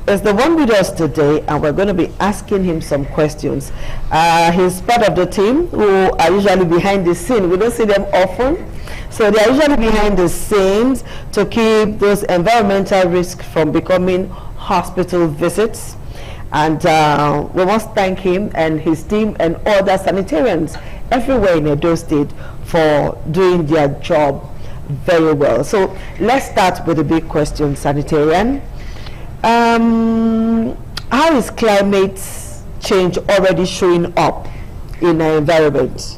Is the one with us today, and we're going to be asking him some questions. He's part of the team who are usually behind the scene. We don't see them often, so they are usually behind the scenes to keep those environmental risks from becoming hospital visits. And we must thank him and his team and other sanitarians everywhere in Edo State for doing their job very well. So let's start with the big question, Sanitarian. How is climate change already showing up in our environment,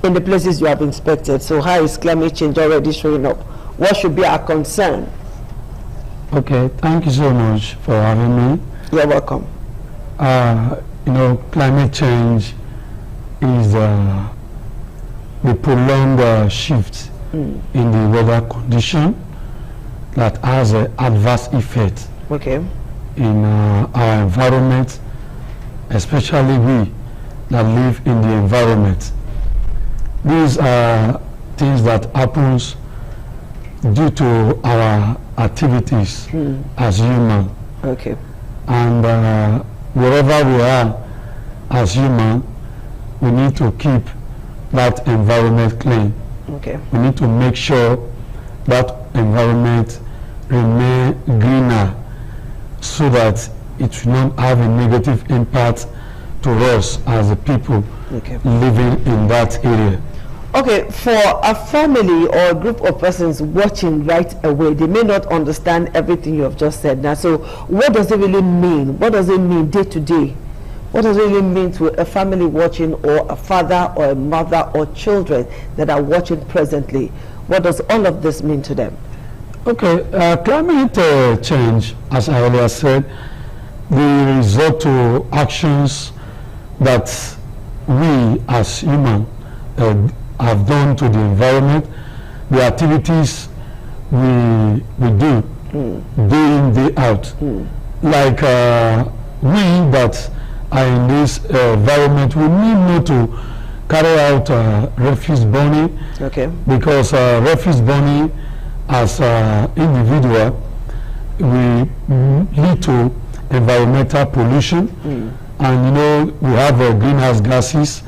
in the places you have inspected? So how is climate change already showing up? What should be our concern? Okay, thank you so much for having me. You're welcome. Climate change is the prolonged shift in the weather condition that has an adverse effect in our environment, especially we that live in the environment. These are things that happens due to our activities as human. Okay. And wherever we are as human, we need to keep that environment clean. Okay. We need to make sure that environment remain greener so that it will not have a negative impact to us as the people living in that area. Okay, for a family or a group of persons watching right away, they may not understand everything you have just said now. So what does it really mean? What does it mean day to day? What does it really mean to a family watching, or a father or a mother or children that are watching presently? What does all of this mean to them? Okay, climate change, as I earlier said, the result to actions that we as humans have done to the environment, the activities we do day in, day out. Like we that are in this environment, we need not to carry out refuse burning, because refuse burning as individual we lead to environmental pollution, and we have greenhouse gases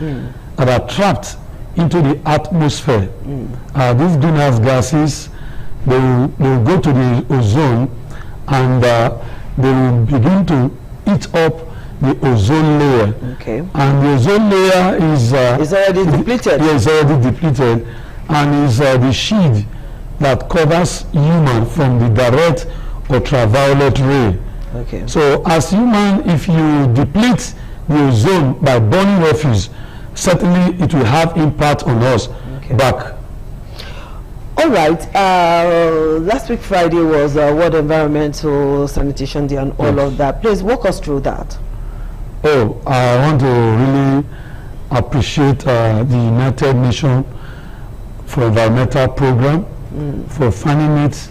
that are trapped into the atmosphere. These greenhouse gases, they will go to the ozone, and they will begin to eat up the ozone layer. And the ozone layer is already depleted. Yeah, it's already depleted, and is the shield that covers human from the direct ultraviolet ray. So as human, if you deplete the ozone by burning refuse, certainly it will have impact on us back. All right. Last week Friday was World Environmental Sanitation Day and all of that. Please walk us through that. Oh, I want to really appreciate the United Nations for Environmental Program for finding it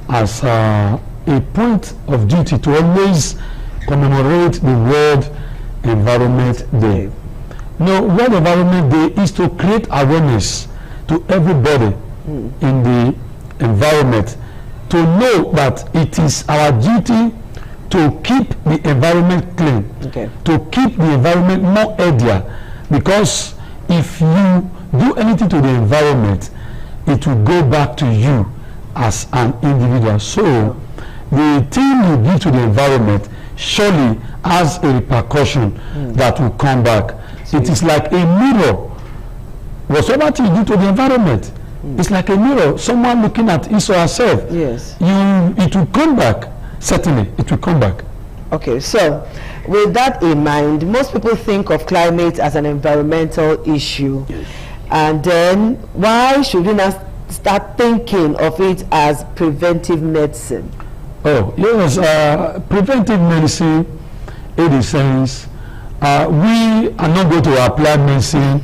as a point of duty to always commemorate the World Environment Day. World Environment Day is to create awareness to everybody in the environment, to know that it is our duty to keep the environment clean, to keep the environment more healthier, because if you do anything to the environment, it will go back to you as an individual. So the thing you give to the environment surely has a repercussion that will come back. It is like a mirror. Whatever you do to the environment, it's like a mirror. Someone looking at his or herself. Yes. It will come back. Certainly, it will come back. Okay, so with that in mind, most people think of climate as an environmental issue. And then why should we not start thinking of it as preventive medicine? Oh, yes, preventive medicine in the sense we are not going to apply medicine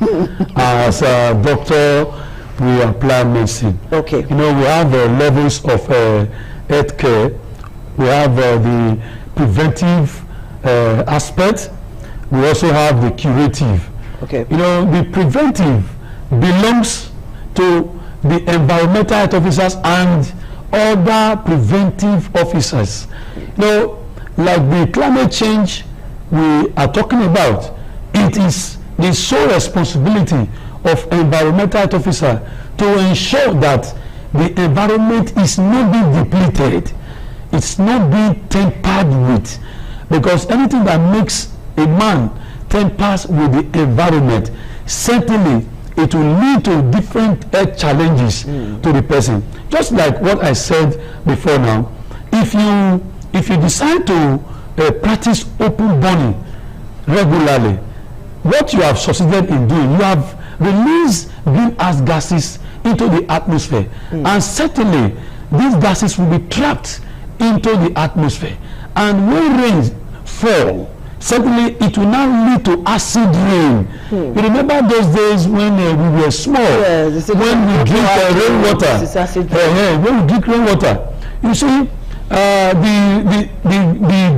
as a doctor, we apply medicine. Okay. We have levels of health care. We have the preventive aspect. We also have the curative. Okay. The preventive belongs to the environmental health officers and other preventive officers. Like the climate change we are talking about, it is the sole responsibility of environmental health officer to ensure that the environment is not being depleted, it's not being tampered with, because anything that makes a man tampers with the environment, certainly it will lead to different health challenges to the person. Just like what I said before now, if you decide to practice open burning regularly, what you have succeeded in doing, you have released greenhouse gases into the atmosphere, and certainly these gases will be trapped into the atmosphere, and when rain fall, certainly it will now lead to acid rain. You remember those days when we were small, when we drink rainwater, when we drink rainwater, you see the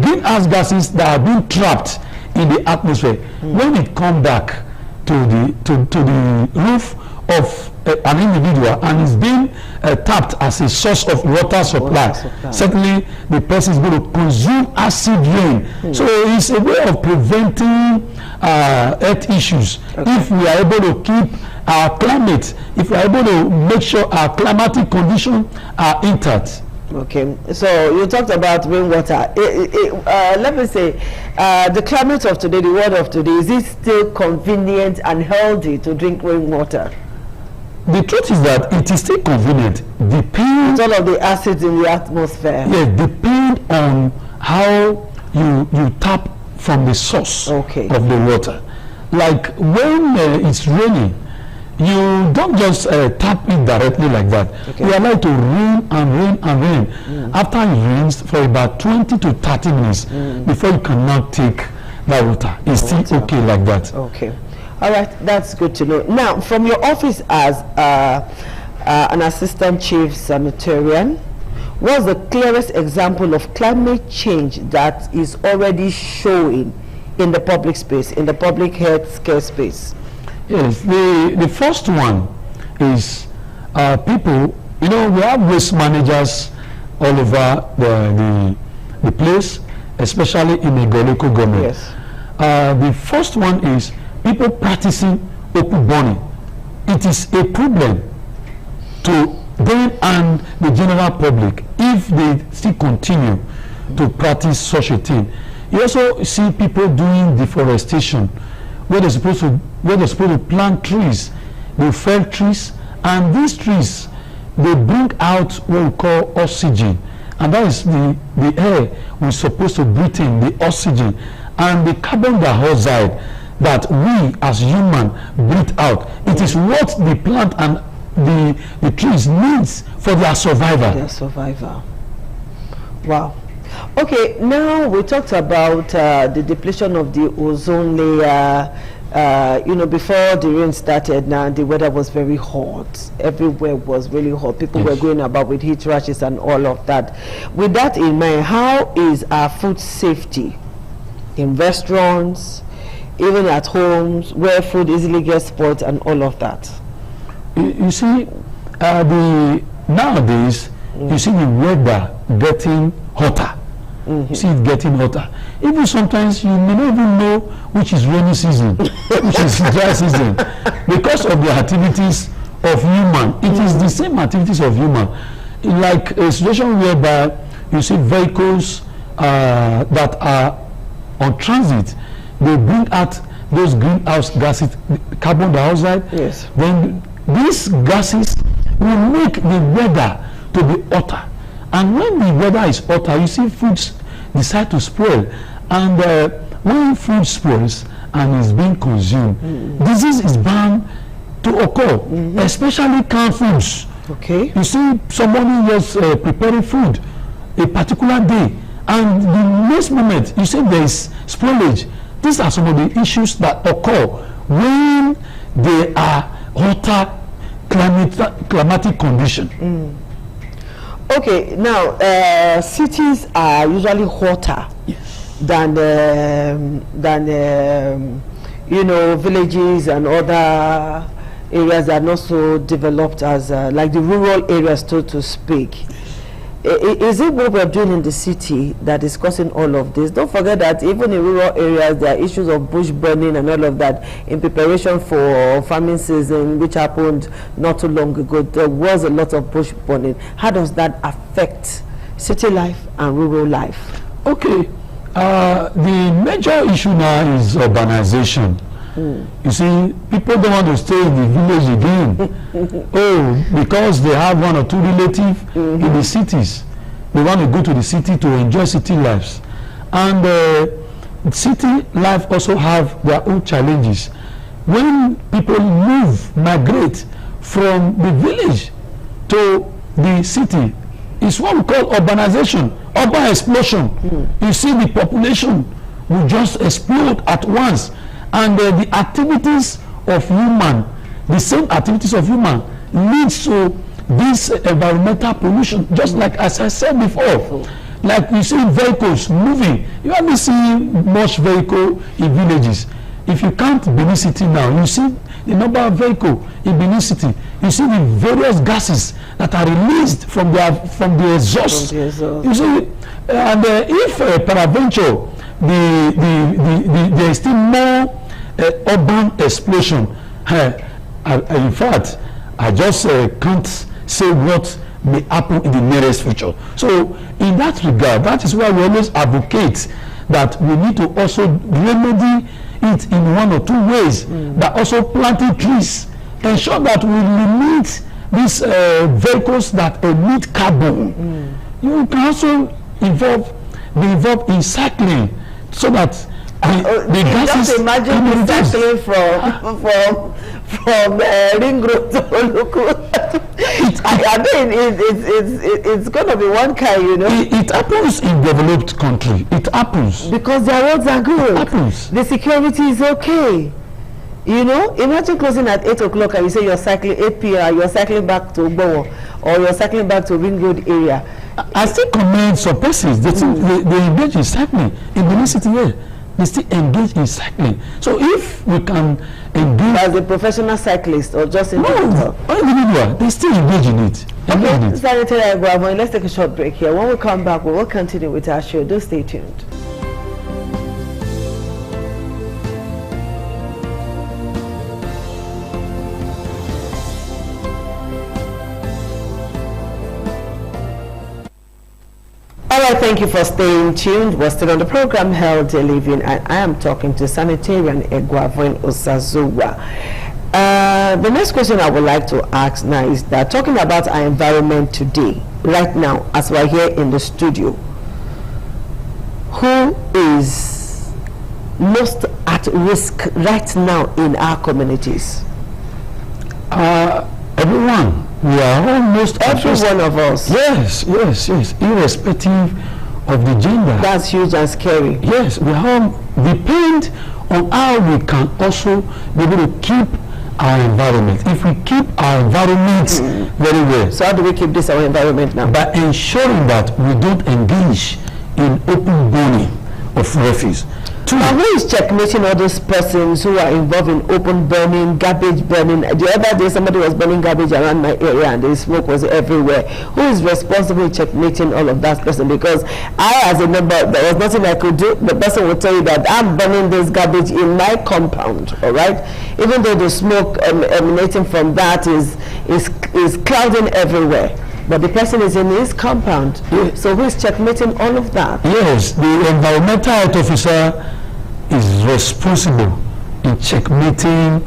greenhouse gases that are being trapped in the atmosphere, when it come back to the roof of an individual and is being tapped as a source of water supply, certainly the person is going to consume acid rain. So it's a way of preventing health issues. If we are able to keep our climate, if we are able to make sure our climatic conditions are intact. Okay, so you talked about rainwater. Let me say, the climate of today, the world of today, is it still convenient and healthy to drink rainwater? The truth is that it is still convenient. Depends all of the acids in the atmosphere. Yes, depend on how you tap from the source of the water. Like when it's raining, you don't just tap it directly like that. You allow it to rain and rain and rain. After it rains for about 20 to 30 minutes before you cannot take that water. It's still okay like that. Okay. All right, that's good to know. Now, from your office as an assistant chief sanitarian, what's the clearest example of climate change that is already showing in the public space, in the public health care space? Yes, the first one is people, we have waste managers all over the place, especially in the local government. Yes. The first one is people practicing open burning. It is a problem to them and the general public if they still continue to practice such a thing. You also see people doing deforestation where they're supposed to plant trees. They fell trees, and these trees, they bring out what we call oxygen, and that is the air we're supposed to breathe in, the oxygen, and the carbon dioxide that we as humans breathe out. It is what the plant and the trees needs for their survival. Their survival. Wow. Okay, now we talked about the depletion of the ozone layer. Before the rain started, now the weather was very hot. Everywhere was really hot. People were going about with heat rashes and all of that. With that in mind, how is our food safety in restaurants, even at homes where food easily gets spoiled and all of that? You see, nowadays, you see the weather getting hotter. You see it getting hotter. Even sometimes you may not even know which is rainy season, which is dry season, because of the activities of human. It is the same activities of human. Like a situation whereby you see vehicles that are on transit, they bring out those greenhouse gases, carbon dioxide. Yes. Then these gases will make the weather to be hotter. And when the weather is hotter, you see foods decide to spoil. And when food spoils and is being consumed, disease is bound to occur, especially canned foods. Okay. You see somebody was preparing food a particular day, and the next moment you see there is spoilage. These are some of the issues that occur when they are hotter climatic condition. Okay, now cities are usually hotter than villages and other areas that are not so developed as like the rural areas, so to speak. Is it what we're doing in the city that is causing all of this? Don't forget that even in rural areas there are issues of bush burning and all of that in preparation for farming season, which happened not too long ago. There was a lot of bush burning. How does that affect city life and rural life? Okay, the major issue now is urbanization. You see, people don't want to stay in the village again. Because they have one or two relatives in the cities. They want to go to the city to enjoy city lives. And city life also have their own challenges. When people migrate from the village to the city, it's what we call urbanization, urban explosion. You see the population will just explode at once, and the activities of human, the same activities of human leads to this environmental pollution, just like as I said before. Like you see vehicles moving, you hardly see much vehicle in villages. If you count Benin City now, you see the number of vehicles in Benin City. You see the various gases that are released from the exhaust. You see, and if peradventure there is still more urban explosion. In fact, I just can't say what may happen in the nearest future. So in that regard, that is why we always advocate that we need to also remedy it in one or two ways, but also planting trees, ensure that we limit these vehicles that emit carbon. You can also be involved in cycling, so that the gases. Just imagine cycling from Ring Road to Oluku. I mean, it's going to be one kind, you know. It happens in developed country. It happens because their roads are good. It happens. The security is okay. You know, imagine closing at 8 o'clock and you say you're cycling 8 p.m. You're cycling back to Bowo, or you're cycling back to Ring Road area. I still commend some persons. They engage in cycling in Benin City here. They still engage in cycling. So if we can engage as a professional cyclist or just individual, they still engage in it. Okay, Sanitary Egwavon, let's take a short break here. When we come back, we will continue with our show. Do stay tuned. Alright, thank you for staying tuned. We're still on the program Healthy Living, and I am talking to Sanitarian Egwavon Osazuwa. The next question I would like to ask now is that, talking about our environment today, right now, as we're here in the studio, who is most at risk right now in our communities? Everyone. We are almost every one of us. Yes, irrespective of the gender. That's huge and scary. Yes, we all depend on how we can also be able to keep our environment. If we keep our environment very well. So how do we keep this our environment now? By ensuring that we don't engage in open burning of refuse. Now, who is checkmating all those persons who are involved in open burning, garbage burning? The other day, somebody was burning garbage around my area and the smoke was everywhere. Who is responsible in checkmating all of that person? Because I, as a member, there was nothing I could do. The person will tell you that I'm burning this garbage in my compound, all right? Even though the smoke emanating from that is clouding everywhere. But the person is in his compound. So who is checkmating all of that? Yes, the environmental health officer is responsible in checkmating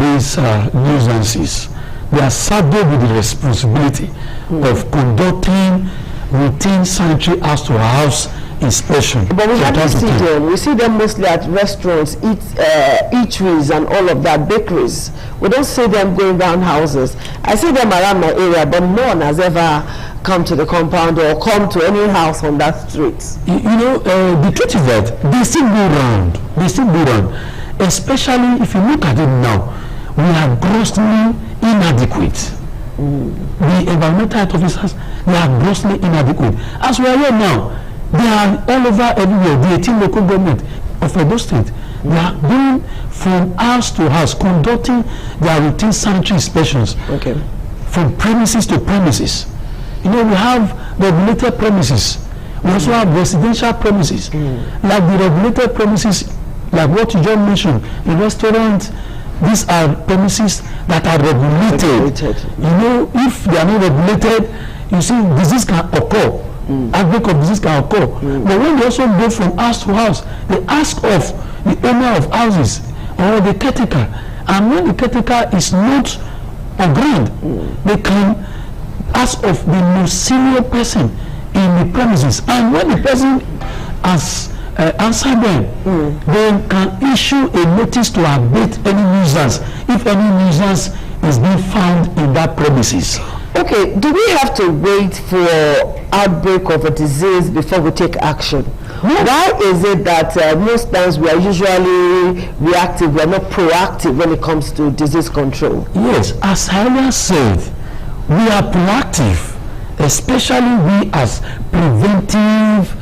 these nuisances. They are saddled with the responsibility of conducting routine sanitary house-to-house inspection. But we hardly see them. We see them mostly at restaurants, eateries and all of that, bakeries. We don't see them going around houses. I see them around my area, but no one has ever come to the compound or come to any house on that street. You know, the truth is that they still go around. They still go around. Especially if you look at it now, we are grossly inadequate. The environmental health officers, they are grossly inadequate. As we are here now, they are all over everywhere. The 18 local government of Edo State, they are going from house to house, conducting their routine sanitary inspections. Okay. From premises to premises. You know, we have regulated premises. We also have residential premises. Like the regulated premises, like what you just mentioned, the restaurant, these are premises that are regulated. You know, if they are not regulated, you see, disease can occur. Outbreak of disease can occur. But when they also go from house to house, they ask of the owner of houses or the caretaker. And when the caretaker is not on ground, they can ask of the most senior person in the premises. And when the person has answer them. They can issue a notice to abate any nuisance if any nuisance is being found in that premises. Okay, do we have to wait for outbreak of a disease before we take action? Why is it that most times we are usually reactive, we are not proactive when it comes to disease control? Yes, as I earlier said, we are proactive, especially we as preventive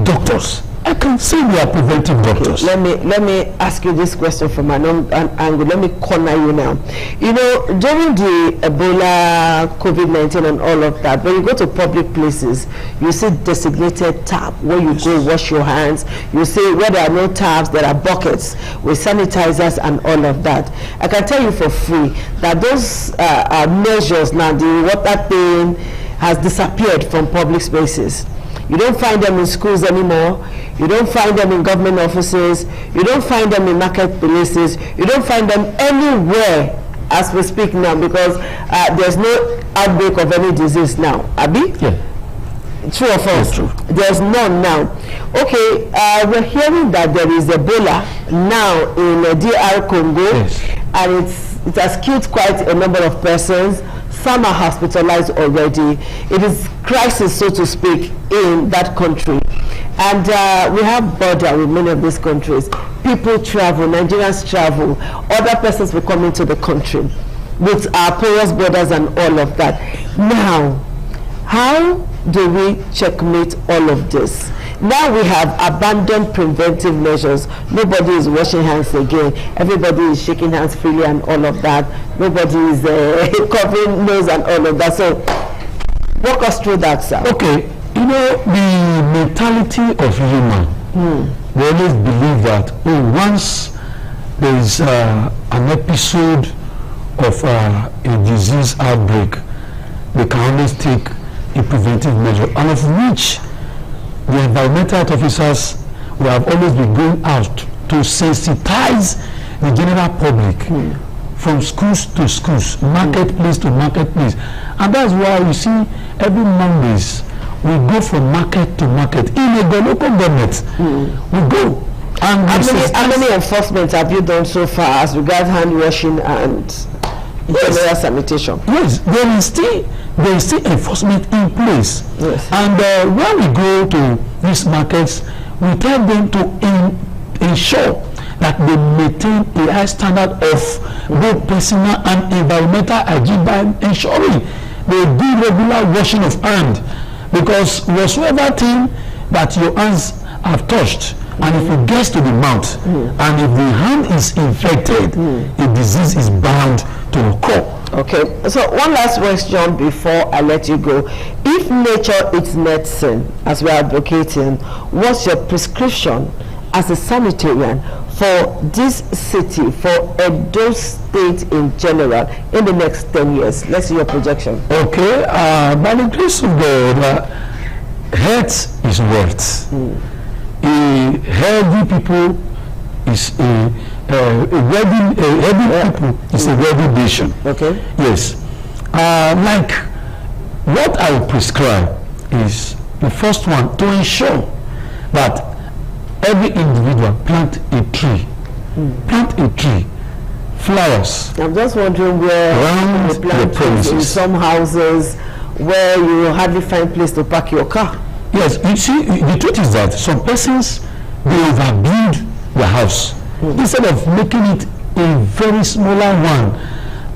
doctors. I can say we are preventive doctors. Okay, let me ask you this question from an angle. Let me corner you now. You know, during the Ebola, COVID-19 and all of that, when you go to public places, you see designated tap where you go wash your hands. You see where there are no taps, there are buckets with sanitizers and all of that. I can tell you for free that those measures now, the water thing has disappeared from public spaces. You don't find them in schools anymore. You don't find them in government offices. You don't find them in marketplaces. You don't find them anywhere as we speak now, because there's no outbreak of any disease now. Abi? Yeah. True or false? True. There's none now. Okay, we're hearing that there is Ebola now in DR Congo, and it has killed quite a number of persons. Some are hospitalized already. It is crisis, so to speak, in that country. And we have border with many of these countries. People travel, Nigerians travel, other persons will come into the country with our porous borders and all of that. Now, how do we checkmate all of this? Now we have abandoned preventive measures. Nobody is washing hands again. Everybody is shaking hands freely and all of that. Nobody is covering nose and all of that. So walk us through that, sir. Okay, you know, the mentality of human, we always believe that once there is an episode of a disease outbreak, they can always take a preventive measure, and of which the environmental health officers will have always been going out to sensitize the general public from schools to schools, marketplace to marketplace. And that's why you see every Mondays we go from market to market in a local government. We go. And how many enforcement have you done so far as regards hand washing and general sanitation? Yes, there is still enforcement in place. Yes. And when we go to these markets, we tell them to ensure that they maintain a high standard of both personal and environmental hygiene by ensuring they do regular washing of hand, because whatsoever thing that your hands have touched, and if it gets to the mouth, and if the hand is infected, a disease is bound to occur. Okay, so one last question before I let you go. If nature is medicine, as we are advocating, what's your prescription as a sanitarian for this city, for Edo State in general, in the next 10 years? Let's see your projection. Okay, by the grace of God, health is wealth. A healthy people is a healthy people is a wealthy nation. Okay. Yes. Like what I would prescribe is the first one, to ensure that every individual plant a tree. Plant a tree. Flowers. I'm just wondering where around you plant the premises. In some houses where you hardly find place to park your car. Yes, you see, the truth is that some persons, they overbuild their house instead of making it a very smaller one,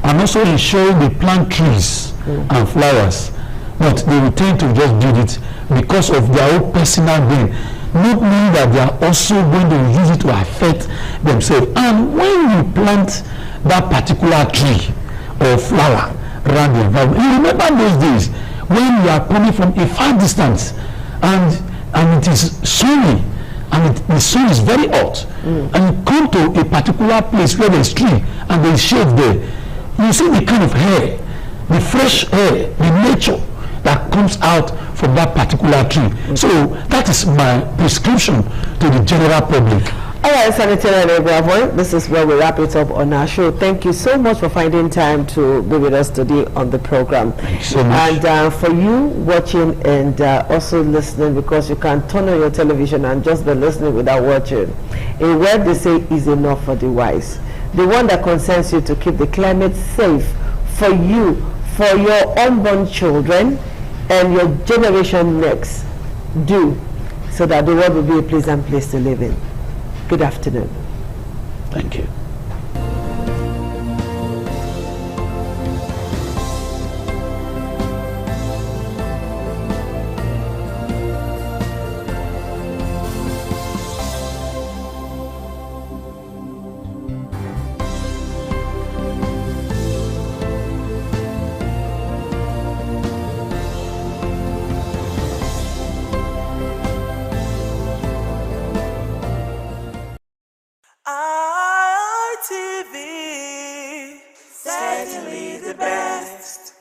and also ensuring they plant trees and flowers, but they will tend to just build it because of their own personal gain, not knowing that they are also going to use it to affect themselves. And when you plant that particular tree or flower around the environment, you remember those days when you are coming from a far distance and it is sunny and the sun is very hot, and you come to a particular place where there is tree and there is shade there, you see the kind of air, the fresh air, the nature that comes out from that particular tree. So that is my prescription to the general public. All right, Senator Rene Bravo, this is where we wrap it up on our show. Thank you so much for finding time to be with us today on the program. Thank you so much. And for you watching and also listening, because you can turn on your television and just be listening without watching, a word they say is enough for the wise. The one that concerns you to keep the climate safe for you, for your unborn children, and your generation next. Do, so that the world will be a pleasant place to live in. Good afternoon. Thank you. ITV, certainly the best.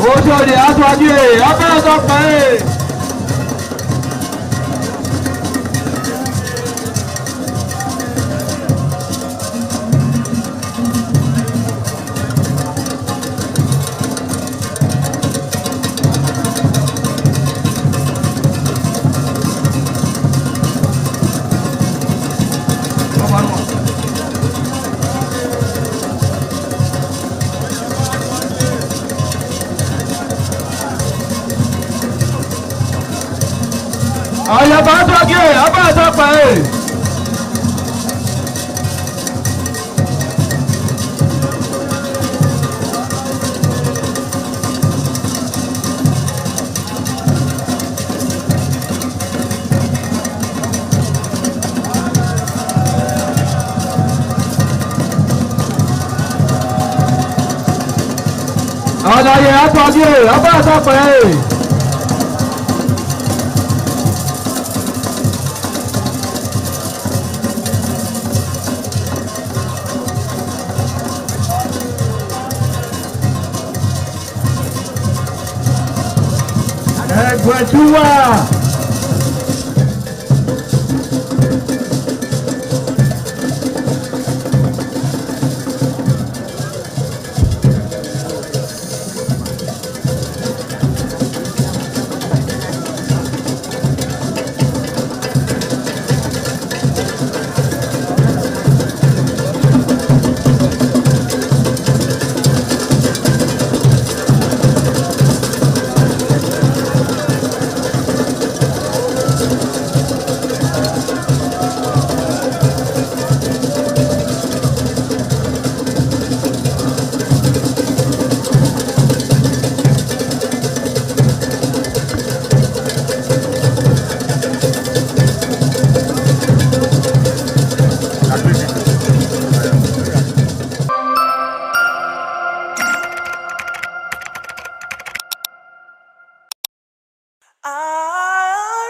Oṣòdì aṣáájú ẹ̀ abẹ́rẹ́ sọ pé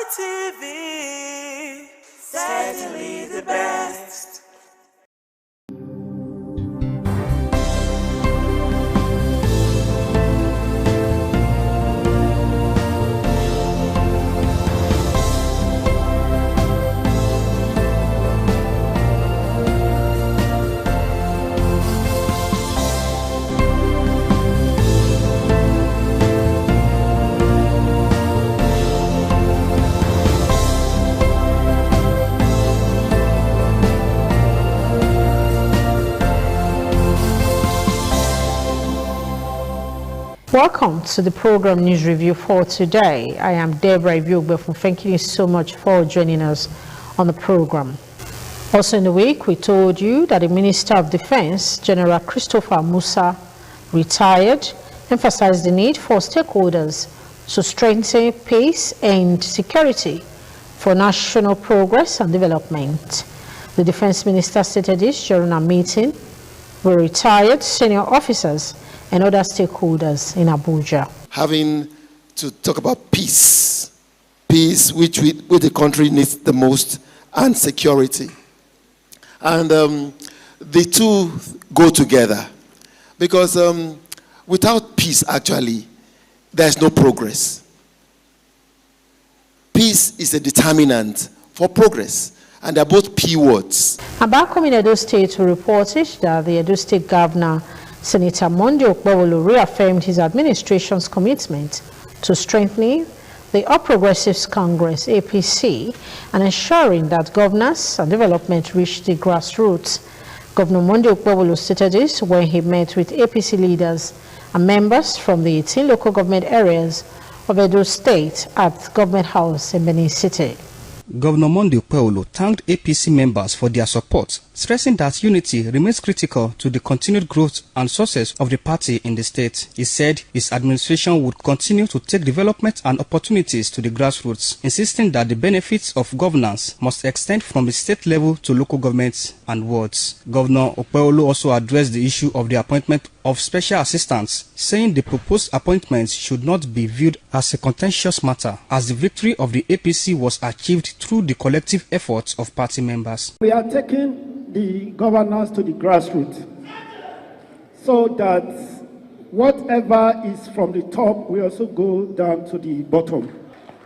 ITV, certainly the best. Welcome to the program News Review for today. I am Deborah Ibiogbe. Thank you so much for joining us on the program. Also in the week, we told you that the Minister of Defense, General Christopher Musa, retired, emphasized the need for stakeholders to strengthen peace and security for national progress and development. The Defense Minister stated this during a meeting with retired senior officers and other stakeholders in Abuja. Having to talk about peace which the country needs the most, and security. And the two go together, because without peace, actually, there's no progress. Peace is a determinant for progress, and they're both P words. And back home in Edo State, we reported that the Edo State Governor, Senator Monday Okpebholo, reaffirmed his administration's commitment to strengthening the All Progressives Congress, APC, and ensuring that governance and development reach the grassroots. Governor Monday Okpebholo stated this when he met with APC leaders and members from the 18 local government areas of Edo State at Government House in Benin City. Governor Monday Okpebholo thanked APC members for their support, stressing that unity remains critical to the continued growth and success of the party in the state. He said his administration would continue to take development and opportunities to the grassroots, insisting that the benefits of governance must extend from the state level to local governments and wards. Governor Okpebholo also addressed the issue of the appointment of special assistants, saying the proposed appointments should not be viewed as a contentious matter, as the victory of the APC was achieved through the collective efforts of party members. We are taking the governance to the grassroots so that whatever is from the top will also go down to the bottom.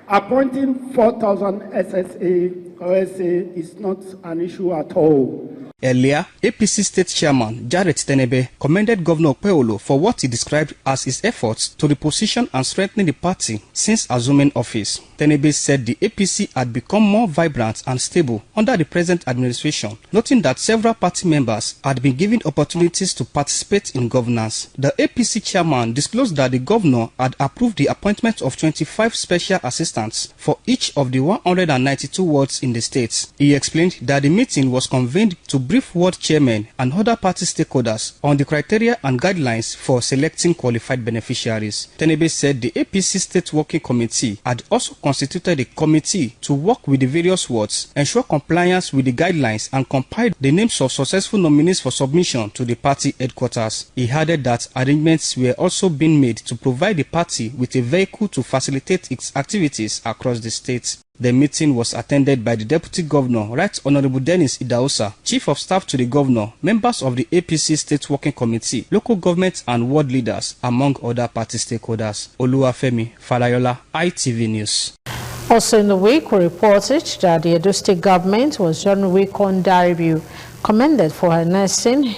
Appointing 4,000 SSA or SA is not an issue at all. Earlier, APC State Chairman Jared Tenebe commended Governor Okpebholo for what he described as his efforts to reposition and strengthen the party since assuming office. Tenebe said the APC had become more vibrant and stable under the present administration, noting that several party members had been given opportunities to participate in governance. The APC chairman disclosed that the governor had approved the appointment of 25 special assistants for each of the 192 wards in the state. He explained that the meeting was convened to brief ward chairmen and other party stakeholders on the criteria and guidelines for selecting qualified beneficiaries. Tenebe said the APC State Working Committee had also constituted a committee to work with the various wards, ensure compliance with the guidelines, and compile the names of successful nominees for submission to the party headquarters. He added that arrangements were also being made to provide the party with a vehicle to facilitate its activities across the state. The meeting was attended by the Deputy Governor, Right Honorable Dennis Idahosa, Chief of Staff to the Governor, members of the APC State Working Committee, local government and ward leaders, among other party stakeholders. Oluwafemi Falayola, ITV News. Also in the week, we reported that the Edo State government was on week on Daribu, commended for her nursing,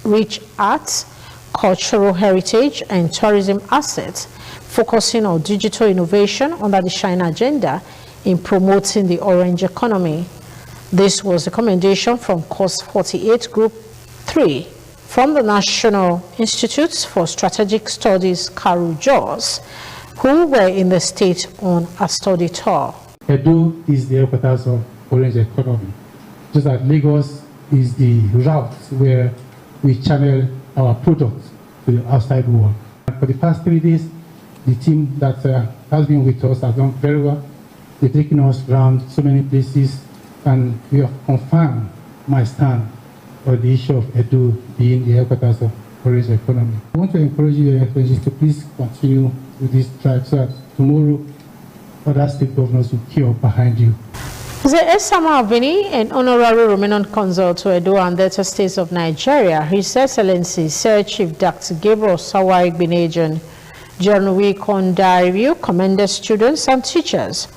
rich arts, cultural heritage, and tourism assets, focusing on digital innovation under the Shine Agenda in promoting the orange economy. This was a commendation from Course 48 Group 3 from the National Institutes for Strategic Studies, Karu Jos, who were in the state on a study tour. Edo is the headquarters of orange economy, just as Lagos is the route where we channel our products to the outside world. For the past 3 days, the team that has been with us has done very well. They've taken us around so many places, and we have confirmed my stand on the issue of Edo being the headquarters of orange economy. I want to encourage you, Your Excellencies, to please continue with this drive so that tomorrow other state governors will queue up behind you. The Esama Abini, an honorary Romanian consul to Edo and Delta states of Nigeria, His Excellency Sir Chief Dr. Gabriel Osawa Igbenedion, John Wikon Review commended students and teachers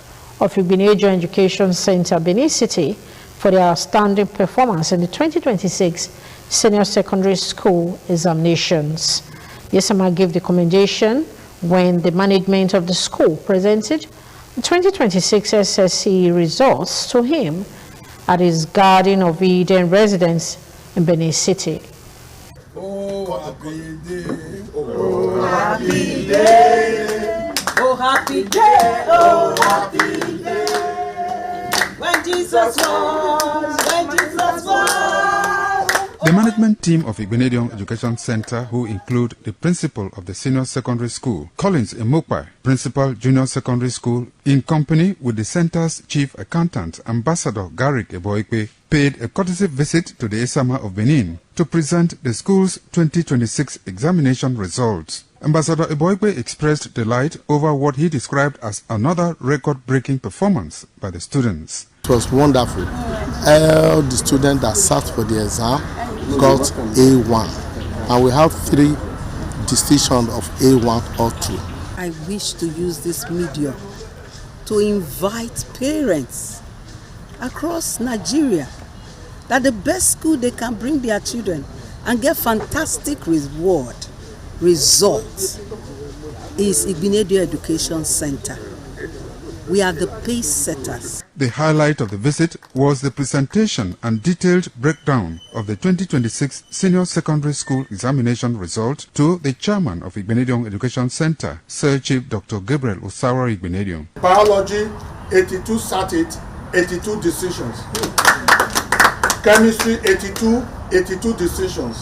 of Igbenedion Education Center, Benin City, for their outstanding performance in the 2026 Senior Secondary School examinations. Yesama gave the commendation when the management of the school presented the 2026 SSC results to him at his Garden of Eden residence in Benin City. Oh, happy day. Oh, happy day. Oh, happy day. Oh, happy day. When Jesus was, when Jesus was. The management team of Igbenedion Education Center, who include the principal of the senior secondary school, Collins Emokpa, principal junior secondary school, in company with the center's chief accountant, Ambassador Garrick Eboikwe, paid a courtesy visit to the Esama of Benin to present the school's 2026 examination results. Ambassador Eboikwe expressed delight over what he described as another record-breaking performance by the students. It was wonderful. All the students that sat for the exam got A1, and we have 3 distinctions of A1 or 2. I wish to use this medium to invite parents across Nigeria that the best school they can bring their children and get fantastic results is Igbenedion Education Center. We are the pace setters. The highlight of the visit was the presentation and detailed breakdown of the 2026 Senior Secondary School examination result to the chairman of Igbenedion Education Center, Sir Chief Dr. Gabriel Osawa Igbenedion. Biology, 82 sat it, 82 decisions. Chemistry, 82 decisions.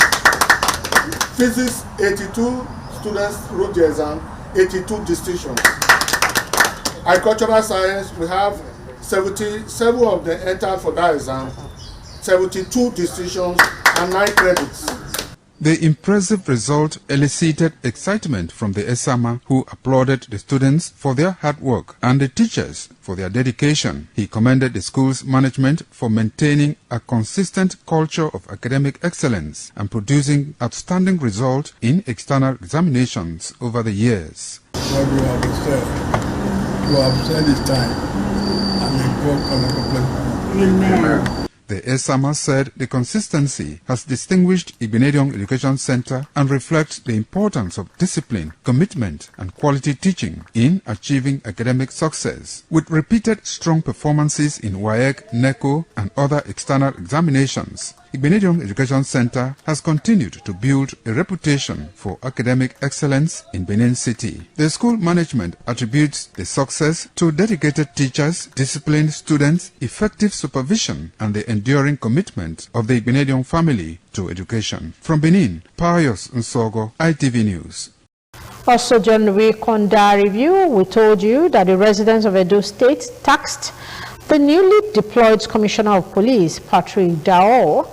Physics, 82 students wrote the exam, 82 decisions. Agricultural science, we have 77 of them entered for that exam, 72 decisions and 9 credits. The impressive result elicited excitement from the Esama, who applauded the students for their hard work and the teachers for their dedication. He commended the school's management for maintaining a consistent culture of academic excellence and producing outstanding results in external examinations over the years. What you have said. You have said this time, and may God come and complete. Amen. The The ESAMA said the consistency has distinguished Igbinedion Education Center and reflects the importance of discipline, commitment, and quality teaching in achieving academic success. With repeated strong performances in WAEC, NECO, and other external examinations, Igbinedion Education Center has continued to build a reputation for academic excellence in Benin City. The school management attributes the success to dedicated teachers, disciplined students, effective supervision, and the enduring commitment of the Igbinedion family to education. From Benin, Pius Nsogo, ITV News. Also, during the week on Dar Review, we told you that the residents of Edo State tasked the newly deployed Commissioner of Police, Patrick Dao,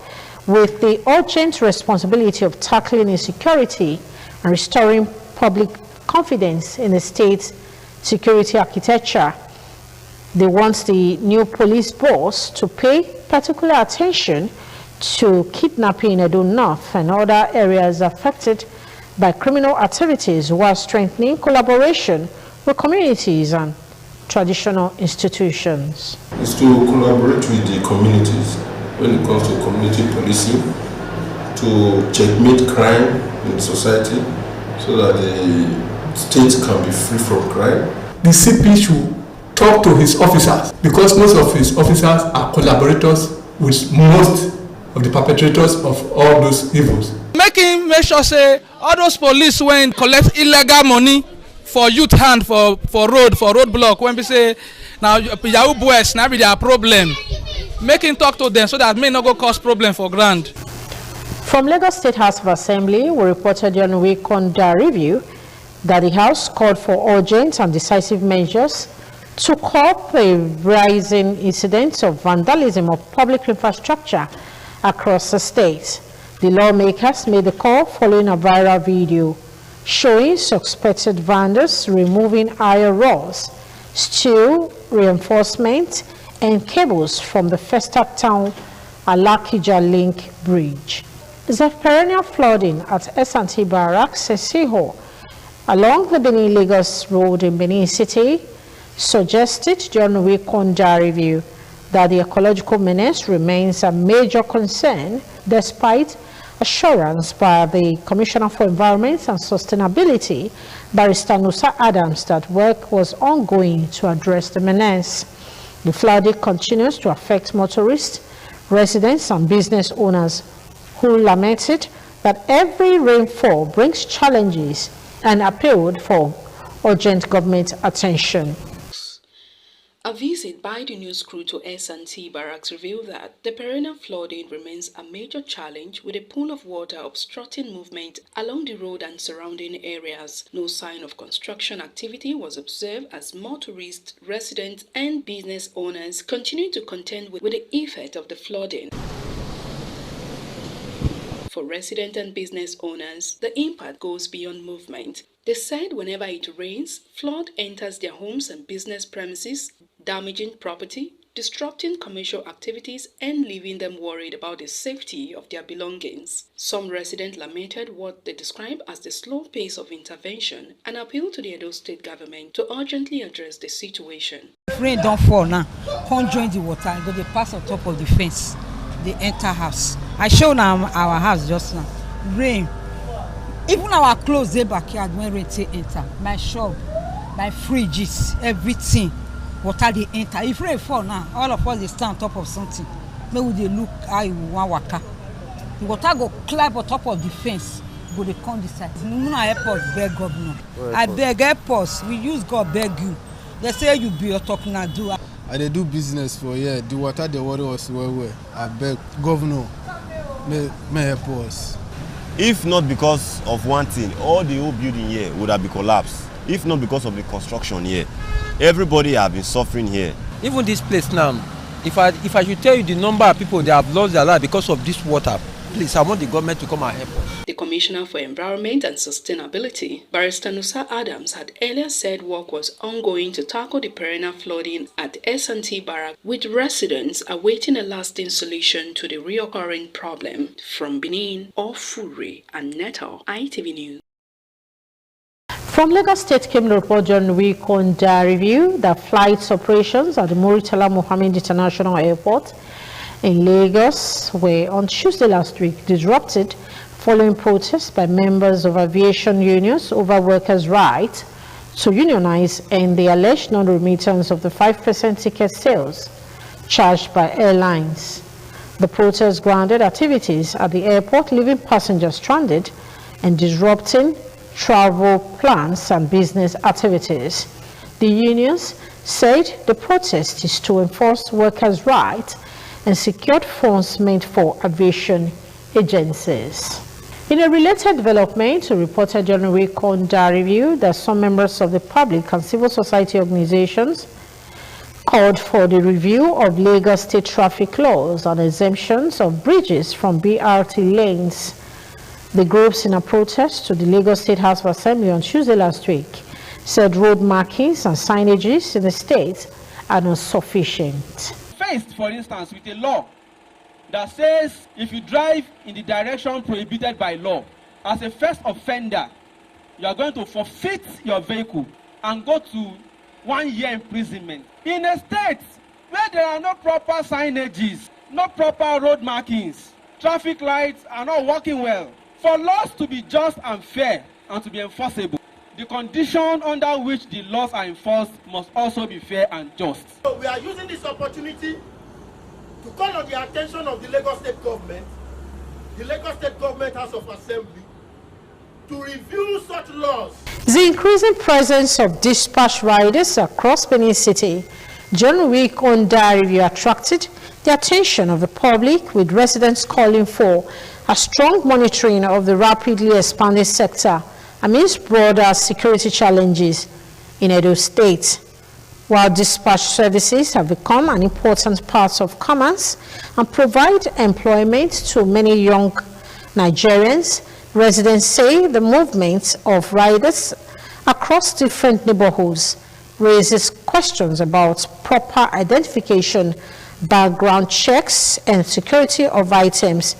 with the urgent responsibility of tackling insecurity and restoring public confidence in the state's security architecture. They want the new police boss to pay particular attention to kidnapping in Edo North and other areas affected by criminal activities while strengthening collaboration with communities and traditional institutions. Is to collaborate with the communities when it comes to community policing, to checkmate crime in society so that the state can be free from crime. The CP should talk to his officers because most of his officers are collaborators with most of the perpetrators of all those evils. Make sure say all those police when collect illegal money for youth hand for road block when we say now Yahoo boys now be their problem. Make him talk to them so that may not go cause problem for ground. From Lagos State House of Assembly, we reported during the week on Dar Review that the House called for urgent and decisive measures to curb a rising incidents of vandalism of public infrastructure across the state. The lawmakers made the call following a viral video showing suspected vandals removing iron rods, steel reinforcement, and cables from the Festac Town Alakija Link Bridge. The perennial flooding at S&T Barracks, Sesiho, along the Benin-Lagos Road in Benin City, suggested during the week on Dar Review that the ecological menace remains a major concern despite assurance by the Commissioner for Environment and Sustainability, Barrister Nusa Adams, that work was ongoing to address the menace. The flooding continues to affect motorists, residents, and business owners who lamented that every rainfall brings challenges and appealed for urgent government attention. A visit by the news crew to S&T Barracks revealed that the perennial flooding remains a major challenge with a pool of water obstructing movement along the road and surrounding areas. No sign of construction activity was observed as motorists, residents and business owners continue to contend with the effect of the flooding. For resident and business owners, the impact goes beyond movement. They said whenever it rains, flood enters their homes and business premises, damaging property, disrupting commercial activities, and leaving them worried about the safety of their belongings. Some residents lamented what they described as the slow pace of intervention and appealed to the Edo State government to urgently address the situation. If rain don't fall now, come join the water and go they pass on top of the fence. They enter house. I show now our house just now. Rain. Even our clothes they backyard when rain enter. My shop, my fridges, everything. Water they enter. If rain fall now, all of us they stand on top of something. Maybe they look how you want water. The water go climb on top of the fence. Go they come this side. No help us beg governor. I beg help us. We use God beg you. They say you be your talking and do. I dey do business for here. The water they worry us well. I beg governor may help us. If not because of one thing, all the whole building here would have been collapsed. If not because of the construction here, everybody have been suffering here. Even this place now, if I should tell you the number of people that have lost their life because of this water, please, I want the government to come and help us. The Commissioner for Environment and Sustainability, Barrister Nusa Adams, had earlier said work was ongoing to tackle the perennial flooding at S&T Barracks, with residents awaiting a lasting solution to the reoccurring problem. From Benin, Ofuri and Neto, ITV News. From Lagos State came the report during the week on Dar Review that flight operations at the Muritala Mohammed International Airport in Lagos were on Tuesday last week disrupted following protests by members of aviation unions over workers' right to unionize and the alleged non-remittance of the 5% ticket sales charged by airlines. The protests grounded activities at the airport, leaving passengers stranded and disrupting travel plans and business activities. The unions said the protest is to enforce workers' rights and secured funds meant for aviation agencies. In a related development, a reporter John Wick reviewed that some members of the public and civil society organizations called for the review of Lagos state traffic laws and exemptions of bridges from BRT lanes. The groups, in a protest to the Lagos State House of Assembly on Tuesday last week, said road markings and signages in the state are not sufficient. Faced, for instance, with a law that says if you drive in the direction prohibited by law, as a first offender, you are going to forfeit your vehicle and go to 1 year imprisonment. In a state where there are no proper signages, no proper road markings, traffic lights are not working well. For laws to be just and fair and to be enforceable, the condition under which the laws are enforced must also be fair and just. So we are using this opportunity to call on the attention of the Lagos State Government, the Lagos State Government House of Assembly, to review such laws. The increasing presence of dispatch riders across Benin City, John Wick review attracted the attention of the public, with residents calling for a strong monitoring of the rapidly expanding sector amidst broader security challenges in Edo State. While dispatch services have become an important part of commerce and provide employment to many young Nigerians, residents say the movement of riders across different neighborhoods raises questions about proper identification, background checks, and security of items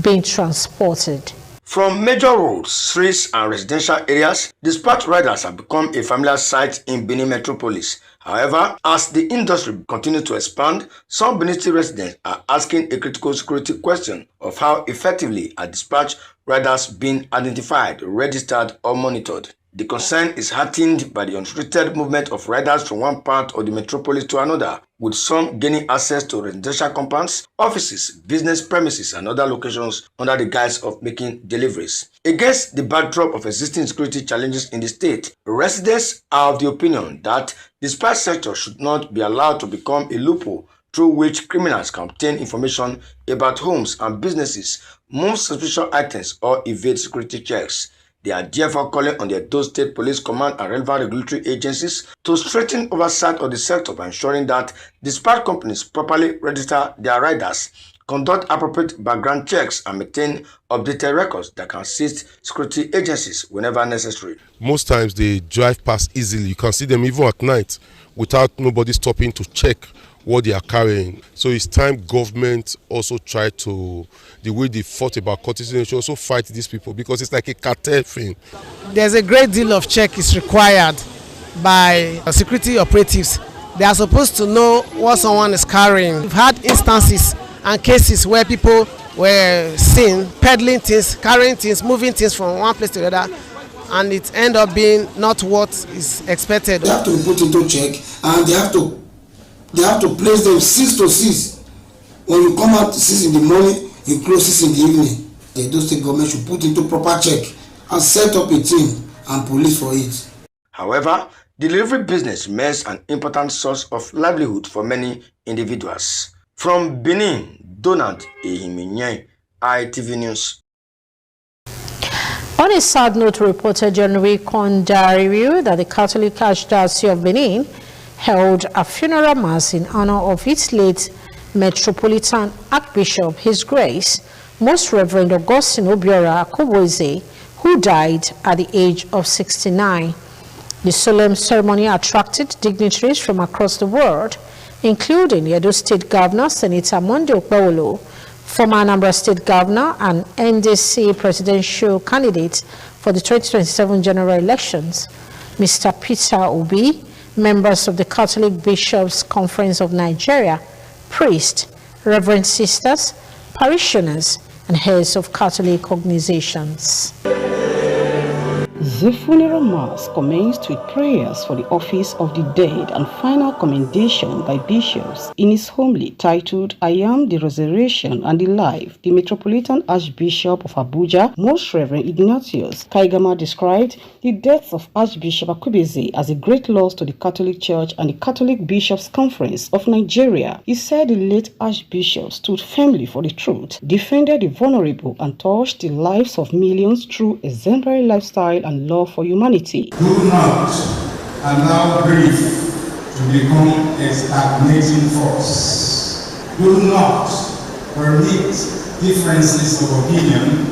being transported. From major roads, streets, and residential areas, dispatch riders have become a familiar sight in Benin Metropolis. However, as the industry continues to expand, some Benin City residents are asking a critical security question of how effectively are dispatch riders being identified, registered, or monitored. The concern is heightened by the unrestricted movement of riders from one part of the metropolis to another, with some gaining access to residential compounds, offices, business premises, and other locations under the guise of making deliveries. Against the backdrop of existing security challenges in the state, residents are of the opinion that the dispatch sector should not be allowed to become a loophole through which criminals can obtain information about homes and businesses, move suspicious items, or evade security checks. They are therefore calling on the Edo State Police Command and relevant regulatory agencies to strengthen oversight of the sector by ensuring that dispatch companies properly register their riders, conduct appropriate background checks, and maintain updated records that can assist security agencies whenever necessary. Most times they drive past easily. You can see them even at night without nobody stopping to check what they are carrying. So it's time government also try to, the way they fought about courtesy, they should also fight these people, because it's like a cartel thing. There's a great deal of check is required by security operatives. They are supposed to know what someone is carrying. We've had instances and cases where people were seen peddling things, carrying things, moving things from one place to the other, and it end up being not what is expected. They have to be put into check, and they have to place them 6 to 6. When you come out 6 in the morning, you close 6 in the evening. The Edo State government should put into proper check and set up a team and police for it. However, delivery business remains an important source of livelihood for many individuals. From Benin, Donald Ehiminye, ITV News. On a sad note, reporter John Wick review that the Catholic Archdiocese of Benin held a funeral mass in honor of its late Metropolitan Archbishop, His Grace, Most Reverend Augustine Obiora Akubweze, who died at the age of 69. The solemn ceremony attracted dignitaries from across the world, including the Edo State Governor, Senator Monday Okpewolo, former Anambra State Governor and NDC presidential candidate for the 2027 general elections, Mr. Peter Obi, members of the Catholic Bishops' Conference of Nigeria, priests, reverend sisters, parishioners, and heads of Catholic organizations. The funeral mass commenced with prayers for the office of the dead and final commendation by bishops. In his homily titled, I Am the Resurrection and the Life, the Metropolitan Archbishop of Abuja, Most Reverend Ignatius Kaigama described the death of Archbishop Akubeze as a great loss to the Catholic Church and the Catholic Bishops' Conference of Nigeria. He said the late Archbishop stood firmly for the truth, defended the vulnerable, and touched the lives of millions through exemplary lifestyle and love for humanity. Do not allow grief to become a stagnating force. Do not permit differences of opinion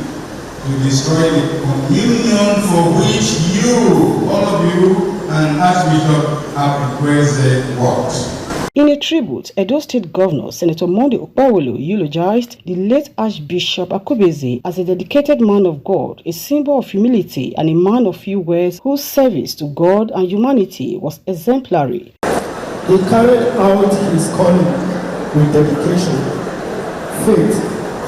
to destroy the communion for which you, all of you, and Archbishop have requested what? In a tribute, Edo State Governor Senator Monday Okpewolo eulogized the late Archbishop Akubeze as a dedicated man of God, a symbol of humility, and a man of few words whose service to God and humanity was exemplary. He carried out his calling with dedication, faith,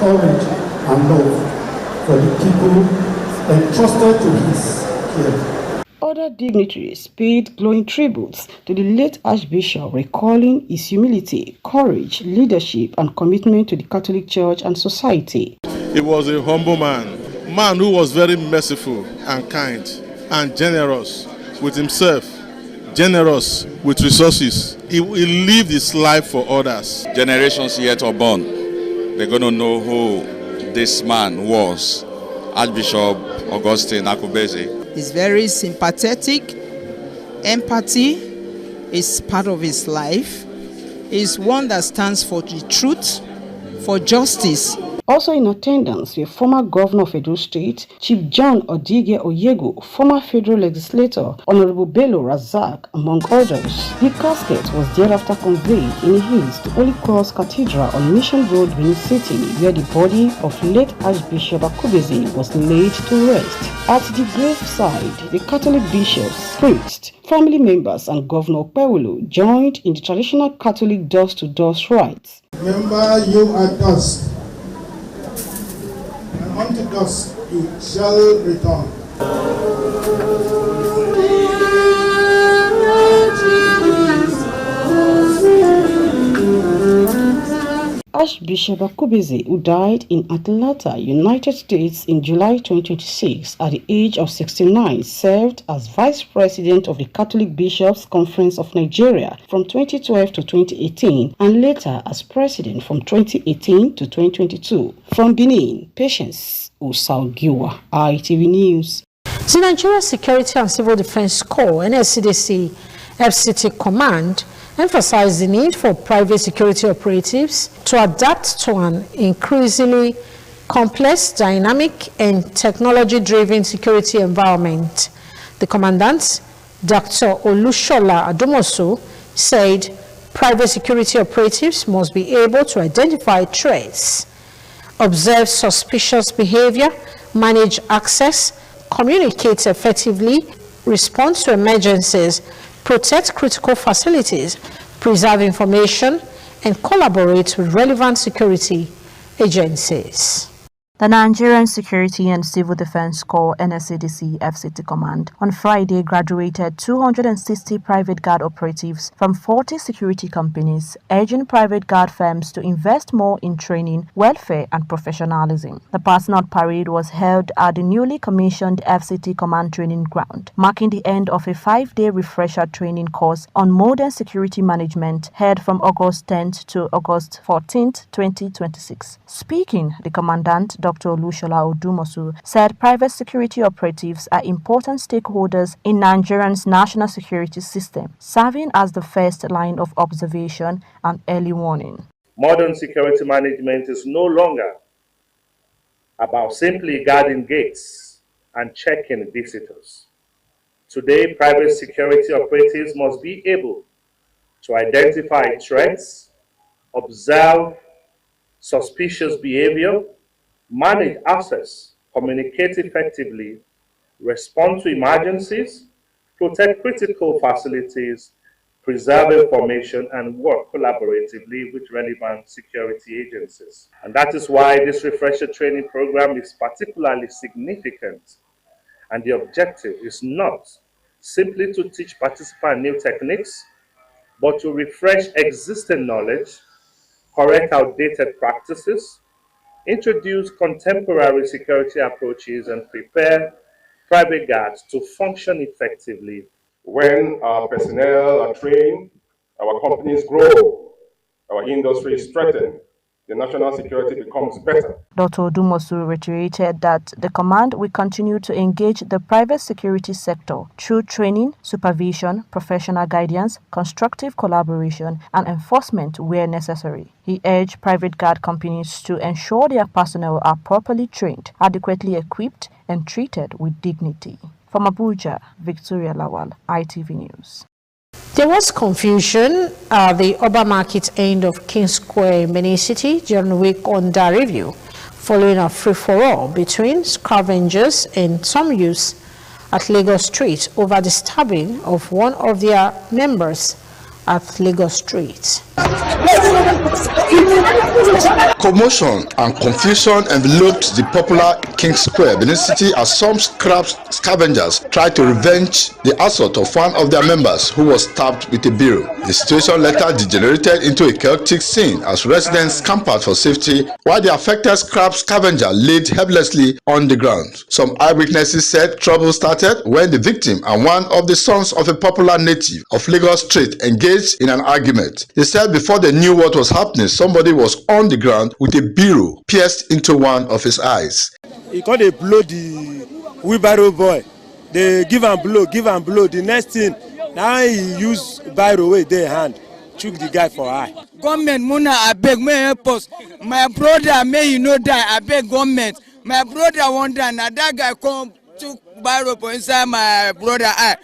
courage, and love for the people entrusted to his care. Other dignitaries paid glowing tributes to the late Archbishop, recalling his humility, courage, leadership, and commitment to the Catholic Church and society. He was a humble man who was very merciful and kind and generous with himself, generous with resources. He lived his life for others. Generations yet unborn, they're going to know who this man was, Archbishop Augustine Akubeze. He's very sympathetic. Empathy is part of his life. He's one that stands for the truth, for justice. Also in attendance were former governor of Edo State, Chief John Odige Oyego, former federal legislator, Honorable Bello Razak, among others. The casket was thereafter conveyed in haste to Holy Cross Cathedral on Mission Road, Benin City, where the body of late Archbishop Akubeze was laid to rest. At the graveside, the Catholic bishops, priests, family members, and Governor Okpewolo joined in the traditional Catholic dust-to-dust rites. Remember, you are dust, and unto dust you shall return. Archbishop Akubeze, who died in Atlanta, United States in July 2026 at the age of 69, served as Vice President of the Catholic Bishops' Conference of Nigeria from 2012 to 2018 and later as President from 2018 to 2022. From Benin, Patience Osalgiwa, ITV News. The Nigeria Security and Civil Defense Corps, NSCDC, FCT Command, emphasized the need for private security operatives to adapt to an increasingly complex, dynamic, and technology-driven security environment. The commandant, Dr. Olushola Adumosu, said private security operatives must be able to identify threats, observe suspicious behavior, manage access, communicate effectively, respond to emergencies, protect critical facilities, preserve information, and collaborate with relevant security agencies. The Nigerian Security and Civil Defense Corps NSCDC FCT Command on Friday graduated 260 private guard operatives from 40 security companies, urging private guard firms to invest more in training, welfare, and professionalism. The passing out parade was held at the newly commissioned FCT Command Training Ground, marking the end of a 5-day refresher training course on modern security management held from August 10th to August 14th, 2026. Speaking, the Commandant, Dr. Olushola Adumosu, said private security operatives are important stakeholders in Nigeria's national security system, serving as the first line of observation and early warning. Modern security management is no longer about simply guarding gates and checking visitors. Today, private security operatives must be able to identify threats, observe suspicious behavior, manage access, communicate effectively, respond to emergencies, protect critical facilities, preserve information, and work collaboratively with relevant security agencies. And that is why this refresher training program is particularly significant. And the objective is not simply to teach participants new techniques, but to refresh existing knowledge, correct outdated practices, introduce contemporary security approaches, and prepare private guards to function effectively. When our personnel are trained, our companies grow, our industry is strengthened, the national security becomes better. Dr. Odumosu reiterated that the command will continue to engage the private security sector through training, supervision, professional guidance, constructive collaboration, and enforcement where necessary. He urged private guard companies to ensure their personnel are properly trained, adequately equipped, and treated with dignity. From Abuja, Victoria Lawal, ITV News. There was confusion at the Oba Market end of King Square in Benin City during a week under review, following a free-for-all between scavengers and some youths at Lagos Street over the stabbing of one of their members at Lagos Street. Commotion and confusion enveloped the popular King Square, Benin City, as some scavengers tried to revenge the assault of one of their members who was stabbed with a barrel. The situation later degenerated into a chaotic scene as residents scampered for safety while the affected scrap scavenger laid helplessly on the ground. Some eyewitnesses said trouble started when the victim and one of the sons of a popular native of Lagos Street engaged in an argument. They said before they knew what was happening, somebody was on the ground with a barrel pierced into one of his eyes. He called a blow the wheelbarrow boy. They give and blow. The next thing, now he used barrow with their hand, choke the guy for eye. Government, Muna, I beg, may help us. My brother, may you not die. I beg government. My brother won't die. Now that guy come took barrow inside my brother eye.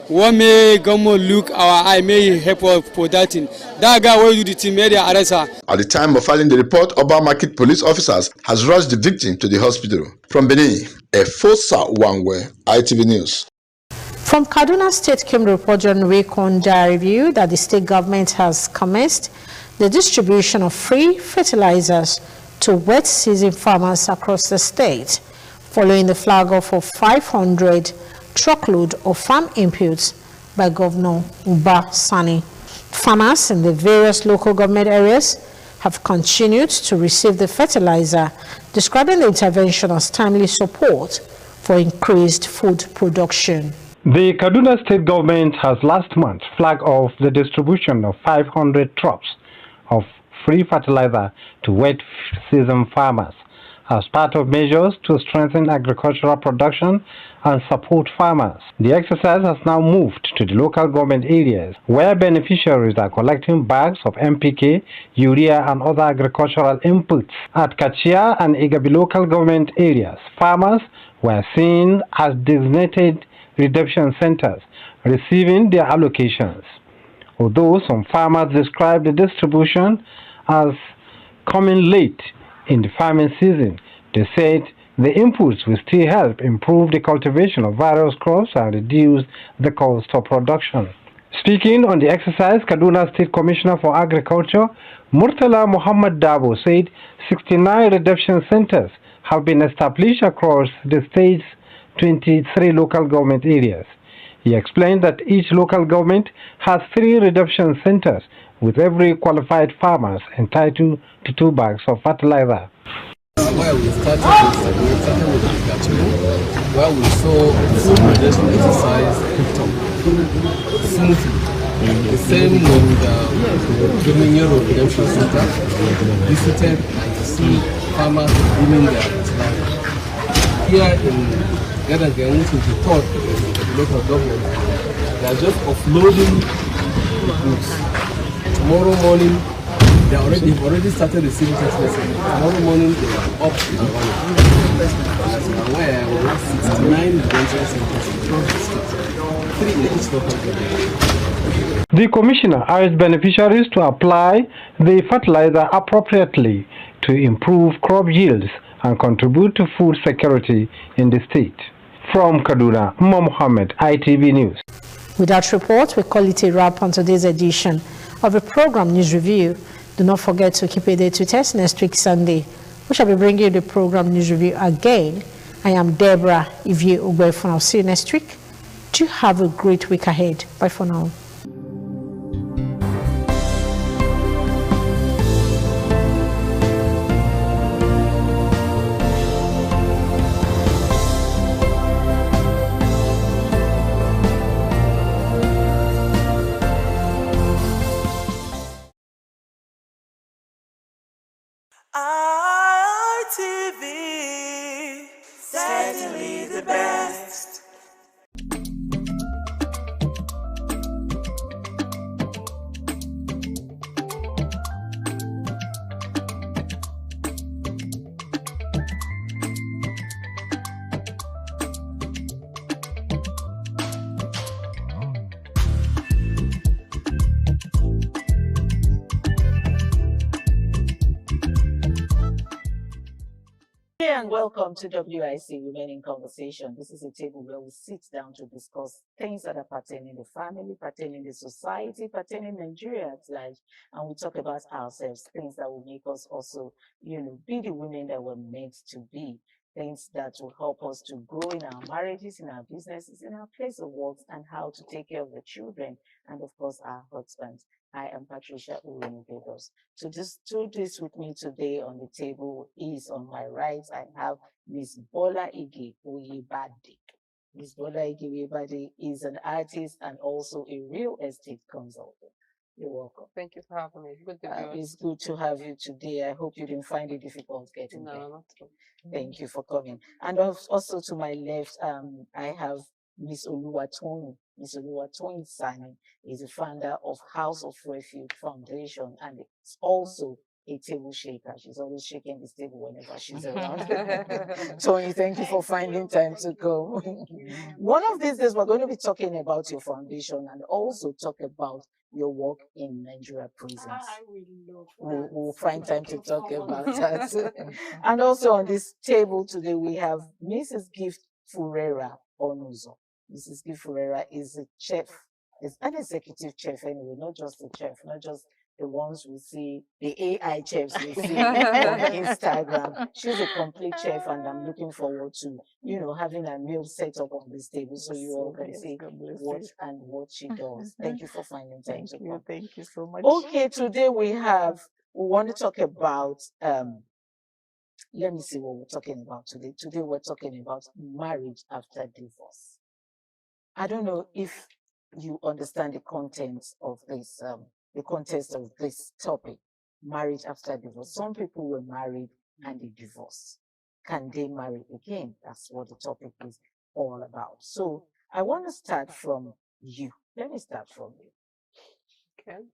What may government look our eye, may help us for that thing. That guy will do the thing, may they arrest her. At the time of filing the report, Oba Market police officers has rushed the victim to the hospital. From Benin, Efosa Wangwe, ITV News. From Kaduna State came the report during week under review that the state government has commenced the distribution of free fertilizers to wet season farmers across the state, following the flag off of 500 truckload of farm inputs by Governor Uba Sani. Farmers in the various local government areas have continued to receive the fertilizer, describing the intervention as timely support for increased food production. The Kaduna State government has last month flagged off the distribution of 500 trucks of free fertilizer to wet season farmers as part of measures to strengthen agricultural production and support farmers. The exercise has now moved to the local government areas where beneficiaries are collecting bags of NPK, urea and other agricultural inputs. At Kachia and Igabi local government areas, farmers were seen as designated redemption centers receiving their allocations. Although some farmers described the distribution as coming late in the farming season, they said the inputs will still help improve the cultivation of various crops and reduce the cost of production. Speaking on the exercise, Kaduna State Commissioner for Agriculture, Murtala Muhammad Dabo, said 69 redemption centers have been established across the state's 23 local government areas. He explained that each local government has 3 redemption centers, with every qualified farmer entitled to 2 bags of fertilizer. Where we started with Gachimo, where we saw food production exercise smoothly. The same with the Minyoro Redemption Center, visited and to see farmers doing their fertilizer. Here in Gadagan, which is the third local government, they are just offloading the goods. Tomorrow morning, they've already started receiving text messages. Tomorrow morning, they are up and running. Where we have 69 redemption centers across the state, 3 in each local government. The commissioner urged beneficiaries to apply the fertilizer appropriately to improve crop yields and contribute to food security in the state. From Kaduna, Umar Mohammed, ITV News. With that report, we call it a wrap on today's edition of the program News Review. Do not forget to keep it there to test next week Sunday. We shall be bringing you the program News Review again. I am Deborah Ivie Ugwefun. I'll see you next week. Do have a great week ahead. Bye for now. ITV, certainly the best. And welcome to WIC Women in Conversation. This is a table where we sit down to discuss things that are pertaining the family, pertaining the society, pertaining Nigeria at large, and we talk about ourselves, things that will make us also, be the women that we're meant to be, things that will help us to grow in our marriages, in our businesses, in our place of work, and how to take care of the children, and of course our husbands. I am Patricia Uwenu-Vedos. To just do this with me today on the table is on my right, I have Ms. Bola Ige Oyebade. Ms. Bola Ige Oyebade is an artist and also a real estate consultant. You're welcome. Thank you for having me. Good to be on. It's good to have you today. I hope you didn't find it difficult getting there. No, not true. Thank you for coming. And also to my left, I have Ms. Oluwatoyin. Ms. Oluwatoyin Sani is the founder of House of Refuge Foundation, and it's also a table shaker. She's always shaking this table whenever she's around. Tony, thank you for finding time to go. One of these days, we're going to be talking about your foundation and also talk about your work in Nigeria prisons. We'll find time to talk about that. And also on this table today, we have Mrs. Gift Furera Onuzo. Mrs. Gift Furera is a chef, is an executive chef anyway, not just a chef, not just the ones we see, the AI chefs we see on Instagram. She's a complete chef, and I'm looking forward to, having a meal set up on this table so you all can see what she does. Thank you for finding time to come. Thank you so much. Okay, today we want to talk about, let me see what we're talking about today. Today we're talking about marriage after divorce. I don't know if you understand the contents of this, the context of this topic, marriage after divorce. Some people were married and they divorced. Can they marry again? That's what the topic is all about. So I want to start from you. Let me start from you. Okay.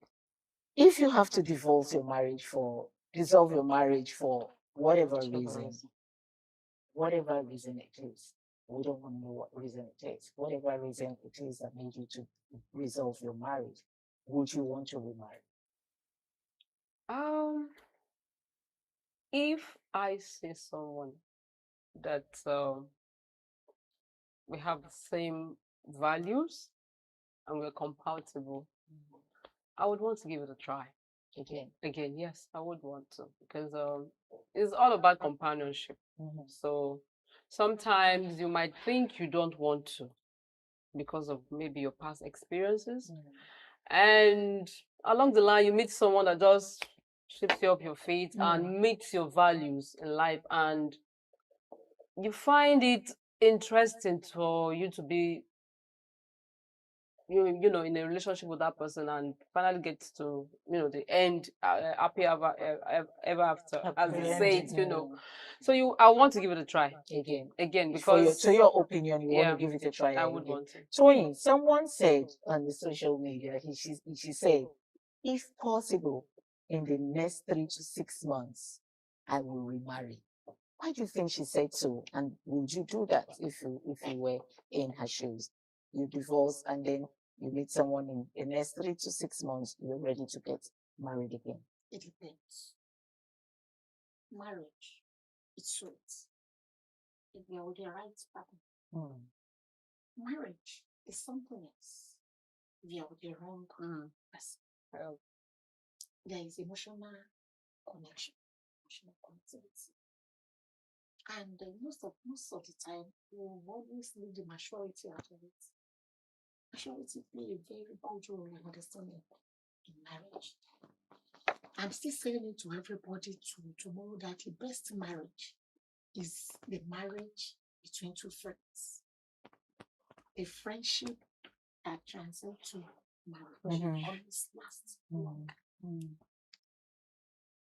If you have to dissolve your marriage for whatever reason it is, we don't want to know what reason it is. Whatever reason it is that made you to resolve your marriage, would you want to remarry? If I see someone that we have the same values and we're compatible, I would want to give it a try. Again, yes, I would want to, because it's all about companionship. So sometimes you might think you don't want to because of maybe your past experiences. And along the line, you meet someone that just shifts you up your feet and meets your values in life. And you find it interesting for you to be, in a relationship with that person and finally get to, the end, happy ever after, as they say it, So I want to give it a try. Again, because to your opinion, you want to give it a try. I would want to. So someone said on the social media, she said, if possible, in the next 3 to 6 months, I will remarry. Why do you think she said so? And would you do that if you were in her shoes? You divorce and then you meet someone in the next 3 to 6 months, you're ready to get married again. It depends. Marriage, it's sweet. If you're with the right partner. Marriage is something else. we are with the wrong person. There is emotional connection, emotional connectivity. And most of the time, we will always leave the maturity out of it. Maturity play a very good role in understanding in marriage. I'm still saying it to everybody tomorrow that the best marriage is the marriage between two friends. A friendship that transcends to marriage always lasts long.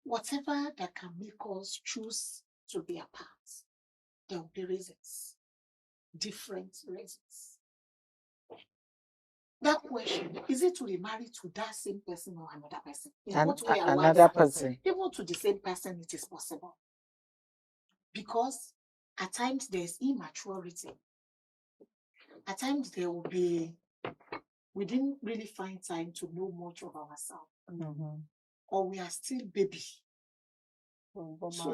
Whatever that can make us choose to be apart, there will be reasons, different reasons. That question, is it to remarry to that same person or another person? Another person. Even to the same person, it is possible. Because at times there's immaturity. At times there will be, we didn't really find time to know much of ourselves. Or we are still baby.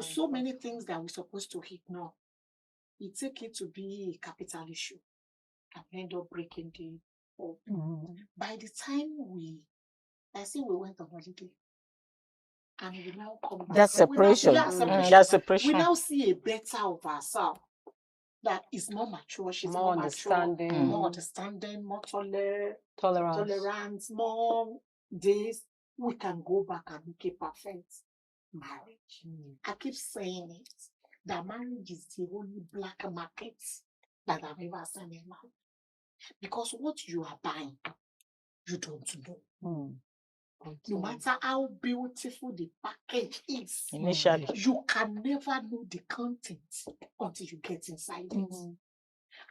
So many things that we're supposed to ignore. We take it to be a capital issue and end up breaking the hope. By the time we went on holiday and we now come back. That's separation. That's separation. We now see a better of ourselves that is more mature. She's more understanding. Mature, more understanding, more tolerance, more days. We can go back and make a perfect marriage. I keep saying it, that marriage is the only black market that I've ever seen in life. Because what you are buying, you don't know. No matter how beautiful the package is, initially, you can never know the content until you get inside it.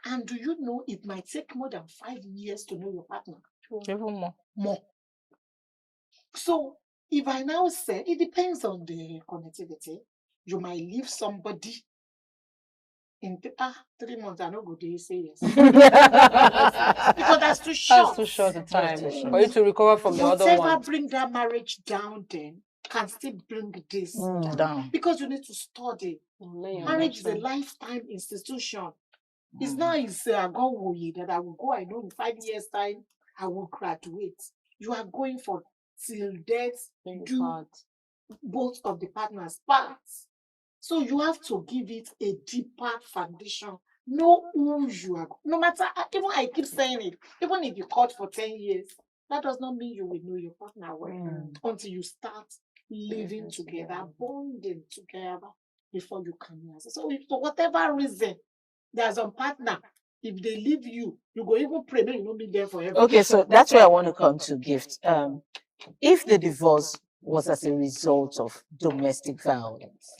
And do you know it might take more than 5 years to know your partner? Even more. So if I now say, it depends on the connectivity. You might leave somebody in 3 months. I know good day say yes. Because that's too short. That's too short a time for you to recover from the other one. Whatever bring that marriage down, then can still bring this down. Because you need to study. Marriage is a lifetime institution. It's not that I will go. I know in 5 years' time I will graduate. You are going for till death do both of the partners' parts. So you have to give it a deeper foundation. Know who you are. No matter, even I keep saying it, even if you court for 10 years, that does not mean you will know your partner well until you start living together, bonding together before you can answer. So if for whatever reason there's a partner, if they leave you, you go even pray, maybe you won't be there forever. Okay, so that's where I want to come to, Gift. If the divorce was as a result of domestic violence,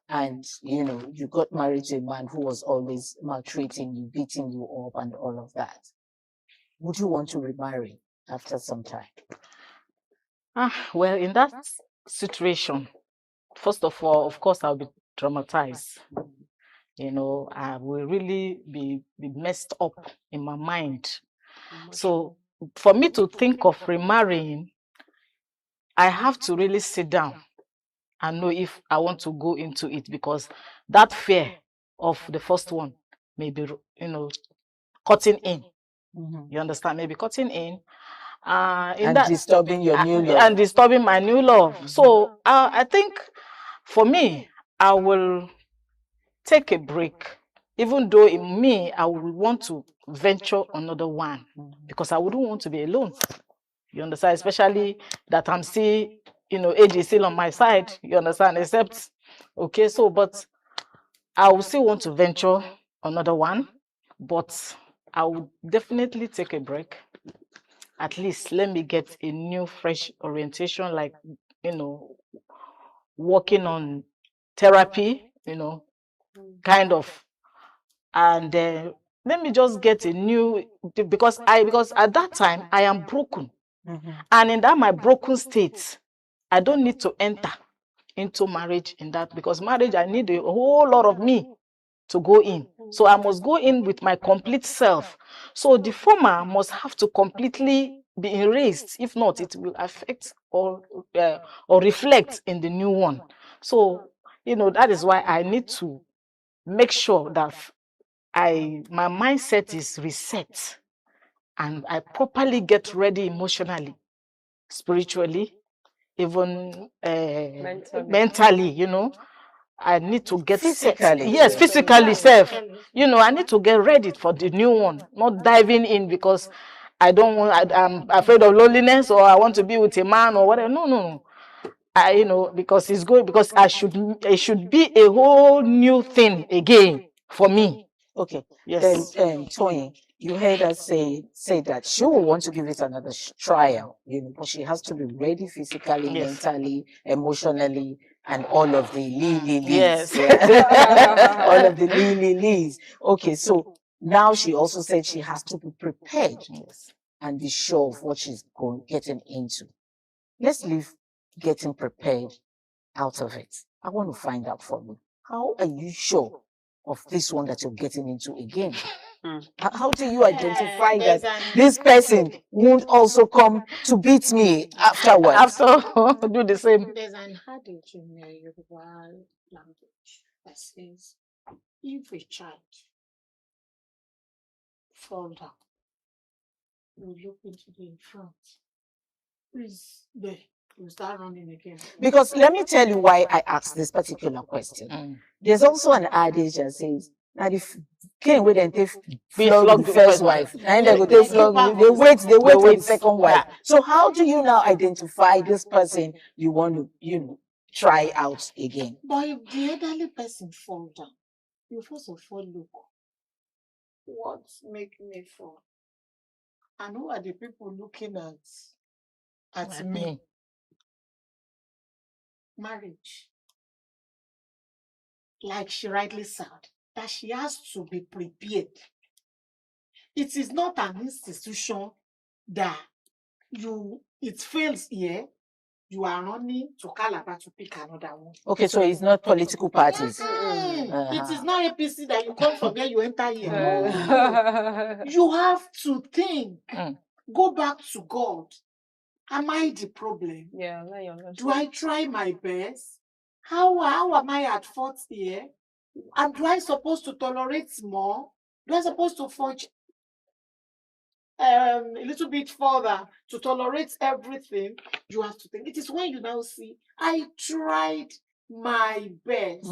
and you got married to a man who was always maltreating you, beating you up, and all of that, would you want to remarry after some time? Well, in that situation, first of all, of course, I'll be traumatized. I will really be messed up in my mind. So for me to think of remarrying, I have to really sit down and know if I want to go into it, because that fear of the first one may be, cutting in. You understand? Maybe cutting in. And disturbing your new love. And disturbing my new love. So I think for me, I will take a break. Even though in me, I would want to venture another one, because I wouldn't want to be alone. You understand? Especially that I'm still, age is still on my side. You understand? Except, okay, so, but I will still want to venture another one, but I would definitely take a break. At least let me get a new, fresh orientation, like, working on therapy, kind of. And let me just get a new, because at that time I am broken. And in that my broken state, I don't need to enter into marriage in that, because marriage, I need a whole lot of me to go in. So I must go in with my complete self. So the former must have to completely be erased. If not, it will affect or reflect in the new one. So, that is why I need to make sure that my mindset is reset. and I properly get ready emotionally, spiritually, even mentally, you know, I need to get Physically. yes, physically self. You know, I need to get ready for the new one, not diving in because I don't want, I'm afraid of loneliness or I want to be with a man or whatever. No, no, no. You know, because it's good, because it should be a whole new thing again for me. Okay. Yes. Then, Toyin, you heard her say that she will want to give it another trial, you know, but she has to be ready physically, Yes. mentally, emotionally, and all of the lees. Yes. Yeah. All of the lees. Okay, so now she also said she has to be prepared and be sure of what she's getting into. Let's leave getting prepared out of it. I want to find out from you. How are you sure of this one that you're getting into again? How do you identify that this person won't also come to beat me afterwards? After do the same. There's an adage in the Yoruba language that says, if a child fall down, you look into the front. Please, there. You start running again. Because let me tell you why I asked this particular question. There's also an adage that says that if King would then take flog the first wife, and they go take flog, they wait for the second wife. So how do you now identify this person you want to, you know, try out again? But if the elderly person fall down, you first of all look, what's making me fall? And who are the people looking at me? Marriage, like she rightly said, that she has to be prepared. It is not an institution that it fails here, you are running to Calabar to pick another one. Okay, so it's not political parties. It is not APC that you come from there, you enter here. No. You have to think, go back to God. Am I the problem? Yeah, do I try my best? How am I at fault here? And do I supposed to tolerate more? Do I supposed to forge a little bit further to tolerate everything? You have to think. It is when you now see, I tried my best.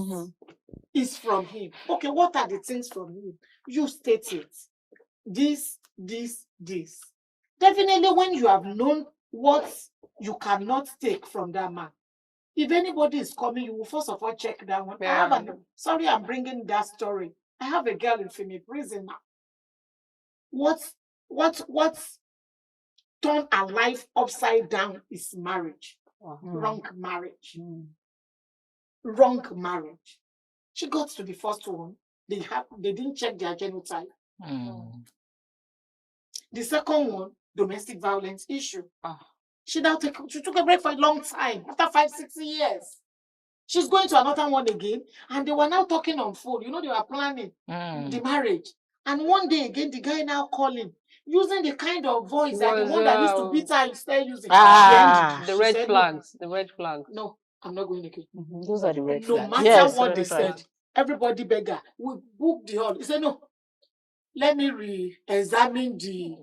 It's from him. Okay, what are the things from him? You state it. This. Definitely when you have known what you cannot take from that man, if anybody is coming, you will first of all check that one. Yeah. Sorry, I'm bringing that story. I have a girl in Fini prison now. What's turned her life upside down is marriage. Wrong marriage. Wrong marriage. She got to the first one. They didn't check their genotype. The second one, domestic violence issue. She took a break for a long time, after 5-6 years. She's going to another one again, and they were now talking on phone. You know, they were planning the marriage. And one day again, the guy now calling, using the kind of voice that the one that used to beat her is still using. The red flags. The red flags. No, I'm not going again. Those are the red flags. No matter what they said, everybody beg her. We booked the hall. He said, no, let me re-examine the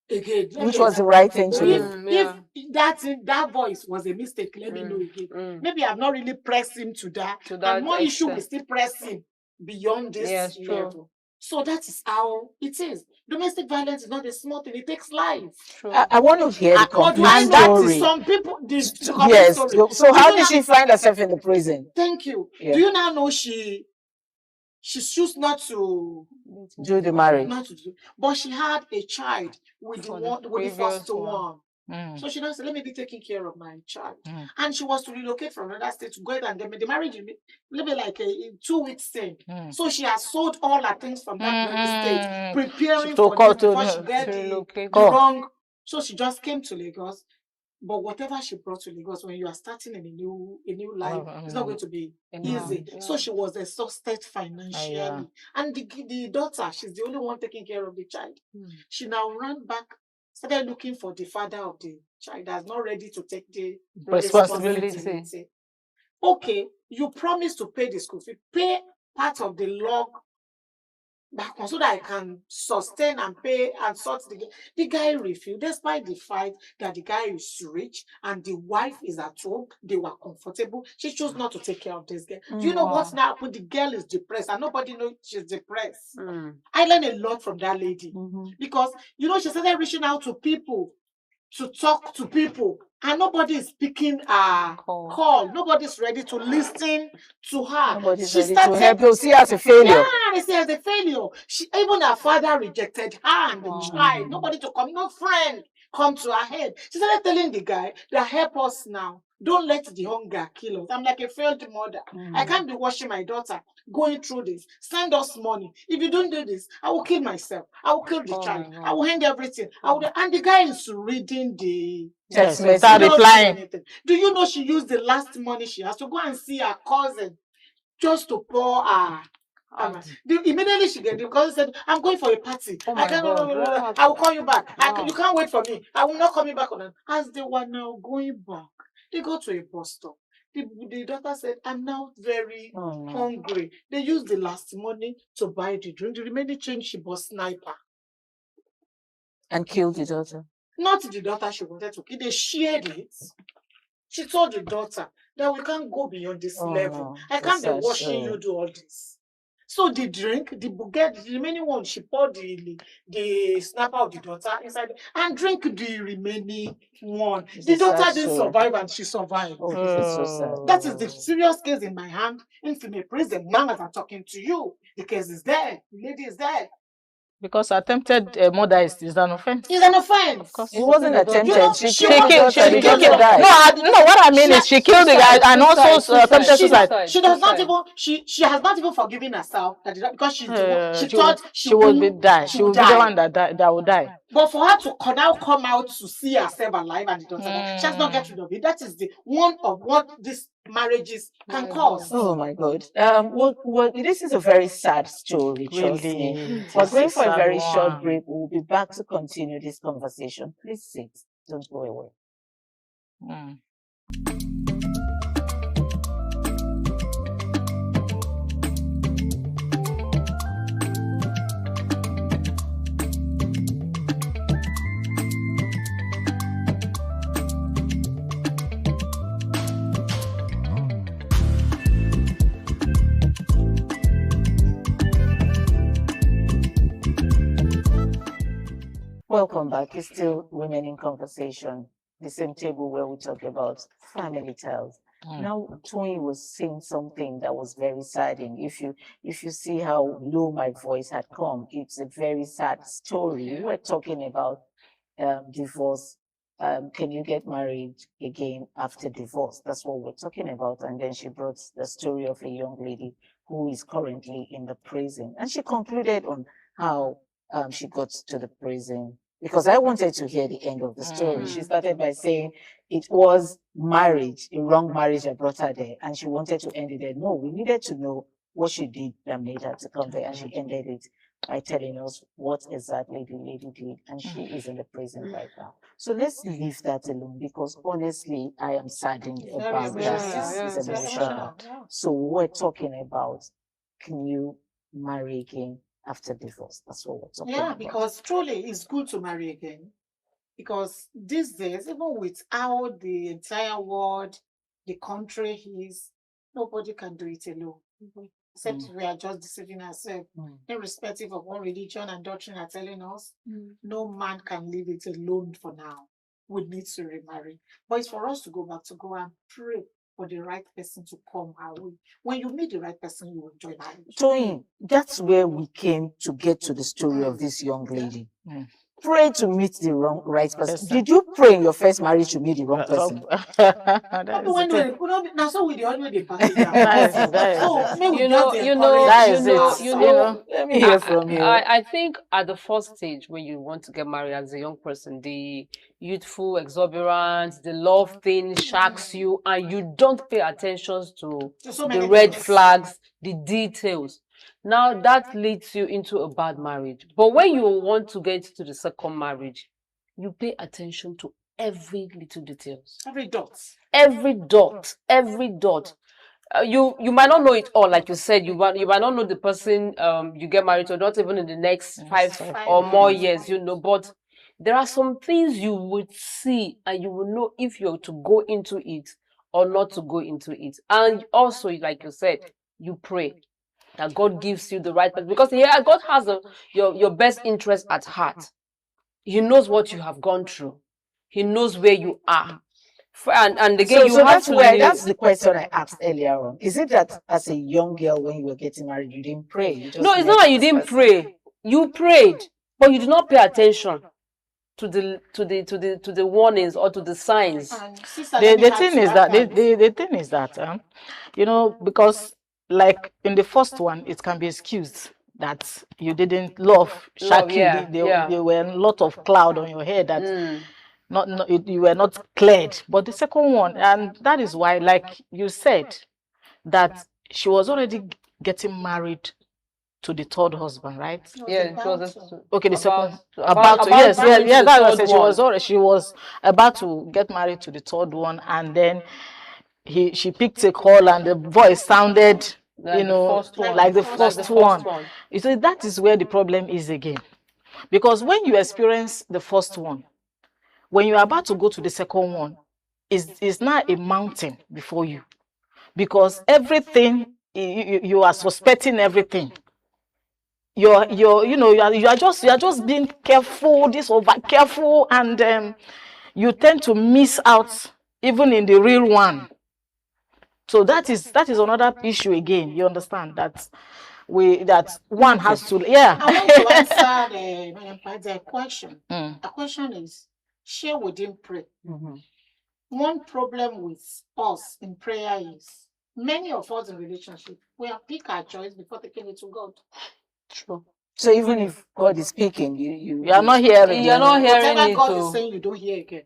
again. Which was the right thing to do. If that voice was a mistake, let me know again. Maybe I've not really pressed him to that. And more issue will still press him beyond this level. So that is how it is. Domestic violence is not a small thing. It takes life. I want to hear the complete story. Some people, yes. So how did she find herself in the prison? Thank you. Yeah. Do you now know she chose not to do the marriage? Not to do, but she had a child with the first one. So she said, let me be taking care of my child. And she was to relocate from another state to go ahead and get the marriage maybe like a 2 weeks thing. So she has sold all her things from that state, preparing for before she get the wrong. So she just came to Lagos. But whatever she brought to Lagos, when you are starting in a new life, it's not going to be easy. Yeah. So she was exhausted financially. And the daughter, she's the only one taking care of the child. She now ran back, started looking for the father of the child that's not ready to take the responsibility. Okay, you promised to pay the school fee, pay part of the log back on so that I can sustain and pay and sort the guy. The guy refused, despite the fact that the guy is rich and the wife is at home. They were comfortable. She chose not to take care of this girl. Do you know what's now happened? The girl is depressed and nobody knows she's depressed. I learned a lot from that lady because, you know, she started reaching out to people to talk to people, and nobody is picking a call. Nobody's ready to listen to her. Nobody's She ready started to help. They'll see her as a failure. Yeah, they see her as a failure. Even her father rejected her and the child. Nobody to come, no friend come to her head. She started telling the guy that help us now. Don't let the hunger kill us. I'm like a failed mother. I can't be watching my daughter going through this. Send us money. If you don't do this, I will kill myself. I will kill the child. I will end everything. And the guy is reading the text without replying. Do you know she used the last money she has to go and see her cousin just to pour her? Immediately she get the cousin said, "I'm going for a party. I will call you back. You can't wait for me. I will not call you back on that." As they were now going back, they go to a bus stop. The daughter said, "I'm now very hungry." They used the last money to buy the drink. The remaining change she bought sniper. And killed the daughter. Not the daughter she wanted to kill. They shared it. She told the daughter that we can't go beyond this level. I can't be watching you do all this. So the drink, the remaining one, she poured the snapper of the daughter inside and drink the remaining one. The daughter didn't survive and she survived. That is the serious case in my hand in female prison. Now as I'm talking to you, the case is there. The lady is there. Because attempted murder is an offense. It's an offense. It wasn't attempted. You know, she killed the guy. No, what I mean is she killed the guy and also attempted suicide. She does not even. She has not even forgiven herself because she thought she would die. She would be the one that would die. But for her to now come out to see herself alive and the daughter, she has not get rid of it. That is the one of what this marriages can cause. Oh my God. Well, this is a very sad story, trust me. We're going for a very short break. We'll be back to continue this conversation. Please sit. Don't go away. Welcome back. It's still Women in Conversation, the same table where we talk about family ties. Now, Tony was saying something that was very saddening. If you see how low my voice had come, it's a very sad story. We're talking about divorce. Can you get married again after divorce? That's what we're talking about. And then she brought the story of a young lady who is currently in the prison. And she concluded on how she got to the prison, because I wanted to hear the end of the story. She started by saying it was marriage, a wrong marriage that brought her there, and she wanted to end it there. No, we needed to know what she did that made her to come there, and she ended it by telling us what exactly the lady did, and she is in the prison right now. So let's leave that alone, because honestly, I am saddened about that. It's emotional. So we're talking about, can you marry again after divorce? That's what we're talking about. Yeah, because truly it's good to marry again. Because these days, even with how the entire world, the country is, nobody can do it alone. Except we are just deceiving ourselves. Irrespective of what religion and doctrine are telling us, no man can leave it alone for now. We need to remarry. But it's for us to go back to go and pray for the right person to come our way. When you meet the right person, you will enjoy marriage. Toyin, that's where we came to get to the story of this young lady. Pray to meet the right person. Did you pray in your first marriage to meet the wrong person? Let me hear from you. I think at the first stage, when you want to get married as a young person, the youthful exuberance, the love thing shocks you, and you don't pay attention to the red flags, the details. Now that leads you into a bad marriage. But when you want to get to the second marriage, you pay attention to every little details. Every dot. Every dot. Every dot. you might not know it all, like you said. You might not know the person you get married to, not even in the next five or more years, you know. But there are some things you would see, and you will know if you're to go into it or not to go into it. And also, like you said, you pray that God gives you the right person, because God has your best interest at heart. He knows what you have gone through. He knows where you are. And again, that's the question I asked earlier on. Is it that as a young girl, when you were getting married, you didn't pray? No, it's not that you didn't pray. You prayed, but you did not pay attention to the warnings or to the signs. The thing is that you know, because like in the first one, it can be excused that you didn't love Shaki. There were a lot of cloud on your head that you were not cleared. But the second one, and that is why, like you said, that she was already getting married to the third husband, right? Yeah, okay. The second that was she was about to get married to the third one, and then she picked a call, and the voice sounded like the first one. You see, that is where the problem is again, because when you experience the first one, when you're about to go to the second one, it's not a mountain before you, because everything you are suspecting everything. You are just being careful, over careful, and you tend to miss out even in the real one. So that is another issue again. You understand that one has to I want to answer the question. The question is, share within pray. One problem with us in prayer is many of us in relationship, we have picked our choice before taking it to God. True. So even if God is speaking, you are not hearing. You're not hearing whatever it. God is saying, you don't hear again.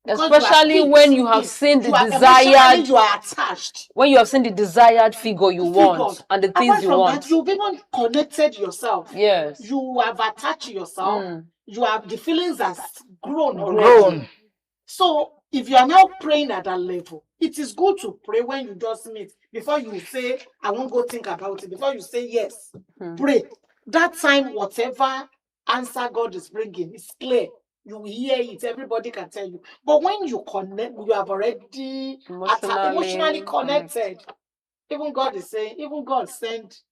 Especially when you have seen the desired, you are attached. When you have seen the desired figure you want and the things you want. That, you've even connected yourself. Yes. You have attached yourself. You have the feelings has grown already. So if you are now praying at that level, it is good to pray when you just meet. Before you say, I won't go think about it. Before you say yes, pray. That time, whatever answer God is bringing is clear. You will hear it. Everybody can tell you. But when you connect, you have already emotionally connected. Even God is saying, even God sent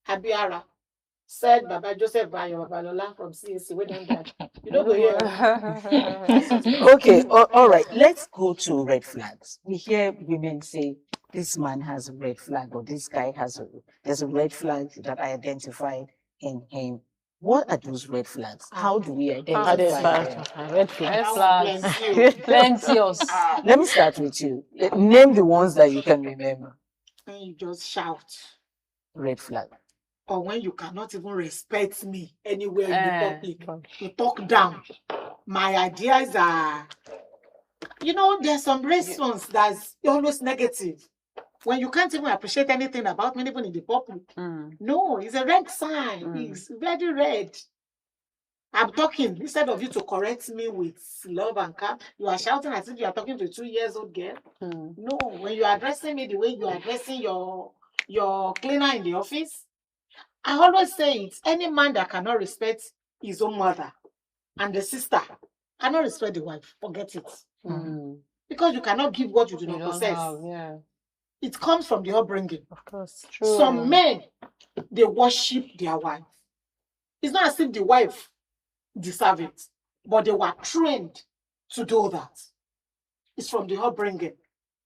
Abiara, said Baba Joseph Bayo Babalola from CAC. We don't get. You don't go here. Okay, all right. Let's go to red flags. We hear women say, this man has a red flag, or this guy there's a red flag that I identified in him. What are those red flags? How do we identify red flags? Plenty. Let me start with you. Name the ones that you can remember. When you just shout. Red flag. Or when you cannot even respect me anywhere in the public. You talk down. My ideas are, there's some response that's always negative. When you can't even appreciate anything about me, even in the public. No, it's a red sign. It's very red. I'm talking, instead of you to correct me with love and calm, you are shouting as if you are talking to a 2-year-old girl. No, when you are addressing me the way you are addressing your cleaner in the office, I always say it, any man that cannot respect his own mother and the sister cannot respect the wife. Forget it. Because you cannot give what you do not possess. It comes from the upbringing. Of course. True. Some men, they worship their wife. It's not as if the wife deserves it, but they were trained to do that. It's from the upbringing.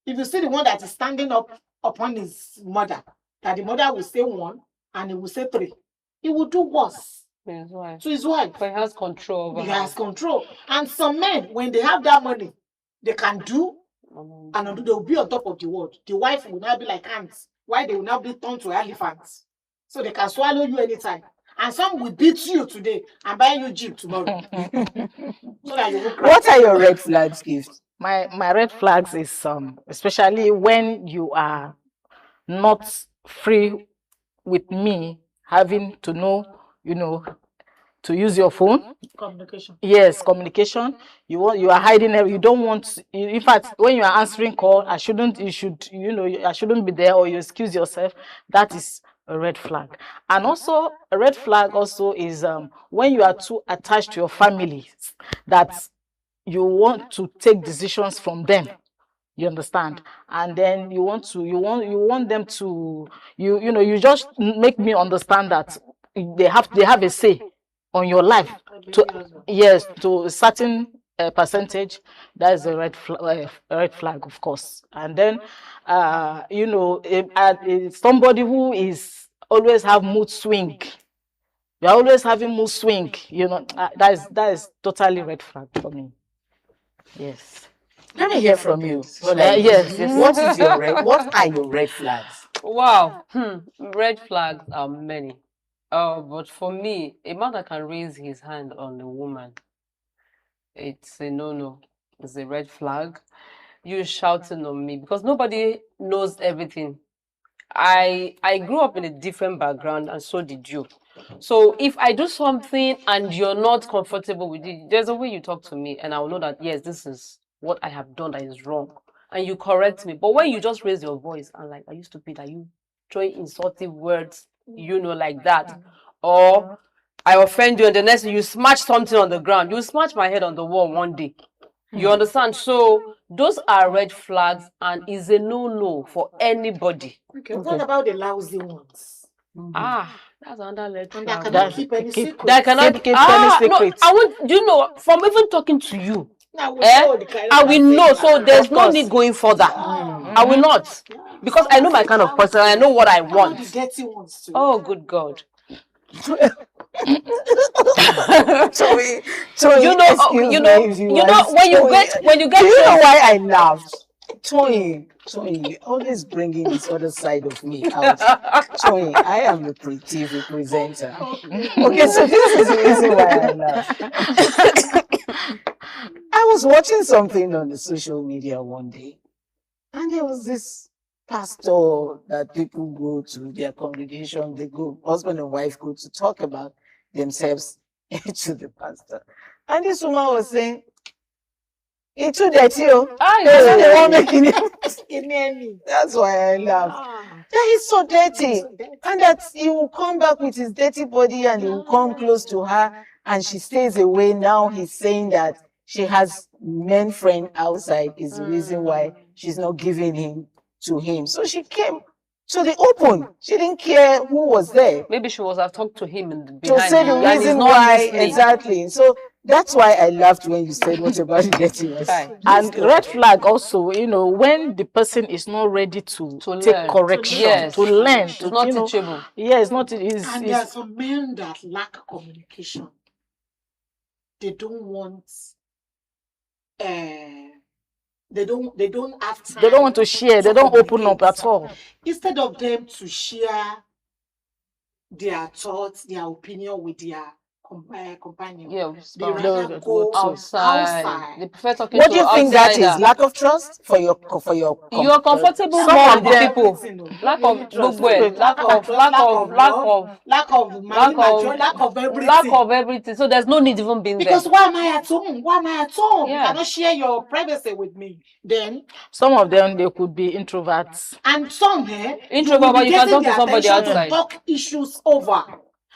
If you see the one that is standing up upon his mother, that the mother will say 1 and he will say 3, he will do worse to his wife. But he has control over her. He has control. And some men, when they have that money, they can do and they will be on top of the world. The wife will now be like ants. Why they will now be turned to elephants? So they can swallow you anytime. And some will beat you today and buy you Jeep tomorrow. So that you will cry. What are your red flags, Gift? My red flags is especially when you are not free with me, having to know, to use your phone. Communication. Yes, communication. You are hiding it. You don't want. In fact, when you are answering call, I shouldn't be there, or you excuse yourself. That is a red flag. And also a red flag also is when you are too attached to your family, that you want to take decisions from them. You understand? And then you want them to you just make me understand that they have a say on your life, to a certain percentage. That is a red flag, of course. And then somebody who is always have mood swing. You're always having mood swing, that is totally red flag for me. Yes. Let me hear from you. Yes. What are your red flags? Wow. Red flags are many. But for me, a man that can raise his hand on a woman, it's a no-no. It's a red flag. You shouting on me because nobody knows everything. I grew up in a different background, and so did you. So if I do something and you're not comfortable with it, there's a way you talk to me, and I will know that yes, this is what I have done that is wrong, and you correct me. But when you just raise your voice and like, are you stupid? Are you throwing insultive words? Like that, or I offend you, and the next thing you smash something on the ground. You smash my head on the wall one day. You understand? So those are red flags, and is a no-no for anybody. Okay. What about the lousy ones? That's another red flag. That cannot keep any secret. That cannot keep any secrets. No, I want. From even talking to you, I will know. So there's no need going further. I will not, because I know my kind of person. I know what I want. The dirty ones too. Oh, good God. When you get. Do you know why I laughed? Toyin, always bringing this other side of me out. Toyin, I am the TV presenter. Okay, so this is the reason why I laugh. I was watching something on the social media one day, and there was this pastor that people go to their congregation. They go, husband and wife go to talk about themselves to the pastor, and this woman was saying, "It's too dirty, That's why I laugh. That is so dirty, and that he will come back with his dirty body, and he will come close to her, and she stays away. Now he's saying that she has men friend outside is the reason why she's not giving him to him. So she came to the open. She didn't care who was there. Maybe she was have talked to him behind to say the reason why exactly. So that's why I laughed when you said what about the dirty ones. And red flag also, when the person is not ready to take correction, to learn, it's not teachable. Yeah, it's not. And there are some men that lack communication. They don't want. They don't have time. They don't want to share. They don't open up at all. Instead of them to share their thoughts, their opinion with their companion, they rather go outside. They prefer talking what do you think that is? Lack of trust for your you are comfortable more with people. Lack of everything. So there's no need even being there. Because why am I at home? You cannot share your privacy with me. Then some of them, they could be introverts. And some introvert, but you can talk to somebody outside. Talk issues over.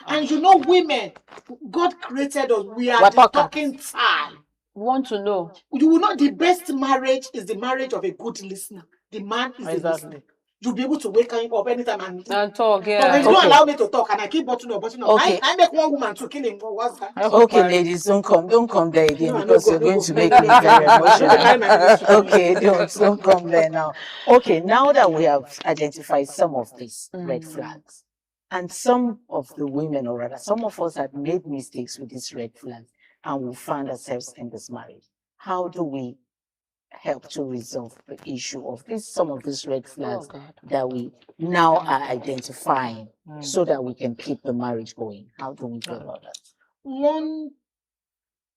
And women, God created us. We are the talking time. Want to know? You will know the best marriage is the marriage of a good listener. The man is a listener. You'll be able to wake up anytime and talk. Yeah. But when you don't allow me to talk and I keep button up. Okay. I make one woman to kill him. What's that? Okay, ladies, don't come there again because you're going to make me very emotional. Okay, don't come there now. Okay, now that we have identified some of these red flags, and some of the women, or rather, some of us have made mistakes with these red flags, and we find ourselves in this marriage. How do we help to resolve the issue of some of these red flags that we now are identifying so that we can keep the marriage going? How do we go about that? One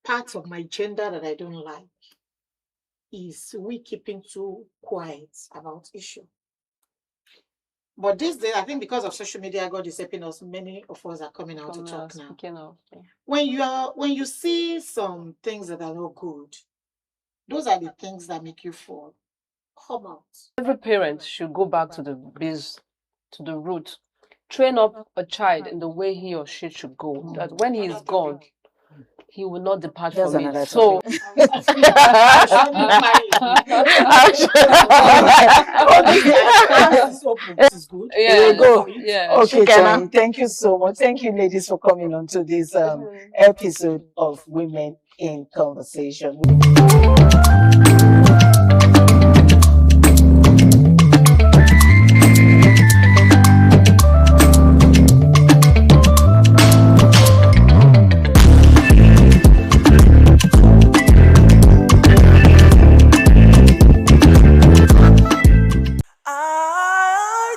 part of my gender that I don't like is we keeping too quiet about issue. But these days, I think because of social media, God is helping us. Many of us are coming out to talk now. When you see some things that are not good, those are the things that make you fall. Come out. Every parent should go back to the base, to the root. Train up a child in the way he or she should go. That when he is gone, he will not depart from it. So, Okay, Kenan, thank you so much. Thank you, ladies, for coming on to this episode of Women in Conversation.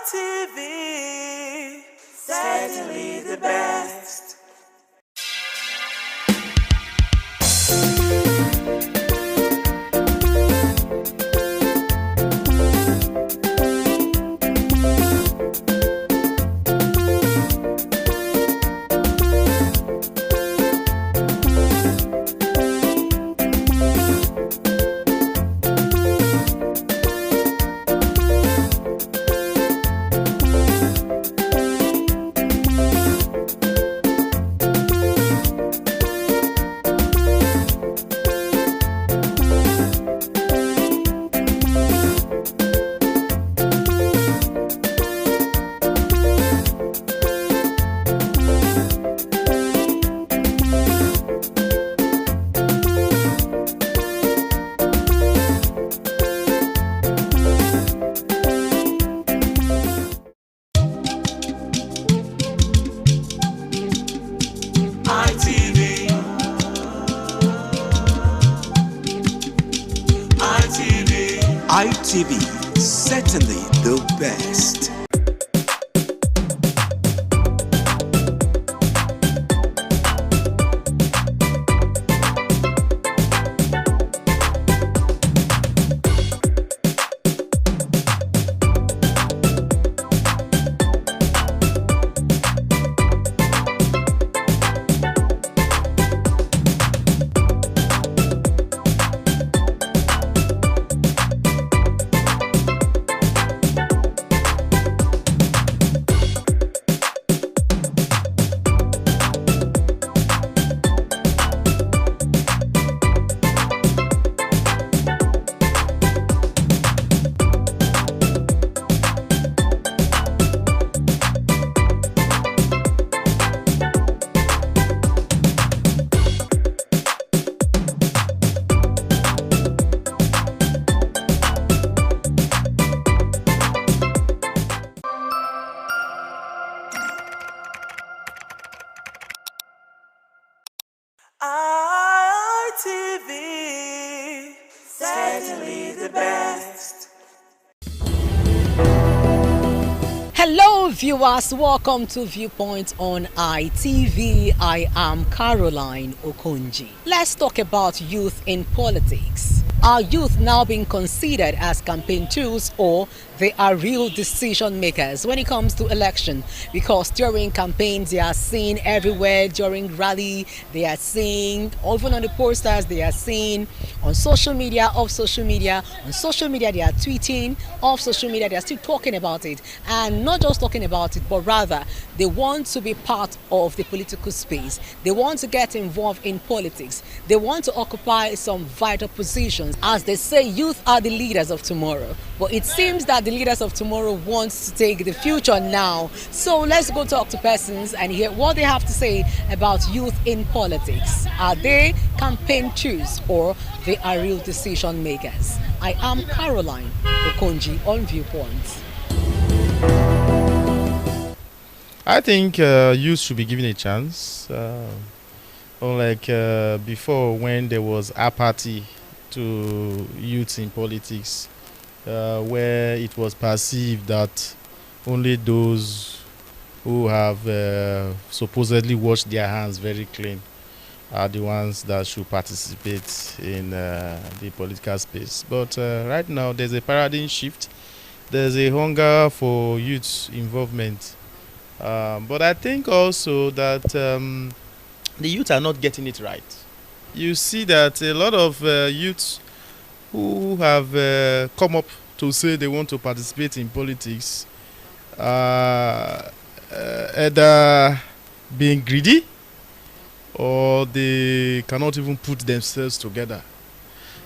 ITV, certainly the best. ITV, certainly the best. ITV, certainly the best. Hello viewers, welcome to Viewpoint on ITV. I am Caroline Okonji. Let's talk about youth in politics. Are youth now being considered as campaign tools, or they are real decision makers when it comes to election? Because during campaigns they are seen everywhere, during rally they are seen, even on the posters they are seen, on social media, off social media, on social media they are tweeting, off social media they are still talking about it, and not just talking about it, but rather they want to be part of the political space. They want to get involved in politics. They want to occupy some vital positions. As they say, youth are the leaders of tomorrow. But it seems that the leaders of tomorrow want to take the future now. So let's go talk to persons and hear what they have to say about youth in politics. Are they campaign tools, or they are real decision makers? I am Caroline Okonji on Viewpoint. I think youth should be given a chance. Unlike before, when there was apathy to youth in politics, where it was perceived that only those who have supposedly washed their hands very clean are the ones that should participate in the political space. But right now, there's a paradigm shift there's a hunger for youth involvement. But I think also that the youth are not getting it right. You see that a lot of youths who have come up to say they want to participate in politics either being greedy or they cannot even put themselves together.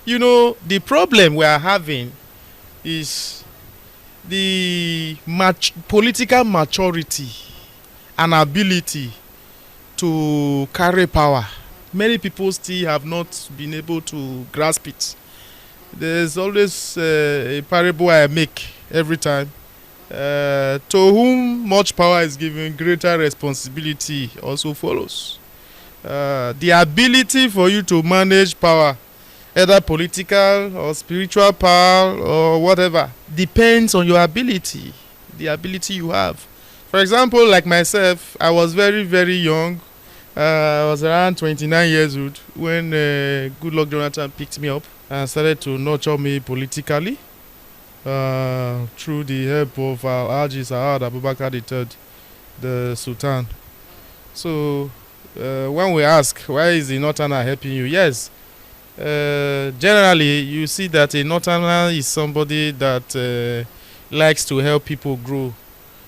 You know, the problem we are having is the political maturity and ability to carry power. Many people still have not been able to grasp it. There's always a parable I make every time. To whom much power is given, greater responsibility also follows. The ability for you to manage power, either political or spiritual power or whatever, depends on your ability, the ability you have. For example, like myself, I was very, very young. I was around 29 years old when Goodluck Jonathan picked me up and started to nurture me politically through the help of Alhaji Sa'ad Abubakar III, the Sultan. So when we ask, why is the Northerner helping you? Yes, generally you see that a Northerner is somebody that likes to help people grow.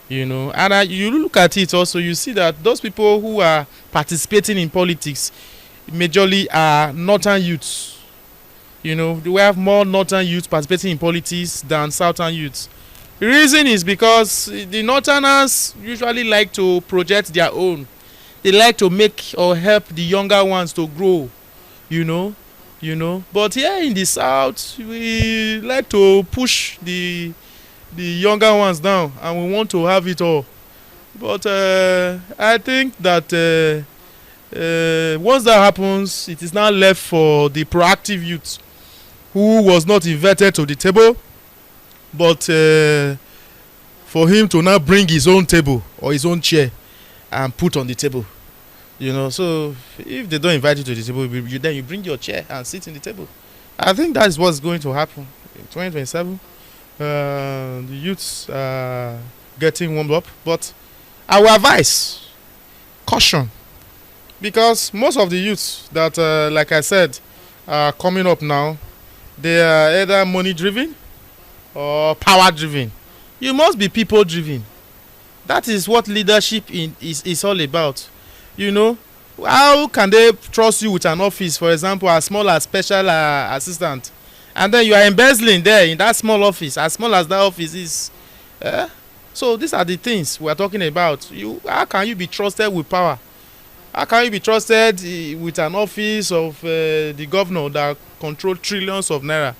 You know, and you look at it also, you see that those people who are participating in politics majorly are northern youths. You know, we have more northern youths participating in politics than southern youths. The reason is because the northerners usually like to project their own. They like to make or help the younger ones to grow, you know. But here in the south, we like to push the younger ones down, and we want to have it all. But I think that once that happens, it is now left for the proactive youth who was not invited to the table, but for him to now bring his own table or his own chair and put on the table. You know, so if they don't invite you to the table, then you bring your chair and sit in the table. I think that is what's going to happen in 2027. The youths are getting warmed up, but I will advise caution, because most of the youths that, like I said, are coming up now, they are either money driven or power driven. You must be people driven. That is what leadership is all about. You know, how can they trust you with an office, for example, as small as special assistant? And then you are embezzling there in that small office, as small as that office is. So these are the things we are talking about. How can you be trusted with power? How can you be trusted with an office of the governor that control trillions of naira,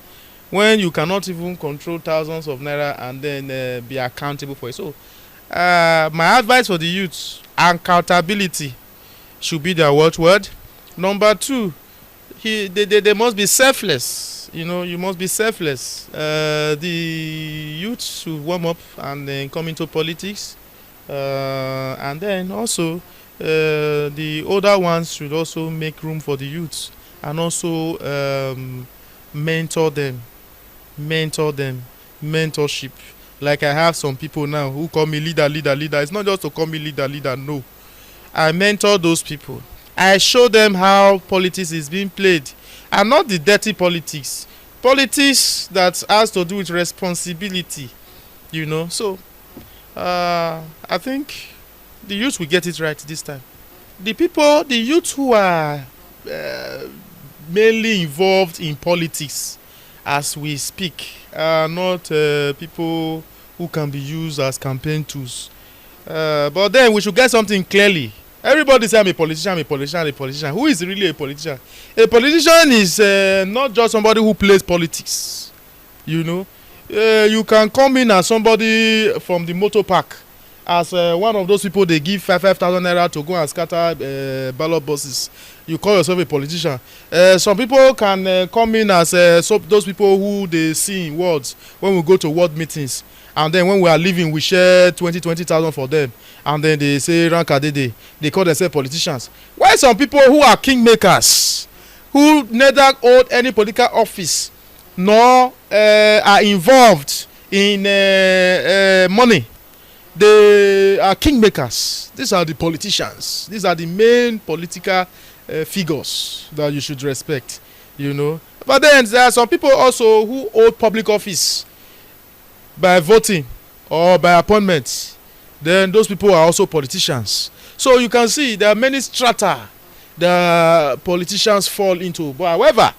when you cannot even control thousands of naira and then be accountable for it? So my advice for the youth, accountability should be their watchword. Number two, they must be selfless. You know, you must be selfless. The youth should warm up and then come into politics. And then also, the older ones should also make room for the youths and also mentor them. Mentorship. Like I have some people now who call me leader. It's not just to call me leader, no. I mentor those people. I show them how politics is being played. And not the dirty politics. Politics that has to do with responsibility, you know. So, I think the youth will get it right this time. The youth who are mainly involved in politics as we speak are not people who can be used as campaign tools. But then we should get something clearly. Everybody say I'm a politician. Who is really a politician? A politician is not just somebody who plays politics. You know, you can come in as somebody from the motor park, as one of those people they give 5,000 naira to go and scatter ballot boxes. You call yourself a politician. Some people can come in as those people who they see in wards when we go to ward meetings. And then when we are leaving, we share 20,000 for them. And then they say, Rankadede. They call themselves politicians. Why some people who are kingmakers, who neither hold any political office, nor are involved in money. They are kingmakers. These are the politicians. These are the main political figures that you should respect, you know. But then there are some people also who hold public office by voting or by appointment. Then those people are also politicians. So you can see there are many strata that politicians fall into. But however,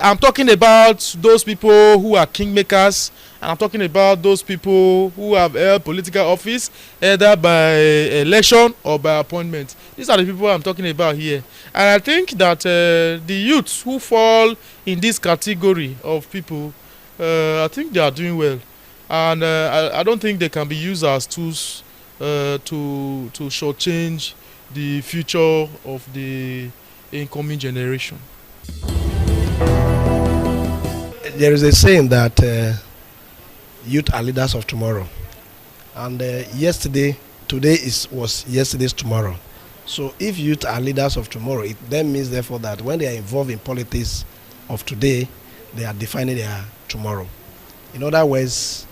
I'm talking about those people who are kingmakers, and I'm talking about those people who have held political office either by election or by appointment. These are the people I'm talking about here. And I think that the youths who fall in this category of people, I think they are doing well. And I don't think they can be used as tools to shortchange the future of the incoming generation. There is a saying that youth are leaders of tomorrow, and today was yesterday's tomorrow. So if youth are leaders of tomorrow, it then means therefore that when they are involved in politics of today, they are defining their tomorrow. In other words,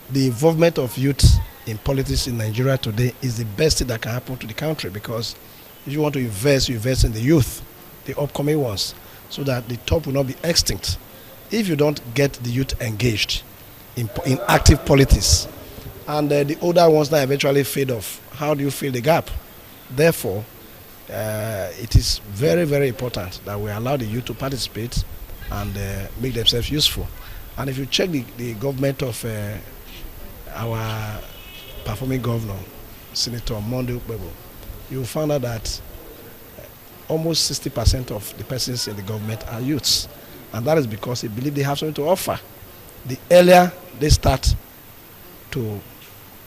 the involvement of youth in politics in Nigeria today is the best thing that can happen to the country, because if you want to invest, you invest in the youth, the upcoming ones, so that the top will not be extinct. If you don't get the youth engaged in active politics, and the older ones that eventually fade off, how do you fill the gap? Therefore, it is very, very important that we allow the youth to participate and make themselves useful. And if you check the government of our performing governor, Senator Monday Ukpebo, you will find out that almost 60% of the persons in the government are youths. And that is because they believe they have something to offer. The earlier they start to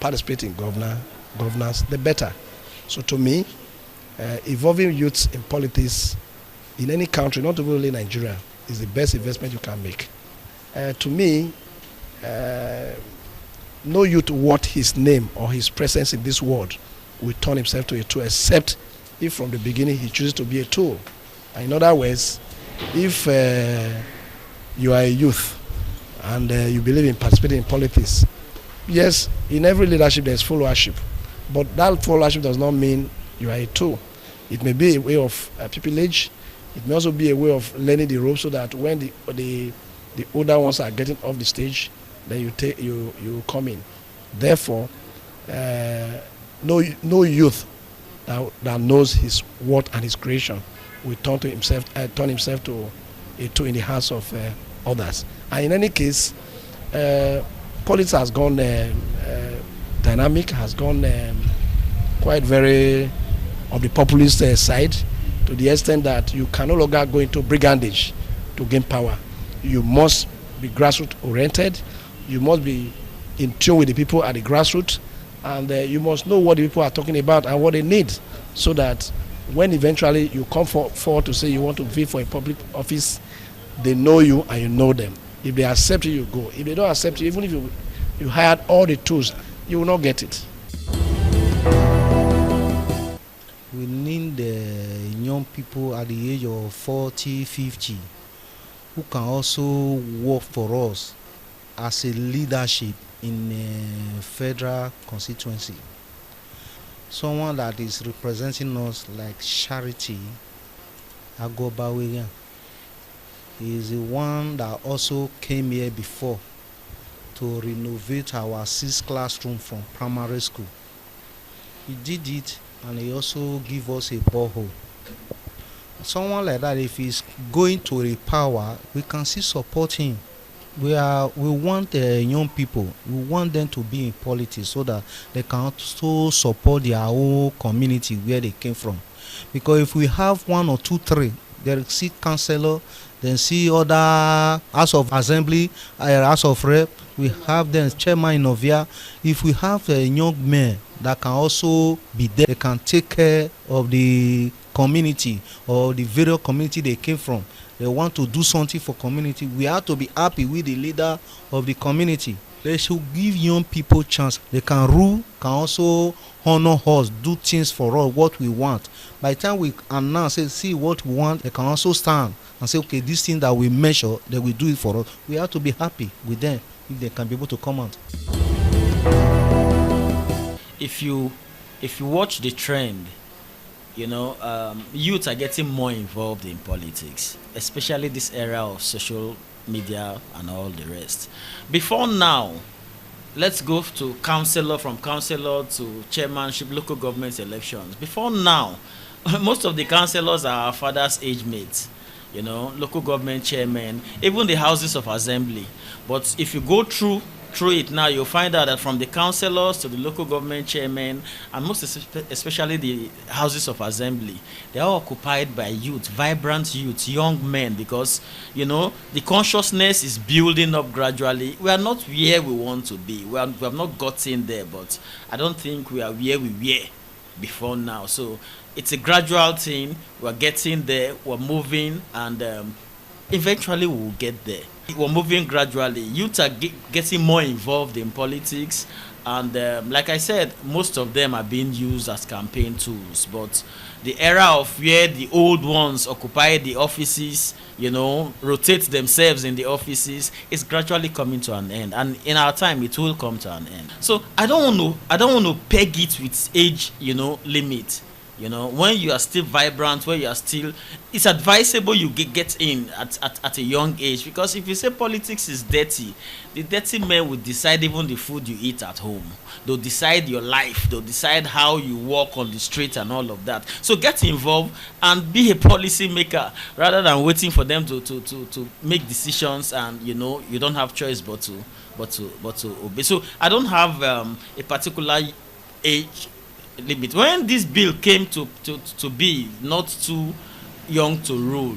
participate in governance, the better. So to me, involving youths in politics in any country, not only Nigeria, is the best investment you can make. To me, no youth worth his name or his presence in this world will turn himself to a tool, except if from the beginning he chooses to be a tool. And in other words, if you are a youth and you believe in participating in politics, yes, in every leadership there is followership, but that followership does not mean you are a tool. It may be a way of pupillage. It may also be a way of learning the ropes, so that when the older ones are getting off the stage, then you come in. Therefore, no youth that knows his worth and his creation will turn himself to a tool in the hands of others. And in any case, politics has gone dynamic, has gone quite very on the populist side, to the extent that you can no longer go into brigandage to gain power. You must be grassroots oriented. You must be in tune with the people at the grassroots, and you must know what the people are talking about and what they need, so that when eventually you come forward to say you want to vie for a public office, they know you and you know them. If they accept you, you go. If they don't accept you, even if you hired all the tools, you will not get it. We need the young people at the age of 40, 50 who can also work for us as a leadership in a federal constituency. Someone that is representing us like Charity Agobawerian. He is the one that also came here before to renovate our 6 classroom from primary school. He did it, and he also gave us a borehole. Someone like that, if he's going to a power, we can still support him. We want young people. We want them to be in politics so that they can also support their own community where they came from. Because if we have 1 or 2, 3, they see councillor, then see other House of Assembly, House of Rep. We have them chairman in Novia. If we have a young man that can also be there, they can take care of the community or the various community they came from. They want to do something for community. We have to be happy with the leader of the community. They should give young people chance. They can rule, can also honor us, do things for us, what we want. By the time we announce, say, see what we want, they can also stand and say, okay, this thing that we measure, they will do it for us. We have to be happy with them. if they can be able to come out. If you watch the trend, youth are getting more involved in politics, especially this era of social media and all the rest. Before now, let's go to from councillor to chairmanship, local government elections. Before now, most of the councillors are our father's age mates, local government chairmen, even the houses of assembly. But if you go through it now, you'll find out that from the councillors to the local government chairmen, and most especially the houses of assembly, they are occupied by youth, vibrant youth, young men, because the consciousness is building up gradually. We are not where we want to be. We have not gotten there, but I don't think we are where we were before now. So it's a gradual thing. We're getting there, we're moving, and eventually we'll get there. We're moving gradually. Youth are getting more involved in politics, and like I said, most of them are being used as campaign tools. But the era of where the old ones occupy the offices, rotate themselves in the offices, is gradually coming to an end, and in our time it will come to an end. So I don't want to peg it with age limit. When you are still vibrant, when you are still, it's advisable you get in at a young age, because if you say politics is dirty, the dirty men will decide even the food you eat at home. They'll decide your life. They'll decide how you walk on the street and all of that. So get involved and be a policy maker rather than waiting for them to make decisions, and you don't have choice but to obey. So I don't have a particular age limit. When this bill came to be not too young to rule,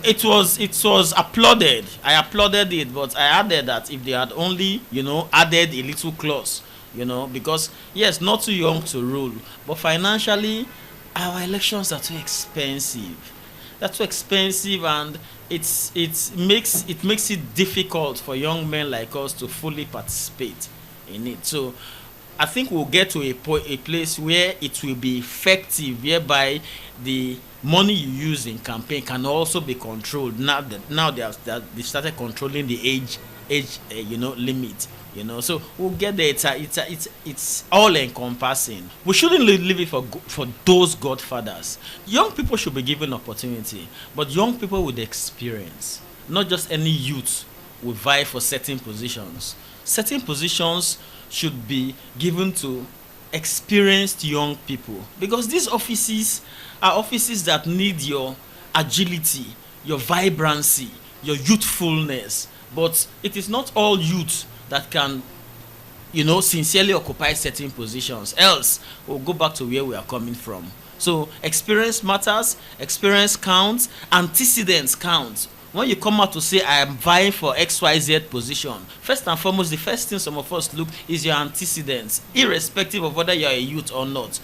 it was applauded. I applauded it, but I added that if they had only added a little clause, because yes, not too young to rule, but financially our elections are too expensive. They're too expensive, and it makes it difficult for young men like us to fully participate in it. So I think we'll get to a place where it will be effective, whereby the money you use in campaign can also be controlled. Now they started controlling the age limit. So we'll get there. It's all encompassing. We shouldn't leave it for those godfathers. Young people should be given opportunity, but young people with experience, not just any youth, will vie for certain positions. Certain positions should be given to experienced young people, because these offices are offices that need your agility, your vibrancy, your youthfulness. But it is not all youth that can sincerely occupy certain positions, else we'll go back to where we are coming from. So experience matters, experience counts, antecedents count. When you come out to say I am vying for XYZ position, first and foremost, the first thing some of us look is your antecedents, irrespective of whether you're a youth or not.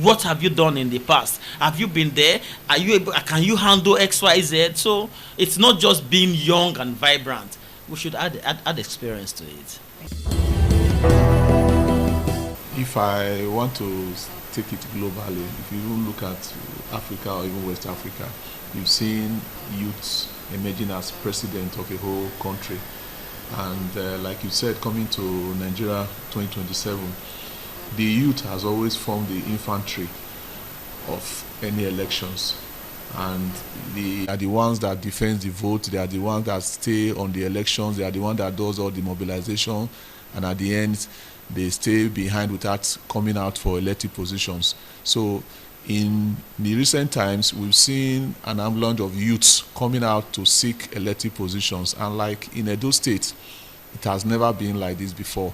What have you done in the past? Have you been there? Are you able? Can you handle XYZ? So it's not just being young and vibrant. We should add experience to it. If I want to take it globally, if you look at Africa or even West Africa, you've seen youths emerging as president of a whole country, and like you said, coming to Nigeria 2027, the youth has always formed the infantry of any elections, and they are the ones that defend the vote, they are the ones that stay on the elections, they are the ones that does all the mobilization, and at the end they stay behind without coming out for elected positions. So in the recent times, we've seen an avalanche of youths coming out to seek elected positions, and like in Edo State, it has never been like this before.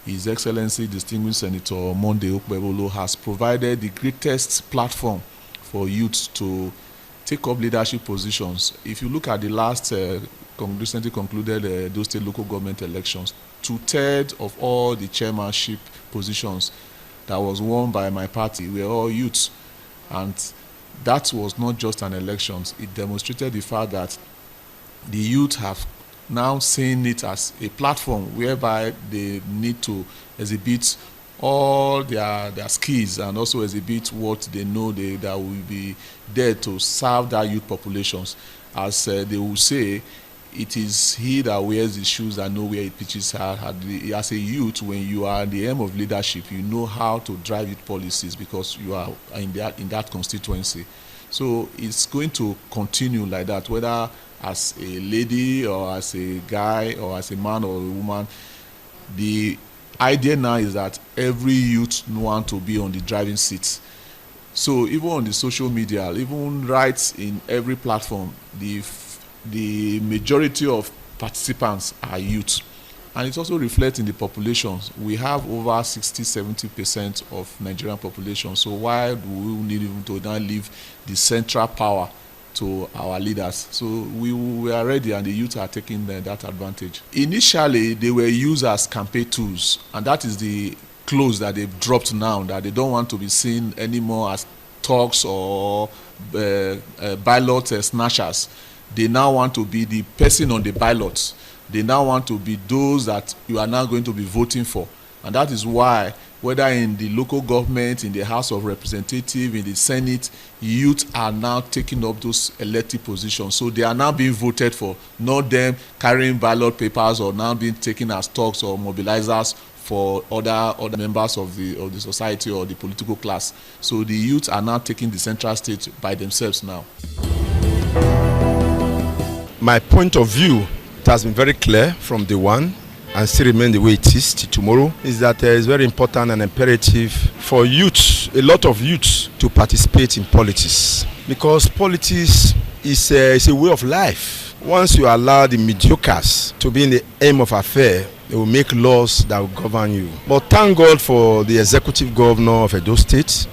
His Excellency Distinguished Senator Monday Okpebholo has provided the greatest platform for youths to take up leadership positions. If you look at the last recently concluded Edo State local government elections, 2/3 of all the chairmanship positions that was won by my party were all youths. And that was not just an election. It demonstrated the fact that the youth have now seen it as a platform whereby they need to exhibit all their skills and also exhibit what they know that will be there to serve that youth populations. As they will say, it is he that wears the shoes that know where it pitches hard. As a youth, when you are at the aim of leadership, you know how to drive youth policies because you are in that constituency. So it's going to continue like that, whether as a lady or as a guy or as a man or a woman. The idea now is that every youth want to be on the driving seat. So even on the social media, even right in every platform, the majority of participants are youth. And it also reflects in the populations. We have over 60-70% of Nigerian population. So why do we need even to now leave the central power to our leaders? So we are ready, and the youth are taking that advantage. Initially, they were used as campaign tools, and that is the clothes that they've dropped now, that they don't want to be seen anymore as thugs or ballot snatchers. They now want to be the person on the ballots. They now want to be those that you are now going to be voting for. And that is why, whether in the local government, in the House of Representatives, in the Senate, youth are now taking up those elected positions. So they are now being voted for, not them carrying ballot papers or now being taken as thugs or mobilizers for other members of the society or the political class. So the youth are now taking the central stage by themselves now. My point of view, it has been very clear from day one and still remain the way it is till tomorrow, is that it is very important and imperative for youth, a lot of youth, to participate in politics. Because politics is a way of life. Once you allow the mediocres to be in the aim of affair, they will make laws that will govern you. But thank God for the executive governor of Edo State,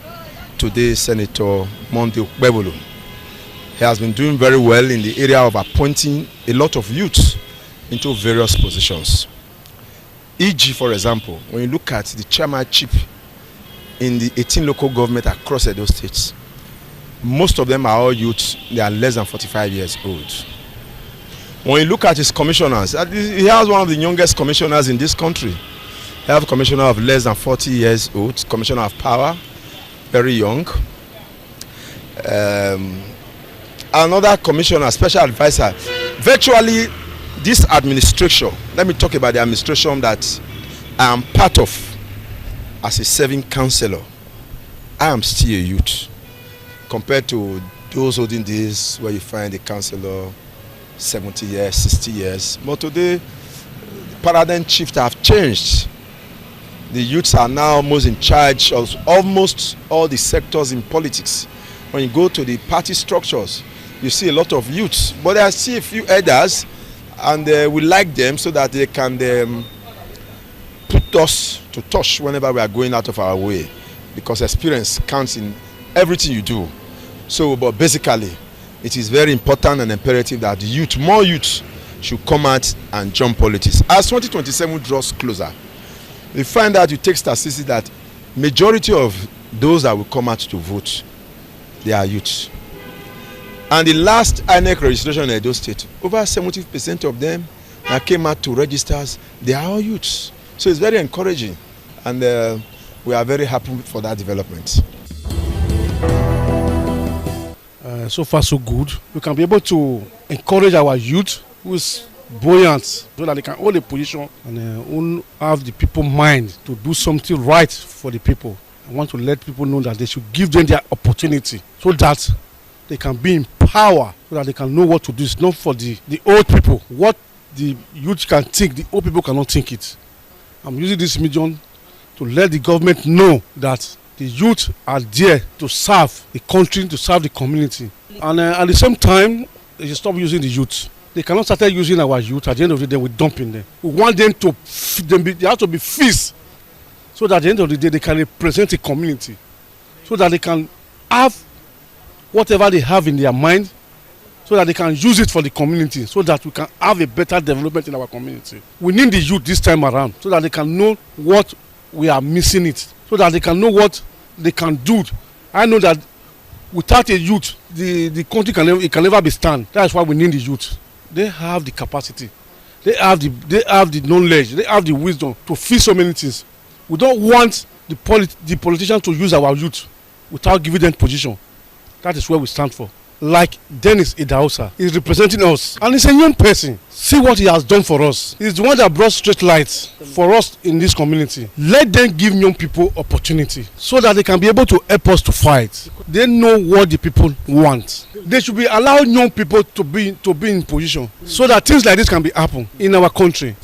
today Senator Monday Okpebholo. He has been doing very well in the area of appointing a lot of youth into various positions. E.g., for example, when you look at the chairmanship in the 18 local government across Edo State, most of them are all youths. They are less than 45 years old. When you look at his commissioners, he has one of the youngest commissioners in this country. He has a commissioner of less than 40 years old, commissioner of power, very young. Another commissioner, special advisor. Virtually, this administration, let me talk about the administration that I am part of as a serving councillor. I am still a youth compared to those olden days where you find a councillor 70 years, 60 years. But today, the paradigm shift have changed. The youths are now almost in charge of almost all the sectors in politics. When you go to the party structures, you see a lot of youths, but there are still a few elders, and we like them so that they can put us to touch whenever we are going out of our way, because experience counts in everything you do. So, but basically, it is very important and imperative that youth, more youth, should come out and join politics. As 2027 draws closer, we find out, you take statistics that majority of those that will come out to vote, they are youth. And the last INEC registration in Edo State, over 70% of them that came out to registers, they are all youths. So it's very encouraging, and we are very happy for that development. So far so good. We can be able to encourage our youth who is buoyant so that they can hold a position and have the people mind to do something right for the people. I want to let people know that they should give them their opportunity so that they can be in power, so that they can know what to do. It's not for the old people. What the youth can think, the old people cannot think it. I'm using this medium to let the government know that the youth are there to serve the country, to serve the community. And at the same time, they should stop using the youth. They cannot start using our youth. At the end of the day, we're dumping them. We want them to, they have to be fixed, so that at the end of the day, they can represent the community, so that they can have whatever they have in their mind, so that they can use it for the community, so that we can have a better development in our community. We need the youth this time around, so that they can know what we are missing it, so that they can know what they can do. I know that without a youth, the country can never be stand. That's why we need the youth. They have the capacity, they have the knowledge, they have the wisdom to fix so many things. We don't want the politicians to use our youth without giving them position. That is where we stand for. like Dennis Idahosa is representing us, and he's a young person. See what he has done for us. He's the one that brought street lights for us in this community. Let them give young people opportunity so that they can be able to help us to fight. They know what the people want. They should be allowing young people to be in position so that things like this can be happen in our country.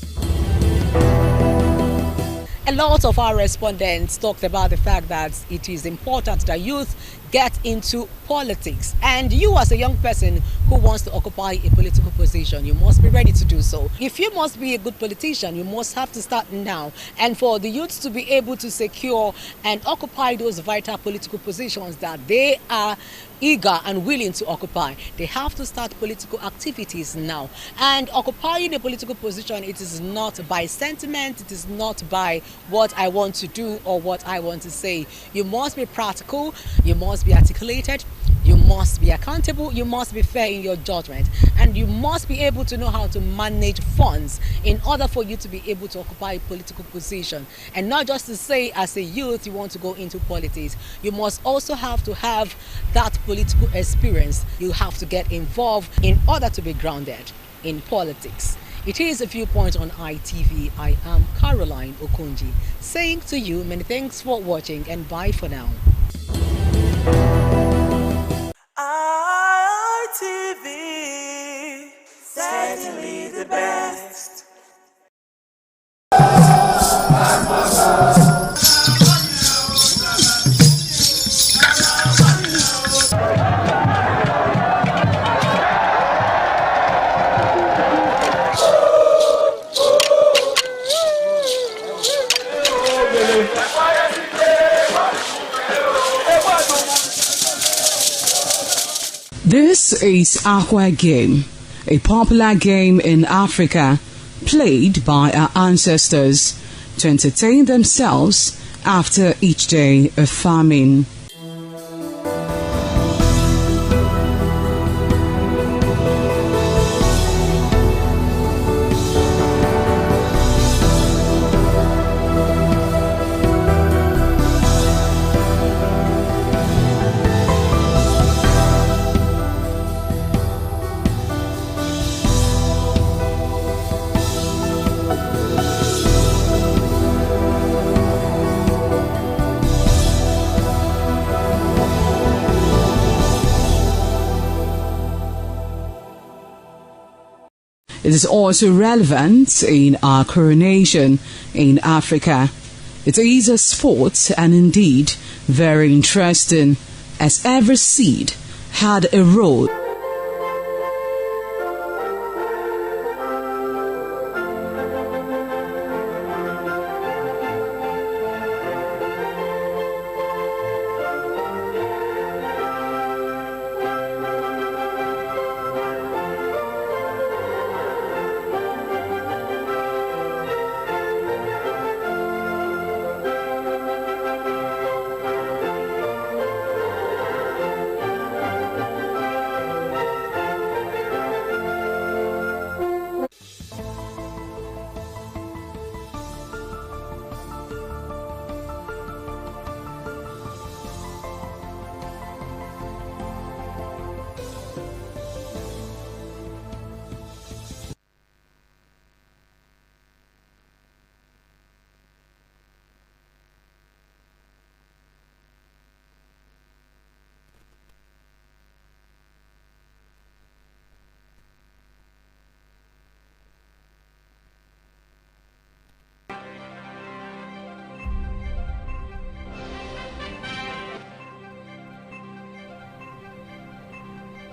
A lot of our respondents talked about the fact that it is important that youth get into politics, and you as a young person who wants to occupy a political position, you must be ready to do so. If you must be a good politician, you must have to start now, and for the youths to be able to secure and occupy those vital political positions that they are eager and willing to occupy, they have to start political activities now. And occupying a political position, it is not by sentiment, it is not by what I want to do or what I want to say. You must be practical, you must be articulated, you must be accountable, you must be fair in your judgment, and you must be able to know how to manage funds in order for you to be able to occupy a political position. And not just to say as a youth you want to go into politics, you must also have to have that political experience. You have to get involved in order to be grounded in politics. It is a Viewpoint on ITV. I am Caroline Okonji, saying to you many thanks for watching and bye for now. ITV, certainly the best. This is Aqua Game, a popular game in Africa played by our ancestors to entertain themselves after each day of farming. It is also relevant in our coronation in Africa. It is a sport and indeed very interesting, as every seed had a role.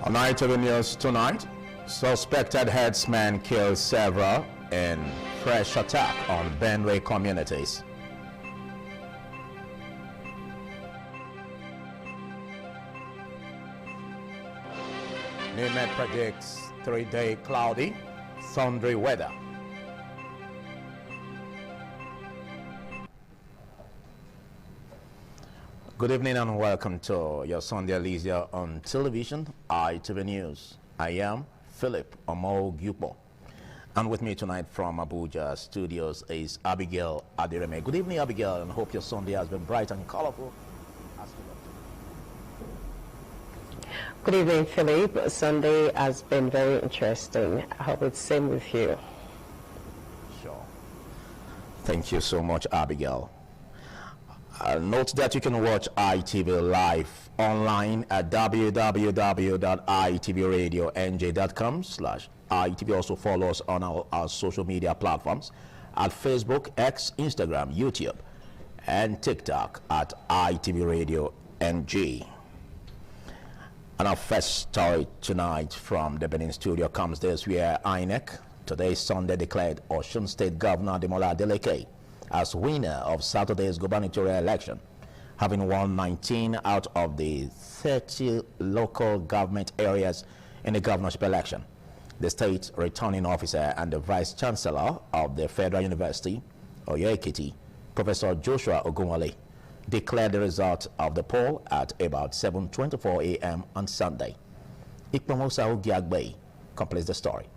On ITV News tonight, suspected herdsman kills several in fresh attack on Benue communities. NIMET predicts 3-day cloudy, thundery weather. Good evening and welcome to your Sunday leisure on television, ITV News. I am Philip Omo-Gyupo. And with me tonight from Abuja studios is Abigail Adireme. Good evening, Abigail, and hope your Sunday has been bright and colorful. Good evening, Philip. Sunday has been very interesting. I hope it's same with you. Sure. Thank you so much, Abigail. Note that you can watch ITV live online at www.itvradionj.com/ITV. Also follow us on our social media platforms at Facebook, X, Instagram, YouTube, and TikTok at ITV Radio NG. And our first story tonight from the Benin studio comes this, where INEC today Sunday declared Osun State Governor Ademola Adeleke as winner of Saturday's gubernatorial election, having won 19 out of the 30 local government areas in the governorship election. The state returning officer and the vice chancellor of the Federal University, Oyo Ekiti, Professor Joshua Ogunwale, declared the result of the poll at about 7:24 a.m. on Sunday. Ikpamosa Ogiagbe completes the story.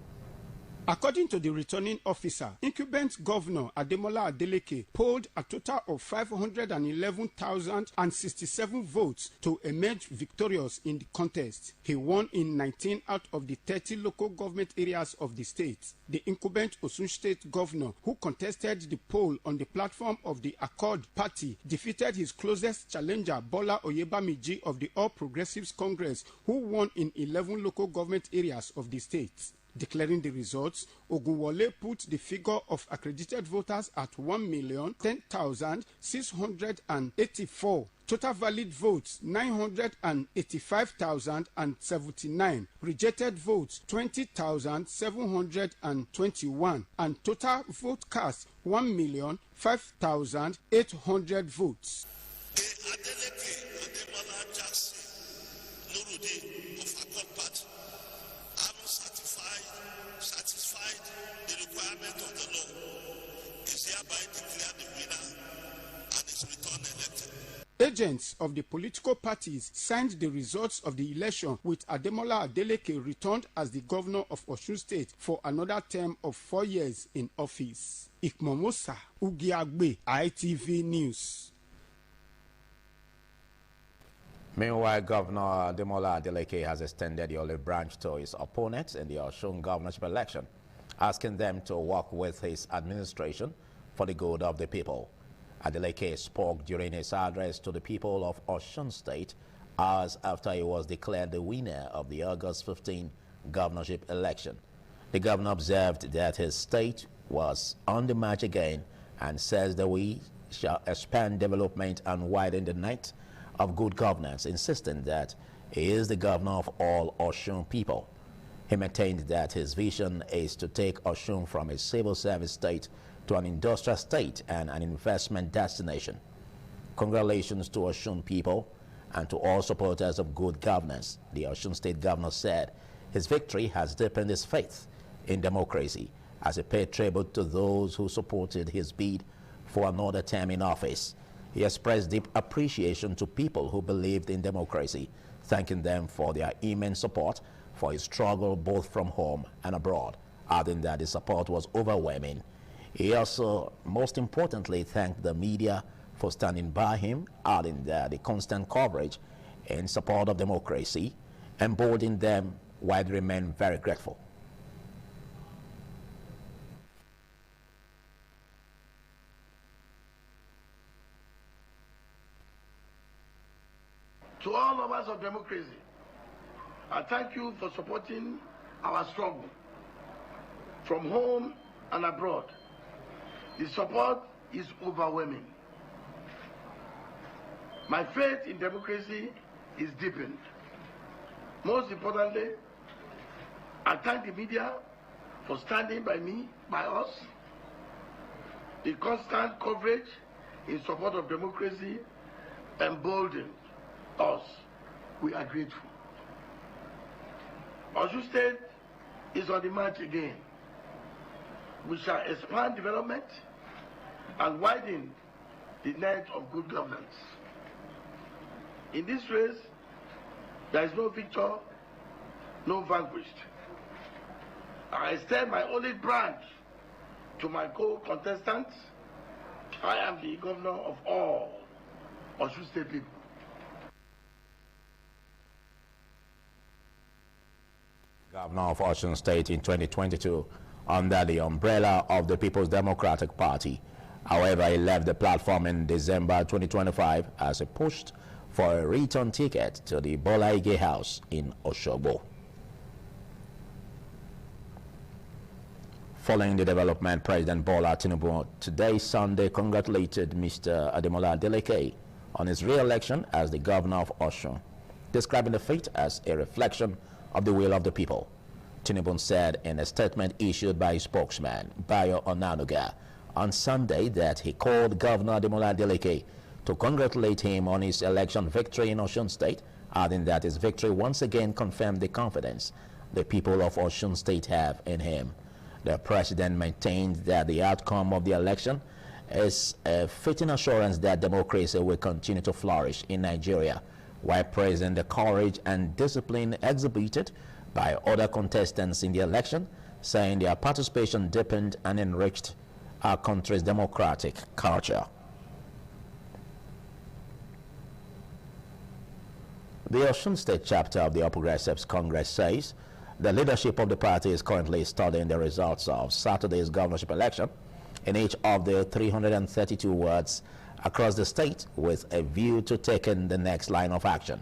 According to the returning officer, incumbent Governor Ademola Adeleke polled a total of 511,067 votes to emerge victorious in the contest. He won in 19 out of the 30 local government areas of the state. The incumbent Osun State Governor, who contested the poll on the platform of the Accord Party, defeated his closest challenger Bola Oyebamiji of the All Progressives Congress, who won in 11 local government areas of the state. Declaring the results, Ogunwale put the figure of accredited voters at 1,010,684. Total valid votes 985,079. Rejected votes 20,721. And total vote cast 1,005,800 votes. Agents of the political parties signed the results of the election, with Ademola Adeleke returned as the governor of Osun State for another term of 4 years in office. Ikmomosa Ugiagbe, ITV News. Meanwhile, Governor Ademola Adeleke has extended the olive branch to his opponents in the Osun governorship election, asking them to work with his administration for the good of the people. Adeleke spoke during his address to the people of Osun State hours after he was declared the winner of the August 15 governorship election. The governor observed that his state was on the march again and says that we shall expand development and widen the net of good governance, insisting that he is the governor of all Osun people. He maintained that his vision is to take Osun from a civil service state to an industrial state and an investment destination. Congratulations to Osun people and to all supporters of good governance, the Osun State Governor said. His victory has deepened his faith in democracy as he paid tribute to those who supported his bid for another term in office. He expressed deep appreciation to people who believed in democracy, thanking them for their immense support for his struggle both from home and abroad, adding that the support was overwhelming. He also, most importantly, thanked the media for standing by him, adding that the constant coverage in support of democracy emboldened them, while they remain very grateful. To all lovers of democracy, I thank you for supporting our struggle from home and abroad. The support is overwhelming. My faith in democracy is deepened. Most importantly, I thank the media for standing by me, by us. The constant coverage in support of democracy emboldened us. We are grateful. Osun State is on the march again. We shall expand development and widen the net of good governance. In this race, there is no victor, no vanquished. I extend my olive branch to my co-contestants. I am the governor of all Osun State people. Governor of Osun State in 2022 under the umbrella of the People's Democratic Party. However, he left the platform in December 2025 as he pushed for a return ticket to the Bola Ige House in Osogbo. Following the development, President Bola Tinubu today, Sunday, congratulated Mr. Ademola Adeleke on his re-election as the governor of Osun, describing the feat as a reflection of the will of the people. Tinubu said in a statement issued by his spokesman, Bayo Onanuga, on Sunday that he called Governor Ademola Adeleke to congratulate him on his election victory in Osun State, adding that his victory once again confirmed the confidence the people of Osun State have in him. The president maintained that the outcome of the election is a fitting assurance that democracy will continue to flourish in Nigeria, while praising the courage and discipline exhibited by other contestants in the election, saying their participation deepened and enriched our country's democratic culture. The Osun State chapter of the All Progressives Congress says the leadership of the party is currently studying the results of Saturday's governorship election in each of the 332 wards across the state with a view to taking the next line of action.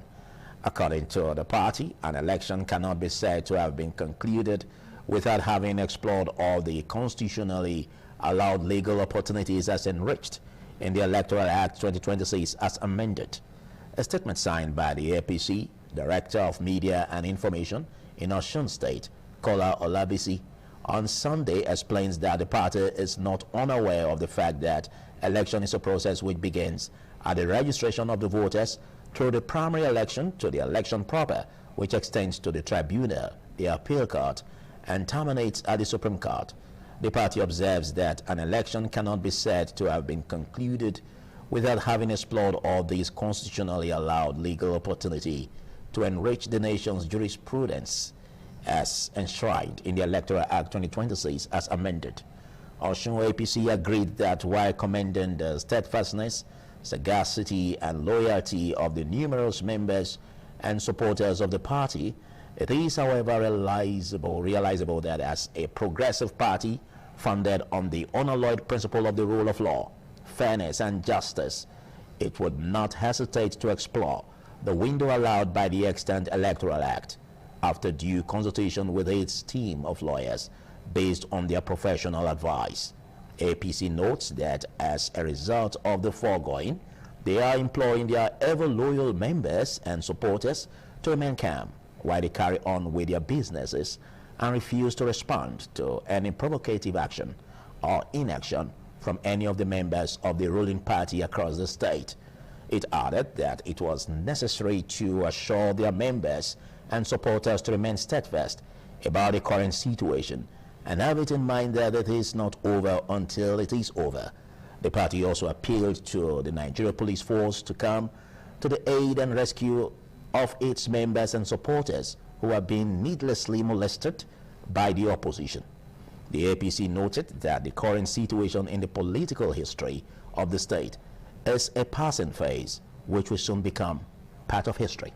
According to the party, an election cannot be said to have been concluded without having explored all the constitutionally allowed legal opportunities as enriched in the Electoral Act 2026 as amended. A statement signed by the APC Director of Media and Information in Osun State, Kola Olabisi, on Sunday explains that the party is not unaware of the fact that election is a process which begins at the registration of the voters through the primary election to the election proper, which extends to the tribunal, the appeal court, and terminates at the Supreme Court. The party observes that an election cannot be said to have been concluded without having explored all these constitutionally allowed legal opportunity to enrich the nation's jurisprudence as enshrined in the Electoral Act 2026 as amended. Osun APC agreed that while commending the steadfastness, sagacity, and loyalty of the numerous members and supporters of the party, it is, however, realizable that as a progressive party founded on the unalloyed principle of the rule of law, fairness, and justice, it would not hesitate to explore the window allowed by the extant Electoral Act after due consultation with its team of lawyers based on their professional advice. APC notes that as a result of the foregoing, they are employing their ever-loyal members and supporters to remain calm while they carry on with their businesses and refuse to respond to any provocative action or inaction from any of the members of the ruling party across the state. It added that it was necessary to assure their members and supporters to remain steadfast about the current situation and have it in mind that it is not over until it is over. The party also appealed to the Nigeria Police Force to come to the aid and rescue of its members and supporters who have been needlessly molested by the opposition. The APC noted that the current situation in the political history of the state is a passing phase which will soon become part of history.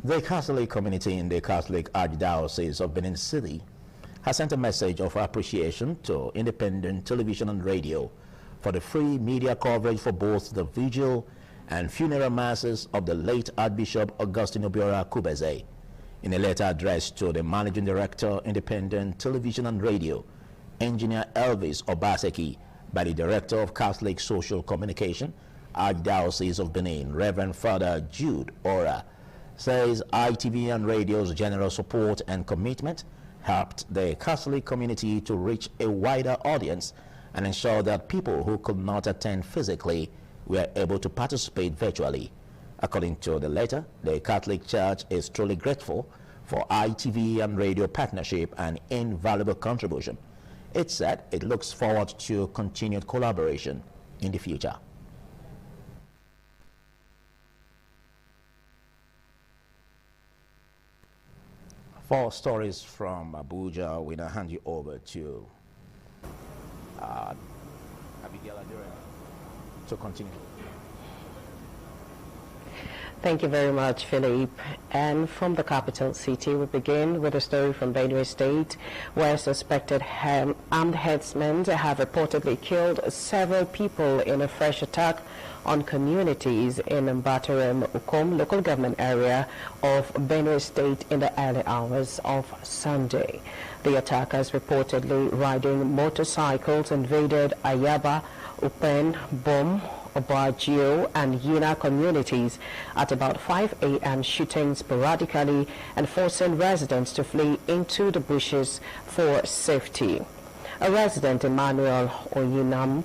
The Catholic community in the Catholic Archdiocese of Benin City has sent a message of appreciation to independent television and radio for the free media coverage for both the vigil and funeral masses of the late Archbishop Augustine Obiora Kubeze. In a letter addressed to the Managing Director, Independent Television and Radio, Engineer Elvis Obaseki, by the Director of Catholic Social Communication, Archdiocese of Benin, Reverend Father Jude Ora, says ITV and radio's general support and commitment helped the Catholic community to reach a wider audience and ensure that people who could not attend physically were able to participate virtually. According to the letter, the Catholic Church is truly grateful for ITV and radio partnership and invaluable contribution. It said it looks forward to continued collaboration in the future. For stories from Abuja, we now hand you over to Abigail Adura to continue. Thank you very much, Philip. And from the capital city, we begin with a story from Benue State, where suspected armed herdsmen have reportedly killed several people in a fresh attack on communities in Mbatarem Ukom local government area of Benue State in the early hours of Sunday. The attackers, reportedly riding motorcycles, invaded Ayaba, Upen, Bom, Obajio and Yina communities at about 5 a.m., shooting sporadically and forcing residents to flee into the bushes for safety. A resident, Emmanuel Oyinam,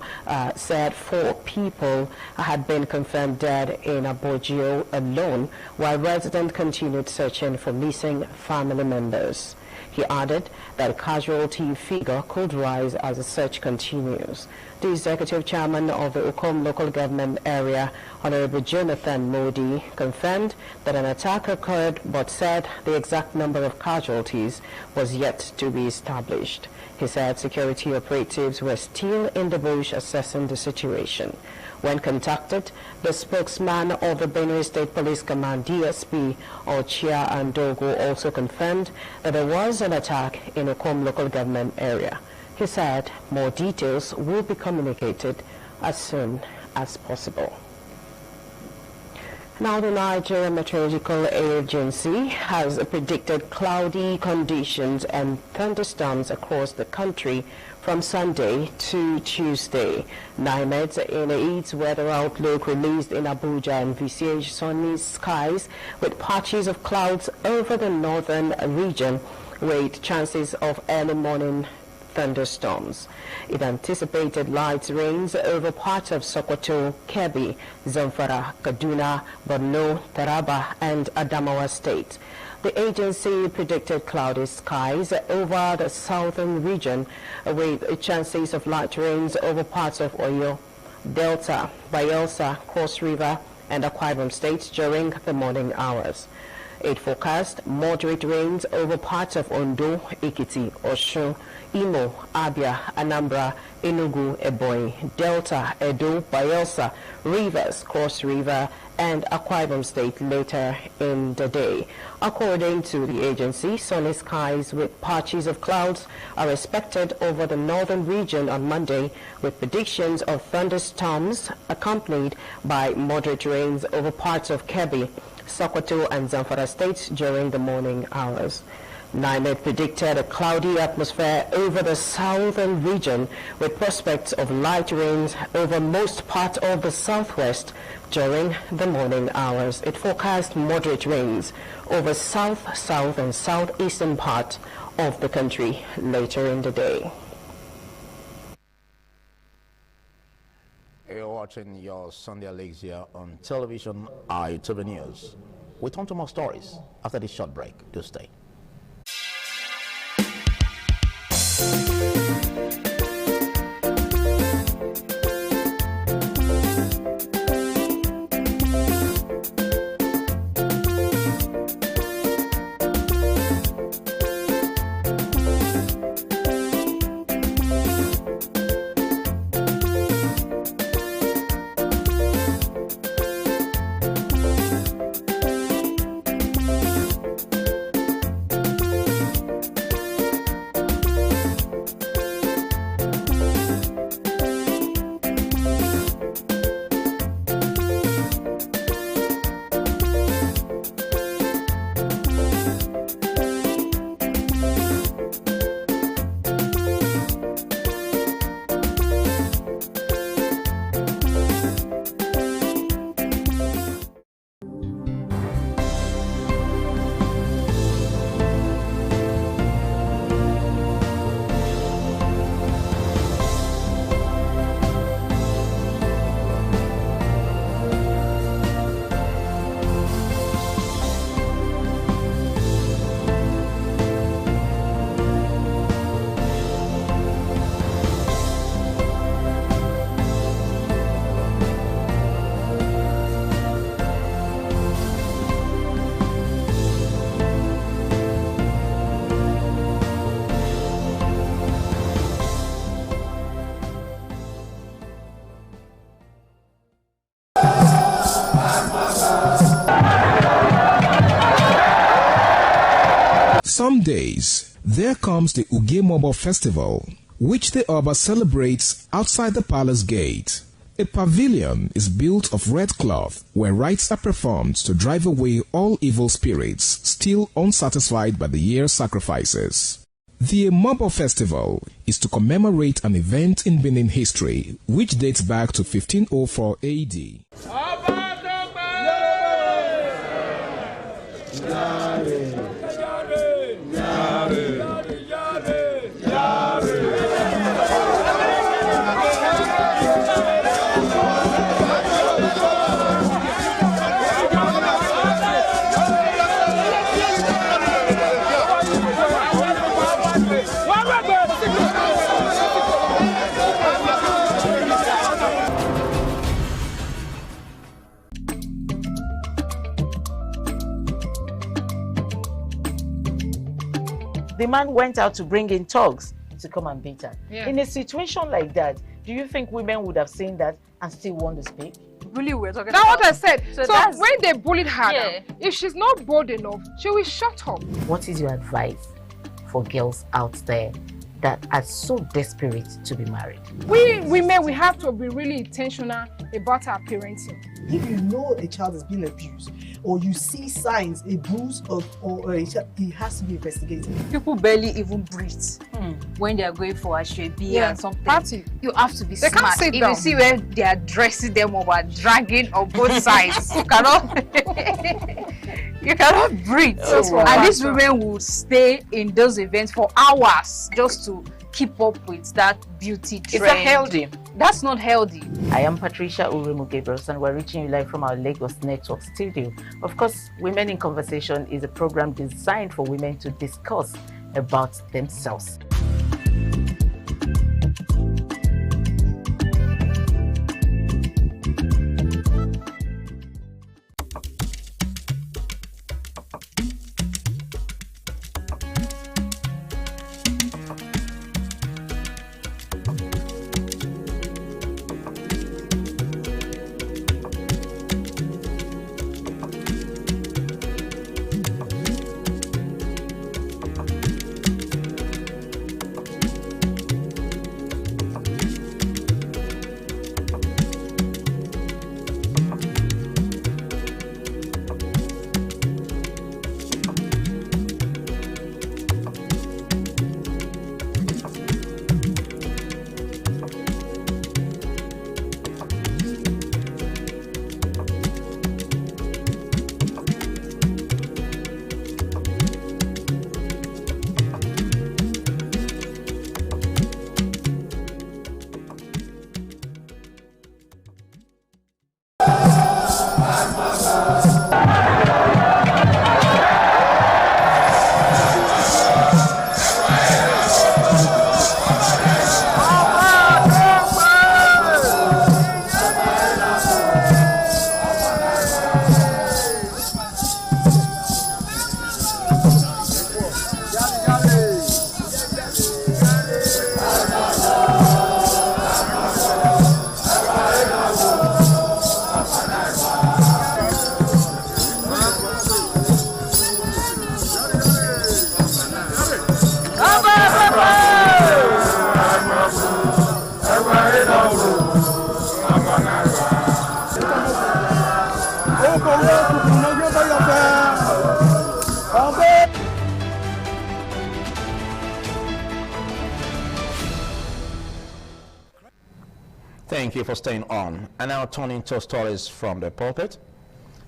said 4 people had been confirmed dead in Obajio alone, while residents continued searching for missing family members. He added that the casualty figure could rise as the search continues. The executive chairman of the Ukom local government area, Honorable Jonathan Modi, confirmed that an attack occurred, but said the exact number of casualties was yet to be established. He said security operatives were still in the bush assessing the situation. When contacted, the spokesman of the Benue State Police Command, DSP Ochia Andogo, also confirmed that there was an attack in Ukom local government area. He said more details will be communicated as soon as possible. Now, the Nigeria Meteorological Agency has predicted cloudy conditions and thunderstorms across the country from Sunday to Tuesday. NIMET, in its weather outlook released in Abuja, envisaged sunny skies with patches of clouds over the northern region with chances of early morning thunderstorms. It anticipated light rains over parts of Sokoto, Kebbi, Zamfara, Kaduna, Borno, Taraba, and Adamawa states. The agency predicted cloudy skies over the southern region with chances of light rains over parts of Oyo, Delta, Bayelsa, Cross River, and Akwa Ibom states during the morning hours. It forecast moderate rains over parts of Ondo, Ekiti, Osun, Imo, Abia, Anambra, Enugu, Ebonyi, Delta, Edo, Bayelsa, Rivers, Cross River, and Akwa Ibom State later in the day. According to the agency, sunny skies with patches of clouds are expected over the northern region on Monday, with predictions of thunderstorms accompanied by moderate rains over parts of Kebbi, Sokoto, and Zamfara states during the morning hours. NIMET predicted a cloudy atmosphere over the southern region with prospects of light rains over most part of the southwest during the morning hours. It forecast moderate rains over south, and southeastern part of the country later in the day. You're watching your Sunday Leagues here on television, ITV News. We turn to more stories after this short break. Do stay. some days, there comes the Ugemobo Festival, which the Oba celebrates outside the palace gate. A pavilion is built of red cloth where rites are performed to drive away all evil spirits still unsatisfied by the year's sacrifices. The Emobo Festival is to commemorate an event in Benin history which dates back to 1504 AD. The man went out to bring in thugs to come and beat her. Yeah. In a situation like that, do you think women would have seen that and still want to speak? Really, we're talking That's about... what I said. So So that's- when they bullied her, Yeah. now, if she's not bold enough, she will shut up. What is your advice for girls out there that are so desperate to be married? We women, we have to be really intentional about our parenting. If you know a child is being abused, or you see signs, a bruise or a child, it has to be investigated. People barely even breathe when they are going for a shebi and something. Party. You have to be They can't smart. sit If down. you see where they are dressing them up and dragging on both sides, you cannot you cannot breathe. That's what And these matters. women would stay in those events for hours just to keep up with that beauty trend. Is that healthy? That's not healthy. I am Patricia Uremu Gabriels and we're reaching you live from our Lagos Network studio. Of course, Women in Conversation is a program designed for women to discuss about themselves. Thank you for staying on. And now turning to stories from the pulpit.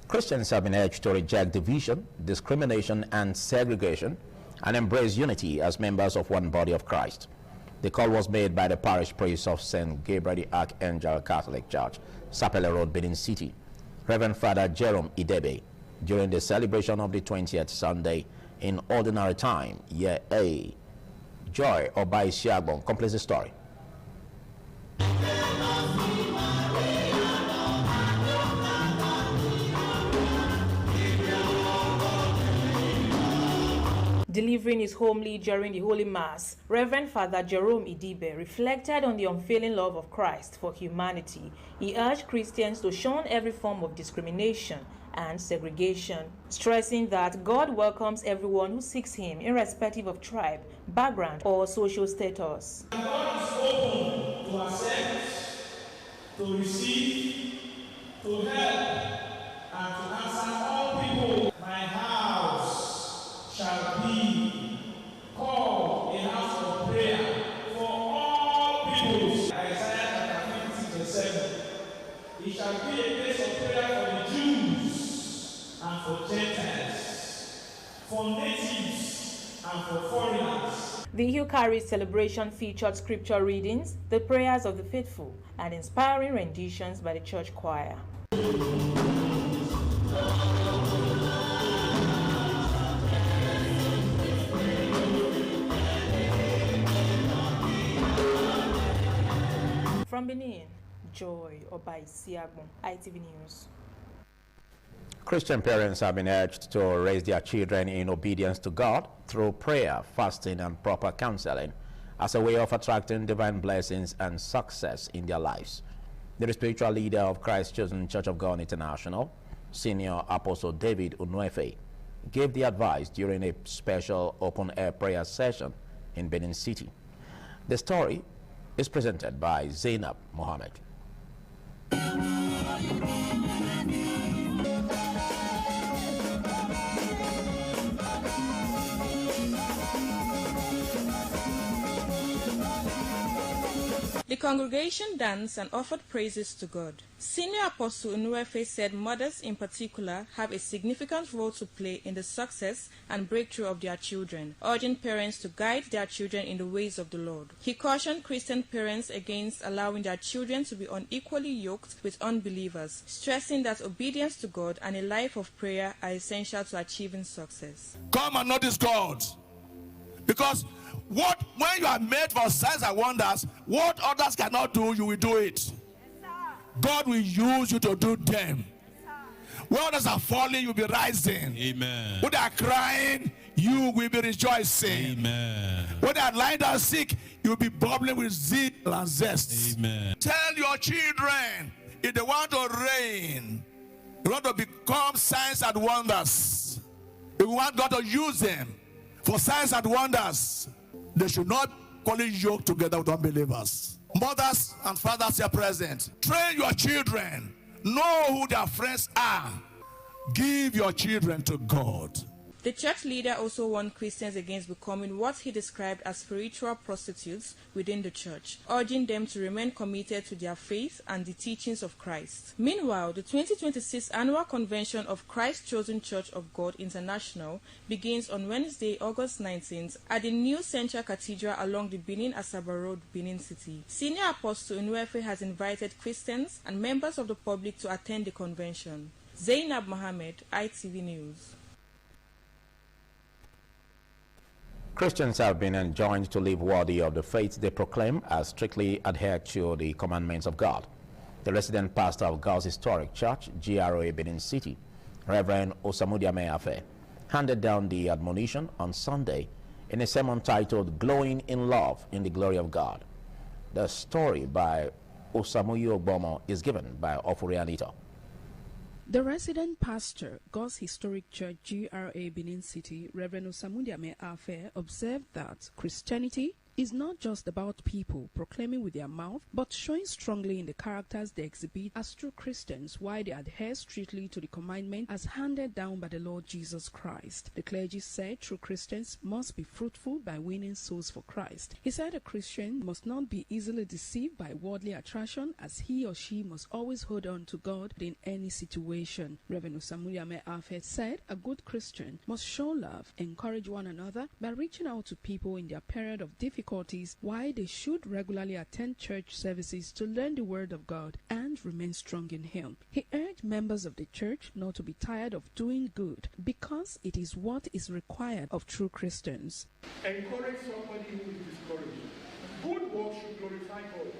Christians have been urged to reject division, discrimination, and segregation, and embrace unity as members of one body of Christ. The call was made by the parish priest of St. Gabriel the Archangel Catholic Church, Sapele Road, Benin City, Reverend Father Jerome Idebe, during the celebration of the 20th Sunday in Ordinary Time, Year A. Joy Obai Siagbon completes the story. Delivering his homily during the Holy Mass, Reverend Father Jerome Idebe reflected on the unfailing love of Christ for humanity. He urged Christians to shun every form of discrimination and segregation, stressing that God welcomes everyone who seeks Him, irrespective of tribe, background, or social status. God is open to accept, to receive, to help, and to answer all people. My house shall be called a house of prayer for all peoples. Isaiah chapter 50 verse 7. It shall be a place of prayer for the Jews and for Gentiles, for natives and for foreigners. The Eucharist celebration featured scripture readings, the prayers of the faithful, and inspiring renditions by the church choir. From Benin, Joy Obaisiagbon, ITV News. Christian parents have been urged to raise their children in obedience to God through prayer, fasting, and proper counseling as a way of attracting divine blessings and success in their lives. The spiritual leader of Christ Chosen Church of God International, Senior Apostle David Unuefe, gave the advice during a special open-air prayer session in Benin City. The story is presented by Zainab Mohammed. The congregation danced and offered praises to God. Senior Apostle Unuefe said mothers in particular have a significant role to play in the success and breakthrough of their children, urging parents to guide their children in the ways of the Lord. He cautioned Christian parents against allowing their children to be unequally yoked with unbelievers, stressing that obedience to God and a life of prayer are essential to achieving success. Come and notice God, because when you are made for signs and wonders, what others cannot do, you will do it. God will use you to do them. When others are falling, you'll be rising. Amen. When they are crying, you will be rejoicing. Amen. When they are lying down sick, you'll be bubbling with zeal and zest. Amen. Tell your children, if they want to reign, they want to become signs and wonders, if we want God to use them for signs and wonders, they should not call yoke together with unbelievers. Mothers and fathers are present. Train your children. Know who their friends are. Give your children to God. The church leader also warned Christians against becoming what he described as spiritual prostitutes within the church, urging them to remain committed to their faith and the teachings of Christ. Meanwhile, the 2026 annual convention of Christ Chosen Church of God International begins on Wednesday, August 19th at the new Central Cathedral along the Benin-Asaba Road, Benin City. Senior Apostle Unuefe has invited Christians and members of the public to attend the convention. Zainab Mohammed, ITV News. Christians have been enjoined to live worthy of the faith they proclaim as strictly adhere to the commandments of God. The resident pastor of God's Historic Church, GROA Benin City, Reverend Osamudia Afe, handed down the admonition on Sunday in a sermon titled Glowing in Love in the Glory of God. The story by Osamuyi Ogbomo is given by Ofuri Anita. The resident pastor, God's Historic Church, GRA Benin City, Reverend Osamudia Afe, observed that Christianity is not just about people proclaiming with their mouth, but showing strongly in the characters they exhibit as true Christians while they adhere strictly to the commandment as handed down by the Lord Jesus Christ. The clergy said true Christians must be fruitful by winning souls for Christ. He said a Christian must not be easily deceived by worldly attraction, as he or she must always hold on to God in any situation. Reverend Osamudia Afe said a good Christian must show love, encourage one another by reaching out to people in their period of difficulties, why they should regularly attend church services to learn the word of God and remain strong in Him. He urged members of the church not to be tired of doing good, because it is what is required of true Christians. Encourage somebody who is discouraged. Good works should glorify God.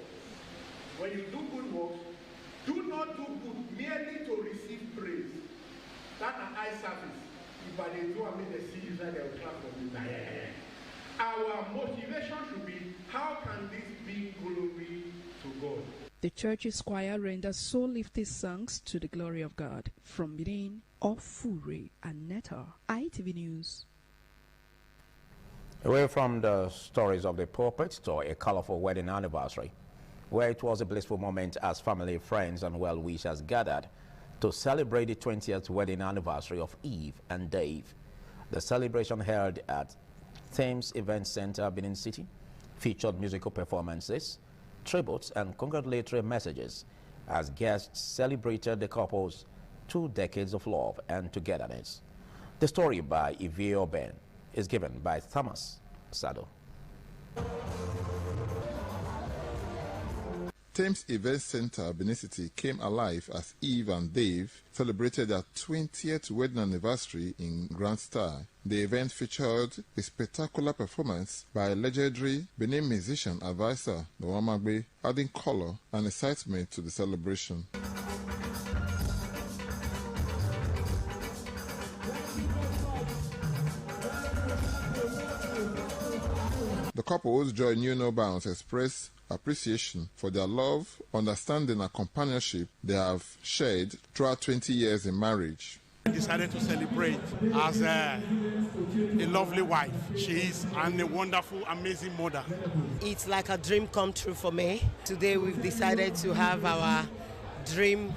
When you do good works, do not do good merely to receive praise. That's an eye service. If I do, I mean, they see you that they will clap for you. Our motivation should be, how can this bring glory to God? The church's choir renders soul-lifting songs to the glory of God. From Benin, Ofure and Netta, ITV News. Away from the stories of the pulpit to a colorful wedding anniversary, where it was a blissful moment as family, friends, and well-wishers gathered to celebrate the 20th wedding anniversary of Eve and Dave. The celebration held at Thames Event Center, Benin City, featured musical performances, tributes, and congratulatory messages as guests celebrated the couple's 2 decades of love and togetherness. The story by Ivio Ben is given by Thomas Sado. Thames Event Center, Benin City, came alive as Eve and Dave celebrated their 20th wedding anniversary in grand style. The event featured a spectacular performance by legendary Benin musician Advisor Nwamagbe, adding color and excitement to the celebration. The couple, whose joy knew no bounds, expressed appreciation for their love, understanding, and companionship they have shared throughout 20 years in marriage. I decided to celebrate as a lovely wife she is, and a wonderful, amazing mother. It's like a dream come true for me. Today we've decided to have our dream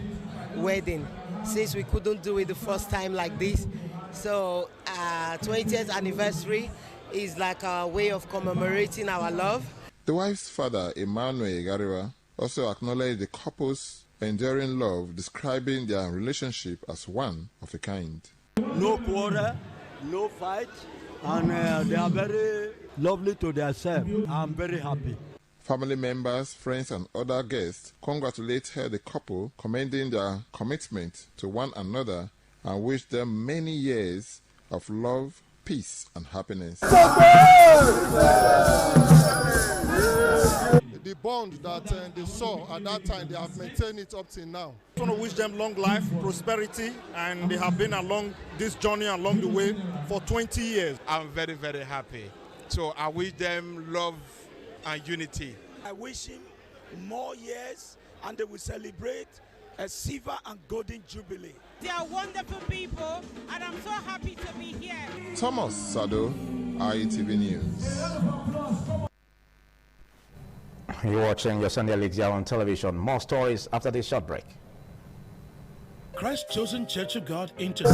wedding since we couldn't do it the first time like this. So 20th anniversary is like a way of commemorating our love. The wife's father, Emmanuel Gariwa, also acknowledged the couple's enduring love, describing their relationship as one of a kind. No quarrel, no fight, and they are very lovely to themselves. I'm very happy. Family members, friends, and other guests congratulated the couple, commending their commitment to one another and wished them many years of love, peace, and happiness. The bond that they saw at that time, they have maintained it up till now. I want to wish them long life, prosperity, and they have been along this journey along the way for 20 years. I'm very, very happy. So I wish them love and unity. I wish him more years, and they will celebrate a silver and golden jubilee. They are wonderful people, and I'm so happy to be here. Thomas Sado, ITV News. You're watching your Sunday League on television. More stories after this short break. Christ Chosen Church of God Intercession.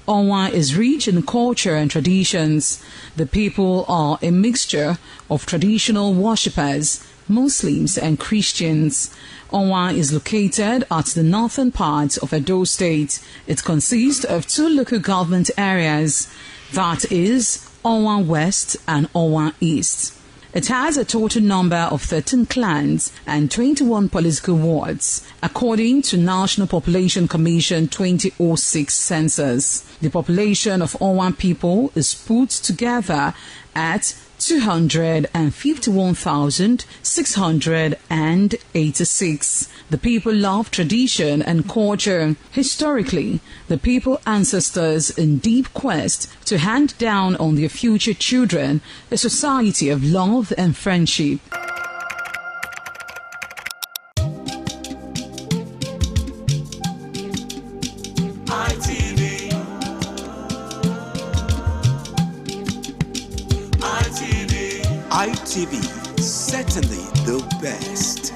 Onwa is rich in culture and traditions. The people are a mixture of traditional worshippers, Muslims and Christians. Onwa is located at the northern part of Edo State. It consists of 2 local government areas, that is Onwa West and Onwa East. It has a total number of 13 clans and 21 political wards, according to National Population Commission 2006 census. The population of Onwa people is put together at 251,686. The people love tradition and culture. Historically, the people ancestors in deep quest to hand down on their future children a society of love and friendship. ITV, certainly the best.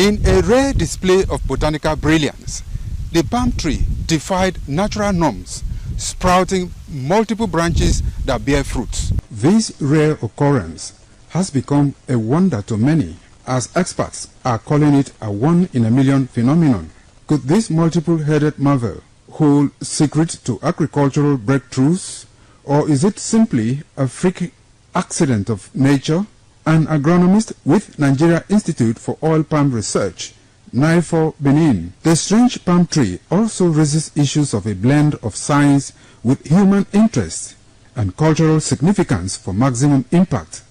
In a rare display of botanical brilliance, the palm tree defied natural norms, sprouting multiple branches that bear fruits. This rare occurrence has become a wonder to many, as experts are calling it a one-in-a-million phenomenon. Could this multiple-headed marvel hold secret to agricultural breakthroughs, or is it simply a freak accident of nature? An agronomist with Nigeria Institute for Oil Palm Research, NIFOR Benin, the strange palm tree also raises issues of a blend of science with human interest and cultural significance for maximum impact.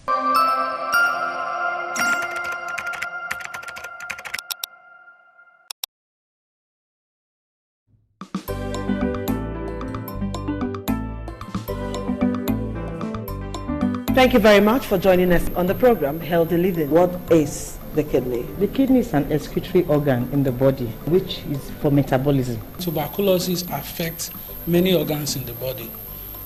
Thank you very much for joining us on the program Healthy Living. What is the kidney? The kidney is an excretory organ in the body, which is for metabolism. Tuberculosis affects many organs in the body,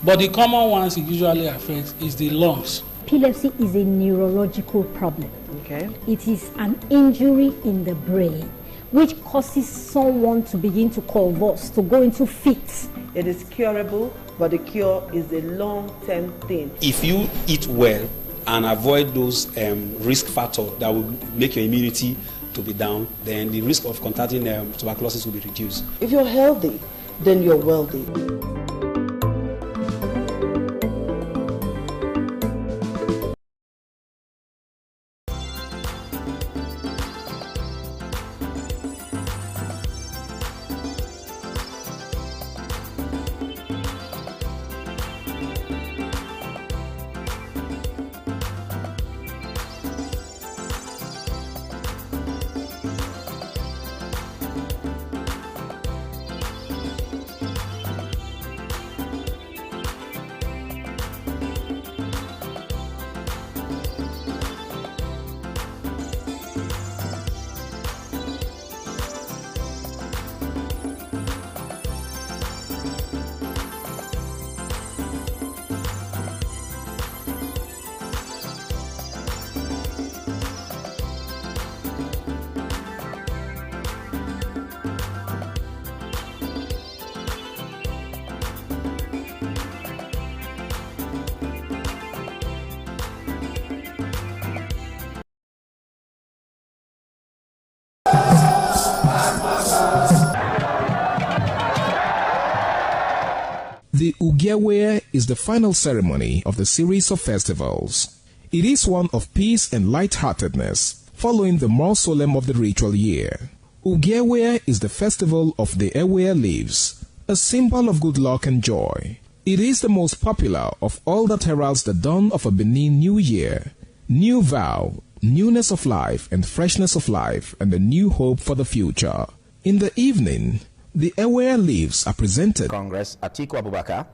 but the common ones it usually affects is the lungs. Epilepsy is a neurological problem. Okay. It is an injury in the brain which causes someone to begin to convulse, to go into fits. It is curable, but the cure is a long-term thing. If you eat well and avoid those risk factors that will make your immunity to be down, then the risk of contracting tuberculosis will be reduced. If you're healthy, then you're wealthy. The Ugewe is the final ceremony of the series of festivals. It is one of peace and lightheartedness, following the more solemn of the ritual year. Ugewe is the festival of the Ewe leaves, a symbol of good luck and joy. It is the most popular of all that heralds the dawn of a Benin New Year, new vow, newness of life and freshness of life, and a new hope for the future. In the evening, the Ewe leaves are presented. Congress Atiku Abubakar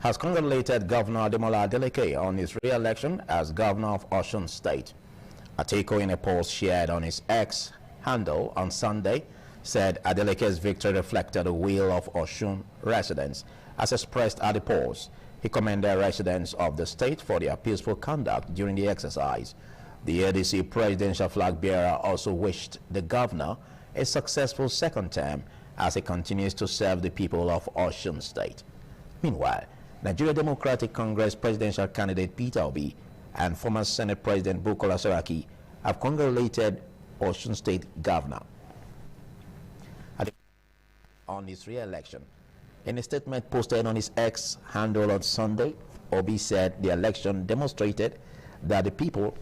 has congratulated Governor Ademola Adeleke on his re-election as Governor of Osun State. Atiku, in a post shared on his X handle on Sunday, said Adeleke's victory reflected the will of Osun residents as expressed at the polls. He commended residents of the state for their peaceful conduct during the exercise. The ADC presidential flag bearer also wished the governor a successful second term as he continues to serve the people of Osun State. Meanwhile, Nigeria Democratic Congress presidential candidate Peter Obi and former Senate President Bukola Saraki have congratulated Osun State Governor on his re-election. In a statement posted on his X handle on Sunday, Obi said the election demonstrated that the people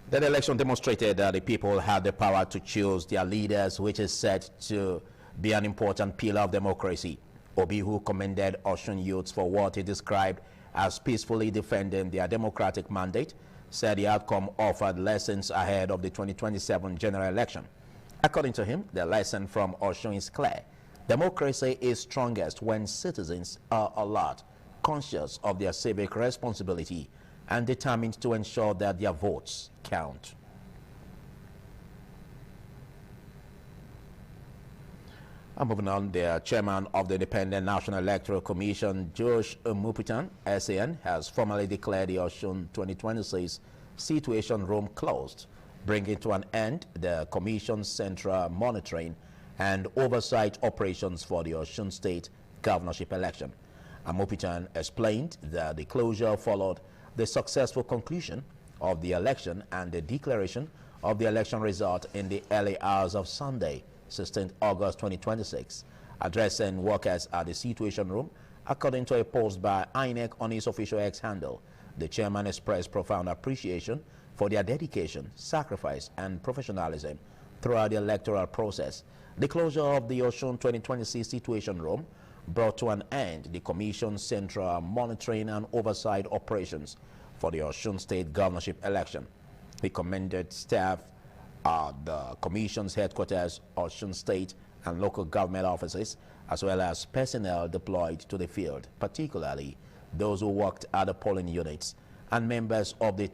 That election demonstrated that the people had the power to choose their leaders, which is said to be an important pillar of democracy. Obi, who commended Osun youths for what he described as peacefully defending their democratic mandate, said the outcome offered lessons ahead of the 2027 general election. According to him, the lesson from Osun is clear. Democracy is strongest when citizens are alert, conscious of their civic responsibility, and determined to ensure that their votes count. And moving on, the chairman of the Independent National Electoral Commission, Josh Umupitan, SAN, has formally declared the Osun 2026 Situation Room closed, bringing to an end the Commission's central monitoring and oversight operations for the Osun State governorship election. Umupitan explained that the closure followed the successful conclusion of the election and the declaration of the election result in the early hours of Sunday, 16th August 2026. Addressing workers at the Situation Room, according to a post by INEC on his official X handle, the chairman expressed profound appreciation for their dedication, sacrifice, and professionalism throughout the electoral process. The closure of the Osun 2026 Situation Room brought to an end the Commission's central monitoring and oversight operations for the Osun State governorship election. He commended staff at the Commission's headquarters, Osun State, and local government offices, as well as personnel deployed to the field, particularly those who worked at the polling units and members of the